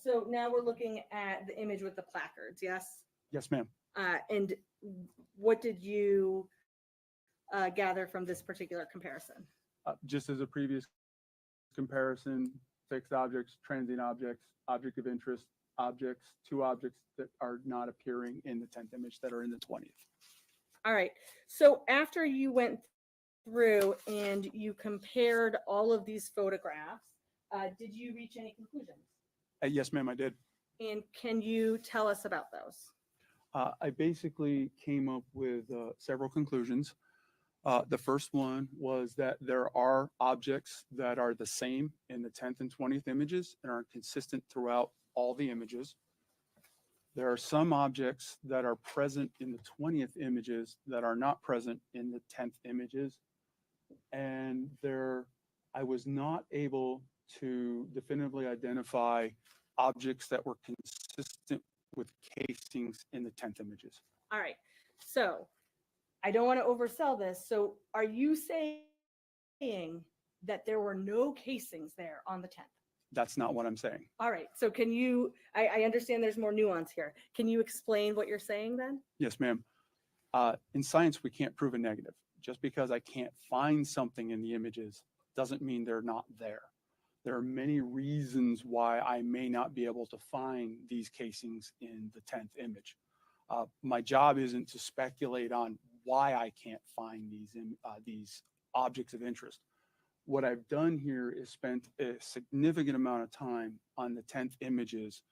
so now we're looking at the image with the placards, yes? Yes, ma'am. And what did you gather from this particular comparison? Just as a previous comparison, fixed objects, transient objects, object of interest, objects, 2 objects that are not appearing in the 10th image that are in the 20th. All right, so after you went through and you compared all of these photographs, did you reach any conclusions? Yes, ma'am, I did. And can you tell us about those? I basically came up with several conclusions. The first one was that there are objects that are the same in the 10th and 20th images and are consistent throughout all the images. There are some objects that are present in the 20th images that are not present in the 10th images. And I was not able to definitively identify objects that were consistent with casings in the 10th images. All right, so I don't want to oversell this. So are you saying that there were no casings there on the 10th? That's not what I'm saying. All right, so can you, I understand there's more nuance here. Can you explain what you're saying then? Yes, ma'am. In science, we can't prove a negative. Just because I can't find something in the images doesn't mean they're not there. There are many reasons why I may not be able to find these casings in the 10th image. My job isn't to speculate on why I can't find these objects of interest. What I've done here is spent a significant amount of time on the 10th images,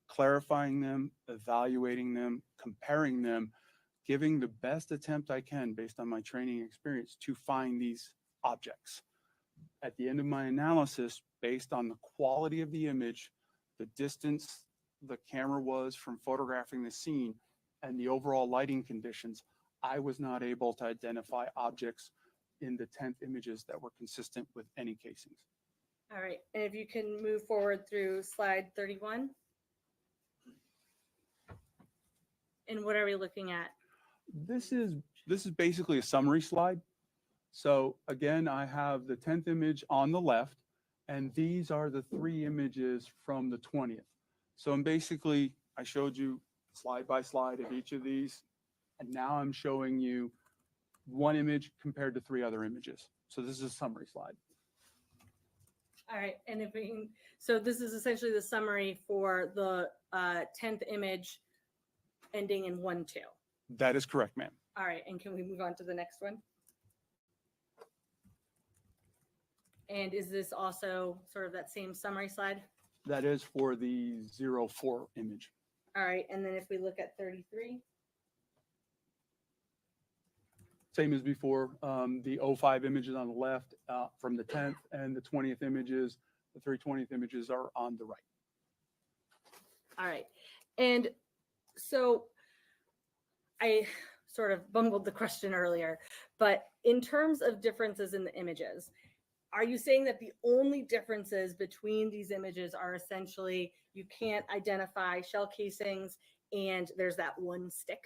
clarifying them, evaluating them, comparing them, giving the best attempt I can based on my training experience to find these objects. At the end of my analysis, based on the quality of the image, the distance the camera was from photographing the scene, and the overall lighting conditions, I was not able to identify objects in the 10th images that were consistent with any casings. All right, and if you can move forward through slide 31. And what are we looking at? This is basically a summary slide. So again, I have the 10th image on the left, and these are the 3 images from the 20th. So I showed you slide by slide of each of these, and now I'm showing you one image compared to 3 other images. So this is a summary slide. All right, and so this is essentially the summary for the 10th image ending in 1-2. That is correct, ma'am. All right, and can we move on to the next one? And is this also sort of that same summary slide? That is for the 04 image. All right, and then if we look at 33. Same as before, the 05 images on the left from the 10th, and the 20th images, the 3 20th images are on the right. All right, and so I sort of bungled the question earlier, but in terms of differences in the images, are you saying that the only differences between these images are essentially you can't identify shell casings and there's that one stick?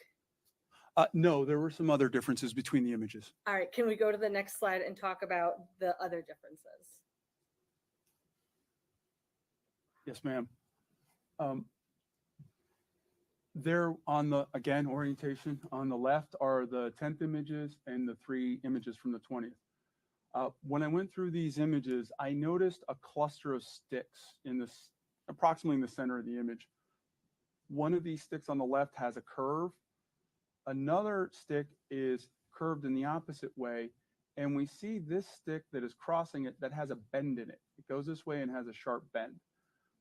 No, there were some other differences between the images. All right, can we go to the next slide and talk about the other differences? Yes, ma'am. There on the, again, orientation on the left are the 10th images and the 3 images from the 20th. When I went through these images, I noticed a cluster of sticks in this, approximately in the center of the image. One of these sticks on the left has a curve. Another stick is curved in the opposite way. And we see this stick that is crossing it that has a bend in it. It goes this way and has a sharp bend.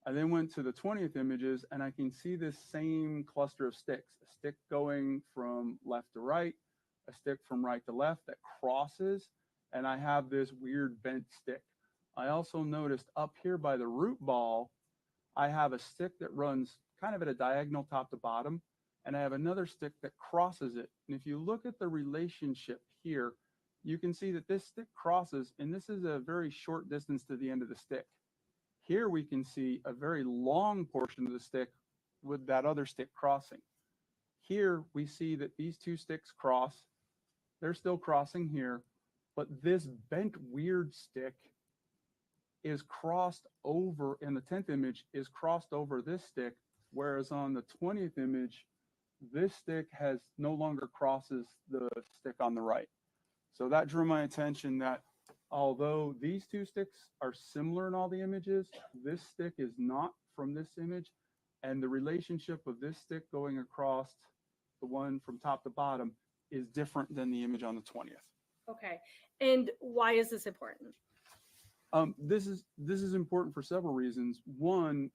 I then went to the 20th images and I can see this same cluster of sticks, a stick going from left to right, a stick from right to left that crosses, and I have this weird bent stick. I also noticed up here by the root ball, I have a stick that runs kind of at a diagonal top to bottom, and I have another stick that crosses it. And if you look at the relationship here, you can see that this stick crosses, and this is a very short distance to the end of the stick. Here we can see a very long portion of the stick with that other stick crossing. Here we see that these 2 sticks cross. They're still crossing here, but this bent weird stick is crossed over, in the 10th image, is crossed over this stick, whereas on the 20th image, this stick has no longer crosses the stick on the right. So that drew my attention that although these 2 sticks are similar in all the images, this stick is not from this image, and the relationship of this stick going across the one from top to bottom is different than the image on the 20th. Okay, and why is this important? This is important for several reasons. One,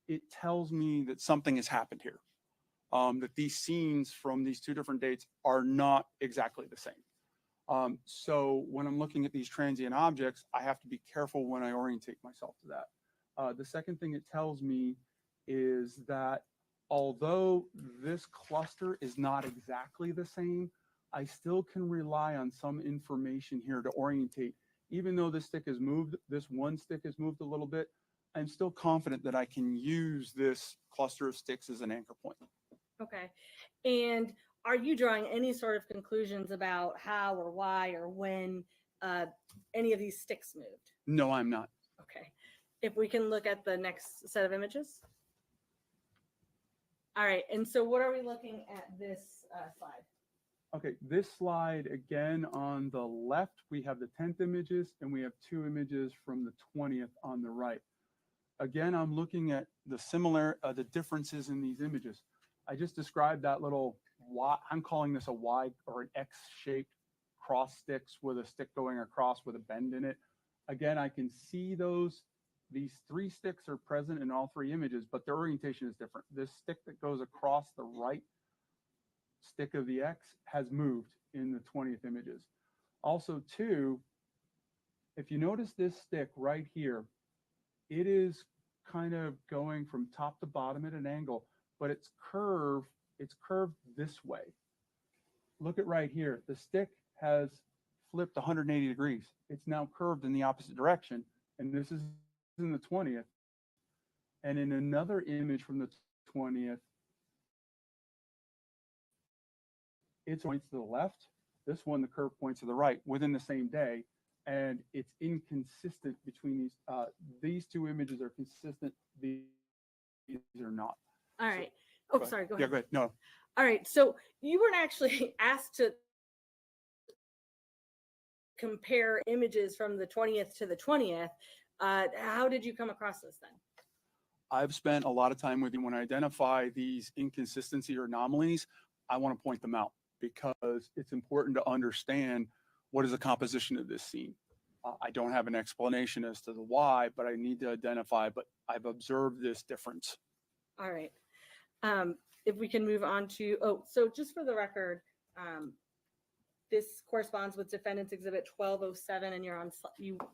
it tells me that something has happened here, that these scenes from these 2 different dates are not exactly the same. So when I'm looking at these transient objects, I have to be careful when I orientate myself to that. The second thing it tells me is that although this cluster is not exactly the same, I still can rely on some information here to orientate. Even though this stick is moved, this one stick is moved a little bit, I'm still confident that I can use this cluster of sticks as an anchor point. Okay, and are you drawing any sort of conclusions about how or why or when any of these sticks moved? No, I'm not. Okay, if we can look at the next set of images. All right, and so what are we looking at this slide? Okay, this slide, again, on the left, we have the 10th images, and we have 2 images from the 20th on the right. Again, I'm looking at the differences in these images. I just described that little Y, I'm calling this a Y or an X-shaped cross sticks with a stick going across with a bend in it. Again, I can see these 3 sticks are present in all 3 images, but their orientation is different. This stick that goes across the right stick of the X has moved in the 20th images. Also, too, If you notice this stick right here, it is kind of going from top to bottom at an angle, but it's curved this way. Look at right here. The stick has flipped 180 degrees. It's now curved in the opposite direction. And this is in the 20th. And in another image from the 20th, it points to the left. This one, the curve points to the right within the same day. And it's inconsistent between these two images are consistent. These are not. All right. Go Oh, ahead. sorry. Go Yeah, ahead. go ahead. No. All right. So you weren't actually asked to compare images from the 20th to the 20th. How did you come across this then? I've spent a lot of time with you. When I identify these inconsistency or anomalies, I want to point them out because it's important to understand what is the composition of this scene. I don't have an explanation as to the why, but I need to identify, but I've observed this difference. All right. If we can move on to, so just for the record, this corresponds with Defendant's Exhibit 1207, and you're on,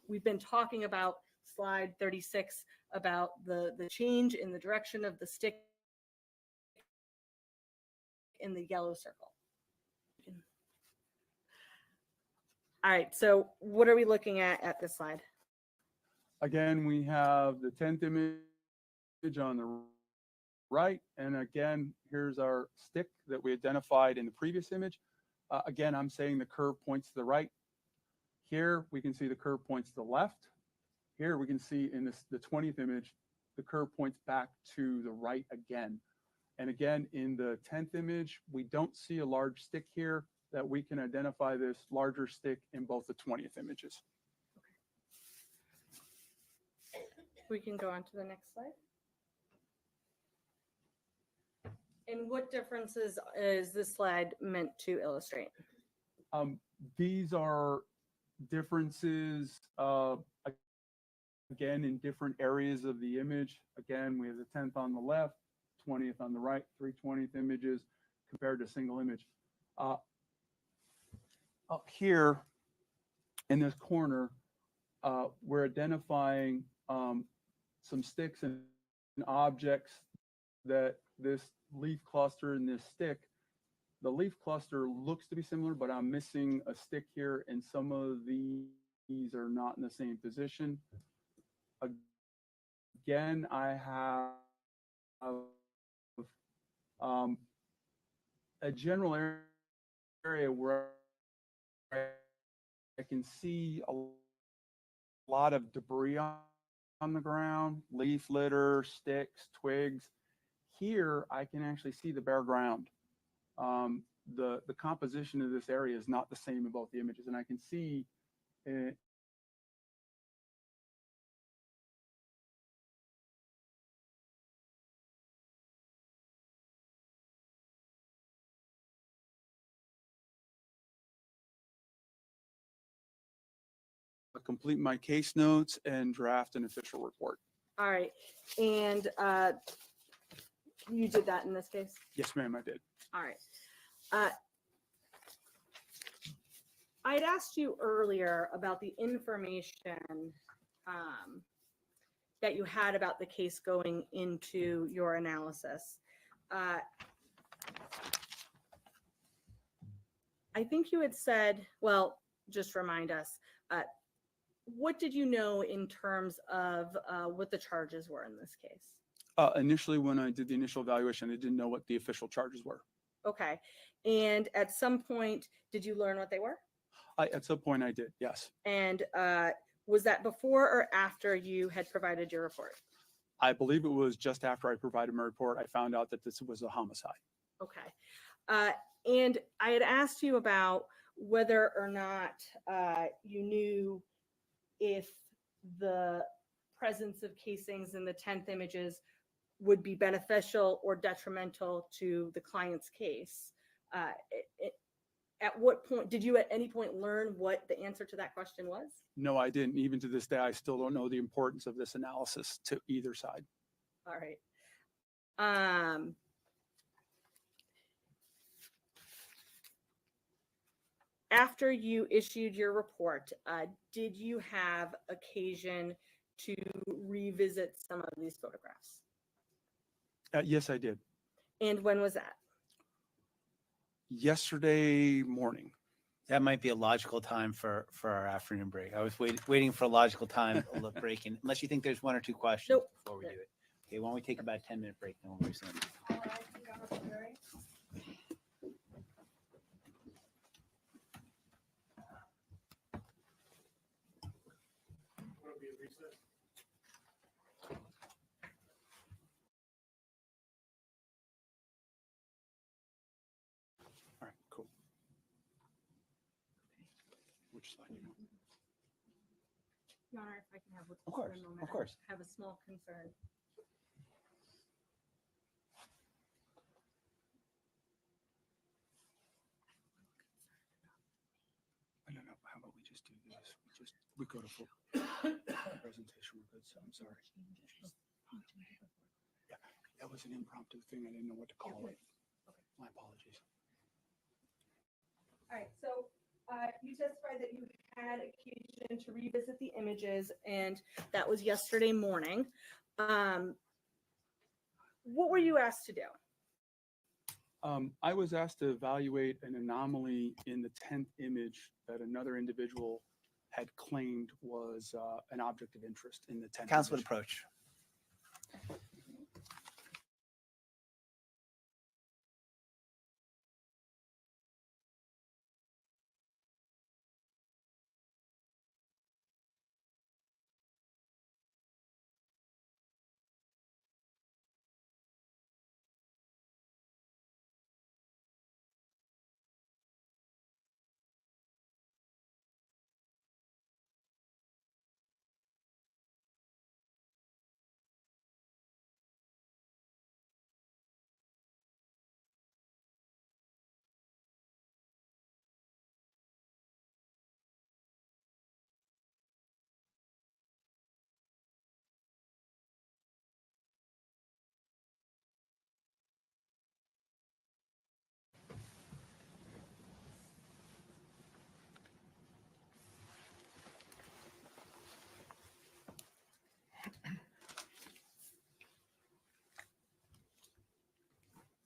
we've been talking about slide 36 about the change in the direction of the stick in the yellow circle. All right, so what are we looking at this slide? Again, we have the 10th image on the right. And again, here's our stick that we identified in the previous image. Again, I'm saying the curve points to the right. Here, we can see the curve points to the left. Here, we can see in the 20th image, the curve points back to the right again. And again, in the 10th image, we don't see a large stick here that we can identify this larger stick in both the 20th images. We can go on to the next slide. And what differences is this slide meant to illustrate? These are differences, again, in different areas of the image. Again, we have the 10th on the left, 20th on the right, 3 20th images compared to a single image. Up here in this corner, we're identifying some sticks and objects that this leaf cluster and this stick, the leaf cluster looks to be similar, but I'm missing a stick here, and some of these are not in the same position. Again, I have a general area where I can see a lot of debris on the ground, leaf litter, sticks, twigs. Here, I can actually see the bare ground. The composition of this area is not the same in both the images, and I can see complete my case notes and draft an official report. All right, and you did that in this case? Yes, ma'am, I did. All right. I had asked you earlier about the information that you had about the case going into your analysis. I think you had said, well, just remind us, what did you know in terms of what the charges were in this case? Initially, when I did the initial evaluation, I didn't know what the official charges were. Okay. And at some point, did you learn what they were? At some point I did, yes. And was that before or after you had provided your report? I believe it was just after I provided my report, I found out that this was a homicide. Okay. And I had asked you about whether or not you knew if the presence of casings in the 10th images would be beneficial or detrimental to the client's case. At what point, did you at any point learn what the answer to that question was? No, I didn't. Even to this day, I still don't know the importance of this analysis to either side. All right. after you issued your report, did you have occasion to revisit some of these photographs? Yes, I did. And when was that? Yesterday morning. That might be a logical time for our afternoon break. I was waiting for a logical time of breaking, unless you think there's one or two questions before we do it. Okay, why don't we take about a 10-minute break, then we'll resume. All right, cool. Which slide do you want? Your Honor, if I can have Of course, one moment. of course. I have a small concern. No, how about we just do this? We go to full presentation, we're good, so I'm sorry. Yeah, that was an impromptu thing. I didn't know what to call it. My apologies. All right, so you testified that you had occasion to revisit the images, and that was yesterday morning. What were you asked to do? I was asked to evaluate an anomaly in the 10th image that another individual had claimed was an object of interest in the 10th Counsel would image. approach.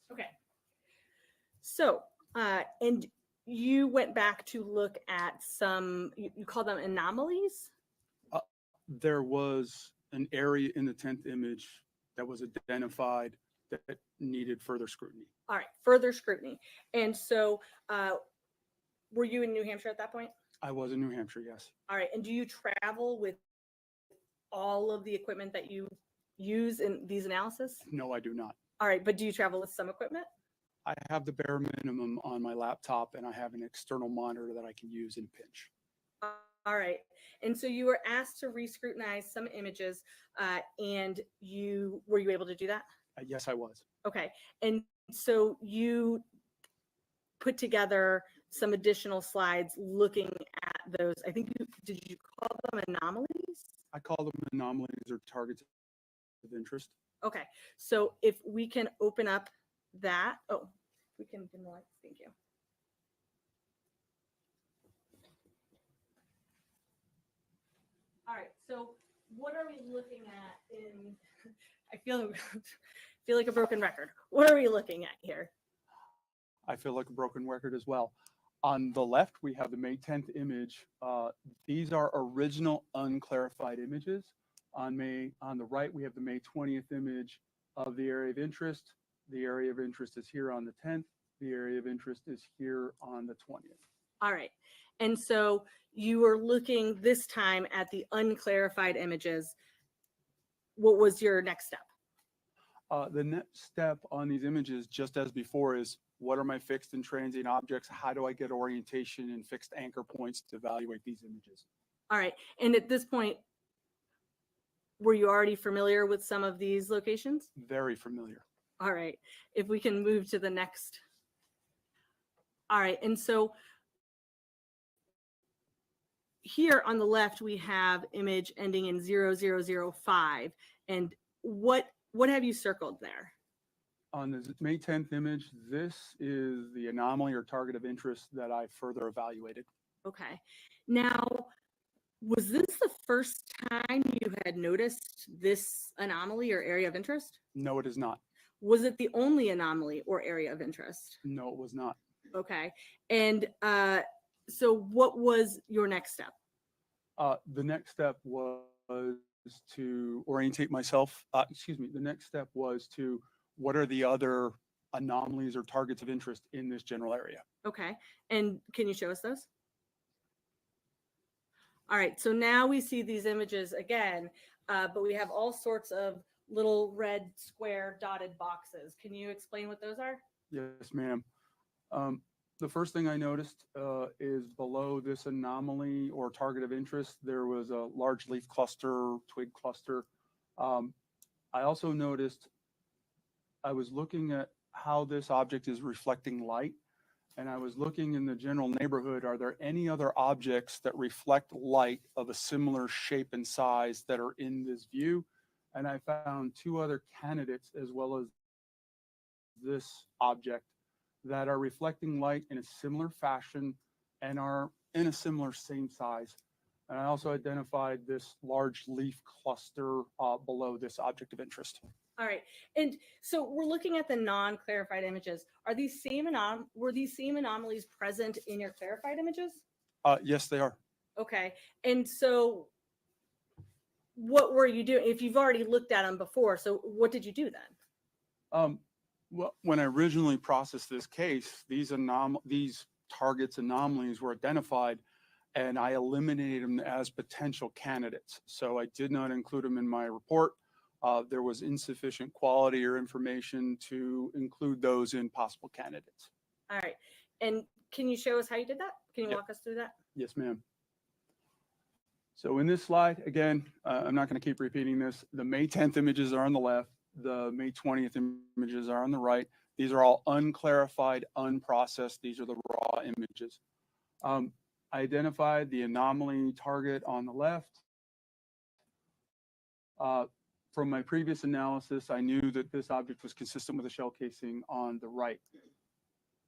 Okay. So, and you went back to look at some, you call them anomalies? There was an area in the 10th image that was identified that needed further scrutiny. All right, further scrutiny. And so, were you in New Hampshire at that point? I was in New Hampshire, yes. All right, and do you travel with all of the equipment that you use in these analysis? No, I do not. All right, but do you travel with some equipment? I have the bare minimum on my laptop, and I have an external monitor that I can use in a pinch. All right, and so you were asked to re-scrutinize some images, and were you able to do that? Yes, I was. Okay, and so you put together some additional slides looking at those. I think did you call them anomalies? I call them anomalies or targets of interest. Okay, so if we can open up that, we can dim the lights, thank you. All right, so what are we looking at in, I feel like a broken record. What are we looking at here? I feel like a broken record as well. On the left, we have the May 10th image. These are original unclarified images. On the right, we have the May 20th image of the area of interest. The area of interest is here on the 10th. The area of interest is here on the 20th. All right, and so you were looking this time at the unclarified images. What was your next step? The next step on these images, just as before, is what are my fixed and transient objects? How do I get orientation and fixed anchor points to evaluate these images? All right, and at this point, were you already familiar with some of these locations? Very familiar. All right, if we can move to the next. All right, and so here on the left, we have image ending in 0005. And what have you circled there? On the May 10th image, this is the anomaly or target of interest that I further evaluated. Okay. Now, was this the first time you had noticed this anomaly or area of interest? No, it is not. Was it the only anomaly or area of interest? No, it was not. Okay. And so what was your next step? The next step was to orientate myself. The next step was to what are the other anomalies or targets of interest in this general area? Okay. And can you show us those? All right. So now we see these images again, but we have all sorts of little red square dotted boxes. Can you explain what those are? Yes, ma'am. The first thing I noticed is below this anomaly or target of interest, there was a large leaf cluster, twig cluster. I also noticed I was looking at how this object is reflecting light, and I was looking in the general neighborhood, are there any other objects that reflect light of a similar shape and size that are in this view? And I found two other candidates as well as this object that are reflecting light in a similar fashion and are in a similar same size. And I also identified this large leaf cluster below this object of interest. All right. And so we're looking at the non-clarified images. Are these were these same anomalies present in your clarified images? Yes, they are. Okay. And so what were you doing? If you've already looked at them before, so what did you do then? Well, when I originally processed this case, these targets anomalies were identified and I eliminated them as potential candidates. So I did not include them in my report. There was insufficient quality or information to include those in possible candidates. All right. And can you show us how you did that? Can you walk us through that? Yes, ma'am. So in this slide, again, I'm not going to keep repeating this. The May 10th images are on the left. The May 20th images are on the right. These are all unclarified, unprocessed. These are the raw images. I identified the anomaly target on the left. From my previous analysis, I knew that this object was consistent with a shell casing on the right.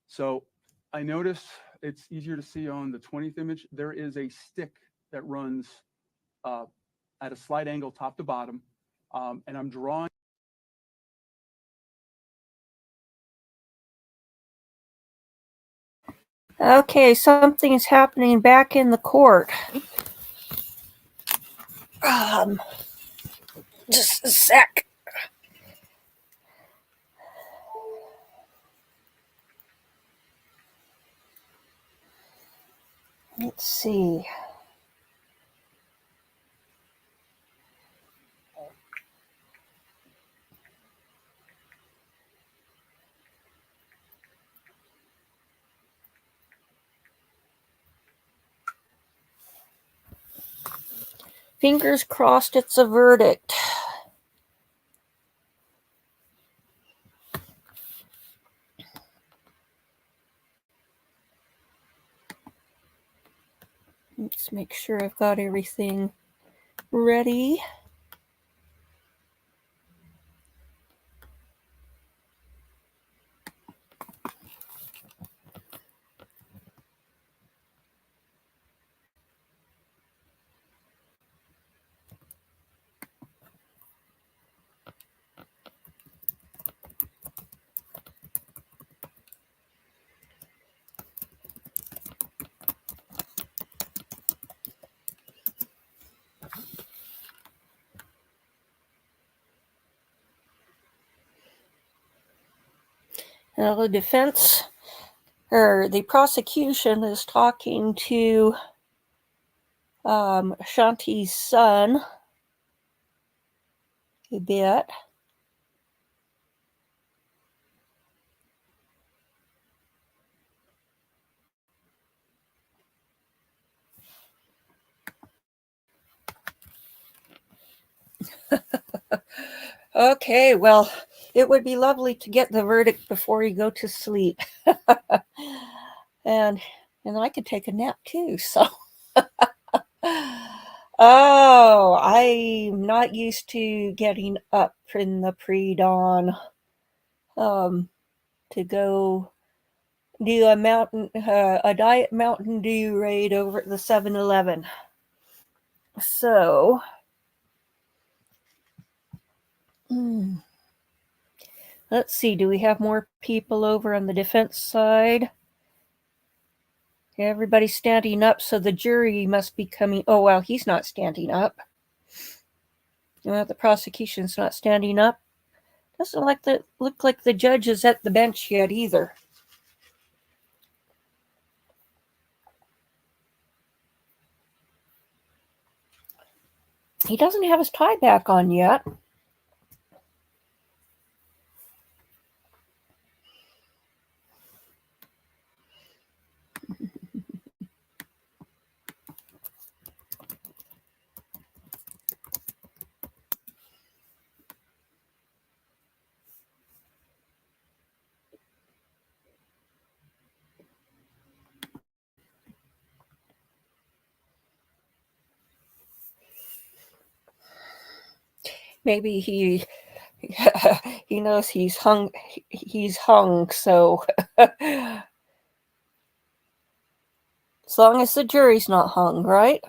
So I noticed it's easier to see on the 20th image. There is a stick that runs at a slight angle top to bottom, and I'm drawing. Okay, something is happening back in the court. Just a sec. Let's see. Fingers crossed it's a verdict. Let's make sure I've got everything ready. Now the defense, or the prosecution, is talking to Shanti's son a bit. Okay, well, it would be lovely to get the verdict before you go to sleep. and I could take a nap too, so. Oh, I'm not used to getting up in the pre-dawn. to go do a Diet Mountain Dew raid over at the 7-Eleven. So, let's see, do we have more people over on the defense side? Everybody's standing up, so the jury must be coming. Oh, well, he's not standing up. Well, the prosecution's not standing up. Doesn't look like the judge is at the bench yet either. He doesn't have his tie back on yet. Maybe he knows he's hung, so as long as the jury's not hung, right?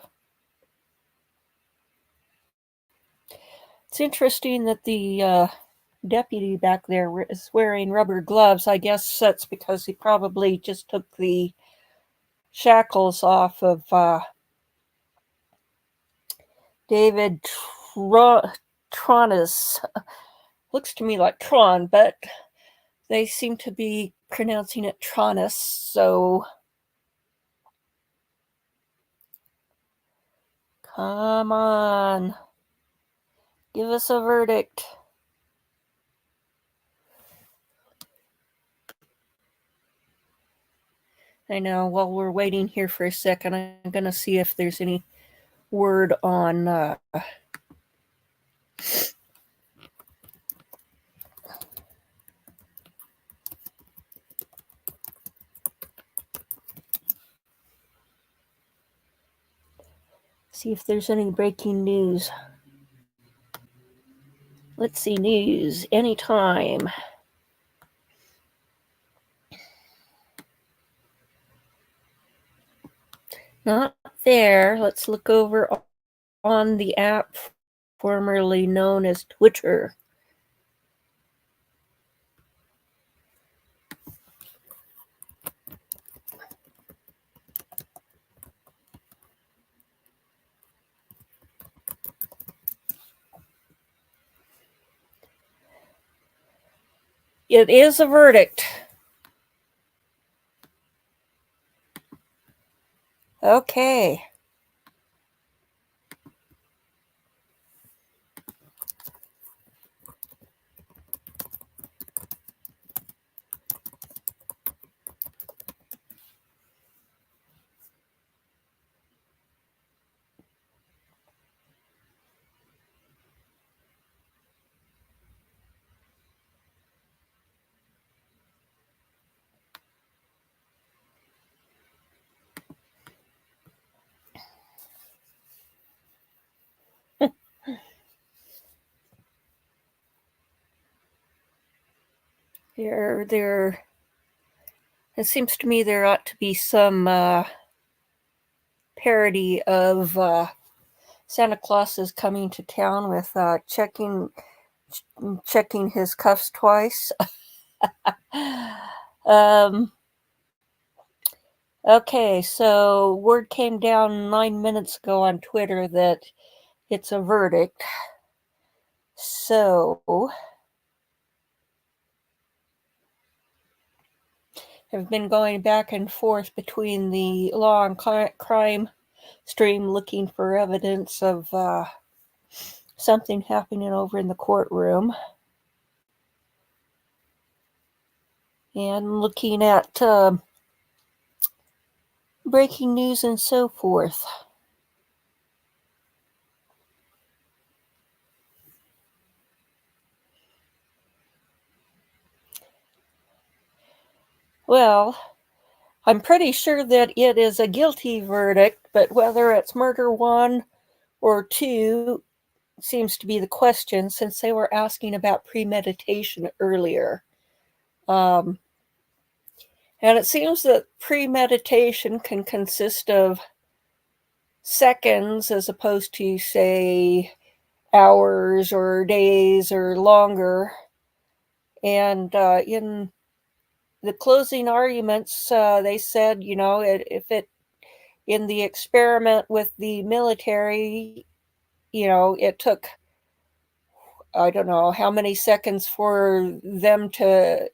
It's interesting that the deputy back there is wearing rubber gloves. I guess that's because he probably just took the shackles off of David Tronnes. Looks to me like Tron, but they seem to be pronouncing it Tronnes, so come on. Give us a verdict. I know, while we're waiting here for a second, I'm going to see if there's any word on see if there's any breaking news. Let's see, news anytime. Not there. Let's look over on the app formerly known as Twitter. It is a verdict. Okay. There. It seems to me there ought to be some parody of Santa Claus is coming to town with checking his cuffs twice. Okay, so word came down 9 minutes ago on Twitter that it's a verdict. So I've been going back and forth between the law and crime stream looking for evidence of something happening over in the courtroom. And looking at breaking news and so forth. Well, I'm pretty sure that it is a guilty verdict, but whether it's murder 1 or 2 seems to be the question, since they were asking about premeditation earlier. And it seems that premeditation can consist of seconds as opposed to, say, hours or days or longer. And in the closing arguments, they said, you know, in the experiment with the military, you know, it took, I don't know how many seconds for them to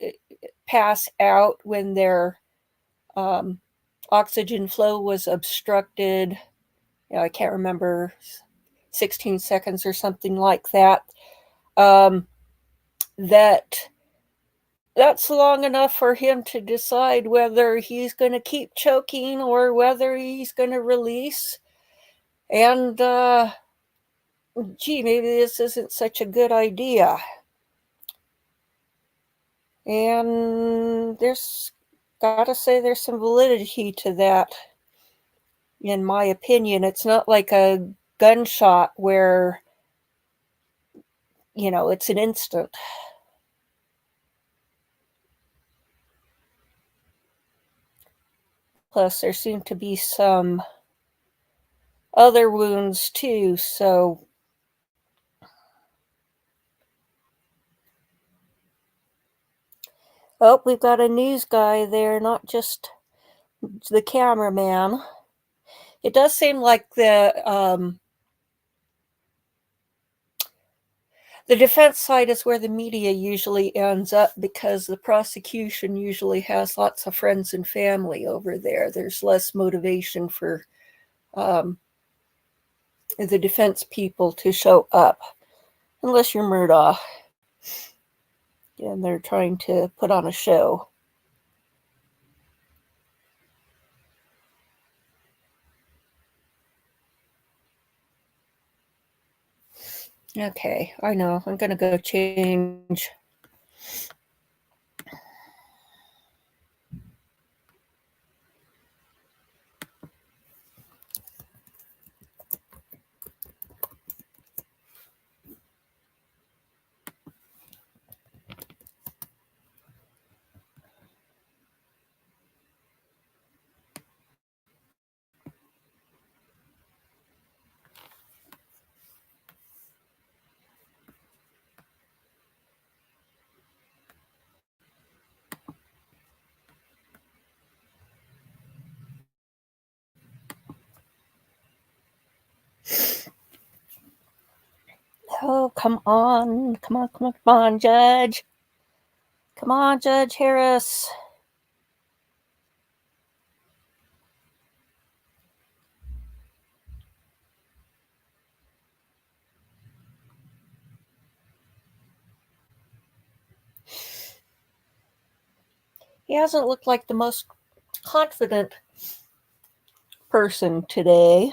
pass out when their oxygen flow was obstructed. You know, I can't remember, 16 seconds or something like that. That's long enough for him to decide whether he's going to keep choking or whether he's going to release. And, gee, maybe this isn't such a good idea. And gotta say, there's some validity to that, in my opinion. It's not like a gunshot where, you know, it's an instant. Plus, there seem to be some other wounds too, so oh, we've got a news guy there, not just the cameraman. It does seem like the defense side is where the media usually ends up, because the prosecution usually has lots of friends and family over there. There's less motivation for the defense people to show up, unless you're Murdaugh and they're trying to put on a show. Okay, I know. I'm going to go change. Oh, come on. Come on, come on, come on, Judge. Come on, Judge Harris. He hasn't looked like the most confident person today.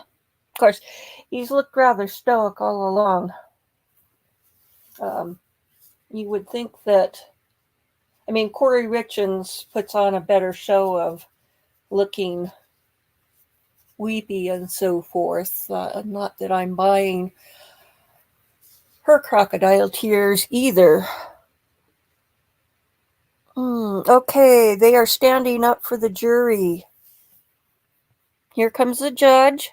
Of course, he's looked rather stoic all along. You would think that, I mean, Corey Richens puts on a better show of looking weepy and so forth. Not that I'm buying her crocodile tears either. Okay, they are standing up for the jury. Here comes the judge.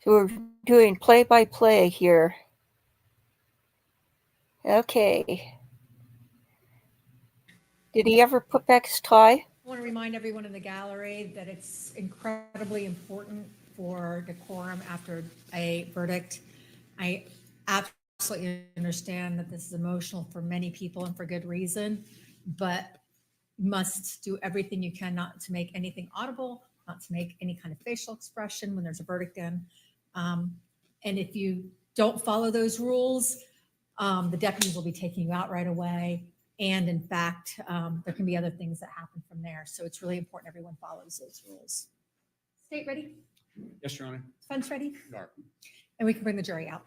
We're doing play-by-play here. Okay. Did he ever put back his tie? I want to remind everyone in the gallery that it's incredibly important for decorum after a verdict. I absolutely understand that this is emotional for many people and for good reason, but you must do everything you can not to make anything audible, not to make any kind of facial expression when there's a verdict in. And if you don't follow those rules, the deputies will be taking you out right away. And in fact, there can be other things that happen from there. So it's really important everyone follows those rules. State ready? Yes, Your Honor. Defense ready? Sure. And we can bring the jury out.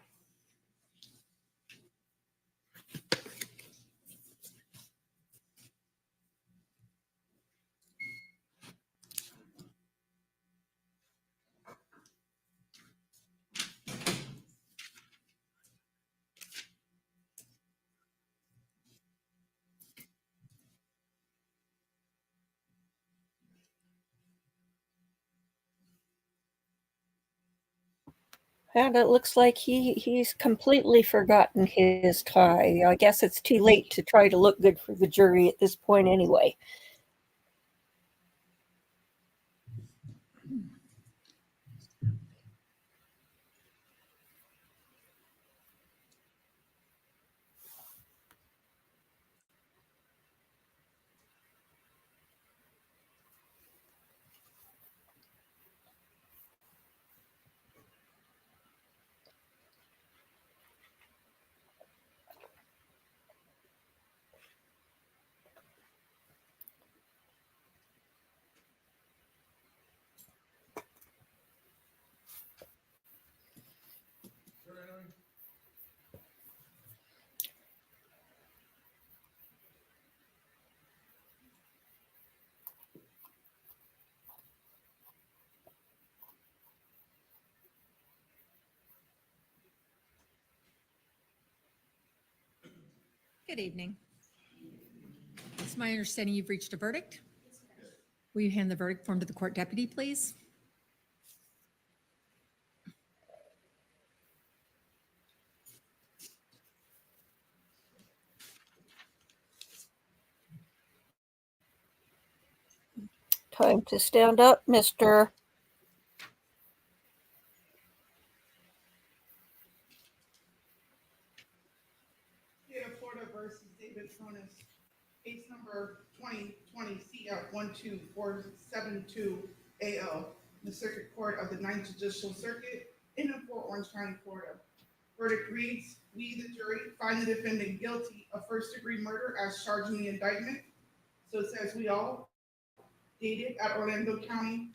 And it looks like he's completely forgotten his tie. I guess it's too late to try to look good for the jury at this point anyway. Good evening. It's my understanding you've reached a verdict. Will you hand the verdict form to the court deputy, please? Time to stand up, Mr. State of Florida versus David Tronnes, case number 2020 CF 12472 AO, the Circuit Court of the Ninth Judicial Circuit in and for Orange County, Florida. Verdict reads, we, the jury, find the defendant guilty of first-degree murder as charged in the indictment. So it says we all, dated at Orlando County,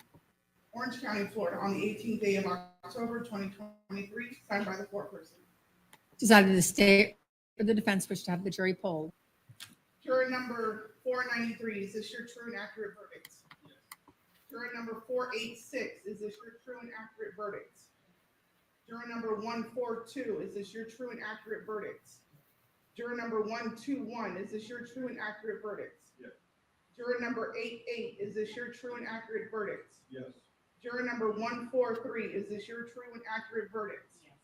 Orange County, Florida, on the 18th day of October 2023, signed by the foreperson. Decided the state or the defense wish to have the jury polled. Juror number 493, is this your true and accurate verdict? Yes. Juror number 486, is this your true and accurate verdict? Juror number 142, is this your true and accurate verdict? Juror number 121, is this your true and accurate verdict? Yes. Juror number 88, is this your true and accurate verdict? Yes. Juror number 143, is this your true and accurate verdict? Yes.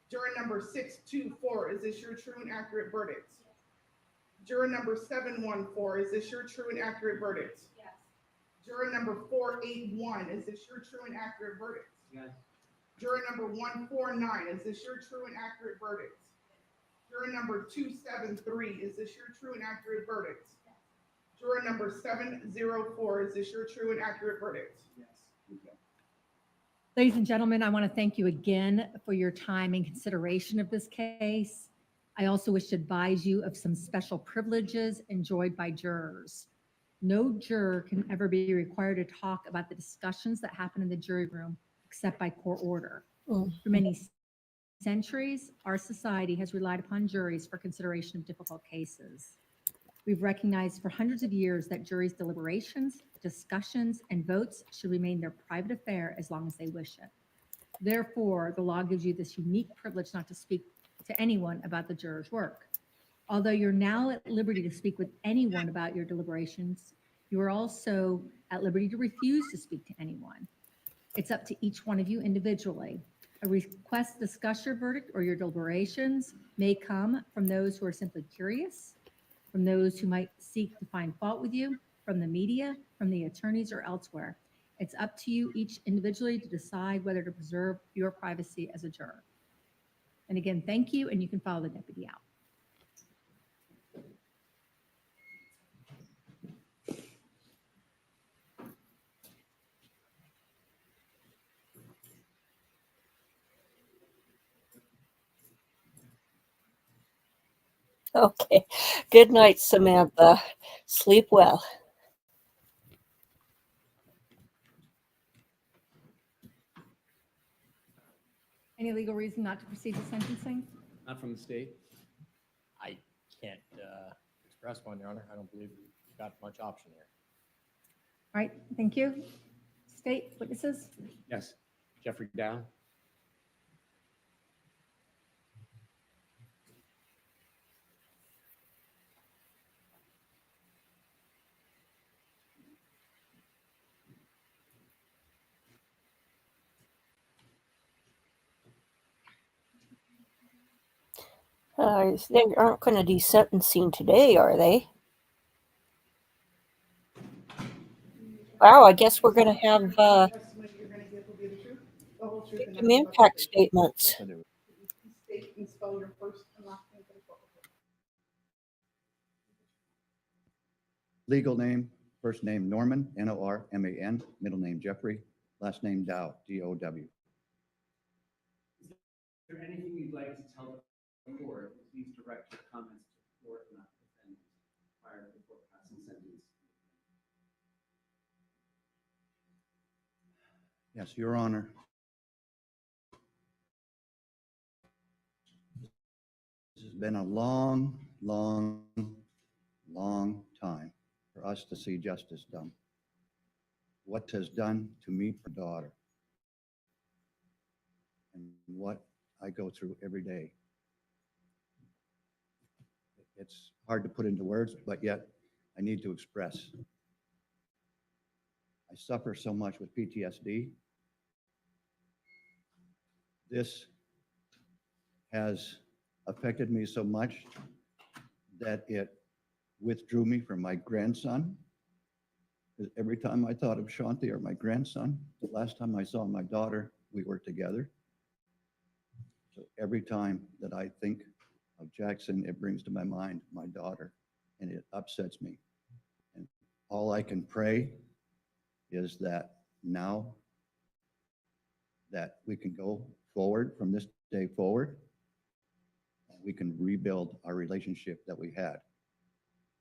Juror number 624, is this your true and accurate verdict? Yes. Juror number 714, is this your true and accurate verdict? Yes. Juror number 481, is this your true and accurate verdict? Yes. Juror number 149, is this your true and accurate verdict? Juror number 273, is this your true and accurate verdict? Yes. Juror number 704, is this your true and accurate verdict? Yes. Okay. Ladies and gentlemen, I want to thank you again for your time and consideration of this case. I also wish to advise you of some special privileges enjoyed by jurors. No juror can ever be required to talk about the discussions that happen in the jury room except by court order. For many centuries, our society has relied upon juries for consideration of difficult cases. We've recognized for hundreds of years that juries' deliberations, discussions, and votes should remain their private affair as long as they wish it. Therefore, the law gives you this unique privilege not to speak to anyone about the juror's work. Although you're now at liberty to speak with anyone about your deliberations, you are also at liberty to refuse to speak to anyone. It's up to each one of you individually. A request to discuss your verdict or your deliberations may come from those who are simply curious, from those who might seek to find fault with you, from the media, from the attorneys, or elsewhere. It's up to you each individually to decide whether to preserve your privacy as a juror. And again, thank you, and you can follow the deputy out. Okay. Good night, Samantha. Sleep well. Any legal reason not to proceed to sentencing? Not from the state. I can't express one, Your Honor. I don't believe we've got much option here. All right, thank you. State witnesses? Yes, Jeffrey Dow. They aren't going to do sentencing today, are they? Wow, I guess we're going to have Testimony you're gonna give will be the truth, the whole truth, and victim nothing but the impact truth. statements. State and spell your first and last name for the court reporter. Legal name, first name Norman, Norman, middle name Jeffrey, last name Dow, Dow. Is there anything you'd like to tell the court? Please direct your comments to the court, not the defendant, prior to the court passing sentence. Yes, Your Honor. This has been a long, long, long time for us to see justice done. What has done to me, my daughter, and what I go through every day. It's hard to put into words, but yet I need to express. I suffer so much with PTSD. This has affected me so much that it withdrew me from my grandson. Every time I thought of Shanti or my grandson, the last time I saw my daughter, we were together. So every time that I think of Jackson, it brings to my mind my daughter, and it upsets me. And all I can pray is that now that we can go forward from this day forward, and we can rebuild our relationship that we had.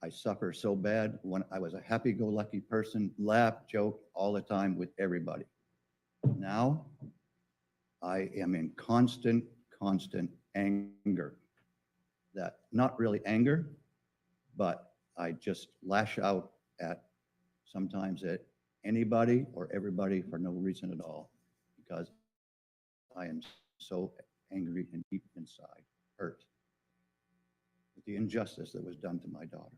I suffer so bad when I was a happy-go-lucky person, laugh, joke all the time with everybody. Now, I am in constant anger. That, not really anger, but I just lash out at sometimes at anybody or everybody for no reason at all, because I am so angry and deep inside, hurt with the injustice that was done to my daughter.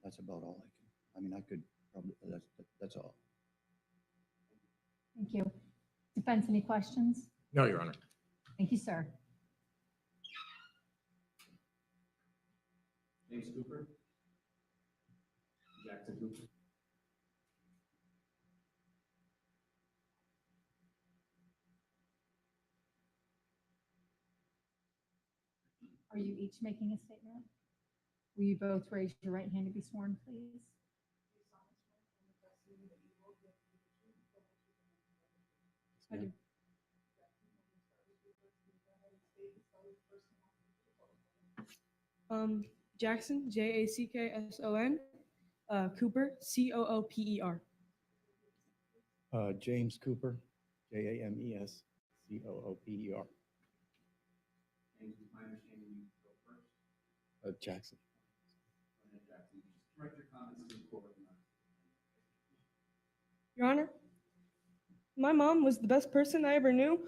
That's about all I mean, I could probably, that's all. Thank you. Defense, any questions? No, Your Honor. Thank you, sir. James Cooper. Jackson Cooper. Are you each making a statement? Will you both raise your right hand to be sworn, please? I do. Jackson, Jackson, Cooper, Cooper. James Cooper, James Cooper. And my understanding, you go first. Jackson. Jackson, direct your comments to the court. Your Honor, my mom was the best person I ever knew.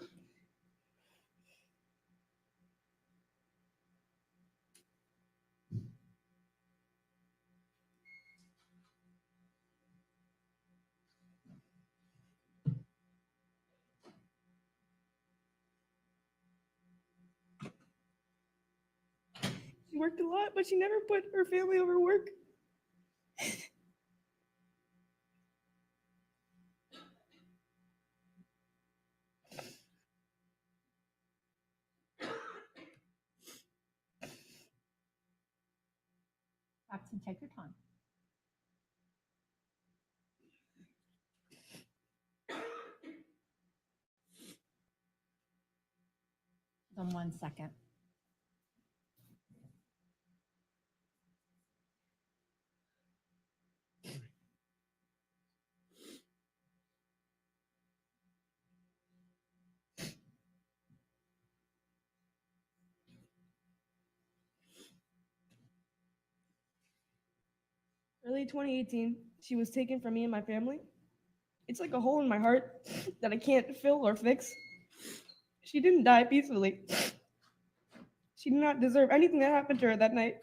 She worked a lot, but she never put her family over work. Jackson, take your time. Hold on 1 second. Early 2018, she was taken from me and my family. It's like a hole in my heart that I can't fill or fix. She didn't die peacefully. She did not deserve anything that happened to her that night.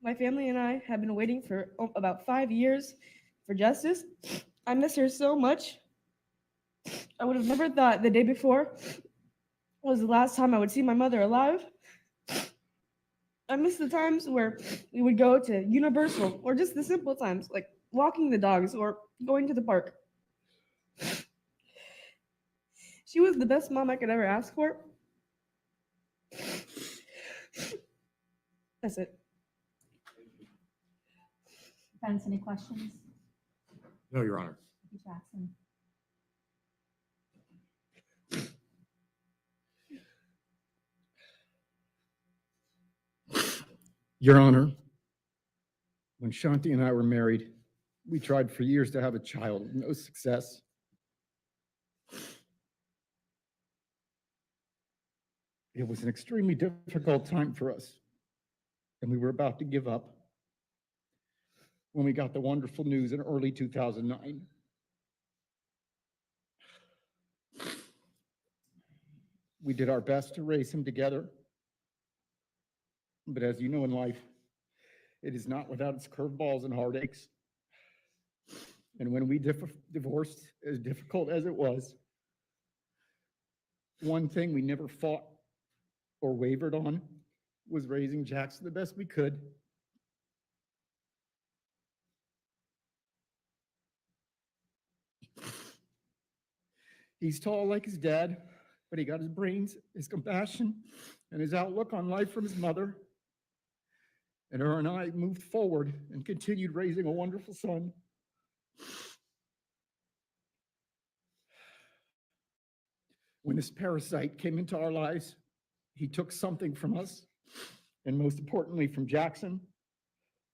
My family and I have been waiting for about 5 years for justice. I miss her so much. I would have never thought the day before was the last time I would see my mother alive. I miss the times where we would go to Universal, or just the simple times like walking the dogs or going to the park. She was the best mom I could ever ask for. That's it. Defense, any questions? No, Your Honor. Thank you, Jackson. Your Honor, when Shanti and I were married, we tried for years to have a child with no success. It was an extremely difficult time for us, and we were about to give up when we got the wonderful news in early 2009. We did our best to raise him together, but as you know in life, it is not without its curveballs and heartaches. And when we divorced, as difficult as it was, one thing we never fought or wavered on was raising Jackson the best we could. He's tall like his dad, but he got his brains, his compassion, and his outlook on life from his mother. And her and I moved forward and continued raising a wonderful son. When this parasite came into our lives, he took something from us, and most importantly from Jackson.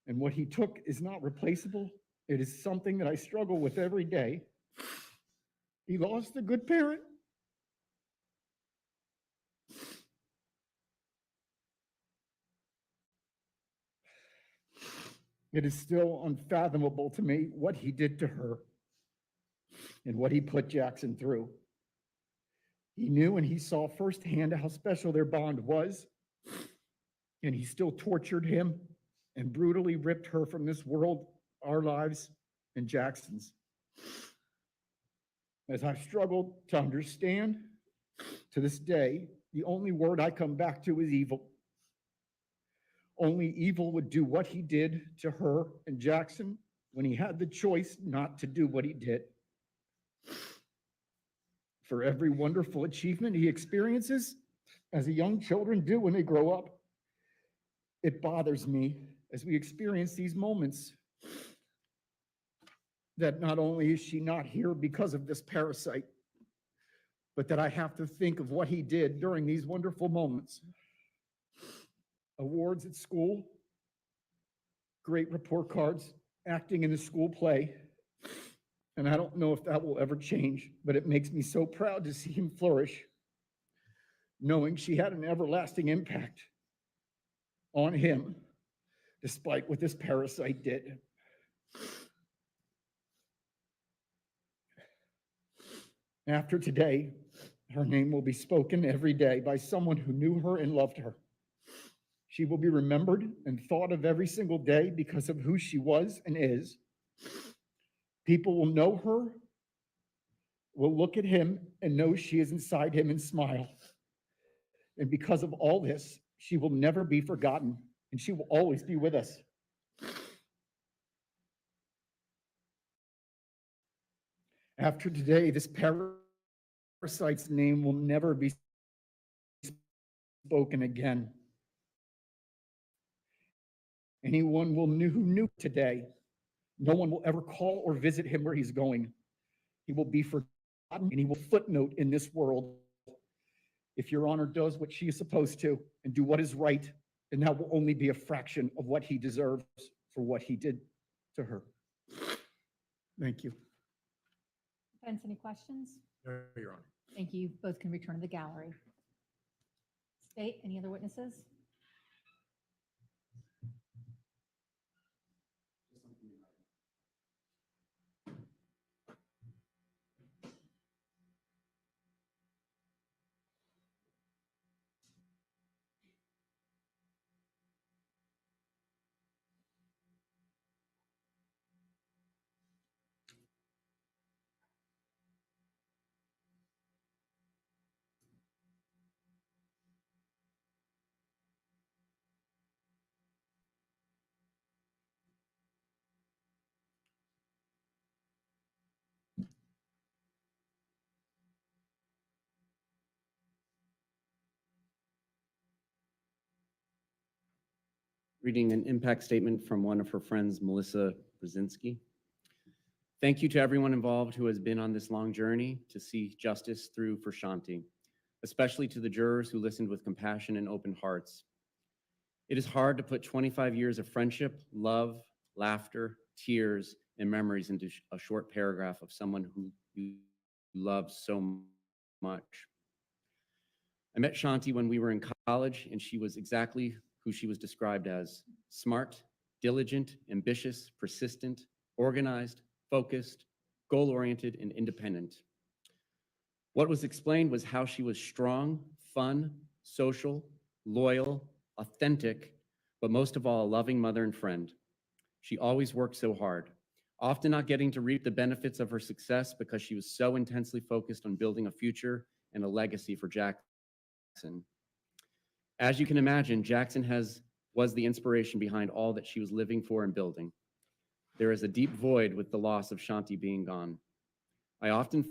And what he took is not replaceable. It is something that I struggle with every day. He lost a good parent. It is still unfathomable to me what he did to her and what he put Jackson through. He knew and he saw firsthand how special their bond was, and he still tortured him and brutally ripped her from this world, our lives, and Jackson's. As I've struggled to understand, to this day, the only word I come back to is evil. Only evil would do what he did to her and Jackson when he had the choice not to do what he did. For every wonderful achievement he experiences, as young children do when they grow up, it bothers me as we experience these moments that not only is she not here because of this parasite, but that I have to think of what he did during these wonderful moments. Awards at school, great report cards, acting in the school play. And I don't know if that will ever change, but it makes me so proud to see him flourish, knowing she had an everlasting impact on him, despite what this parasite did. After today, her name will be spoken every day by someone who knew her and loved her. She will be remembered and thought of every single day because of who she was and is. People will know her, will look at him and know she is inside him and smile. And because of all this, she will never be forgotten, and she will always be with us. After today, this parasite's name will never be spoken again. Anyone who knew today, no one will ever call or visit him where he's going. He will be forgotten, and he will footnote in this world. If Your Honor does what she is supposed to and do what is right, then that will only be a fraction of what he deserves for what he did to her. Thank you. Defense, any questions? No, Your Honor. Thank you. Both can return to the gallery. State, any other witnesses? reading an impact statement from one of her friends, Melissa Brzezinski. Thank you to everyone involved who has been on this long journey to see justice through for Shanti, especially to the jurors who listened with compassion and open hearts. It is hard to put 25 years of friendship, love, laughter, tears, and memories into a short paragraph of someone who you love so much. I met Shanti when we were in college, and she was exactly who she was described as: smart, diligent, ambitious, persistent, organized, focused, goal-oriented, and independent. What was explained was how she was strong, fun, social, loyal, authentic, but most of all, a loving mother and friend. She always worked so hard, often not getting to reap the benefits of her success because she was so intensely focused on building a future and a legacy for Jackson. As you can imagine, Jackson was the inspiration behind all that she was living for and building. There is a deep void with the loss of Shanti being gone. I often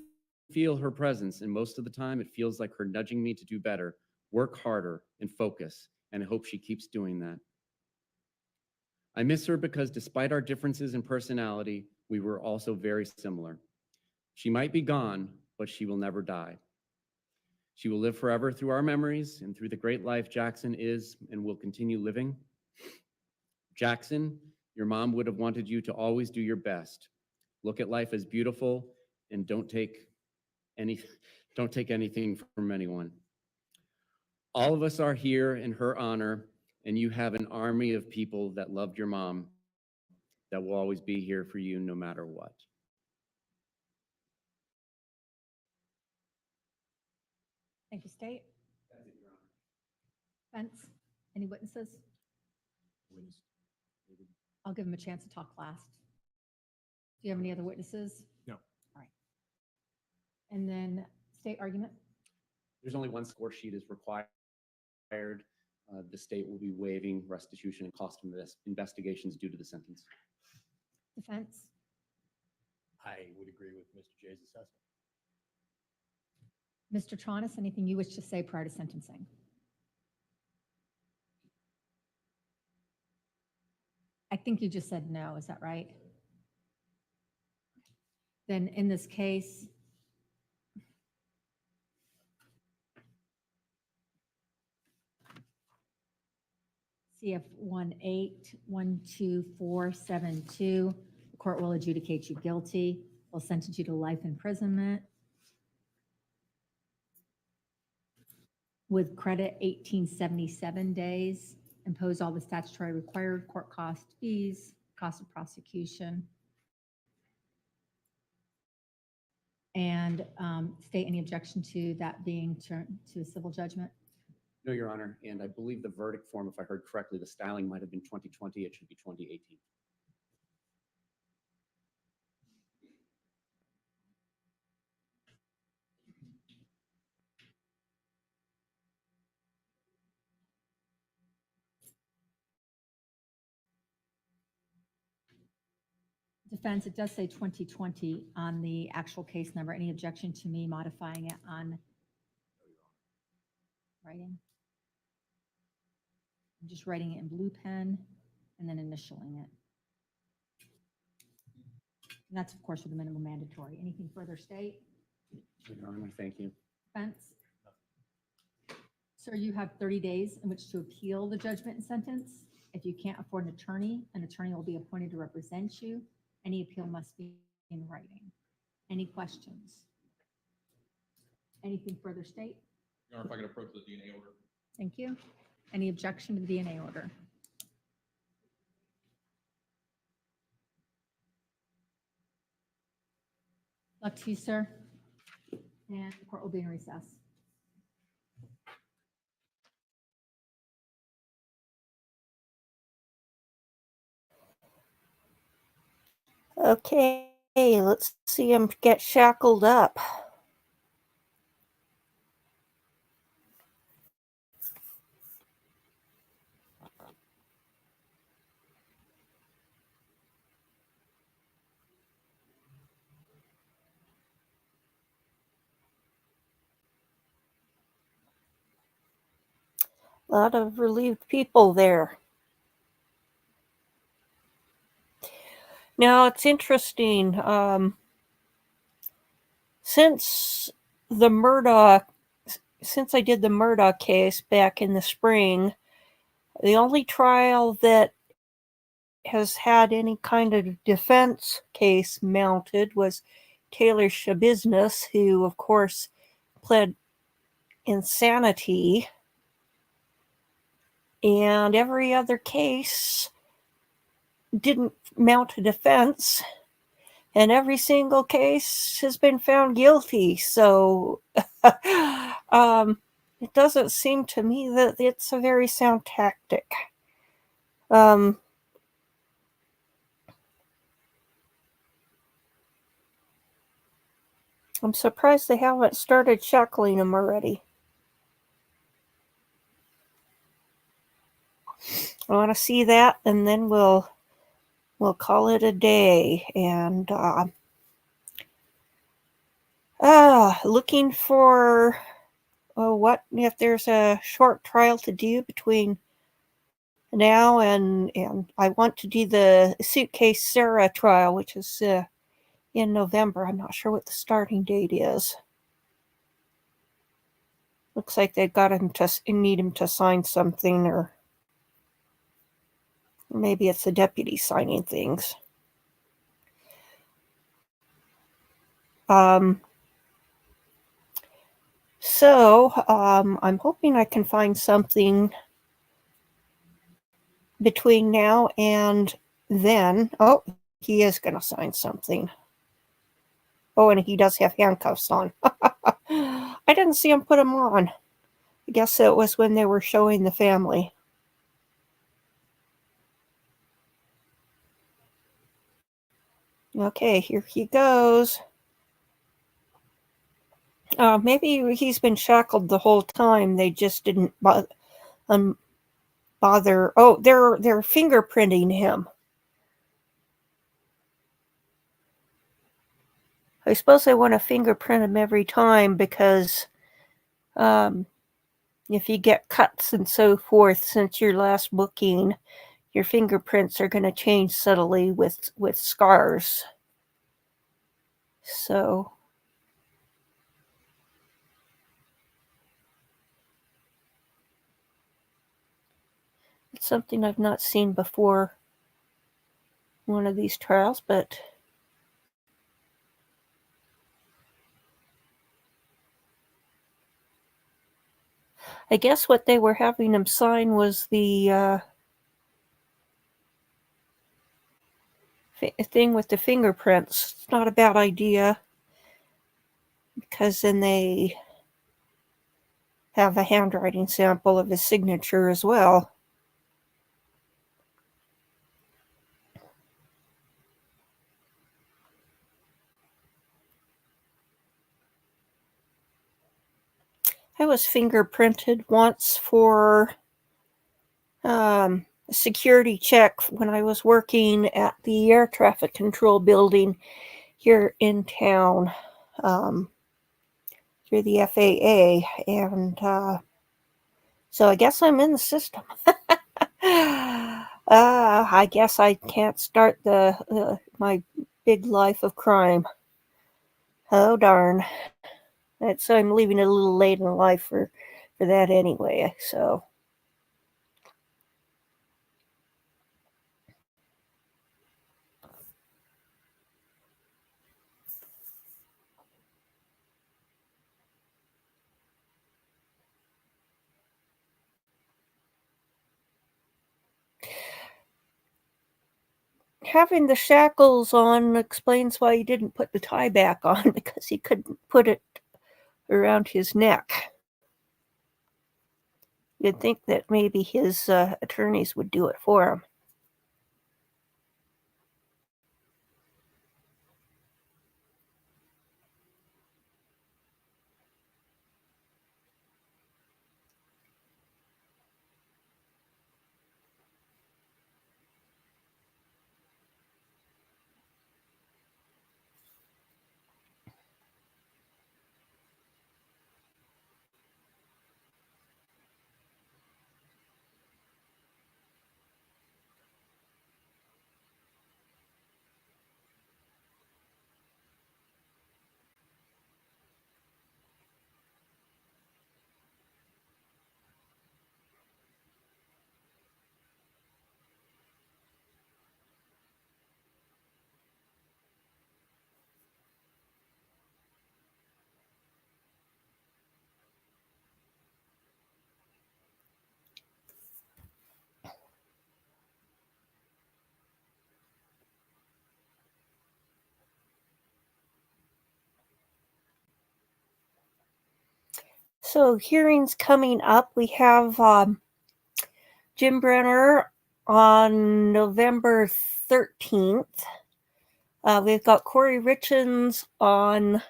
feel her presence, and most of the time it feels like her nudging me to do better, work harder, and focus, and I hope she keeps doing that. I miss her because despite our differences in personality, we were also very similar. She might be gone, but she will never die. She will live forever through our memories and through the great life Jackson is and will continue living. Jackson, your mom would have wanted you to always do your best. Look at life as beautiful and don't take anything from anyone. All of us are here in her honor, and you have an army of people that loved your mom that will always be here for you no matter what. Thank you, State. Fence, any witnesses? I'll give them a chance to talk last. Do you have any other witnesses? No. All right. And then State argument? There's only one score sheet is required. The state will be waiving restitution and cost investigations due to the sentence. Defense? I would agree with Mr. Jay's assessment. Mr. Tronnes, anything you wish to say prior to sentencing? I think you just said no, is that right? Then in this case, CF 1812472, the court will adjudicate you guilty, will sentence you to life imprisonment with credit 1877 days, impose all the statutory required court cost fees, cost of prosecution, and state any objection to that being turned to a civil judgment? No, Your Honor, and I believe the verdict form, if I heard correctly, the styling might have been 2020, it should be 2018. Defense, it does say 2020 on the actual case number. Any objection to me modifying it on writing? I'm just writing it in blue pen and then initialing it. And that's, of course, with the minimum mandatory. Anything further, State? Your Honor, thank you. Defense? Sir, you have 30 days in which to appeal the judgment and sentence. If you can't afford an attorney will be appointed to represent you. Any appeal must be in writing. Any questions? Anything further, State? Your Honor, if I could approach the DNA order. Thank you. Any objection to the DNA order? Luck to you, sir. And the court will be in recess. Okay, let's see him get shackled up. A lot of relieved people there. Now it's interesting. Since the Murdoch, since I did the Murdoch case back in the spring, the only trial that has had any kind of defense case mounted was Taylor Shabiznes, who, of course, pled insanity. And every other case didn't mount a defense. And every single case has been found guilty. So it doesn't seem to me that it's a very sound tactic. I'm surprised they haven't started shackling him already. I want to see that, and then we'll call it a day. And looking for what if there's a short trial to do between now and I want to do the Suitcase Sarah trial, which is in November. I'm not sure what the starting date is. Looks like they've got him to need him to sign something, or maybe it's the deputy signing things. So I'm hoping I can find something between now and then. Oh, he is going to sign something. Oh, and he does have handcuffs on. I didn't see him put them on. I guess it was when they were showing the family. Okay, here he goes. Maybe he's been shackled the whole time. They just didn't bother. Oh, they're fingerprinting him. I suppose they want to fingerprint him every time because if you get cuts and so forth since your last booking, your fingerprints are going to change subtly with scars. So it's something I've not seen before one of these trials, but I guess what they were having him sign was the thing with the fingerprints. It's not a bad idea because then they have a handwriting sample of his signature as well. I was fingerprinted once for a security check when I was working at the air traffic control building here in town through the FAA. And so I guess I'm in the system. I guess I can't start my big life of crime. Oh, darn. So I'm leaving it a little late in life for that anyway, so. Having the shackles on explains why he didn't put the tie back on, because he couldn't put it around his neck. You'd think that maybe his attorneys would do it for him. So hearings coming up. We have Jim Brenner on November 13th. We've got Corey Richens on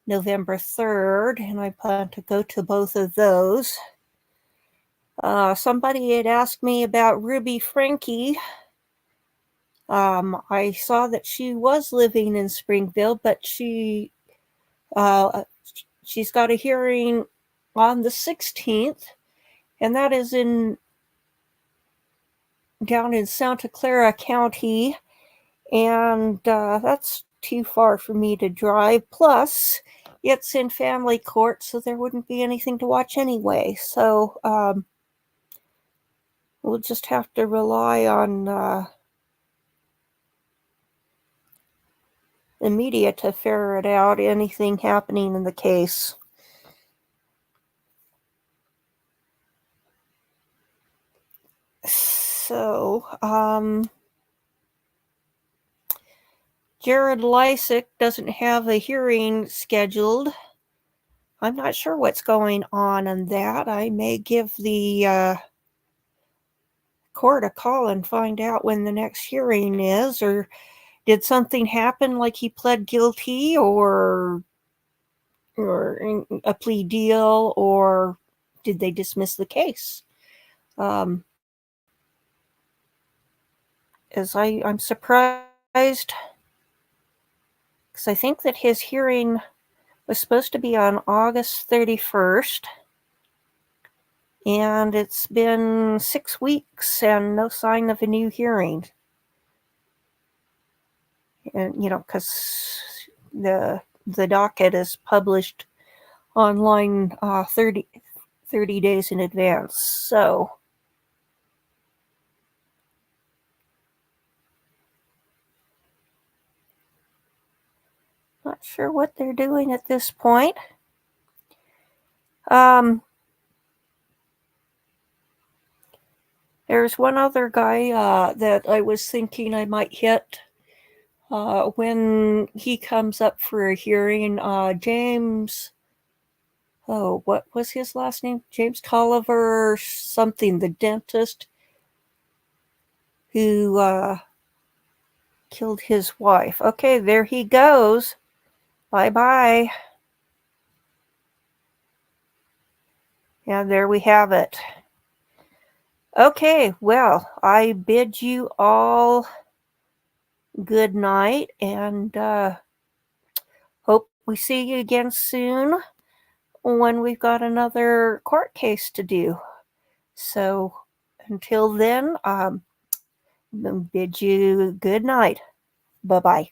November 3rd, and I plan to go to both of those. Somebody had asked me about Ruby Frankie. I saw that she was living in Springfield, but she's got a hearing on the 16th, and that is down in Santa Clara County, and that's too far for me to drive. Plus, it's in family court, so there wouldn't be anything to watch anyway. So we'll just have to rely on the media to ferret out anything happening in the case. So, Jared Lysick doesn't have a hearing scheduled. I'm not sure what's going on that. I may give the court a call and find out when the next hearing is, or did something happen, like he pled guilty or a plea deal, or did they dismiss the case? As I'm surprised, because I think that his hearing was supposed to be on August 31st, and it's been 6 weeks and no sign of a new hearing. And, because the docket is published online 30 days in advance. So not sure what they're doing at this point. There's one other guy that I was thinking I might hit when he comes up for a hearing. James, what was his last name? James Tolliver something, the dentist who killed his wife. Okay, there he goes. Bye-bye. And there we have it. Okay, well, I bid you all good night, and hope we see you again soon when we've got another court case to do. So until then, bid you good night. Bye-bye.